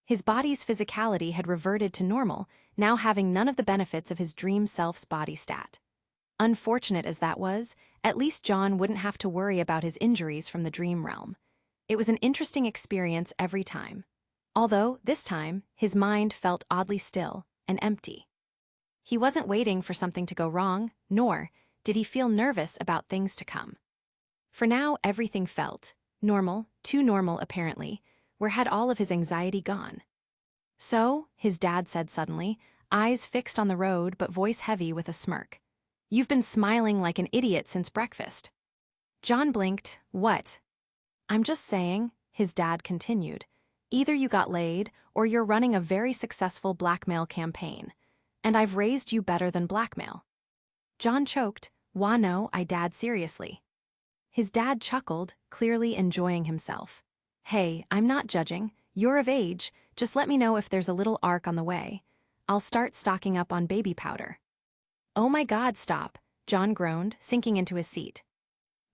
A: His body's physicality had reverted to normal, now having none of the benefits of his dream self's body stat. Unfortunate as that was, at least John wouldn't have to worry about his injuries from the dream realm. It was an interesting experience every time. Although, this time, his mind felt oddly still and empty. He wasn't waiting for something to go wrong, nor did he feel nervous about things to come. For now, everything felt normal, too normal apparently, where had all of his anxiety gone? So, his dad said suddenly, eyes fixed on the road but voice heavy with a smirk. You've been smiling like an idiot since breakfast. John blinked. What? I'm just saying, his dad continued. Either you got laid, or you're running a very successful blackmail campaign. And I've raised you better than blackmail. John choked. Wah no, I dad seriously. His dad chuckled, clearly enjoying himself. Hey, I'm not judging. You're of age. Just let me know if there's a little arc on the way. I'll start stocking up on baby powder. Oh my God, stop, John groaned, sinking into his seat.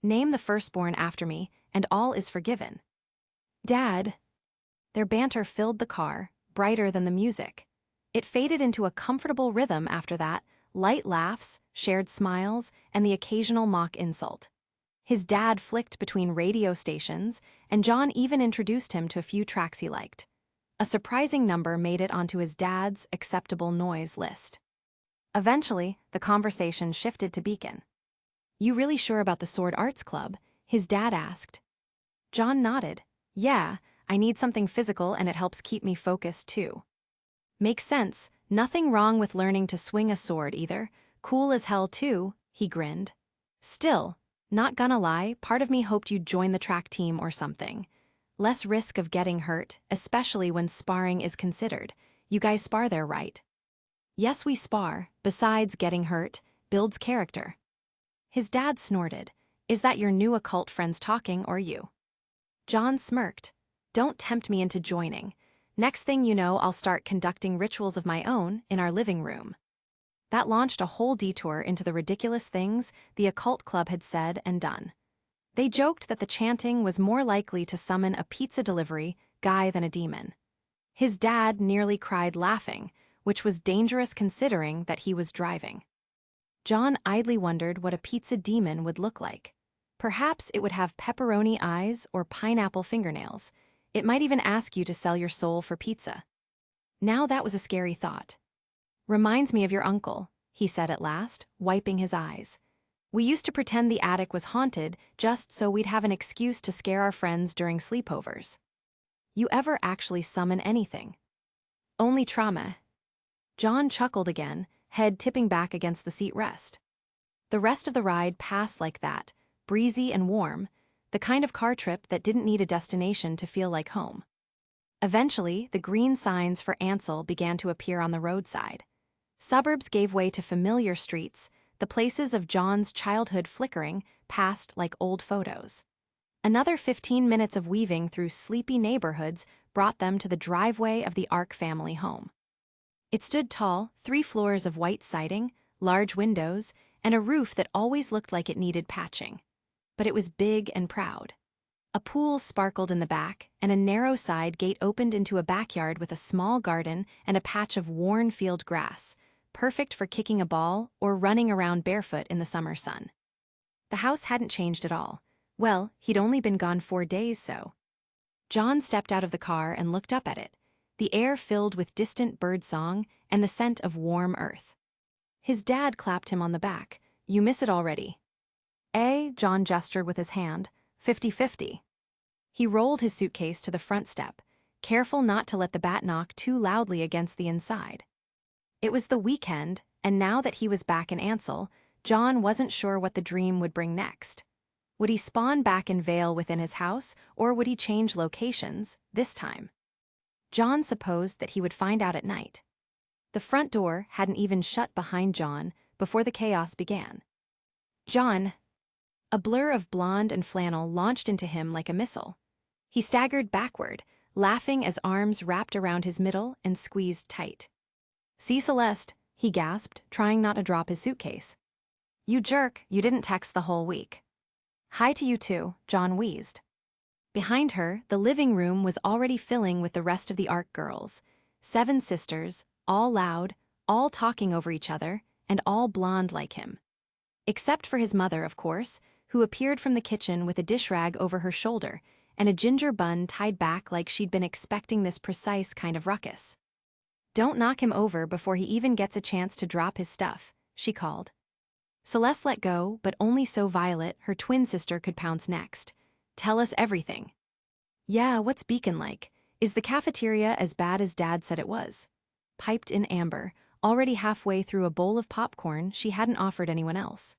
A: Name the firstborn after me, and all is forgiven. Dad. Their banter filled the car, brighter than the music. It faded into a comfortable rhythm after that, light laughs, shared smiles, and the occasional mock insult. His dad flicked between radio stations, and John even introduced him to a few tracks he liked. A surprising number made it onto his dad's acceptable noise list. Eventually, the conversation shifted to Beacon. You really sure about the Sword Arts Club? His dad asked. John nodded. Yeah, I need something physical and it helps keep me focused too. Makes sense, nothing wrong with learning to swing a sword either. Cool as hell too, he grinned. Still, not gonna lie, part of me hoped you'd join the track team or something. Less risk of getting hurt, especially when sparring is considered. You guys spar there, right? Yes, we spar. Besides getting hurt, builds character. His dad snorted. Is that your new occult friends talking or you? John smirked. Don't tempt me into joining. Next thing you know, I'll start conducting rituals of my own in our living room. That launched a whole detour into the ridiculous things the occult club had said and done. They joked that the chanting was more likely to summon a pizza delivery guy than a demon. His dad nearly cried laughing, which was dangerous considering that he was driving. John idly wondered what a pizza demon would look like. Perhaps it would have pepperoni eyes or pineapple fingernails. It might even ask you to sell your soul for pizza. Now that was a scary thought. Reminds me of your uncle, he said at last, wiping his eyes. We used to pretend the attic was haunted just so we'd have an excuse to scare our friends during sleepovers. You ever actually summon anything? Only trauma. John chuckled again, head tipping back against the seat rest. The rest of the ride passed like that, breezy and warm, the kind of car trip that didn't need a destination to feel like home. Eventually, the green signs for Ansel began to appear on the roadside. Suburbs gave way to familiar streets, the places of John's childhood flickering past like old photos. Another 15 minutes of weaving through sleepy neighborhoods brought them to the driveway of the Ark family home. It stood tall, 3 floors of white siding, large windows, and a roof that always looked like it needed patching. But it was big and proud. A pool sparkled in the back, and a narrow side gate opened into a backyard with a small garden and a patch of worn field grass, perfect for kicking a ball or running around barefoot in the summer sun. The house hadn't changed at all. Well, he'd only been gone 4 days, so. John stepped out of the car and looked up at it, the air filled with distant birdsong and the scent of warm earth. His dad clapped him on the back. You miss it already. John gestured with his hand, 50-50. He rolled his suitcase to the front step, careful not to let the bat knock too loudly against the inside. It was the weekend, and now that he was back in Ansel, John wasn't sure what the dream would bring next. Would he spawn back in Vale within his house, or would he change locations, this time? John supposed that he would find out at night. The front door hadn't even shut behind John before the chaos began. John. A blur of blonde and flannel launched into him like a missile. He staggered backward, laughing as arms wrapped around his middle and squeezed tight. "See, Celeste," he gasped, trying not to drop his suitcase. "You jerk, you didn't text the whole week." "Hi to you too," John wheezed. Behind her, the living room was already filling with the rest of the ARC girls. 7 sisters, all loud, all talking over each other, and all blonde like him. Except for his mother, of course, who appeared from the kitchen with a dish rag over her shoulder and a ginger bun tied back like she'd been expecting this precise kind of ruckus. "Don't knock him over before he even gets a chance to drop his stuff," she called. Celeste let go, but only so Violet, her twin sister, could pounce next. "Tell us everything." "Yeah, what's Beacon like? Is the cafeteria as bad as Dad said it was?" piped in Amber, already halfway through a bowl of popcorn she hadn't offered anyone else.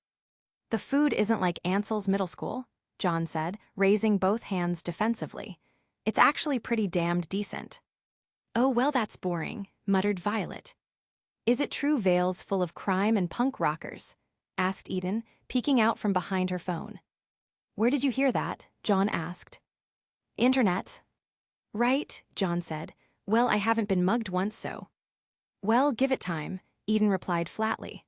A: "The food isn't like Ansel's middle school," John said, raising both hands defensively. "It's actually pretty damned decent." "Oh well, that's boring," muttered Violet. "Is it true Vale's full of crime and punk rockers?" asked Eden, peeking out from behind her phone. "Where did you hear that?" John asked. "Internet." "Right," John said. "Well, I haven't been mugged once, so." "Well, give it time," Eden replied flatly.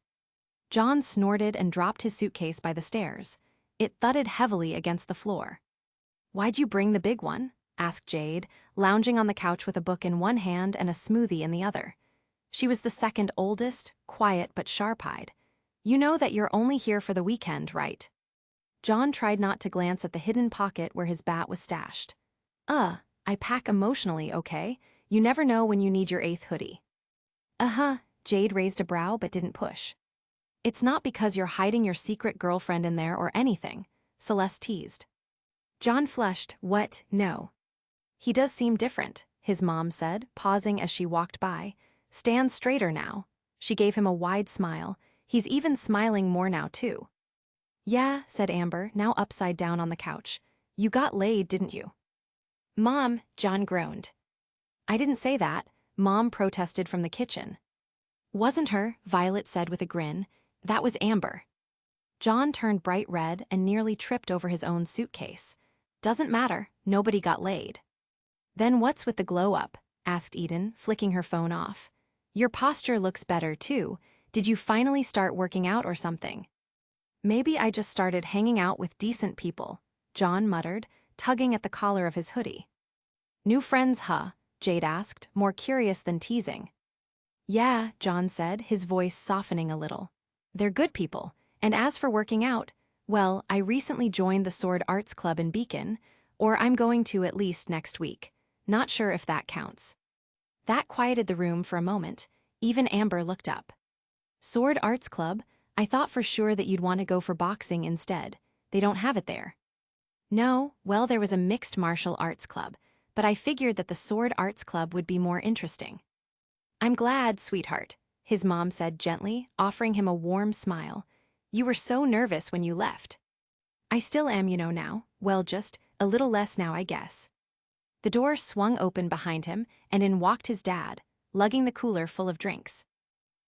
A: John snorted and dropped his suitcase by the stairs. It thudded heavily against the floor. "Why'd you bring the big one?" asked Jade, lounging on the couch with a book in one hand and a smoothie in the other. She was the second oldest, quiet but sharp-eyed. "You know that you're only here for the weekend, right?" John tried not to glance at the hidden pocket where his bat was stashed. I pack emotionally, okay? You never know when you need your 8th hoodie." "Uh-huh," Jade raised a brow but didn't push. "It's not because you're hiding your secret girlfriend in there or anything," Celeste teased. John flushed. "What? No." "He does seem different," his mom said, pausing as she walked by. "Stand straighter now." She gave him a wide smile. "He's even smiling more now, too." "Yeah," said Amber, now upside down on the couch. "You got laid, didn't you?" "Mom," John groaned. "I didn't say that," Mom protested from the kitchen. "Wasn't her," Violet said with a grin. "That was Amber." John turned bright red and nearly tripped over his own suitcase. "Doesn't matter, nobody got laid." "Then what's with the glow-up?" asked Eden, flicking her phone off. "Your posture looks better, too. Did you finally start working out or something?" "Maybe I just started hanging out with decent people," John muttered, tugging at the collar of his hoodie. "New friends, huh?" Jade asked, more curious than teasing. "Yeah," John said, his voice softening a little. "They're good people, and as for working out, well, I recently joined the Sword Arts Club in Beacon, or I'm going to at least next week. Not sure if that counts." That quieted the room for a moment. Even Amber looked up. "Sword Arts Club? I thought for sure that you'd want to go for boxing instead. They don't have it there." "No, well, there was a mixed martial arts club, but I figured that the Sword Arts Club would be more interesting." "I'm glad, sweetheart," his mom said gently, offering him a warm smile. "You were so nervous when you left." "I still am, you know, now. Well, just a little less now, I guess." The door swung open behind him, and in walked his dad, lugging the cooler full of drinks.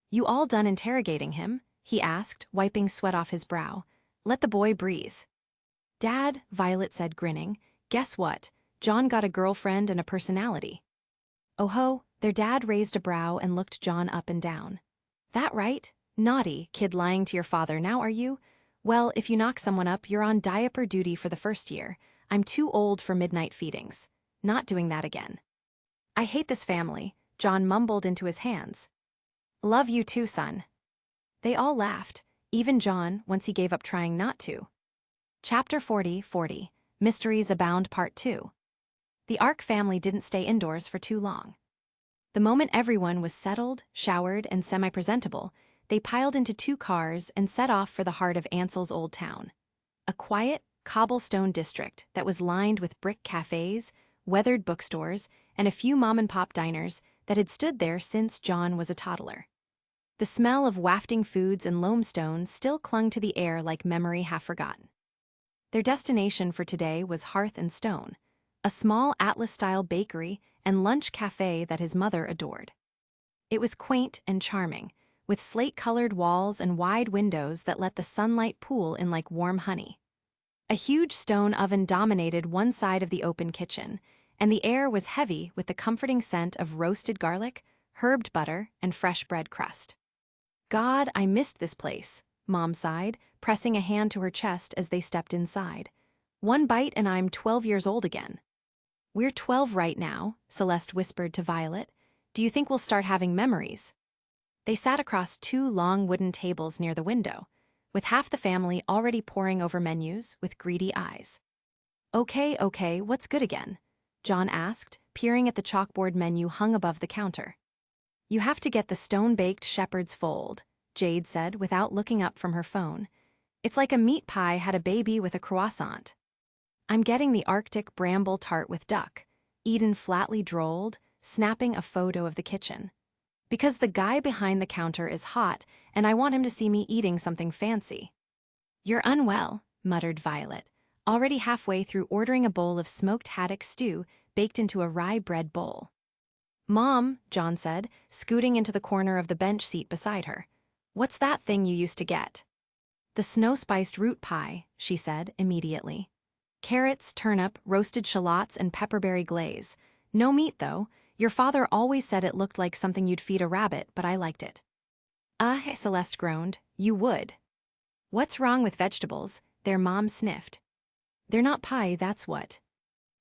A: "You all done interrogating him?" he asked, wiping sweat off his brow. "Let the boy breathe." "Dad," Violet said, grinning, "guess what? John got a girlfriend and a personality." "Oh ho," their dad raised a brow and looked John up and down. "That right? Naughty, kid lying to your father now, are you? Well, if you knock someone up, you're on diaper duty for the first year. I'm too old for midnight feedings. Not doing that again." "I hate this family," John mumbled into his hands. "Love you too, son." They all laughed, even John, once he gave up trying not to. Chapter 40, Mysteries Abound Part 2. The ARC family didn't stay indoors for too long. The moment everyone was settled, showered, and semi-presentable, they piled into 2 cars and set off for the heart of Ansel's old town. A quiet, cobblestone district that was lined with brick cafes, weathered bookstores, and a few mom-and-pop diners that had stood there since John was a toddler. The smell of wafting foods and loamstone still clung to the air like memory half-forgotten. Their destination for today was Hearth and Stone, a small Atlas-style bakery and lunch cafe that his mother adored. It was quaint and charming, with slate-colored walls and wide windows that let the sunlight pool in like warm honey. A huge stone oven dominated one side of the open kitchen, and the air was heavy with the comforting scent of roasted garlic, herbed butter, and fresh bread crust. God, I missed this place, Mom sighed, pressing a hand to her chest as they stepped inside. One bite and I'm 12 years old again. We're 12 right now, Celeste whispered to Violet. Do you think we'll start having memories? They sat across two long wooden tables near the window, with half the family already poring over menus with greedy eyes. Okay, what's good again? John asked, peering at the chalkboard menu hung above the counter. You have to get the stone-baked shepherd's fold, Jade said without looking up from her phone. It's like a meat pie had a baby with a croissant. I'm getting the Arctic bramble tart with duck, Eden flatly drawled, snapping a photo of the kitchen. Because the guy behind the counter is hot, and I want him to see me eating something fancy. You're unwell, muttered Violet, already halfway through ordering a bowl of smoked haddock stew baked into a rye bread bowl. Mom, John said, scooting into the corner of the bench seat beside her. What's that thing you used to get? The snow-spiced root pie, she said immediately. Carrots, turnip, roasted shallots, and pepperberry glaze. No meat, though. Your father always said it looked like something you'd feed a rabbit, but I liked it. Celeste groaned. You would. What's wrong with vegetables? Their mom sniffed. They're not pie, that's what.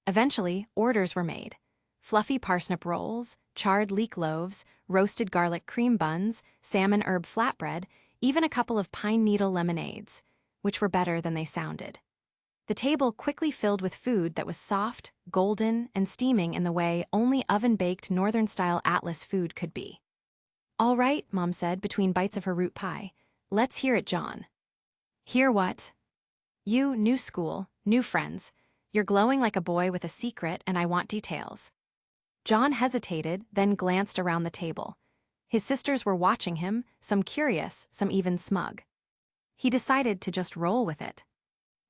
A: Eventually, orders were made. Fluffy parsnip rolls, charred leek loaves, roasted garlic cream buns, salmon herb flatbread, even a couple of pine needle lemonades, which were better than they sounded. The table quickly filled with food that was soft, golden, and steaming in the way only oven-baked northern-style Atlas food could be. All right, Mom said between bites of her root pie. Let's hear it, John. Hear what? You, new school, new friends. You're glowing like a boy with a secret, and I want details. John hesitated, then glanced around the table. His sisters were watching him, some curious, some even smug. He decided to just roll with it.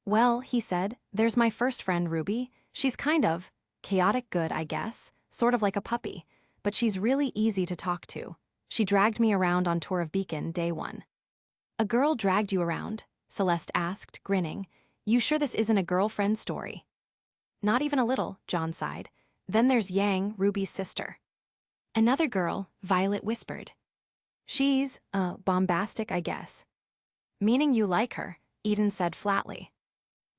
A: Well, he said, there's my first friend, RWBY. She's kind of chaotic good, I guess, sort of like a puppy, but she's really easy to talk to. She dragged me around on tour of Beacon, day one. A girl dragged you around? Celeste asked, grinning. You sure this isn't a girlfriend story? Not even a little, John sighed. Then there's Yang, RWBY's sister. Another girl, Violet whispered. She's, bombastic, I guess. Meaning you like her, Eden said flatly.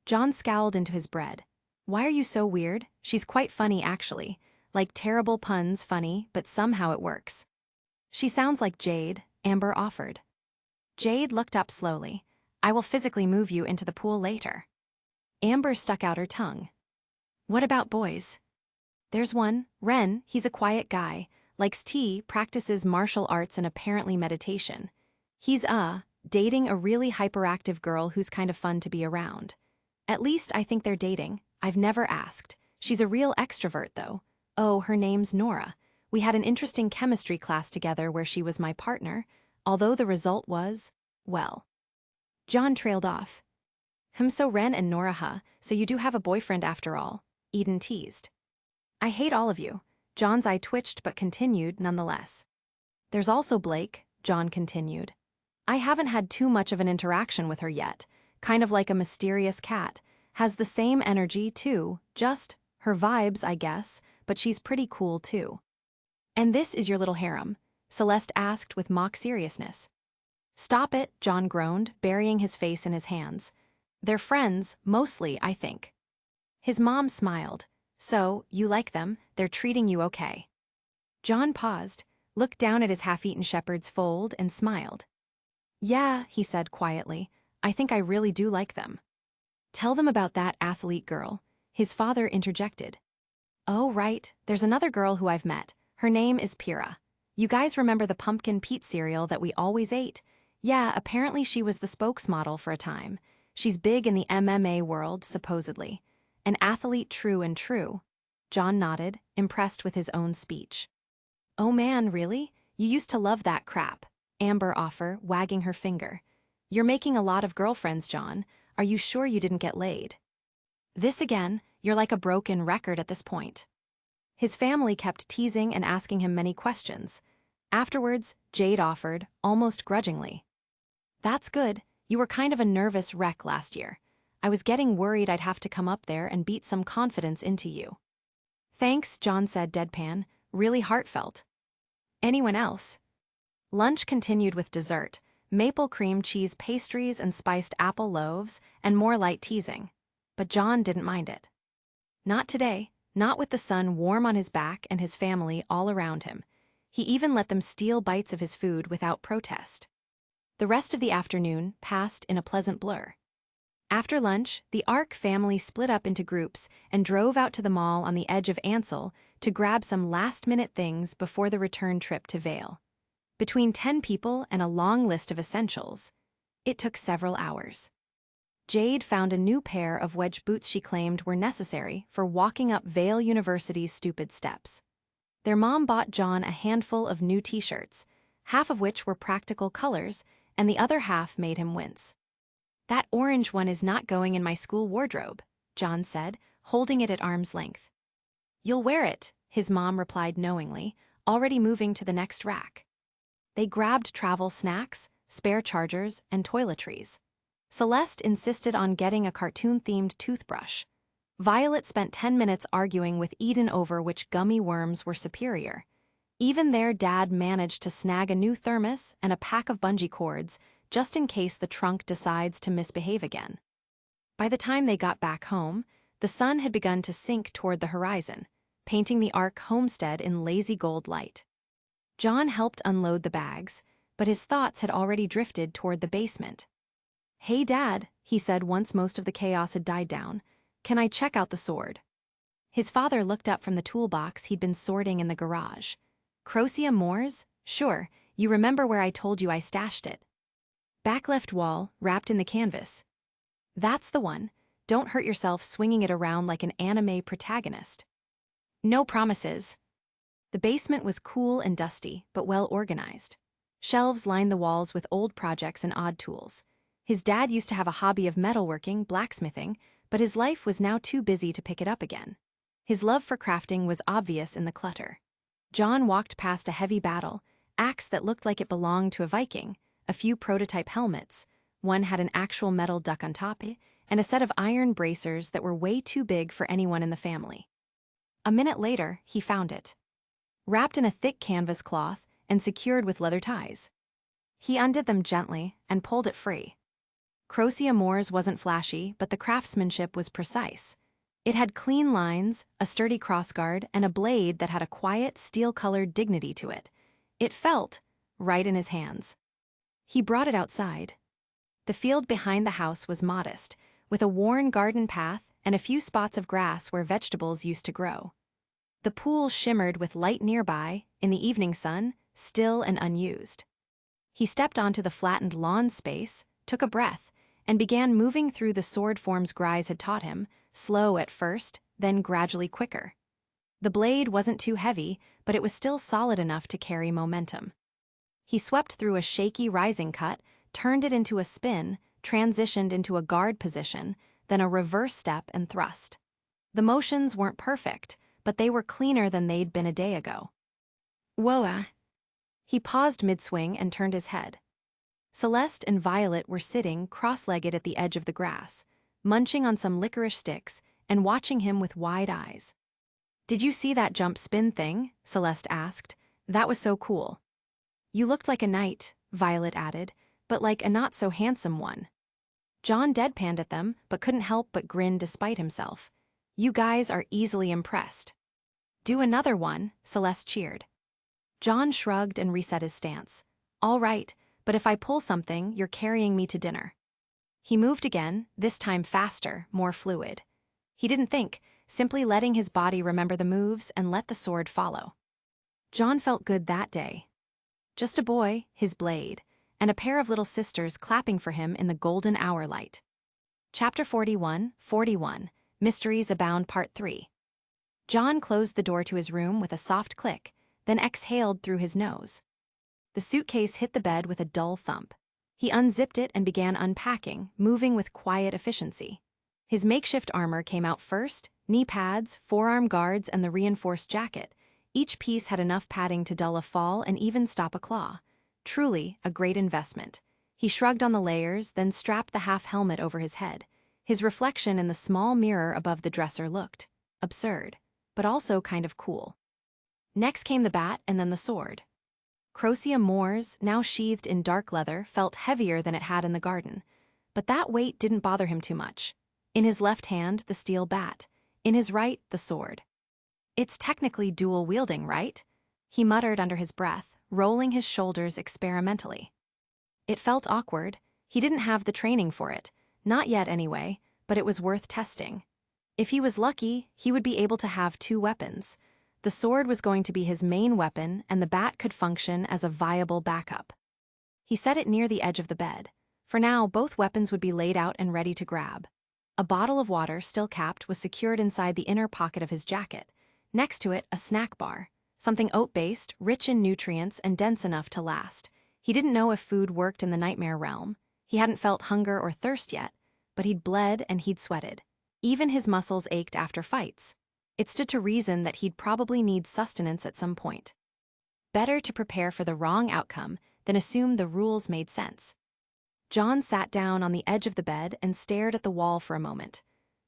A: John scowled into his bread. Why are you so weird? She's quite funny, actually. Like terrible puns funny, but somehow it works. She sounds like Jade, Amber offered. Jade looked up slowly. I will physically move you into the pool later. Amber stuck out her tongue. What about boys? There's one, Ren, he's a quiet guy, likes tea, practices martial arts and apparently meditation. He's, dating a really hyperactive girl who's kind of fun to be around. At least I think they're dating. I've never asked. She's a real extrovert, though. Oh, her name's Nora. We had an interesting chemistry class together where she was my partner, although the result was, well. John trailed off. So Ren and Nora, so you do have a boyfriend after all, Eden teased. I hate all of you. John's eye twitched but continued nonetheless. There's also Blake, John continued. I haven't had too much of an interaction with her yet, kind of like a mysterious cat, has the same energy too, just her vibes, I guess, but she's pretty cool too. And this is your little harem? Celeste asked with mock seriousness. Stop it, John groaned, burying his face in his hands. They're friends, mostly, I think. His mom smiled. So, you like them, they're treating you okay. John paused, looked down at his half-eaten shepherd's fold, and smiled. Yeah, he said quietly, I think I really do like them. Tell them about that athlete girl, his father interjected. Oh, right, there's another girl who I've met. Her name is Pira. You guys remember the pumpkin Pete cereal that we always ate? Yeah, apparently she was the spokesmodel for a time. She's big in the MMA world, supposedly. An athlete true and true. John nodded, impressed with his own speech. Oh man, really? You used to love that crap, Amber offered, wagging her finger. You're making a lot of girlfriends, John. Are you sure you didn't get laid? This again, you're like a broken record at this point. His family kept teasing and asking him many questions. Afterwards, Jade offered, almost grudgingly. That's good, you were kind of a nervous wreck last year. I was getting worried I'd have to come up there and beat some confidence into you. Thanks, John said deadpan, really heartfelt. Anyone else? Lunch continued with dessert, maple cream cheese pastries and spiced apple loaves, and more light teasing. But John didn't mind it. Not today, not with the sun warm on his back and his family all around him. He even let them steal bites of his food without protest. The rest of the afternoon passed in a pleasant blur. After lunch, the Ark family split up into groups and drove out to the mall on the edge of Ansel to grab some last-minute things before the return trip to Vale. Between 10 people and a long list of essentials, it took several hours. Jade found a new pair of wedge boots she claimed were necessary for walking up Vale University's stupid steps. Their mom bought John a handful of new t-shirts, half of which were practical colors, and the other half made him wince. That orange one is not going in my school wardrobe, John said, holding it at arm's length. You'll wear it, his mom replied knowingly, already moving to the next rack. They grabbed travel snacks, spare chargers, and toiletries. Celeste insisted on getting a cartoon-themed toothbrush. Violet spent 10 minutes arguing with Eden over which gummy worms were superior. Even their dad managed to snag a new thermos and a pack of bungee cords, just in case the trunk decides to misbehave again. By the time they got back home, the sun had begun to sink toward the horizon, painting the Ark homestead in lazy gold light. John helped unload the bags, but his thoughts had already drifted toward the basement. Hey Dad, he said once most of the chaos had died down, can I check out the sword? His father looked up from the toolbox he'd been sorting in the garage. Crocea Moores? Sure, you remember where I told you I stashed it. Back left wall, wrapped in the canvas. That's the one. Don't hurt yourself swinging it around like an anime protagonist. No promises. The basement was cool and dusty, but well organized. Shelves lined the walls with old projects and odd tools. His dad used to have a hobby of metalworking, blacksmithing, but his life was now too busy to pick it up again. His love for crafting was obvious in the clutter. John walked past a heavy battle axe that looked like it belonged to a Viking, a few prototype helmets, one had an actual metal duck on top, and a set of iron bracers that were way too big for anyone in the family. A minute later, he found it. Wrapped in a thick canvas cloth and secured with leather ties. He undid them gently and pulled it free. Crocea Moores wasn't flashy, but the craftsmanship was precise. It had clean lines, a sturdy crossguard, and a blade that had a quiet, steel-colored dignity to it. It felt right in his hands. He brought it outside. The field behind the house was modest, with a worn garden path and a few spots of grass where vegetables used to grow. The pool shimmered with light nearby, in the evening sun, still and unused. He stepped onto the flattened lawn space, took a breath, and began moving through the sword forms Grise had taught him, slow at first, then gradually quicker. The blade wasn't too heavy, but it was still solid enough to carry momentum. He swept through a shaky rising cut, turned it into a spin, transitioned into a guard position, then a reverse step and thrust. The motions weren't perfect, but they were cleaner than they'd been a day ago. Whoa! He paused mid-swing and turned his head. Celeste and Violet were sitting cross-legged at the edge of the grass, munching on some licorice sticks and watching him with wide eyes. Did you see that jump spin thing? Celeste asked. That was so cool. You looked like a knight, Violet added, but like a not-so-handsome one. John deadpanned at them, but couldn't help but grin despite himself. You guys are easily impressed. Do another one, Celeste cheered. John shrugged and reset his stance. All right, but if I pull something, you're carrying me to dinner. He moved again, this time faster, more fluid. He didn't think, simply letting his body remember the moves and let the sword follow. John felt good that day. Just a boy, his blade, and a pair of little sisters clapping for him in the golden hour light. Chapter 41, Mysteries Abound Part 3. John closed the door to his room with a soft click, then exhaled through his nose. The suitcase hit the bed with a dull thump. He unzipped it and began unpacking, moving with quiet efficiency. His makeshift armor came out first, knee pads, forearm guards, and the reinforced jacket. Each piece had enough padding to dull a fall and even stop a claw. Truly, a great investment. He shrugged on the layers, then strapped the half-helmet over his head. His reflection in the small mirror above the dresser looked absurd, but also kind of cool. Next came the bat and then the sword. Crocea Moore's, now sheathed in dark leather, felt heavier than it had in the garden. But that weight didn't bother him too much. In his left hand, the steel bat. In his right, the sword. It's technically dual-wielding, right? He muttered under his breath, rolling his shoulders experimentally. It felt awkward. He didn't have the training for it. Not yet anyway, but it was worth testing. If he was lucky, he would be able to have two weapons. The sword was going to be his main weapon, and the bat could function as a viable backup. He set it near the edge of the bed. For now, both weapons would be laid out and ready to grab. A bottle of water, still capped, was secured inside the inner pocket of his jacket. Next to it, a snack bar. Something oat-based, rich in nutrients, and dense enough to last. He didn't know if food worked in the nightmare realm. He hadn't felt hunger or thirst yet, but he'd bled and he'd sweated. Even his muscles ached after fights. It stood to reason that he'd probably need sustenance at some point. Better to prepare for the wrong outcome than assume the rules made sense. John sat down on the edge of the bed and stared at the wall for a moment.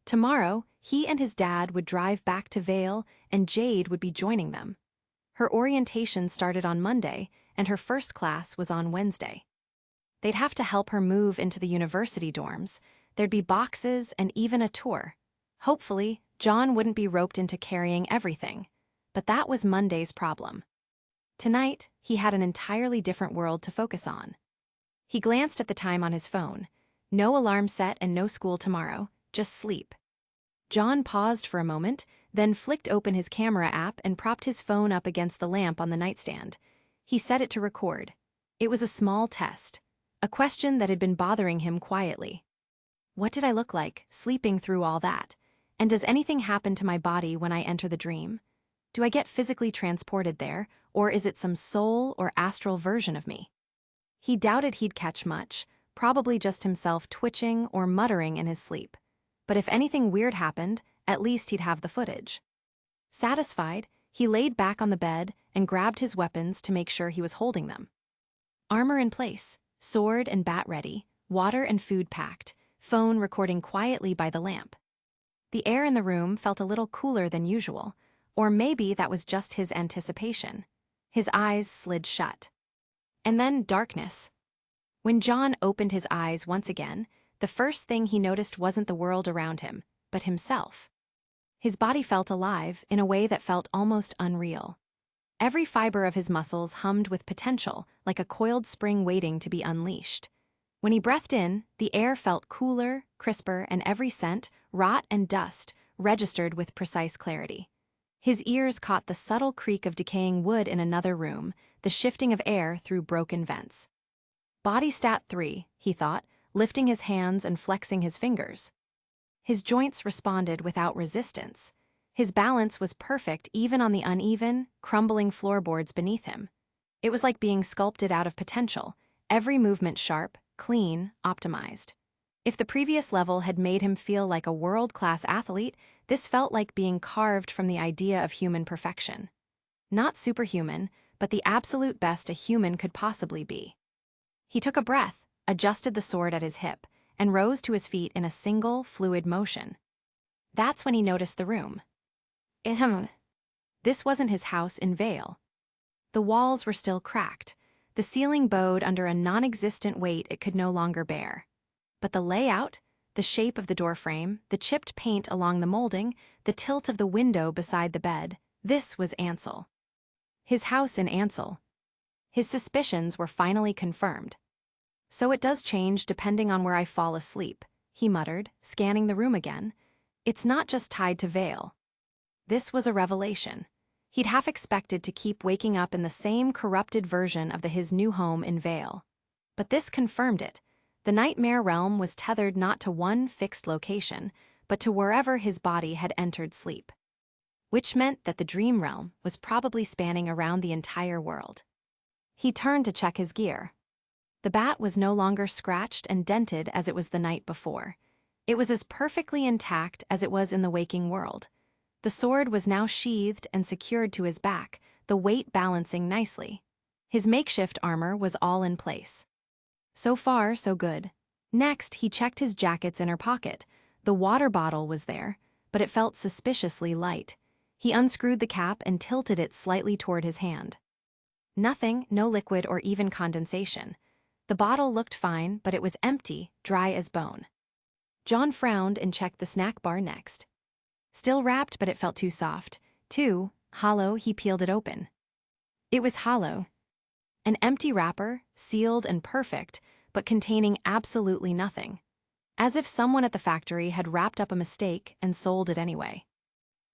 A: Tomorrow, he and his dad would drive back to Vale, and Jade would be joining them. Her orientation started on Monday, and her first class was on Wednesday. They'd have to help her move into the university dorms. There'd be boxes and even a tour. Hopefully, John wouldn't be roped into carrying everything. But that was Monday's problem. Tonight, he had an entirely different world to focus on. He glanced at the time on his phone. No alarm set and no school tomorrow, just sleep. John paused for a moment, then flicked open his camera app and propped his phone up against the lamp on the nightstand. He set it to record. It was a small test. A question that had been bothering him quietly. What did I look like, sleeping through all that? And does anything happen to my body when I enter the dream? Do I get physically transported there, or is it some soul or astral version of me? He doubted he'd catch much, probably just himself twitching or muttering in his sleep. But if anything weird happened, at least he'd have the footage. Satisfied, he laid back on the bed and grabbed his weapons to make sure he was holding them. Armor in place, sword and bat ready, water and food packed, phone recording quietly by the lamp. The air in the room felt a little cooler than usual, or maybe that was just his anticipation. His eyes slid shut. And then darkness. When John opened his eyes once again, the first thing he noticed wasn't the world around him, but himself. His body felt alive in a way that felt almost unreal. Every fiber of his muscles hummed with potential, like a coiled spring waiting to be unleashed. When he breathed in, the air felt cooler, crisper, and every scent, rot and dust, registered with precise clarity. His ears caught the subtle creak of decaying wood in another room, the shifting of air through broken vents. Body stat 3, he thought, lifting his hands and flexing his fingers. His joints responded without resistance. His balance was perfect even on the uneven, crumbling floorboards beneath him. It was like being sculpted out of potential, every movement sharp, clean, optimized. If the previous level had made him feel like a world-class athlete, this felt like being carved from the idea of human perfection. Not superhuman, but the absolute best a human could possibly be. He took a breath, adjusted the sword at his hip, and rose to his feet in a single, fluid motion. That's when he noticed the room. This wasn't his house in Vale. The walls were still cracked, the ceiling bowed under a non-existent weight it could no longer bear. But the layout, the shape of the doorframe, the chipped paint along the molding, the tilt of the window beside the bed, this was Ansel. His house in Ansel. His suspicions were finally confirmed. So it does change depending on where I fall asleep, he muttered, scanning the room again. It's not just tied to Vale. This was a revelation. He'd half expected to keep waking up in the same corrupted version of his new home in Vale. But this confirmed it. The nightmare realm was tethered not to one fixed location, but to wherever his body had entered sleep. Which meant that the dream realm was probably spanning around the entire world. He turned to check his gear. The bat was no longer scratched and dented as it was the night before. It was as perfectly intact as it was in the waking world. The sword was now sheathed and secured to his back, the weight balancing nicely. His makeshift armor was all in place. So far, so good. Next, he checked his jacket's inner pocket. The water bottle was there, but it felt suspiciously light. He unscrewed the cap and tilted it slightly toward his hand. Nothing, no liquid or even condensation. The bottle looked fine, but it was empty, dry as bone. John frowned and checked the snack bar next. Still wrapped, but it felt too soft. Too hollow. He peeled it open. It was hollow. An empty wrapper, sealed and perfect, but containing absolutely nothing. As if someone at the factory had wrapped up a mistake and sold it anyway.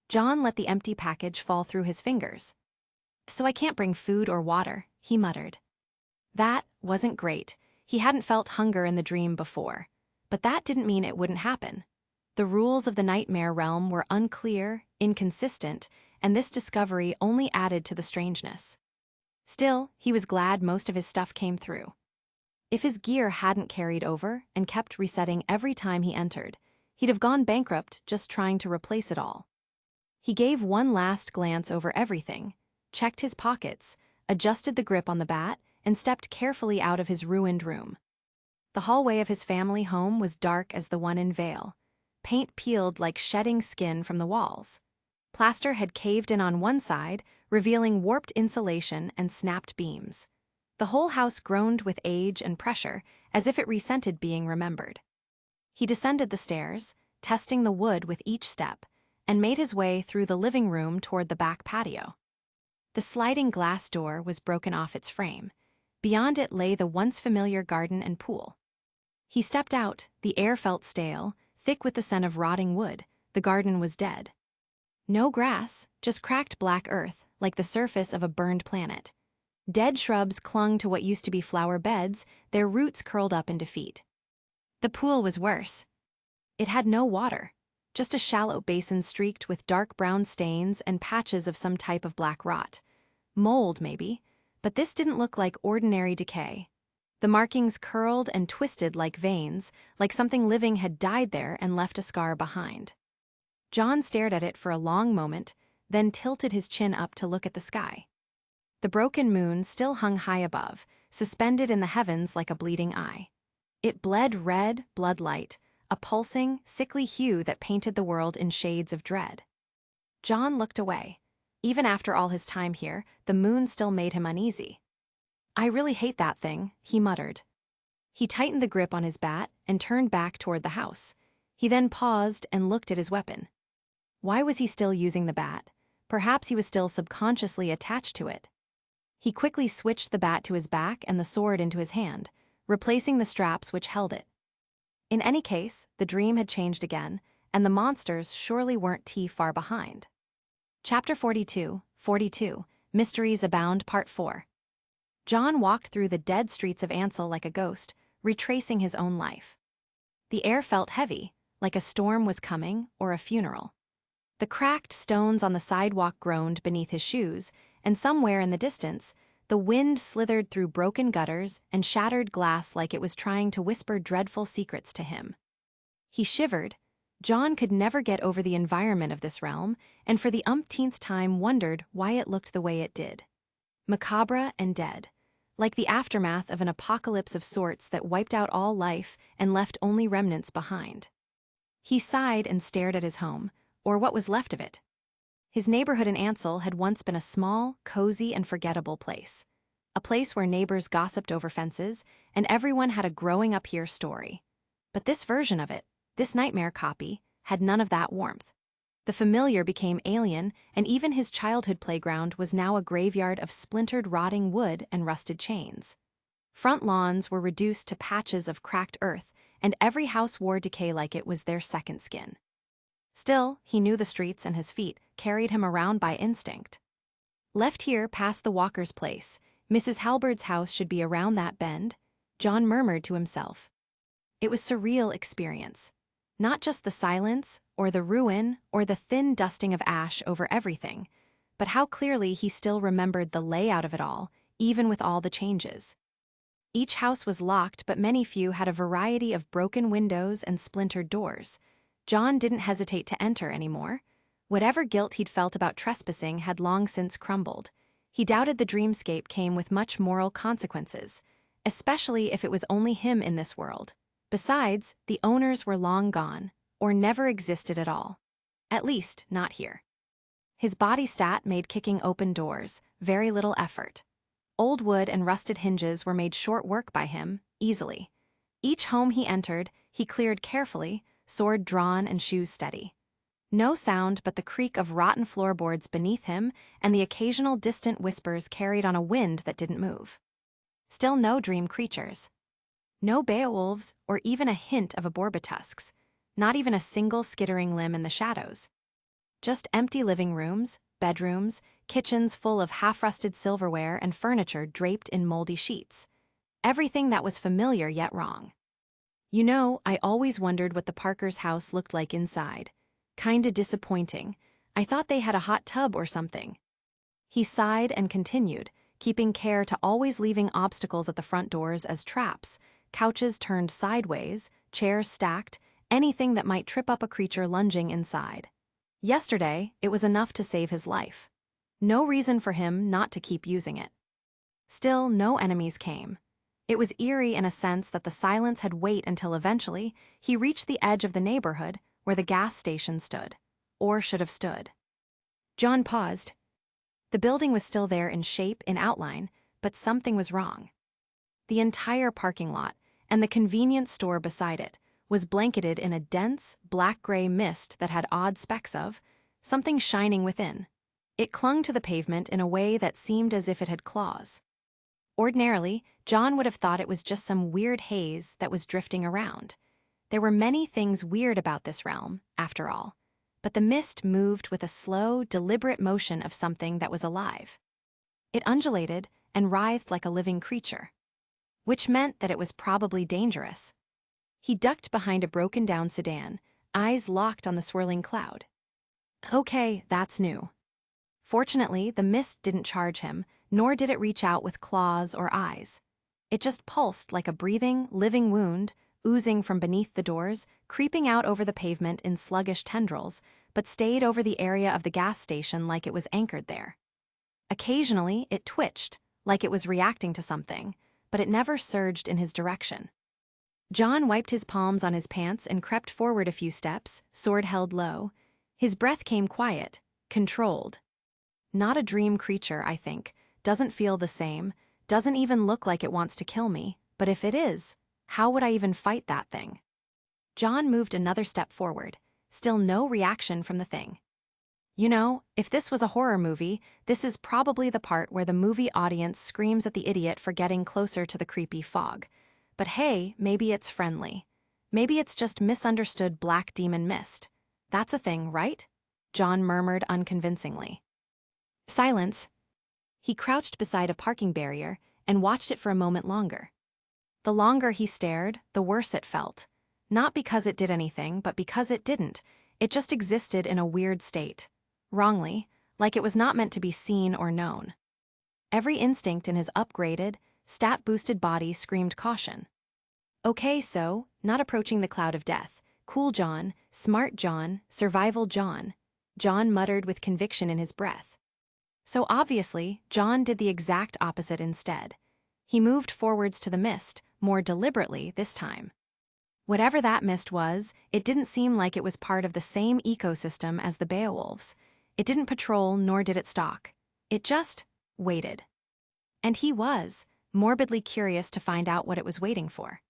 A: John let the empty package fall through his fingers. "So I can't bring food or water," he muttered. That wasn't great. He hadn't felt hunger in the dream before. But that didn't mean it wouldn't happen. The rules of the nightmare realm were unclear, inconsistent, and this discovery only added to the strangeness. Still, he was glad most of his stuff came through. If his gear hadn't carried over and kept resetting every time he entered, he'd have gone bankrupt just trying to replace it all. He gave one last glance over everything, checked his pockets, adjusted the grip on the bat, and stepped carefully out of his ruined room. The hallway of his family home was dark as the one in Vale. Paint peeled like shedding skin from the walls. Plaster had caved in on one side, revealing warped insulation and snapped beams. The whole house groaned with age and pressure, as if it resented being remembered. He descended the stairs, testing the wood with each step, and made his way through the living room toward the back patio. The sliding glass door was broken off its frame. Beyond it lay the once familiar garden and pool. He stepped out, the air felt stale, thick with the scent of rotting wood. The garden was dead. No grass, just cracked black earth, like the surface of a burned planet. Dead shrubs clung to what used to be flower beds, their roots curled up in defeat. The pool was worse. It had no water, just a shallow basin streaked with dark brown stains and patches of some type of black rot. Mold, maybe, but this didn't look like ordinary decay. The markings curled and twisted like veins, like something living had died there and left a scar behind. John stared at it for a long moment, then tilted his chin up to look at the sky. The broken moon still hung high above, suspended in the heavens like a bleeding eye. It bled red, blood light, a pulsing, sickly hue that painted the world in shades of dread. John looked away. Even after all his time here, the moon still made him uneasy. "I really hate that thing," he muttered. He tightened the grip on his bat and turned back toward the house. He then paused and looked at his weapon. Why was he still using the bat? Perhaps he was still subconsciously attached to it. He quickly switched the bat to his back and the sword into his hand, replacing the straps which held it. In any case, the dream had changed again, and the monsters surely weren't too far behind. Chapter 42, Mysteries Abound, Part 4. John walked through the dead streets of Ansel like a ghost, retracing his own life. The air felt heavy, like a storm was coming or a funeral. The cracked stones on the sidewalk groaned beneath his shoes, and somewhere in the distance, the wind slithered through broken gutters and shattered glass like it was trying to whisper dreadful secrets to him. He shivered. John could never get over the environment of this realm, and for the umpteenth time wondered why it looked the way it did. Macabre and dead, like the aftermath of an apocalypse of sorts that wiped out all life and left only remnants behind. He sighed and stared at his home, or what was left of it. His neighborhood in Ansel had once been a small, cozy, and forgettable place. A place where neighbors gossiped over fences, and everyone had a growing-up-here story. But this version of it, this nightmare copy, had none of that warmth. The familiar became alien, and even his childhood playground was now a graveyard of splintered rotting wood and rusted chains. Front lawns were reduced to patches of cracked earth, and every house wore decay like it was their second skin. Still, he knew the streets, and his feet carried him around by instinct. Left here past the Walker's place, Mrs. Halberd's house should be around that bend, John murmured to himself. It was a surreal experience. Not just the silence, or the ruin, or the thin dusting of ash over everything, but how clearly he still remembered the layout of it all, even with all the changes. Each house was locked, but many few had a variety of broken windows and splintered doors. John didn't hesitate to enter anymore. Whatever guilt he'd felt about trespassing had long since crumbled. He doubted the dreamscape came with much moral consequences, especially if it was only him in this world. Besides, the owners were long gone, or never existed at all. At least, not here. His body stat made kicking open doors very little effort. Old wood and rusted hinges were made short work by him, easily. Each home he entered, he cleared carefully, sword drawn and shoes steady. No sound but the creak of rotten floorboards beneath him and the occasional distant whispers carried on a wind that didn't move. Still no dream creatures. No beowulfs or even a hint of aborbatusks, not even a single skittering limb in the shadows. Just empty living rooms, bedrooms, kitchens full of half-rusted silverware and furniture draped in moldy sheets. Everything that was familiar yet wrong. You know, I always wondered what the Parkers' house looked like inside. Kinda disappointing. I thought they had a hot tub or something. He sighed and continued, keeping care to always leaving obstacles at the front doors as traps, couches turned sideways, chairs stacked, anything that might trip up a creature lunging inside. Yesterday, it was enough to save his life. No reason for him not to keep using it. Still, no enemies came. It was eerie in a sense that the silence had wait until eventually he reached the edge of the neighborhood where the gas station stood, or should have stood. John paused. The building was still there in shape, in outline, but something was wrong. The entire parking lot, and the convenience store beside it, was blanketed in a dense, black-gray mist that had odd specks of something shining within. It clung to the pavement in a way that seemed as if it had claws. Ordinarily, John would have thought it was just some weird haze that was drifting around. There were many things weird about this realm, after all, but the mist moved with a slow, deliberate motion of something that was alive. It undulated and writhed like a living creature, which meant that it was probably dangerous. He ducked behind a broken-down sedan, eyes locked on the swirling cloud. Okay, that's new. Fortunately, the mist didn't charge him, nor did it reach out with claws or eyes. It just pulsed like a breathing, living wound, oozing from beneath the doors, creeping out over the pavement in sluggish tendrils, but stayed over the area of the gas station like it was anchored there. Occasionally, it twitched, like it was reacting to something, but it never surged in his direction. John wiped his palms on his pants and crept forward a few steps, sword held low. His breath came quiet, controlled. Not a dream creature, I think. Doesn't feel the same, doesn't even look like it wants to kill me, but if it is, how would I even fight that thing? John moved another step forward, still no reaction from the thing. You know, if this was a horror movie, this is probably the part where the movie audience screams at the idiot for getting closer to the creepy fog. But hey, maybe it's friendly. Maybe it's just misunderstood black demon mist. That's a thing, right? John murmured unconvincingly. Silence. He crouched beside a parking barrier and watched it for a moment longer. The longer he stared, the worse it felt. Not because it did anything, but because it didn't. It just existed in a weird state. Wrongly, like it was not meant to be seen or known. Every instinct in his upgraded, stat-boosted body screamed caution. Okay, so, not approaching the cloud of death. Cool John, smart John, survival John. John muttered with conviction in his breath. So obviously, John did the exact opposite instead. He moved forwards to the mist, more deliberately this time. Whatever that mist was, it didn't seem like it was part of the same ecosystem as the Beowulfs. It didn't patrol, nor did it stalk. It just waited. And he was, morbidly curious to find out what it was waiting for.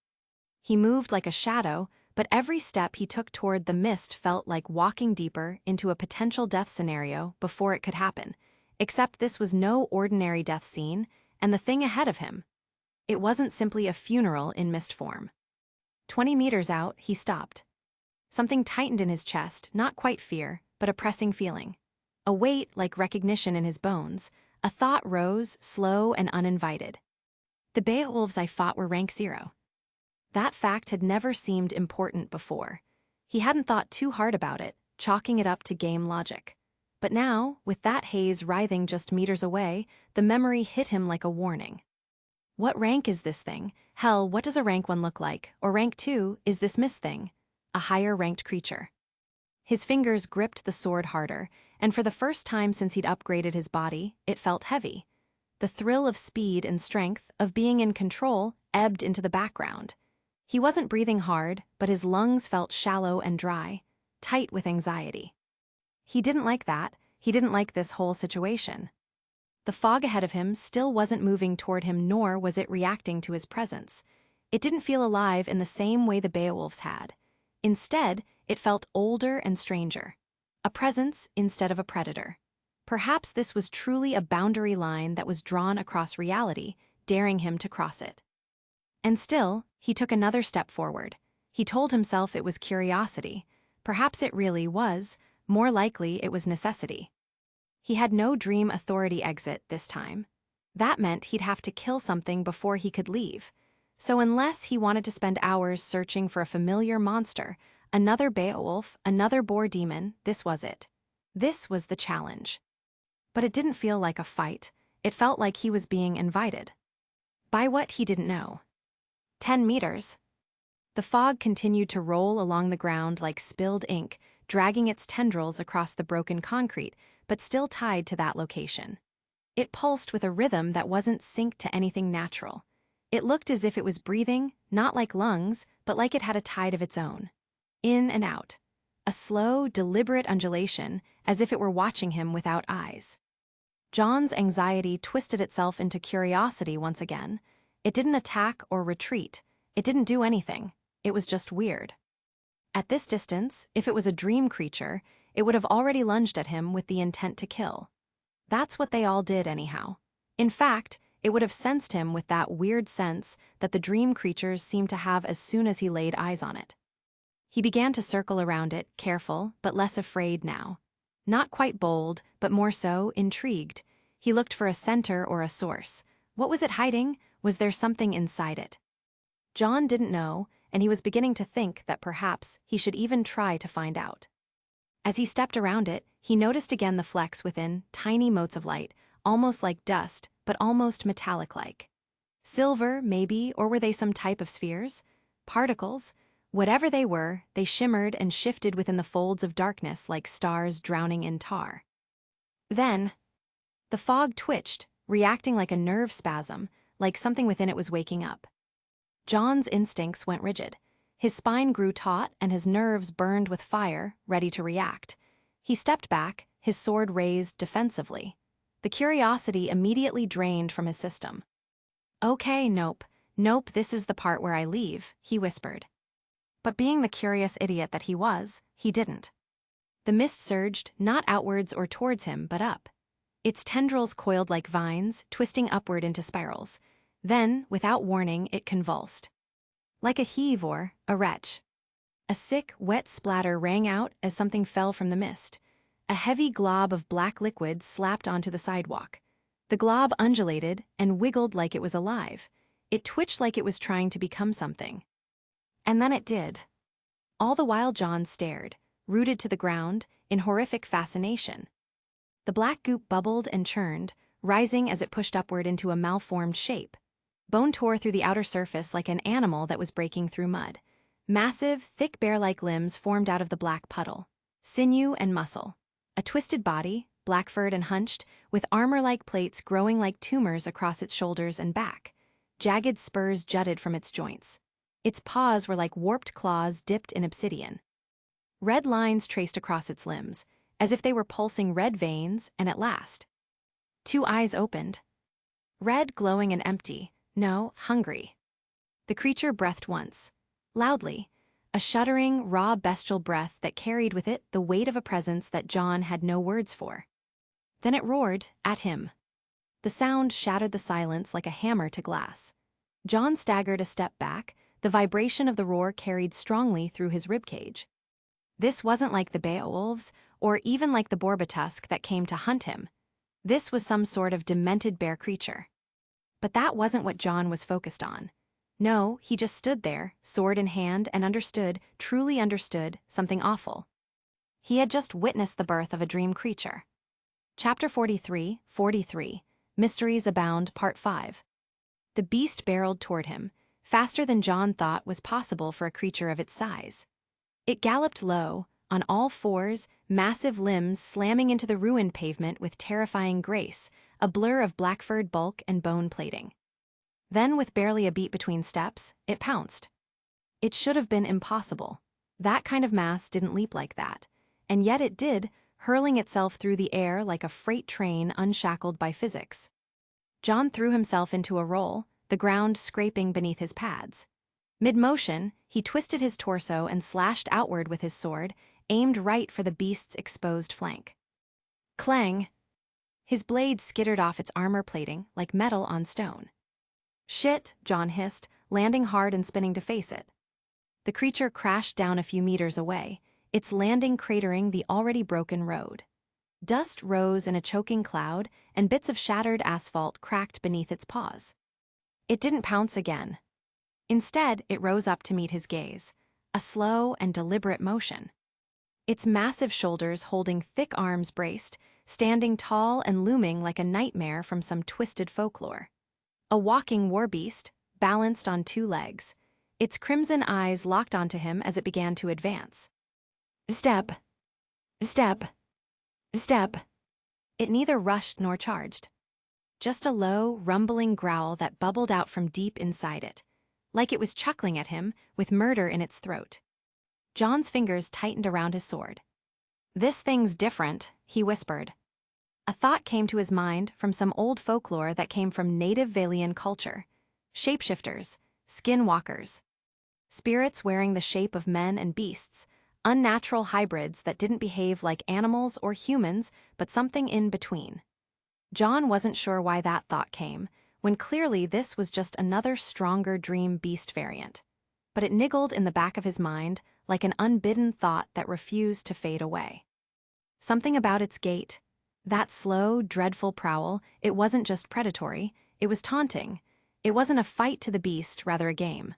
A: He moved like a shadow, but every step he took toward the mist felt like walking deeper into a potential death scenario before it could happen. Except this was no ordinary death scene, and the thing ahead of him. It wasn't simply a funeral in mist form. 20 meters out, he stopped. Something tightened in his chest, not quite fear, but a pressing feeling. A weight like recognition in his bones. A thought rose, slow and uninvited. The Beowulfs I fought were rank 0. That fact had never seemed important before. He hadn't thought too hard about it, chalking it up to game logic. But now, with that haze writhing just meters away, the memory hit him like a warning. What rank is this thing? Hell, what does a rank 1 look like? Or rank 2, is this mist thing? A higher ranked creature. His fingers gripped the sword harder, and for the first time since he'd upgraded his body, it felt heavy. The thrill of speed and strength, of being in control, ebbed into the background. He wasn't breathing hard, but his lungs felt shallow and dry, tight with anxiety. He didn't like that. He didn't like this whole situation. The fog ahead of him still wasn't moving toward him, nor was it reacting to his presence. It didn't feel alive in the same way the Beowulfs had. Instead, it felt older and stranger. A presence instead of a predator. Perhaps this was truly a boundary line that was drawn across reality, daring him to cross it. And still, he took another step forward. He told himself it was curiosity. Perhaps it really was. More likely, it was necessity. He had no dream authority exit this time. That meant he'd have to kill something before he could leave. So unless he wanted to spend hours searching for a familiar monster, another Beowulf, another boar demon, this was it. This was the challenge. But it didn't feel like a fight. It felt like he was being invited. By what he didn't know. 10 meters. The fog continued to roll along the ground like spilled ink, dragging its tendrils across the broken concrete, but still tied to that location. It pulsed with a rhythm that wasn't synced to anything natural. It looked as if it was breathing, not like lungs, but like it had a tide of its own. In and out. A slow, deliberate undulation, as if it were watching him without eyes. John's anxiety twisted itself into curiosity once again. It didn't attack or retreat. It didn't do anything. It was just weird. At this distance, if it was a dream creature, it would have already lunged at him with the intent to kill. That's what they all did anyhow. In fact, it would have sensed him with that weird sense that the dream creatures seemed to have as soon as he laid eyes on it. He began to circle around it, careful, but less afraid now. Not quite bold, but more so intrigued. He looked for a center or a source. What was it hiding? Was there something inside it? John didn't know, and he was beginning to think that perhaps he should even try to find out. As he stepped around it, he noticed again the flecks within, tiny motes of light, almost like dust, but almost metallic-like. Silver, maybe, or were they some type of spheres? Particles? Whatever they were, they shimmered and shifted within the folds of darkness like stars drowning in tar. Then, the fog twitched, reacting like a nerve spasm, like something within it was waking up. John's instincts went rigid. His spine grew taut and his nerves burned with fire, ready to react. He stepped back, his sword raised defensively. The curiosity immediately drained from his system. "Okay, nope, this is the part where I leave," he whispered. But being the curious idiot that he was, he didn't. The mist surged, not outwards or towards him, but up. Its tendrils coiled like vines, twisting upward into spirals. Then, without warning, it convulsed. Like a heave or a retch. A sick, wet splatter rang out as something fell from the mist. A heavy glob of black liquid slapped onto the sidewalk. The glob undulated and wiggled like it was alive. It twitched like it was trying to become something. And then it did. All the while John stared, rooted to the ground, in horrific fascination. The black goop bubbled and churned, rising as it pushed upward into a malformed shape. Bone tore through the outer surface like an animal that was breaking through mud. Massive, thick bear-like limbs formed out of the black puddle. Sinew and muscle. A twisted body, black-furred and hunched, with armor-like plates growing like tumors across its shoulders and back. Jagged spurs jutted from its joints. Its paws were like warped claws dipped in obsidian. Red lines traced across its limbs, as if they were pulsing red veins, and at last. 2 eyes opened. Red, glowing and empty. No, hungry. The creature breathed once. Loudly. A shuddering, raw bestial breath that carried with it the weight of a presence that John had no words for. Then it roared at him. The sound shattered the silence like a hammer to glass. John staggered a step back, the vibration of the roar carried strongly through his ribcage. This wasn't like the Beowulfs, or even like the Borbatusk that came to hunt him. This was some sort of demented bear creature. But that wasn't what John was focused on. No, he just stood there, sword in hand, and understood, truly understood, something awful. He had just witnessed the birth of a dream creature. Chapter 43, Mysteries Abound, Part 5. The beast barreled toward him, faster than John thought was possible for a creature of its size. It galloped low, on all fours, massive limbs slamming into the ruined pavement with terrifying grace, a blur of black-furred bulk and bone plating. Then, with barely a beat between steps, it pounced. It should have been impossible. That kind of mass didn't leap like that. And yet it did, hurling itself through the air like a freight train unshackled by physics. John threw himself into a roll, the ground scraping beneath his pads. Mid-motion, he twisted his torso and slashed outward with his sword, aimed right for the beast's exposed flank. Clang! His blade skittered off its armor plating like metal on stone. Shit, John hissed, landing hard and spinning to face it. The creature crashed down a few meters away, its landing cratering the already broken road. Dust rose in a choking cloud, and bits of shattered asphalt cracked beneath its paws. It didn't pounce again. Instead, it rose up to meet his gaze, a slow and deliberate motion. Its massive shoulders holding thick arms braced, standing tall and looming like a nightmare from some twisted folklore. A walking war beast, balanced on two legs, its crimson eyes locked onto him as it began to advance. Step. Step. Step. It neither rushed nor charged. Just a low, rumbling growl that bubbled out from deep inside it, like it was chuckling at him, with murder in its throat. John's fingers tightened around his sword. "This thing's different," he whispered. A thought came to his mind from some old folklore that came from native Valian culture. Shapeshifters, skinwalkers. Spirits wearing the shape of men and beasts, unnatural hybrids that didn't behave like animals or humans, but something in between. John wasn't sure why that thought came, when clearly this was just another stronger dream beast variant. But it niggled in the back of his mind like an unbidden thought that refused to fade away. Something about its gait, that slow, dreadful prowl, it wasn't just predatory, it was taunting. It wasn't a fight to the beast, rather a game.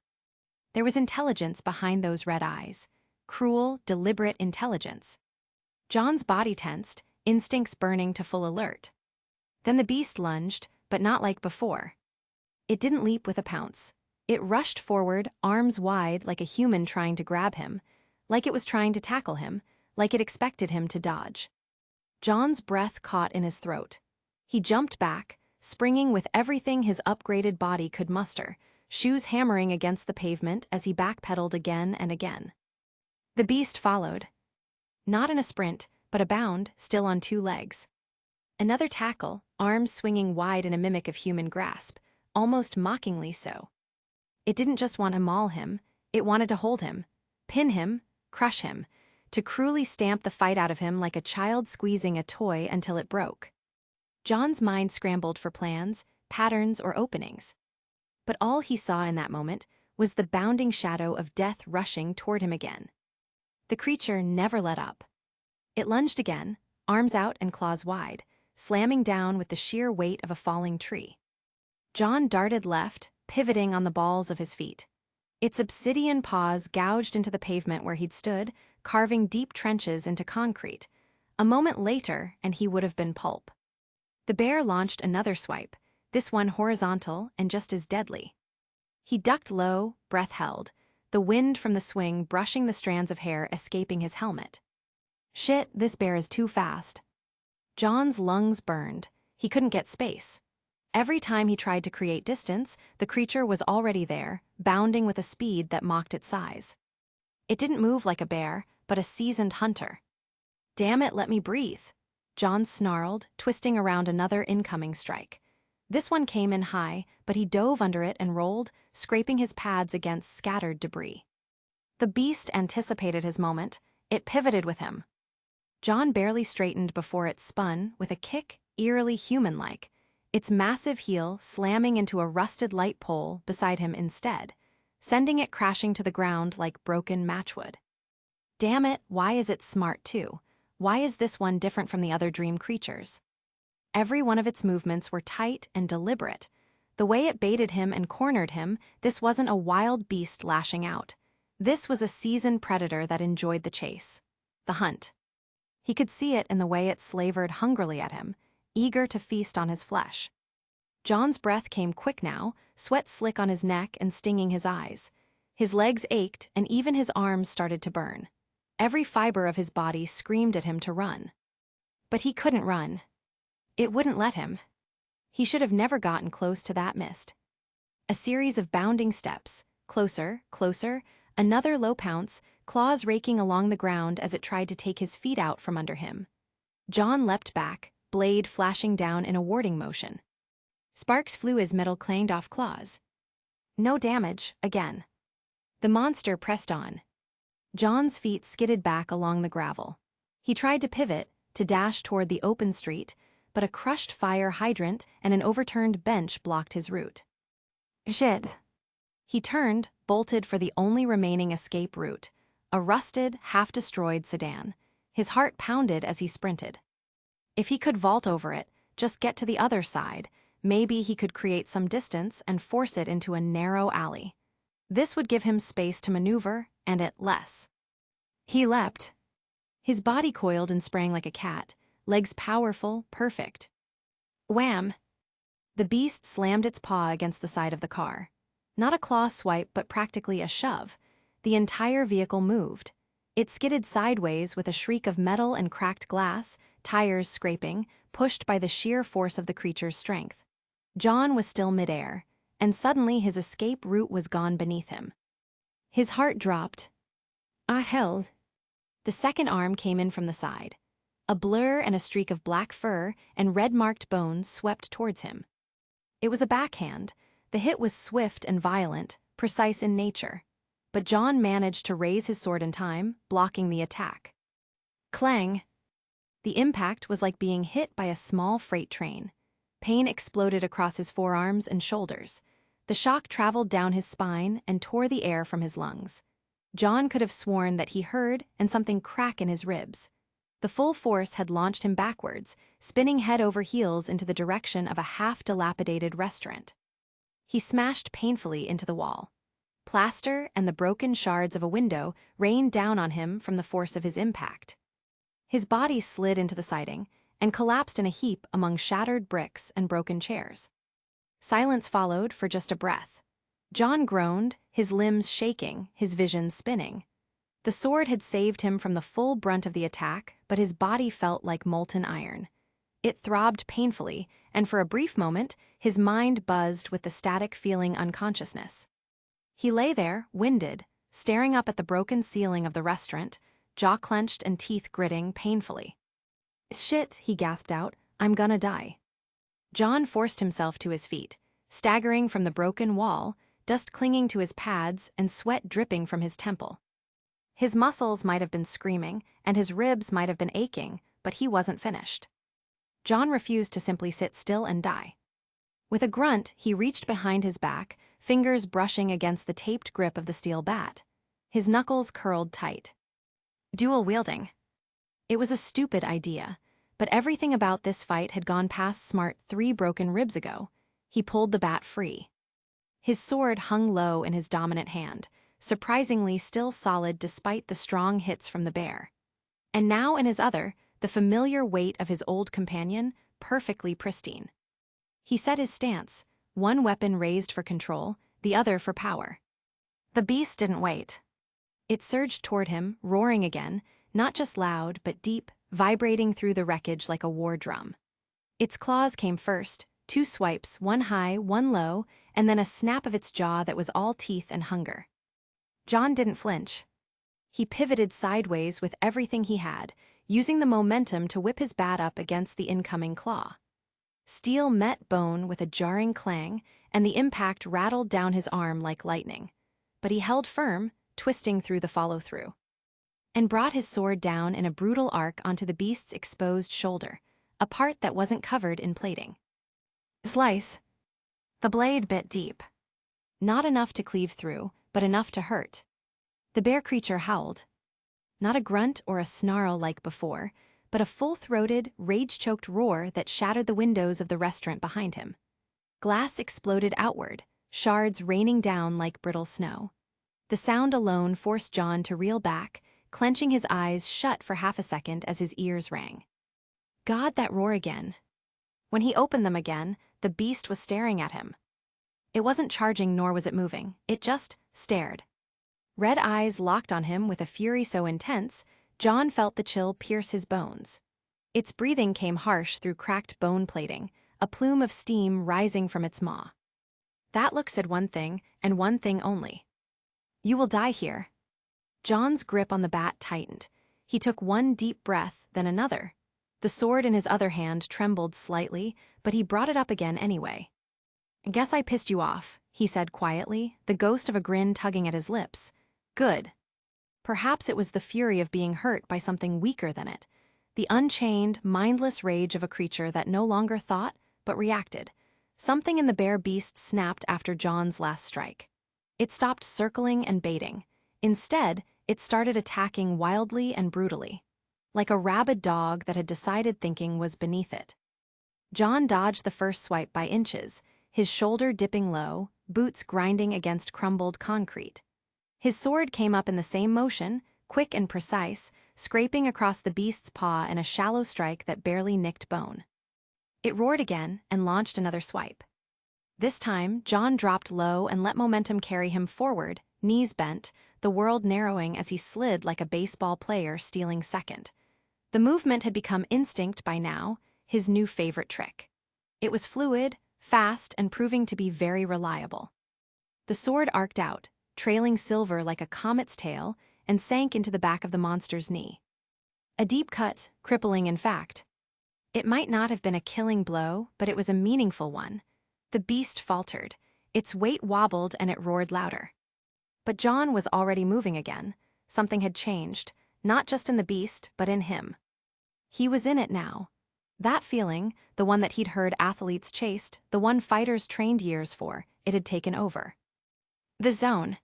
A: There was intelligence behind those red eyes. Cruel, deliberate intelligence. John's body tensed, instincts burning to full alert. Then the beast lunged, but not like before. It didn't leap with a pounce. It rushed forward, arms wide like a human trying to grab him, like it was trying to tackle him, like it expected him to dodge. John's breath caught in his throat. He jumped back, springing with everything his upgraded body could muster, shoes hammering against the pavement as he backpedaled again and again. The beast followed. Not in a sprint, but a bound, still on two legs. Another tackle, arms swinging wide in a mimic of human grasp, almost mockingly so. It didn't just want to maul him, it wanted to hold him, pin him, crush him, to cruelly stamp the fight out of him like a child squeezing a toy until it broke. John's mind scrambled for plans, patterns, or openings. But all he saw in that moment was the bounding shadow of death rushing toward him again. The creature never let up. It lunged again, arms out and claws wide, slamming down with the sheer weight of a falling tree. John darted left, pivoting on the balls of his feet. Its obsidian paws gouged into the pavement where he'd stood, carving deep trenches into concrete. A moment later, and he would have been pulp. The bear launched another swipe, this one horizontal and just as deadly. He ducked low, breath held, the wind from the swing brushing the strands of hair escaping his helmet. Shit, this bear is too fast. John's lungs burned. He couldn't get space. Every time he tried to create distance, the creature was already there, bounding with a speed that mocked its size. It didn't move like a bear, but a seasoned hunter. "Damn it, let me breathe," John snarled, twisting around another incoming strike. This one came in high, but he dove under it and rolled, scraping his pads against scattered debris. The beast anticipated his moment. It pivoted with him. John barely straightened before it spun, with a kick, eerily human-like, its massive heel slamming into a rusted light pole beside him instead, sending it crashing to the ground like broken matchwood. Damn it, why is it smart too? Why is this one different from the other dream creatures? Every one of its movements were tight and deliberate. The way it baited him and cornered him, this wasn't a wild beast lashing out. This was a seasoned predator that enjoyed the chase. The hunt. He could see it in the way it slavered hungrily at him, eager to feast on his flesh. John's breath came quick now, sweat slick on his neck and stinging his eyes. His legs ached and even his arms started to burn. Every fiber of his body screamed at him to run. But he couldn't run. It wouldn't let him. He should have never gotten close to that mist. A series of bounding steps, closer, closer, another low pounce, claws raking along the ground as it tried to take his feet out from under him. John leapt back, blade flashing down in a warding motion. Sparks flew as metal clanged off claws. No damage, again. The monster pressed on. John's feet skidded back along the gravel. He tried to pivot, to dash toward the open street, but a crushed fire hydrant and an overturned bench blocked his route. Shit. He turned, bolted for the only remaining escape route, a rusted, half-destroyed sedan. His heart pounded as he sprinted. If he could vault over it, just get to the other side, maybe he could create some distance and force it into a narrow alley. This would give him space to maneuver, and it less. He leapt. His body coiled and sprang like a cat, legs powerful, perfect. Wham! The beast slammed its paw against the side of the car. Not a claw swipe, but practically a shove. The entire vehicle moved. It skidded sideways with a shriek of metal and cracked glass, tires scraping, pushed by the sheer force of the creature's strength. John was still midair, and suddenly his escape route was gone beneath him. His heart dropped. Ah, held. The second arm came in from the side. A blur and a streak of black fur and red-marked bones swept towards him. It was a backhand. The hit was swift and violent, precise in nature. But John managed to raise his sword in time, blocking the attack. Clang! The impact was like being hit by a small freight train. Pain exploded across his forearms and shoulders. The shock traveled down his spine and tore the air from his lungs. John could have sworn that he heard and something crack in his ribs. The full force had launched him backwards, spinning head over heels into the direction of a half-dilapidated restaurant. He smashed painfully into the wall. Plaster and the broken shards of a window rained down on him from the force of his impact. His body slid into the siding and collapsed in a heap among shattered bricks and broken chairs. Silence followed for just a breath. John groaned, his limbs shaking, his vision spinning. The sword had saved him from the full brunt of the attack, but his body felt like molten iron. It throbbed painfully, and for a brief moment, his mind buzzed with the static feeling unconsciousness. He lay there, winded, staring up at the broken ceiling of the restaurant, jaw clenched and teeth gritting painfully. Shit, he gasped out, I'm gonna die. John forced himself to his feet, staggering from the broken wall, dust clinging to his pads and sweat dripping from his temple. His muscles might have been screaming, and his ribs might have been aching, but he wasn't finished. John refused to simply sit still and die. With a grunt, he reached behind his back, fingers brushing against the taped grip of the steel bat. His knuckles curled tight. Dual wielding. It was a stupid idea, but everything about this fight had gone past smart 3 broken ribs ago. He pulled the bat free. His sword hung low in his dominant hand, surprisingly still solid despite the strong hits from the bear. And now in his other, the familiar weight of his old companion, perfectly pristine. He set his stance, one weapon raised for control, the other for power. The beast didn't wait. It surged toward him, roaring again, not just loud, but deep, vibrating through the wreckage like a war drum. Its claws came first, 2 swipes, one high, one low, and then a snap of its jaw that was all teeth and hunger. John didn't flinch. He pivoted sideways with everything he had, using the momentum to whip his bat up against the incoming claw. Steel met bone with a jarring clang, and the impact rattled down his arm like lightning. But he held firm, twisting through the follow-through, and brought his sword down in a brutal arc onto the beast's exposed shoulder, a part that wasn't covered in plating. Slice. The blade bit deep. Not enough to cleave through, but enough to hurt. The bear creature howled. Not a grunt or a snarl like before, but a full-throated, rage-choked roar that shattered the windows of the restaurant behind him. Glass exploded outward, shards raining down like brittle snow. The sound alone forced John to reel back, clenching his eyes shut for half a second as his ears rang. God, that roar again. When he opened them again, the beast was staring at him. It wasn't charging nor was it moving, it just stared. Red eyes locked on him with a fury so intense, John felt the chill pierce his bones. Its breathing came harsh through cracked bone plating, a plume of steam rising from its maw. That look said one thing, and one thing only. You will die here. John's grip on the bat tightened. He took one deep breath, then another. The sword in his other hand trembled slightly, but he brought it up again anyway. Guess I pissed you off, he said quietly, the ghost of a grin tugging at his lips. Good. Perhaps it was the fury of being hurt by something weaker than it. The unchained, mindless rage of a creature that no longer thought, but reacted. Something in the bare beast snapped after John's last strike. It stopped circling and baiting. Instead, it started attacking wildly and brutally, like a rabid dog that had decided thinking was beneath it. John dodged the first swipe by inches, his shoulder dipping low, boots grinding against crumbled concrete. His sword came up in the same motion, quick and precise, scraping across the beast's paw in a shallow strike that barely nicked bone. It roared again and launched another swipe. This time, John dropped low and let momentum carry him forward, knees bent, the world narrowing as he slid like a baseball player stealing second. The movement had become instinct by now, his new favorite trick. It was fluid, fast, and proving to be very reliable. The sword arced out, trailing silver like a comet's tail, and sank into the back of the monster's knee. A deep cut, crippling in fact. It might not have been a killing blow, but it was a meaningful one. The beast faltered. Its weight wobbled and it roared louder. But John was already moving again. Something had changed, not just in the beast, but in him. He was in it now. That feeling, the one that he'd heard athletes chased, the one fighters trained years for, it had taken over. The zone.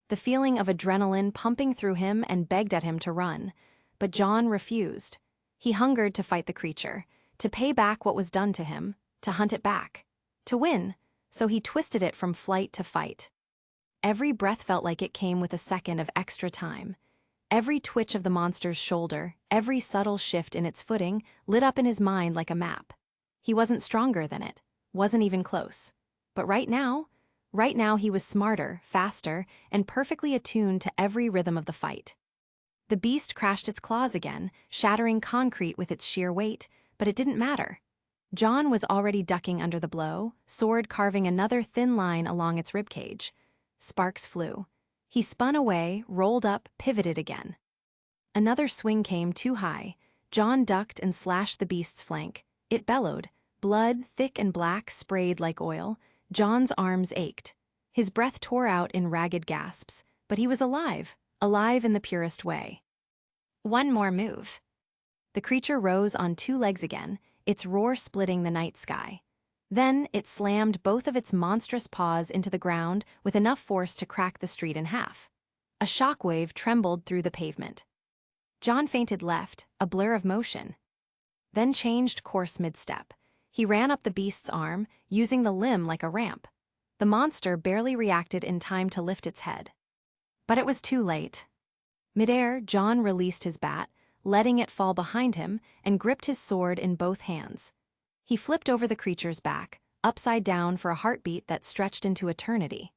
A: The feeling of adrenaline pumping through him and begged at him to run. But John refused. He hungered to fight the creature, to pay back what was done to him, to hunt it back, to win, so he twisted it from flight to fight. Every breath felt like it came with a second of extra time. Every twitch of the monster's shoulder, every subtle shift in its footing, lit up in his mind like a map. He wasn't stronger than it, wasn't even close. But right now he was smarter, faster, and perfectly attuned to every rhythm of the fight. The beast crashed its claws again, shattering concrete with its sheer weight, but it didn't matter. John was already ducking under the blow, sword carving another thin line along its ribcage. Sparks flew. He spun away, rolled up, pivoted again. Another swing came too high. John ducked and slashed the beast's flank. It bellowed. Blood, thick and black, sprayed like oil. John's arms ached. His breath tore out in ragged gasps, but he was alive, alive in the purest way. One more move. The creature rose on two legs again, its roar splitting the night sky. Then it slammed both of its monstrous paws into the ground with enough force to crack the street in half. A shockwave trembled through the pavement. John feinted left, a blur of motion. Then changed course mid-step. He ran up the beast's arm, using the limb like a ramp. The monster barely reacted in time to lift its head. But it was too late. Midair, John released his bat, letting it fall behind him, and gripped his sword in both hands. He flipped over the creature's back, upside down for a heartbeat that stretched into eternity.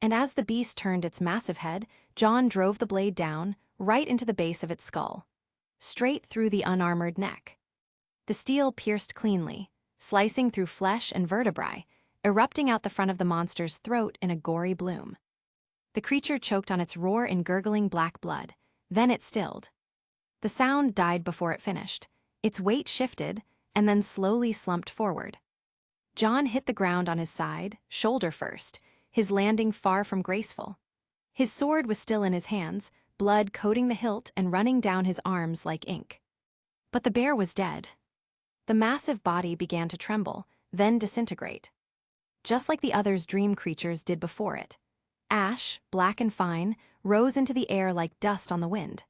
A: And as the beast turned its massive head, John drove the blade down, right into the base of its skull, straight through the unarmored neck. The steel pierced cleanly, slicing through flesh and vertebrae, erupting out the front of the monster's throat in a gory bloom. The creature choked on its roar in gurgling black blood. Then it stilled. The sound died before it finished. Its weight shifted, and then slowly slumped forward. John hit the ground on his side, shoulder first, his landing far from graceful. His sword was still in his hands, blood coating the hilt and running down his arms like ink. But the bear was dead. The massive body began to tremble, then disintegrate. Just like the other's dream creatures did before it. Ash, black and fine, rose into the air like dust on the wind.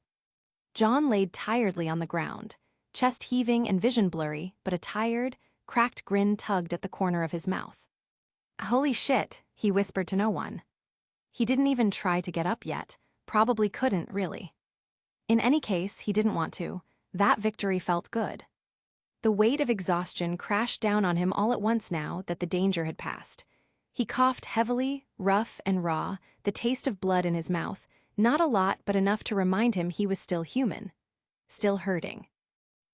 A: John laid tiredly on the ground, chest heaving and vision blurry, but a tired, cracked grin tugged at the corner of his mouth. "Holy shit," he whispered to no one. He didn't even try to get up yet, probably couldn't really. In any case, he didn't want to. That victory felt good. The weight of exhaustion crashed down on him all at once now that the danger had passed. He coughed heavily, rough and raw, the taste of blood in his mouth, not a lot but enough to remind him he was still human, still hurting.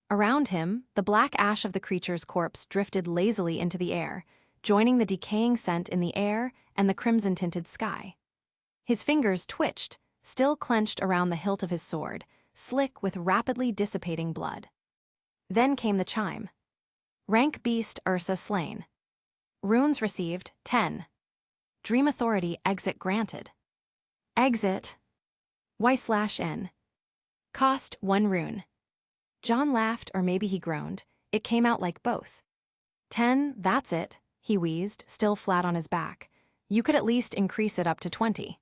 A: Around him, the black ash of the creature's corpse drifted lazily into the air, joining the decaying scent in the air and the crimson-tinted sky. His fingers twitched, still clenched around the hilt of his sword, slick with rapidly dissipating blood. Then came the chime. Rank Beast Ursa slain. Runes received, 10. Dream Authority exit granted. Exit. Weiss/N. Cost 1 rune. John laughed, or maybe he groaned. It came out like both. 10, that's it, he wheezed, still flat on his back. You could at least increase it up to 20.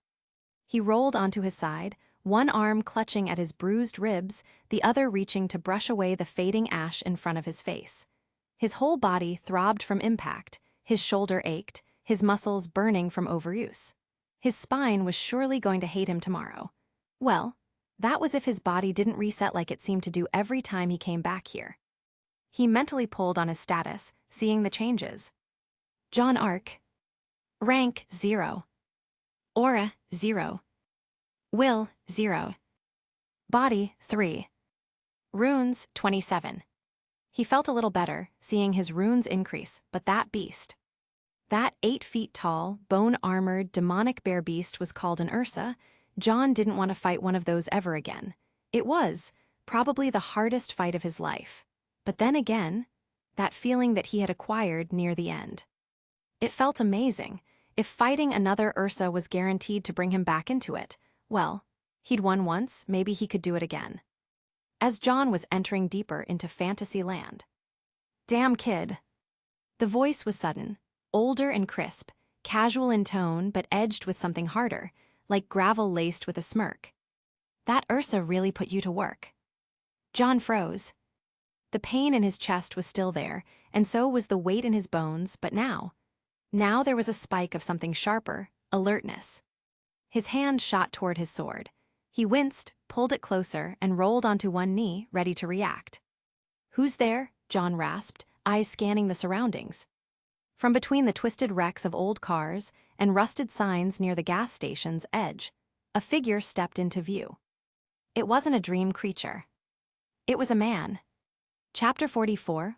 A: He rolled onto his side, one arm clutching at his bruised ribs, the other reaching to brush away the fading ash in front of his face. His whole body throbbed from impact, his shoulder ached, his muscles burning from overuse. His spine was surely going to hate him tomorrow. Well, that was if his body didn't reset like it seemed to do every time he came back here. He mentally pulled on his status, seeing the changes. John Arc. Rank 0. Aura 0. Will 0. Body 3. Runes 27. He felt a little better, seeing his runes increase, but that beast. That 8 feet tall, bone-armored, demonic bear beast was called an Ursa. John didn't want to fight one of those ever again. It was, probably the hardest fight of his life. But then again, that feeling that he had acquired near the end. It felt amazing. If fighting another Ursa was guaranteed to bring him back into it, well, he'd won once, maybe he could do it again. As John was entering deeper into fantasy land. Damn kid. The voice was sudden, older and crisp, casual in tone but edged with something harder, like gravel laced with a smirk. That Ursa really put you to work. John froze. The pain in his chest was still there, and so was the weight in his bones, but now there was a spike of something sharper, alertness. His hand shot toward his sword. He winced, pulled it closer, and rolled onto one knee, ready to react. Who's there? John rasped, eyes scanning the surroundings. From between the twisted wrecks of old cars and rusted signs near the gas station's edge, a figure stepped into view. It wasn't a dream creature. It was a man. Chapter 44,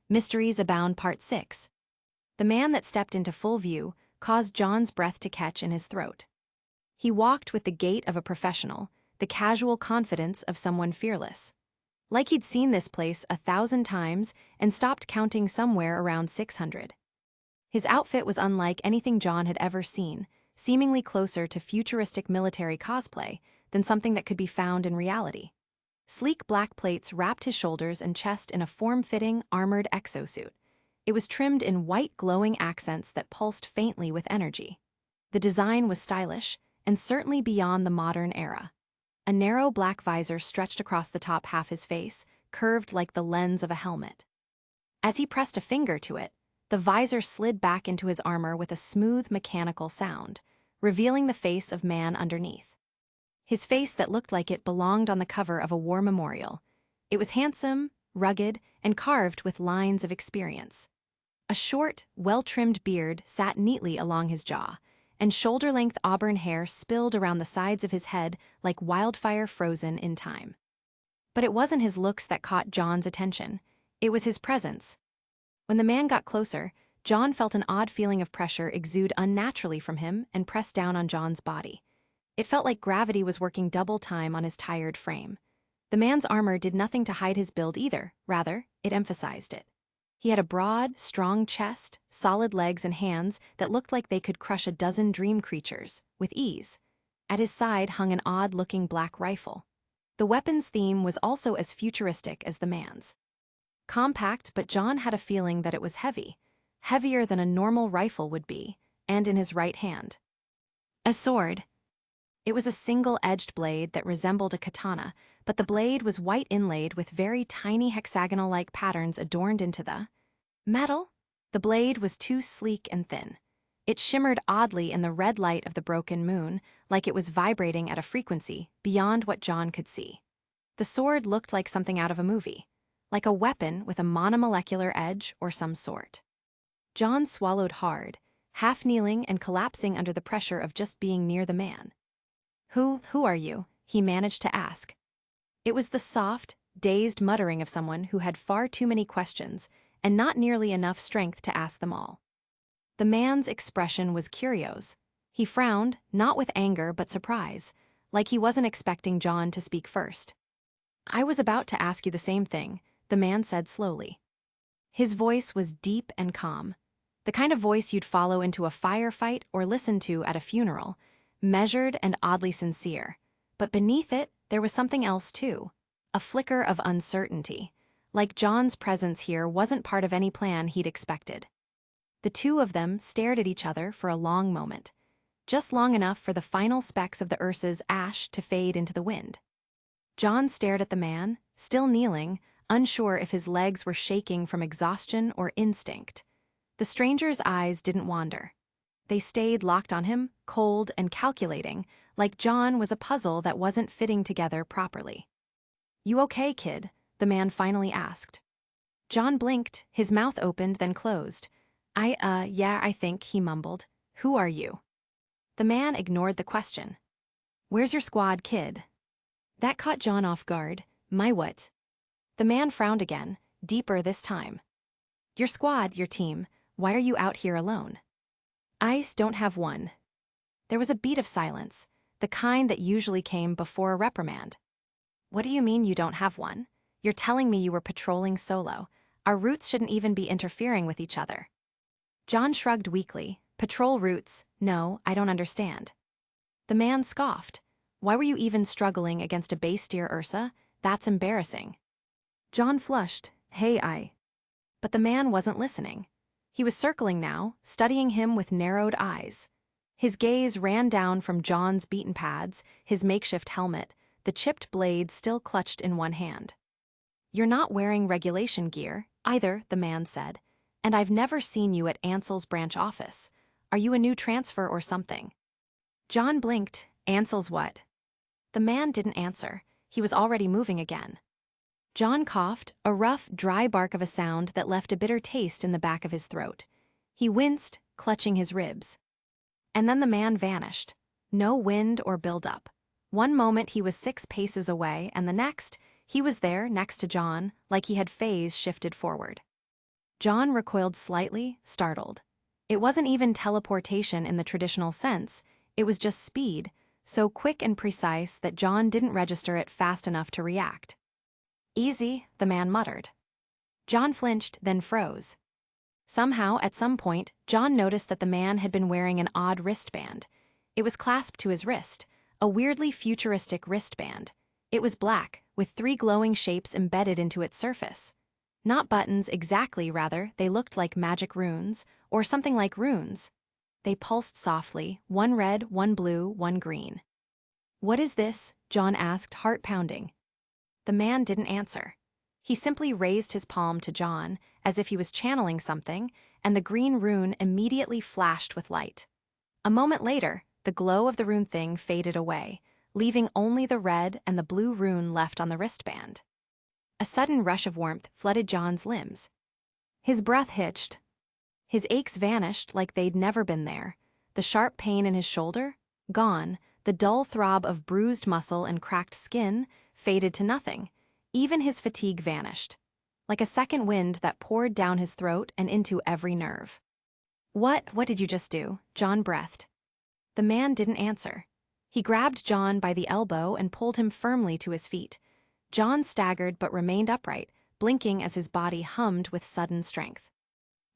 A: Mysteries Abound Part 6. The man that stepped into full view caused John's breath to catch in his throat. He walked with the gait of a professional, the casual confidence of someone fearless. Like he'd seen this place 1,000 times and stopped counting somewhere around 600. His outfit was unlike anything John had ever seen, seemingly closer to futuristic military cosplay than something that could be found in reality. Sleek black plates wrapped his shoulders and chest in a form-fitting, armored exosuit. It was trimmed in white glowing accents that pulsed faintly with energy. The design was stylish, and certainly beyond the modern era. A narrow black visor stretched across the top half his face, curved like the lens of a helmet. As he pressed a finger to it, the visor slid back into his armor with a smooth mechanical sound, revealing the face of man underneath. His face that looked like it belonged on the cover of a war memorial. It was handsome, rugged, and carved with lines of experience. A short, well-trimmed beard sat neatly along his jaw, and shoulder-length auburn hair spilled around the sides of his head like wildfire frozen in time. But it wasn't his looks that caught John's attention. It was his presence. When the man got closer, John felt an odd feeling of pressure exude unnaturally from him and press down on John's body. It felt like gravity was working double time on his tired frame. The man's armor did nothing to hide his build either, rather, it emphasized it. He had a broad, strong chest, solid legs and hands that looked like they could crush a dozen dream creatures, with ease. At his side hung an odd-looking black rifle. The weapon's theme was also as futuristic as the man's. Compact, but John had a feeling that it was heavy, heavier than a normal rifle would be, and in his right hand. A sword. It was a single-edged blade that resembled a katana, but the blade was white inlaid with very tiny hexagonal-like patterns adorned into the metal. The blade was too sleek and thin. It shimmered oddly in the red light of the broken moon, like it was vibrating at a frequency beyond what John could see. The sword looked like something out of a movie, like a weapon with a monomolecular edge or some sort. John swallowed hard, half kneeling and collapsing under the pressure of just being near the man. Who are you?" he managed to ask. It was the soft, dazed muttering of someone who had far too many questions and not nearly enough strength to ask them all. The man's expression was curious. He frowned, not with anger but surprise, like he wasn't expecting John to speak first. "I was about to ask you the same thing," the man said slowly. His voice was deep and calm, the kind of voice you'd follow into a firefight or listen to at a funeral, measured and oddly sincere. But beneath it, there was something else too, a flicker of uncertainty, like John's presence here wasn't part of any plan he'd expected. The two of them stared at each other for a long moment, just long enough for the final specks of the Ursa's ash to fade into the wind. John stared at the man, still kneeling, unsure if his legs were shaking from exhaustion or instinct. The stranger's eyes didn't wander. They stayed locked on him, cold and calculating, like John was a puzzle that wasn't fitting together properly. "You okay, kid?" the man finally asked. John blinked, his mouth opened then closed. Yeah, I think," he mumbled. "Who are you?" The man ignored the question. "Where's your squad, kid?" That caught John off guard. "My what?" The man frowned again, deeper this time. "Your squad, your team. Why are you out here alone?" "I don't have one." There was a beat of silence, the kind that usually came before a reprimand. "What do you mean you don't have one? You're telling me you were patrolling solo. Our routes shouldn't even be interfering with each other." John shrugged weakly. "Patrol routes? No, I don't understand." The man scoffed. "Why were you even struggling against a base steer, Ursa? That's embarrassing." John flushed. "Hey, But the man wasn't listening. He was circling now, studying him with narrowed eyes. His gaze ran down from John's beaten pads, his makeshift helmet, the chipped blade still clutched in one hand. "You're not wearing regulation gear, either," the man said, "and I've never seen you at Ansel's branch office. Are you a new transfer or something?" John blinked. "Ansel's what?" The man didn't answer. He was already moving again. John coughed, a rough, dry bark of a sound that left a bitter taste in the back of his throat. He winced, clutching his ribs. And then the man vanished. No wind or build-up. One moment he was 6 paces away, and the next, he was there next to John, like he had phase shifted forward. John recoiled slightly, startled. It wasn't even teleportation in the traditional sense, it was just speed, so quick and precise that John didn't register it fast enough to react. "Easy," the man muttered. John flinched, then froze. Somehow, at some point, John noticed that the man had been wearing an odd wristband. It was clasped to his wrist, a weirdly futuristic wristband. It was black, with 3 glowing shapes embedded into its surface. Not buttons exactly, rather, they looked like magic runes, or something like runes. They pulsed softly, one red, one blue, one green. "What is this?" John asked, heart pounding. The man didn't answer. He simply raised his palm to John, as if he was channeling something, and the green rune immediately flashed with light. A moment later, the glow of the rune thing faded away, leaving only the red and the blue rune left on the wristband. A sudden rush of warmth flooded John's limbs. His breath hitched. His aches vanished like they'd never been there. The sharp pain in his shoulder? Gone. The dull throb of bruised muscle and cracked skin faded to nothing. Even his fatigue vanished, like a second wind that poured down his throat and into every nerve. What did you just do?" John breathed. The man didn't answer. He grabbed John by the elbow and pulled him firmly to his feet. John staggered but remained upright, blinking as his body hummed with sudden strength.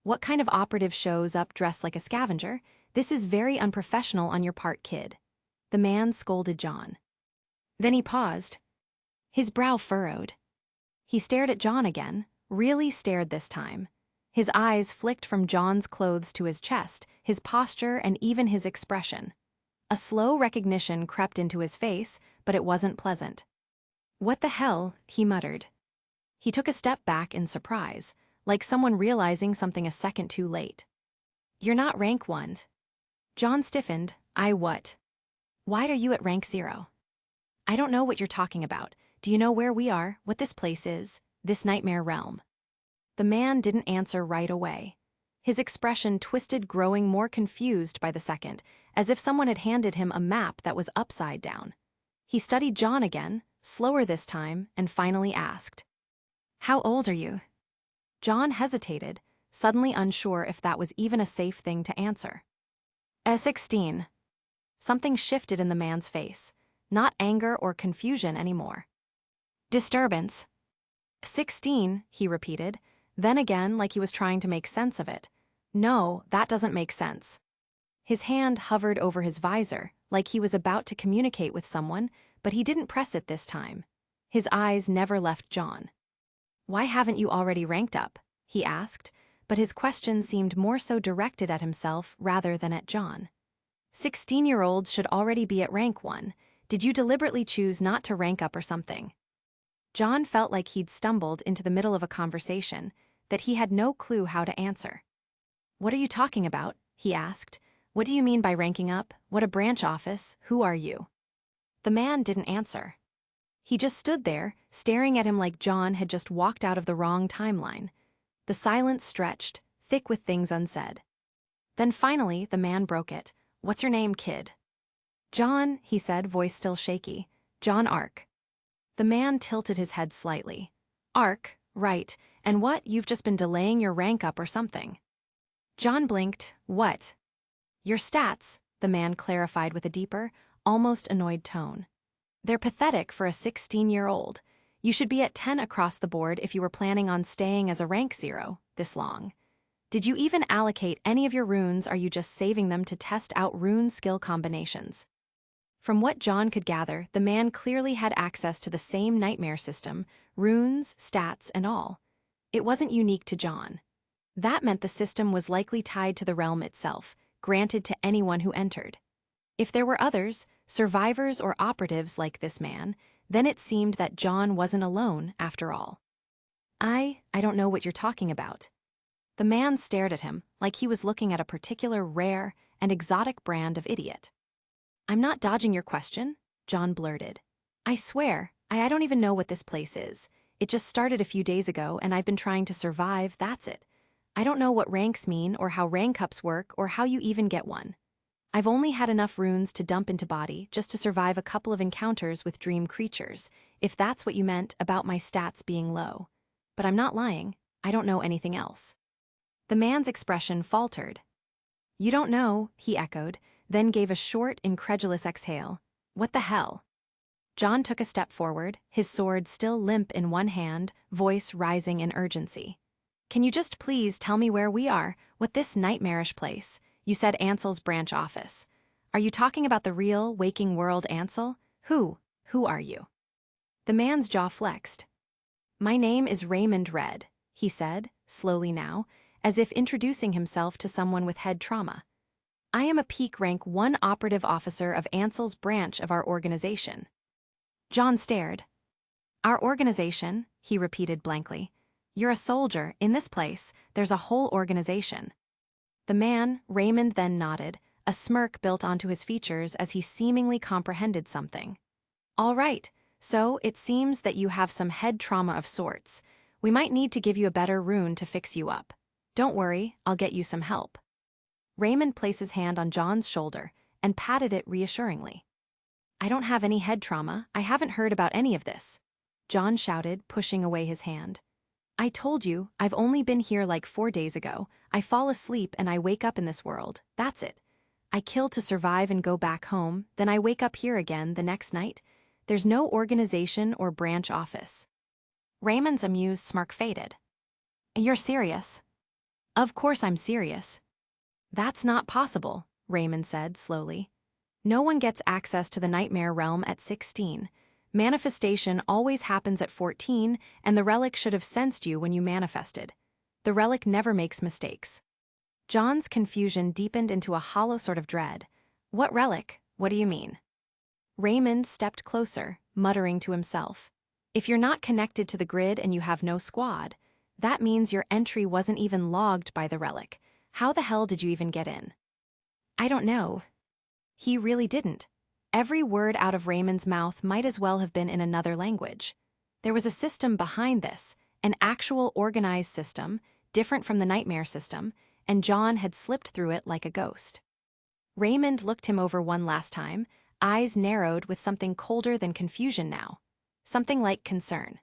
A: "What kind of operative shows up dressed like a scavenger? This is very unprofessional on your part, kid." The man scolded John. Then he paused. His brow furrowed. He stared at John again, really stared this time. His eyes flicked from John's clothes to his chest, his posture, and even his expression. A slow recognition crept into his face, but it wasn't pleasant. "What the hell?" he muttered. He took a step back in surprise, like someone realizing something a second too late. "You're not rank 1. John stiffened. "I what? Why are you at rank 0? "I don't know what you're talking about. Do you know where we are, what this place is, this nightmare realm?" The man didn't answer right away. His expression twisted, growing more confused by the second, as if someone had handed him a map that was upside down. He studied John again, slower this time, and finally asked, "How old are you?" John hesitated, suddenly unsure if that was even a safe thing to answer. 16. Something shifted in the man's face, not anger or confusion anymore. Disturbance. 16, he repeated, then again like he was trying to make sense of it. No, that doesn't make sense. His hand hovered over his visor, like he was about to communicate with someone, but he didn't press it this time. His eyes never left John. "Why haven't you already ranked up?" he asked, but his question seemed more so directed at himself rather than at John. 16-year-olds should already be at rank 1. Did you deliberately choose not to rank up or something? John felt like he'd stumbled into the middle of a conversation that he had no clue how to answer. "What are you talking about?" he asked. "What do you mean by ranking up? What a branch office? Who are you?" The man didn't answer. He just stood there, staring at him like John had just walked out of the wrong timeline. The silence stretched, thick with things unsaid. Then finally, the man broke it. "What's your name, kid?" "John," he said, voice still shaky. "John Ark." The man tilted his head slightly. "Ark, right, and what, you've just been delaying your rank up or something?" John blinked. "What?" "Your stats," the man clarified with a deeper, almost annoyed tone. "They're pathetic for a 16-year-old. You should be at 10 across the board if you were planning on staying as a rank 0 this long. Did you even allocate any of your runes, or are you just saving them to test out rune skill combinations?" From what John could gather, the man clearly had access to the same nightmare system, runes, stats, and all. It wasn't unique to John. That meant the system was likely tied to the realm itself, granted to anyone who entered. If there were others, survivors or operatives like this man, then it seemed that John wasn't alone, after all. I don't know what you're talking about." The man stared at him like he was looking at a particular rare and exotic brand of idiot. "I'm not dodging your question," John blurted. "I swear, I don't even know what this place is. It just started a few days ago and I've been trying to survive, that's it. I don't know what ranks mean or how rank ups work or how you even get one. I've only had enough runes to dump into body just to survive a couple of encounters with dream creatures, if that's what you meant about my stats being low. But I'm not lying, I don't know anything else." The man's expression faltered. "You don't know," he echoed, then gave a short, incredulous exhale. "What the hell?" John took a step forward, his sword still limp in one hand, voice rising in urgency. "Can you just please tell me where we are, what this nightmarish place? You said Ansel's branch office. Are you talking about the real, waking world Ansel? Who are you?" The man's jaw flexed. "My name is Raymond Red," he said, slowly now, as if introducing himself to someone with head trauma. "I am a peak rank 1 operative officer of Ansel's branch of our organization." John stared. "Our organization," he repeated blankly. "You're a soldier. In this place, there's a whole organization." The man, Raymond, then nodded, a smirk built onto his features as he seemingly comprehended something. "All right, so it seems that you have some head trauma of sorts. We might need to give you a better rune to fix you up. Don't worry, I'll get you some help." Raymond placed his hand on John's shoulder and patted it reassuringly. "I don't have any head trauma, I haven't heard about any of this," John shouted, pushing away his hand. "I told you, I've only been here like 4 days ago. I fall asleep and I wake up in this world, that's it. I kill to survive and go back home, then I wake up here again the next night. There's no organization or branch office." Raymond's amused smirk faded. "You're serious?" "Of course I'm serious." "That's not possible," Raymond said slowly. "No one gets access to the nightmare realm at 16. Manifestation always happens at 14, and the relic should have sensed you when you manifested. The relic never makes mistakes." John's confusion deepened into a hollow sort of dread. "What relic? What do you mean?" Raymond stepped closer, muttering to himself. "If you're not connected to the grid and you have no squad, that means your entry wasn't even logged by the relic. How the hell did you even get in?" "I don't know." He really didn't. Every word out of Raymond's mouth might as well have been in another language. There was a system behind this, an actual organized system, different from the nightmare system, and John had slipped through it like a ghost. Raymond looked him over one last time, eyes narrowed with something colder than confusion now. Something like concern.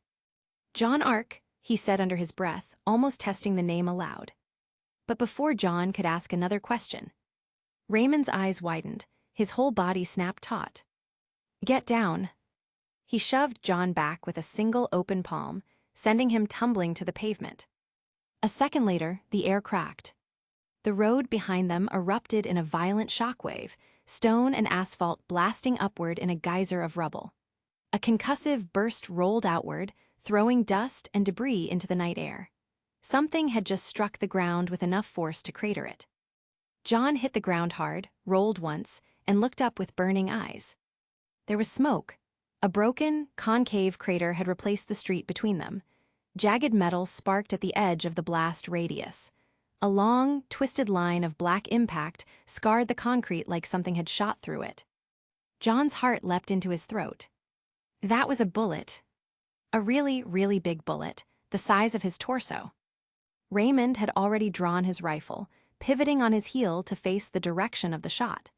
A: "John Ark," he said under his breath, almost testing the name aloud. But before John could ask another question, Raymond's eyes widened, his whole body snapped taut. "Get down." He shoved John back with a single open palm, sending him tumbling to the pavement. A second later, the air cracked. The road behind them erupted in a violent shockwave, stone and asphalt blasting upward in a geyser of rubble. A concussive burst rolled outward, throwing dust and debris into the night air. Something had just struck the ground with enough force to crater it. John hit the ground hard, rolled once, and looked up with burning eyes. There was smoke. A broken, concave crater had replaced the street between them. Jagged metal sparked at the edge of the blast radius. A long, twisted line of black impact scarred the concrete like something had shot through it. John's heart leapt into his throat. That was a bullet. A really, really big bullet, the size of his torso. Raymond had already drawn his rifle, pivoting on his heel to face the direction of the shot.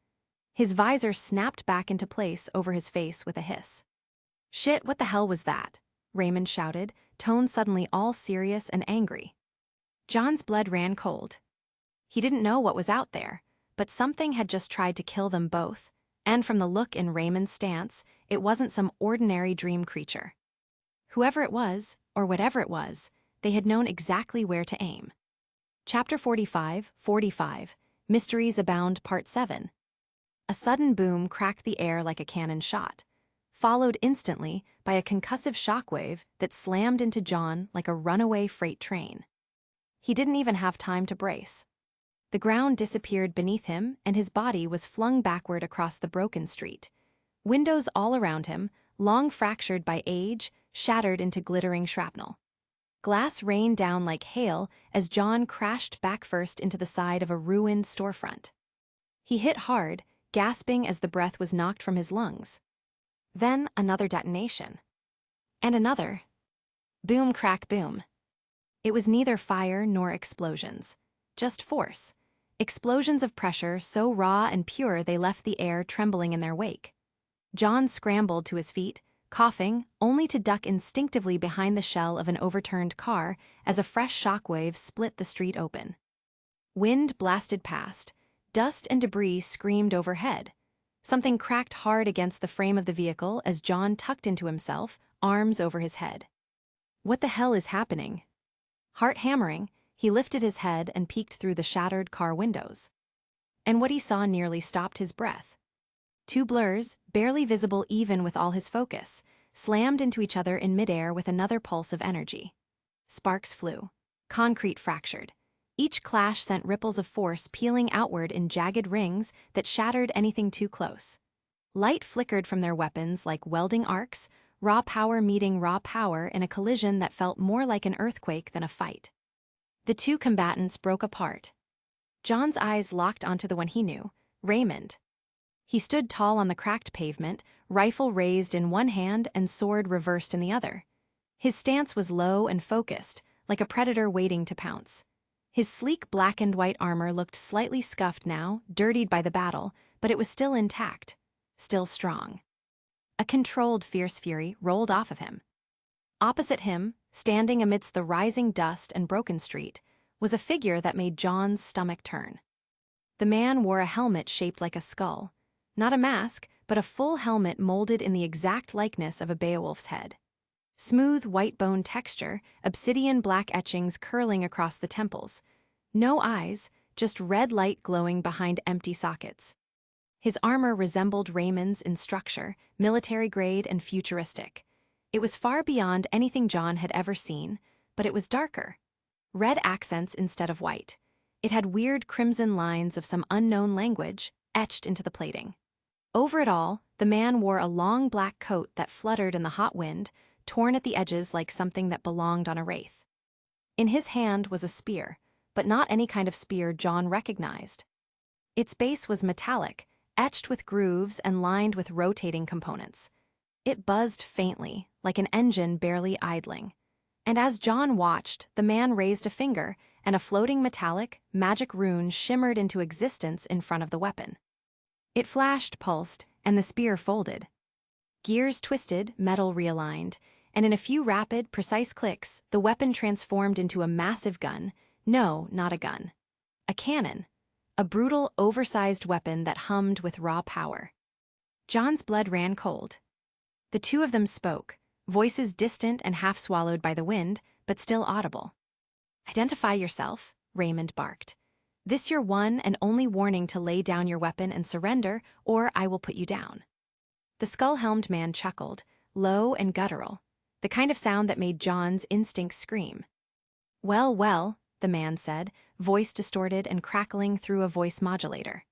A: His visor snapped back into place over his face with a hiss. "Shit, what the hell was that?" Raymond shouted, tone suddenly all serious and angry. John's blood ran cold. He didn't know what was out there, but something had just tried to kill them both, and from the look in Raymond's stance, it wasn't some ordinary dream creature. Whoever it was, or whatever it was, they had known exactly where to aim. Chapter 45, Mysteries Abound Part 7. A sudden boom cracked the air like a cannon shot, followed instantly by a concussive shockwave that slammed into John like a runaway freight train. He didn't even have time to brace. The ground disappeared beneath him and his body was flung backward across the broken street. Windows all around him, long fractured by age, shattered into glittering shrapnel. Glass rained down like hail as John crashed back first into the side of a ruined storefront. He hit hard, gasping as the breath was knocked from his lungs. Then another detonation. And another. Boom, crack, boom. It was neither fire nor explosions, just force. Explosions of pressure so raw and pure they left the air trembling in their wake. John scrambled to his feet, coughing, only to duck instinctively behind the shell of an overturned car as a fresh shockwave split the street open. Wind blasted past. Dust and debris screamed overhead. Something cracked hard against the frame of the vehicle as John tucked into himself, arms over his head. What the hell is happening? Heart hammering, he lifted his head and peeked through the shattered car windows. And what he saw nearly stopped his breath. Two blurs, barely visible even with all his focus, slammed into each other in midair with another pulse of energy. Sparks flew. Concrete fractured. Each clash sent ripples of force peeling outward in jagged rings that shattered anything too close. Light flickered from their weapons like welding arcs, raw power meeting raw power in a collision that felt more like an earthquake than a fight. The two combatants broke apart. John's eyes locked onto the one he knew, Raymond. He stood tall on the cracked pavement, rifle raised in one hand and sword reversed in the other. His stance was low and focused, like a predator waiting to pounce. His sleek black and white armor looked slightly scuffed now, dirtied by the battle, but it was still intact, still strong. A controlled fierce fury rolled off of him. Opposite him, standing amidst the rising dust and broken street, was a figure that made John's stomach turn. The man wore a helmet shaped like a skull. Not a mask, but a full helmet molded in the exact likeness of a Beowulf's head. Smooth white bone texture, obsidian black etchings curling across the temples. No eyes, just red light glowing behind empty sockets. His armor resembled Raymond's in structure, military-grade and futuristic. It was far beyond anything John had ever seen, but it was darker. Red accents instead of white. It had weird crimson lines of some unknown language etched into the plating. Over it all, the man wore a long black coat that fluttered in the hot wind, torn at the edges like something that belonged on a wraith. In his hand was a spear, but not any kind of spear John recognized. Its base was metallic, etched with grooves and lined with rotating components. It buzzed faintly, like an engine barely idling. And as John watched, the man raised a finger, and a floating metallic, magic rune shimmered into existence in front of the weapon. It flashed, pulsed, and the spear folded. Gears twisted, metal realigned, and in a few rapid, precise clicks, the weapon transformed into a massive gun. No, not a gun. A cannon. A brutal, oversized weapon that hummed with raw power. John's blood ran cold. The two of them spoke, voices distant and half-swallowed by the wind, but still audible. "Identify yourself," Raymond barked. "This your one and only warning to lay down your weapon and surrender, or I will put you down." The skull-helmed man chuckled, low and guttural, the kind of sound that made John's instincts scream. "Well, well," the man said, voice distorted and crackling through a voice modulator.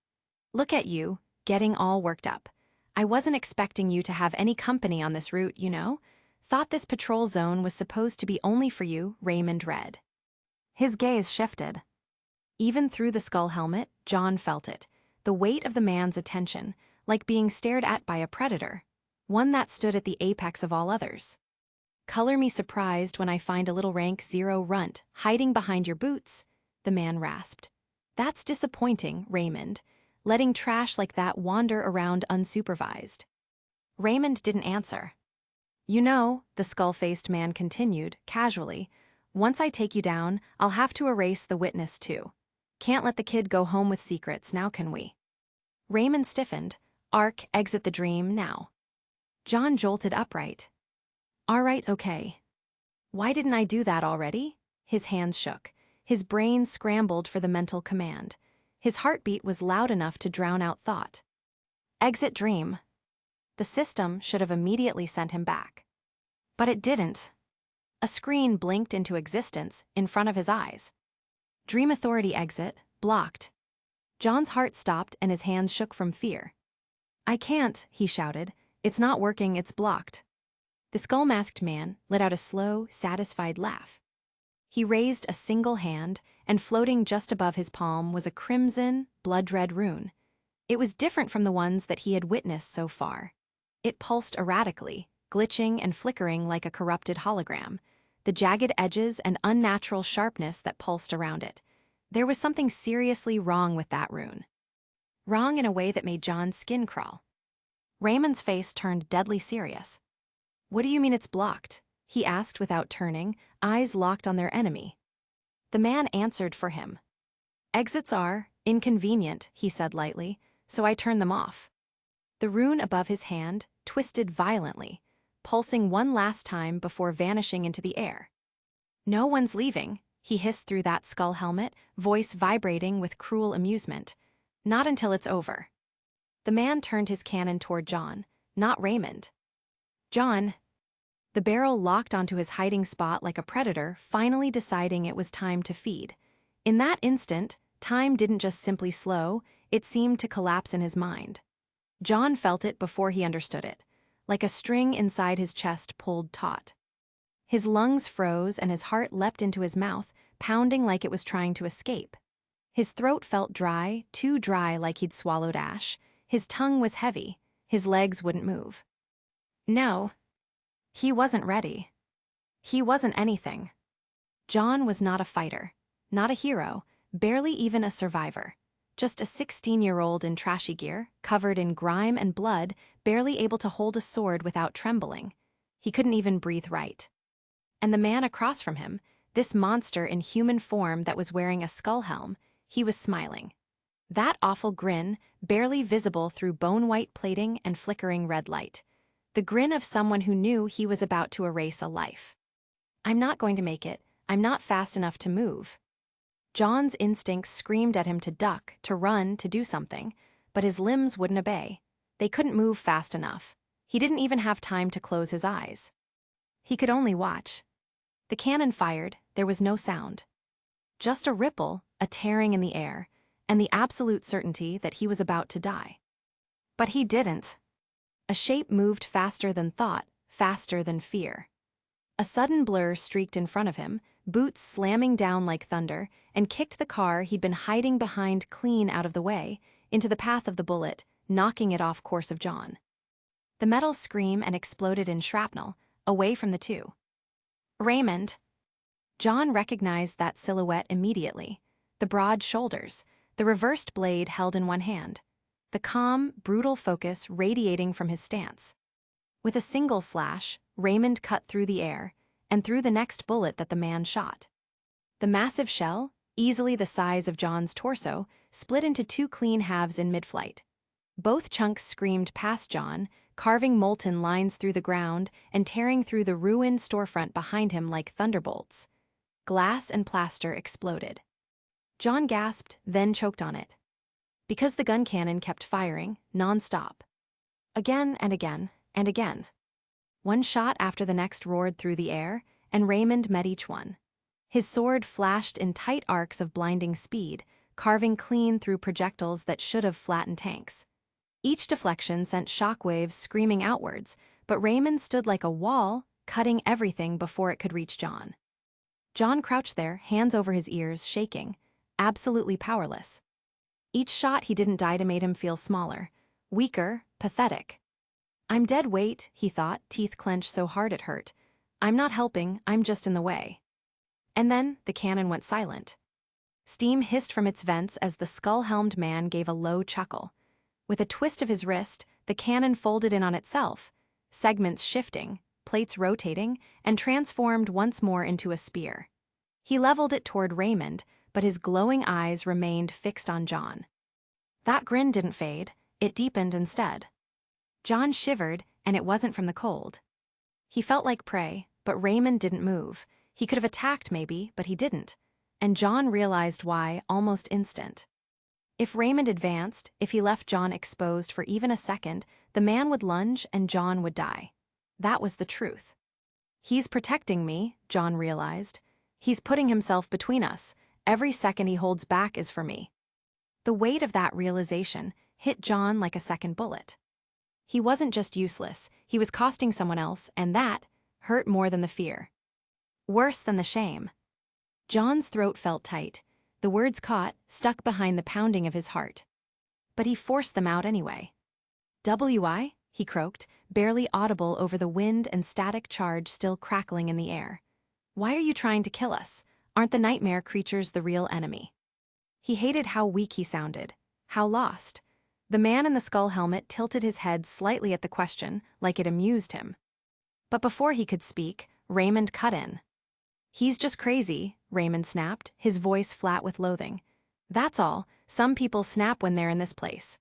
A: "Look at you, getting all worked up. I wasn't expecting you to have any company on this route, you know. Thought this patrol zone was supposed to be only for you," Raymond read. His gaze shifted. Even through the skull helmet, John felt it, the weight of the man's attention, like being stared at by a predator, one that stood at the apex of all others. "Color me surprised when I find a little rank 0 runt hiding behind your boots," the man rasped. "That's disappointing, Raymond, letting trash like that wander around unsupervised." Raymond didn't answer. "You know," the skull-faced man continued, casually, "once I take you down, I'll have to erase the witness too. Can't let the kid go home with secrets, now can we?" Raymond stiffened. "Arc, exit the dream, now." John jolted upright. "All right, okay. Why didn't I do that already?" His hands shook. His brain scrambled for the mental command. His heartbeat was loud enough to drown out thought. "Exit dream." The system should have immediately sent him back. But it didn't. A screen blinked into existence in front of his eyes. "Dream Authority exit, blocked." John's heart stopped and his hands shook from fear. "I can't," he shouted. "It's not working, it's blocked." The skull-masked man let out a slow, satisfied laugh. He raised a single hand, and floating just above his palm was a crimson, blood-red rune. It was different from the ones that he had witnessed so far. It pulsed erratically, glitching and flickering like a corrupted hologram, the jagged edges and unnatural sharpness that pulsed around it. There was something seriously wrong with that rune. Wrong in a way that made John's skin crawl. Raymond's face turned deadly serious. "What do you mean it's blocked?" he asked without turning, eyes locked on their enemy. The man answered for him. "Exits are inconvenient," he said lightly, "so I turn them off." The rune above his hand twisted violently, pulsing one last time before vanishing into the air. "No one's leaving," he hissed through that skull helmet, voice vibrating with cruel amusement. "Not until it's over." The man turned his cannon toward John, not Raymond. "John." The barrel locked onto his hiding spot like a predator, finally deciding it was time to feed. In that instant, time didn't just simply slow, it seemed to collapse in his mind. John felt it before he understood it, like a string inside his chest pulled taut. His lungs froze and his heart leapt into his mouth, pounding like it was trying to escape. His throat felt dry, too dry like he'd swallowed ash. His tongue was heavy. His legs wouldn't move. No. He wasn't ready. He wasn't anything. John was not a fighter, not a hero, barely even a survivor. Just a 16-year-old in trashy gear, covered in grime and blood, barely able to hold a sword without trembling. He couldn't even breathe right. And the man across from him, this monster in human form that was wearing a skull helm, he was smiling. That awful grin, barely visible through bone-white plating and flickering red light. The grin of someone who knew he was about to erase a life. "I'm not going to make it. I'm not fast enough to move." John's instincts screamed at him to duck, to run, to do something, but his limbs wouldn't obey. They couldn't move fast enough. He didn't even have time to close his eyes. He could only watch. The cannon fired, there was no sound. Just a ripple, a tearing in the air, and the absolute certainty that he was about to die. But he didn't. A shape moved faster than thought, faster than fear. A sudden blur streaked in front of him, boots slamming down like thunder, and kicked the car he'd been hiding behind clean out of the way, into the path of the bullet, knocking it off course of John. The metal screamed and exploded in shrapnel, away from the two. "Raymond!" John recognized that silhouette immediately. The broad shoulders, the reversed blade held in one hand, the calm, brutal focus radiating from his stance. With a single slash, Raymond cut through the air and through the next bullet that the man shot. The massive shell, easily the size of John's torso, split into two clean halves in mid-flight. Both chunks screamed past John, carving molten lines through the ground and tearing through the ruined storefront behind him like thunderbolts. Glass and plaster exploded. John gasped, then choked on it. Because the gun cannon kept firing, non-stop. Again and again and again. One shot after the next roared through the air, and Raymond met each one. His sword flashed in tight arcs of blinding speed, carving clean through projectiles that should have flattened tanks. Each deflection sent shockwaves screaming outwards, but Raymond stood like a wall, cutting everything before it could reach John. John crouched there, hands over his ears, shaking, absolutely powerless. Each shot he didn't die to made him feel smaller, weaker, pathetic. I'm dead weight, he thought, teeth clenched so hard it hurt. I'm not helping, I'm just in the way. And then the cannon went silent. Steam hissed from its vents as the skull-helmed man gave a low chuckle. With a twist of his wrist, the cannon folded in on itself, segments shifting, plates rotating, and transformed once more into a spear. He leveled it toward Raymond, but his glowing eyes remained fixed on John. That grin didn't fade, it deepened instead. John shivered, and it wasn't from the cold. He felt like prey, but Raymond didn't move. He could have attacked maybe, but he didn't. And John realized why almost instant. If Raymond advanced, if he left John exposed for even a second, the man would lunge and John would die. That was the truth. He's protecting me, John realized. He's putting himself between us. Every second he holds back is for me. The weight of that realization hit John like a second bullet. He wasn't just useless, he was costing someone else, and that hurt more than the fear. Worse than the shame. John's throat felt tight. The words caught, stuck behind the pounding of his heart. But he forced them out anyway. "WI?" he croaked, barely audible over the wind and static charge still crackling in the air. "Why are you trying to kill us? Aren't the nightmare creatures the real enemy?" He hated how weak he sounded, how lost. The man in the skull helmet tilted his head slightly at the question, like it amused him. But before he could speak, Raymond cut in. "He's just crazy," Raymond snapped, his voice flat with loathing. "That's all. Some people snap when they're in this place."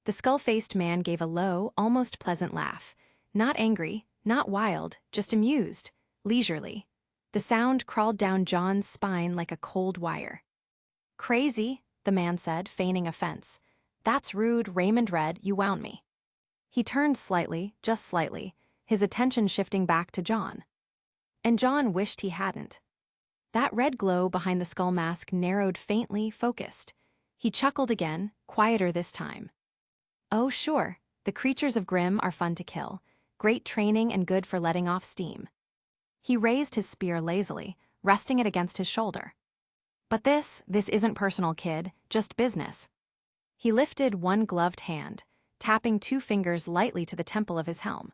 A: The skull-faced man gave a low, almost pleasant laugh. Not angry, not wild, just amused, leisurely. The sound crawled down John's spine like a cold wire. "Crazy," the man said, feigning offense. "That's rude, Raymond Red, you wound me." He turned slightly, just slightly, his attention shifting back to John. And John wished he hadn't. That red glow behind the skull mask narrowed faintly, focused. He chuckled again, quieter this time. "Oh sure, the creatures of Grimm are fun to kill. Great training and good for letting off steam." He raised his spear lazily, resting it against his shoulder. "But this isn't personal, kid, just business." He lifted one gloved hand, tapping two fingers lightly to the temple of his helm.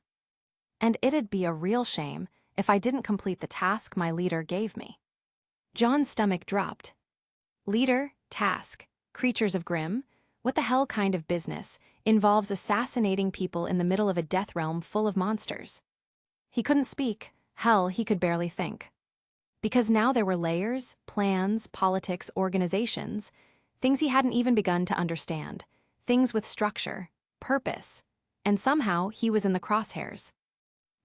A: "And it'd be a real shame if I didn't complete the task my leader gave me." John's stomach dropped. Leader, task, creatures of Grimm? What the hell kind of business involves assassinating people in the middle of a death realm full of monsters? He couldn't speak. Hell, he could barely think. Because now there were layers, plans, politics, organizations, things he hadn't even begun to understand, things with structure, purpose, and somehow he was in the crosshairs.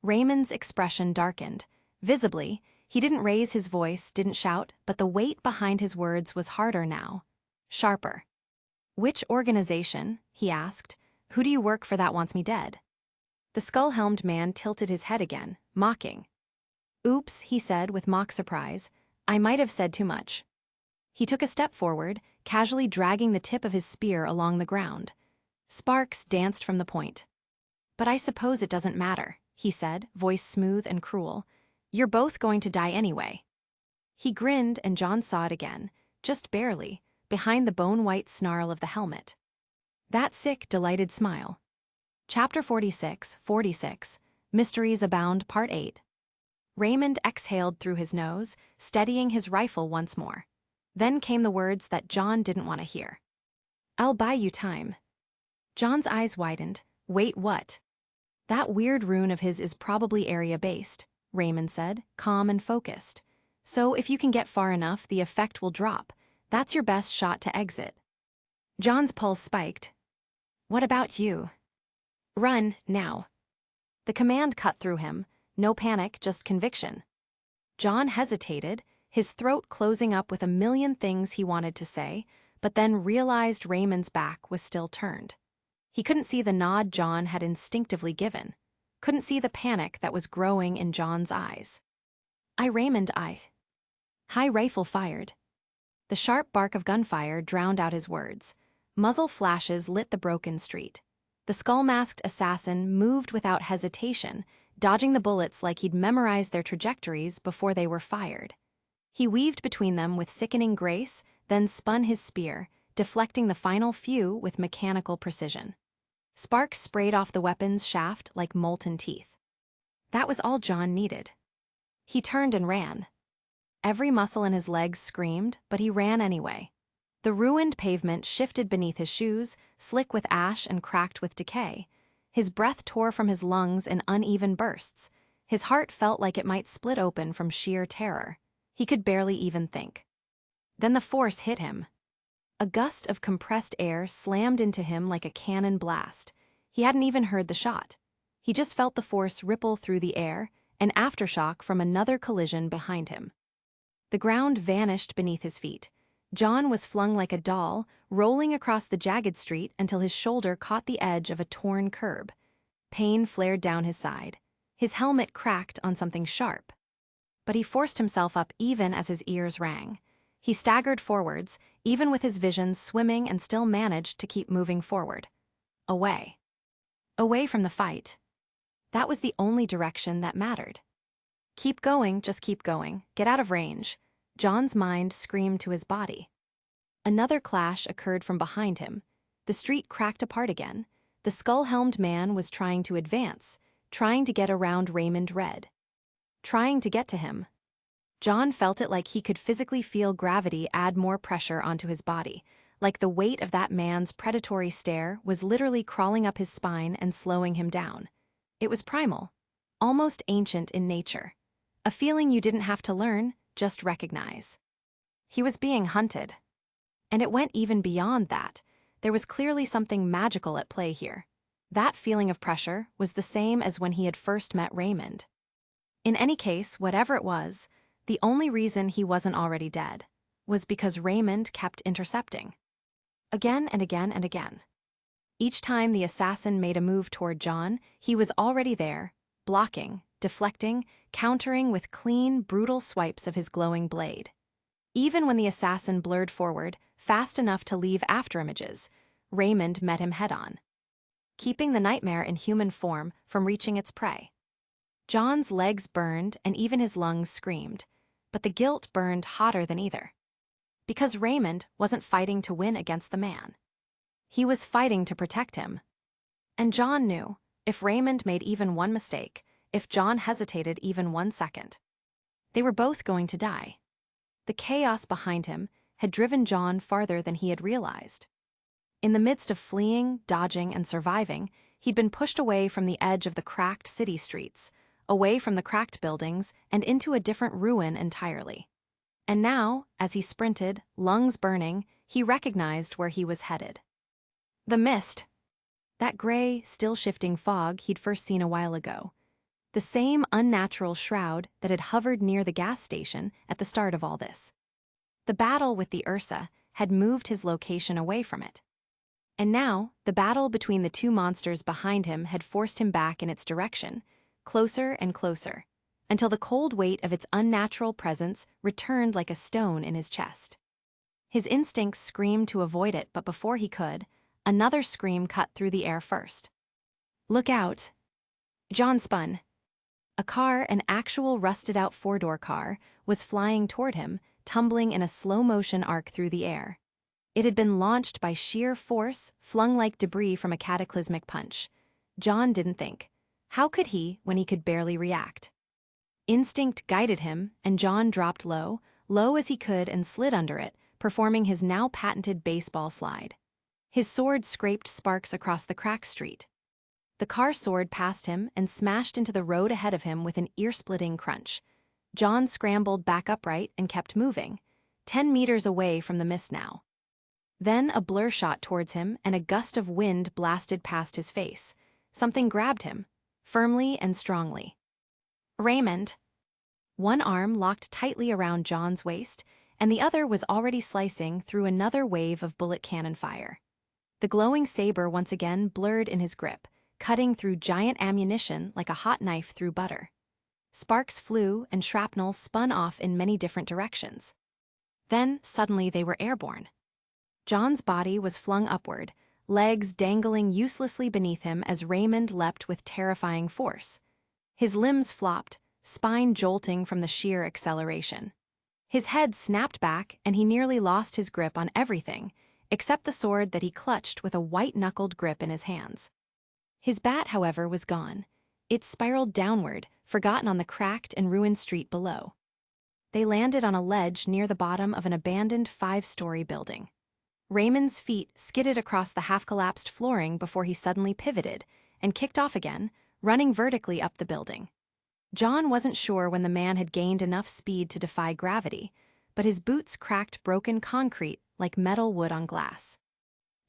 A: Raymond's expression darkened. Visibly, he didn't raise his voice, didn't shout, but the weight behind his words was harder now, sharper. "Which organization?" he asked. "Who do you work for that wants me dead?" The skull-helmed man tilted his head again, mocking. "Oops," he said with mock surprise. "I might have said too much." He took a step forward, casually dragging the tip of his spear along the ground. Sparks danced from the point. "But I suppose it doesn't matter," he said, voice smooth and cruel. "You're both going to die anyway." He grinned and John saw it again, just barely, behind the bone-white snarl of the helmet. That sick, delighted smile. Chapter 46, Mysteries Abound, Part 8. Raymond exhaled through his nose, steadying his rifle once more. Then came the words that John didn't want to hear. "I'll buy you time." John's eyes widened. "Wait, what?" "That weird rune of his is probably area-based," Raymond said, calm and focused. "So if you can get far enough, the effect will drop. That's your best shot to exit." John's pulse spiked. "What about you?" "Run, now." The command cut through him. No panic, just conviction. John hesitated, his throat closing up with a million things he wanted to say, but then realized Raymond's back was still turned. He couldn't see the nod John had instinctively given. Couldn't see the panic that was growing in John's eyes. Raymond, High rifle fired. The sharp bark of gunfire drowned out his words. Muzzle flashes lit the broken street. The skull-masked assassin moved without hesitation, dodging the bullets like he'd memorized their trajectories before they were fired. He weaved between them with sickening grace, then spun his spear, deflecting the final few with mechanical precision. Sparks sprayed off the weapon's shaft like molten teeth. That was all John needed. He turned and ran. Every muscle in his legs screamed, but he ran anyway. The ruined pavement shifted beneath his shoes, slick with ash and cracked with decay. His breath tore from his lungs in uneven bursts. His heart felt like it might split open from sheer terror. He could barely even think. Then the force hit him. A gust of compressed air slammed into him like a cannon blast. He hadn't even heard the shot. He just felt the force ripple through the air, an aftershock from another collision behind him. The ground vanished beneath his feet. John was flung like a doll, rolling across the jagged street until his shoulder caught the edge of a torn curb. Pain flared down his side. His helmet cracked on something sharp. But he forced himself up even as his ears rang. He staggered forwards, even with his vision swimming, and still managed to keep moving forward. Away. Away from the fight. That was the only direction that mattered. Keep going, just keep going. Get out of range. John's mind screamed to his body. Another clash occurred from behind him. The street cracked apart again. The skull-helmed man was trying to advance, trying to get around Raymond Red. Trying to get to him. John felt it like he could physically feel gravity add more pressure onto his body, like the weight of that man's predatory stare was literally crawling up his spine and slowing him down. It was primal, almost ancient in nature. A feeling you didn't have to learn, just recognize. He was being hunted. And it went even beyond that. There was clearly something magical at play here. That feeling of pressure was the same as when he had first met Raymond. In any case, whatever it was, the only reason he wasn't already dead was because Raymond kept intercepting. Again and again and again. Each time the assassin made a move toward John, he was already there, blocking, deflecting, countering with clean, brutal swipes of his glowing blade. Even when the assassin blurred forward, fast enough to leave afterimages, Raymond met him head-on, keeping the nightmare in human form from reaching its prey. John's legs burned and even his lungs screamed, but the guilt burned hotter than either. Because Raymond wasn't fighting to win against the man. He was fighting to protect him. And John knew, if Raymond made even one mistake, if John hesitated even 1 second, they were both going to die. The chaos behind him had driven John farther than he had realized. In the midst of fleeing, dodging, and surviving, he'd been pushed away from the edge of the cracked city streets, away from the cracked buildings, and into a different ruin entirely. And now, as he sprinted, lungs burning, he recognized where he was headed. The mist. That gray, still-shifting fog he'd first seen a while ago. The same unnatural shroud that had hovered near the gas station at the start of all this. The battle with the Ursa had moved his location away from it. And now, the battle between the two monsters behind him had forced him back in its direction, closer and closer, until the cold weight of its unnatural presence returned like a stone in his chest. His instincts screamed to avoid it, but before he could, another scream cut through the air first. "Look out!" John spun. A car, an actual rusted-out four-door car, was flying toward him, tumbling in a slow-motion arc through the air. It had been launched by sheer force, flung like debris from a cataclysmic punch. John didn't think. How could he when he could barely react? Instinct guided him, and John dropped low, low as he could, and slid under it, performing his now patented baseball slide. His sword scraped sparks across the cracked street. The car soared past him and smashed into the road ahead of him with an ear-splitting crunch. John scrambled back upright and kept moving, 10 meters away from the mist now. Then a blur shot towards him and a gust of wind blasted past his face. Something grabbed him, firmly and strongly. Raymond. One arm locked tightly around John's waist, and the other was already slicing through another wave of bullet cannon fire. The glowing saber once again blurred in his grip, cutting through giant ammunition like a hot knife through butter. Sparks flew and shrapnel spun off in many different directions. Then, suddenly, they were airborne. John's body was flung upward, legs dangling uselessly beneath him as Raymond leapt with terrifying force. His limbs flopped, spine jolting from the sheer acceleration. His head snapped back and he nearly lost his grip on everything, except the sword that he clutched with a white-knuckled grip in his hands. His bat, however, was gone. It spiraled downward, forgotten on the cracked and ruined street below. They landed on a ledge near the bottom of an abandoned 5-story building. Raymond's feet skidded across the half-collapsed flooring before he suddenly pivoted and kicked off again, running vertically up the building. John wasn't sure when the man had gained enough speed to defy gravity, but his boots cracked broken concrete like metal wood on glass.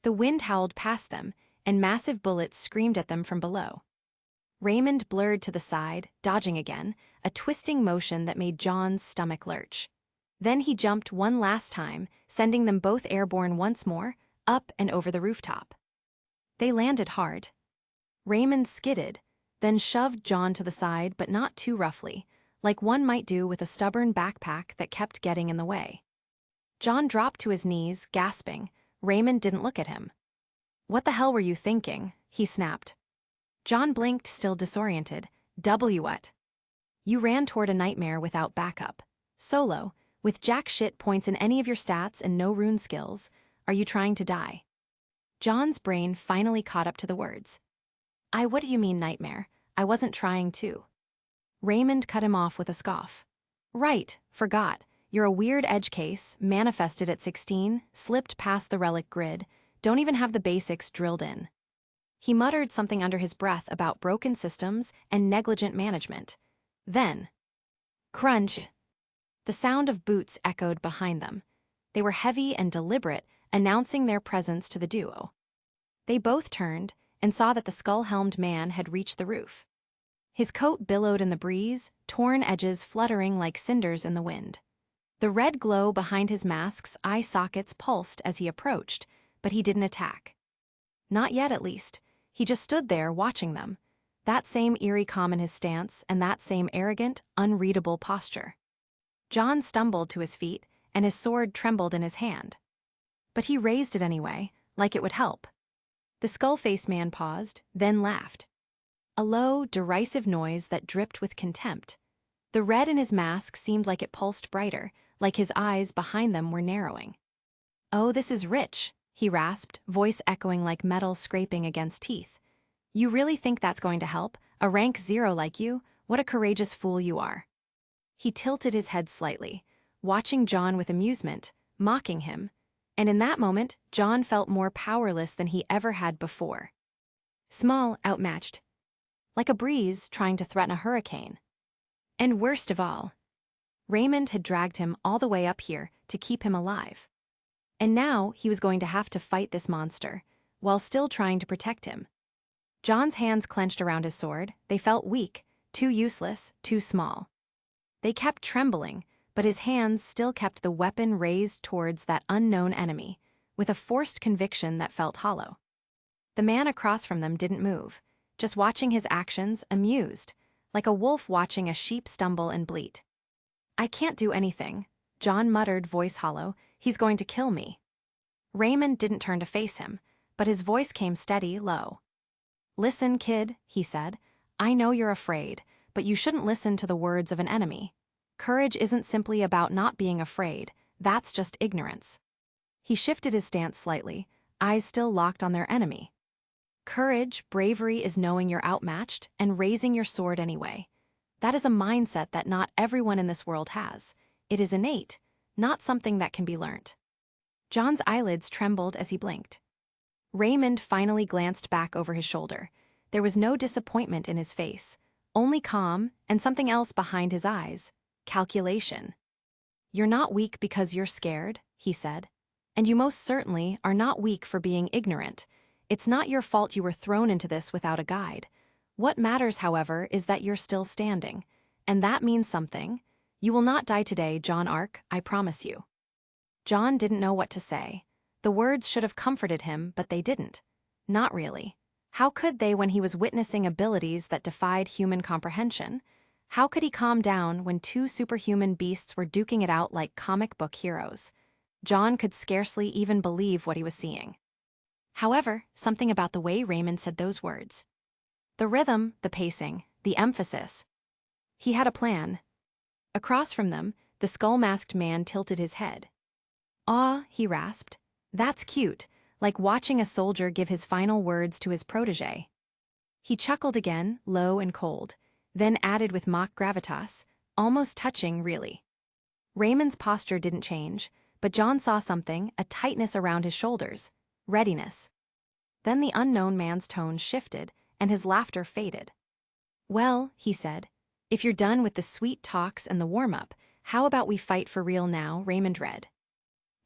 A: The wind howled past them, and massive bullets screamed at them from below. Raymond blurred to the side, dodging again, a twisting motion that made John's stomach lurch. Then he jumped one last time, sending them both airborne once more, up and over the rooftop. They landed hard. Raymond skidded, then shoved John to the side, but not too roughly, like one might do with a stubborn backpack that kept getting in the way. John dropped to his knees, gasping. Raymond didn't look at him. "What the hell were you thinking?" he snapped. John blinked, still disoriented. What? You ran toward a nightmare without backup. Solo, with jack shit points in any of your stats and no rune skills. Are you trying to die? John's brain finally caught up to the words. What do you mean nightmare? I wasn't trying to. Raymond cut him off with a scoff. Right, forgot. You're a weird edge case, manifested at 16, slipped past the relic grid, don't even have the basics drilled in. He muttered something under his breath about broken systems and negligent management. Then, crunch. The sound of boots echoed behind them. They were heavy and deliberate, announcing their presence to the duo. They both turned and saw that the skull-helmed man had reached the roof. His coat billowed in the breeze, torn edges fluttering like cinders in the wind. The red glow behind his mask's eye sockets pulsed as he approached, but he didn't attack. Not yet, at least. He just stood there watching them, that same eerie calm in his stance and that same arrogant, unreadable posture. John stumbled to his feet, and his sword trembled in his hand. But he raised it anyway, like it would help. The skull-faced man paused, then laughed. A low, derisive noise that dripped with contempt. The red in his mask seemed like it pulsed brighter, like his eyes behind them were narrowing. "Oh, this is rich," he rasped, voice echoing like metal scraping against teeth. "You really think that's going to help? A rank 0 like you? What a courageous fool you are." He tilted his head slightly, watching John with amusement, mocking him, and in that moment, John felt more powerless than he ever had before. Small, outmatched. Like a breeze trying to threaten a hurricane. And worst of all, Raymond had dragged him all the way up here to keep him alive. And now he was going to have to fight this monster, while still trying to protect him. John's hands clenched around his sword. They felt weak, too useless, too small. They kept trembling, but his hands still kept the weapon raised towards that unknown enemy, with a forced conviction that felt hollow. The man across from them didn't move, just watching his actions, amused, like a wolf watching a sheep stumble and bleat. "I can't do anything," John muttered, voice hollow. "He's going to kill me." Raymond didn't turn to face him, but his voice came steady, low. "Listen, kid," he said. "I know you're afraid, but you shouldn't listen to the words of an enemy. Courage isn't simply about not being afraid. That's just ignorance." He shifted his stance slightly, eyes still locked on their enemy. "Courage, bravery is knowing you're outmatched and raising your sword anyway. That is a mindset that not everyone in this world has. It is innate, not something that can be learnt. John's eyelids trembled as he blinked. Raymond finally glanced back over his shoulder. There was no disappointment in his face, only calm and something else behind his eyes: calculation. "You're not weak because you're scared," he said. "And you most certainly are not weak for being ignorant. It's not your fault you were thrown into this without a guide. What matters, however, is that you're still standing. And that means something. You will not die today, John Ark, I promise you." John didn't know what to say. The words should have comforted him, but they didn't. Not really. How could they when he was witnessing abilities that defied human comprehension? How could he calm down when two superhuman beasts were duking it out like comic book heroes? John could scarcely even believe what he was seeing. However, something about the way Raymond said those words. The rhythm, the pacing, the emphasis. He had a plan. Across from them, the skull-masked man tilted his head. "Ah," he rasped. "That's cute, like watching a soldier give his final words to his protege." He chuckled again, low and cold, then added with mock gravitas, "Almost touching, really." Raymond's posture didn't change, but John saw something, a tightness around his shoulders, readiness. Then the unknown man's tone shifted, and his laughter faded. "Well," he said, "if you're done with the sweet talks and the warm-up, how about we fight for real now?" Raymond read.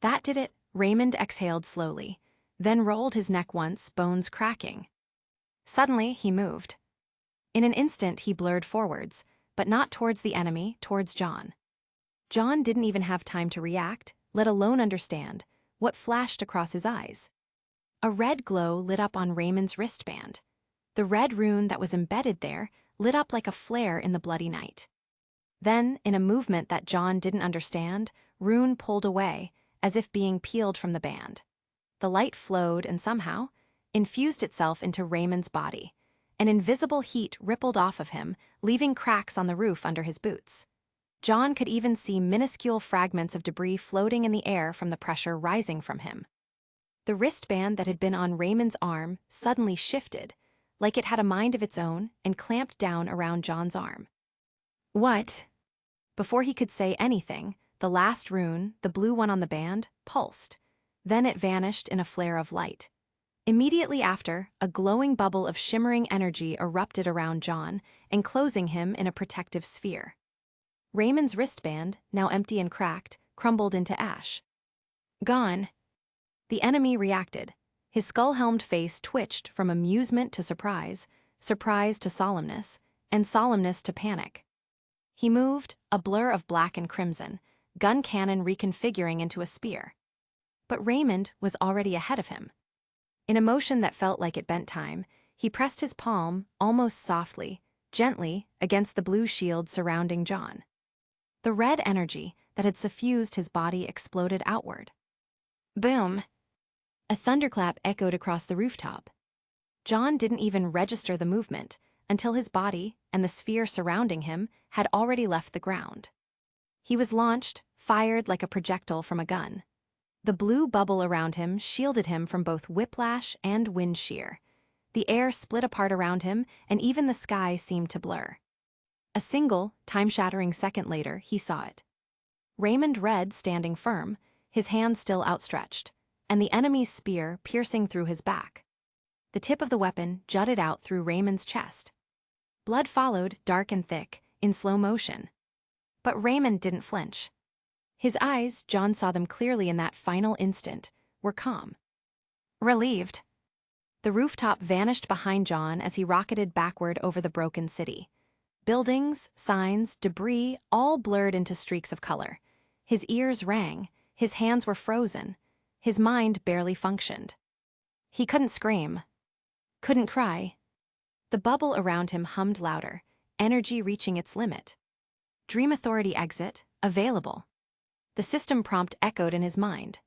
A: That did it. Raymond exhaled slowly, then rolled his neck once, bones cracking. Suddenly, he moved. In an instant, he blurred forwards, but not towards the enemy, towards John. John didn't even have time to react, let alone understand, what flashed across his eyes. A red glow lit up on Raymond's wristband. The red rune that was embedded there lit up like a flare in the bloody night. Then, in a movement that John didn't understand, rune pulled away, as if being peeled from the band. The light flowed and somehow infused itself into Raymond's body. An invisible heat rippled off of him, leaving cracks on the roof under his boots. John could even see minuscule fragments of debris floating in the air from the pressure rising from him. The wristband that had been on Raymond's arm suddenly shifted, like it had a mind of its own, and clamped down around John's arm. "What?" Before he could say anything, the last rune, the blue one on the band, pulsed. Then it vanished in a flare of light. Immediately after, a glowing bubble of shimmering energy erupted around John, enclosing him in a protective sphere. Raymond's wristband, now empty and cracked, crumbled into ash. "Gone." The enemy reacted. His skull-helmed face twitched from amusement to surprise, surprise to solemnness, and solemnness to panic. He moved, a blur of black and crimson, gun cannon reconfiguring into a spear. But Raymond was already ahead of him. In a motion that felt like it bent time, he pressed his palm, almost softly, gently, against the blue shield surrounding John. The red energy that had suffused his body exploded outward. Boom! A thunderclap echoed across the rooftop. John didn't even register the movement until his body and the sphere surrounding him had already left the ground. He was launched, fired like a projectile from a gun. The blue bubble around him shielded him from both whiplash and wind shear. The air split apart around him, and even the sky seemed to blur. A single, time-shattering second later, he saw it. Raymond Red standing firm, his hand still outstretched, and the enemy's spear piercing through his back. The tip of the weapon jutted out through Raymond's chest. Blood followed, dark and thick, in slow motion. But Raymond didn't flinch. His eyes, John saw them clearly in that final instant, were calm. Relieved. The rooftop vanished behind John as he rocketed backward over the broken city. Buildings, signs, debris, all blurred into streaks of color. His ears rang, his hands were frozen, his mind barely functioned. He couldn't scream, couldn't cry. The bubble around him hummed louder, energy reaching its limit. Dream Authority exit, available. The system prompt echoed in his mind.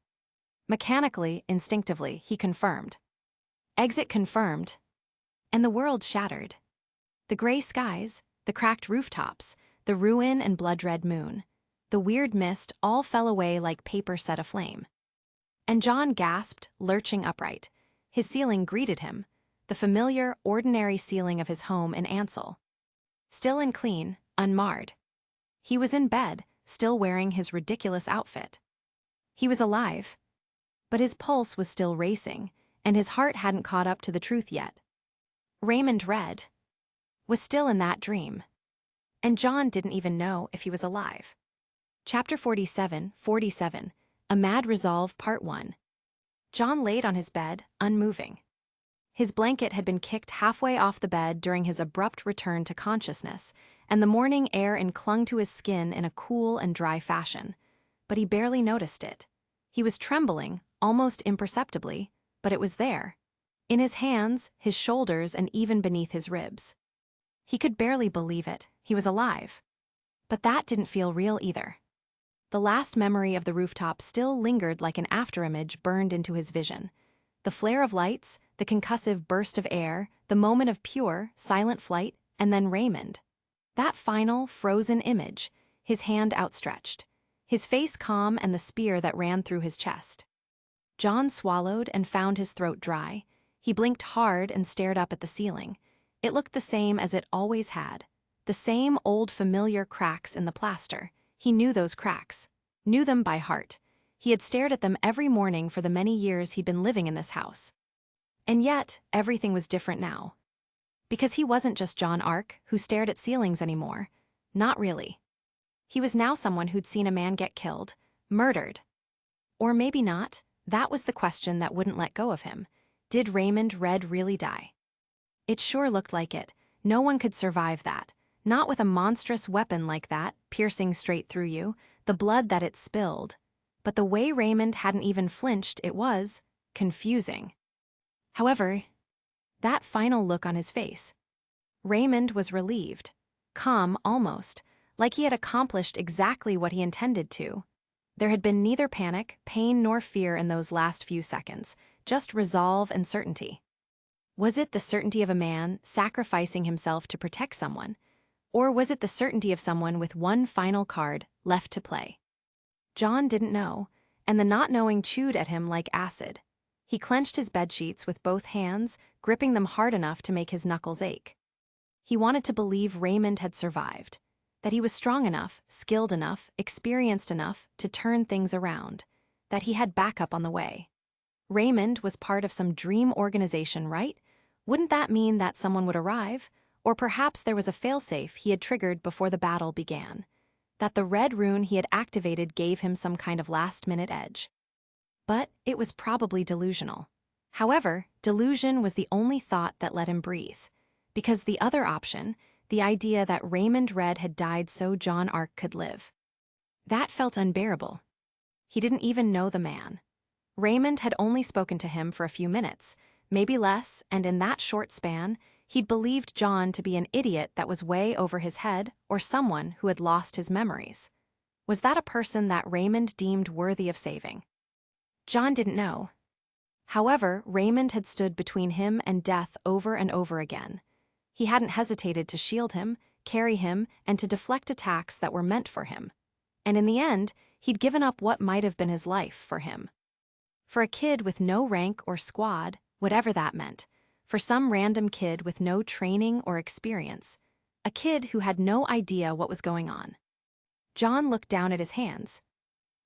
A: Mechanically, instinctively, he confirmed. Exit confirmed. And the world shattered. The gray skies, the cracked rooftops, the ruin and blood-red moon, the weird mist all fell away like paper set aflame. And John gasped, lurching upright. His ceiling greeted him, the familiar, ordinary ceiling of his home in Ansel. Still and clean, unmarred. He was in bed, still wearing his ridiculous outfit. He was alive, but his pulse was still racing, and his heart hadn't caught up to the truth yet. Raymond Red was still in that dream, and John didn't even know if he was alive. Chapter 47, A Mad Resolve, Part 1. John laid on his bed, unmoving. His blanket had been kicked halfway off the bed during his abrupt return to consciousness, and the morning air clung to his skin in a cool and dry fashion. But he barely noticed it. He was trembling, almost imperceptibly, but it was there. In his hands, his shoulders, and even beneath his ribs. He could barely believe it. He was alive. But that didn't feel real either. The last memory of the rooftop still lingered like an afterimage burned into his vision. The flare of lights, the concussive burst of air, the moment of pure, silent flight, and then Raymond. That final, frozen image, his hand outstretched, his face calm and the spear that ran through his chest. John swallowed and found his throat dry. He blinked hard and stared up at the ceiling. It looked the same as it always had. The same old familiar cracks in the plaster. He knew those cracks. Knew them by heart. He had stared at them every morning for the many years he'd been living in this house. And yet, everything was different now. Because he wasn't just John Ark, who stared at ceilings anymore. Not really. He was now someone who'd seen a man get killed, murdered. Or maybe not. That was the question that wouldn't let go of him. Did Raymond Red really die? It sure looked like it. No one could survive that. Not with a monstrous weapon like that, piercing straight through you, the blood that it spilled. But the way Raymond hadn't even flinched, it was confusing. However, that final look on his face. Raymond was relieved. Calm, almost, like he had accomplished exactly what he intended to. There had been neither panic, pain, nor fear in those last few seconds, just resolve and certainty. Was it the certainty of a man sacrificing himself to protect someone? Or was it the certainty of someone with one final card left to play? John didn't know, and the not knowing chewed at him like acid. He clenched his bedsheets with both hands, gripping them hard enough to make his knuckles ache. He wanted to believe Raymond had survived, that he was strong enough, skilled enough, experienced enough to turn things around, that he had backup on the way. Raymond was part of some dream organization, right? Wouldn't that mean that someone would arrive? Or perhaps there was a failsafe he had triggered before the battle began, that the red rune he had activated gave him some kind of last-minute edge. But it was probably delusional. However, delusion was the only thought that let him breathe, because the other option, the idea that Raymond Red had died so John Ark could live, that felt unbearable. He didn't even know the man. Raymond had only spoken to him for a few minutes, maybe less, and in that short span, he'd believed John to be an idiot that was way over his head or someone who had lost his memories. Was that a person that Raymond deemed worthy of saving? John didn't know. However, Raymond had stood between him and death over and over again. He hadn't hesitated to shield him, carry him, and to deflect attacks that were meant for him. And in the end, he'd given up what might have been his life for him. For a kid with no rank or squad, whatever that meant, for some random kid with no training or experience, a kid who had no idea what was going on. John looked down at his hands.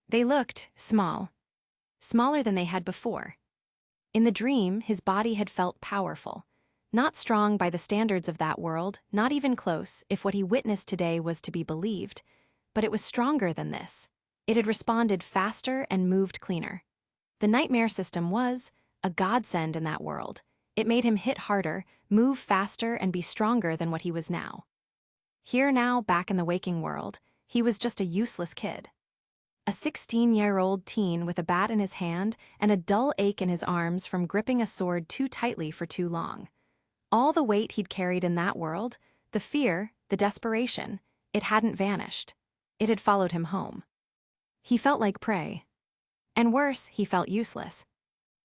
A: They looked small. Smaller than they had before. In the dream, his body had felt powerful. Not strong by the standards of that world, not even close if what he witnessed today was to be believed, but it was stronger than this. It had responded faster and moved cleaner. The nightmare system was a godsend in that world. It made him hit harder, move faster, and be stronger than what he was now. Here now, back in the waking world, he was just a useless kid. A 16-year-old teen with a bat in his hand and a dull ache in his arms from gripping a sword too tightly for too long. All the weight he'd carried in that world, the fear, the desperation, it hadn't vanished. It had followed him home. He felt like prey. And worse, he felt useless.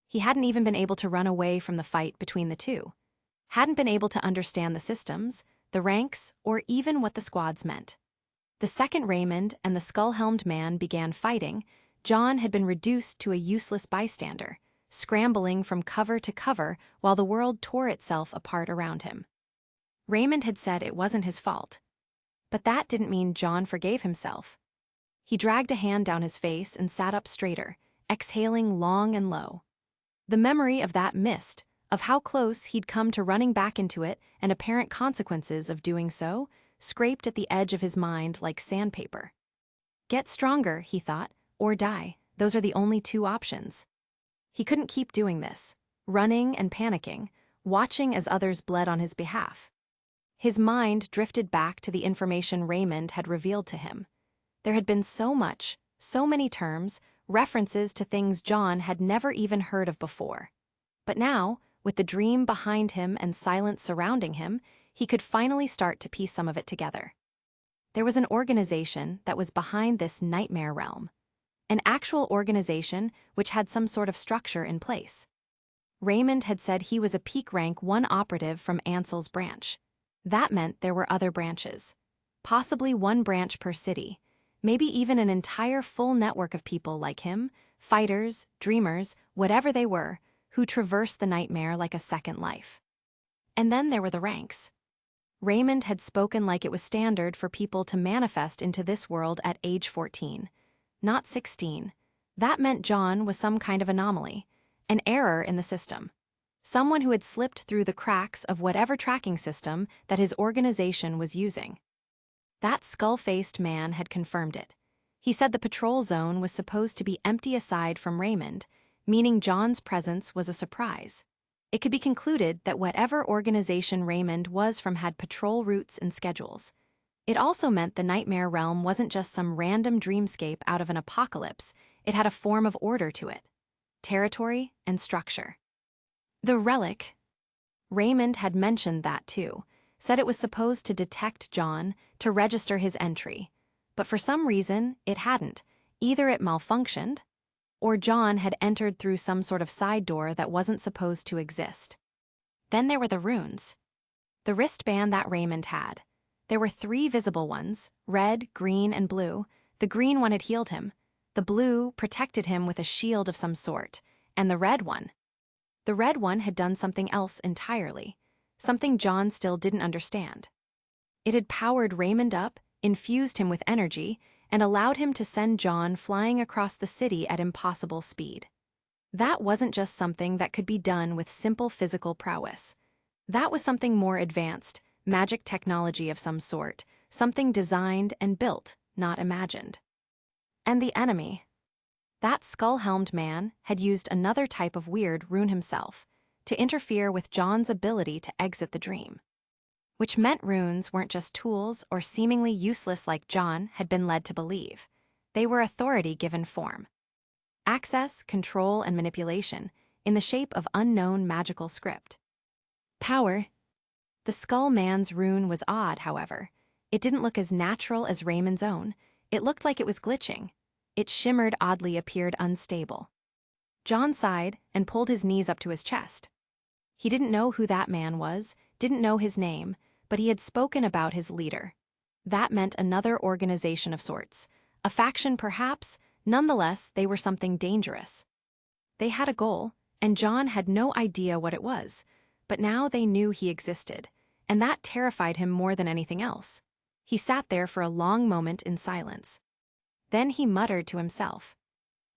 A: He hadn't even been able to run away from the fight between the two. Hadn't been able to understand the systems, the ranks, or even what the squads meant. The second Raymond and the skull-helmed man began fighting, John had been reduced to a useless bystander, scrambling from cover to cover while the world tore itself apart around him. Raymond had said it wasn't his fault. But that didn't mean John forgave himself. He dragged a hand down his face and sat up straighter, exhaling long and low. The memory of that mist, of how close he'd come to running back into it and apparent consequences of doing so, scraped at the edge of his mind like sandpaper. Get stronger, he thought, or die. Those are the only two options. He couldn't keep doing this, running and panicking, watching as others bled on his behalf. His mind drifted back to the information Raymond had revealed to him. There had been so much, so many terms, references to things John had never even heard of before. But now, with the dream behind him and silence surrounding him, he could finally start to piece some of it together. There was an organization that was behind this nightmare realm. An actual organization which had some sort of structure in place. Raymond had said he was a peak rank 1 operative from Ansel's branch. That meant there were other branches. Possibly 1 branch per city. Maybe even an entire full network of people like him, fighters, dreamers, whatever they were, who traversed the nightmare like a second life. And then there were the ranks. Raymond had spoken like it was standard for people to manifest into this world at age 14, not 16. That meant John was some kind of anomaly, an error in the system. Someone who had slipped through the cracks of whatever tracking system that his organization was using. That skull-faced man had confirmed it. He said the patrol zone was supposed to be empty aside from Raymond, meaning John's presence was a surprise. It could be concluded that whatever organization Raymond was from had patrol routes and schedules. It also meant the nightmare realm wasn't just some random dreamscape out of an apocalypse, it had a form of order to it. Territory and structure. The relic. Raymond had mentioned that too, said it was supposed to detect John, to register his entry. But for some reason, it hadn't. Either it malfunctioned, or John had entered through some sort of side door that wasn't supposed to exist. Then there were the runes. The wristband that Raymond had. There were 3 visible ones, red, green, and blue. The green one had healed him. The blue protected him with a shield of some sort. And the red one. The red one had done something else entirely. Something John still didn't understand. It had powered Raymond up, infused him with energy, and allowed him to send John flying across the city at impossible speed. That wasn't just something that could be done with simple physical prowess. That was something more advanced, magic technology of some sort, something designed and built, not imagined. And the enemy. That skull-helmed man had used another type of weird rune himself, to interfere with John's ability to exit the dream. Which meant runes weren't just tools or seemingly useless like John had been led to believe. They were authority given form. Access, control, and manipulation, in the shape of unknown magical script. Power. The Skull Man's rune was odd, however. It didn't look as natural as Raymond's own. It looked like it was glitching. It shimmered oddly, appeared unstable. John sighed and pulled his knees up to his chest. He didn't know who that man was, didn't know his name, but he had spoken about his leader. That meant another organization of sorts. A faction perhaps, nonetheless they were something dangerous. They had a goal, and John had no idea what it was, but now they knew he existed, and that terrified him more than anything else. He sat there for a long moment in silence. Then he muttered to himself,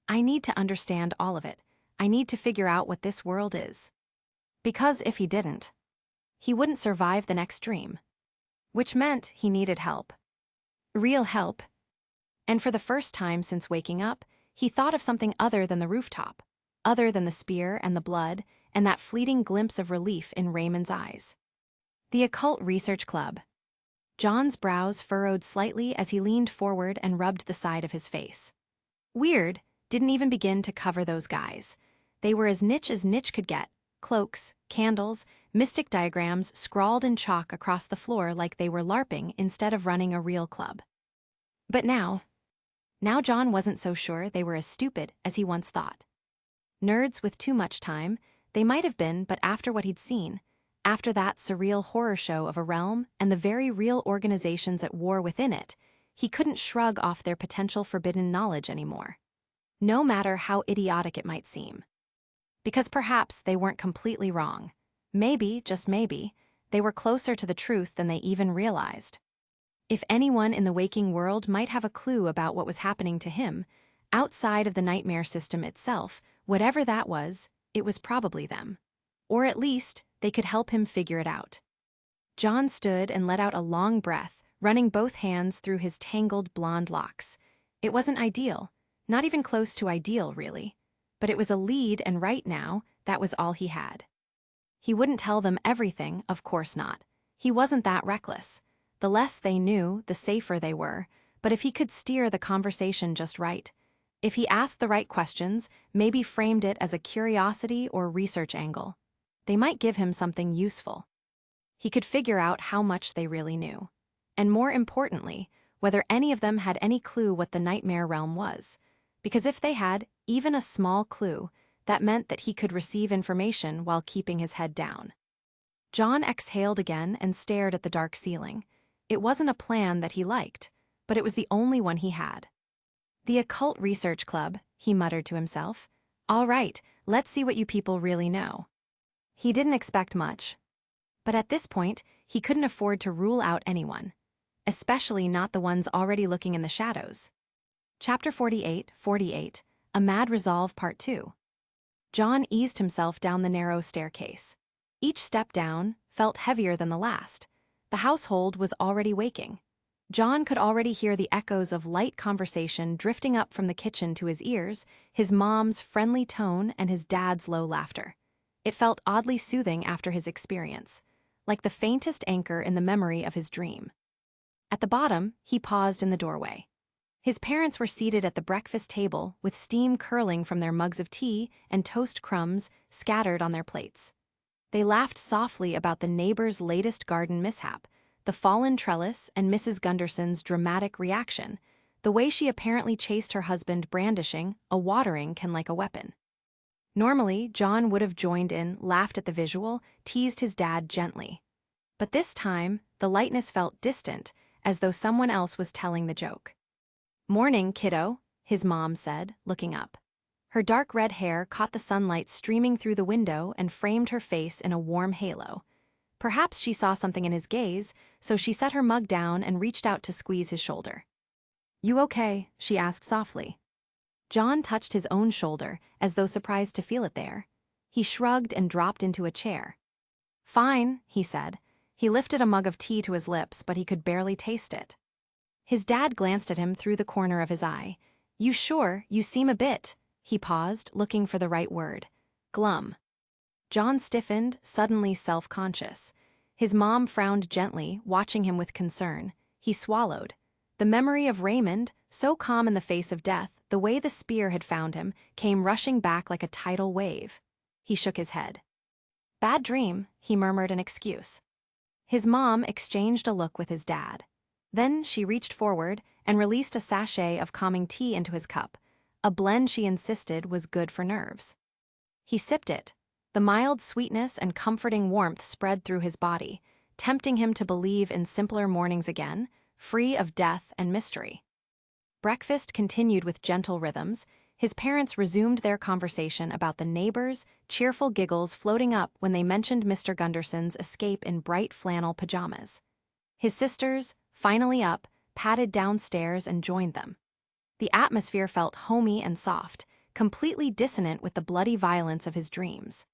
A: "I need to understand all of it. I need to figure out what this world is." Because if he didn't, he wouldn't survive the next dream. Which meant he needed help. Real help. And for the first time since waking up, he thought of something other than the rooftop, other than the spear and the blood, and that fleeting glimpse of relief in Raymond's eyes. The Occult Research Club. John's brows furrowed slightly as he leaned forward and rubbed the side of his face. Weird didn't even begin to cover those guys. They were as niche could get. Cloaks, candles, mystic diagrams scrawled in chalk across the floor like they were LARPing instead of running a real club. But now John wasn't so sure they were as stupid as he once thought. Nerds with too much time, they might have been, but after what he'd seen, after that surreal horror show of a realm and the very real organizations at war within it, he couldn't shrug off their potential forbidden knowledge anymore. No matter how idiotic it might seem. Because perhaps they weren't completely wrong. Maybe, just maybe, they were closer to the truth than they even realized. If anyone in the waking world might have a clue about what was happening to him, outside of the nightmare system itself, whatever that was, it was probably them. Or at least, they could help him figure it out. John stood and let out a long breath, running both hands through his tangled blonde locks. It wasn't ideal, not even close to ideal, really. But it was a lead, and right now, that was all he had. He wouldn't tell them everything, of course not. He wasn't that reckless. The less they knew, the safer they were, but if he could steer the conversation just right, if he asked the right questions, maybe framed it as a curiosity or research angle, they might give him something useful. He could figure out how much they really knew. And more importantly, whether any of them had any clue what the nightmare realm was. Because if they had even a small clue, that meant that he could receive information while keeping his head down. John exhaled again and stared at the dark ceiling. It wasn't a plan that he liked, but it was the only one he had. The Occult Research Club, he muttered to himself. All right, let's see what you people really know. He didn't expect much. But at this point, he couldn't afford to rule out anyone, especially not the ones already looking in the shadows. Chapter 48, A Mad Resolve Part 2. John eased himself down the narrow staircase. Each step down felt heavier than the last. The household was already waking. John could already hear the echoes of light conversation drifting up from the kitchen to his ears, his mom's friendly tone and his dad's low laughter. It felt oddly soothing after his experience, like the faintest anchor in the memory of his dream. At the bottom, he paused in the doorway. His parents were seated at the breakfast table with steam curling from their mugs of tea and toast crumbs scattered on their plates. They laughed softly about the neighbor's latest garden mishap, the fallen trellis and Mrs. Gunderson's dramatic reaction, the way she apparently chased her husband brandishing a watering can like a weapon. Normally, John would have joined in, laughed at the visual, teased his dad gently. But this time, the lightness felt distant, as though someone else was telling the joke. Morning, kiddo, his mom said, looking up. Her dark red hair caught the sunlight streaming through the window and framed her face in a warm halo. Perhaps she saw something in his gaze, so she set her mug down and reached out to squeeze his shoulder. You okay? She asked softly. John touched his own shoulder, as though surprised to feel it there. He shrugged and dropped into a chair. Fine, he said. He lifted a mug of tea to his lips, but he could barely taste it. His dad glanced at him through the corner of his eye. You sure? You seem a bit. He paused, looking for the right word. Glum. John stiffened, suddenly self-conscious. His mom frowned gently, watching him with concern. He swallowed. The memory of Raymond, so calm in the face of death, the way the spear had found him, came rushing back like a tidal wave. He shook his head. Bad dream, he murmured an excuse. His mom exchanged a look with his dad. Then she reached forward and released a sachet of calming tea into his cup, a blend she insisted was good for nerves. He sipped it. The mild sweetness and comforting warmth spread through his body, tempting him to believe in simpler mornings again, free of death and mystery. Breakfast continued with gentle rhythms. His parents resumed their conversation about the neighbors, cheerful giggles floating up when they mentioned Mr. Gunderson's escape in bright flannel pajamas. His sisters, finally up, padded downstairs and joined them. The atmosphere felt homey and soft, completely dissonant with the bloody violence of his dreams.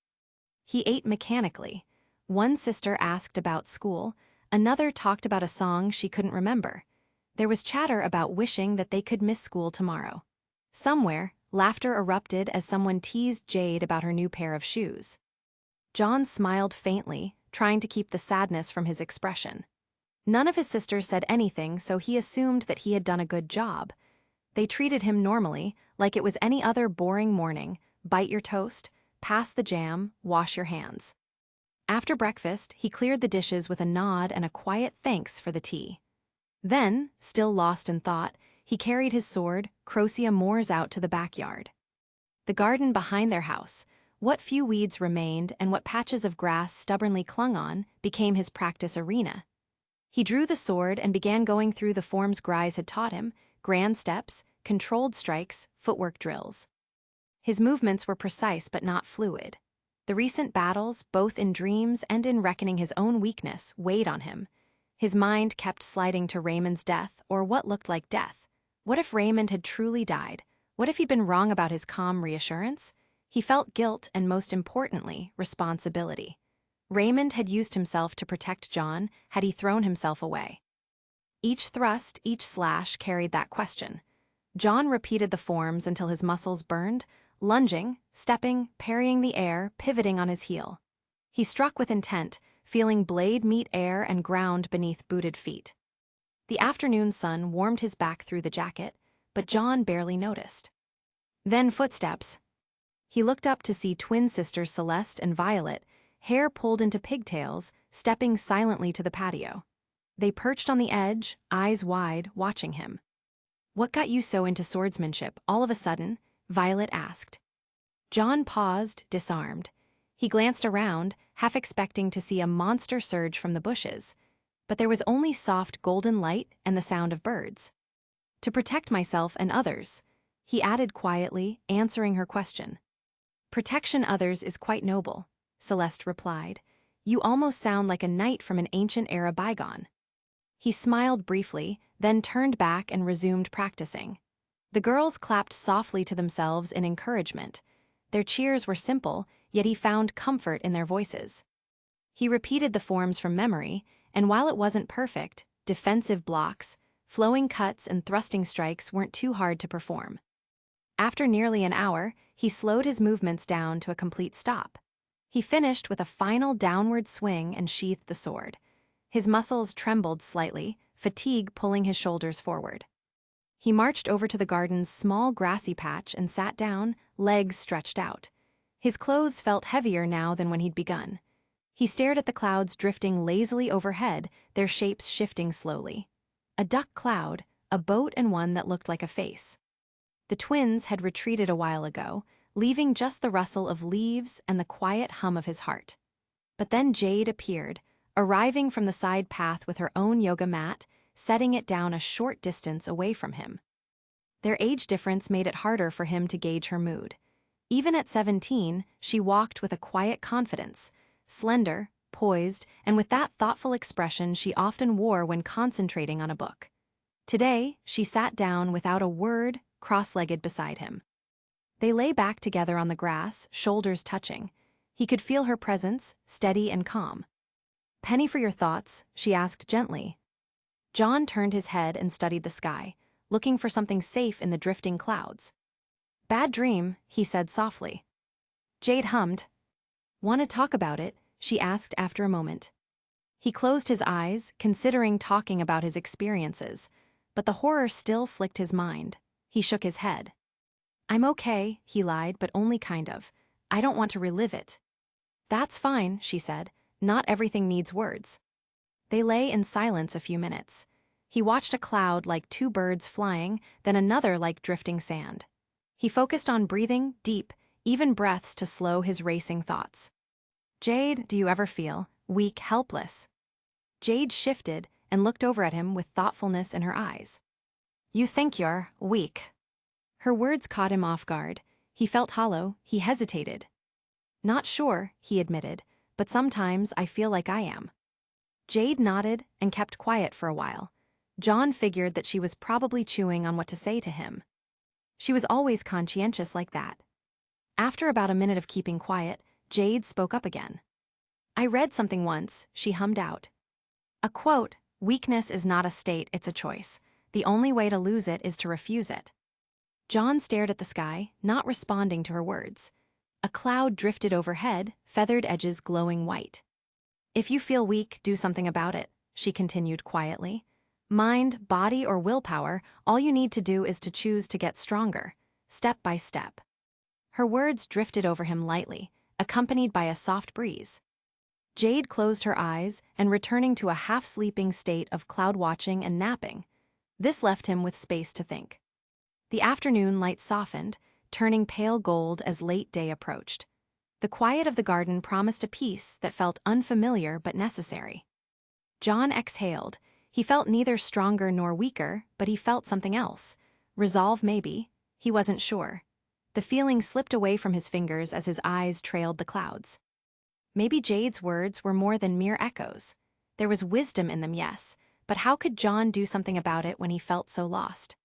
A: He ate mechanically. One sister asked about school, another talked about a song she couldn't remember. There was chatter about wishing that they could miss school tomorrow. Somewhere, laughter erupted as someone teased Jade about her new pair of shoes. John smiled faintly, trying to keep the sadness from his expression. None of his sisters said anything, so he assumed that he had done a good job. They treated him normally, like it was any other boring morning. Bite your toast, pass the jam, wash your hands. After breakfast, he cleared the dishes with a nod and a quiet thanks for the tea. Then, still lost in thought, he carried his sword, Crocea Moors, out to the backyard. The garden behind their house, what few weeds remained and what patches of grass stubbornly clung on, became his practice arena. He drew the sword and began going through the forms Grise had taught him, grand steps, controlled strikes, footwork drills. His movements were precise but not fluid. The recent battles, both in dreams and in reckoning his own weakness, weighed on him. His mind kept sliding to Raymond's death, or what looked like death. What if Raymond had truly died? What if he'd been wrong about his calm reassurance? He felt guilt and, most importantly, responsibility. Raymond had used himself to protect John, had he thrown himself away? Each thrust, each slash carried that question. John repeated the forms until his muscles burned, lunging, stepping, parrying the air, pivoting on his heel. He struck with intent, feeling blade meet air and ground beneath booted feet. The afternoon sun warmed his back through the jacket, but John barely noticed. Then footsteps. He looked up to see twin sisters Celeste and Violet, hair pulled into pigtails, stepping silently to the patio. They perched on the edge, eyes wide, watching him. "What got you so into swordsmanship, all of a sudden?" Violet asked. John paused, disarmed. He glanced around, half expecting to see a monster surge from the bushes, but there was only soft golden light and the sound of birds. "To protect myself and others," he added quietly, answering her question. "Protection others is quite noble," Celeste replied. "You almost sound like a knight from an ancient era bygone." He smiled briefly, then turned back and resumed practicing. The girls clapped softly to themselves in encouragement. Their cheers were simple, yet he found comfort in their voices. He repeated the forms from memory, and while it wasn't perfect, defensive blocks, flowing cuts and thrusting strikes weren't too hard to perform. After nearly an hour, he slowed his movements down to a complete stop. He finished with a final downward swing and sheathed the sword. His muscles trembled slightly, fatigue pulling his shoulders forward. He marched over to the garden's small grassy patch and sat down, legs stretched out. His clothes felt heavier now than when he'd begun. He stared at the clouds drifting lazily overhead, their shapes shifting slowly. A duck cloud, a boat, and one that looked like a face. The twins had retreated a while ago, leaving just the rustle of leaves and the quiet hum of his heart. But then Jade appeared, arriving from the side path with her own yoga mat, setting it down a short distance away from him. Their age difference made it harder for him to gauge her mood. Even at 17, she walked with a quiet confidence, slender, poised, and with that thoughtful expression she often wore when concentrating on a book. Today, she sat down without a word, cross-legged beside him. They lay back together on the grass, shoulders touching. He could feel her presence, steady and calm. "Penny for your thoughts?" she asked gently. John turned his head and studied the sky, looking for something safe in the drifting clouds. "Bad dream," he said softly. Jade hummed. "Want to talk about it?" she asked after a moment. He closed his eyes, considering talking about his experiences, but the horror still slicked his mind. He shook his head. "I'm okay," he lied, "but only kind of. I don't want to relive it." "That's fine," she said. "Not everything needs words." They lay in silence a few minutes. He watched a cloud like two birds flying, then another like drifting sand. He focused on breathing deep, even breaths to slow his racing thoughts. "Jade, do you ever feel weak, helpless?" Jade shifted and looked over at him with thoughtfulness in her eyes. "You think you're weak." Her words caught him off guard. He felt hollow, he hesitated. "Not sure," he admitted, "but sometimes I feel like I am." Jade nodded and kept quiet for a while. John figured that she was probably chewing on what to say to him. She was always conscientious like that. After about a minute of keeping quiet, Jade spoke up again. "I read something once," she hummed out. A quote, "Weakness is not a state, it's a choice. The only way to lose it is to refuse it." John stared at the sky, not responding to her words. A cloud drifted overhead, feathered edges glowing white. "If you feel weak, do something about it," she continued quietly. "Mind, body, or willpower, all you need to do is to choose to get stronger, step by step." Her words drifted over him lightly, accompanied by a soft breeze. Jade closed her eyes and returning to a half-sleeping state of cloud-watching and napping. This left him with space to think. The afternoon light softened, turning pale gold as late day approached. The quiet of the garden promised a peace that felt unfamiliar but necessary. John exhaled. He felt neither stronger nor weaker, but he felt something else. Resolve, maybe. He wasn't sure. The feeling slipped away from his fingers as his eyes trailed the clouds. Maybe Jade's words were more than mere echoes. There was wisdom in them, yes, but how could John do something about it when he felt so lost?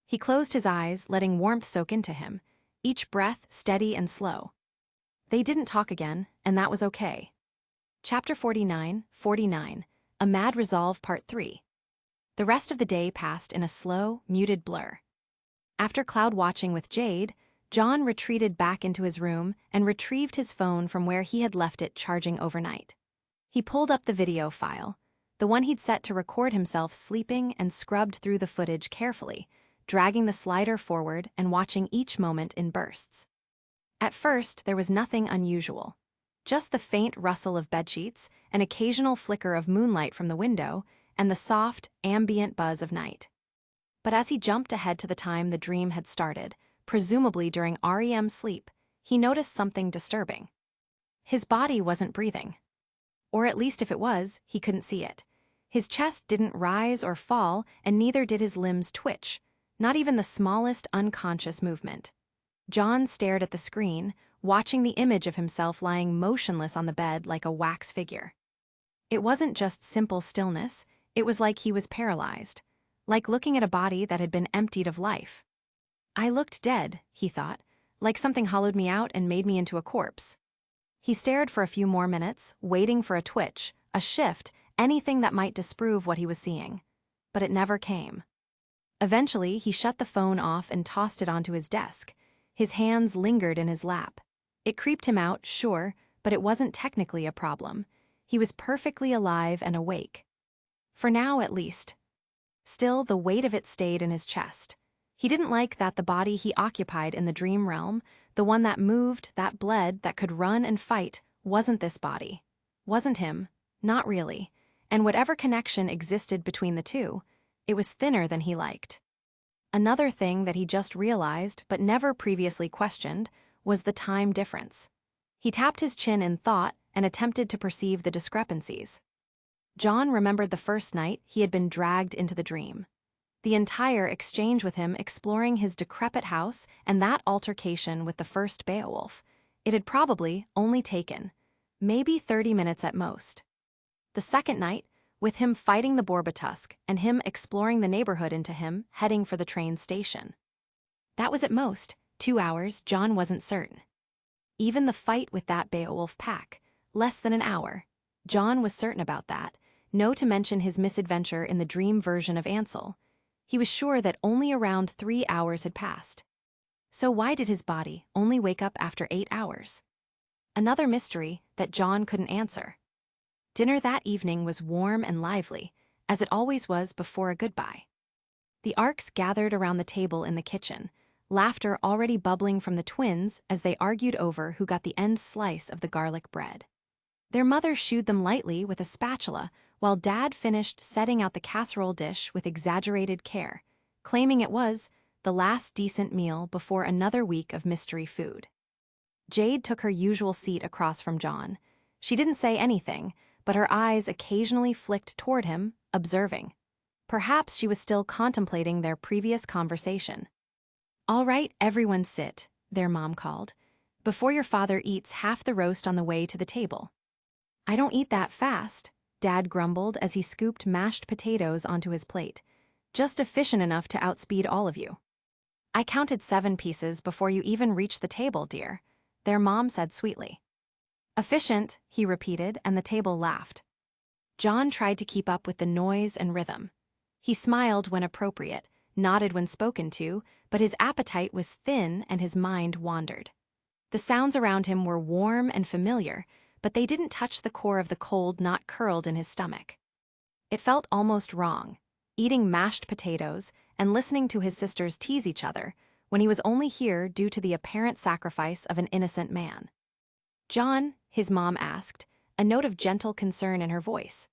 A: He closed his eyes, letting warmth soak into him, each breath steady and slow. They didn't talk again, and that was okay. Chapter 49, A Mad Resolve Part 3. The rest of the day passed in a slow, muted blur. After cloud watching with Jade, John retreated back into his room and retrieved his phone from where he had left it charging overnight. He pulled up the video file, the one he'd set to record himself sleeping, and scrubbed through the footage carefully, dragging the slider forward and watching each moment in bursts. At first, there was nothing unusual. Just the faint rustle of bedsheets, an occasional flicker of moonlight from the window, and the soft, ambient buzz of night. But as he jumped ahead to the time the dream had started, presumably during REM sleep, he noticed something disturbing. His body wasn't breathing. Or at least if it was, he couldn't see it. His chest didn't rise or fall, and neither did his limbs twitch, not even the smallest unconscious movement. John stared at the screen, watching the image of himself lying motionless on the bed like a wax figure. It wasn't just simple stillness, it was like he was paralyzed, like looking at a body that had been emptied of life. I looked dead, he thought, like something hollowed me out and made me into a corpse. He stared for a few more minutes, waiting for a twitch, a shift, anything that might disprove what he was seeing. But it never came. Eventually, he shut the phone off and tossed it onto his desk. His hands lingered in his lap. It creeped him out, sure, but it wasn't technically a problem. He was perfectly alive and awake. For now, at least. Still, the weight of it stayed in his chest. He didn't like that the body he occupied in the dream realm, the one that moved, that bled, that could run and fight, wasn't this body. Wasn't him. Not really. And whatever connection existed between the two, it was thinner than he liked. Another thing that he just realized, but never previously questioned, was the time difference. He tapped his chin in thought and attempted to perceive the discrepancies. John remembered the first night he had been dragged into the dream. The entire exchange with him exploring his decrepit house and that altercation with the first Beowulf. It had probably only taken, maybe 30 minutes at most. The second night, with him fighting the Borbatusk and him exploring the neighborhood into him heading for the train station. That was at most 2 hours, John wasn't certain. Even the fight with that Beowulf pack, less than an hour. John was certain about that, no to mention his misadventure in the dream version of Ansel. He was sure that only around 3 hours had passed. So why did his body only wake up after 8 hours? Another mystery that John couldn't answer. Dinner that evening was warm and lively, as it always was before a goodbye. The Arks gathered around the table in the kitchen, laughter already bubbling from the twins as they argued over who got the end slice of the garlic bread. Their mother shooed them lightly with a spatula, while Dad finished setting out the casserole dish with exaggerated care, claiming it was the last decent meal before another week of mystery food. Jade took her usual seat across from John. She didn't say anything, but her eyes occasionally flicked toward him, observing. Perhaps she was still contemplating their previous conversation. "All right, everyone sit," their mom called, "before your father eats half the roast on the way to the table." "I don't eat that fast," Dad grumbled as he scooped mashed potatoes onto his plate. "Just efficient enough to outspeed all of you." "I counted 7 pieces before you even reached the table, dear," their mom said sweetly. "Efficient," he repeated, and the table laughed. John tried to keep up with the noise and rhythm. He smiled when appropriate, nodded when spoken to, but his appetite was thin and his mind wandered. The sounds around him were warm and familiar, but they didn't touch the core of the cold knot curled in his stomach. It felt almost wrong, eating mashed potatoes and listening to his sisters tease each other, when he was only here due to the apparent sacrifice of an innocent man. "John," his mom asked, a note of gentle concern in her voice.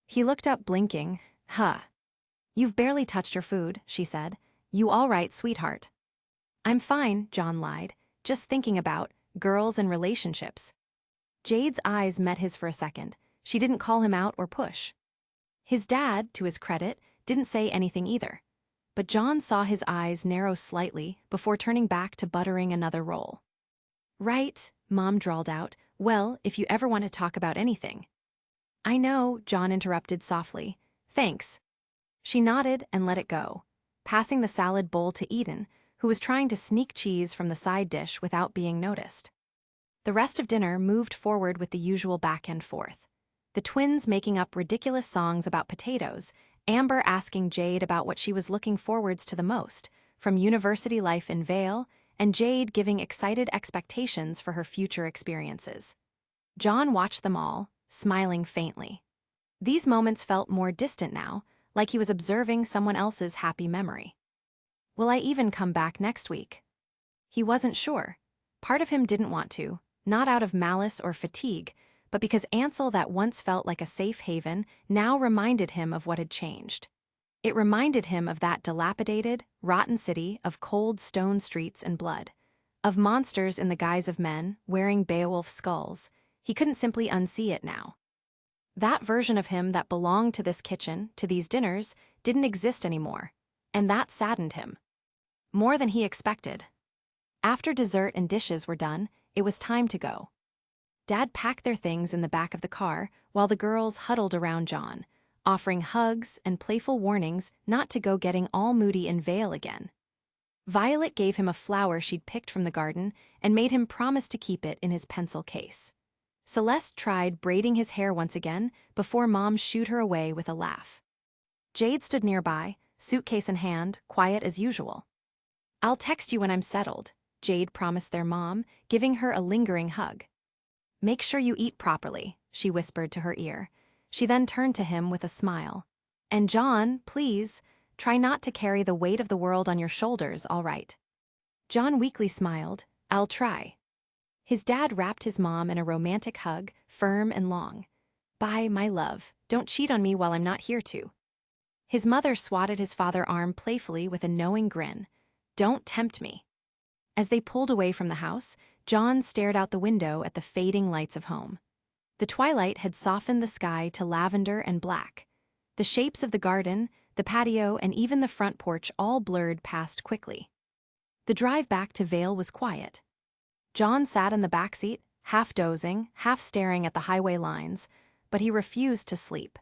A: He looked up, blinking. "Huh. You've barely touched your food," she said. "You all right, sweetheart?" "I'm fine," John lied, "just thinking about girls and relationships." Jade's eyes met his for a second. She didn't call him out or push. His dad, to his credit, didn't say anything either. But John saw his eyes narrow slightly before turning back to buttering another roll. "Right," Mom drawled out. "Well, if you ever want to talk about anything." I know, John interrupted softly. Thanks. She nodded and let it go, passing the salad bowl to Eden, who was trying to sneak cheese from the side dish without being noticed. The rest of dinner moved forward with the usual back and forth. The twins making up ridiculous songs about potatoes, Amber asking Jade about what she was looking forwards to the most, from university life in Vale, and Jade giving excited expectations for her future experiences. John watched them all, smiling faintly. These moments felt more distant now, like he was observing someone else's happy memory. Will I even come back next week? He wasn't sure. Part of him didn't want to, not out of malice or fatigue, but because Ansel that once felt like a safe haven now reminded him of what had changed. It reminded him of that dilapidated, rotten city of cold stone streets and blood, of monsters in the guise of men wearing Beowulf skulls. He couldn't simply unsee it now. That version of him that belonged to this kitchen, to these dinners, didn't exist anymore, and that saddened him. More than he expected. After dessert and dishes were done, it was time to go. Dad packed their things in the back of the car while the girls huddled around John, offering hugs and playful warnings not to go getting all moody in Vale again. Violet gave him a flower she'd picked from the garden and made him promise to keep it in his pencil case. Celeste tried braiding his hair once again before Mom shooed her away with a laugh. Jade stood nearby, suitcase in hand, quiet as usual. I'll text you when I'm settled, Jade promised their mom, giving her a lingering hug. Make sure you eat properly, she whispered to her ear. She then turned to him with a smile. And John, please, try not to carry the weight of the world on your shoulders, all right? John weakly smiled. I'll try. His dad wrapped his mom in a romantic hug, firm and long. Bye, my love. Don't cheat on me while I'm not here to. His mother swatted his father's arm playfully with a knowing grin. Don't tempt me. As they pulled away from the house, John stared out the window at the fading lights of home. The twilight had softened the sky to lavender and black. The shapes of the garden, the patio, and even the front porch all blurred past quickly. The drive back to Vale was quiet. John sat in the back seat, half dozing, half staring at the highway lines, but he refused to sleep.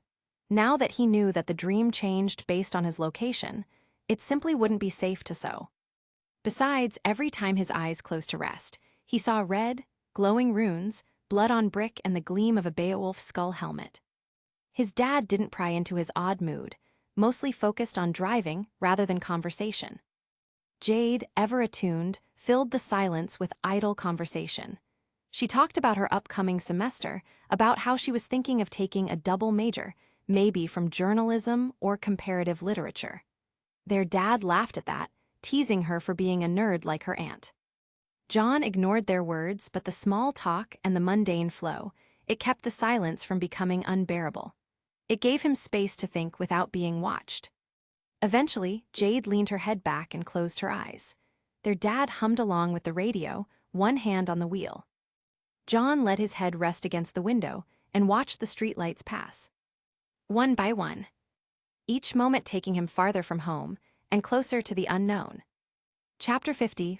A: Now that he knew that the dream changed based on his location, it simply wouldn't be safe to so. Besides, every time his eyes closed to rest, he saw red, glowing runes, blood on brick, and the gleam of a Beowulf skull helmet. His dad didn't pry into his odd mood, mostly focused on driving rather than conversation. Jade, ever attuned, filled the silence with idle conversation. She talked about her upcoming semester, about how she was thinking of taking a double major, maybe from journalism or comparative literature. Their dad laughed at that, teasing her for being a nerd like her aunt. John ignored their words, but the small talk and the mundane flow, it kept the silence from becoming unbearable. It gave him space to think without being watched. Eventually, Jade leaned her head back and closed her eyes. Their dad hummed along with the radio, one hand on the wheel. John let his head rest against the window and watched the streetlights pass. One by one. Each moment taking him farther from home and closer to the unknown. Chapter 50,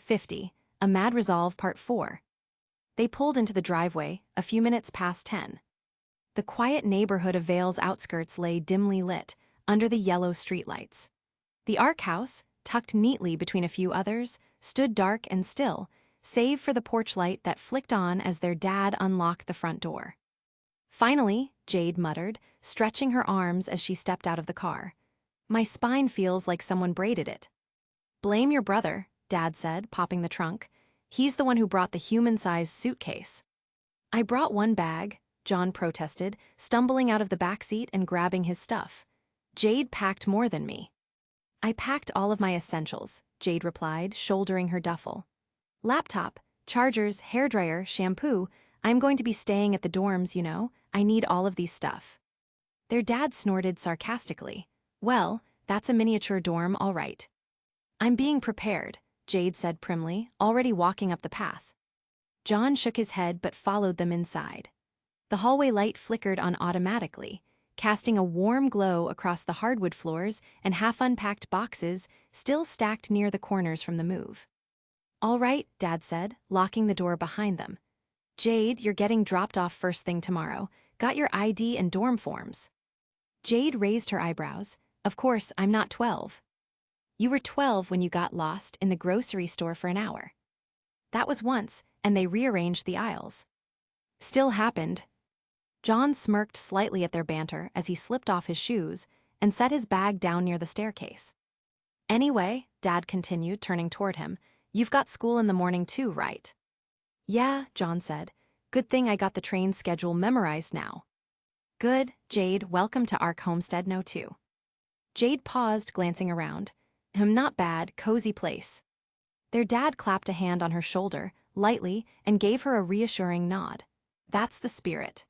A: A Mad Resolve Part 4. They pulled into the driveway, a few minutes past 10. The quiet neighborhood of Vale's outskirts lay dimly lit, under the yellow streetlights. The Ark House, tucked neatly between a few others, stood dark and still, save for the porch light that flicked on as their dad unlocked the front door. Finally, Jade muttered, stretching her arms as she stepped out of the car. My spine feels like someone braided it. Blame your brother, Dad said, popping the trunk. He's the one who brought the human-sized suitcase. I brought one bag, John protested, stumbling out of the back seat and grabbing his stuff. Jade packed more than me. I packed all of my essentials, Jade replied, shouldering her duffel. Laptop, chargers, hairdryer, shampoo. I'm going to be staying at the dorms, you know. I need all of these stuff. Their dad snorted sarcastically. Well, that's a miniature dorm, all right. I'm being prepared, Jade said primly, already walking up the path. John shook his head but followed them inside. The hallway light flickered on automatically, casting a warm glow across the hardwood floors and half-unpacked boxes still stacked near the corners from the move. All right, Dad said, locking the door behind them. Jade, you're getting dropped off first thing tomorrow. Got your ID and dorm forms. Jade raised her eyebrows. Of course, I'm not 12. You were 12 when you got lost in the grocery store for an hour. That was once, and they rearranged the aisles. Still happened. John smirked slightly at their banter as he slipped off his shoes and set his bag down near the staircase. Anyway, Dad continued, turning toward him, you've got school in the morning too, right? Yeah, John said. Good thing I got the train schedule memorized now. Good, Jade, welcome to Ark Homestead No. 2. Jade paused, glancing around. Not bad, cozy place. Their dad clapped a hand on her shoulder, lightly, and gave her a reassuring nod. That's the spirit.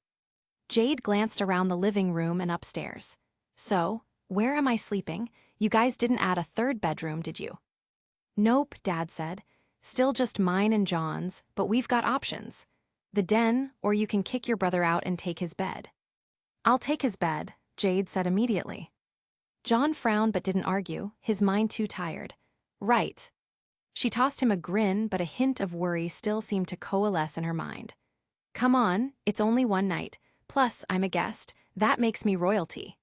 A: Jade glanced around the living room and upstairs. So, where am I sleeping? You guys didn't add a third bedroom, did you? Nope, Dad said. Still just mine and John's, but we've got options. The den, or you can kick your brother out and take his bed. I'll take his bed, Jade said immediately. John frowned but didn't argue, his mind too tired. Right. She tossed him a grin, but a hint of worry still seemed to coalesce in her mind. Come on, it's only one night. Plus, I'm a guest. That makes me royalty.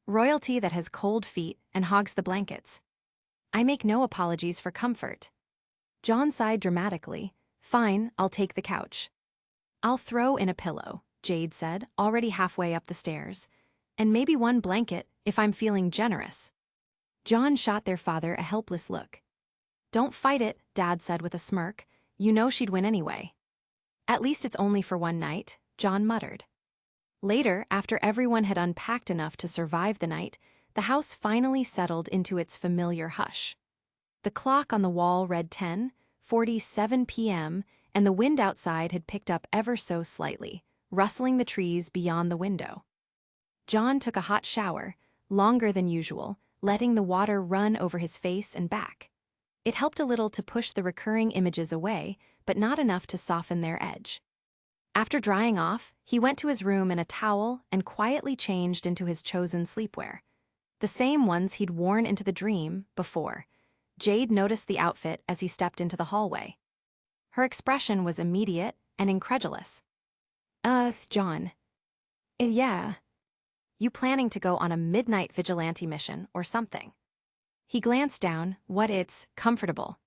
A: Royalty that has cold feet and hogs the blankets. I make no apologies for comfort. John sighed dramatically. Fine, I'll take the couch. I'll throw in a pillow, Jade said, already halfway up the stairs. And maybe one blanket, if I'm feeling generous. John shot their father a helpless look. Don't fight it, Dad said with a smirk. You know she'd win anyway. At least it's only for one night, John muttered. Later, after everyone had unpacked enough to survive the night, the house finally settled into its familiar hush. The clock on the wall read 10:47 p.m., and the wind outside had picked up ever so slightly, rustling the trees beyond the window. John took a hot shower, longer than usual, letting the water run over his face and back. It helped a little to push the recurring images away, but not enough to soften their edge. After drying off, he went to his room in a towel and quietly changed into his chosen sleepwear. The same ones he'd worn into the dream before. Jade noticed the outfit as he stepped into the hallway. Her expression was immediate and incredulous. John. Yeah. You planning to go on a midnight vigilante mission or something? He glanced down. What, it's comfortable.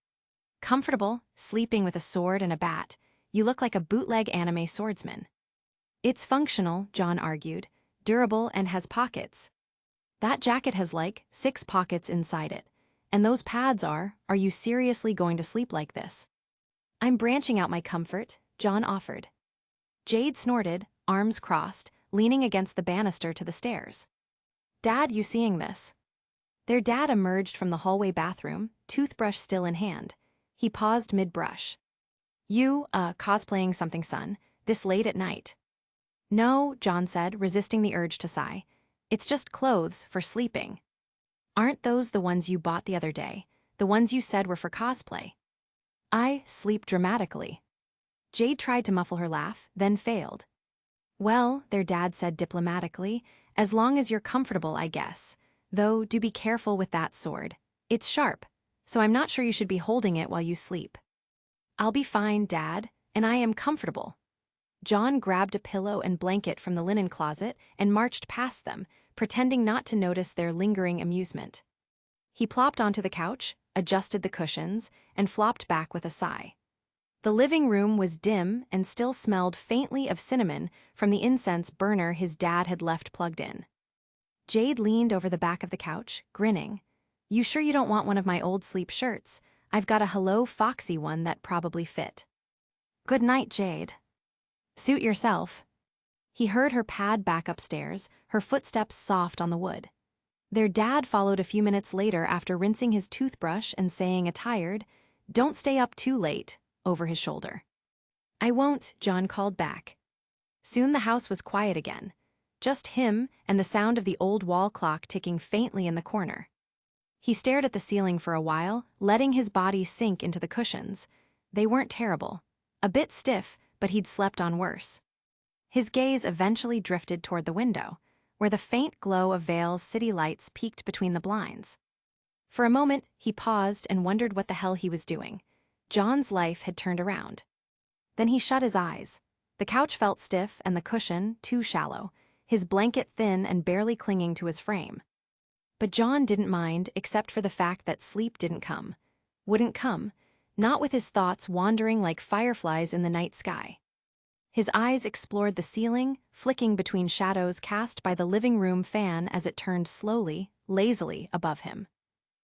A: Comfortable, sleeping with a sword and a bat. You look like a bootleg anime swordsman. It's functional, John argued, durable and has pockets. That jacket has like 6 pockets inside it. And those pads are you seriously going to sleep like this? I'm branching out my comfort, John offered. Jade snorted, arms crossed, leaning against the banister to the stairs. Dad, you seeing this? Their dad emerged from the hallway bathroom, toothbrush still in hand. He paused mid-brush. You, cosplaying something, son, this late at night? No, John said, resisting the urge to sigh. It's just clothes for sleeping. Aren't those the ones you bought the other day? The ones you said were for cosplay? I sleep dramatically. Jade tried to muffle her laugh, then failed. Well, their dad said diplomatically, as long as you're comfortable, I guess. Though, do be careful with that sword. It's sharp, so I'm not sure you should be holding it while you sleep. I'll be fine, Dad, and I am comfortable. John grabbed a pillow and blanket from the linen closet and marched past them, pretending not to notice their lingering amusement. He plopped onto the couch, adjusted the cushions, and flopped back with a sigh. The living room was dim and still smelled faintly of cinnamon from the incense burner his dad had left plugged in. Jade leaned over the back of the couch, grinning. You sure you don't want one of my old sleep shirts? I've got a Hello Foxy one that probably fit. Good night, Jade. Suit yourself. He heard her pad back upstairs, her footsteps soft on the wood. Their dad followed a few minutes later after rinsing his toothbrush and saying a tired, "Don't stay up too late," over his shoulder. I won't, John called back. Soon the house was quiet again. Just him and the sound of the old wall clock ticking faintly in the corner. He stared at the ceiling for a while, letting his body sink into the cushions. They weren't terrible. A bit stiff, but he'd slept on worse. His gaze eventually drifted toward the window, where the faint glow of Vale's city lights peeked between the blinds. For a moment, he paused and wondered what the hell he was doing. John's life had turned around. Then he shut his eyes. The couch felt stiff and the cushion too shallow, his blanket thin and barely clinging to his frame. But John didn't mind except for the fact that sleep didn't come. Wouldn't come, not with his thoughts wandering like fireflies in the night sky. His eyes explored the ceiling, flicking between shadows cast by the living room fan as it turned slowly, lazily above him.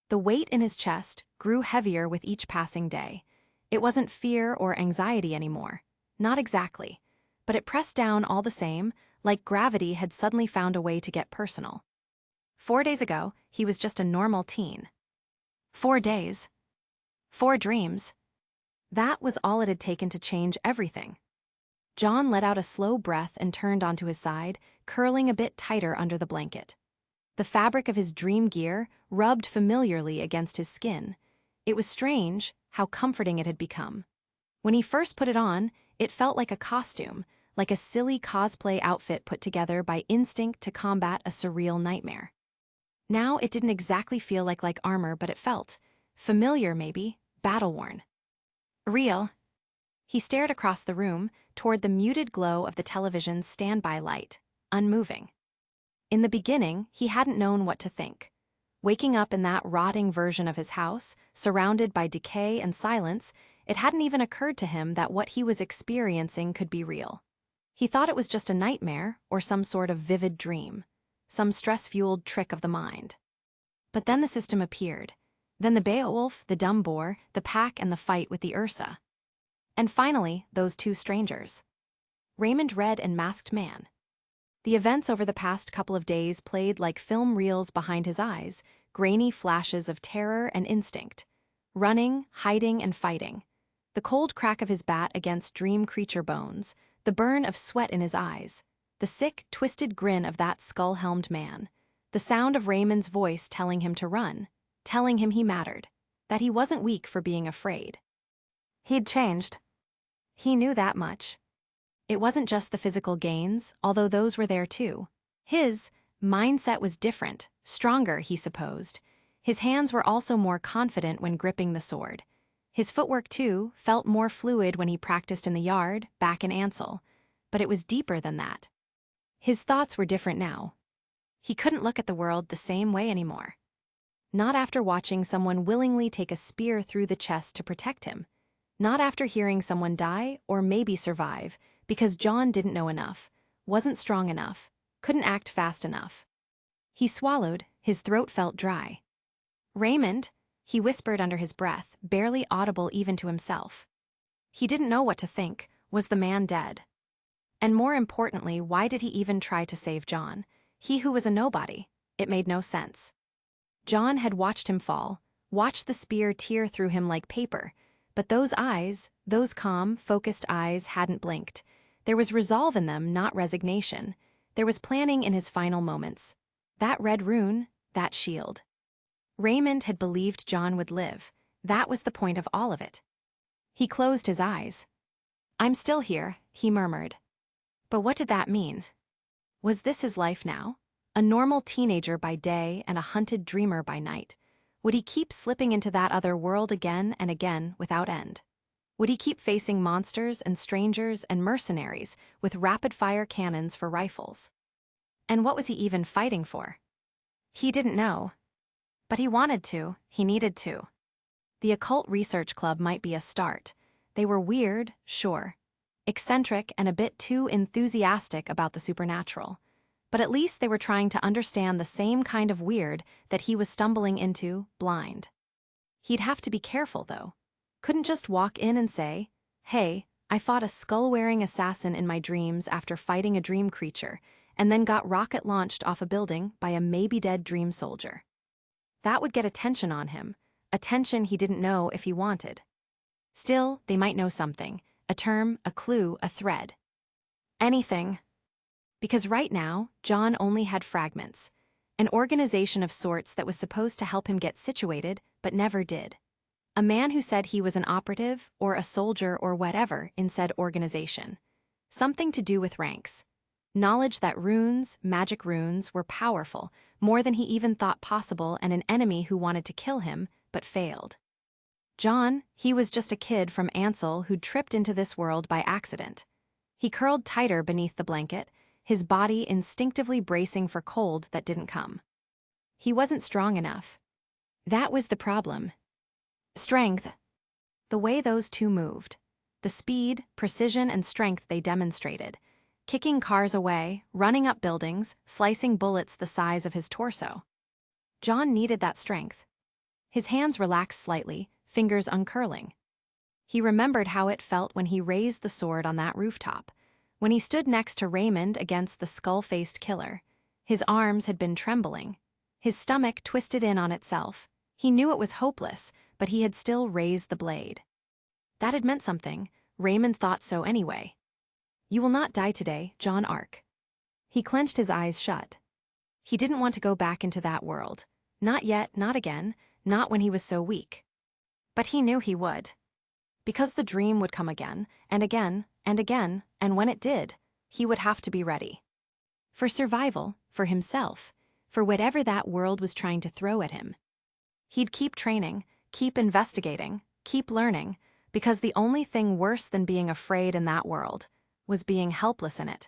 A: The weight in his chest grew heavier with each passing day. It wasn't fear or anxiety anymore. Not exactly. But it pressed down all the same, like gravity had suddenly found a way to get personal. 4 days ago, he was just a normal teen. 4 days. 4 dreams. That was all it had taken to change everything. John let out a slow breath and turned onto his side, curling a bit tighter under the blanket. The fabric of his dream gear rubbed familiarly against his skin. It was strange how comforting it had become. When he first put it on, it felt like a costume, like a silly cosplay outfit put together by instinct to combat a surreal nightmare. Now it didn't exactly feel like armor, but it felt familiar, maybe, battle-worn. Real. He stared across the room, toward the muted glow of the television's standby light, unmoving. In the beginning, he hadn't known what to think. Waking up in that rotting version of his house, surrounded by decay and silence, it hadn't even occurred to him that what he was experiencing could be real. He thought it was just a nightmare or some sort of vivid dream, some stress-fueled trick of the mind. But then the system appeared. Then the Beowulf, the dumb boar, the pack, and the fight with the Ursa. And finally, those 2 strangers. Raymond Red and Masked Man. The events over the past couple of days played like film reels behind his eyes, grainy flashes of terror and instinct. Running, hiding, and fighting. The cold crack of his bat against dream creature bones, the burn of sweat in his eyes, the sick, twisted grin of that skull-helmed man, the sound of Raymond's voice telling him to run, telling him he mattered, that he wasn't weak for being afraid. He'd changed. He knew that much. It wasn't just the physical gains, although those were there too. His mindset was different, stronger, he supposed. His hands were also more confident when gripping the sword. His footwork, too, felt more fluid when he practiced in the yard, back in Ansel. But it was deeper than that. His thoughts were different now. He couldn't look at the world the same way anymore. Not after watching someone willingly take a spear through the chest to protect him. Not after hearing someone die or maybe survive, because John didn't know enough, wasn't strong enough, couldn't act fast enough. He swallowed, his throat felt dry. Raymond, he whispered under his breath, barely audible even to himself. He didn't know what to think. Was the man dead? And more importantly, why did he even try to save John? He who was a nobody. It made no sense. John had watched him fall, watched the spear tear through him like paper, but those eyes, those calm, focused eyes hadn't blinked. There was resolve in them, not resignation. There was planning in his final moments. That red rune, that shield. Raymond had believed John would live. That was the point of all of it. He closed his eyes. "I'm still here," he murmured. But what did that mean? Was this his life now? A normal teenager by day and a hunted dreamer by night. Would he keep slipping into that other world again and again without end? Would he keep facing monsters and strangers and mercenaries with rapid-fire cannons for rifles? And what was he even fighting for? He didn't know. But he wanted to, he needed to. The Occult Research Club might be a start. They were weird, sure. Eccentric and a bit too enthusiastic about the supernatural. But at least they were trying to understand the same kind of weird that he was stumbling into, blind. He'd have to be careful, though. Couldn't just walk in and say, "Hey, I fought a skull-wearing assassin in my dreams after fighting a dream creature, and then got rocket-launched off a building by a maybe-dead dream soldier." That would get attention on him, attention he didn't know if he wanted. Still, they might know something, a term, a clue, a thread. Anything. Because right now, John only had fragments, an organization of sorts that was supposed to help him get situated, but never did. A man who said he was an operative, or a soldier, or whatever in said organization. Something to do with ranks. Knowledge that runes, magic runes, were powerful, more than he even thought possible, and an enemy who wanted to kill him, but failed. John, he was just a kid from Ansel who'd tripped into this world by accident. He curled tighter beneath the blanket, his body instinctively bracing for cold that didn't come. He wasn't strong enough. That was the problem. Strength. The way those two moved. The speed, precision, and strength they demonstrated. Kicking cars away, running up buildings, slicing bullets the size of his torso. John needed that strength. His hands relaxed slightly, fingers uncurling. He remembered how it felt when he raised the sword on that rooftop, when he stood next to Raymond against the skull-faced killer. His arms had been trembling. His stomach twisted in on itself. He knew it was hopeless, but he had still raised the blade. That had meant something. Raymond thought so anyway. "You will not die today, John Ark." He clenched his eyes shut. He didn't want to go back into that world. Not yet, not again, not when he was so weak. But he knew he would. Because the dream would come again, and again, and again, and when it did, he would have to be ready. For survival, for himself, for whatever that world was trying to throw at him. He'd keep training, keep investigating, keep learning, because the only thing worse than being afraid in that world was being helpless in it.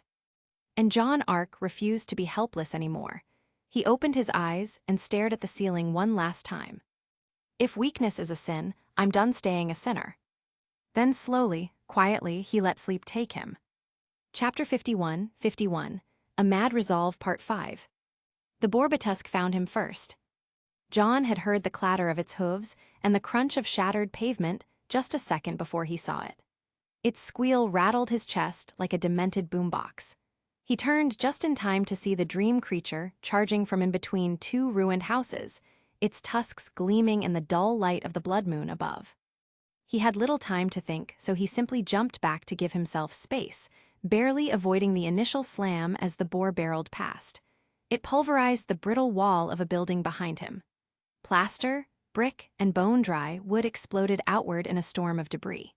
A: And John Ark refused to be helpless anymore. He opened his eyes and stared at the ceiling one last time. If weakness is a sin, I'm done staying a sinner. Then slowly, quietly, he let sleep take him. Chapter 51, A Mad Resolve Part 5. The Borbatusk found him first. John had heard the clatter of its hooves and the crunch of shattered pavement just a second before he saw it. Its squeal rattled his chest like a demented boombox. He turned just in time to see the dream creature charging from in between two ruined houses, its tusks gleaming in the dull light of the blood moon above. He had little time to think, so he simply jumped back to give himself space, barely avoiding the initial slam as the boar barreled past. It pulverized the brittle wall of a building behind him. Plaster, brick, and bone-dry wood exploded outward in a storm of debris.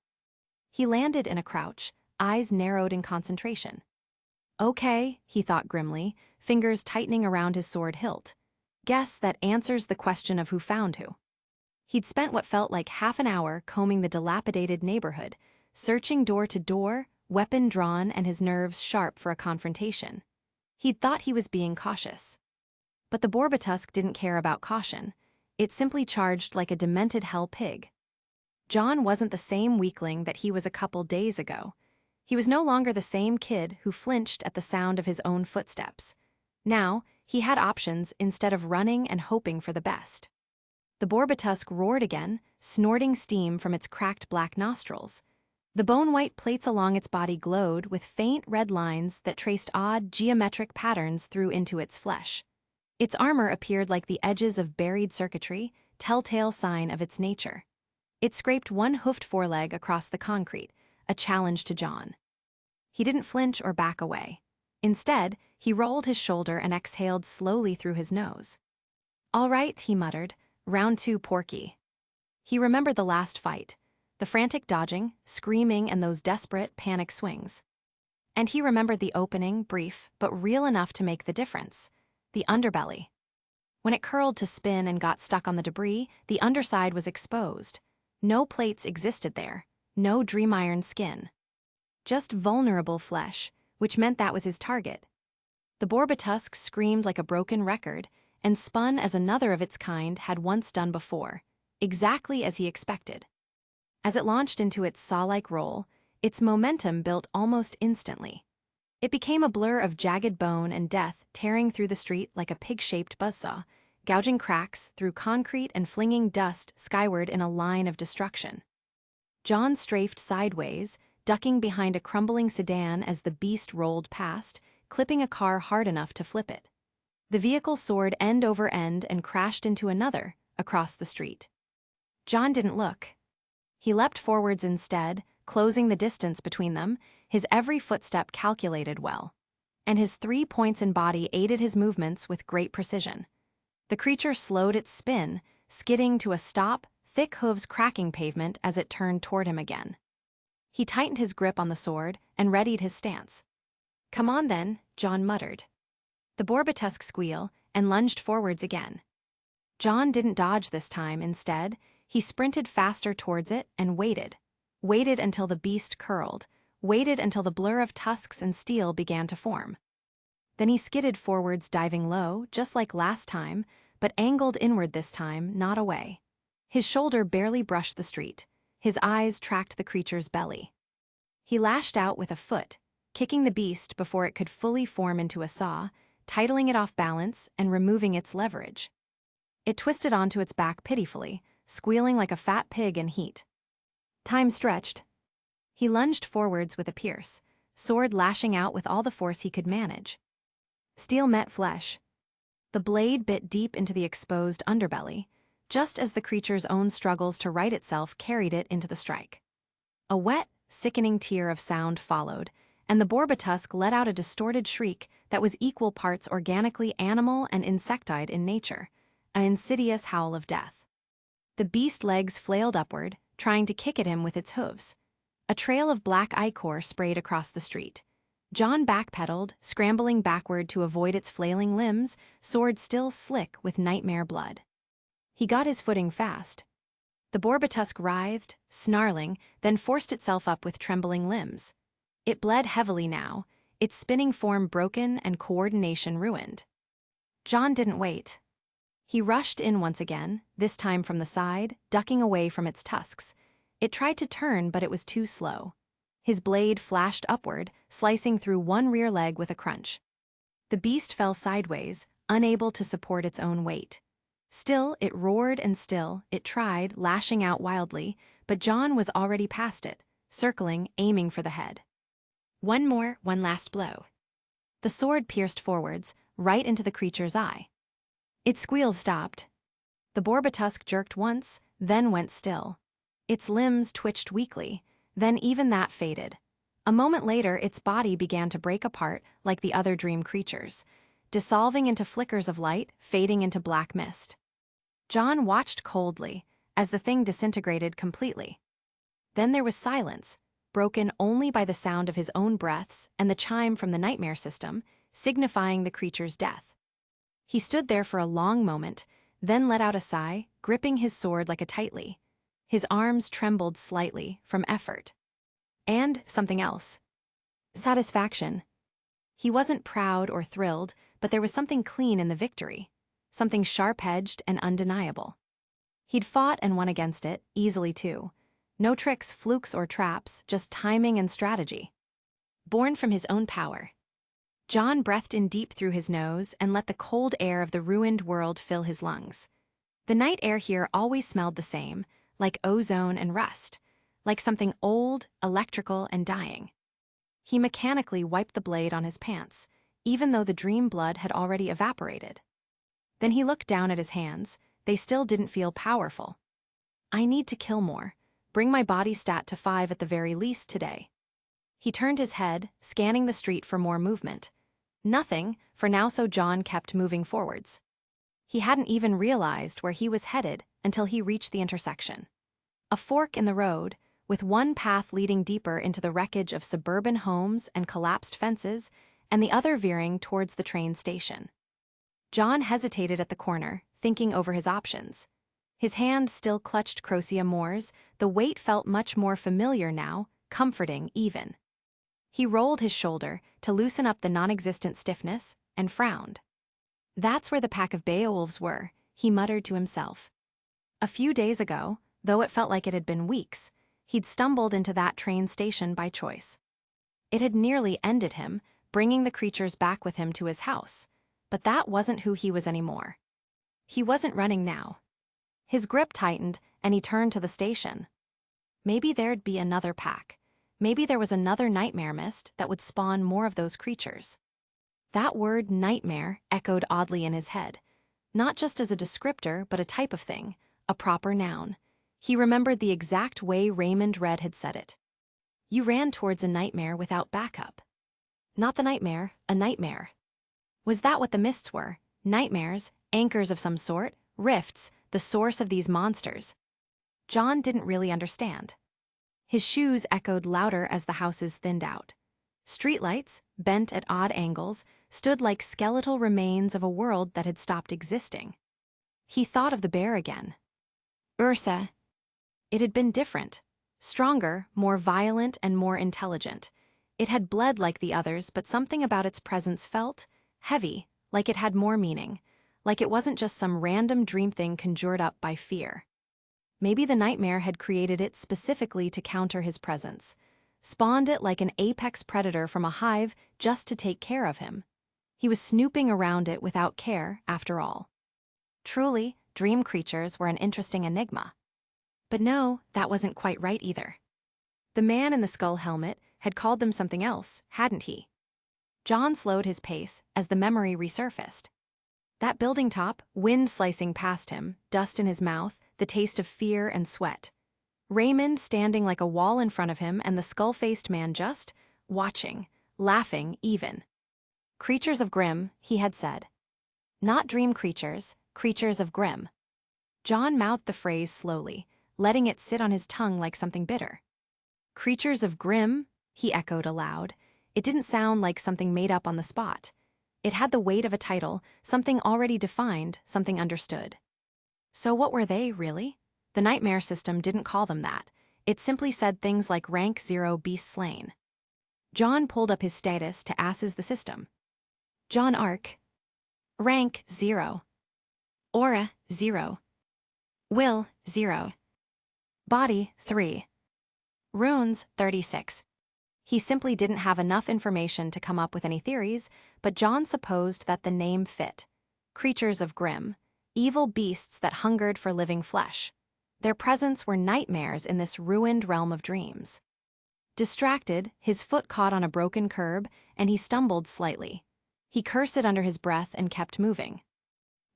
A: He landed in a crouch, eyes narrowed in concentration. Okay, he thought grimly, fingers tightening around his sword hilt. Guess that answers the question of who found who. He'd spent what felt like half an hour combing the dilapidated neighborhood, searching door to door, weapon drawn and his nerves sharp for a confrontation. He'd thought he was being cautious. But the Borbatusk didn't care about caution. It simply charged like a demented hell pig. John wasn't the same weakling that he was a couple days ago. He was no longer the same kid who flinched at the sound of his own footsteps. Now, he had options instead of running and hoping for the best. The Borbatusk roared again, snorting steam from its cracked black nostrils. The bone-white plates along its body glowed with faint red lines that traced odd, geometric patterns through into its flesh. Its armor appeared like the edges of buried circuitry, telltale sign of its nature. It scraped one hoofed foreleg across the concrete, a challenge to John. He didn't flinch or back away. Instead, he rolled his shoulder and exhaled slowly through his nose. "All right," he muttered. "Round 2, Porky." He remembered the last fight, the frantic dodging, screaming, and those desperate, panic swings. And he remembered the opening, brief, but real enough to make the difference, the underbelly. When it curled to spin and got stuck on the debris, the underside was exposed. No plates existed there, no dream iron skin. Just vulnerable flesh, which meant that was his target. The Borbatusk screamed like a broken record, and spun as another of its kind had once done before, exactly as he expected. As it launched into its saw-like roll, its momentum built almost instantly. It became a blur of jagged bone and death tearing through the street like a pig-shaped buzzsaw, gouging cracks through concrete and flinging dust skyward in a line of destruction. John strafed sideways, ducking behind a crumbling sedan as the beast rolled past, clipping a car hard enough to flip it. The vehicle soared end over end and crashed into another, across the street. John didn't look. He leapt forwards instead, closing the distance between them, his every footstep calculated well. And his 3 points in body aided his movements with great precision. The creature slowed its spin, skidding to a stop, thick hooves cracking pavement as it turned toward him again. He tightened his grip on the sword and readied his stance. "Come on then," John muttered. The Borbatusk squealed and lunged forwards again. John didn't dodge this time. Instead, he sprinted faster towards it and waited until the beast curled, waited until the blur of tusks and steel began to form. Then he skidded forwards, diving low, just like last time, but angled inward this time, not away. His shoulder barely brushed the street. His eyes tracked the creature's belly. He lashed out with a foot, kicking the beast before it could fully form into a saw, titling it off balance and removing its leverage. It twisted onto its back pitifully, squealing like a fat pig in heat. Time stretched. He lunged forwards with a pierce, sword lashing out with all the force he could manage. Steel met flesh. The blade bit deep into the exposed underbelly, just as the creature's own struggles to right itself carried it into the strike. A wet, sickening tear of sound followed, and the Borbatusk let out a distorted shriek that was equal parts organically animal and insectoid in nature, an insidious howl of death. The beast's legs flailed upward, trying to kick at him with its hooves. A trail of black ichor sprayed across the street. John backpedaled, scrambling backward to avoid its flailing limbs, sword still slick with nightmare blood. He got his footing fast. The Borbatusk writhed, snarling, then forced itself up with trembling limbs. It bled heavily now, its spinning form broken and coordination ruined. John didn't wait. He rushed in once again, this time from the side, ducking away from its tusks. It tried to turn, but it was too slow. His blade flashed upward, slicing through one rear leg with a crunch. The beast fell sideways, unable to support its own weight. Still, it roared, and still, it tried, lashing out wildly, but John was already past it, circling, aiming for the head. One last blow. The sword pierced forwards, right into the creature's eye. Its squeals stopped. The Borbatusk jerked once, then went still. Its limbs twitched weakly, then even that faded. A moment later, its body began to break apart like the other dream creatures, dissolving into flickers of light, fading into black mist. John watched coldly as the thing disintegrated completely. Then there was silence, broken only by the sound of his own breaths and the chime from the nightmare system, signifying the creature's death. He stood there for a long moment, then let out a sigh, gripping his sword like a tightly. His arms trembled slightly from effort. And something else. Satisfaction. He wasn't proud or thrilled, but there was something clean in the victory, something sharp-edged and undeniable. He'd fought and won against it, easily too. No tricks, flukes, or traps, just timing and strategy. Born from his own power. John breathed in deep through his nose and let the cold air of the ruined world fill his lungs. The night air here always smelled the same, like ozone and rust, like something old, electrical, and dying. He mechanically wiped the blade on his pants, even though the dream blood had already evaporated. Then he looked down at his hands. They still didn't feel powerful. I need to kill more. Bring my body stat to 5 at the very least today. He turned his head, scanning the street for more movement. Nothing, for now, so John kept moving forwards. He hadn't even realized where he was headed until he reached the intersection. A fork in the road, with one path leading deeper into the wreckage of suburban homes and collapsed fences, and the other veering towards the train station. John hesitated at the corner, thinking over his options. His hand still clutched Crocia Moore's, the weight felt much more familiar now, comforting even. He rolled his shoulder to loosen up the non-existent stiffness, and frowned. That's where the pack of Beowulfs were, he muttered to himself. A few days ago, though it felt like it had been weeks, he'd stumbled into that train station by choice. It had nearly ended him, bringing the creatures back with him to his house, but that wasn't who he was anymore. He wasn't running now. His grip tightened, and he turned to the station. Maybe there'd be another pack. Maybe there was another nightmare mist that would spawn more of those creatures. That word nightmare echoed oddly in his head, not just as a descriptor but a type of thing, a proper noun. He remembered the exact way Raymond Red had said it. You ran towards a nightmare without backup. Not the nightmare, a nightmare. Was that what the mists were? Nightmares, anchors of some sort, rifts, the source of these monsters? John didn't really understand. His shoes echoed louder as the houses thinned out. Streetlights, bent at odd angles, stood like skeletal remains of a world that had stopped existing. He thought of the bear again. Ursa. It had been different, Stronger, more violent, and more intelligent. It had bled like the others, but something about its presence felt heavy, like it had more meaning, like it wasn't just some random dream thing conjured up by fear. Maybe the nightmare had created it specifically to counter his presence, spawned it like an apex predator from a hive just to take care of him. He was snooping around it without care, after all. Truly, dream creatures were an interesting enigma. But no, that wasn't quite right either. The man in the skull helmet had called them something else, hadn't he? John slowed his pace as the memory resurfaced. That building top, wind slicing past him, dust in his mouth, the taste of fear and sweat. Raymond standing like a wall in front of him, and the skull-faced man just watching, laughing even. Creatures of Grimm, he had said. Not dream creatures, creatures of Grimm. John mouthed the phrase slowly, letting it sit on his tongue like something bitter. Creatures of Grimm, he echoed aloud. It didn't sound like something made up on the spot. It had the weight of a title, something already defined, something understood. So what were they, really? The nightmare system didn't call them that. It simply said things like rank 0 beast slain. John pulled up his status to assess the system. John Ark. Rank 0. Aura 0. Will 0. Body 3. Runes 36. He simply didn't have enough information to come up with any theories, but John supposed that the name fit. Creatures of Grimm, evil beasts that hungered for living flesh. Their presence were nightmares in this ruined realm of dreams. Distracted, his foot caught on a broken curb, and he stumbled slightly. He cursed it under his breath and kept moving.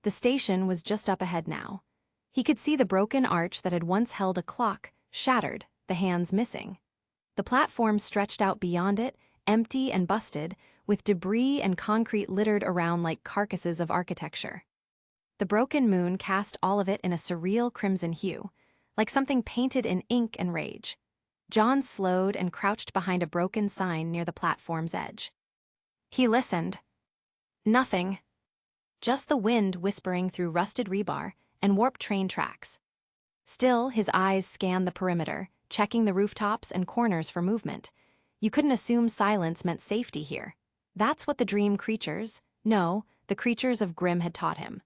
A: The station was just up ahead now. He could see the broken arch that had once held a clock, shattered, the hands missing. The platform stretched out beyond it, empty and busted, with debris and concrete littered around like carcasses of architecture. The broken moon cast all of it in a surreal crimson hue, like something painted in ink and rage. John slowed and crouched behind a broken sign near the platform's edge. He listened. Nothing. Just the wind whispering through rusted rebar and warped train tracks. Still, his eyes scanned the perimeter, checking the rooftops and corners for movement. You couldn't assume silence meant safety here. That's what the dream creatures, no, the creatures of Grimm had taught him.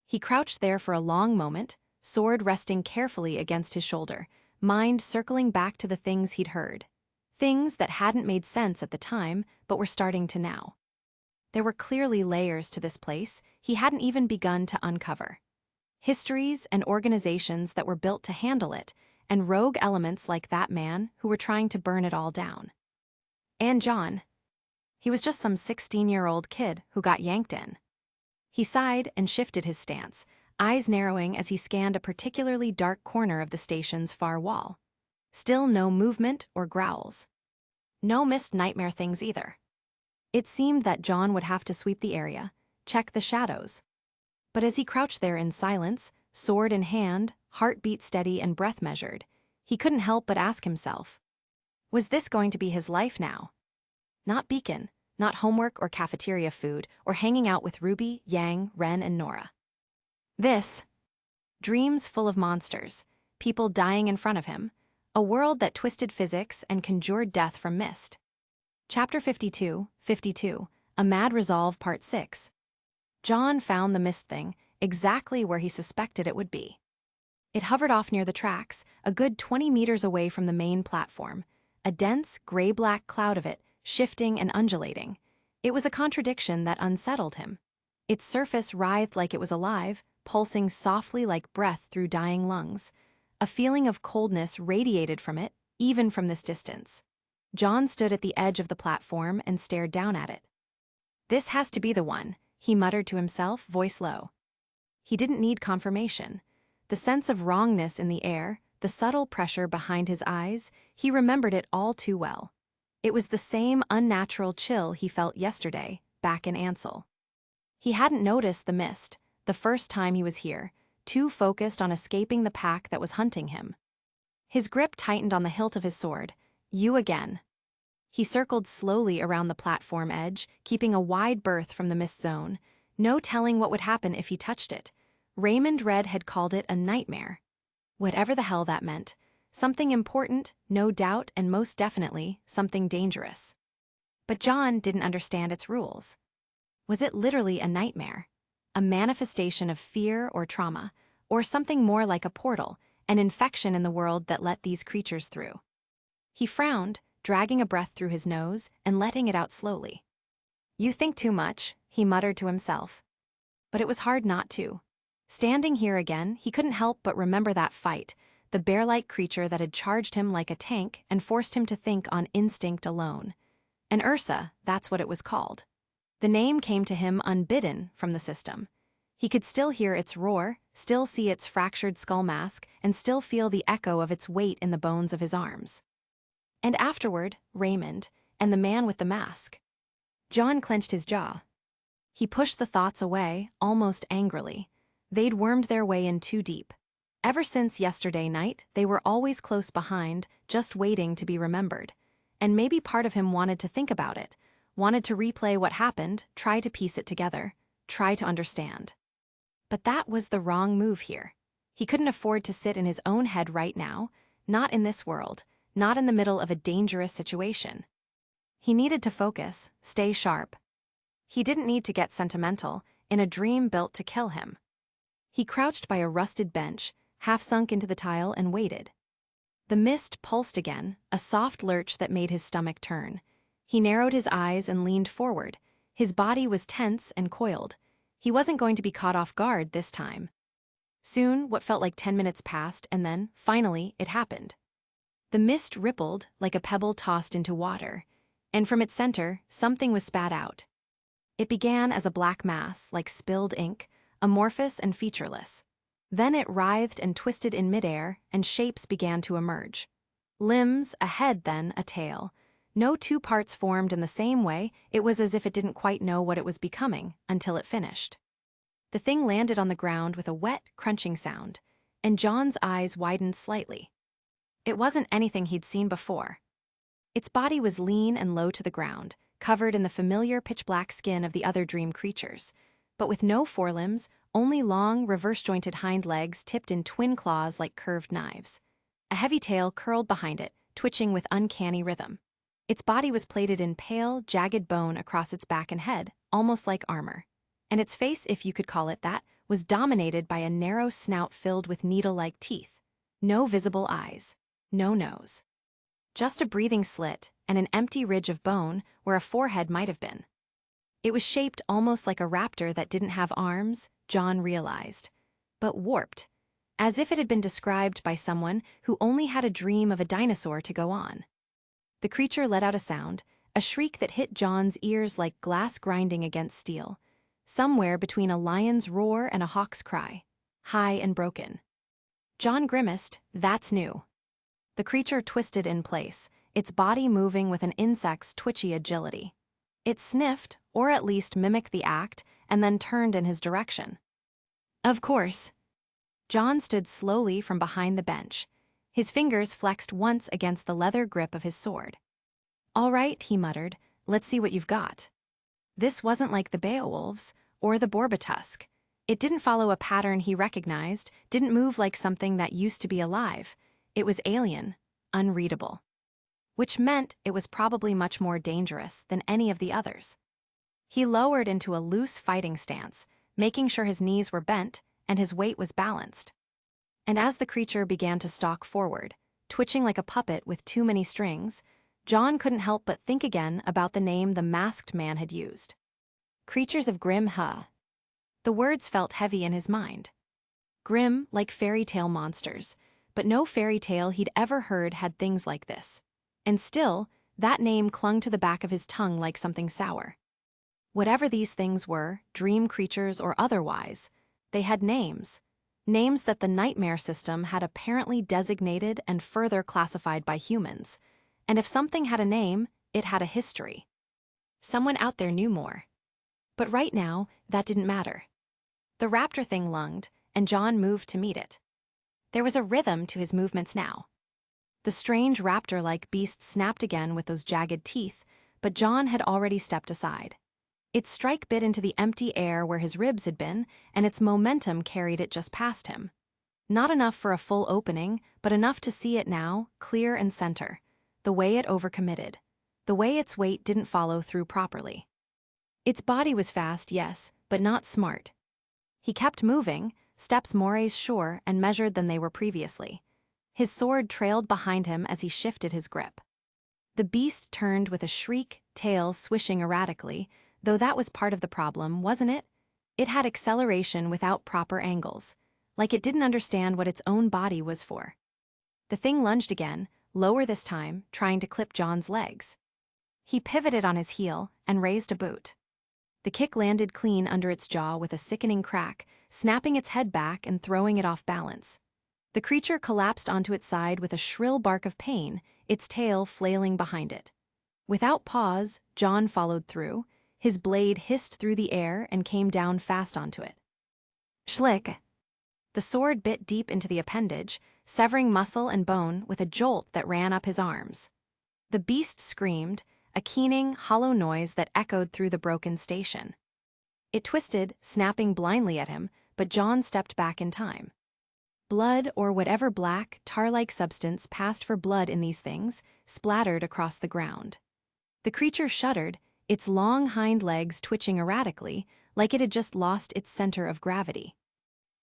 A: He crouched there for a long moment, sword resting carefully against his shoulder, mind circling back to the things he'd heard. Things that hadn't made sense at the time, but were starting to now. There were clearly layers to this place he hadn't even begun to uncover. Histories and organizations that were built to handle it, and rogue elements like that man who were trying to burn it all down. And John. He was just some 16-year-old kid who got yanked in. He sighed and shifted his stance, eyes narrowing as he scanned a particularly dark corner of the station's far wall. Still no movement or growls. No missed nightmare things either. It seemed that John would have to sweep the area, check the shadows. But as he crouched there in silence, sword in hand, heartbeat steady and breath measured, he couldn't help but ask himself, was this going to be his life now? Not beacon, not homework or cafeteria food, or hanging out with Ruby, Yang, Ren, and Nora. This. Dreams full of monsters, people dying in front of him, a world that twisted physics and conjured death from mist. Chapter 52, A Mad Resolve Part 6. John found the mist thing exactly where he suspected it would be. It hovered off near the tracks, a good 20 meters away from the main platform, a dense, gray-black cloud of it, shifting and undulating. It was a contradiction that unsettled him. Its surface writhed like it was alive, pulsing softly like breath through dying lungs. A feeling of coldness radiated from it, even from this distance. John stood at the edge of the platform and stared down at it. This has to be the one, he muttered to himself, voice low. He didn't need confirmation. The sense of wrongness in the air, the subtle pressure behind his eyes, he remembered it all too well. It was the same unnatural chill he felt yesterday, back in Ansel. He hadn't noticed the mist, the first time he was here, too focused on escaping the pack that was hunting him. His grip tightened on the hilt of his sword. You again. He circled slowly around the platform edge, keeping a wide berth from the mist zone. No telling what would happen if he touched it. Raymond Red had called it a nightmare. Whatever the hell that meant, Something important, no doubt, and most definitely, something dangerous. But John didn't understand its rules. Was it literally a nightmare? A manifestation of fear or trauma? Or something more like a portal, an infection in the world that let these creatures through? He frowned, dragging a breath through his nose and letting it out slowly. "You think too much," he muttered to himself. But it was hard not to. Standing here again, he couldn't help but remember that fight, the bear-like creature that had charged him like a tank and forced him to think on instinct alone. And Ursa, that's what it was called. The name came to him unbidden from the system. He could still hear its roar, still see its fractured skull mask, and still feel the echo of its weight in the bones of his arms. And afterward, Raymond, and the man with the mask. John clenched his jaw. He pushed the thoughts away, almost angrily. They'd wormed their way in too deep. Ever since yesterday night, they were always close behind, just waiting to be remembered. And maybe part of him wanted to think about it, wanted to replay what happened, try to piece it together, try to understand. But that was the wrong move here. He couldn't afford to sit in his own head right now, not in this world, not in the middle of a dangerous situation. He needed to focus, stay sharp. He didn't need to get sentimental, in a dream built to kill him. He crouched by a rusted bench, half sunk into the tile, and waited. The mist pulsed again, a soft lurch that made his stomach turn. He narrowed his eyes and leaned forward. His body was tense and coiled. He wasn't going to be caught off guard this time. Soon, what felt like 10 minutes passed, and then, finally, it happened. The mist rippled like a pebble tossed into water, and from its center, something was spat out. It began as a black mass, like spilled ink, amorphous and featureless. Then it writhed and twisted in midair, and shapes began to emerge. Limbs, a head then, a tail. No two parts formed in the same way. It was as if it didn't quite know what it was becoming, until it finished. The thing landed on the ground with a wet, crunching sound, and John's eyes widened slightly. It wasn't anything he'd seen before. Its body was lean and low to the ground, covered in the familiar pitch-black skin of the other dream creatures, but with no forelimbs, only long, reverse-jointed hind legs tipped in twin claws like curved knives. A heavy tail curled behind it, twitching with uncanny rhythm. Its body was plated in pale, jagged bone across its back and head, almost like armor. And its face, if you could call it that, was dominated by a narrow snout filled with needle-like teeth. No visible eyes. No nose. Just a breathing slit and an empty ridge of bone where a forehead might have been. It was shaped almost like a raptor that didn't have arms, John realized, but warped, as if it had been described by someone who only had a dream of a dinosaur to go on. The creature let out a sound, a shriek that hit John's ears like glass grinding against steel, somewhere between a lion's roar and a hawk's cry, high and broken. John grimaced. That's new. The creature twisted in place, its body moving with an insect's twitchy agility. It sniffed, or at least mimicked the act, and then turned in his direction. Of course. John stood slowly from behind the bench. His fingers flexed once against the leather grip of his sword. "All right," he muttered, "let's see what you've got." This wasn't like the Beowulfs or the Borbatusk. It didn't follow a pattern he recognized, didn't move like something that used to be alive. It was alien, unreadable. Which meant it was probably much more dangerous than any of the others. He lowered into a loose fighting stance, making sure his knees were bent and his weight was balanced. And as the creature began to stalk forward, twitching like a puppet with too many strings, John couldn't help but think again about the name the masked man had used. Creatures of Grim Huh. The words felt heavy in his mind. Grim, like fairy tale monsters, but no fairy tale he'd ever heard had things like this. And still, that name clung to the back of his tongue like something sour. Whatever these things were, dream creatures or otherwise, they had names. Names that the nightmare system had apparently designated and further classified by humans. And if something had a name, it had a history. Someone out there knew more. But right now, that didn't matter. The raptor thing lunged, and John moved to meet it. There was a rhythm to his movements now. The strange raptor-like beast snapped again with those jagged teeth, but John had already stepped aside. Its strike bit into the empty air where his ribs had been, and its momentum carried it just past him. Not enough for a full opening, but enough to see it now, clear and center. The way it overcommitted. The way its weight didn't follow through properly. Its body was fast, yes, but not smart. He kept moving, steps more sure and measured than they were previously. His sword trailed behind him as he shifted his grip. The beast turned with a shriek, tail swishing erratically, though that was part of the problem, wasn't it? It had acceleration without proper angles, like it didn't understand what its own body was for. The thing lunged again, lower this time, trying to clip John's legs. He pivoted on his heel and raised a boot. The kick landed clean under its jaw with a sickening crack, snapping its head back and throwing it off balance. The creature collapsed onto its side with a shrill bark of pain, its tail flailing behind it. Without pause, John followed through. His blade hissed through the air and came down fast onto it. Schlick! The sword bit deep into the appendage, severing muscle and bone with a jolt that ran up his arms. The beast screamed, a keening, hollow noise that echoed through the broken station. It twisted, snapping blindly at him, but John stepped back in time. Blood, or whatever black, tar-like substance passed for blood in these things, splattered across the ground. The creature shuddered, its long hind legs twitching erratically, like it had just lost its center of gravity.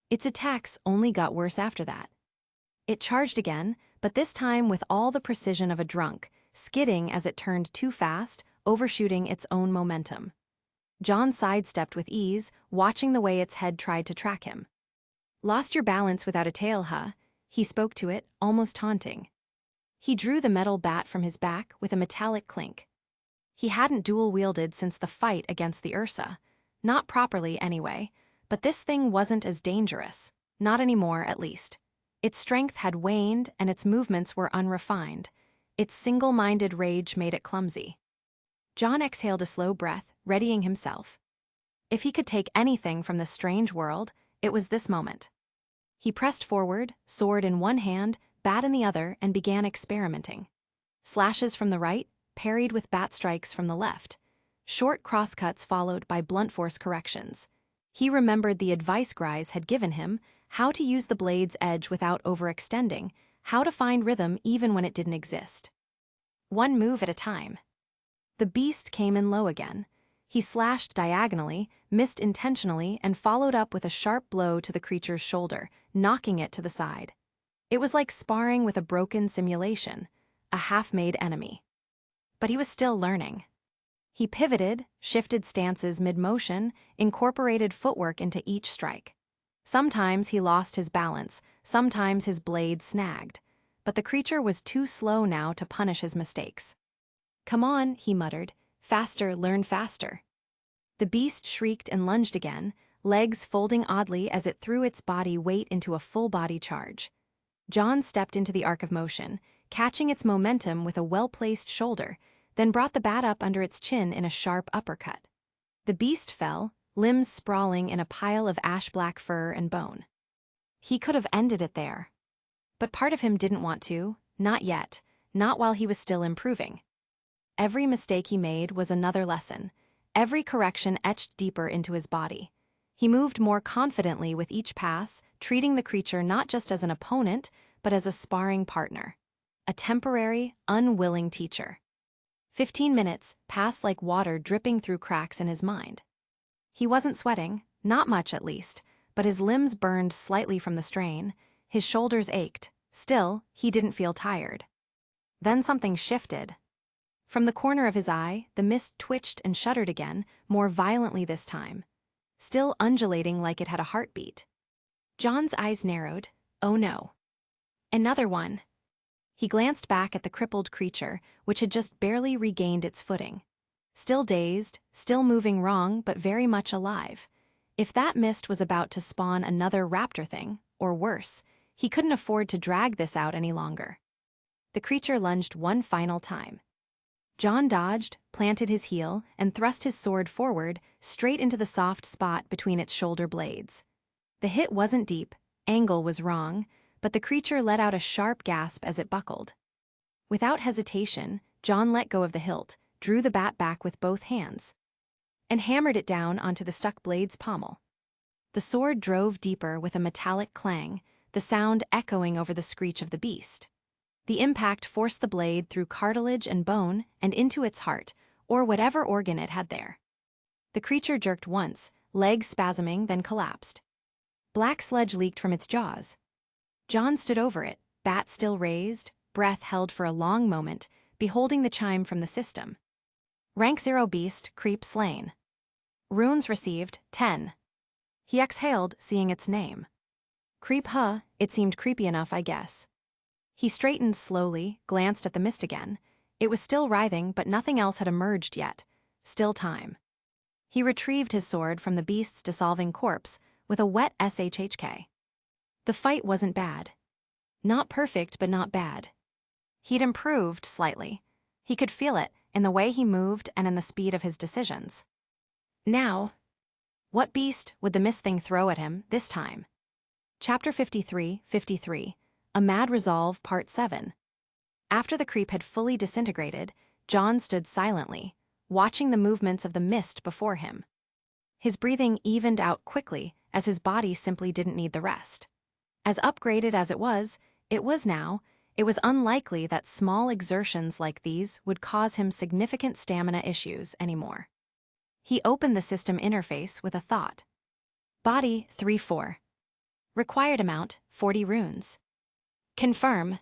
A: Its attacks only got worse after that. It charged again, but this time with all the precision of a drunk, skidding as it turned too fast, overshooting its own momentum. John sidestepped with ease, watching the way its head tried to track him. "Lost your balance without a tail, huh?" He spoke to it, almost taunting. He drew the metal bat from his back with a metallic clink. He hadn't dual-wielded since the fight against the Ursa. Not properly, anyway, but this thing wasn't as dangerous. Not anymore, at least. Its strength had waned and its movements were unrefined. Its single-minded rage made it clumsy. John exhaled a slow breath, readying himself. If he could take anything from this strange world, it was this moment. He pressed forward, sword in one hand, bat in the other, and began experimenting. Slashes from the right, parried with bat strikes from the left. Short crosscuts followed by blunt force corrections. He remembered the advice Grise had given him, how to use the blade's edge without overextending, how to find rhythm even when it didn't exist. One move at a time. The beast came in low again. He slashed diagonally, missed intentionally, and followed up with a sharp blow to the creature's shoulder, knocking it to the side. It was like sparring with a broken simulation, a half-made enemy. But he was still learning. He pivoted, shifted stances mid-motion, incorporated footwork into each strike. Sometimes he lost his balance, sometimes his blade snagged, but the creature was too slow now to punish his mistakes. "Come on," he muttered. "Faster, learn faster." The beast shrieked and lunged again, legs folding oddly as it threw its body weight into a full-body charge. John stepped into the arc of motion, catching its momentum with a well-placed shoulder, then brought the bat up under its chin in a sharp uppercut. The beast fell, limbs sprawling in a pile of ash-black fur and bone. He could have ended it there. But part of him didn't want to, not yet, not while he was still improving. Every mistake he made was another lesson, every correction etched deeper into his body. He moved more confidently with each pass, treating the creature not just as an opponent, but as a sparring partner. A temporary, unwilling teacher. 15 minutes passed like water dripping through cracks in his mind. He wasn't sweating, not much at least, but his limbs burned slightly from the strain, his shoulders ached. Still, he didn't feel tired. Then something shifted. From the corner of his eye, the mist twitched and shuddered again, more violently this time, still undulating like it had a heartbeat. John's eyes narrowed. Oh no. Another one. He glanced back at the crippled creature, which had just barely regained its footing. Still dazed, still moving wrong, but very much alive. If that mist was about to spawn another raptor thing, or worse, he couldn't afford to drag this out any longer. The creature lunged one final time. John dodged, planted his heel, and thrust his sword forward, straight into the soft spot between its shoulder blades. The hit wasn't deep, angle was wrong, but the creature let out a sharp gasp as it buckled. Without hesitation, John let go of the hilt, drew the bat back with both hands, and hammered it down onto the stuck blade's pommel. The sword drove deeper with a metallic clang, the sound echoing over the screech of the beast. The impact forced the blade through cartilage and bone and into its heart, or whatever organ it had there. The creature jerked once, legs spasming, then collapsed. Black sludge leaked from its jaws. John stood over it, bat still raised, breath held for a long moment, beholding the chime from the system. Rank 0 beast, creep slain. Runes received, 10. He exhaled, seeing its name. Creep, huh? It seemed creepy enough, I guess. He straightened slowly, glanced at the mist again. It was still writhing, but nothing else had emerged yet. Still time. He retrieved his sword from the beast's dissolving corpse with a wet SHHK. The fight wasn't bad. Not perfect, but not bad. He'd improved slightly. He could feel it in the way he moved and in the speed of his decisions. Now, what beast would the mist thing throw at him this time? Chapter 53, A Mad Resolve, Part 7. After the creep had fully disintegrated, John stood silently, watching the movements of the mist before him. His breathing evened out quickly, as his body simply didn't need the rest. As upgraded as it was now, it was unlikely that small exertions like these would cause him significant stamina issues anymore. He opened the system interface with a thought. Body 3-4. Required amount 40 runes. Confirm.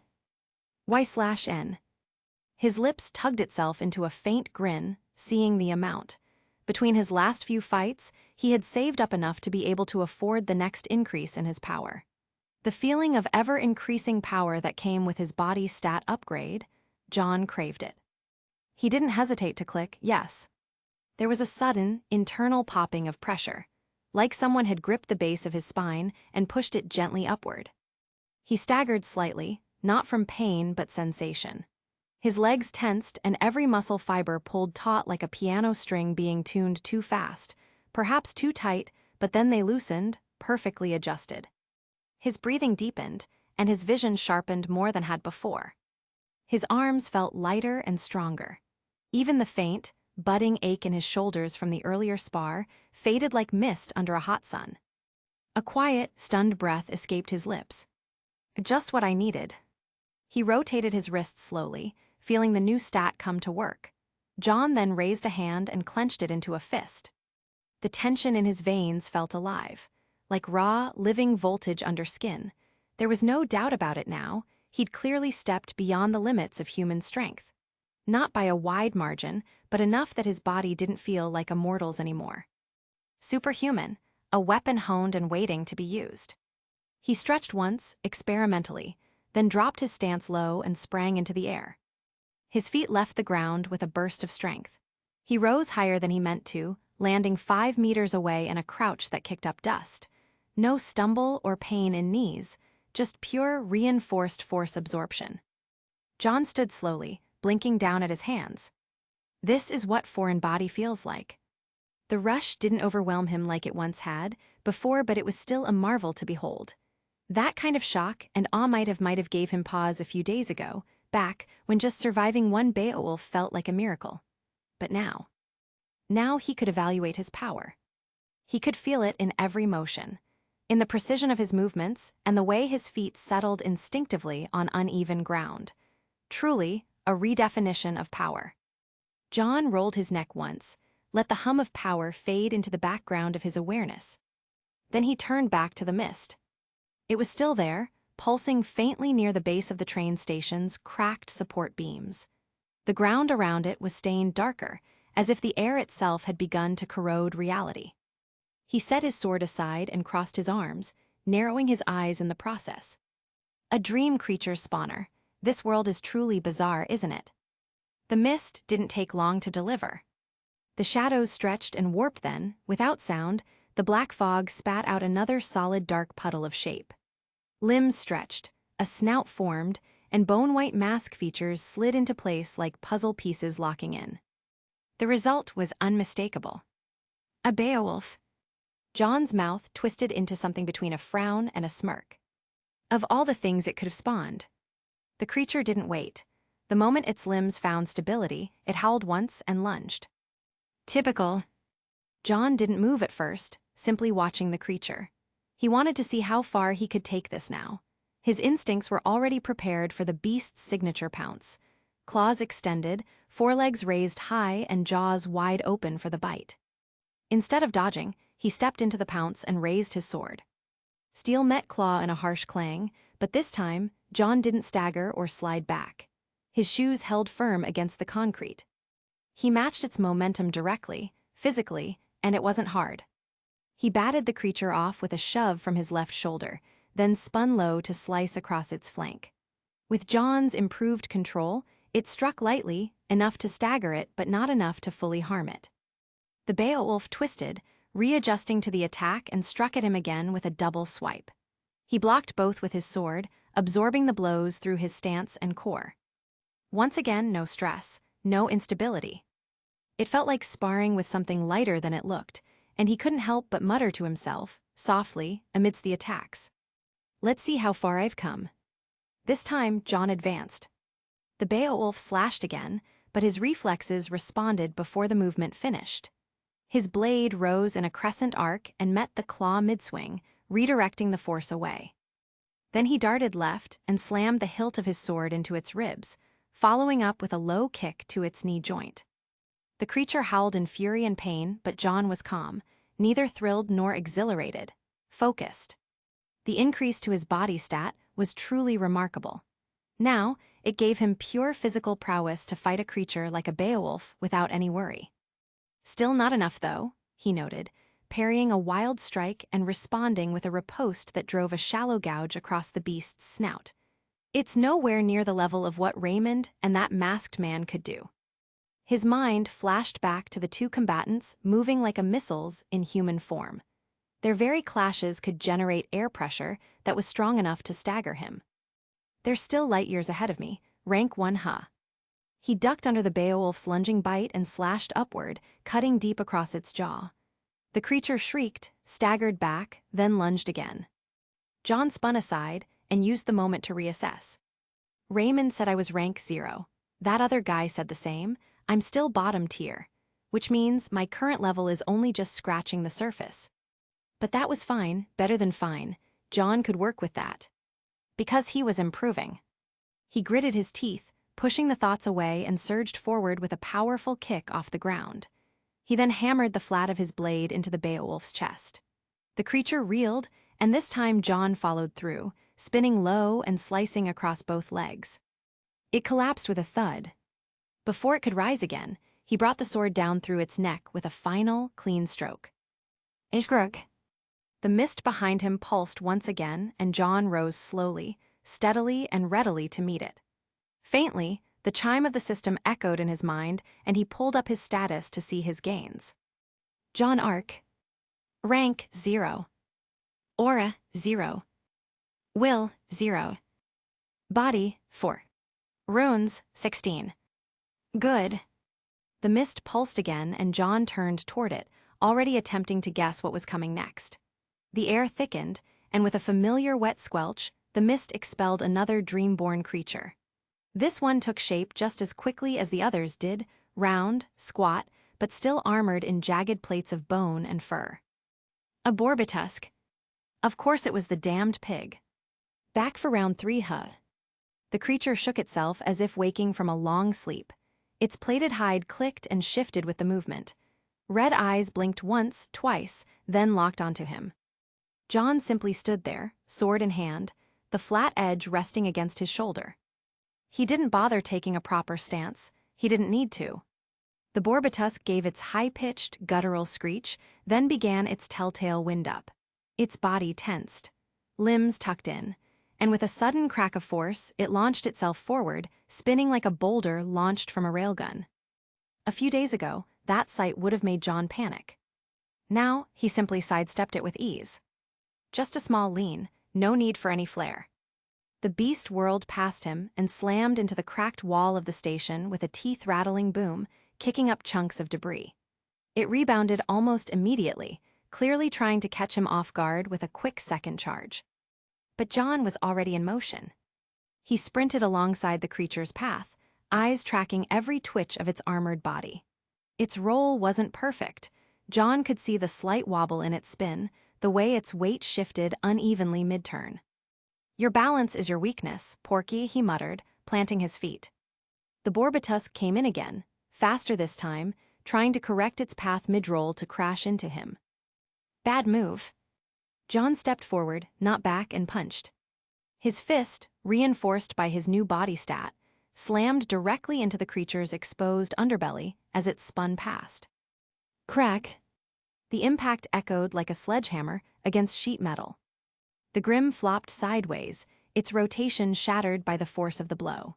A: Y/N. His lips tugged itself into a faint grin, seeing the amount. Between his last few fights, he had saved up enough to be able to afford the next increase in his power. The feeling of ever-increasing power that came with his body stat upgrade, John craved it. He didn't hesitate to click yes. There was a sudden, internal popping of pressure, like someone had gripped the base of his spine and pushed it gently upward. He staggered slightly, not from pain but sensation. His legs tensed and every muscle fiber pulled taut like a piano string being tuned too fast, perhaps too tight, but then they loosened, perfectly adjusted. His breathing deepened, and his vision sharpened more than had before. His arms felt lighter and stronger. Even the faint, budding ache in his shoulders from the earlier spar faded like mist under a hot sun. A quiet, stunned breath escaped his lips. Just what I needed. He rotated his wrists slowly, feeling the new stat come to work. John then raised a hand and clenched it into a fist. The tension in his veins felt alive, like raw, living voltage under skin. There was no doubt about it now. He'd clearly stepped beyond the limits of human strength. Not by a wide margin, but enough that his body didn't feel like a mortal's anymore. Superhuman, a weapon honed and waiting to be used. He stretched once, experimentally, then dropped his stance low and sprang into the air. His feet left the ground with a burst of strength. He rose higher than he meant to, landing 5 meters away in a crouch that kicked up dust. No stumble or pain in knees, just pure reinforced force absorption. John stood slowly, blinking down at his hands. This is what foreign body feels like. The rush didn't overwhelm him like it once had before, but it was still a marvel to behold. That kind of shock and awe might have gave him pause a few days ago, back when just surviving one Beowulf felt like a miracle. But now he could evaluate his power. He could feel it in every motion, in the precision of his movements and the way his feet settled instinctively on uneven ground. Truly, a redefinition of power. John rolled his neck once, let the hum of power fade into the background of his awareness. Then he turned back to the mist. It was still there, pulsing faintly near the base of the train station's cracked support beams. The ground around it was stained darker, as if the air itself had begun to corrode reality. He set his sword aside and crossed his arms, narrowing his eyes in the process. A dream creature's spawner. This world is truly bizarre, isn't it? The mist didn't take long to deliver. The shadows stretched and warped then, without sound, the black fog spat out another solid dark puddle of shape. Limbs stretched, a snout formed, and bone-white mask features slid into place like puzzle pieces locking in. The result was unmistakable. A Beowulf. John's mouth twisted into something between a frown and a smirk. Of all the things it could have spawned. The creature didn't wait. The moment its limbs found stability, it howled once and lunged. Typical. John didn't move at first, simply watching the creature. He wanted to see how far he could take this now. His instincts were already prepared for the beast's signature pounce. Claws extended, forelegs raised high, and jaws wide open for the bite. Instead of dodging, he stepped into the pounce and raised his sword. Steel met claw in a harsh clang, but this time, John didn't stagger or slide back. His shoes held firm against the concrete. He matched its momentum directly, physically, and it wasn't hard. He batted the creature off with a shove from his left shoulder, then spun low to slice across its flank. With John's improved control, it struck lightly, enough to stagger it but not enough to fully harm it. The Beowulf twisted, readjusting to the attack, and struck at him again with a double swipe. He blocked both with his sword, absorbing the blows through his stance and core. Once again, no stress, no instability. It felt like sparring with something lighter than it looked, and he couldn't help but mutter to himself, softly, amidst the attacks. "Let's see how far I've come." This time, John advanced. The Beowulf slashed again, but his reflexes responded before the movement finished. His blade rose in a crescent arc and met the claw mid-swing, redirecting the force away. Then he darted left and slammed the hilt of his sword into its ribs, following up with a low kick to its knee joint. The creature howled in fury and pain, but John was calm, neither thrilled nor exhilarated, focused. The increase to his body stat was truly remarkable. Now, it gave him pure physical prowess to fight a creature like a Beowulf without any worry. Still not enough, though, he noted, parrying a wild strike and responding with a riposte that drove a shallow gouge across the beast's snout. It's nowhere near the level of what Raymond and that masked man could do. His mind flashed back to the two combatants moving like missiles in human form. Their very clashes could generate air pressure that was strong enough to stagger him. "They're still light years ahead of me, rank 1 huh." He ducked under the Beowulf's lunging bite and slashed upward, cutting deep across its jaw. The creature shrieked, staggered back, then lunged again. John spun aside and used the moment to reassess. "Raymond said I was rank 0. That other guy said the same. I'm still bottom tier, which means my current level is only just scratching the surface." But that was fine, better than fine. John could work with that. Because he was improving. He gritted his teeth, pushing the thoughts away, and surged forward with a powerful kick off the ground. He then hammered the flat of his blade into the Beowulf's chest. The creature reeled, and this time John followed through, spinning low and slicing across both legs. It collapsed with a thud. Before it could rise again, he brought the sword down through its neck with a final, clean stroke. "Ishgrug." The mist behind him pulsed once again, and John rose slowly, steadily, and readily to meet it. Faintly, the chime of the system echoed in his mind, and he pulled up his status to see his gains. John Arc. Rank 0. Aura 0. Will 0. Body 4. Runes 16. Good. The mist pulsed again, and John turned toward it, already attempting to guess what was coming next. The air thickened, and with a familiar wet squelch, the mist expelled another dream-born creature. This one took shape just as quickly as the others did, round, squat, but still armored in jagged plates of bone and fur. A Borbitusk. Of course it was the damned pig. Back for round 3, huh? The creature shook itself as if waking from a long sleep. Its plated hide clicked and shifted with the movement. Red eyes blinked once, twice, then locked onto him. John simply stood there, sword in hand, the flat edge resting against his shoulder. He didn't bother taking a proper stance. He didn't need to. The Borbitusk gave its high-pitched, guttural screech, then began its telltale wind-up. Its body tensed, limbs tucked in, and with a sudden crack of force, it launched itself forward, spinning like a boulder launched from a railgun. A few days ago, that sight would have made John panic. Now, he simply sidestepped it with ease. Just a small lean, no need for any flair. The beast whirled past him and slammed into the cracked wall of the station with a teeth-rattling boom, kicking up chunks of debris. It rebounded almost immediately, clearly trying to catch him off guard with a quick second charge. But John was already in motion. He sprinted alongside the creature's path, eyes tracking every twitch of its armored body. Its roll wasn't perfect. John could see the slight wobble in its spin, the way its weight shifted unevenly mid-turn. "Your balance is your weakness, Porky," he muttered, planting his feet. The Borbatusk came in again, faster this time, trying to correct its path mid-roll to crash into him. "Bad move." John stepped forward, not back, and punched. His fist, reinforced by his new body stat, slammed directly into the creature's exposed underbelly as it spun past. Cracked. The impact echoed like a sledgehammer against sheet metal. The Grim flopped sideways, its rotation shattered by the force of the blow.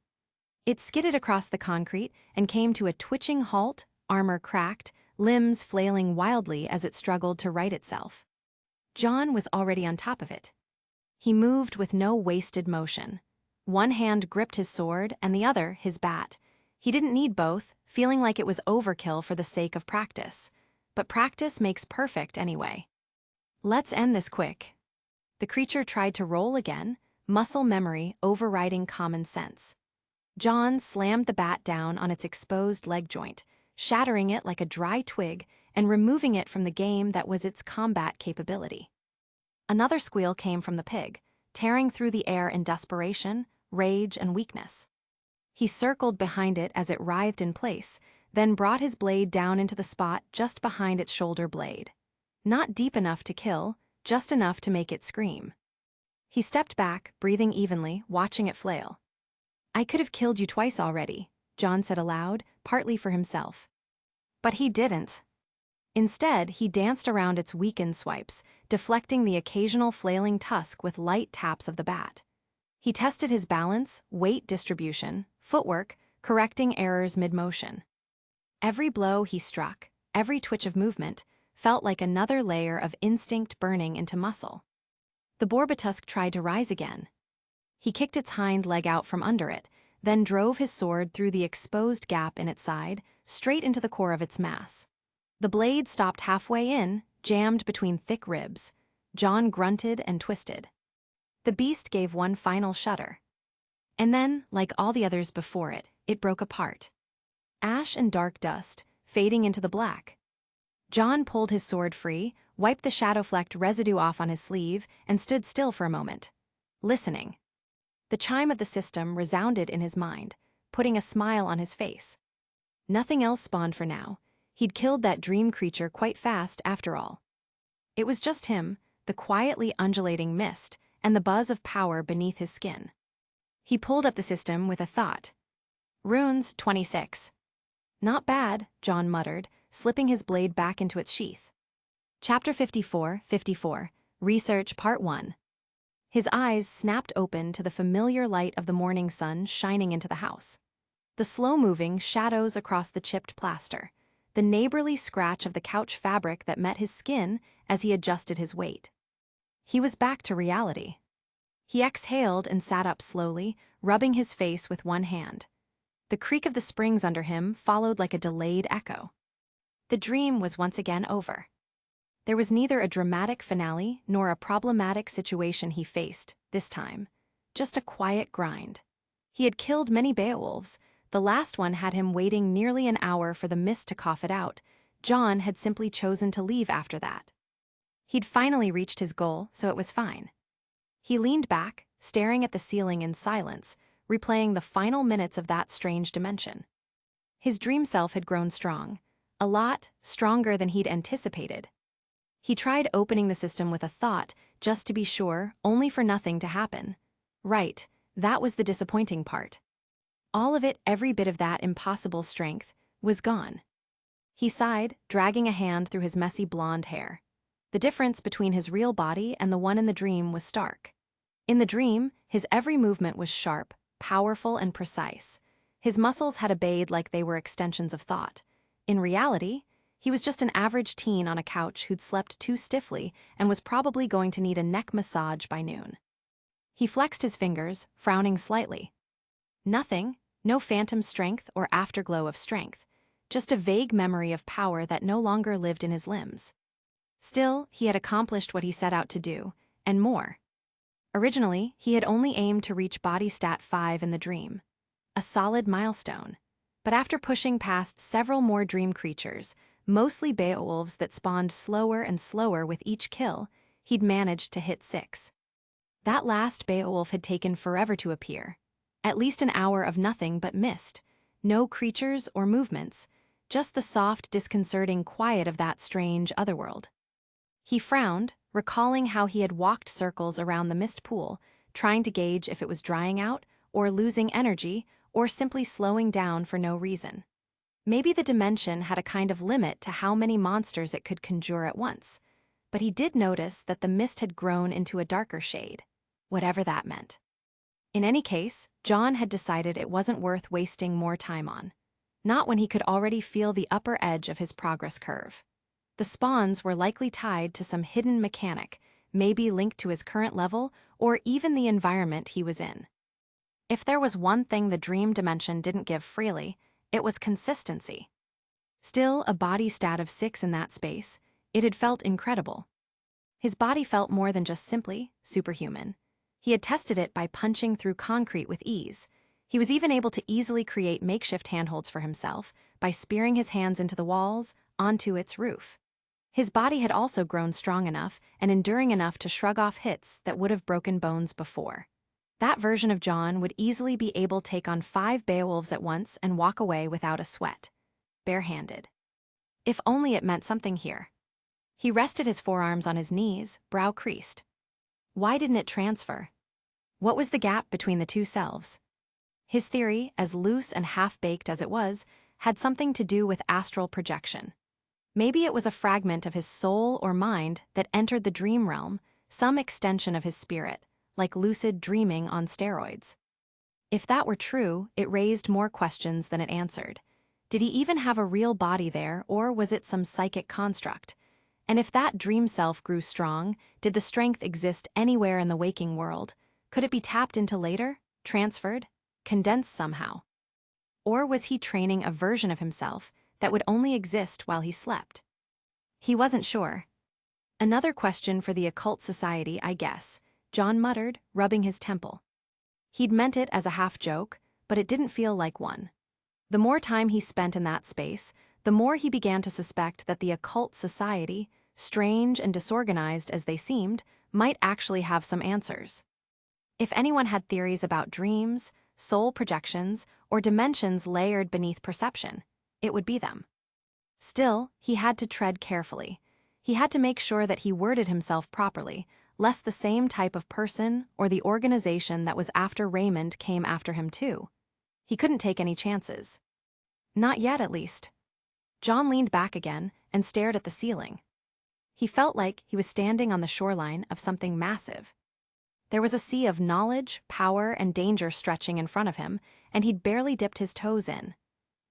A: It skidded across the concrete and came to a twitching halt, armor cracked, limbs flailing wildly as it struggled to right itself. John was already on top of it. He moved with no wasted motion. One hand gripped his sword and the other his bat. He didn't need both, feeling like it was overkill for the sake of practice. But practice makes perfect anyway. "Let's end this quick." The creature tried to roll again, muscle memory overriding common sense. John slammed the bat down on its exposed leg joint, shattering it like a dry twig and removing it from the game that was its combat capability. Another squeal came from the pig, tearing through the air in desperation, rage, and weakness. He circled behind it as it writhed in place, then brought his blade down into the spot just behind its shoulder blade. Not deep enough to kill, just enough to make it scream. He stepped back, breathing evenly, watching it flail. "I could have killed you twice already," John said aloud, partly for himself. But he didn't. Instead, he danced around its weakened swipes, deflecting the occasional flailing tusk with light taps of the bat. He tested his balance, weight distribution, footwork, correcting errors mid-motion. Every blow he struck, every twitch of movement, felt like another layer of instinct burning into muscle. The Borbatusk tried to rise again. He kicked its hind leg out from under it, then drove his sword through the exposed gap in its side, straight into the core of its mass. The blade stopped halfway in, jammed between thick ribs. John grunted and twisted. The beast gave one final shudder. And then, like all the others before it, it broke apart. Ash and dark dust, fading into the black. John pulled his sword free, wiped the shadow-flecked residue off on his sleeve, and stood still for a moment, listening. The chime of the system resounded in his mind, putting a smile on his face. Nothing else spawned for now. He'd killed that dream creature quite fast after all. It was just him, the quietly undulating mist, and the buzz of power beneath his skin. He pulled up the system with a thought. Runes 26. "Not bad," John muttered, slipping his blade back into its sheath. Chapter 54, Research Part 1. His eyes snapped open to the familiar light of the morning sun shining into the house. The slow-moving shadows across the chipped plaster, the neighborly scratch of the couch fabric that met his skin as he adjusted his weight. He was back to reality. He exhaled and sat up slowly, rubbing his face with one hand. The creak of the springs under him followed like a delayed echo. The dream was once again over. There was neither a dramatic finale nor a problematic situation he faced, this time. Just a quiet grind. He had killed many Beowulfs. The last one had him waiting nearly an hour for the mist to cough it out. John had simply chosen to leave after that. He'd finally reached his goal, so it was fine. He leaned back, staring at the ceiling in silence, replaying the final minutes of that strange dimension. His dream self had grown strong, a lot stronger than he'd anticipated. He tried opening the system with a thought, just to be sure, only for nothing to happen. Right, that was the disappointing part. All of it, every bit of that impossible strength, was gone. He sighed, dragging a hand through his messy blonde hair. The difference between his real body and the one in the dream was stark. In the dream, his every movement was sharp, powerful, and precise. His muscles had obeyed like they were extensions of thought. In reality, he was just an average teen on a couch who'd slept too stiffly and was probably going to need a neck massage by noon. He flexed his fingers, frowning slightly. Nothing, no phantom strength or afterglow of strength, just a vague memory of power that no longer lived in his limbs. Still, he had accomplished what he set out to do, and more. Originally, he had only aimed to reach body stat 5 in the dream. A solid milestone. But after pushing past several more dream creatures, mostly Beowulfs that spawned slower and slower with each kill, he'd managed to hit 6. That last Beowulf had taken forever to appear. At least an hour of nothing but mist. No creatures or movements, just the soft, disconcerting quiet of that strange otherworld. He frowned, recalling how he had walked circles around the mist pool, trying to gauge if it was drying out, or losing energy, or simply slowing down for no reason. Maybe the dimension had a kind of limit to how many monsters it could conjure at once, but he did notice that the mist had grown into a darker shade, whatever that meant. In any case, John had decided it wasn't worth wasting more time on. Not when he could already feel the upper edge of his progress curve. The spawns were likely tied to some hidden mechanic, maybe linked to his current level or even the environment he was in. If there was one thing the dream dimension didn't give freely, it was consistency. Still a body stat of 6 in that space, it had felt incredible. His body felt more than just simply superhuman. He had tested it by punching through concrete with ease. He was even able to easily create makeshift handholds for himself by spearing his hands into the walls, onto its roof. His body had also grown strong enough and enduring enough to shrug off hits that would have broken bones before. That version of John would easily be able to take on 5 Beowulfs at once and walk away without a sweat. Barehanded. If only it meant something here. He rested his forearms on his knees, brow creased. Why didn't it transfer? What was the gap between the two selves? His theory, as loose and half-baked as it was, had something to do with astral projection. Maybe it was a fragment of his soul or mind that entered the dream realm, some extension of his spirit, like lucid dreaming on steroids. If that were true, it raised more questions than it answered. Did he even have a real body there, or was it some psychic construct? And if that dream self grew strong, did the strength exist anywhere in the waking world? Could it be tapped into later, transferred, condensed somehow? Or was he training a version of himself that would only exist while he slept? He wasn't sure. Another question for the occult society, I guess, John muttered, rubbing his temple. He'd meant it as a half-joke, but it didn't feel like one. The more time he spent in that space, the more he began to suspect that the occult society, strange and disorganized as they seemed, might actually have some answers. If anyone had theories about dreams, soul projections, or dimensions layered beneath perception, it would be them. Still, he had to tread carefully. He had to make sure that he worded himself properly, lest the same type of person or the organization that was after Raymond came after him too. He couldn't take any chances. Not yet, at least. John leaned back again and stared at the ceiling. He felt like he was standing on the shoreline of something massive. There was a sea of knowledge, power, and danger stretching in front of him, and he'd barely dipped his toes in.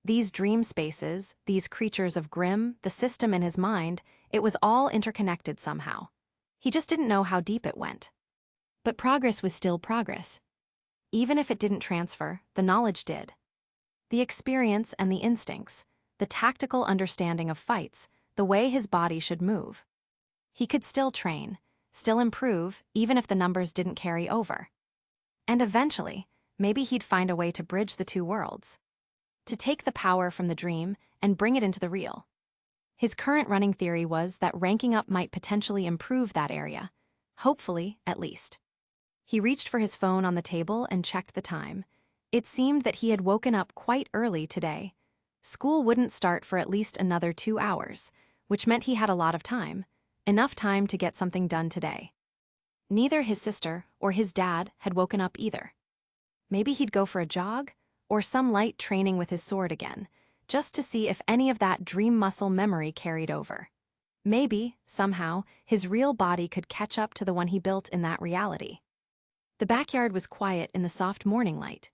A: These dream spaces, these creatures of Grimm, the system in his mind, it was all interconnected somehow. He just didn't know how deep it went. But progress was still progress. Even if it didn't transfer, the knowledge did. The experience and the instincts, the tactical understanding of fights, the way his body should move. He could still train, still improve, even if the numbers didn't carry over. And eventually, maybe he'd find a way to bridge the two worlds. To take the power from the dream and bring it into the real. His current running theory was that ranking up might potentially improve that area. Hopefully, at least. He reached for his phone on the table and checked the time. It seemed that he had woken up quite early today. School wouldn't start for at least another 2 hours, which meant he had a lot of time. Enough time to get something done today. Neither his sister or his dad had woken up either. Maybe he'd go for a jog, or some light training with his sword again, just to see if any of that dream muscle memory carried over. Maybe, somehow, his real body could catch up to the one he built in that reality. The backyard was quiet in the soft morning light.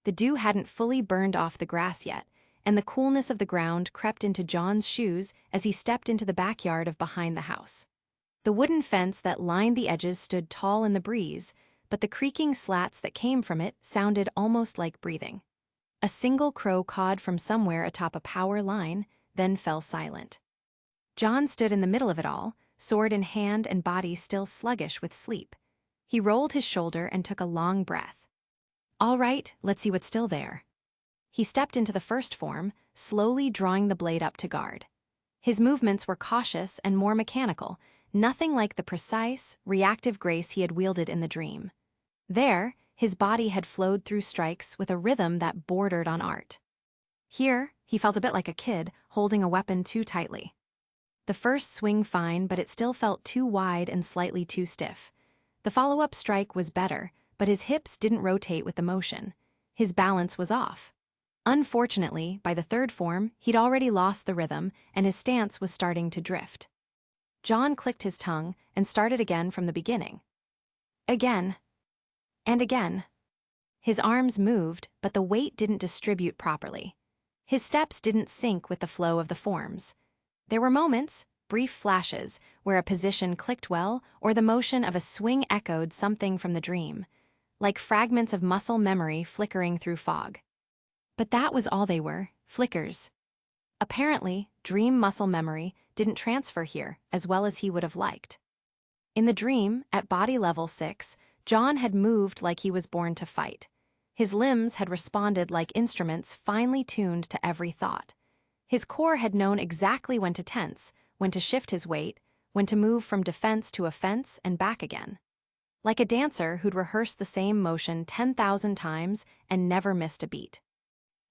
A: The dew hadn't fully burned off the grass yet, and the coolness of the ground crept into John's shoes as he stepped into the backyard of behind the house. The wooden fence that lined the edges stood tall in the breeze, but the creaking slats that came from it sounded almost like breathing. A single crow cawed from somewhere atop a power line, then fell silent. John stood in the middle of it all, sword in hand and body still sluggish with sleep. He rolled his shoulder and took a long breath. All right, let's see what's still there. He stepped into the first form, slowly drawing the blade up to guard. His movements were cautious and more mechanical, nothing like the precise, reactive grace he had wielded in the dream. There, his body had flowed through strikes with a rhythm that bordered on art. Here, he felt a bit like a kid holding a weapon too tightly. The first swing fine, but it still felt too wide and slightly too stiff. The follow-up strike was better, but his hips didn't rotate with the motion. His balance was off. Unfortunately, by the third form, he'd already lost the rhythm, and his stance was starting to drift. John clicked his tongue and started again from the beginning. Again. And again. His arms moved, but the weight didn't distribute properly. His steps didn't sync with the flow of the forms. There were moments, brief flashes, where a position clicked well or the motion of a swing echoed something from the dream, like fragments of muscle memory flickering through fog. But that was all they were, flickers. Apparently, dream muscle memory didn't transfer here as well as he would have liked. In the dream, at body level 6, John had moved like he was born to fight. His limbs had responded like instruments finely tuned to every thought. His core had known exactly when to tense, when to shift his weight, when to move from defense to offense and back again. Like a dancer who'd rehearsed the same motion 10,000 times and never missed a beat.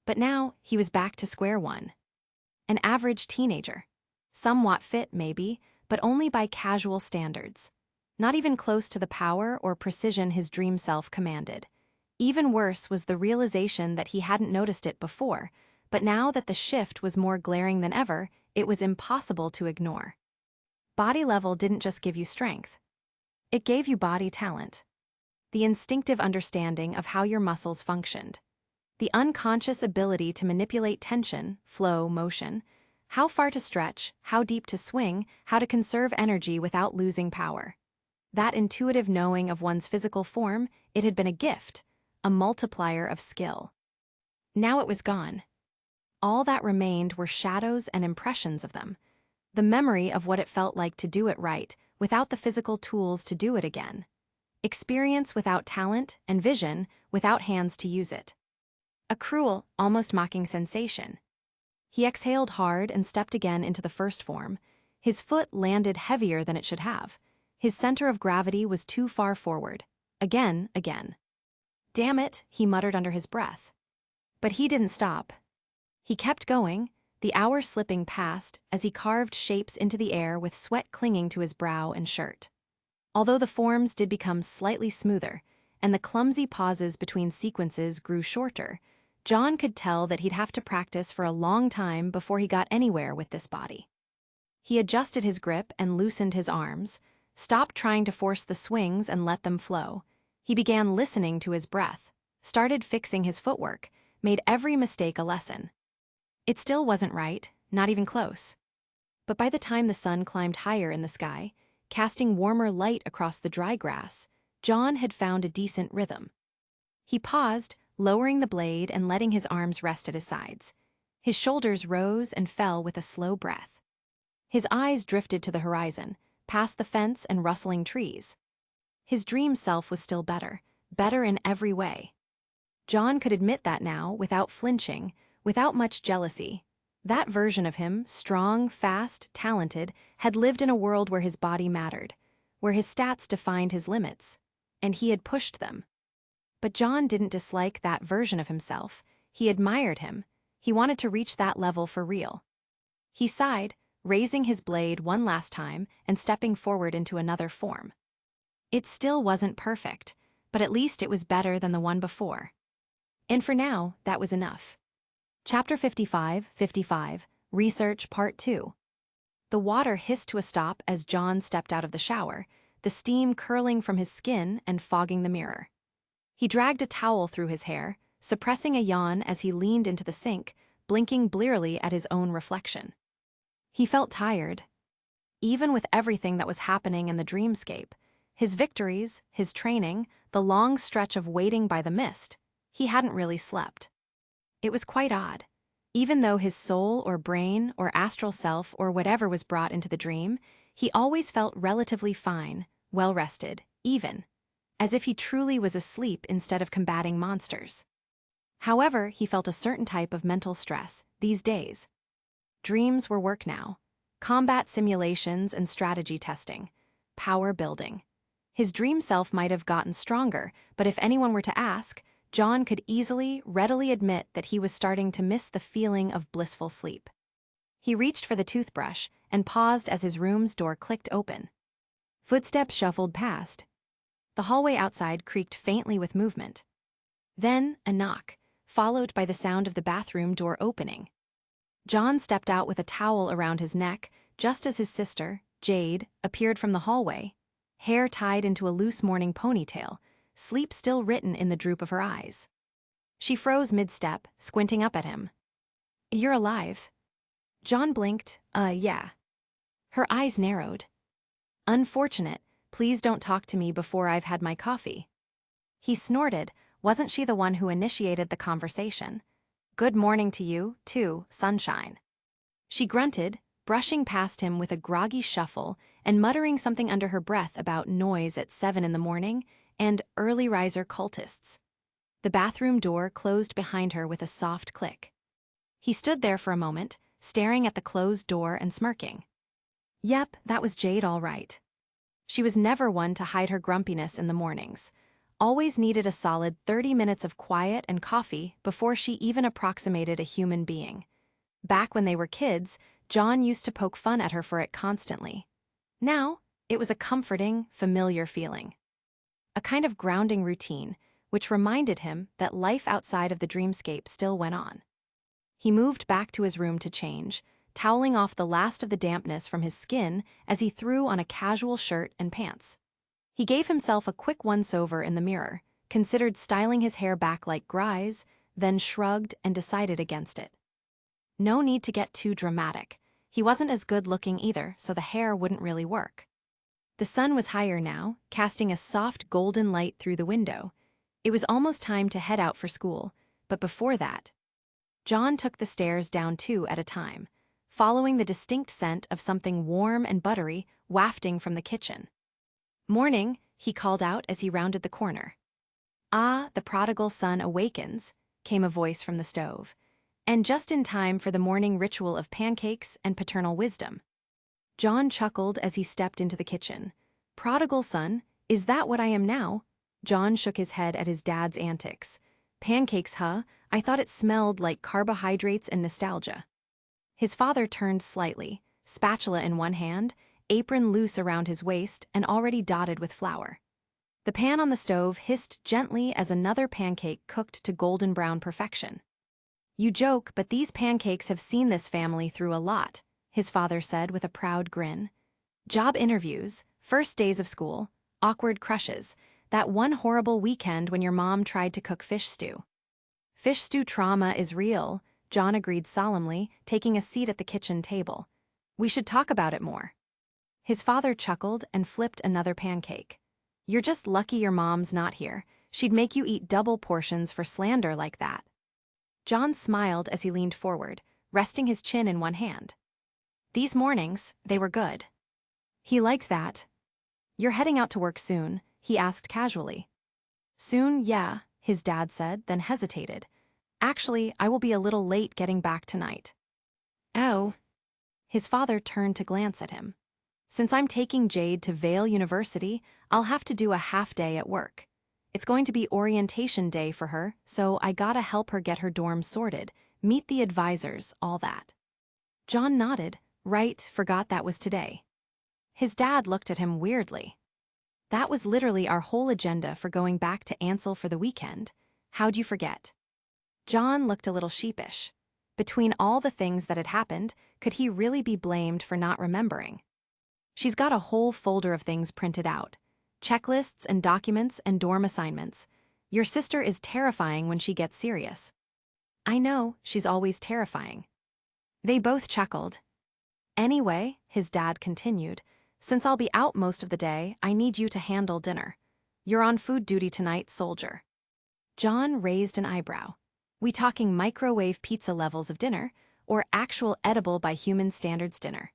A: But now, he was back to square one. An average teenager. Somewhat fit, maybe, but only by casual standards. Not even close to the power or precision his dream self commanded. Even worse was the realization that he hadn't noticed it before, but now that the shift was more glaring than ever, it was impossible to ignore. Body level didn't just give you strength. It gave you body talent. The instinctive understanding of how your muscles functioned. The unconscious ability to manipulate tension, flow, motion, how far to stretch, how deep to swing, how to conserve energy without losing power. That intuitive knowing of one's physical form, it had been a gift, a multiplier of skill. Now it was gone. All that remained were shadows and impressions of them. The memory of what it felt like to do it right, without the physical tools to do it again. Experience without talent, and vision without hands to use it. A cruel, almost mocking sensation. He exhaled hard and stepped again into the first form. His foot landed heavier than it should have. His center of gravity was too far forward. Again. Damn it, he muttered under his breath. But he didn't stop. He kept going, the hours slipping past as he carved shapes into the air with sweat clinging to his brow and shirt. Although the forms did become slightly smoother, and the clumsy pauses between sequences grew shorter, John could tell that he'd have to practice for a long time before he got anywhere with this body. He adjusted his grip and loosened his arms, stopped trying to force the swings and let them flow. He began listening to his breath, started fixing his footwork, made every mistake a lesson. It still wasn't right, not even close. But by the time the sun climbed higher in the sky, casting warmer light across the dry grass, John had found a decent rhythm. He paused, lowering the blade and letting his arms rest at his sides. His shoulders rose and fell with a slow breath. His eyes drifted to the horizon, past the fence and rustling trees. His dream self was still better in every way. John could admit that now, without flinching, without much jealousy. That version of him, strong, fast, talented, had lived in a world where his body mattered, where his stats defined his limits, and he had pushed them. But John didn't dislike that version of himself. He admired him. He wanted to reach that level for real. He sighed, raising his blade one last time and stepping forward into another form. It still wasn't perfect, but at least it was better than the one before. And for now, that was enough. Chapter 55, Research Part 2. The water hissed to a stop as John stepped out of the shower, the steam curling from his skin and fogging the mirror. He dragged a towel through his hair, suppressing a yawn as he leaned into the sink, blinking blearily at his own reflection. He felt tired. Even with everything that was happening in the dreamscape, his victories, his training, the long stretch of waiting by the mist, he hadn't really slept. It was quite odd. Even though his soul or brain or astral self or whatever was brought into the dream, he always felt relatively fine, well-rested, even, as if he truly was asleep instead of combating monsters. However, he felt a certain type of mental stress these days. Dreams were work now. combat simulations and strategy testing, power building. His dream self might have gotten stronger, but if anyone were to ask, John could readily admit that he was starting to miss the feeling of blissful sleep. He reached for the toothbrush and paused as his room's door clicked open. Footsteps shuffled past. The hallway outside creaked faintly with movement. Then a knock, followed by the sound of the bathroom door opening. John stepped out with a towel around his neck just as his sister, Jade, appeared from the hallway, hair tied into a loose morning ponytail, sleep still written in the droop of her eyes. She froze mid-step, squinting up at him. "You're alive." John blinked. Yeah." Her eyes narrowed. "Unfortunate, please don't talk to me before I've had my coffee." He snorted. Wasn't she the one who initiated the conversation? "Good morning to you, too, sunshine." She grunted, brushing past him with a groggy shuffle and muttering something under her breath about noise at 7 in the morning and early riser cultists. The bathroom door closed behind her with a soft click. He stood there for a moment, staring at the closed door and smirking. Yep, that was Jade all right. She was never one to hide her grumpiness in the mornings. Always needed a solid 30 minutes of quiet and coffee before she even approximated a human being. Back when they were kids, John used to poke fun at her for it constantly. Now, it was a comforting, familiar feeling. A kind of grounding routine, which reminded him that life outside of the dreamscape still went on. He moved back to his room to change, toweling off the last of the dampness from his skin as he threw on a casual shirt and pants. He gave himself a quick once-over in the mirror, considered styling his hair back like Gry's, then shrugged and decided against it. No need to get too dramatic. He wasn't as good-looking either, so the hair wouldn't really work. The sun was higher now, casting a soft golden light through the window. It was almost time to head out for school, but before that, John took the stairs down 2 at a time, following the distinct scent of something warm and buttery wafting from the kitchen. "Morning," he called out as he rounded the corner. "Ah, the prodigal son awakens," came a voice from the stove, and just in time for the morning ritual of pancakes and paternal wisdom. John chuckled as he stepped into the kitchen. "Prodigal son, is that what I am now?" John shook his head at his dad's antics. "Pancakes, huh? I thought it smelled like carbohydrates and nostalgia." His father turned slightly, spatula in one hand, apron loose around his waist and already dotted with flour. The pan on the stove hissed gently as another pancake cooked to golden brown perfection. "You joke, but these pancakes have seen this family through a lot," his father said with a proud grin. "Job interviews, first days of school, awkward crushes, that one horrible weekend when your mom tried to cook fish stew." "Fish stew trauma is real," John agreed solemnly, taking a seat at the kitchen table. "We should talk about it more." His father chuckled and flipped another pancake. "You're just lucky your mom's not here. She'd make you eat double portions for slander like that." John smiled as he leaned forward, resting his chin in one hand. These mornings, they were good. He liked that. "You're heading out to work soon?" he asked casually. "Soon, yeah," his dad said, then hesitated. "Actually, I will be a little late getting back tonight." "Oh." His father turned to glance at him. "Since I'm taking Jade to Vale University, I'll have to do a half-day at work. It's going to be orientation day for her, so I gotta help her get her dorm sorted, meet the advisors, all that." John nodded. "Right, forgot that was today." His dad looked at him weirdly. "That was literally our whole agenda for going back to Ansel for the weekend. How'd you forget?" John looked a little sheepish. Between all the things that had happened, could he really be blamed for not remembering? "She's got a whole folder of things printed out. Checklists and documents and dorm assignments. Your sister is terrifying when she gets serious." "I know, she's always terrifying." They both chuckled. "Anyway," his dad continued, "since I'll be out most of the day, I need you to handle dinner. You're on food duty tonight, soldier." John raised an eyebrow. "We talking microwave pizza levels of dinner, or actual edible by human standards dinner?"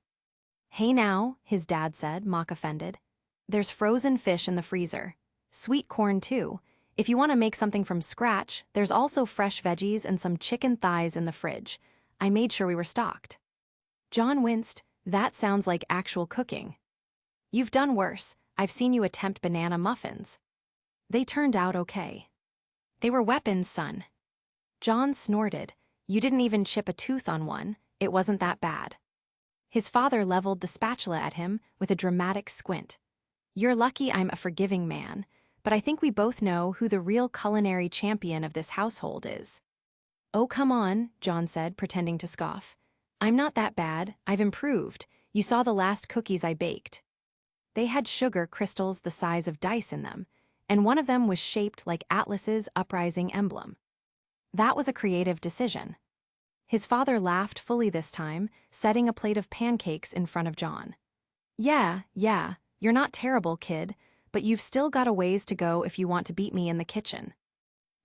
A: "Hey now," his dad said, mock-offended. "There's frozen fish in the freezer. Sweet corn, too. If you want to make something from scratch, there's also fresh veggies and some chicken thighs in the fridge. I made sure we were stocked." John winced. That sounds like actual cooking. You've done worse. I've seen you attempt banana muffins. They turned out okay. They were weapons, son. John snorted. You didn't even chip a tooth on one. It wasn't that bad. His father leveled the spatula at him with a dramatic squint. You're lucky I'm a forgiving man, but I think we both know who the real culinary champion of this household is. Oh, come on, John said, pretending to scoff. I'm not that bad. I've improved. You saw the last cookies I baked. They had sugar crystals the size of dice in them, and one of them was shaped like Atlas's uprising emblem. That was a creative decision. His father laughed fully this time, setting a plate of pancakes in front of John. Yeah, you're not terrible, kid, but you've still got a ways to go if you want to beat me in the kitchen.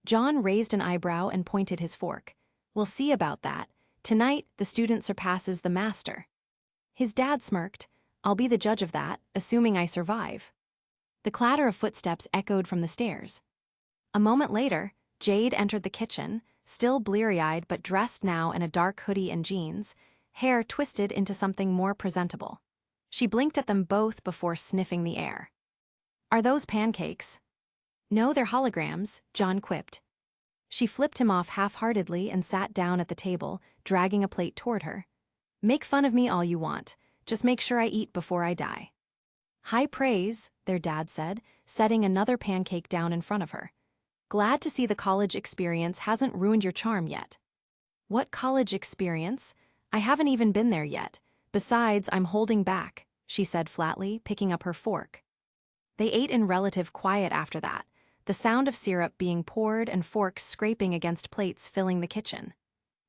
A: John raised an eyebrow and pointed his fork. We'll see about that. Tonight, the student surpasses the master. His dad smirked. I'll be the judge of that, assuming I survive. The clatter of footsteps echoed from the stairs. A moment later, Jade entered the kitchen, still bleary-eyed but dressed now in a dark hoodie and jeans, hair twisted into something more presentable. She blinked at them both before sniffing the air. Are those pancakes? No, they're holograms, John quipped. She flipped him off half-heartedly and sat down at the table, dragging a plate toward her. Make fun of me all you want. Just make sure I eat before I die. High praise, their dad said, setting another pancake down in front of her. Glad to see the college experience hasn't ruined your charm yet. What college experience? I haven't even been there yet. Besides, I'm holding back, she said flatly, picking up her fork. They ate in relative quiet after that, the sound of syrup being poured and forks scraping against plates filling the kitchen.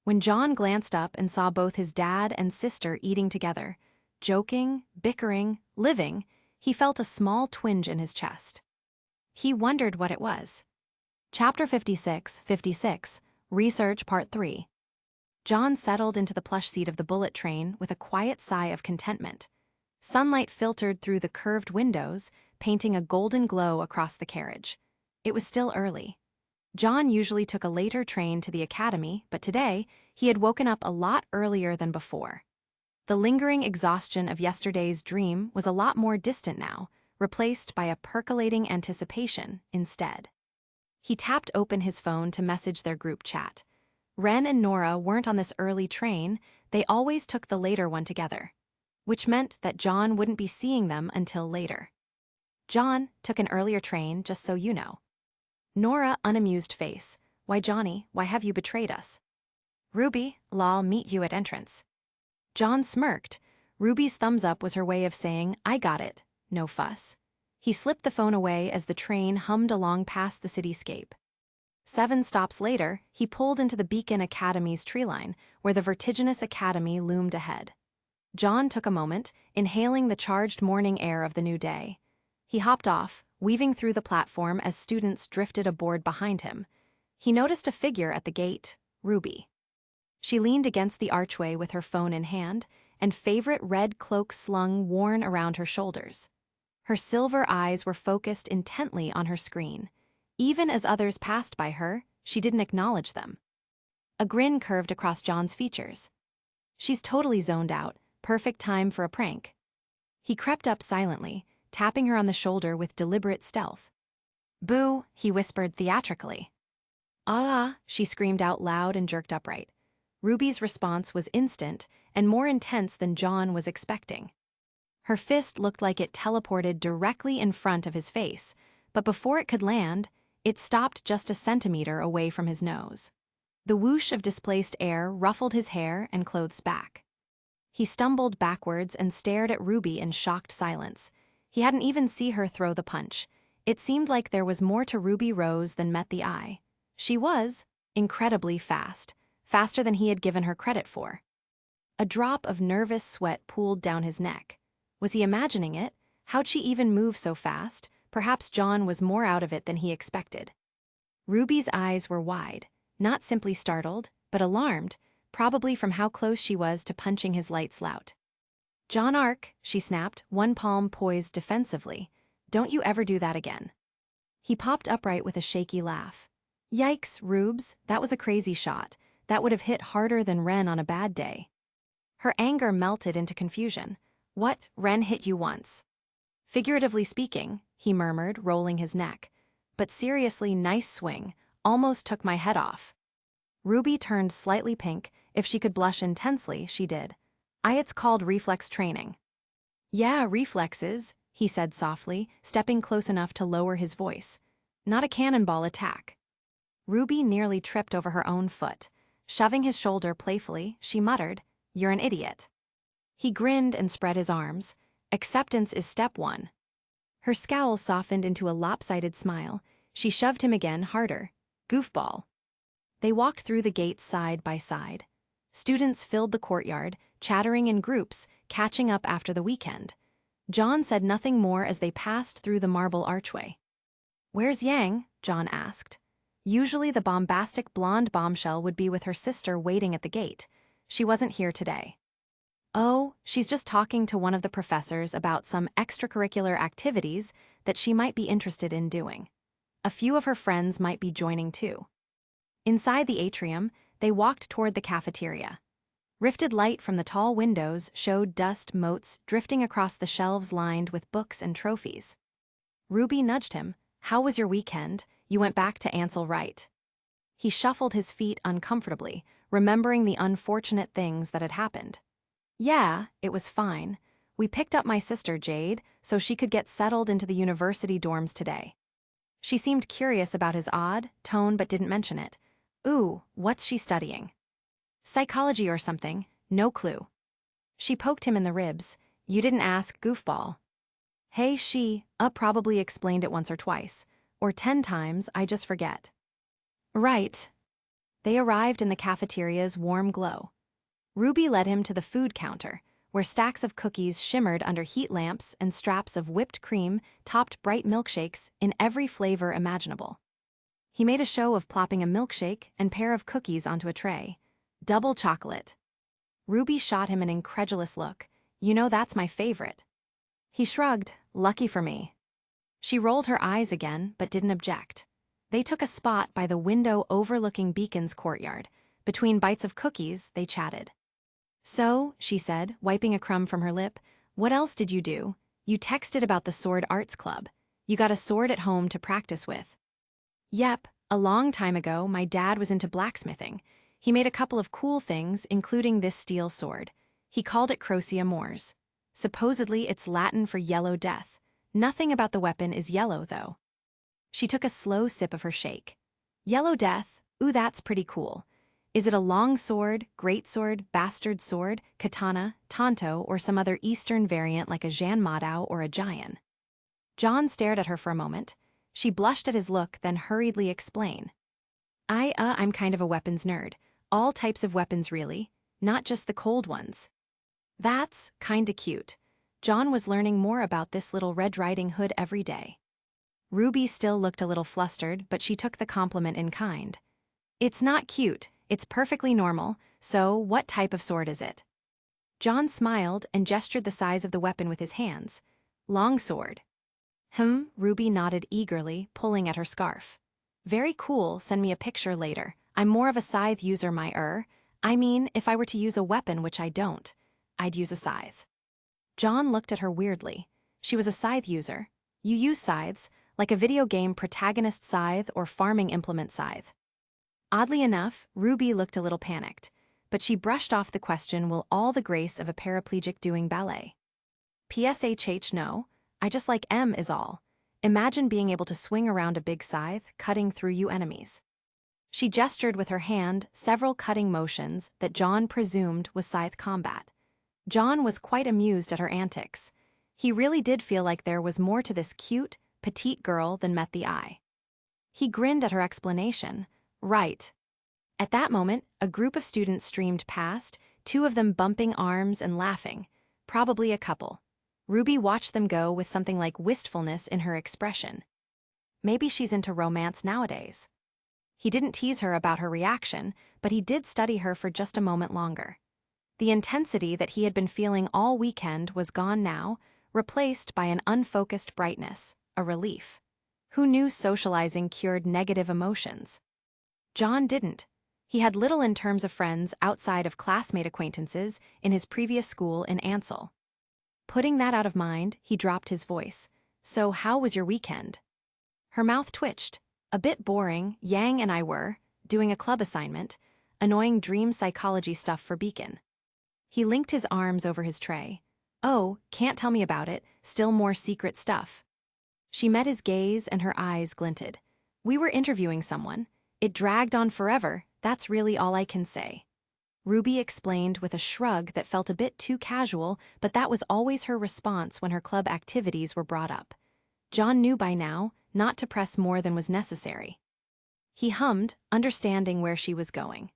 A: When John glanced up and saw both his dad and sister eating together, joking, bickering, living, he felt a small twinge in his chest. He wondered what it was. Chapter 56, Research Part 3. John settled into the plush seat of the bullet train with a quiet sigh of contentment. Sunlight filtered through the curved windows, painting a golden glow across the carriage. It was still early. John usually took a later train to the academy, but today, he had woken up a lot earlier than before. The lingering exhaustion of yesterday's dream was a lot more distant now, replaced by a percolating anticipation instead. He tapped open his phone to message their group chat. Ren and Nora weren't on this early train, they always took the later one together, which meant that John wouldn't be seeing them until later. John took an earlier train, just so you know. Nora, unamused face. Why, Johnny, why have you betrayed us? Ruby, lol, meet you at entrance. John smirked. Ruby's thumbs up was her way of saying, I got it, no fuss. He slipped the phone away as the train hummed along past the cityscape. 7 stops later, he pulled into the Beacon Academy's tree line, where the vertiginous academy loomed ahead. John took a moment, inhaling the charged morning air of the new day. He hopped off, weaving through the platform as students drifted aboard behind him. He noticed a figure at the gate, Ruby. She leaned against the archway with her phone in hand, and favorite red cloak slung worn around her shoulders. Her silver eyes were focused intently on her screen. Even as others passed by her, she didn't acknowledge them. A grin curved across John's features. She's totally zoned out, perfect time for a prank. He crept up silently, tapping her on the shoulder with deliberate stealth. Boo, he whispered theatrically. Ah, she screamed out loud and jerked upright. Ruby's response was instant and more intense than John was expecting. Her fist looked like it teleported directly in front of his face, but before it could land, it stopped just a centimeter away from his nose. The whoosh of displaced air ruffled his hair and clothes back. He stumbled backwards and stared at Ruby in shocked silence. He hadn't even seen her throw the punch. It seemed like there was more to Ruby Rose than met the eye. She was incredibly fast, faster than he had given her credit for. A drop of nervous sweat pooled down his neck. Was he imagining it? How'd she even move so fast? Perhaps John was more out of it than he expected. Ruby's eyes were wide, not simply startled, but alarmed, probably from how close she was to punching his light slout. John Ark, she snapped, one palm poised defensively. Don't you ever do that again. He popped upright with a shaky laugh. Yikes, Rubes, that was a crazy shot. That would have hit harder than Ren on a bad day. Her anger melted into confusion. What, Ren hit you once? Figuratively speaking, he murmured, rolling his neck. But seriously, nice swing, almost took my head off. Ruby turned slightly pink. If she could blush intensely, she did. It's called reflex training. Yeah, reflexes, he said softly, stepping close enough to lower his voice. Not a cannonball attack. Ruby nearly tripped over her own foot. Shoving his shoulder playfully, she muttered, "You're an idiot." He grinned and spread his arms. Acceptance is step one. Her scowl softened into a lopsided smile. She shoved him again, harder. Goofball. They walked through the gates side by side. Students filled the courtyard, chattering in groups, catching up after the weekend. John said nothing more as they passed through the marble archway. "Where's Yang?" John asked. Usually the bombastic blonde bombshell would be with her sister waiting at the gate. She wasn't here today. Oh, she's just talking to one of the professors about some extracurricular activities that she might be interested in doing. A few of her friends might be joining too. Inside the atrium, they walked toward the cafeteria. Rifted light from the tall windows showed dust motes drifting across the shelves lined with books and trophies. Ruby nudged him. "How was your weekend? You went back to Ansel, right?" He shuffled his feet uncomfortably, remembering the unfortunate things that had happened. "Yeah, it was fine. We picked up my sister Jade so she could get settled into the university dorms today." She seemed curious about his odd tone but didn't mention it. "Ooh, what's she studying?" "Psychology or something, no clue." She poked him in the ribs. "You didn't ask, goofball." "Hey, she probably explained it once or twice. Or 10 times, I just forget." "Right." They arrived in the cafeteria's warm glow. Ruby led him to the food counter, where stacks of cookies shimmered under heat lamps and straps of whipped cream topped bright milkshakes in every flavor imaginable. He made a show of plopping a milkshake and pair of cookies onto a tray. "Double chocolate." Ruby shot him an incredulous look. "You know that's my favorite." He shrugged. "Lucky for me." She rolled her eyes again, but didn't object. They took a spot by the window overlooking Beacon's courtyard. Between bites of cookies, they chatted. "So," she said, wiping a crumb from her lip, "what else did you do? You texted about the Sword Arts Club. You got a sword at home to practice with." "Yep, a long time ago, my dad was into blacksmithing. He made a couple of cool things, including this steel sword. He called it Crocea Mors. Supposedly, it's Latin for yellow death. Nothing about the weapon is yellow, though." She took a slow sip of her shake. "Yellow death? Ooh, that's pretty cool. Is it a long sword, greatsword, bastard sword, katana, tanto, or some other Eastern variant like a Xuanhuan or a Jian?" John stared at her for a moment. She blushed at his look, then hurriedly explained. I'm kind of a weapons nerd. All types of weapons, really. Not just the cold ones." "That's kinda cute." John was learning more about this little Red Riding Hood every day. Ruby still looked a little flustered, but she took the compliment in kind. "It's not cute. It's perfectly normal. So, what type of sword is it?" John smiled and gestured the size of the weapon with his hands. "Long sword." Ruby nodded eagerly, pulling at her scarf. "Very cool, send me a picture later. I'm more of a scythe user, if I were to use a weapon, which I don't, I'd use a scythe." John looked at her weirdly. She was a scythe user. You use scythes, like a video game protagonist scythe or farming implement scythe. Oddly enough, Ruby looked a little panicked, but she brushed off the question with all the grace of a paraplegic doing ballet. "PSHH, no. I just like M is all. Imagine being able to swing around a big scythe, cutting through you enemies." She gestured with her hand several cutting motions that John presumed was scythe combat. John was quite amused at her antics. He really did feel like there was more to this cute, petite girl than met the eye. He grinned at her explanation. "Right." At that moment, a group of students streamed past, 2 of them bumping arms and laughing. Probably a couple. Ruby watched them go with something like wistfulness in her expression. Maybe she's into romance nowadays. He didn't tease her about her reaction, but he did study her for just a moment longer. The intensity that he had been feeling all weekend was gone now, replaced by an unfocused brightness, a relief. Who knew socializing cured negative emotions? John didn't. He had little in terms of friends outside of classmate acquaintances in his previous school in Ansel. Putting that out of mind, he dropped his voice. So how was your weekend? Her mouth twitched. A bit boring, Yang and I were doing a club assignment, annoying dream psychology stuff for Beacon. He linked his arms over his tray. Oh, can't tell me about it, still more secret stuff. She met his gaze and her eyes glinted. We were interviewing someone. It dragged on forever, that's really all I can say. Ruby explained with a shrug that felt a bit too casual, but that was always her response when her club activities were brought up. John knew by now not to press more than was necessary. He hummed, understanding where she was going.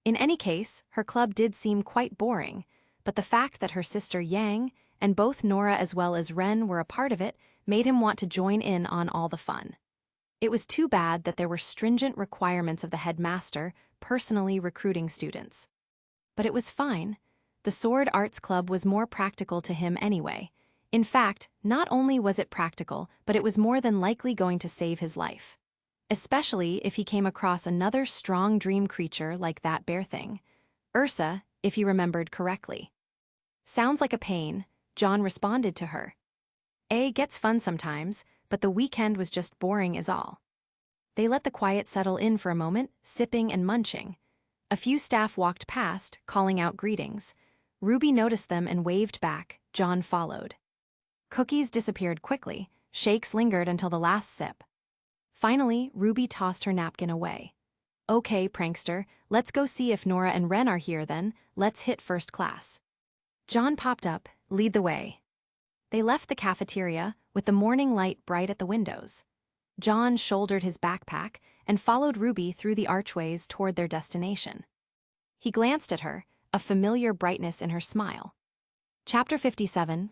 A: In any case, her club did seem quite boring, but the fact that her sister Yang and both Nora as well as Ren were a part of it made him want to join in on all the fun. It was too bad that there were stringent requirements of the headmaster personally recruiting students. But it was fine. The Sword Arts Club was more practical to him anyway. In fact, not only was it practical, but it was more than likely going to save his life. Especially if he came across another strong dream creature like that bear thing. Ursa, if he remembered correctly. Sounds like a pain, John responded to her. Gets fun sometimes, but the weekend was just boring is all. They let the quiet settle in for a moment, sipping and munching. A few staff walked past, calling out greetings. Ruby noticed them and waved back. John followed. Cookies disappeared quickly. Shakes lingered until the last sip. Finally, Ruby tossed her napkin away. Okay, prankster, let's go see if Nora and Ren are here then. Let's hit first class. John popped up, lead the way. They left the cafeteria, with the morning light bright at the windows. John shouldered his backpack and followed Ruby through the archways toward their destination. He glanced at her, a familiar brightness in her smile. Chapter 57,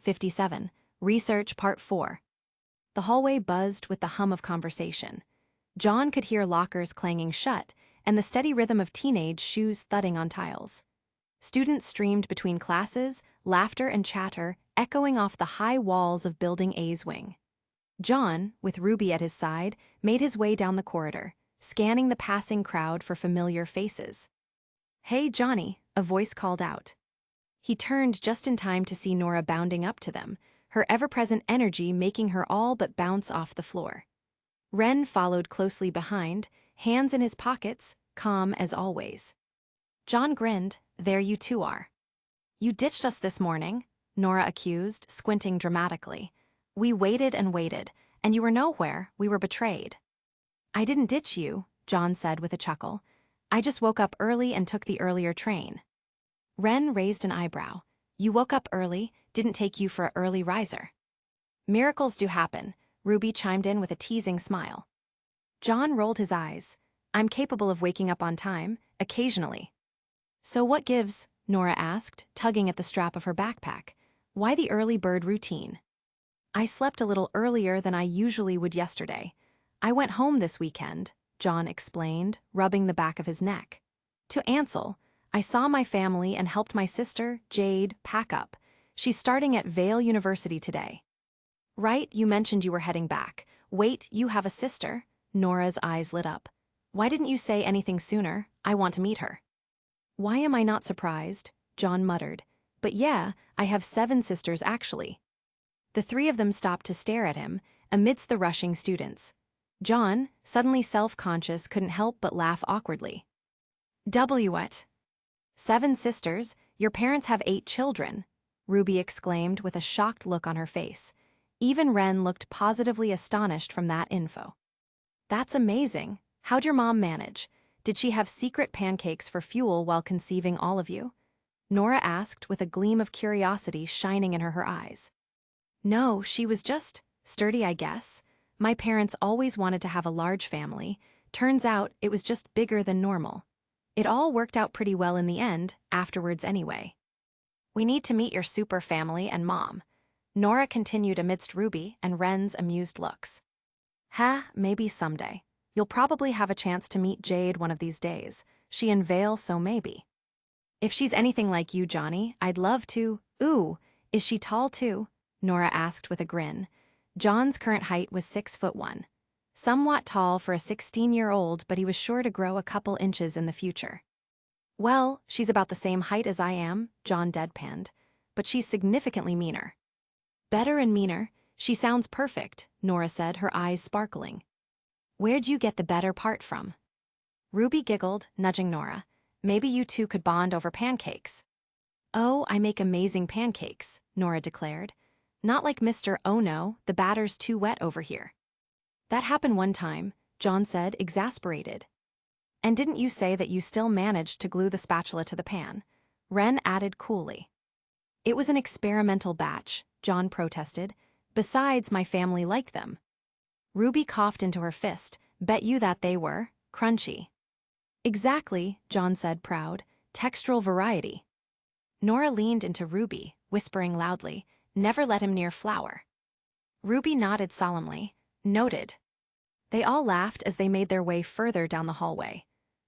A: Research Part 4. The hallway buzzed with the hum of conversation. John could hear lockers clanging shut and the steady rhythm of teenage shoes thudding on tiles. Students streamed between classes, laughter and chatter echoing off the high walls of Building A's wing. John, with Ruby at his side, made his way down the corridor, scanning the passing crowd for familiar faces. Hey, Johnny, a voice called out. He turned just in time to see Nora bounding up to them, her ever-present energy making her all but bounce off the floor. Ren followed closely behind, hands in his pockets, calm as always. John grinned. There you two are. You ditched us this morning, Nora accused, squinting dramatically. We waited and waited, and you were nowhere. We were betrayed. I didn't ditch you, John said with a chuckle. I just woke up early and took the earlier train. Ren raised an eyebrow. You woke up early, didn't take you for an early riser. Miracles do happen, Ruby chimed in with a teasing smile. John rolled his eyes. I'm capable of waking up on time, occasionally. So what gives? Nora asked, tugging at the strap of her backpack. Why the early bird routine? I slept a little earlier than I usually would yesterday. I went home this weekend, John explained, rubbing the back of his neck. To Ansel. I saw my family and helped my sister, Jade, pack up. She's starting at Vale University today. Right, you mentioned you were heading back. Wait, you have a sister? Nora's eyes lit up. Why didn't you say anything sooner? I want to meet her. Why am I not surprised? John muttered. But yeah, I have 7 sisters actually. The 3 of them stopped to stare at him, amidst the rushing students. John, suddenly self-conscious, couldn't help but laugh awkwardly. What? 7 sisters? Your parents have 8 children, Ruby exclaimed with a shocked look on her face. Even Ren looked positively astonished from that info. That's amazing. How'd your mom manage? Did she have secret pancakes for fuel while conceiving all of you? Nora asked with a gleam of curiosity shining in her eyes. No, she was just sturdy, I guess. My parents always wanted to have a large family. Turns out it was just bigger than normal. It all worked out pretty well in the end, afterwards anyway. We need to meet your super family and mom, Nora continued amidst Ruby and Ren's amused looks. Maybe someday. You'll probably have a chance to meet Jade one of these days. She in Vale, so maybe. If she's anything like you, Johnny, I'd love to. Ooh, is she tall too? Nora asked with a grin. John's current height was 6'1". Somewhat tall for a 16-year-old, but he was sure to grow a couple inches in the future. Well, she's about the same height as I am, John deadpanned, but she's significantly meaner. Better and meaner, she sounds perfect, Nora said, her eyes sparkling. Where'd you get the better part from? Ruby giggled, nudging Nora. Maybe you two could bond over pancakes. Oh, I make amazing pancakes, Nora declared. Not like Mr. Oh no, the batter's too wet over here. That happened one time, John said, exasperated. And didn't you say that you still managed to glue the spatula to the pan? Ren added coolly. It was an experimental batch, John protested. Besides, my family liked them. Ruby coughed into her fist. Bet you that they were crunchy. Exactly, John said, proud. Textural variety. Nora leaned into Ruby, whispering loudly, never let him near flour. Ruby nodded solemnly. Noted. They all laughed as they made their way further down the hallway.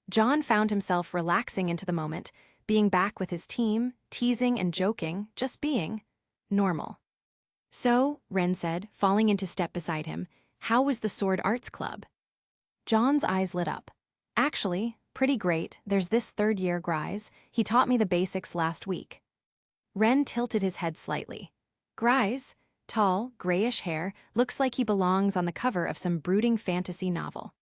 A: John found himself relaxing into the moment, being back with his team, teasing and joking, just being normal. So, Ren said, falling into step beside him, how was the Sword Arts Club? John's eyes lit up. Actually, pretty great. There's this third-year Grise. He taught me the basics last week. Ren tilted his head slightly. Grise? Tall, grayish hair, looks like he belongs on the cover of some brooding fantasy novel.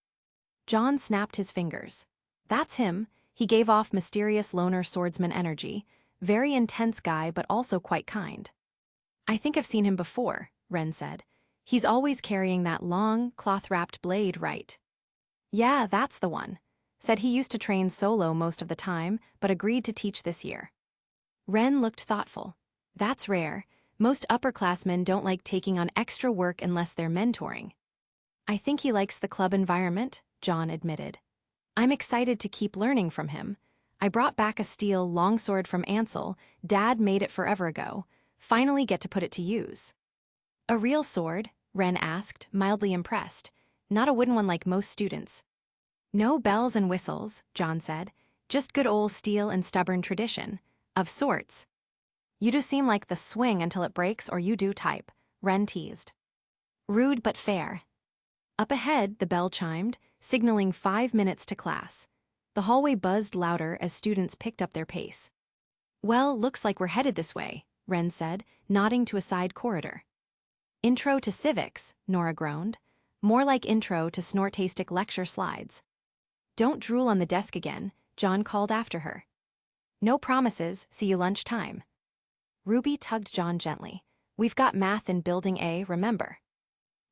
A: John snapped his fingers. That's him. He gave off mysterious loner swordsman energy. Very intense guy, but also quite kind. I think I've seen him before, Ren said. He's always carrying that long, cloth-wrapped blade, right? Yeah, that's the one. Said he used to train solo most of the time, but agreed to teach this year. Ren looked thoughtful. That's rare. Most upperclassmen don't like taking on extra work unless they're mentoring. I think he likes the club environment, John admitted. I'm excited to keep learning from him. I brought back a steel longsword from Ansel. Dad made it forever ago. Finally get to put it to use. A real sword? Ren asked, mildly impressed. Not a wooden one like most students. No bells and whistles, John said. Just good old steel and stubborn tradition. Of sorts. You do seem like the swing until it breaks or you do type, Ren teased. Rude but fair. Up ahead, the bell chimed, signaling 5 minutes to class. The hallway buzzed louder as students picked up their pace. Well, looks like we're headed this way, Ren said, nodding to a side corridor. Intro to civics, Nora groaned. More like intro to snortastic lecture slides. Don't drool on the desk again, John called after her. No promises, see you lunchtime. Ruby tugged John gently. We've got math in Building A, remember?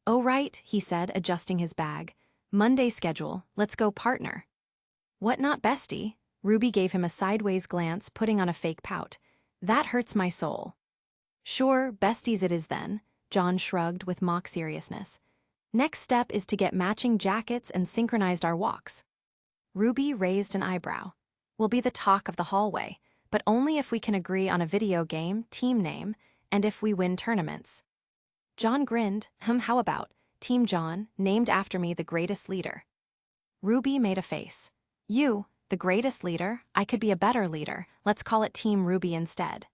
A: Oh right, he said, adjusting his bag. Monday schedule, let's go partner. What not bestie? Ruby gave him a sideways glance, putting on a fake pout. That hurts my soul. Sure, besties it is then, John shrugged with mock seriousness. Next step is to get matching jackets and synchronized our walks. Ruby raised an eyebrow. We'll be the talk of the hallway, but only if we can agree on a video game, team name, and if we win tournaments. John grinned. How about Team John, named after me, the greatest leader? Ruby made a face. You, the greatest leader? I could be a better leader. Let's call it Team Ruby instead.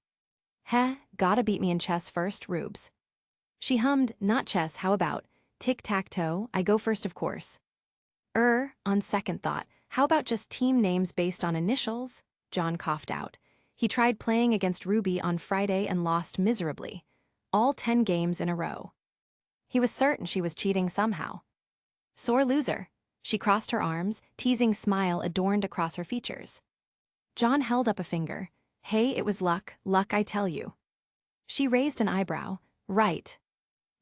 A: Heh, gotta beat me in chess first, Rubes. She hummed, not chess, how about tic-tac-toe, I go first of course. On second thought, how about just team names based on initials? John coughed out. He tried playing against Ruby on Friday and lost miserably. All 10 games in a row. He was certain she was cheating somehow. Sore loser. She crossed her arms, teasing smile adorned across her features. John held up a finger. Hey, it was luck, I tell you. She raised an eyebrow. Right.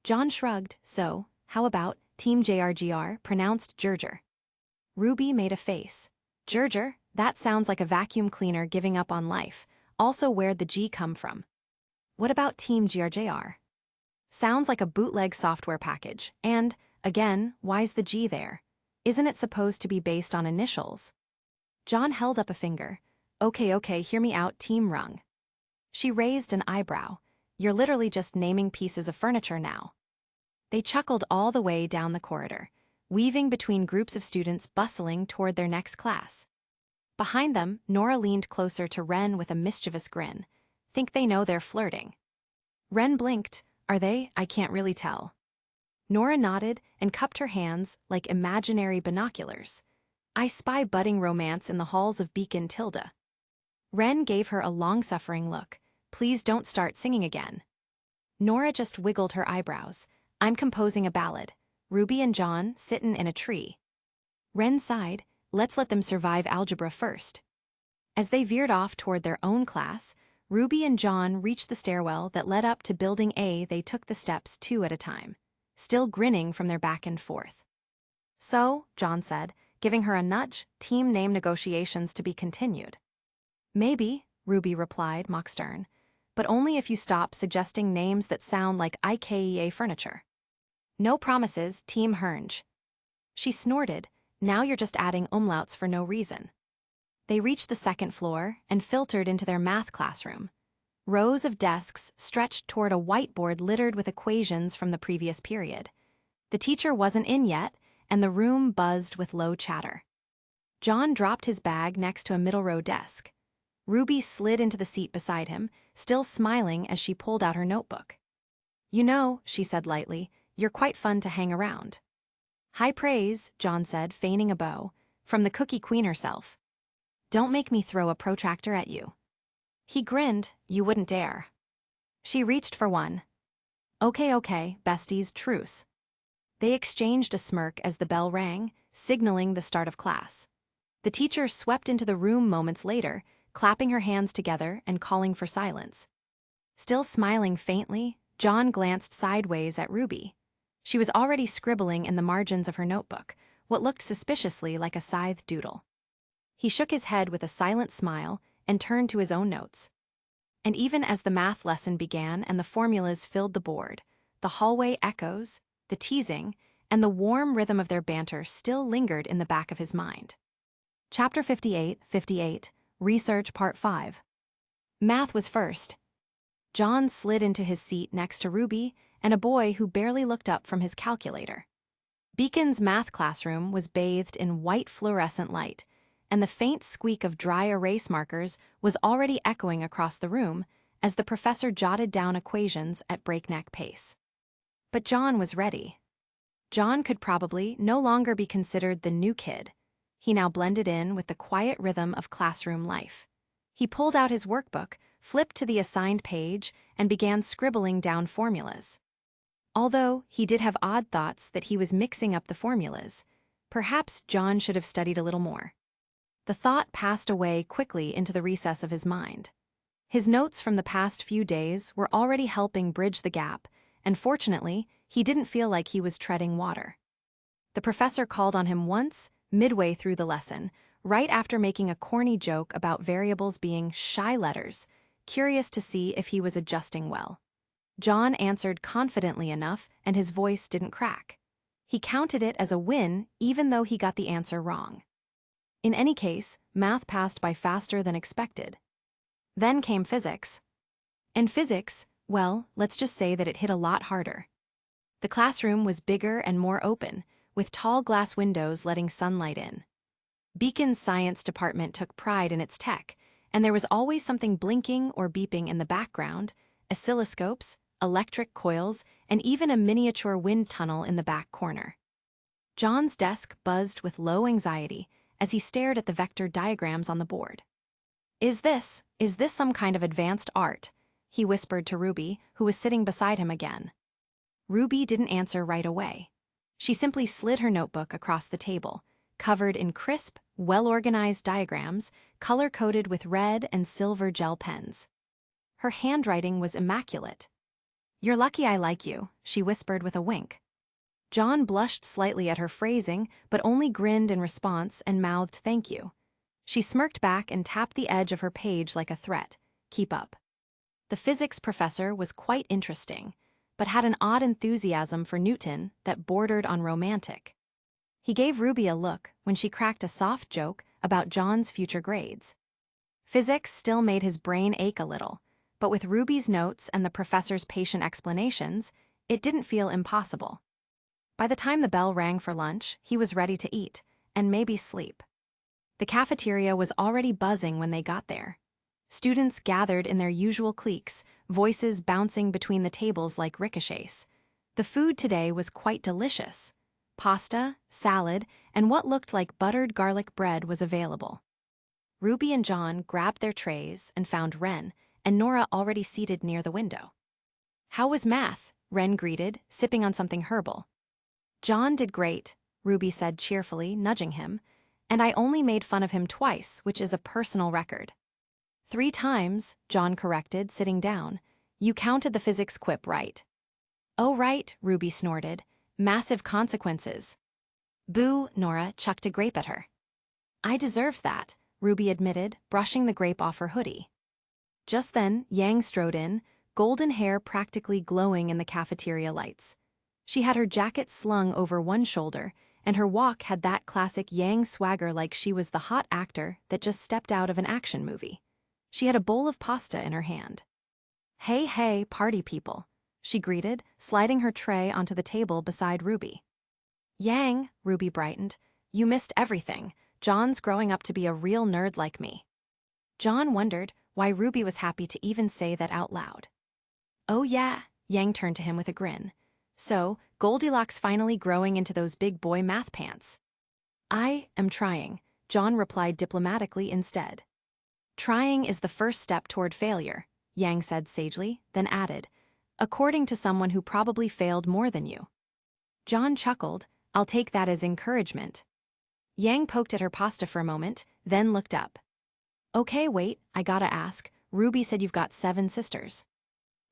A: John shrugged. So, how about Team JRGR, pronounced Gerger? Ruby made a face. Gerger? That sounds like a vacuum cleaner giving up on life. Also, where'd the G come from? What about Team GRJR? Sounds like a bootleg software package. And, again, why's the G there? Isn't it supposed to be based on initials? John held up a finger. Okay, hear me out, Team Rung. She raised an eyebrow. You're literally just naming pieces of furniture now. They chuckled all the way down the corridor, weaving between groups of students bustling toward their next class. Behind them, Nora leaned closer to Ren with a mischievous grin. Think they know they're flirting. Ren blinked. Are they? I can't really tell. Nora nodded and cupped her hands like imaginary binoculars. I spy budding romance in the halls of Beacon Tilda. Ren gave her a long-suffering look. Please don't start singing again. Nora just wiggled her eyebrows. I'm composing a ballad. Ruby and John sittin' in a tree. Ren sighed. Let's let them survive algebra first. As they veered off toward their own class, Ruby and John reached the stairwell that led up to Building A. They took the steps 2 at a time, still grinning from their back and forth. So, John said, giving her a nudge, team name negotiations to be continued. Maybe, Ruby replied, mock stern, but only if you stop suggesting names that sound like IKEA furniture. No promises, Team Hernge. She snorted. Now you're just adding umlauts for no reason. They reached the 2nd floor and filtered into their math classroom. Rows of desks stretched toward a whiteboard littered with equations from the previous period. The teacher wasn't in yet, and the room buzzed with low chatter. John dropped his bag next to a middle-row desk. Ruby slid into the seat beside him, still smiling as she pulled out her notebook. You know, she said lightly, you're quite fun to hang around. High praise, John said, feigning a bow, from the Cookie Queen herself. Don't make me throw a protractor at you. He grinned, you wouldn't dare. She reached for one. Okay, besties, truce. They exchanged a smirk as the bell rang, signaling the start of class. The teacher swept into the room moments later, clapping her hands together and calling for silence. Still smiling faintly, John glanced sideways at Ruby. She was already scribbling in the margins of her notebook, what looked suspiciously like a scythe doodle. He shook his head with a silent smile and turned to his own notes. And even as the math lesson began and the formulas filled the board, the hallway echoes, the teasing, and the warm rhythm of their banter still lingered in the back of his mind. Chapter 58, Research Part 5. Math was first. John slid into his seat next to Ruby and a boy who barely looked up from his calculator. Beacon's math classroom was bathed in white fluorescent light, and the faint squeak of dry erase markers was already echoing across the room as the professor jotted down equations at breakneck pace. But John was ready. John could probably no longer be considered the new kid. He now blended in with the quiet rhythm of classroom life. He pulled out his workbook, flipped to the assigned page, and began scribbling down formulas. Although he did have odd thoughts that he was mixing up the formulas, perhaps John should have studied a little more. The thought passed away quickly into the recess of his mind. His notes from the past few days were already helping bridge the gap, and fortunately, he didn't feel like he was treading water. The professor called on him once, midway through the lesson, right after making a corny joke about variables being shy letters, curious to see if he was adjusting well. John answered confidently enough, and his voice didn't crack. He counted it as a win, even though he got the answer wrong. In any case, math passed by faster than expected. Then came physics. And physics, well, let's just say that it hit a lot harder. The classroom was bigger and more open, with tall glass windows letting sunlight in. Beacon's science department took pride in its tech, and there was always something blinking or beeping in the background, oscilloscopes, electric coils, and even a miniature wind tunnel in the back corner. John's desk buzzed with low anxiety as he stared at the vector diagrams on the board. Is this some kind of advanced art?" he whispered to Ruby, who was sitting beside him again. Ruby didn't answer right away. She simply slid her notebook across the table, covered in crisp, well-organized diagrams, color-coded with red and silver gel pens. Her handwriting was immaculate. "You're lucky I like you," she whispered with a wink. John blushed slightly at her phrasing, but only grinned in response and mouthed thank you. She smirked back and tapped the edge of her page like a threat. Keep up. The physics professor was quite interesting, but had an odd enthusiasm for Newton that bordered on romantic. He gave Ruby a look when she cracked a soft joke about John's future grades. Physics still made his brain ache a little, but with Ruby's notes and the professor's patient explanations, it didn't feel impossible. By the time the bell rang for lunch, he was ready to eat, and maybe sleep. The cafeteria was already buzzing when they got there. Students gathered in their usual cliques, voices bouncing between the tables like ricochets. The food today was quite delicious. Pasta, salad, and what looked like buttered garlic bread was available. Ruby and John grabbed their trays and found Ren and Nora already seated near the window. "How was math?" Ren greeted, sipping on something herbal. "John did great," Ruby said cheerfully, nudging him, "and I only made fun of him twice, which is a personal record." "3 times, John corrected, sitting down. "You counted the physics quip right." "Oh right," Ruby snorted. "Massive consequences." "Boo," Nora chucked a grape at her. "I deserved that," Ruby admitted, brushing the grape off her hoodie. Just then, Yang strode in, golden hair practically glowing in the cafeteria lights. She had her jacket slung over one shoulder, and her walk had that classic Yang swagger like she was the hot actor that just stepped out of an action movie. She had a bowl of pasta in her hand. "Hey, hey, party people," she greeted, sliding her tray onto the table beside Ruby. "Yang," Ruby brightened, "you missed everything. John's growing up to be a real nerd like me." John wondered why Ruby was happy to even say that out loud. "Oh yeah," Yang turned to him with a grin. "So, Goldilocks finally growing into those big boy math pants." "I am trying," John replied diplomatically instead. "Trying is the first step toward failure," Yang said sagely, then added, "according to someone who probably failed more than you." John chuckled. "I'll take that as encouragement." Yang poked at her pasta for a moment, then looked up. "Okay, wait, I gotta ask. Ruby said you've got 7 sisters."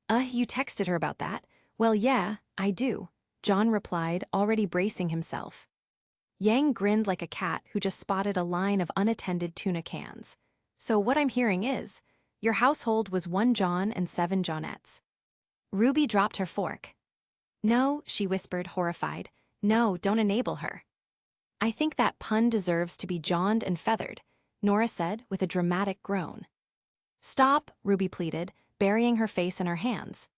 A: You texted her about that?" "Well, yeah, I do," John replied, already bracing himself. Yang grinned like a cat who just spotted a line of unattended tuna cans. "So what I'm hearing is, your household was 1 John and 7 Johnettes." Ruby dropped her fork. "No," she whispered, horrified. "No, don't enable her." "I think that pun deserves to be jawned and feathered," Nora said with a dramatic groan. "Stop," Ruby pleaded, burying her face in her hands.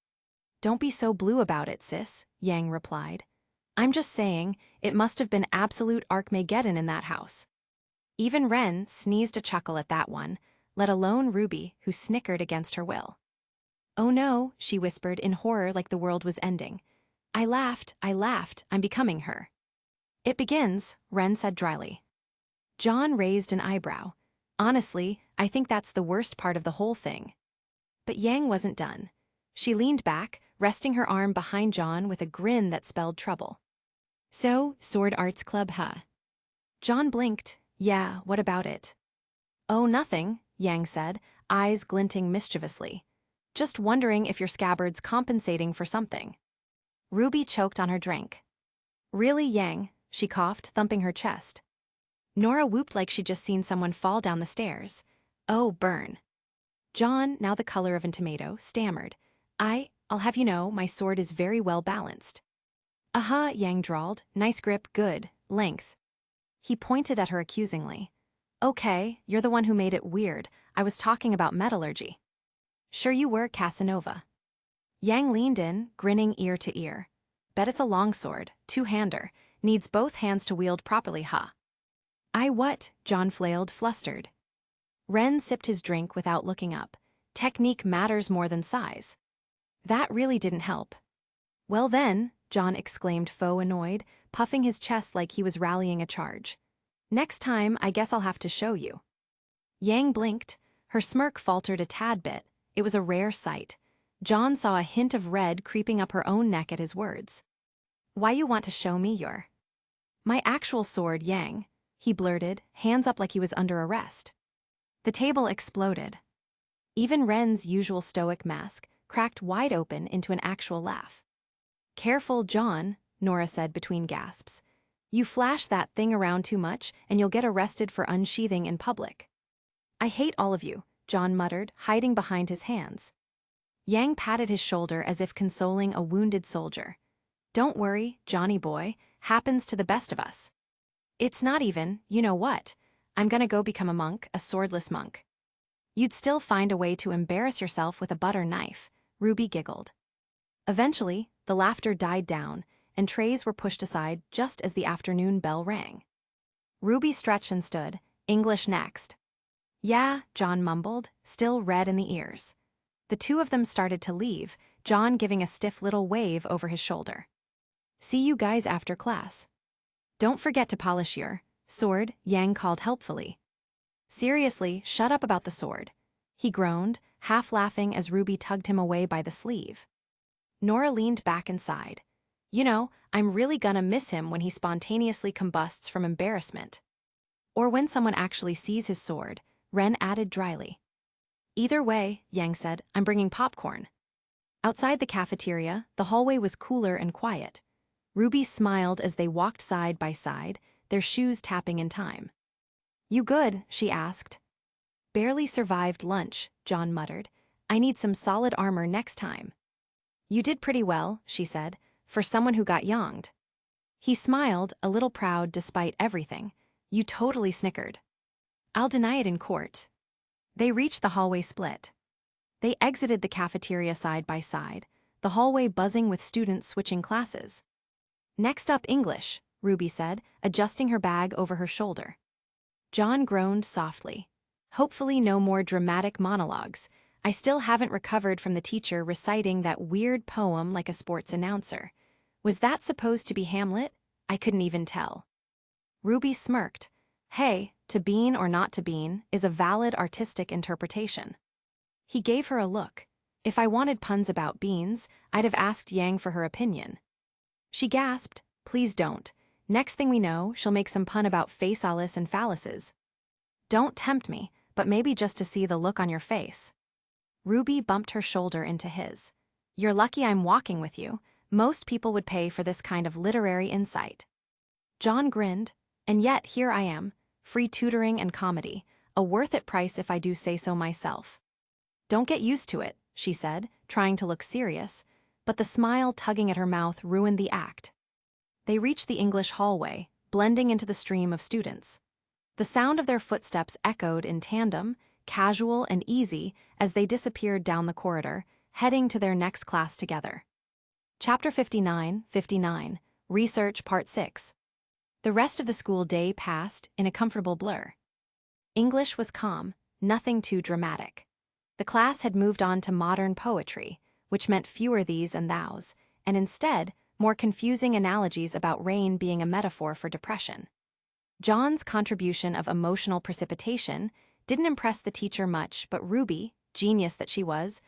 A: "Don't be so blue about it, sis," Yang replied. "I'm just saying, it must have been absolute Armageddon in that house." Even Ren sneezed a chuckle at that one, let alone Ruby, who snickered against her will. "Oh no," she whispered in horror like the world was ending. I laughed, I'm becoming her." "It begins," Ren said dryly. John raised an eyebrow. "Honestly, I think that's the worst part of the whole thing." But Yang wasn't done. She leaned back, resting her arm behind John with a grin that spelled trouble. "So, Sword Arts Club, huh?" John blinked. "Yeah, what about it?" "Oh, nothing," Yang said, eyes glinting mischievously. "Just wondering if your scabbard's compensating for something." Ruby choked on her drink. "Really, Yang?" she coughed, thumping her chest. Nora whooped like she'd just seen someone fall down the stairs. "Oh, burn." John, now the color of a tomato, stammered. I'll have you know, my sword is very well balanced." Yang drawled. "Nice grip, good. Length." He pointed at her accusingly. "Okay, you're the one who made it weird. I was talking about metallurgy." "Sure you were, Casanova." Yang leaned in, grinning ear to ear. "Bet it's a longsword, 2-hander. Needs both hands to wield properly, huh?" What?" John flailed, flustered. Ren sipped his drink without looking up. "Technique matters more than size." That really didn't help. "Well then," John exclaimed, faux annoyed, puffing his chest like he was rallying a charge. "Next time, I guess I'll have to show you." Yang blinked. Her smirk faltered a tad bit. It was a rare sight. John saw a hint of red creeping up her own neck at his words. "Why you want to show me your—" "My actual sword, Yang," he blurted, hands up like he was under arrest. The table exploded. Even Ren's usual stoic mask cracked wide open into an actual laugh. "Careful, John," Nora said between gasps. "You flash that thing around too much and you'll get arrested for unsheathing in public." "I hate all of you," John muttered, hiding behind his hands. Yang patted his shoulder as if consoling a wounded soldier. "Don't worry, Johnny boy, happens to the best of us. It's not even, you know what? I'm gonna go become a monk, a swordless monk." "You'd still find a way to embarrass yourself with a butter knife," Ruby giggled. Eventually, the laughter died down, and trays were pushed aside just as the afternoon bell rang. Ruby stretched and stood, English next. "Yeah," John mumbled, still red in the ears. The two of them started to leave, John giving a stiff little wave over his shoulder. "See you guys after class." "Don't forget to polish your sword," Yang called helpfully. Seriously, shut up about the sword. He groaned, half laughing as Ruby tugged him away by the sleeve. Nora leaned back and sighed. You know, I'm really gonna miss him when he spontaneously combusts from embarrassment. Or when someone actually sees his sword, Ren added dryly. Either way, Yang said, I'm bringing popcorn. Outside the cafeteria, the hallway was cooler and quiet. Ruby smiled as they walked side by side, their shoes tapping in time. You good? She asked. Barely survived lunch, John muttered. I need some solid armor next time. You did pretty well, she said, for someone who got yonged. He smiled, a little proud despite everything. You totally snickered. I'll deny it in court. They reached the hallway split. They exited the cafeteria side by side, the hallway buzzing with students switching classes. Next up, English, Ruby said, adjusting her bag over her shoulder. John groaned softly. Hopefully no more dramatic monologues. I still haven't recovered from the teacher reciting that weird poem like a sports announcer. Was that supposed to be Hamlet? I couldn't even tell. Ruby smirked. Hey, to bean or not to bean is a valid artistic interpretation. He gave her a look. If I wanted puns about beans, I'd have asked Yang for her opinion. She gasped, please don't. Next thing we know, she'll make some pun about phasalis and phalluses. Don't tempt me, but maybe just to see the look on your face. Ruby bumped her shoulder into his. You're lucky I'm walking with you. Most people would pay for this kind of literary insight. John grinned, and yet here I am, free tutoring and comedy, a worth-it price if I do say so myself. Don't get used to it, she said, trying to look serious, but the smile tugging at her mouth ruined the act. They reached the English hallway, blending into the stream of students. The sound of their footsteps echoed in tandem, casual and easy, as they disappeared down the corridor, heading to their next class together. Chapter 59, Research Part 6. The rest of the school day passed in a comfortable blur. English was calm, nothing too dramatic. The class had moved on to modern poetry, which meant fewer these and thous, and instead, more confusing analogies about rain being a metaphor for depression. John's contribution of emotional precipitation didn't impress the teacher much, but Ruby, genius that she was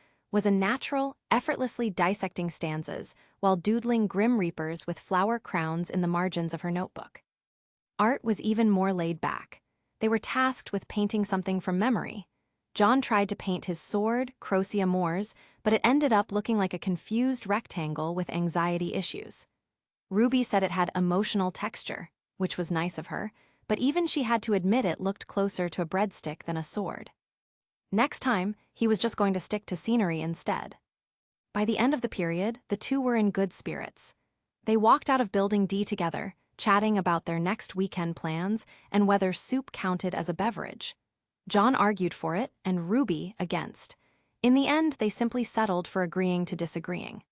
A: a natural, effortlessly dissecting stanzas while doodling grim reapers with flower crowns in the margins of her notebook. Art was even more laid back. They were tasked with painting something from memory. John tried to paint his sword, Crocea Moors, but it ended up looking like a confused rectangle with anxiety issues. Ruby said it had emotional texture, which was nice of her, but even she had to admit it looked closer to a breadstick than a sword. Next time, he was just going to stick to scenery instead. By the end of the period, the two were in good spirits. They walked out of Building D together, chatting about their next weekend plans and whether soup counted as a beverage. John argued for it, and Ruby against. In the end, they simply settled for agreeing to disagreeing.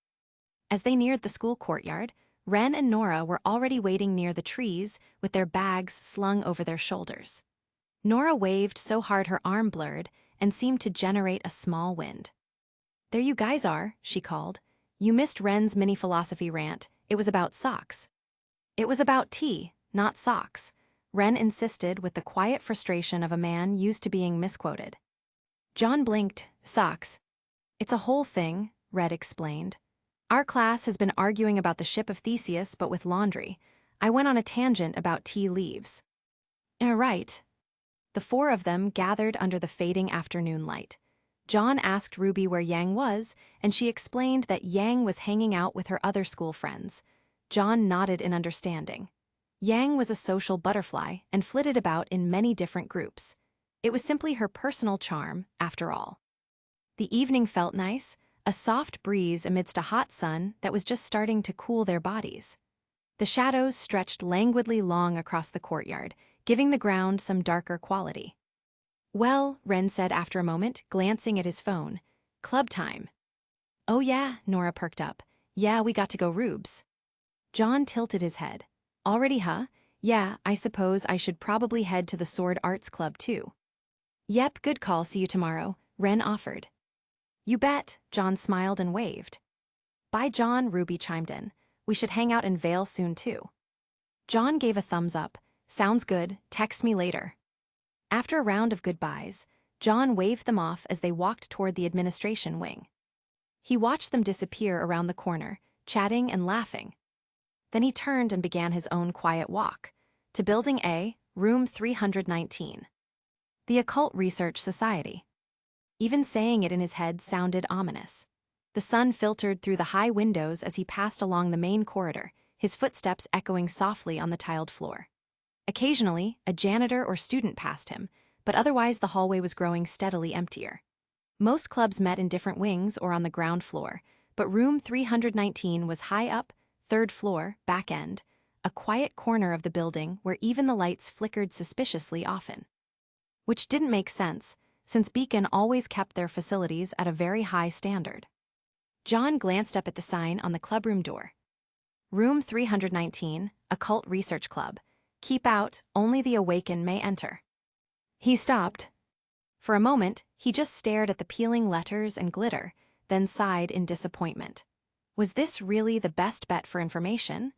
A: As they neared the school courtyard, Ren and Nora were already waiting near the trees with their bags slung over their shoulders. Nora waved so hard her arm blurred and seemed to generate a small wind. There you guys are, she called. You missed Ren's mini-philosophy rant. It was about socks. It was about tea, not socks, Ren insisted with the quiet frustration of a man used to being misquoted. John blinked. Socks. It's a whole thing, Red explained. Our class has been arguing about the ship of Theseus but with laundry. I went on a tangent about tea leaves. Right. The four of them gathered under the fading afternoon light. John asked Ruby where Yang was, and she explained that Yang was hanging out with her other school friends. John nodded in understanding. Yang was a social butterfly and flitted about in many different groups. It was simply her personal charm, after all. The evening felt nice, a soft breeze amidst a hot sun that was just starting to cool their bodies. The shadows stretched languidly long across the courtyard, giving the ground some darker quality. Well, Ren said after a moment, glancing at his phone. Club time. Oh yeah, Nora perked up. Yeah, we got to go RWBYs. John tilted his head. Already, huh? Yeah, I suppose I should probably head to the Sword Arts Club too. Yep, good call, see you tomorrow, Ren offered. You bet, John smiled and waved. Bye John, Ruby chimed in. We should hang out in Vale soon too. John gave a thumbs up. Sounds good, text me later. After a round of goodbyes, John waved them off as they walked toward the administration wing. He watched them disappear around the corner, chatting and laughing. Then he turned and began his own quiet walk to Building A, Room 319. The Occult Research Society. Even saying it in his head sounded ominous. The sun filtered through the high windows as he passed along the main corridor, his footsteps echoing softly on the tiled floor. Occasionally, a janitor or student passed him, but otherwise the hallway was growing steadily emptier. Most clubs met in different wings or on the ground floor, but room 319 was high up, third floor, back end, a quiet corner of the building where even the lights flickered suspiciously often. Which didn't make sense, since Beacon always kept their facilities at a very high standard. John glanced up at the sign on the clubroom door. Room 319, Occult Research Club. Keep out, only the awakened may enter. He stopped. For a moment, he just stared at the peeling letters and glitter, then sighed in disappointment. Was this really the best bet for information?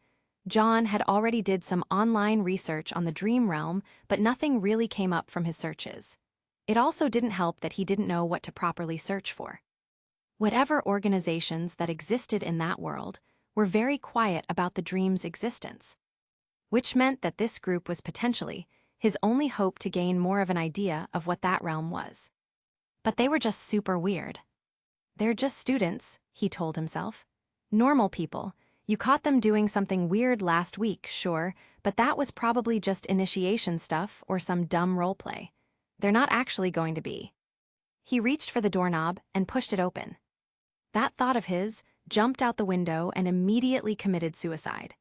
A: John had already did some online research on the dream realm, but nothing really came up from his searches. It also didn't help that he didn't know what to properly search for. Whatever organizations that existed in that world were very quiet about the dream's existence, which meant that this group was potentially his only hope to gain more of an idea of what that realm was. But they were just super weird. They're just students, he told himself. Normal people. You caught them doing something weird last week, sure, but that was probably just initiation stuff or some dumb roleplay. They're not actually going to be. He reached for the doorknob and pushed it open. That thought of his jumped out the window and immediately committed suicide.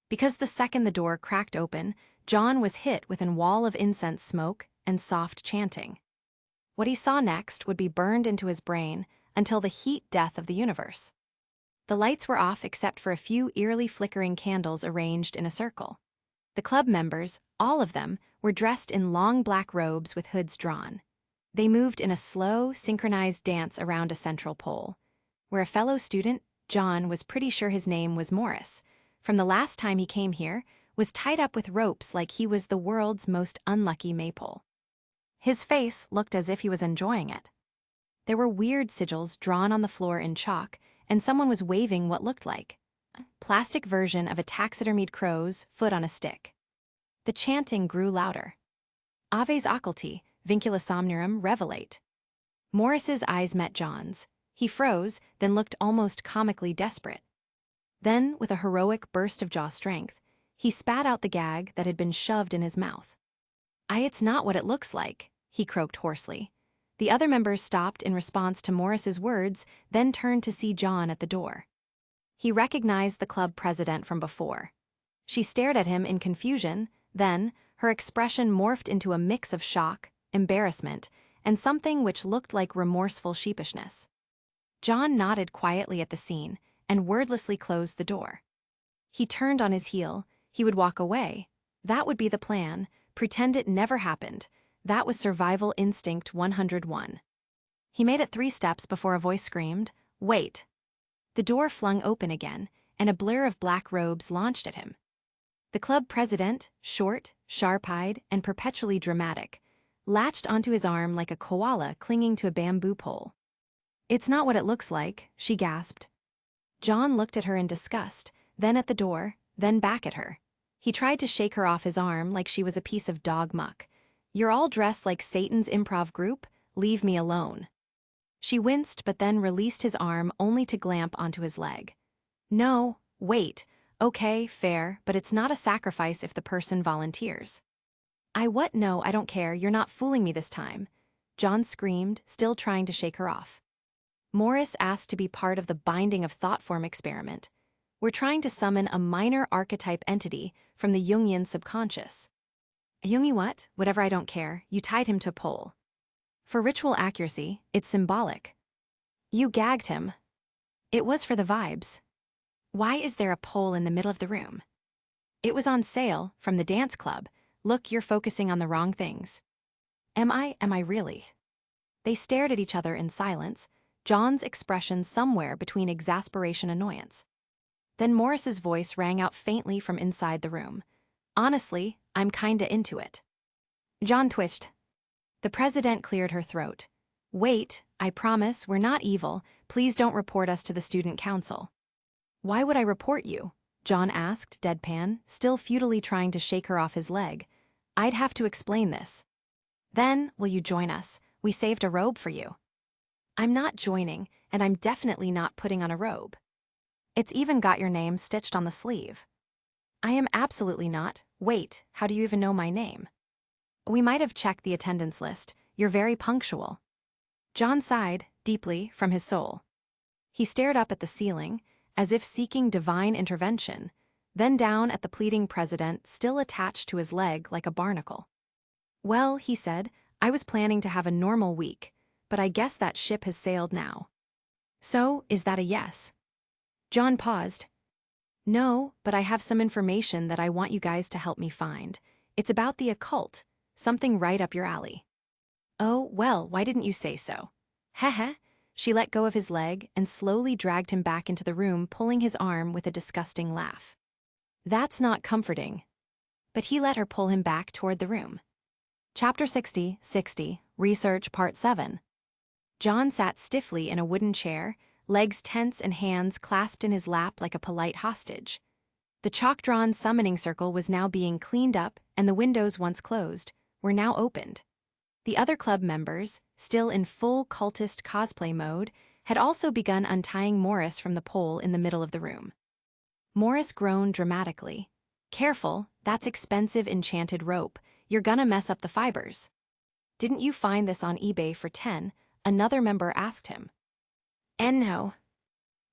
A: Because the second the door cracked open, John was hit with a wall of incense smoke and soft chanting. What he saw next would be burned into his brain until the heat death of the universe. The lights were off except for a few eerily flickering candles arranged in a circle. The club members, all of them, were dressed in long black robes with hoods drawn. They moved in a slow, synchronized dance around a central pole, where a fellow student, John was pretty sure his name was Morris, from the last time he came here, was tied up with ropes like he was the world's most unlucky maypole. His face looked as if he was enjoying it. There were weird sigils drawn on the floor in chalk, and someone was waving what looked like a plastic version of a taxidermied crow's foot on a stick. The chanting grew louder. Aves occulti, vincula somnorum revelate. Morris's eyes met John's. He froze, then looked almost comically desperate. Then, with a heroic burst of jaw strength, he spat out the gag that had been shoved in his mouth. It's not what it looks like, he croaked hoarsely. The other members stopped in response to Morris's words, then turned to see John at the door. He recognized the club president from before. She stared at him in confusion, then, her expression morphed into a mix of shock, embarrassment, and something which looked like remorseful sheepishness. John nodded quietly at the scene and wordlessly closed the door. He turned on his heel. He would walk away. That would be the plan. Pretend it never happened. That was survival instinct 101. He made it 3 steps before a voice screamed, "Wait." The door flung open again, and a blur of black robes launched at him. The club president, short, sharp-eyed, and perpetually dramatic, latched onto his arm like a koala clinging to a bamboo pole. "It's not what it looks like," she gasped. John looked at her in disgust, then at the door, then back at her. He tried to shake her off his arm like she was a piece of dog muck. "You're all dressed like Satan's improv group? Leave me alone." She winced but then released his arm only to glamp onto his leg. "No, wait. Okay, fair, but it's not a sacrifice if the person volunteers." What? No, I don't care. You're not fooling me this time." John screamed, still trying to shake her off. Morris asked to be part of the binding of thoughtform experiment. We're trying to summon a minor archetype entity from the Jungian subconscious. Jungi what? Whatever, I don't care. You tied him to a pole. For ritual accuracy, it's symbolic. You gagged him. It was for the vibes. Why is there a pole in the middle of the room? It was on sale, from the dance club. Look, you're focusing on the wrong things. Am I really? They stared at each other in silence, John's expression somewhere between exasperation and annoyance. Then Morris's voice rang out faintly from inside the room. "Honestly, I'm kinda into it." John twitched. The president cleared her throat. Wait, I promise, we're not evil. Please don't report us to the student council. Why would I report you? John asked, deadpan, still futilely trying to shake her off his leg. I'd have to explain this. Then, will you join us? We saved a robe for you. I'm not joining, and I'm definitely not putting on a robe. It's even got your name stitched on the sleeve. I am absolutely not. Wait, how do you even know my name? We might have checked the attendance list. You're very punctual. John sighed, deeply, from his soul. He stared up at the ceiling, as if seeking divine intervention, then down at the pleading president still attached to his leg like a barnacle. Well, he said, I was planning to have a normal week, but I guess that ship has sailed now. So, is that a yes? John paused. No, but I have some information that I want you guys to help me find. It's about the occult, something right up your alley. Oh, well, why didn't you say so? Heh. She let go of his leg and slowly dragged him back into the room, pulling his arm with a disgusting laugh. That's not comforting. But he let her pull him back toward the room. Chapter 60, Research Part 7. John sat stiffly in a wooden chair, legs tense and hands clasped in his lap like a polite hostage. The chalk-drawn summoning circle was now being cleaned up, and the windows once closed were now opened. The other club members, still in full cultist cosplay mode, had also begun untying Morris from the pole in the middle of the room. Morris groaned dramatically. Careful, that's expensive enchanted rope. You're gonna mess up the fibers. Didn't you find this on eBay for 10? Another member asked him. No.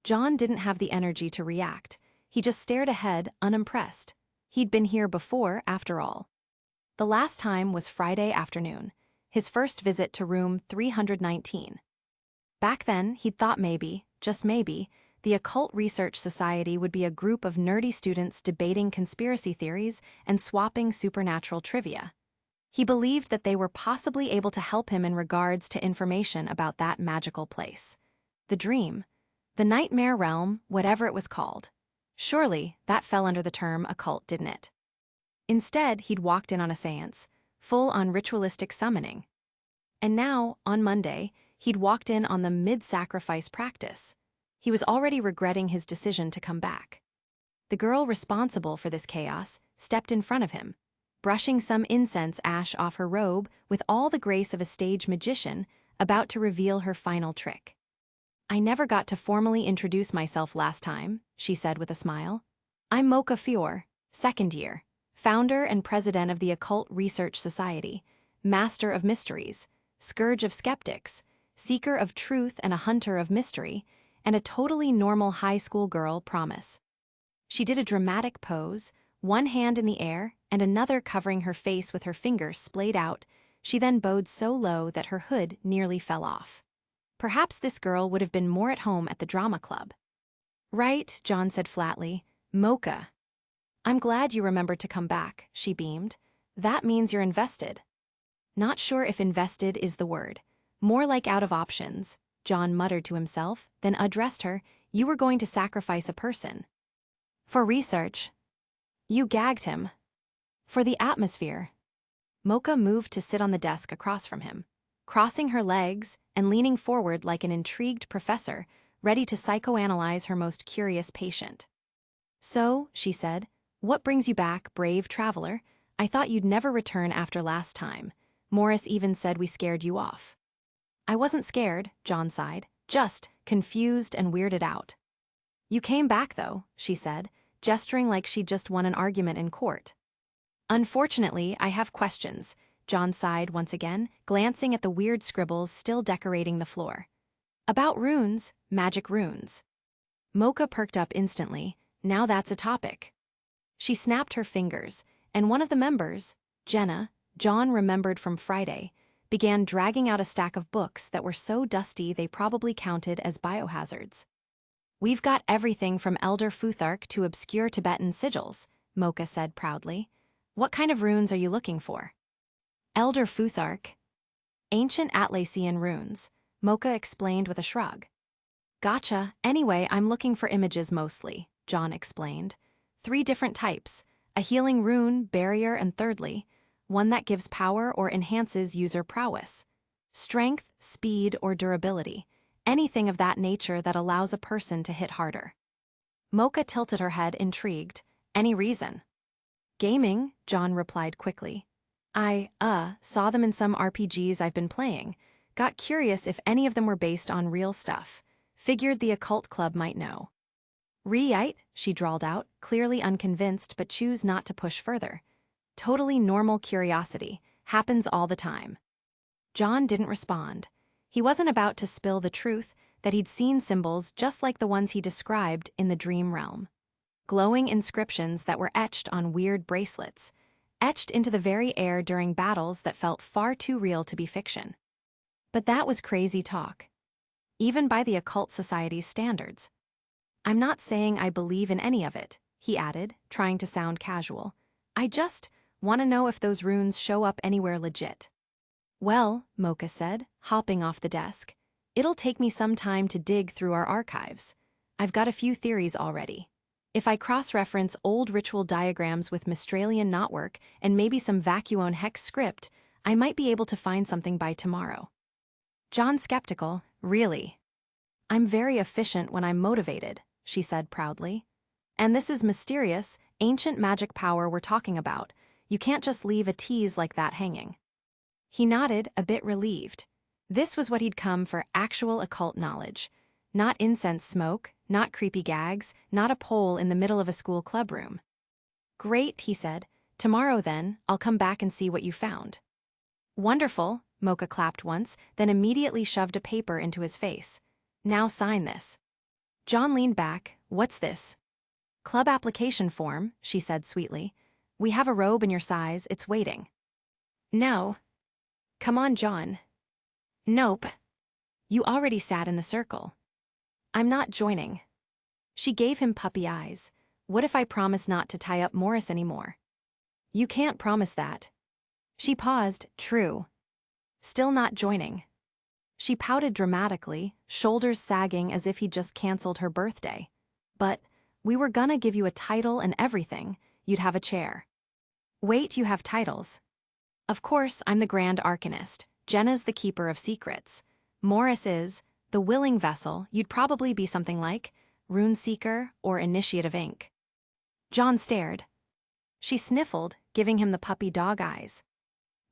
A: John didn't have the energy to react. He just stared ahead, unimpressed. He'd been here before, after all. The last time was Friday afternoon, his first visit to room 319. Back then, he'd thought maybe, just maybe, the Occult Research Society would be a group of nerdy students debating conspiracy theories and swapping supernatural trivia. He believed that they were possibly able to help him in regards to information about that magical place. The dream, the nightmare realm, whatever it was called. Surely, that fell under the term occult, didn't it? Instead, he'd walked in on a seance, full on ritualistic summoning. And now, on Monday, he'd walked in on the mid-sacrifice practice. He was already regretting his decision to come back. The girl responsible for this chaos stepped in front of him, brushing some incense ash off her robe with all the grace of a stage magician about to reveal her final trick. I never got to formally introduce myself last time, she said with a smile. I'm Mocha Fior, second year, founder and president of the Occult Research Society, master of mysteries, scourge of skeptics, seeker of truth and a hunter of mystery, and a totally normal high school girl, promise. She did a dramatic pose, one hand in the air and another covering her face with her fingers splayed out. She then bowed so low that her hood nearly fell off. Perhaps this girl would have been more at home at the drama club. Right, John said flatly. Mocha. I'm glad you remembered to come back, she beamed. That means you're invested. Not sure if invested is the word. More like out of options, John muttered to himself, then addressed her. You were going to sacrifice a person. For research. You gagged him. For the atmosphere. Mocha moved to sit on the desk across from him, crossing her legs and leaning forward like an intrigued professor, ready to psychoanalyze her most curious patient. So, she said, what brings you back, brave traveler? I thought you'd never return after last time. Morris even said we scared you off. I wasn't scared, John sighed, just confused and weirded out. You came back, though, she said, gesturing like she'd just won an argument in court. Unfortunately, I have questions, John sighed once again, glancing at the weird scribbles still decorating the floor. About runes, magic runes. Mocha perked up instantly. Now that's a topic. She snapped her fingers, and one of the members, Jenna, John remembered from Friday, began dragging out a stack of books that were so dusty they probably counted as biohazards. We've got everything from Elder Futhark to obscure Tibetan sigils, Mocha said proudly. What kind of runes are you looking for? Elder Futhark. Ancient Atlassian runes, Mocha explained with a shrug. Gotcha. Anyway, I'm looking for images mostly, John explained. 3 different types, a healing rune, barrier, and thirdly, one that gives power or enhances user prowess. Strength, speed, or durability. Anything of that nature that allows a person to hit harder. Mocha tilted her head, intrigued. Any reason? Gaming, John replied quickly. I saw them in some RPGs I've been playing. Got curious if any of them were based on real stuff. Figured the occult club might know. Right, she drawled out, clearly unconvinced but chose not to push further. Totally normal curiosity. Happens all the time. John didn't respond. He wasn't about to spill the truth that he'd seen symbols just like the ones he described in the dream realm. Glowing inscriptions that were etched on weird bracelets, etched into the very air during battles that felt far too real to be fiction. But that was crazy talk. Even by the occult society's standards. I'm not saying I believe in any of it, he added, trying to sound casual. I just want to know if those runes show up anywhere legit. Well, Mocha said, hopping off the desk, it'll take me some time to dig through our archives. I've got a few theories already. If I cross-reference old ritual diagrams with Mistralian knotwork and maybe some Vacuone hex script, I might be able to find something by tomorrow. John, skeptical, really? I'm very efficient when I'm motivated, she said proudly. And this is mysterious, ancient magic power we're talking about. You can't just leave a tease like that hanging. He nodded, a bit relieved. This was what he'd come for, actual occult knowledge. Not incense smoke, not creepy gags, not a pole in the middle of a school clubroom. Great, he said. Tomorrow then, I'll come back and see what you found. Wonderful, Mocha clapped once, then immediately shoved a paper into his face. Now sign this. John leaned back. What's this? Club application form, she said sweetly. We have a robe in your size, it's waiting. No. Come on, John. Nope. You already sat in the circle. I'm not joining. She gave him puppy eyes. What if I promise not to tie up Morris anymore? You can't promise that. She paused, true. Still not joining. She pouted dramatically, shoulders sagging as if he'd just canceled her birthday. But we were gonna give you a title and everything. You'd have a chair. Wait, you have titles. Of course, I'm the Grand Arcanist. Jenna's the Keeper of Secrets. Morris is the Willing Vessel. You'd probably be something like Rune Seeker or Initiative Inc. John stared. She sniffled, giving him the puppy dog eyes.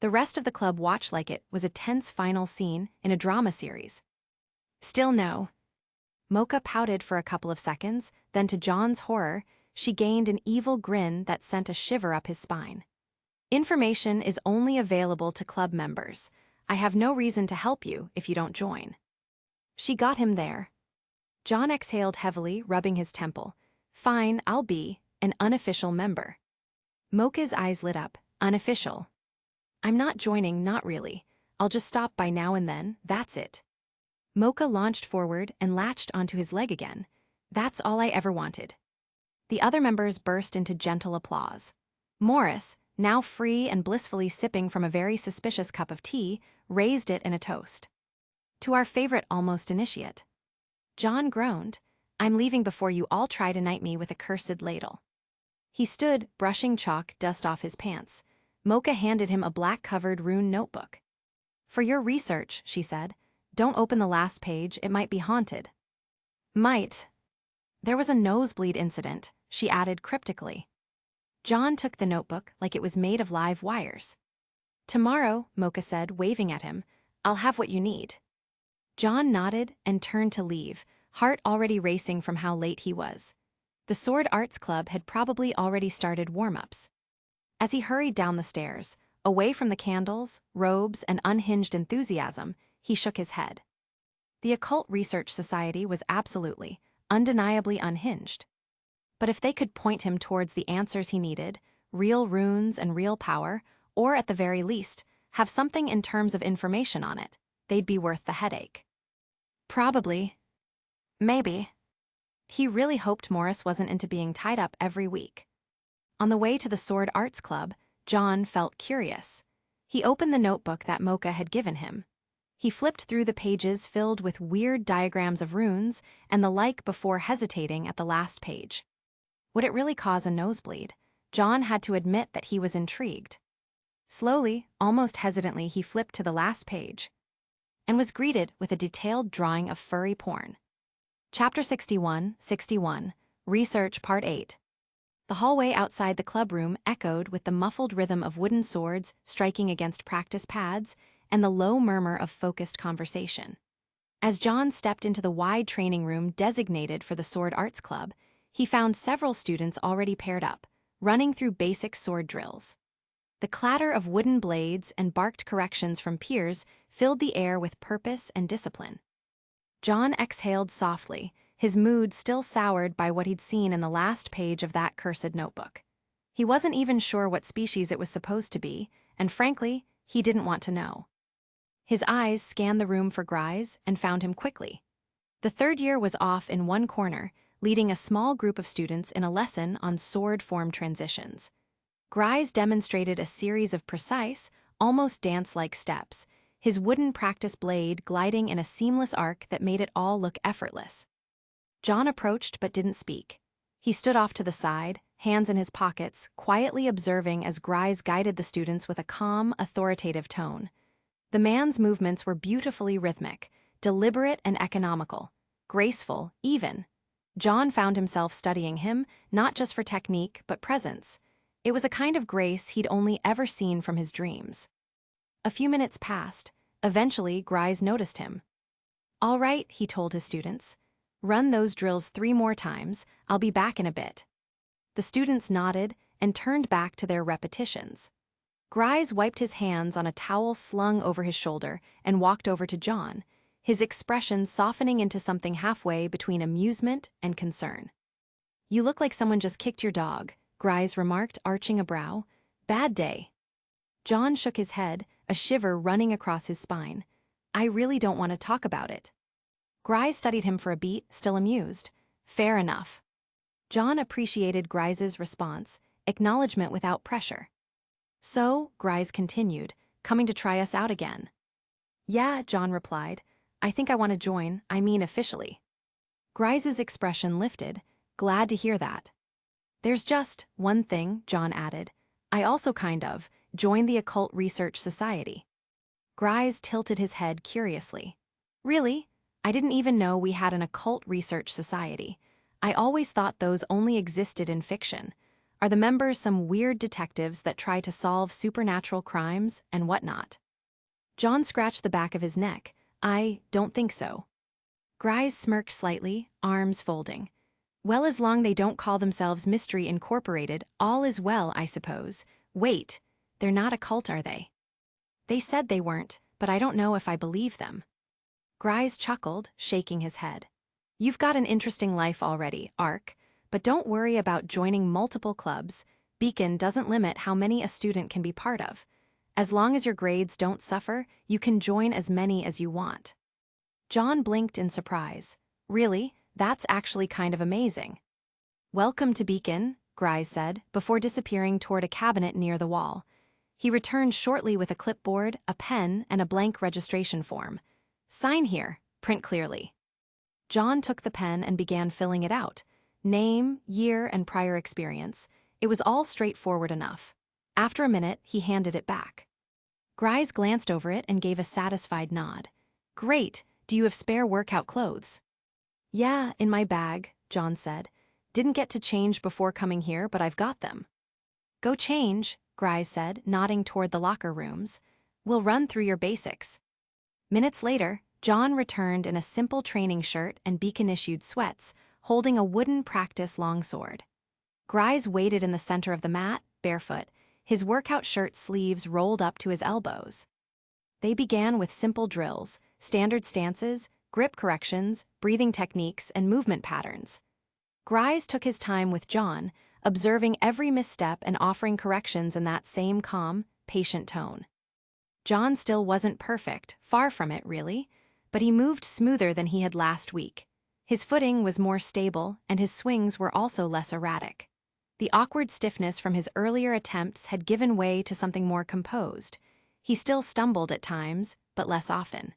A: The rest of the club watched like it was a tense final scene in a drama series. Still no. Mocha pouted for a couple of seconds, then to John's horror, she gained an evil grin that sent a shiver up his spine. Information is only available to club members. I have no reason to help you if you don't join. She got him there. John exhaled heavily, rubbing his temple. Fine, I'll be an unofficial member. Mocha's eyes lit up. Unofficial. I'm not joining, not really. I'll just stop by now and then, that's it. Mocha launched forward and latched onto his leg again. That's all I ever wanted. The other members burst into gentle applause. Morris, now free and blissfully sipping from a very suspicious cup of tea, raised it in a toast. To our favorite almost initiate. John groaned. I'm leaving before you all try to knight me with a cursed ladle. He stood, brushing chalk dust off his pants. Mocha handed him a black-covered rune notebook. For your research, she said. Don't open the last page, it might be haunted. Might. There was a nosebleed incident, she added cryptically. John took the notebook like it was made of live wires. Tomorrow, Mocha said, waving at him, I'll have what you need. John nodded and turned to leave, heart already racing from how late he was. The Sword Arts Club had probably already started warm-ups. As he hurried down the stairs, away from the candles, robes, and unhinged enthusiasm, he shook his head. The Occult Research Society was absolutely, undeniably unhinged. But if they could point him towards the answers he needed, real runes and real power, or at the very least, have something in terms of information on it, they'd be worth the headache. Probably. Maybe. He really hoped Morris wasn't into being tied up every week. On the way to the Sword Arts Club, John felt curious. He opened the notebook that Mocha had given him. He flipped through the pages filled with weird diagrams of runes and the like before hesitating at the last page. Would it really cause a nosebleed? John had to admit that he was intrigued. Slowly, almost hesitantly, he flipped to the last page and was greeted with a detailed drawing of furry porn. Chapter 61, Research Part 8. The hallway outside the clubroom echoed with the muffled rhythm of wooden swords striking against practice pads and the low murmur of focused conversation. As John stepped into the wide training room designated for the Sword Arts Club, he found several students already paired up, running through basic sword drills. The clatter of wooden blades and barked corrections from peers filled the air with purpose and discipline. John exhaled softly, his mood still soured by what he'd seen in the last page of that cursed notebook. He wasn't even sure what species it was supposed to be, and frankly, he didn't want to know. His eyes scanned the room for Grise and found him quickly. The third year was off in one corner, leading a small group of students in a lesson on sword form transitions. Grise demonstrated a series of precise, almost dance-like steps, his wooden practice blade gliding in a seamless arc that made it all look effortless. John approached but didn't speak. He stood off to the side, hands in his pockets, quietly observing as Grise guided the students with a calm, authoritative tone. The man's movements were beautifully rhythmic, deliberate and economical, graceful, even. John found himself studying him, not just for technique but presence. It was a kind of grace he'd only ever seen from his dreams. A few minutes passed. Eventually, Grise noticed him. "All right," he told his students. "Run those drills 3 more times. I'll be back in a bit." The students nodded and turned back to their repetitions. Grise wiped his hands on a towel slung over his shoulder and walked over to John, his expression softening into something halfway between amusement and concern. "You look like someone just kicked your dog," Grise remarked, arching a brow. "Bad day." John shook his head, a shiver running across his spine. "I really don't want to talk about it." Grise studied him for a beat, still amused. "Fair enough." John appreciated Grise's response, acknowledgement without pressure. "So," Grise continued, "coming to try us out again?" "Yeah," John replied. "I think I want to join, I mean officially." Grise's expression lifted. "Glad to hear that." "There's just one thing," John added. "I also joined the Occult Research Society." Grise tilted his head curiously. "Really? I didn't even know we had an Occult Research Society. I always thought those only existed in fiction. Are the members some weird detectives that try to solve supernatural crimes and whatnot?" John scratched the back of his neck. "I don't think so." Grise smirked slightly, arms folding. "Well, as long they don't call themselves Mystery Incorporated, all is well, I suppose. Wait, they're not a cult, are they?" "They said they weren't, but I don't know if I believe them." Grise chuckled, shaking his head. "You've got an interesting life already, Ark. But don't worry about joining multiple clubs. Beacon doesn't limit how many a student can be part of. As long as your grades don't suffer, you can join as many as you want." John blinked in surprise. "Really? That's actually kind of amazing." "Welcome to Beacon," Grise said, before disappearing toward a cabinet near the wall. He returned shortly with a clipboard, a pen, and a blank registration form. "Sign here, print clearly." John took the pen and began filling it out. Name, year, and prior experience. It was all straightforward enough. After a minute, he handed it back. Grise glanced over it and gave a satisfied nod. "Great. Do you have spare workout clothes?" "Yeah, in my bag," John said. "Didn't get to change before coming here, but I've got them." "Go change," Grise said, nodding toward the locker rooms. "We'll run through your basics." Minutes later, John returned in a simple training shirt and Beacon-issued sweats, holding a wooden practice longsword. Grise waited in the center of the mat, barefoot, his workout shirt sleeves rolled up to his elbows. They began with simple drills, standard stances, grip corrections, breathing techniques, and movement patterns. Grise took his time with John, observing every misstep and offering corrections in that same calm, patient tone. John still wasn't perfect, far from it, really, but he moved smoother than he had last week. His footing was more stable, and his swings were also less erratic. The awkward stiffness from his earlier attempts had given way to something more composed. He still stumbled at times, but less often.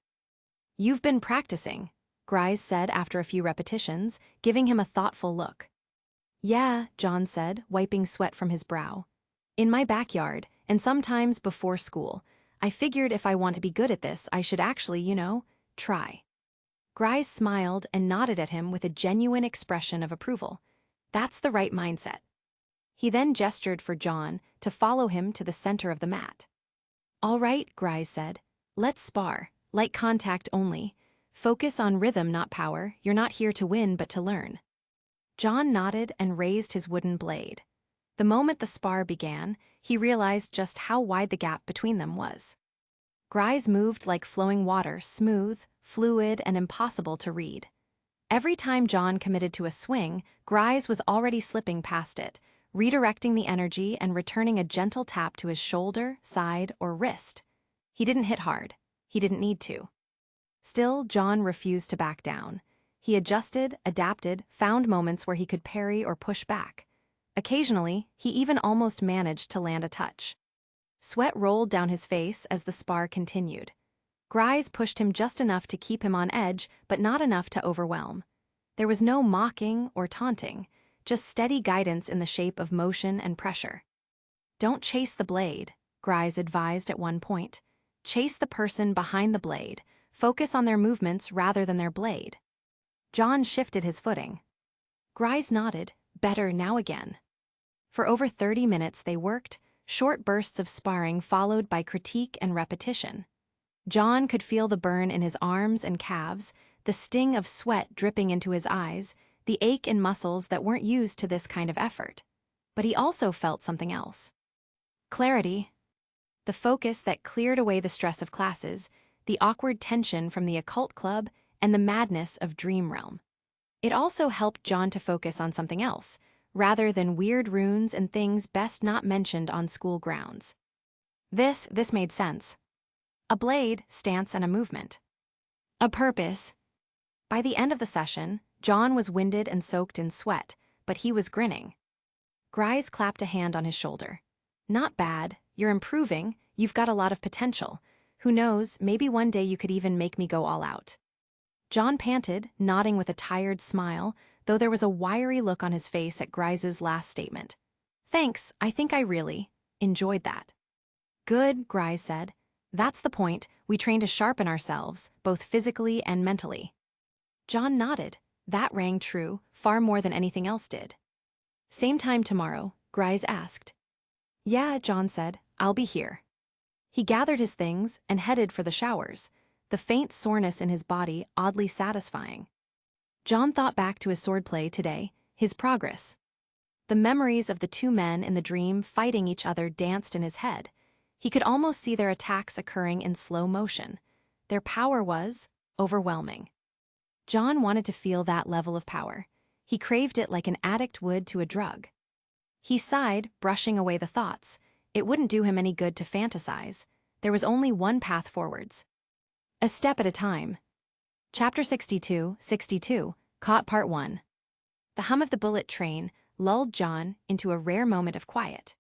A: "You've been practicing," Grise said after a few repetitions, giving him a thoughtful look. "Yeah," John said, wiping sweat from his brow. "In my backyard, and sometimes before school. I figured if I want to be good at this, I should actually, try. Grice smiled and nodded at him with a genuine expression of approval. That's the right mindset. He then gestured for John to follow him to the center of the mat. All right, Grice said. Let's spar. Light contact only. Focus on rhythm, not power. You're not here to win, but to learn. John nodded and raised his wooden blade. The moment the spar began, he realized just how wide the gap between them was. Grice moved like flowing water, smooth, fluid, and impossible to read. Every time John committed to a swing, Grice was already slipping past it, redirecting the energy and returning a gentle tap to his shoulder, side, or wrist. He didn't hit hard. He didn't need to. Still, John refused to back down. He adjusted, adapted, found moments where he could parry or push back. Occasionally, he even almost managed to land a touch. Sweat rolled down his face as the spar continued. Grice pushed him just enough to keep him on edge, but not enough to overwhelm. There was no mocking or taunting, just steady guidance in the shape of motion and pressure. Don't chase the blade, Grice advised at one point. Chase the person behind the blade. Focus on their movements rather than their blade. John shifted his footing. Grice nodded, better now again. For over 30 minutes they worked, short bursts of sparring followed by critique and repetition. John could feel the burn in his arms and calves, the sting of sweat dripping into his eyes, the ache in muscles that weren't used to this kind of effort. But he also felt something else. Clarity. The focus that cleared away the stress of classes, the awkward tension from the occult club, and the madness of Dream Realm. It also helped John to focus on something else, rather than weird runes and things best not mentioned on school grounds. This made sense. A blade, stance, and a movement. A purpose. By the end of the session, John was winded and soaked in sweat, but he was grinning. Grice clapped a hand on his shoulder. Not bad, you're improving, you've got a lot of potential. Who knows, maybe one day you could even make me go all out. John panted, nodding with a tired smile, though there was a wiry look on his face at Grice's last statement. Thanks, I think I really enjoyed that. Good, Grice said. That's the point, we train to sharpen ourselves, both physically and mentally. John nodded. That rang true, far more than anything else did. Same time tomorrow, Grice asked. Yeah, John said, I'll be here. He gathered his things and headed for the showers, the faint soreness in his body oddly satisfying. John thought back to his swordplay today, his progress. The memories of the two men in the dream fighting each other danced in his head. He could almost see their attacks occurring in slow motion. Their power was overwhelming. John wanted to feel that level of power. He craved it like an addict would to a drug. He sighed, brushing away the thoughts. It wouldn't do him any good to fantasize. There was only one path forwards. A step at a time. Chapter 62, Caught Part 1. The hum of the bullet train lulled John into a rare moment of quiet.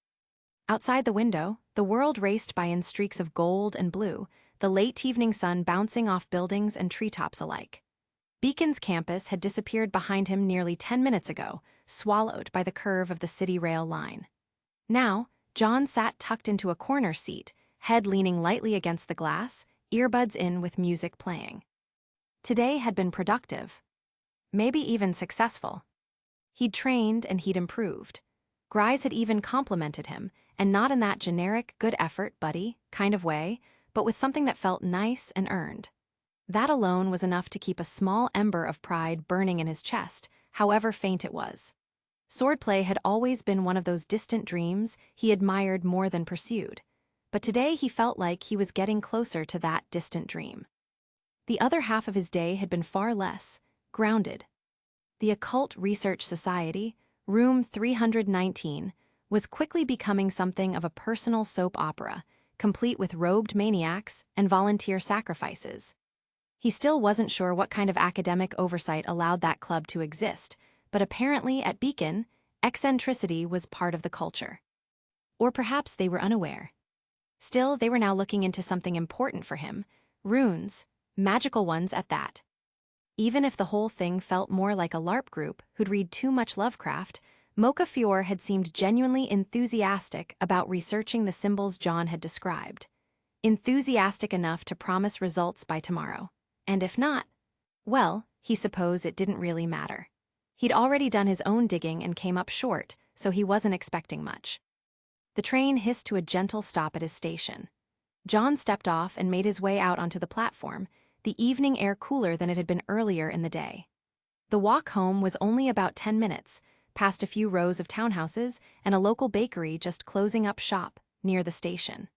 A: Outside the window, the world raced by in streaks of gold and blue, the late evening sun bouncing off buildings and treetops alike. Beacon's campus had disappeared behind him nearly 10 minutes ago, swallowed by the curve of the city rail line. Now, John sat tucked into a corner seat, head leaning lightly against the glass, earbuds in with music playing. Today had been productive. Maybe even successful. He'd trained and he'd improved. Grice had even complimented him, and not in that generic good effort, buddy kind of way, but with something that felt nice and earned. That alone was enough to keep a small ember of pride burning in his chest, however faint it was. Swordplay had always been one of those distant dreams he admired more than pursued, but today he felt like he was getting closer to that distant dream. The other half of his day had been far less grounded. The Occult Research Society, Room 319, was quickly becoming something of a personal soap opera, complete with robed maniacs and volunteer sacrifices. He still wasn't sure what kind of academic oversight allowed that club to exist, but apparently at Beacon, eccentricity was part of the culture. Or perhaps they were unaware. Still, they were now looking into something important for him, runes, magical ones at that. Even if the whole thing felt more like a LARP group who'd read too much Lovecraft, Mocha Fior had seemed genuinely enthusiastic about researching the symbols John had described. Enthusiastic enough to promise results by tomorrow. And if not, well, he supposed it didn't really matter. He'd already done his own digging and came up short, so he wasn't expecting much. The train hissed to a gentle stop at his station. John stepped off and made his way out onto the platform, the evening air cooler than it had been earlier in the day. The walk home was only about 10 minutes, past a few rows of townhouses and a local bakery just closing up shop near the station.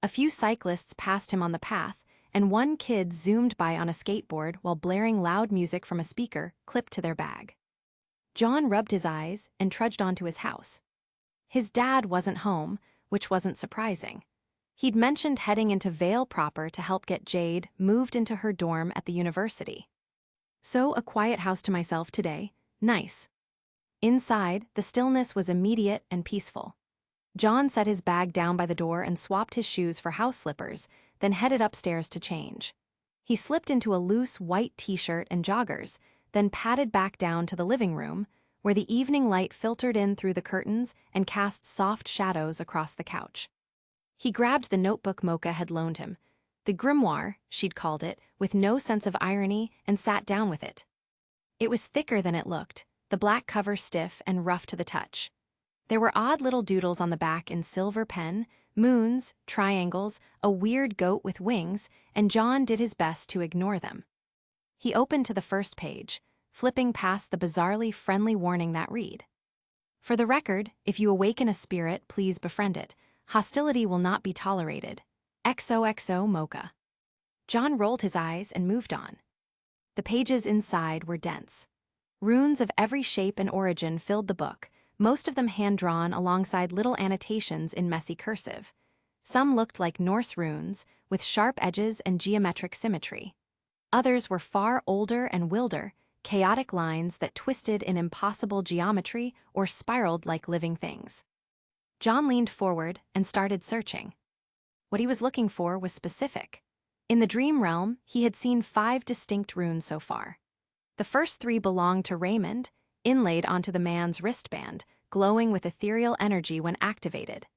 A: A few cyclists passed him on the path, and one kid zoomed by on a skateboard while blaring loud music from a speaker clipped to their bag. John rubbed his eyes and trudged on to his house. His dad wasn't home, which wasn't surprising. He'd mentioned heading into Vale proper to help get Jade moved into her dorm at the university. So a quiet house to myself today, nice. Inside, the stillness was immediate and peaceful. John set his bag down by the door and swapped his shoes for house slippers, then headed upstairs to change. He slipped into a loose white t-shirt and joggers, then padded back down to the living room, where the evening light filtered in through the curtains and cast soft shadows across the couch. He grabbed the notebook Mocha had loaned him, the grimoire, she'd called it, with no sense of irony, and sat down with it. It was thicker than it looked, the black cover stiff and rough to the touch. There were odd little doodles on the back in silver pen, moons, triangles, a weird goat with wings, and John did his best to ignore them. He opened to the first page, flipping past the bizarrely friendly warning that read, "For the record, if you awaken a spirit, please befriend it. Hostility will not be tolerated. XOXO Mocha." John rolled his eyes and moved on. The pages inside were dense. Runes of every shape and origin filled the book, most of them hand-drawn alongside little annotations in messy cursive. Some looked like Norse runes, with sharp edges and geometric symmetry. Others were far older and wilder, chaotic lines that twisted in impossible geometry or spiraled like living things. John leaned forward and started searching. What he was looking for was specific. In the dream realm, he had seen 5 distinct runes so far. The first 3 belonged to Raymond, inlaid onto the man's wristband, glowing with ethereal energy when activated.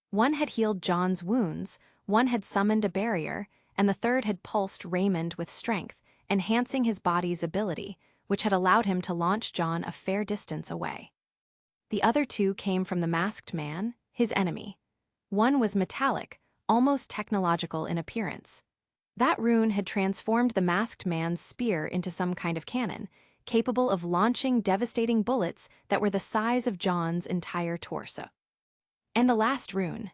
A: One had healed John's wounds, one had summoned a barrier, and the third had pulsed Raymond with strength, enhancing his body's ability, which had allowed him to launch John a fair distance away. The other 2 came from the masked man, his enemy. One was metallic, almost technological in appearance. That rune had transformed the masked man's spear into some kind of cannon, capable of launching devastating bullets that were the size of John's entire torso. And the last rune.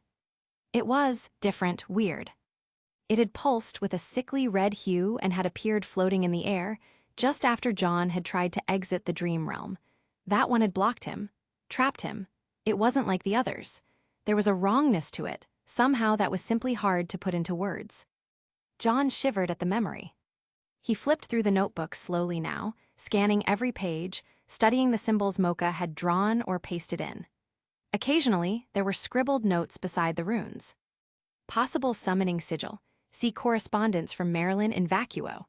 A: It was different, weird. It had pulsed with a sickly red hue and had appeared floating in the air just after John had tried to exit the dream realm. That one had blocked him, trapped him. It wasn't like the others. There was a wrongness to it, somehow that was simply hard to put into words. John shivered at the memory. He flipped through the notebook slowly now, scanning every page, studying the symbols Mocha had drawn or pasted in. Occasionally, there were scribbled notes beside the runes. Possible summoning sigil. See correspondence from Marilyn in Vacuo.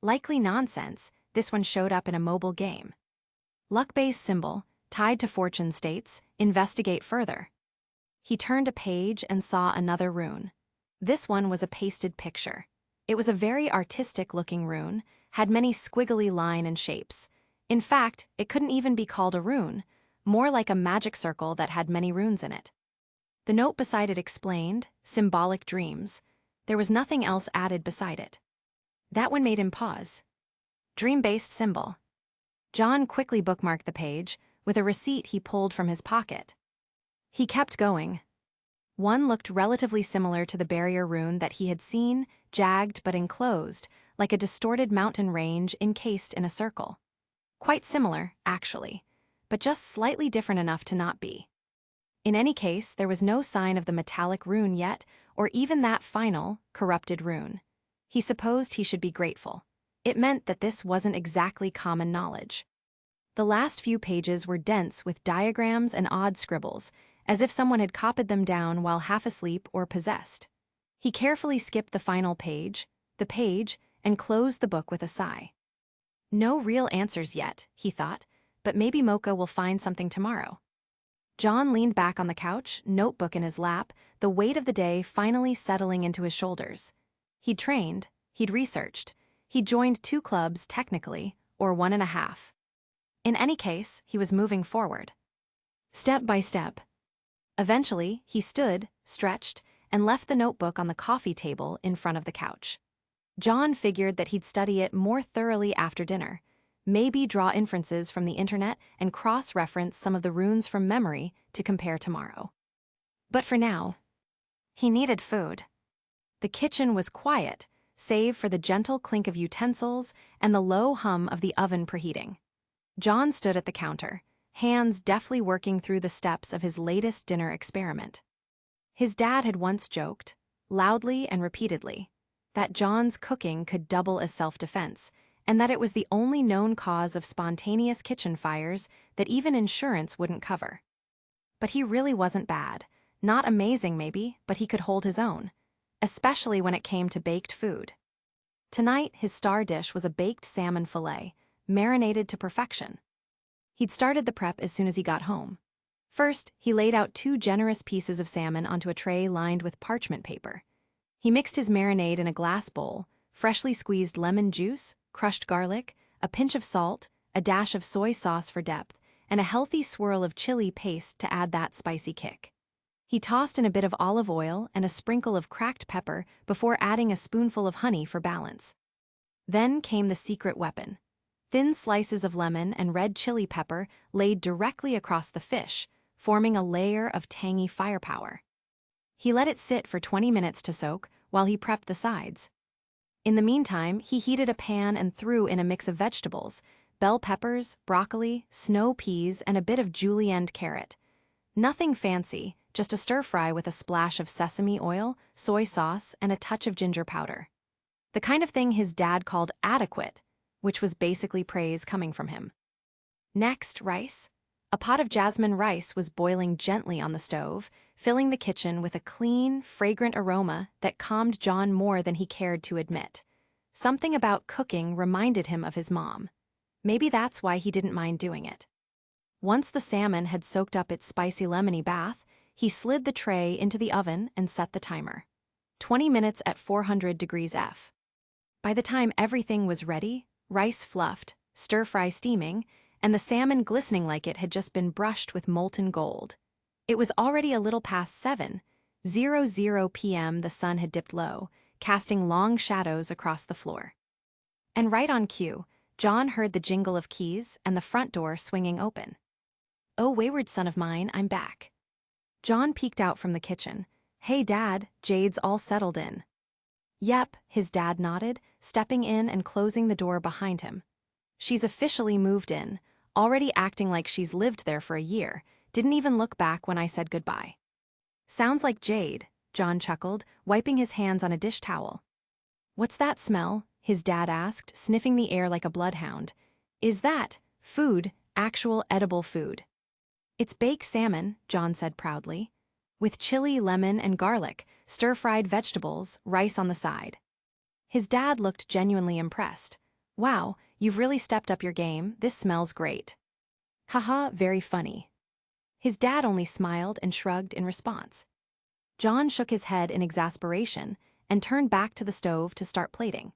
A: Likely nonsense, this one showed up in a mobile game. Luck-based symbol, tied to fortune states, investigate further. He turned a page and saw another rune. This one was a pasted picture. It was a very artistic-looking rune, had many squiggly line and shapes. In fact, it couldn't even be called a rune, more like a magic circle that had many runes in it. The note beside it explained, symbolic dreams. There was nothing else added beside it. That one made him pause. Dream-based symbol. John quickly bookmarked the page, with a receipt he pulled from his pocket. He kept going. One looked relatively similar to the barrier rune that he had seen, jagged but enclosed, like a distorted mountain range encased in a circle. Quite similar, actually, but just slightly different enough to not be. In any case, there was no sign of the metallic rune yet, or even that final, corrupted rune. He supposed he should be grateful. It meant that this wasn't exactly common knowledge. The last few pages were dense with diagrams and odd scribbles, as if someone had copied them down while half asleep or possessed. He carefully skipped the final page, and closed the book with a sigh. No real answers yet, he thought, but maybe Mocha will find something tomorrow. John leaned back on the couch, notebook in his lap, the weight of the day finally settling into his shoulders. He'd trained, he'd researched, he'd joined 2 clubs technically, or 1.5. In any case, he was moving forward. Step by step. Eventually, he stood, stretched, and left the notebook on the coffee table in front of the couch. John figured that he'd study it more thoroughly after dinner, maybe draw inferences from the internet and cross-reference some of the runes from memory to compare tomorrow. But for now, he needed food. The kitchen was quiet, save for the gentle clink of utensils and the low hum of the oven preheating. John stood at the counter, hands deftly working through the steps of his latest dinner experiment. His dad had once joked, loudly and repeatedly, that John's cooking could double as self-defense, and that it was the only known cause of spontaneous kitchen fires that even insurance wouldn't cover. But he really wasn't bad. Not amazing maybe, but he could hold his own, especially when it came to baked food. Tonight, his star dish was a baked salmon fillet, marinated to perfection. He'd started the prep as soon as he got home. First, he laid out 2 generous pieces of salmon onto a tray lined with parchment paper. He mixed his marinade in a glass bowl, freshly squeezed lemon juice, crushed garlic, a pinch of salt, a dash of soy sauce for depth, and a healthy swirl of chili paste to add that spicy kick. He tossed in a bit of olive oil and a sprinkle of cracked pepper before adding a spoonful of honey for balance. Then came the secret weapon. Thin slices of lemon and red chili pepper laid directly across the fish, forming a layer of tangy firepower. He let it sit for 20 minutes to soak while he prepped the sides. In the meantime, he heated a pan and threw in a mix of vegetables, bell peppers, broccoli, snow peas, and a bit of julienne carrot. Nothing fancy, just a stir-fry with a splash of sesame oil, soy sauce, and a touch of ginger powder. The kind of thing his dad called adequate, which was basically praise coming from him. Next, rice. A pot of jasmine rice was boiling gently on the stove, filling the kitchen with a clean, fragrant aroma that calmed John more than he cared to admit. Something about cooking reminded him of his mom. Maybe that's why he didn't mind doing it. Once the salmon had soaked up its spicy lemony bath, he slid the tray into the oven and set the timer. 20 minutes at 400 degrees F. By the time everything was ready, rice fluffed, stir-fry steaming, and the salmon glistening like it had just been brushed with molten gold. It was already a little past 7:00 p.m. The sun had dipped low, casting long shadows across the floor. And right on cue, John heard the jingle of keys and the front door swinging open. "Oh, wayward son of mine, I'm back." John peeked out from the kitchen. "Hey, Dad, Jade's all settled in." "Yep," his dad nodded, stepping in and closing the door behind him. "She's officially moved in, already acting like she's lived there for a year, didn't even look back when I said goodbye." "Sounds like Jade," John chuckled, wiping his hands on a dish towel. "What's that smell?" his dad asked, sniffing the air like a bloodhound. "Is that food, actual edible food?" "It's baked salmon," John said proudly, "with chili, lemon, and garlic, stir-fried vegetables, rice on the side." His dad looked genuinely impressed. "Wow, you've really stepped up your game, this smells great." "Haha, very funny." His dad only smiled and shrugged in response. John shook his head in exasperation and turned back to the stove to start plating.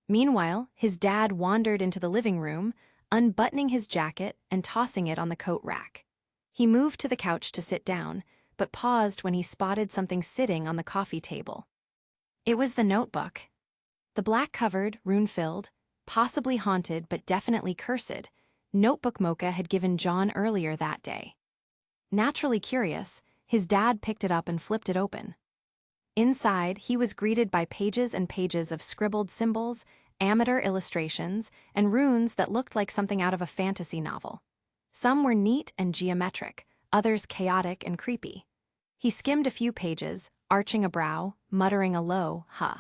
A: Meanwhile, his dad wandered into the living room, unbuttoning his jacket and tossing it on the coat rack. He moved to the couch to sit down, but paused when he spotted something sitting on the coffee table. It was the notebook. The black-covered, rune-filled, possibly haunted but definitely cursed, notebook Mocha had given John earlier that day. Naturally curious, his dad picked it up and flipped it open. Inside, he was greeted by pages and pages of scribbled symbols, amateur illustrations, and runes that looked like something out of a fantasy novel. Some were neat and geometric, others chaotic and creepy. He skimmed a few pages, arching a brow, muttering a low, "huh."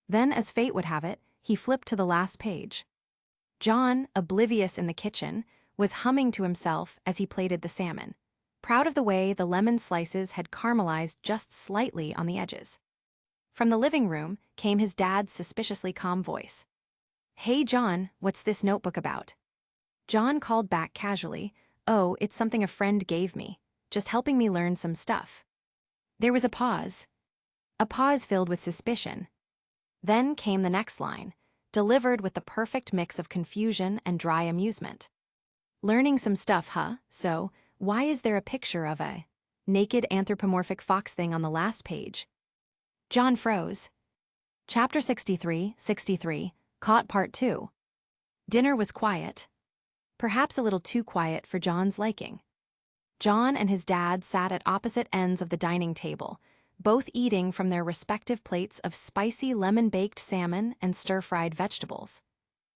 A: Then, as fate would have it, he flipped to the last page. John, oblivious in the kitchen, was humming to himself as he plated the salmon, proud of the way the lemon slices had caramelized just slightly on the edges. From the living room came his dad's suspiciously calm voice. "Hey, John, what's this notebook about?" John called back casually, "Oh, it's something a friend gave me, just helping me learn some stuff." There was a pause filled with suspicion. Then came the next line, delivered with the perfect mix of confusion and dry amusement. "Learning some stuff, huh? So, why is there a picture of a naked anthropomorphic fox thing on the last page?" John froze. Chapter 63, Caught Part 2. Dinner was quiet. Perhaps a little too quiet for John's liking. John and his dad sat at opposite ends of the dining table, both eating from their respective plates of spicy lemon-baked salmon and stir-fried vegetables.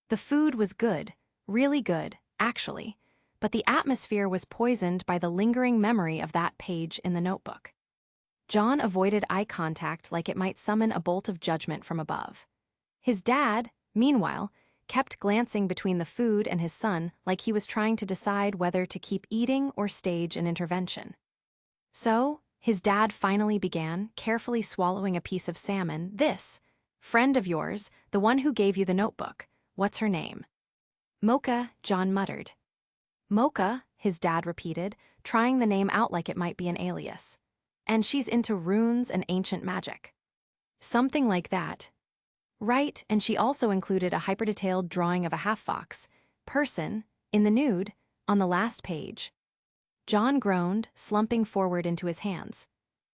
A: The food was good, really good, actually, but the atmosphere was poisoned by the lingering memory of that page in the notebook. John avoided eye contact like it might summon a bolt of judgment from above. His dad, meanwhile, kept glancing between the food and his son like he was trying to decide whether to keep eating or stage an intervention. So, his dad finally began, carefully swallowing a piece of salmon. "This friend of yours, the one who gave you the notebook, what's her name?" "Mocha," John muttered. "Mocha," his dad repeated, trying the name out like it might be an alias. "And she's into runes and ancient magic." "Something like that." "Right, and she also included a hyper-detailed drawing of a half-fox person, in the nude, on the last page." John groaned, slumping forward into his hands.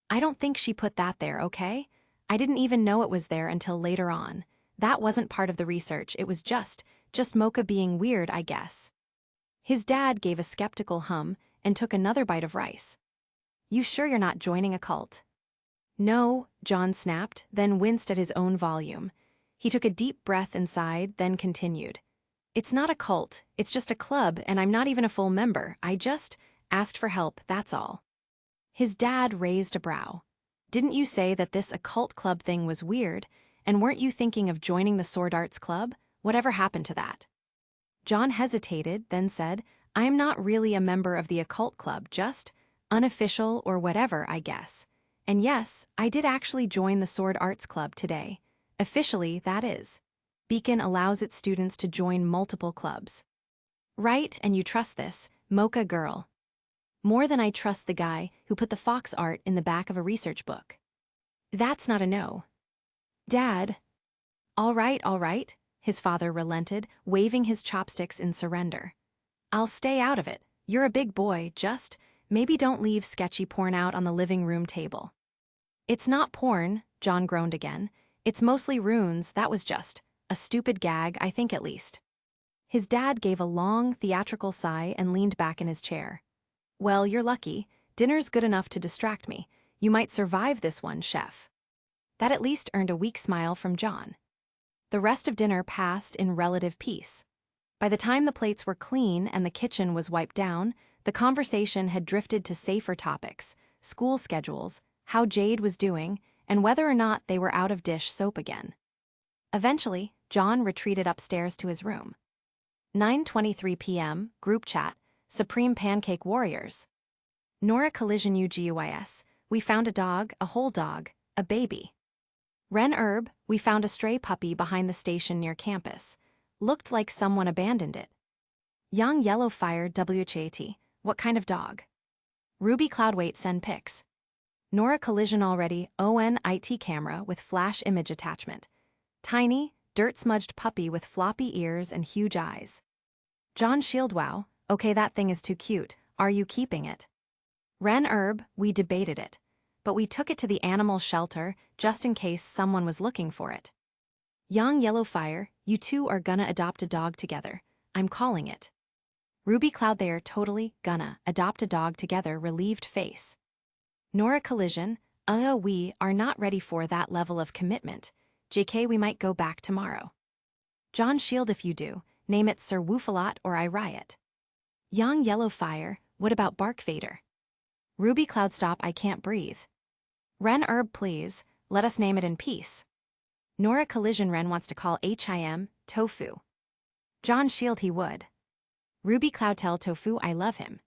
A: "I don't think she put that there, okay? I didn't even know it was there until later on. That wasn't part of the research, it was just Mocha being weird, I guess." His dad gave a skeptical hum and took another bite of rice. "You sure you're not joining a cult?" "No," John snapped, then winced at his own volume. He took a deep breath and sighed, then continued. "It's not a cult, it's just a club, and I'm not even a full member. I just asked for help, that's all." His dad raised a brow. "Didn't you say that this occult club thing was weird, and weren't you thinking of joining the Sword Arts Club? Whatever happened to that?" John hesitated, then said, "I'm not really a member of the occult club, just unofficial or whatever, I guess. And yes, I did actually join the Sword Arts Club today. Officially, that is. Beacon allows its students to join multiple clubs." "Right, and you trust this, Mocha girl." "More than I trust the guy who put the fox art in the back of a research book." "That's not a no." "Dad." All right," his father relented, waving his chopsticks in surrender. "I'll stay out of it. You're a big boy, just maybe don't leave sketchy porn out on the living room table." "It's not porn," John groaned again. "It's mostly runes, that was just a stupid gag, I think at least." His dad gave a long, theatrical sigh and leaned back in his chair. "Well, you're lucky. Dinner's good enough to distract me. You might survive this one, chef." That at least earned a weak smile from John. The rest of dinner passed in relative peace. By the time the plates were clean and the kitchen was wiped down, the conversation had drifted to safer topics: school schedules, how Jade was doing, and whether or not they were out of dish soap again. Eventually, John retreated upstairs to his room. 9:23 p.m., group chat, Supreme Pancake Warriors. Nora Collision UGUIS, we found a dog, a whole dog, a baby. RWBY, we found a stray puppy behind the station near campus. Looked like someone abandoned it. Young Yellowfire WHAT, what kind of dog? Ruby Cloudweight send pics. Nora Collision already ON IT camera with flash image attachment. Tiny, dirt-smudged puppy with floppy ears and huge eyes. John Shield wow, okay that thing is too cute, are you keeping it? RWBY, we debated it, but we took it to the animal shelter just in case someone was looking for it. Young Yellowfire, you two are gonna adopt a dog together, I'm calling it. Ruby Cloud they are totally gonna adopt a dog together relieved face. Nora Collision, we are not ready for that level of commitment. JK we might go back tomorrow. John Shield if you do, name it Sir Woofalot or I riot. Young Yellowfire, what about Bark Vader? Ruby Cloud stop I can't breathe. RWBY please, let us name it in peace. Nora Collision Ren wants to call HIM, Tofu. John Shield he would. Ruby Cloud tell Tofu I love him.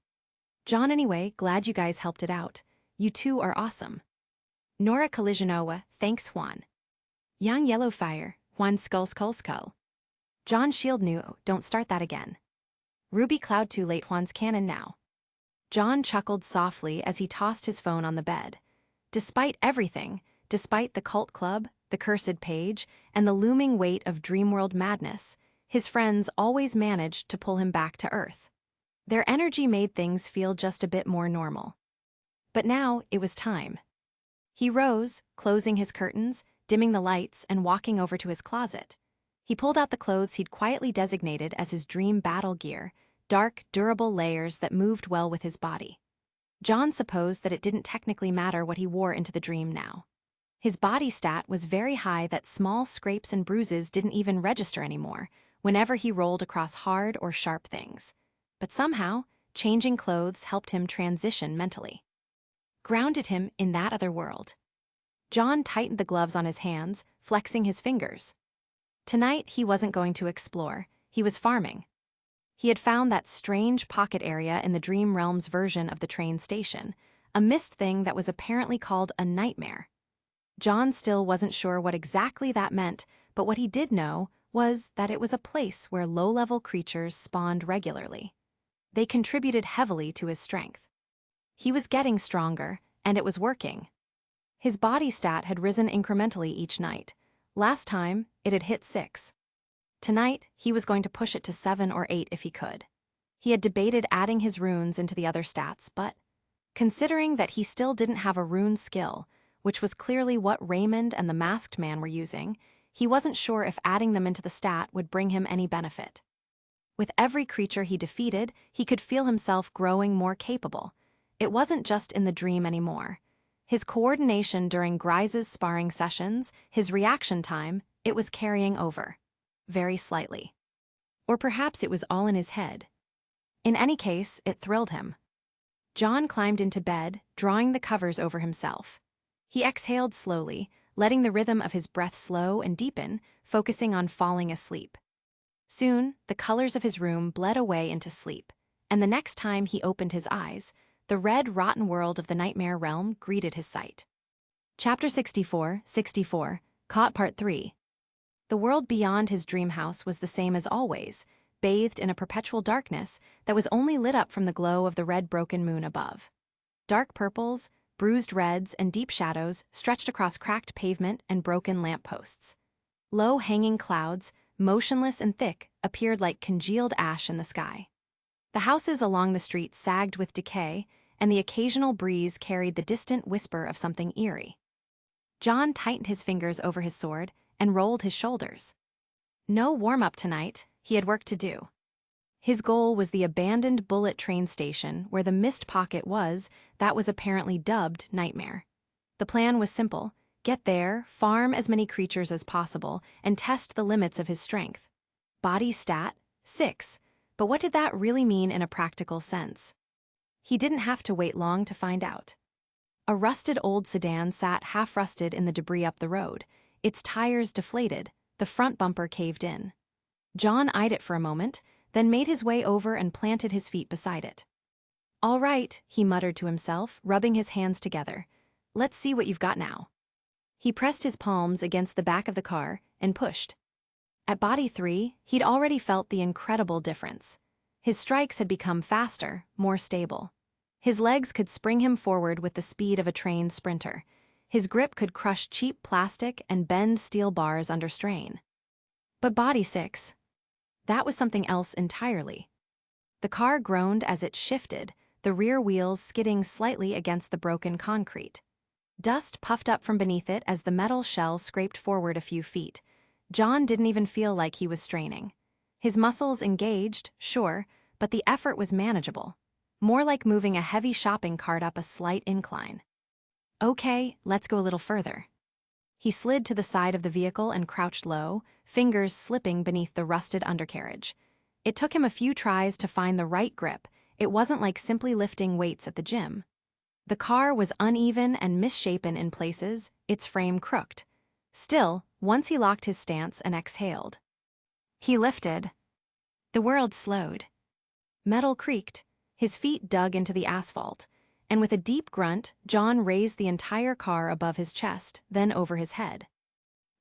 A: John anyway, glad you guys helped it out. You two are awesome. Nora Collision Owa, thanks Juan. Young Yellowfire, Juan Skull Skull Skull. John Shield knew, don't start that again. RWBY Cloud 2 Xuanhuan's canon now. John chuckled softly as he tossed his phone on the bed. Despite everything, despite the cult club, the cursed page, and the looming weight of Dreamworld madness, his friends always managed to pull him back to earth. Their energy made things feel just a bit more normal. But now it was time. He rose, closing his curtains, dimming the lights, and walking over to his closet. He pulled out the clothes he'd quietly designated as his dream battle gear, dark, durable layers that moved well with his body. John supposed that it didn't technically matter what he wore into the dream now. His body stat was very high that small scrapes and bruises didn't even register anymore whenever he rolled across hard or sharp things. But somehow, changing clothes helped him transition mentally. Grounded him in that other world. John tightened the gloves on his hands, flexing his fingers. Tonight, he wasn't going to explore, he was farming. He had found that strange pocket area in the Dream Realm's version of the train station, a mist thing that was apparently called a nightmare. John still wasn't sure what exactly that meant, but what he did know was that it was a place where low-level creatures spawned regularly. They contributed heavily to his strength. He was getting stronger, and it was working. His body stat had risen incrementally each night. Last time, it had hit 6. Tonight, he was going to push it to 7 or 8 if he could. He had debated adding his runes into the other stats, but considering that he still didn't have a rune skill, which was clearly what Raymond and the Masked Man were using, he wasn't sure if adding them into the stat would bring him any benefit. With every creature he defeated, he could feel himself growing more capable. It wasn't just in the dream anymore. His coordination during Grice's sparring sessions, his reaction time, it was carrying over. Very slightly. Or perhaps it was all in his head. In any case, it thrilled him. John climbed into bed, drawing the covers over himself. He exhaled slowly, letting the rhythm of his breath slow and deepen, focusing on falling asleep. Soon, the colors of his room bled away into sleep, and the next time he opened his eyes, the red, rotten world of the nightmare realm greeted his sight. Chapter 64, Caught Part 3. The world beyond his dream house was the same as always, bathed in a perpetual darkness that was only lit up from the glow of the red broken moon above. Dark purples, bruised reds, and deep shadows stretched across cracked pavement and broken lampposts. Low-hanging clouds, motionless and thick, appeared like congealed ash in the sky. The houses along the street sagged with decay, and the occasional breeze carried the distant whisper of something eerie. John tightened his fingers over his sword and rolled his shoulders. No warm-up tonight, he had work to do. His goal was the abandoned bullet train station where the mist pocket was, that was apparently dubbed Nightmare. The plan was simple: get there, farm as many creatures as possible, and test the limits of his strength. Body stat, 6, but what did that really mean in a practical sense? He didn't have to wait long to find out. A rusted old sedan sat half-rusted in the debris up the road, its tires deflated, the front bumper caved in. John eyed it for a moment, then made his way over and planted his feet beside it. "All right," he muttered to himself, rubbing his hands together. "Let's see what you've got now." He pressed his palms against the back of the car and pushed. At Body 3, he'd already felt the incredible difference. His strikes had become faster, more stable. His legs could spring him forward with the speed of a trained sprinter. His grip could crush cheap plastic and bend steel bars under strain. But Body 6, that was something else entirely. The car groaned as it shifted, the rear wheels skidding slightly against the broken concrete. Dust puffed up from beneath it as the metal shell scraped forward a few feet. John didn't even feel like he was straining. His muscles engaged, sure, but the effort was manageable. More like moving a heavy shopping cart up a slight incline. Okay, let's go a little further. He slid to the side of the vehicle and crouched low, fingers slipping beneath the rusted undercarriage. It took him a few tries to find the right grip. It wasn't like simply lifting weights at the gym. The car was uneven and misshapen in places, its frame crooked. Still, once he locked his stance and exhaled. He lifted. The world slowed. Metal creaked. His feet dug into the asphalt, and with a deep grunt, John raised the entire car above his chest, then over his head.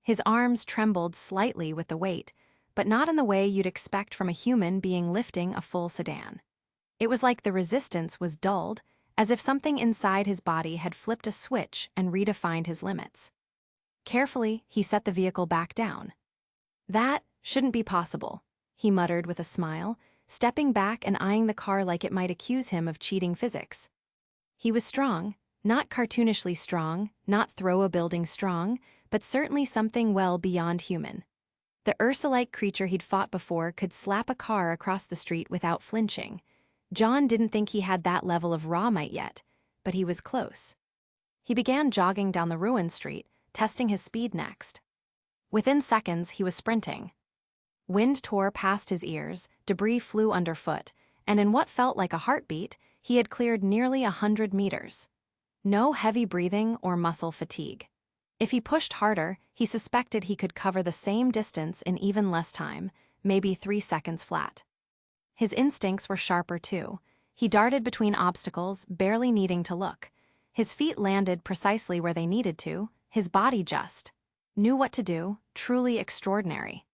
A: His arms trembled slightly with the weight, but not in the way you'd expect from a human being lifting a full sedan. It was like the resistance was dulled, as if something inside his body had flipped a switch and redefined his limits. Carefully, he set the vehicle back down. "That shouldn't be possible," he muttered with a smile, stepping back and eyeing the car like it might accuse him of cheating physics. He was strong, not cartoonishly strong, not throw-a-building strong, but certainly something well beyond human. The Ursa-like creature he'd fought before could slap a car across the street without flinching. John didn't think he had that level of raw might yet, but he was close. He began jogging down the ruined street, testing his speed next. Within seconds, he was sprinting. Wind tore past his ears, debris flew underfoot, and in what felt like a heartbeat, he had cleared nearly 100 meters. No heavy breathing or muscle fatigue. If he pushed harder, he suspected he could cover the same distance in even less time, maybe 3 seconds flat. His instincts were sharper too. He darted between obstacles, barely needing to look. His feet landed precisely where they needed to, his body just knew what to do, truly extraordinary.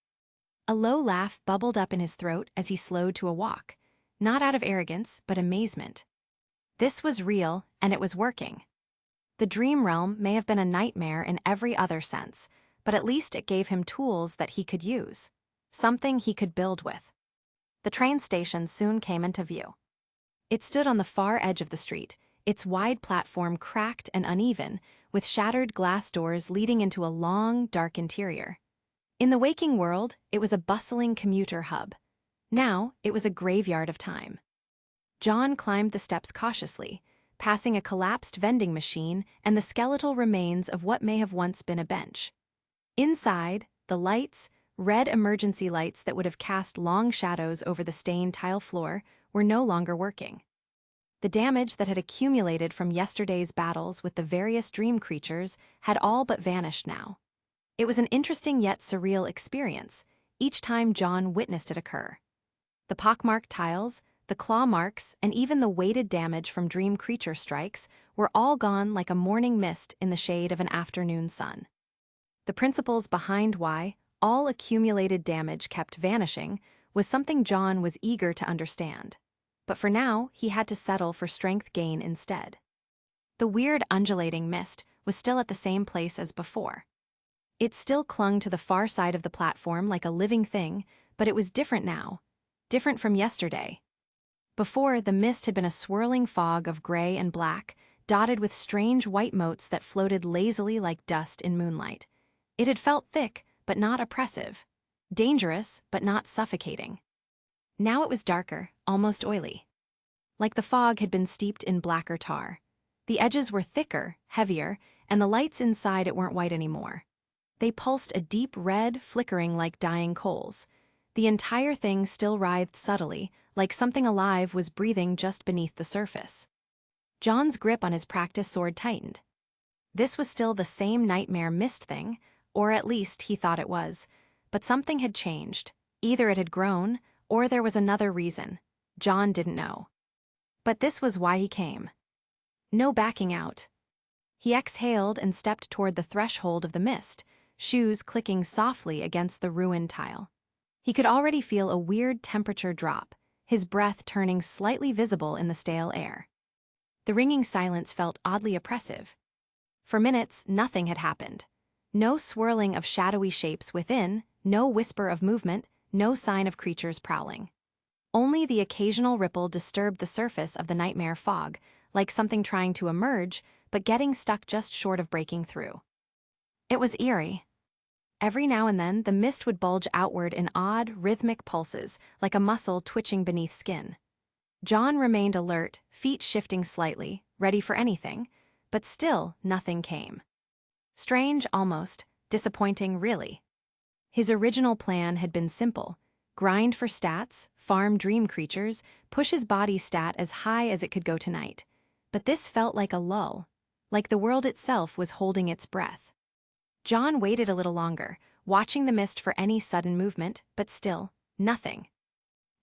A: A low laugh bubbled up in his throat as he slowed to a walk, not out of arrogance, but amazement. This was real, and it was working. The dream realm may have been a nightmare in every other sense, but at least it gave him tools that he could use, something he could build with. The train station soon came into view. It stood on the far edge of the street, its wide platform cracked and uneven, with shattered glass doors leading into a long, dark interior. In the waking world, it was a bustling commuter hub. Now, it was a graveyard of time. John climbed the steps cautiously, passing a collapsed vending machine and the skeletal remains of what may have once been a bench. Inside, the lights, red emergency lights that would have cast long shadows over the stained tile floor, were no longer working. The damage that had accumulated from yesterday's battles with the various dream creatures had all but vanished now. It was an interesting yet surreal experience, each time John witnessed it occur. The pockmarked tiles, the claw marks, and even the weighted damage from dream creature strikes were all gone like a morning mist in the shade of an afternoon sun. The principles behind why all accumulated damage kept vanishing was something John was eager to understand. But for now, he had to settle for strength gain instead. The weird undulating mist was still at the same place as before. It still clung to the far side of the platform like a living thing, but it was different now. Different from yesterday. Before, the mist had been a swirling fog of gray and black, dotted with strange white motes that floated lazily like dust in moonlight. It had felt thick, but not oppressive. Dangerous, but not suffocating. Now it was darker, almost oily. Like the fog had been steeped in blacker tar. The edges were thicker, heavier, and the lights inside it weren't white anymore. They pulsed a deep red, flickering like dying coals. The entire thing still writhed subtly, like something alive was breathing just beneath the surface. John's grip on his practice sword tightened. This was still the same nightmare mist thing, or at least he thought it was, but something had changed. Either it had grown, or there was another reason. John didn't know. But this was why he came. No backing out. He exhaled and stepped toward the threshold of the mist, shoes clicking softly against the ruined tile. He could already feel a weird temperature drop, his breath turning slightly visible in the stale air. The ringing silence felt oddly oppressive. For minutes, nothing had happened. No swirling of shadowy shapes within, no whisper of movement, no sign of creatures prowling. Only the occasional ripple disturbed the surface of the nightmare fog, like something trying to emerge, but getting stuck just short of breaking through. It was eerie. Every now and then, the mist would bulge outward in odd, rhythmic pulses, like a muscle twitching beneath skin. John remained alert, feet shifting slightly, ready for anything, but still nothing came. Strange, almost, disappointing, really. His original plan had been simple: grind for stats, farm dream creatures, push his body stat as high as it could go tonight. But this felt like a lull, like the world itself was holding its breath. John waited a little longer, watching the mist for any sudden movement, but still, nothing.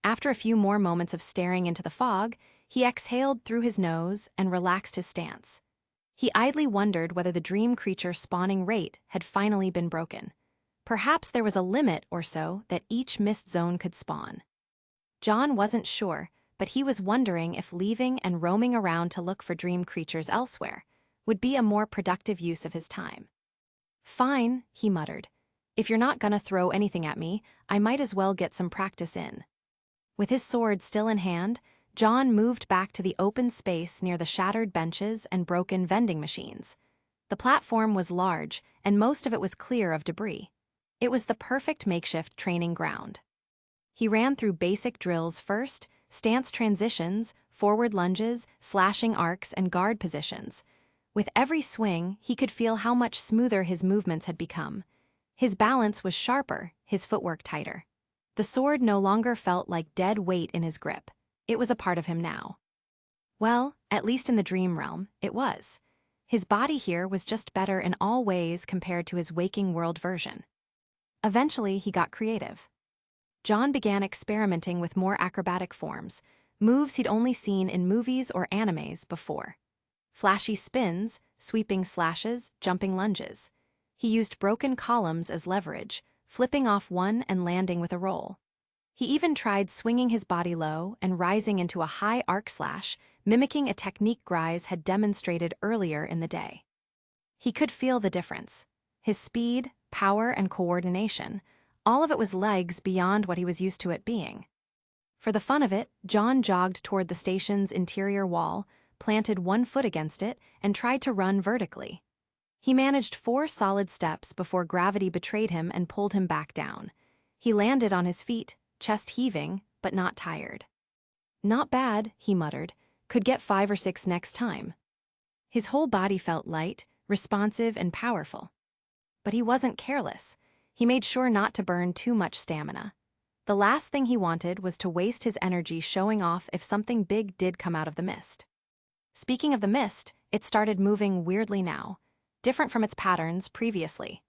A: After a few more moments of staring into the fog, he exhaled through his nose and relaxed his stance. He idly wondered whether the dream creature spawning rate had finally been broken. Perhaps there was a limit or so that each mist zone could spawn. John wasn't sure, but he was wondering if leaving and roaming around to look for dream creatures elsewhere would be a more productive use of his time. "Fine," he muttered. "If you're not gonna throw anything at me, I might as well get some practice in." With his sword still in hand, John moved back to the open space near the shattered benches and broken vending machines. The platform was large, and most of it was clear of debris. It was the perfect makeshift training ground. He ran through basic drills first, stance transitions, forward lunges, slashing arcs, and guard positions. With every swing, he could feel how much smoother his movements had become. His balance was sharper, his footwork tighter. The sword no longer felt like dead weight in his grip. It was a part of him now. Well, at least in the dream realm, it was. His body here was just better in all ways compared to his waking world version. Eventually, he got creative. John began experimenting with more acrobatic forms, moves he'd only seen in movies or animes before. Flashy spins, sweeping slashes, jumping lunges. He used broken columns as leverage, flipping off one and landing with a roll. He even tried swinging his body low and rising into a high arc slash, mimicking a technique Weiss had demonstrated earlier in the day. He could feel the difference. His speed, power, and coordination, all of it was legs beyond what he was used to it being. For the fun of it, John jogged toward the station's interior wall, planted one foot against it, and tried to run vertically. He managed 4 solid steps before gravity betrayed him and pulled him back down. He landed on his feet, chest heaving, but not tired. "Not bad," he muttered. "Could get 5 or 6 next time." His whole body felt light, responsive, and powerful. But he wasn't careless. He made sure not to burn too much stamina. The last thing he wanted was to waste his energy showing off if something big did come out of the mist. Speaking of the mist, it started moving weirdly now, different from its patterns previously.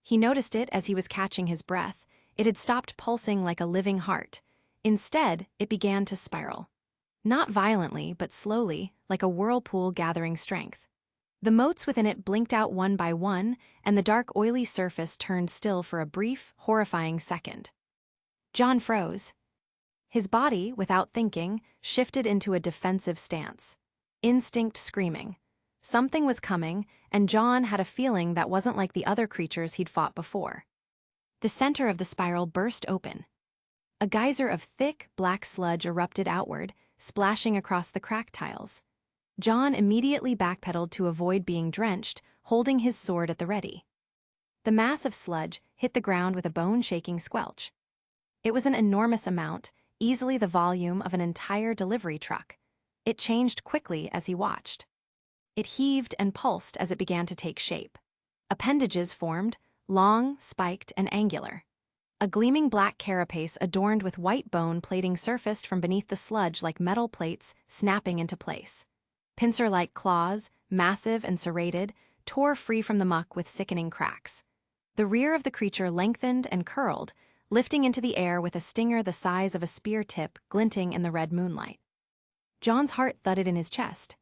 A: He noticed it as he was catching his breath. It had stopped pulsing like a living heart. Instead, it began to spiral. Not violently, but slowly, like a whirlpool gathering strength. The motes within it blinked out one by one, and the dark, oily surface turned still for a brief, horrifying second. John froze. His body, without thinking, shifted into a defensive stance. Instinct screaming. Something was coming, and John had a feeling that wasn't like the other creatures he'd fought before. The center of the spiral burst open. A geyser of thick, black sludge erupted outward, splashing across the cracked tiles. John immediately backpedaled to avoid being drenched, holding his sword at the ready. The mass of sludge hit the ground with a bone-shaking squelch. It was an enormous amount, easily the volume of an entire delivery truck. It changed quickly as he watched. It heaved and pulsed as it began to take shape. Appendages formed, long, spiked, and angular. A gleaming black carapace adorned with white bone plating surfaced from beneath the sludge like metal plates snapping into place. Pincer-like claws, massive and serrated, tore free from the muck with sickening cracks. The rear of the creature lengthened and curled, lifting into the air with a stinger the size of a spear tip glinting in the red moonlight. John's heart thudded in his chest.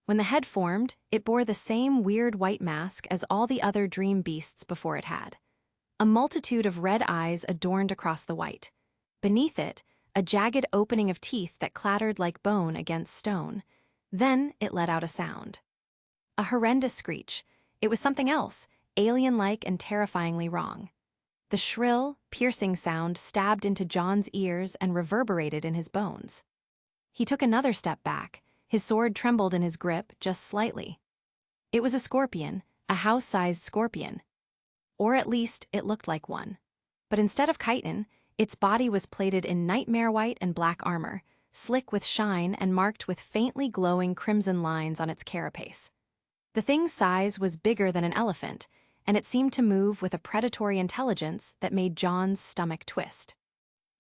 A: When the head formed, it bore the same weird white mask as all the other dream beasts before it had. A multitude of red eyes adorned across the white. Beneath it, a jagged opening of teeth that clattered like bone against stone. Then it let out a sound. A horrendous screech. It was something else, alien-like and terrifyingly wrong. The shrill, piercing sound stabbed into John's ears and reverberated in his bones. He took another step back. His sword trembled in his grip just slightly. It was a scorpion, a house-sized scorpion. Or at least, it looked like one. But instead of chitin, its body was plated in nightmare white and black armor, slick with shine and marked with faintly glowing crimson lines on its carapace. The thing's size was bigger than an elephant, and it seemed to move with a predatory intelligence that made John's stomach twist.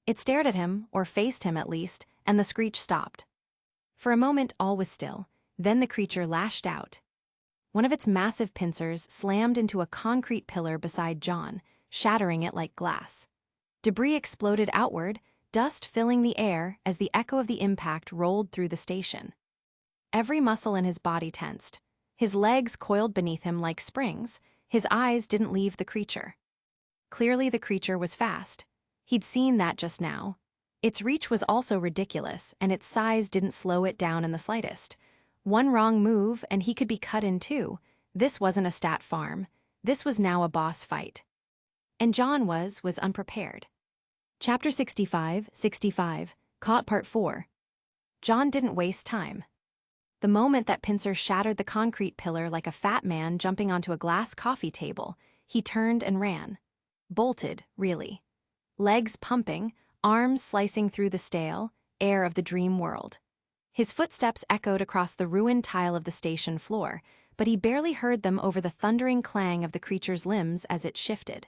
A: It stared at him, or faced him at least, and the screech stopped. For a moment all was still, then the creature lashed out. One of its massive pincers slammed into a concrete pillar beside John, shattering it like glass. Debris exploded outward, dust filling the air as the echo of the impact rolled through the station. Every muscle in his body tensed. His legs coiled beneath him like springs. His eyes didn't leave the creature. Clearly the creature was fast. He'd seen that just now. Its reach was also ridiculous, and its size didn't slow it down in the slightest. One wrong move and he could be cut in two. This wasn't a stat farm. This was now a boss fight. And John was unprepared. Chapter 65, Caught Part 4. John didn't waste time. The moment that pincer shattered the concrete pillar like a fat man jumping onto a glass coffee table, he turned and ran. Bolted, really. Legs pumping, arms slicing through the stale air of the dream world. His footsteps echoed across the ruined tile of the station floor, but he barely heard them over the thundering clang of the creature's limbs as it shifted.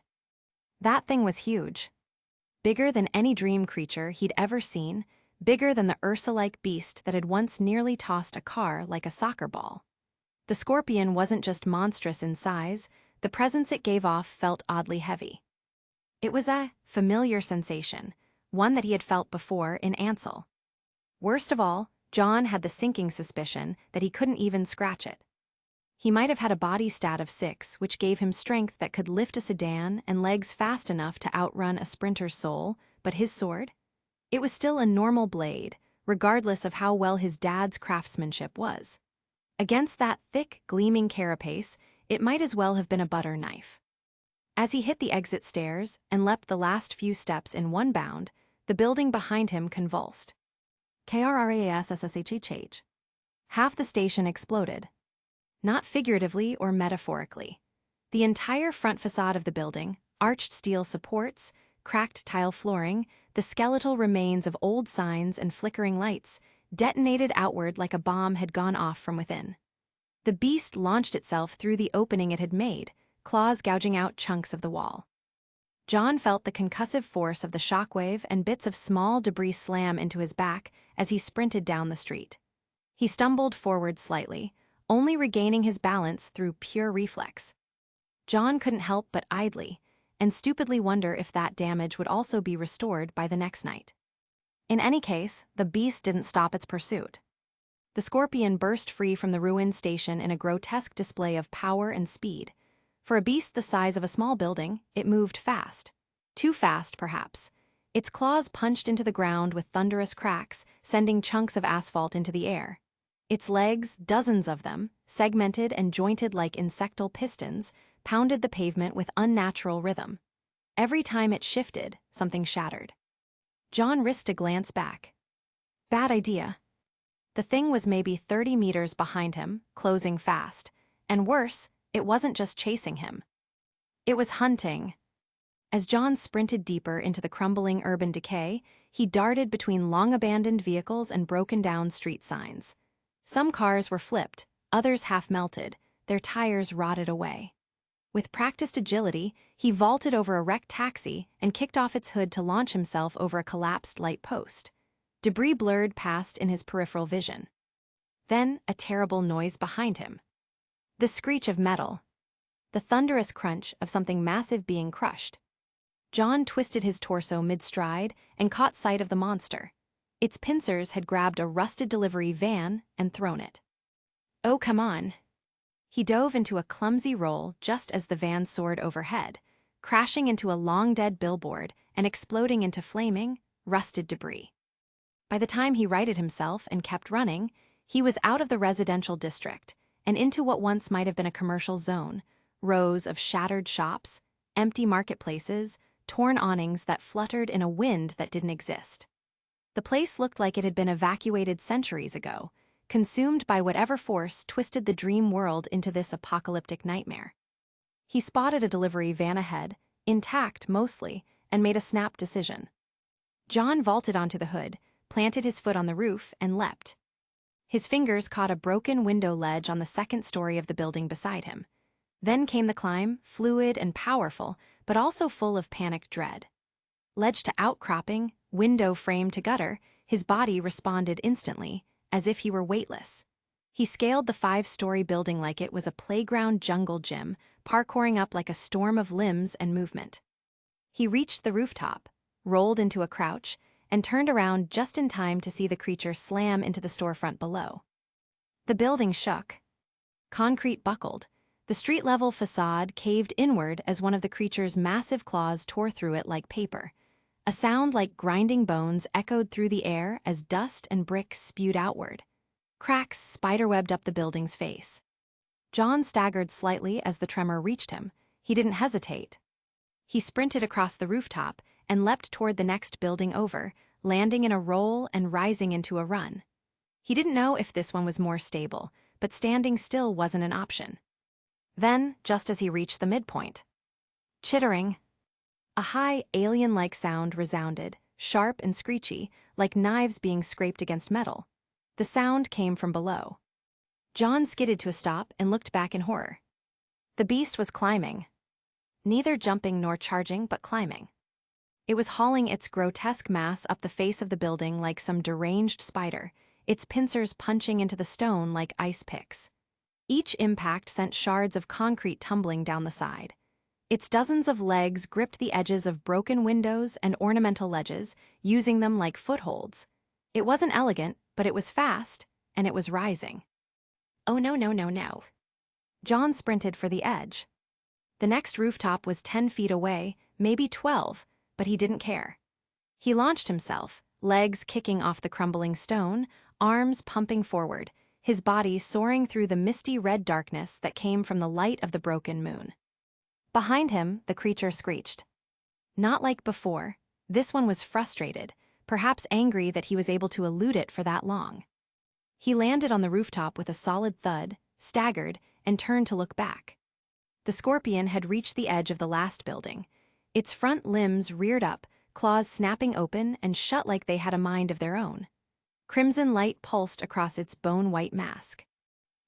A: That thing was huge. Bigger than any dream creature he'd ever seen, bigger than the Ursa-like beast that had once nearly tossed a car like a soccer ball. The scorpion wasn't just monstrous in size, the presence it gave off felt oddly heavy. It was a familiar sensation, one that he had felt before in Ansel. Worst of all, John had the sinking suspicion that he couldn't even scratch it. He might have had a body stat of 6, which gave him strength that could lift a sedan and legs fast enough to outrun a sprinter's soul, but his sword? It was still a normal blade, regardless of how well his dad's craftsmanship was. Against that thick, gleaming carapace, it might as well have been a butter knife. As he hit the exit stairs and leapt the last few steps in one bound, the building behind him convulsed. KRRASSSHH. Half the station exploded. Not figuratively or metaphorically. The entire front facade of the building, arched steel supports, cracked tile flooring, the skeletal remains of old signs and flickering lights, detonated outward like a bomb had gone off from within. The beast launched itself through the opening it had made, claws gouging out chunks of the wall. John felt the concussive force of the shockwave and bits of small debris slam into his back as he sprinted down the street. He stumbled forward slightly, only regaining his balance through pure reflex. John couldn't help but idly and stupidly wonder if that damage would also be restored by the next night. In any case, the beast didn't stop its pursuit. The scorpion burst free from the ruined station in a grotesque display of power and speed. For a beast the size of a small building, it moved fast. Too fast, perhaps. Its claws punched into the ground with thunderous cracks, sending chunks of asphalt into the air. Its legs, dozens of them, segmented and jointed like insectal pistons, pounded the pavement with unnatural rhythm. Every time it shifted, something shattered. John risked a glance back. Bad idea. The thing was maybe 30 meters behind him, closing fast. And worse, it wasn't just chasing him. It was hunting. As John sprinted deeper into the crumbling urban decay, he darted between long-abandoned vehicles and broken-down street signs. Some cars were flipped, others half-melted, their tires rotted away. With practiced agility, he vaulted over a wrecked taxi and kicked off its hood to launch himself over a collapsed light post. Debris blurred past in his peripheral vision. Then, a terrible noise behind him. The screech of metal. The thunderous crunch of something massive being crushed. John twisted his torso mid-stride and caught sight of the monster. Its pincers had grabbed a rusted delivery van and thrown it. Oh, come on. He dove into a clumsy roll just as the van soared overhead, crashing into a long-dead billboard and exploding into flaming, rusted debris. By the time he righted himself and kept running, he was out of the residential district and into what once might have been a commercial zone, rows of shattered shops, empty marketplaces, torn awnings that fluttered in a wind that didn't exist. The place looked like it had been evacuated centuries ago, consumed by whatever force twisted the dream world into this apocalyptic nightmare. He spotted a delivery van ahead, intact mostly, and made a snap decision. John vaulted onto the hood, planted his foot on the roof, and leapt. His fingers caught a broken window ledge on the second story of the building beside him. Then came the climb, fluid and powerful, but also full of panicked dread. Ledge to outcropping, window frame to gutter, his body responded instantly, as if he were weightless. He scaled the 5-story building like it was a playground jungle gym, parkouring up like a storm of limbs and movement. He reached the rooftop, rolled into a crouch, and turned around just in time to see the creature slam into the storefront below. The building shook. Concrete buckled, The street-level facade caved inward as one of the creature's massive claws tore through it like paper. A sound like grinding bones echoed through the air as dust and bricks spewed outward. Cracks spiderwebbed up the building's face. John staggered slightly as the tremor reached him. He didn't hesitate. He sprinted across the rooftop and leapt toward the next building over, landing in a roll and rising into a run. He didn't know if this one was more stable, but standing still wasn't an option. Then, just as he reached the midpoint, chittering, a high, alien-like sound resounded, sharp and screechy, like knives being scraped against metal. The sound came from below. John skidded to a stop and looked back in horror. The beast was climbing. Neither jumping nor charging, but climbing. It was hauling its grotesque mass up the face of the building like some deranged spider, its pincers punching into the stone like ice picks. Each impact sent shards of concrete tumbling down the side. Its dozens of legs gripped the edges of broken windows and ornamental ledges, using them like footholds. It wasn't elegant, but it was fast, and it was rising. Oh no, no, no, no. John sprinted for the edge. The next rooftop was 10 feet away, maybe 12, but he didn't care. He launched himself, legs kicking off the crumbling stone, arms pumping forward, his body soaring through the misty red darkness that came from the light of the broken moon. Behind him, the creature screeched. Not like before, this one was frustrated, perhaps angry that he was able to elude it for that long. He landed on the rooftop with a solid thud, staggered, and turned to look back. The scorpion had reached the edge of the last building. Its front limbs reared up, claws snapping open and shut like they had a mind of their own. Crimson light pulsed across its bone-white mask.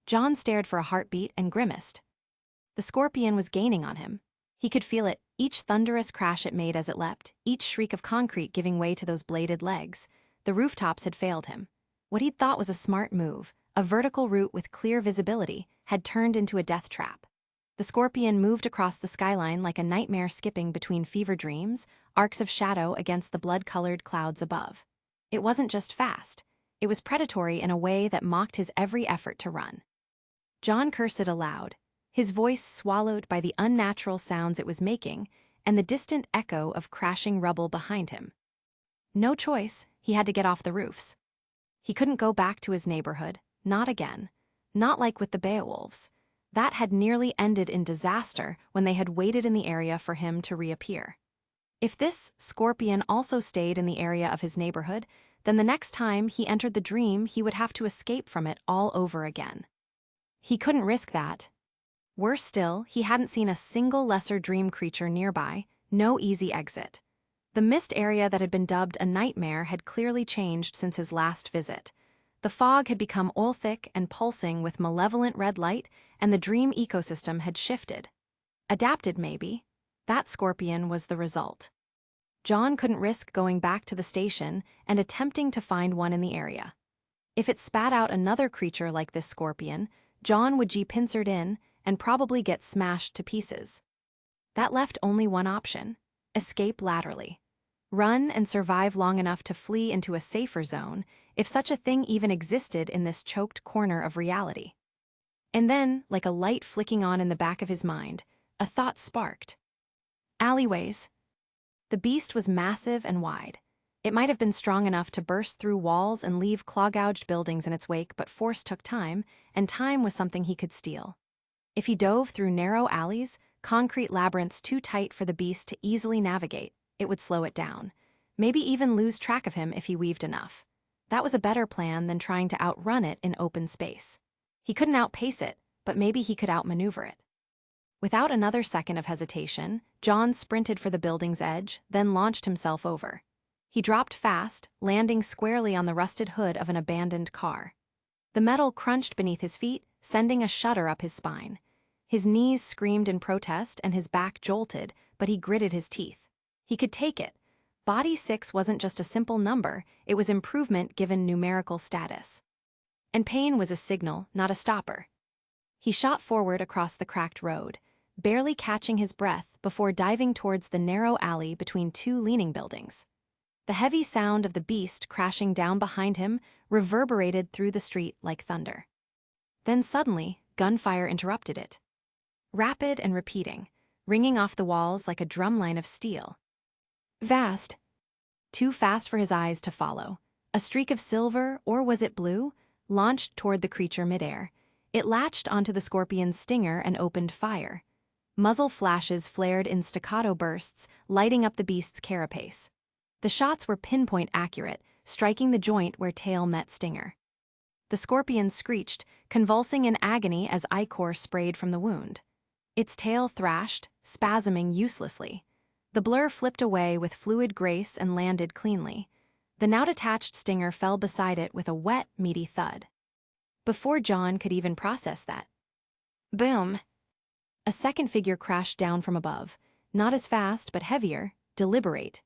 A: John stared for a heartbeat and grimaced. The scorpion was gaining on him. He could feel it, each thunderous crash it made as it leapt, each shriek of concrete giving way to those bladed legs. The rooftops had failed him. What he'd thought was a smart move, a vertical route with clear visibility, had turned into a death trap. The scorpion moved across the skyline like a nightmare skipping between fever dreams, arcs of shadow against the blood-colored clouds above. It wasn't just fast. It was predatory in a way that mocked his every effort to run. John cursed aloud, his voice swallowed by the unnatural sounds it was making and the distant echo of crashing rubble behind him. No choice, he had to get off the roofs. He couldn't go back to his neighborhood, not again. Not like with the Beowulfs. That had nearly ended in disaster when they had waited in the area for him to reappear. If this scorpion also stayed in the area of his neighborhood, then the next time he entered the dream he would have to escape from it all over again. He couldn't risk that. Worse still, he hadn't seen a single lesser dream creature nearby, no easy exit. The mist area that had been dubbed a nightmare had clearly changed since his last visit. The fog had become oil-thick and pulsing with malevolent red light, and the dream ecosystem had shifted. Adapted, maybe. That scorpion was the result. John couldn't risk going back to the station and attempting to find one in the area. If it spat out another creature like this scorpion, John would be pincered in and probably get smashed to pieces. That left only one option: escape laterally. Run and survive long enough to flee into a safer zone, if such a thing even existed in this choked corner of reality. And then, like a light flicking on in the back of his mind, a thought sparked. Alleyways. The beast was massive and wide. It might have been strong enough to burst through walls and leave claw-gouged buildings in its wake, but force took time, and time was something he could steal. If he dove through narrow alleys, concrete labyrinths too tight for the beast to easily navigate, it would slow it down, maybe even lose track of him if he weaved enough. That was a better plan than trying to outrun it in open space. He couldn't outpace it, but maybe he could outmaneuver it. Without another second of hesitation, John sprinted for the building's edge, then launched himself over. He dropped fast, landing squarely on the rusted hood of an abandoned car. The metal crunched beneath his feet, sending a shudder up his spine. His knees screamed in protest and his back jolted, but he gritted his teeth. He could take it. Body 6 wasn't just a simple number, it was improvement given numerical status. And pain was a signal, not a stopper. He shot forward across the cracked road, barely catching his breath before diving towards the narrow alley between two leaning buildings. The heavy sound of the beast crashing down behind him reverberated through the street like thunder. Then suddenly, gunfire interrupted it. rapid and repeating, ringing off the walls like a drumline of steel. Vast. Too fast for his eyes to follow. A streak of silver, or was it blue, launched toward the creature midair. It latched onto the scorpion's stinger and opened fire. Muzzle flashes flared in staccato bursts, lighting up the beast's carapace. The shots were pinpoint accurate, striking the joint where tail met stinger. The scorpion screeched, convulsing in agony as ichor sprayed from the wound. Its tail thrashed, spasming uselessly. The blur flipped away with fluid grace and landed cleanly. The now-detached stinger fell beside it with a wet, meaty thud. Before John could even process that. Boom! A second figure crashed down from above, not as fast but heavier, deliberate.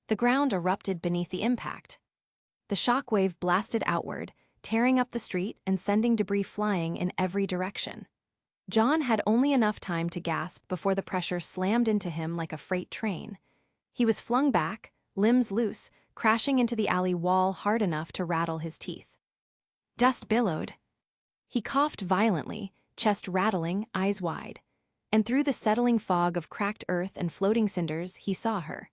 A: The ground erupted beneath the impact. The shockwave blasted outward, tearing up the street and sending debris flying in every direction. John had only enough time to gasp before the pressure slammed into him like a freight train. He was flung back, limbs loose, crashing into the alley wall hard enough to rattle his teeth. Dust billowed. He coughed violently, chest rattling, eyes wide. And through the settling fog of cracked earth and floating cinders, he saw her.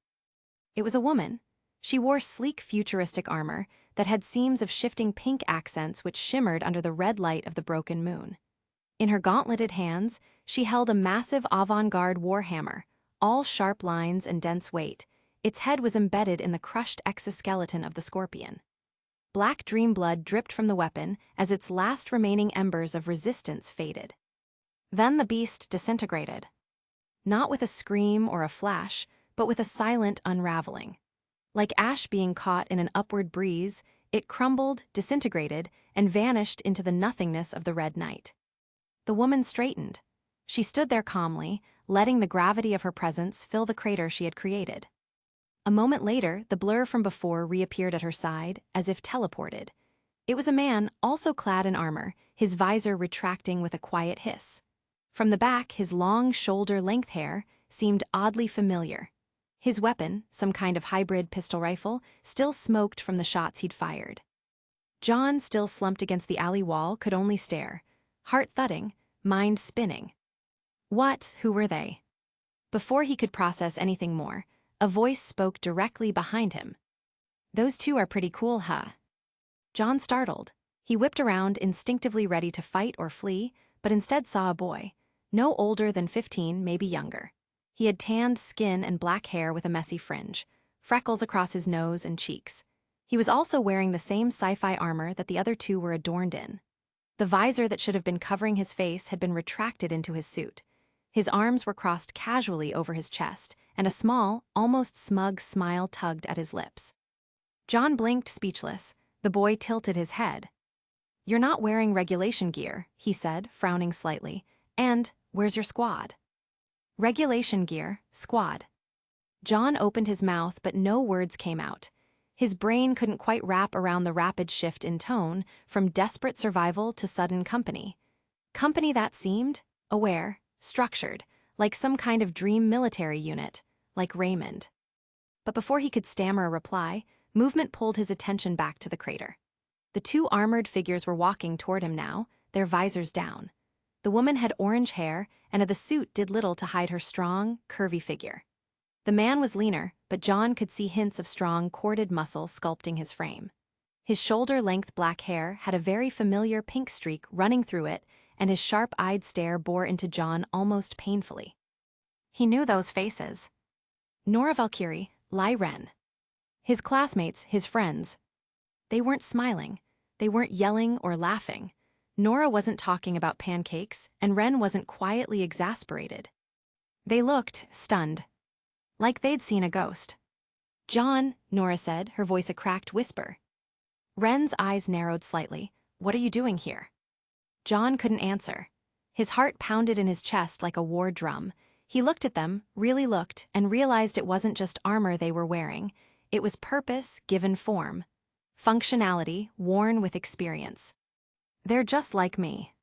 A: It was a woman. She wore sleek futuristic armor that had seams of shifting pink accents which shimmered under the red light of the broken moon. In her gauntleted hands, she held a massive avant-garde warhammer, all sharp lines and dense weight. Its head was embedded in the crushed exoskeleton of the scorpion. Black dream blood dripped from the weapon as its last remaining embers of resistance faded. Then the beast disintegrated. Not with a scream or a flash, but with a silent unraveling. Like ash being caught in an upward breeze, it crumbled, disintegrated, and vanished into the nothingness of the red night. The woman straightened. She stood there calmly, letting the gravity of her presence fill the crater she had created. A moment later, the blur from before reappeared at her side, as if teleported. It was a man, also clad in armor, his visor retracting with a quiet hiss. From the back, his long shoulder-length hair seemed oddly familiar. His weapon, some kind of hybrid pistol rifle, still smoked from the shots he'd fired. John, still slumped against the alley wall, could only stare, heart thudding, mind spinning. Who were they? Before he could process anything more, a voice spoke directly behind him. Those two are pretty cool, huh? John startled. He whipped around, instinctively ready to fight or flee, but instead saw a boy, no older than 15, maybe younger. He had tanned skin and black hair with a messy fringe, freckles across his nose and cheeks. He was also wearing the same sci-fi armor that the other two were adorned in. The visor that should have been covering his face had been retracted into his suit. His arms were crossed casually over his chest, and a small, almost smug smile tugged at his lips. John blinked, speechless. The boy tilted his head. "You're not wearing regulation gear," he said, frowning slightly. "And where's your squad?" "Regulation gear, squad." John opened his mouth, but no words came out. His brain couldn't quite wrap around the rapid shift in tone, from desperate survival to sudden company. Company that seemed aware, structured, like some kind of dream military unit, like Raymond. But before he could stammer a reply, movement pulled his attention back to the crater. The two armored figures were walking toward him now, their visors down. The woman had orange hair, and the suit did little to hide her strong, curvy figure. The man was leaner, but John could see hints of strong, corded muscle sculpting his frame. His shoulder-length black hair had a very familiar pink streak running through it, and his sharp-eyed stare bore into John almost painfully. He knew those faces. Nora Valkyrie, Lai Ren. His classmates, his friends. They weren't smiling. They weren't yelling or laughing. Nora wasn't talking about pancakes, and Ren wasn't quietly exasperated. They looked stunned, like they'd seen a ghost. "John," Nora said, her voice a cracked whisper. Ren's eyes narrowed slightly. "What are you doing here?" John couldn't answer. His heart pounded in his chest like a war drum. He looked at them, really looked, and realized it wasn't just armor they were wearing. It was purpose given form. Functionality worn with experience. "They're just like me."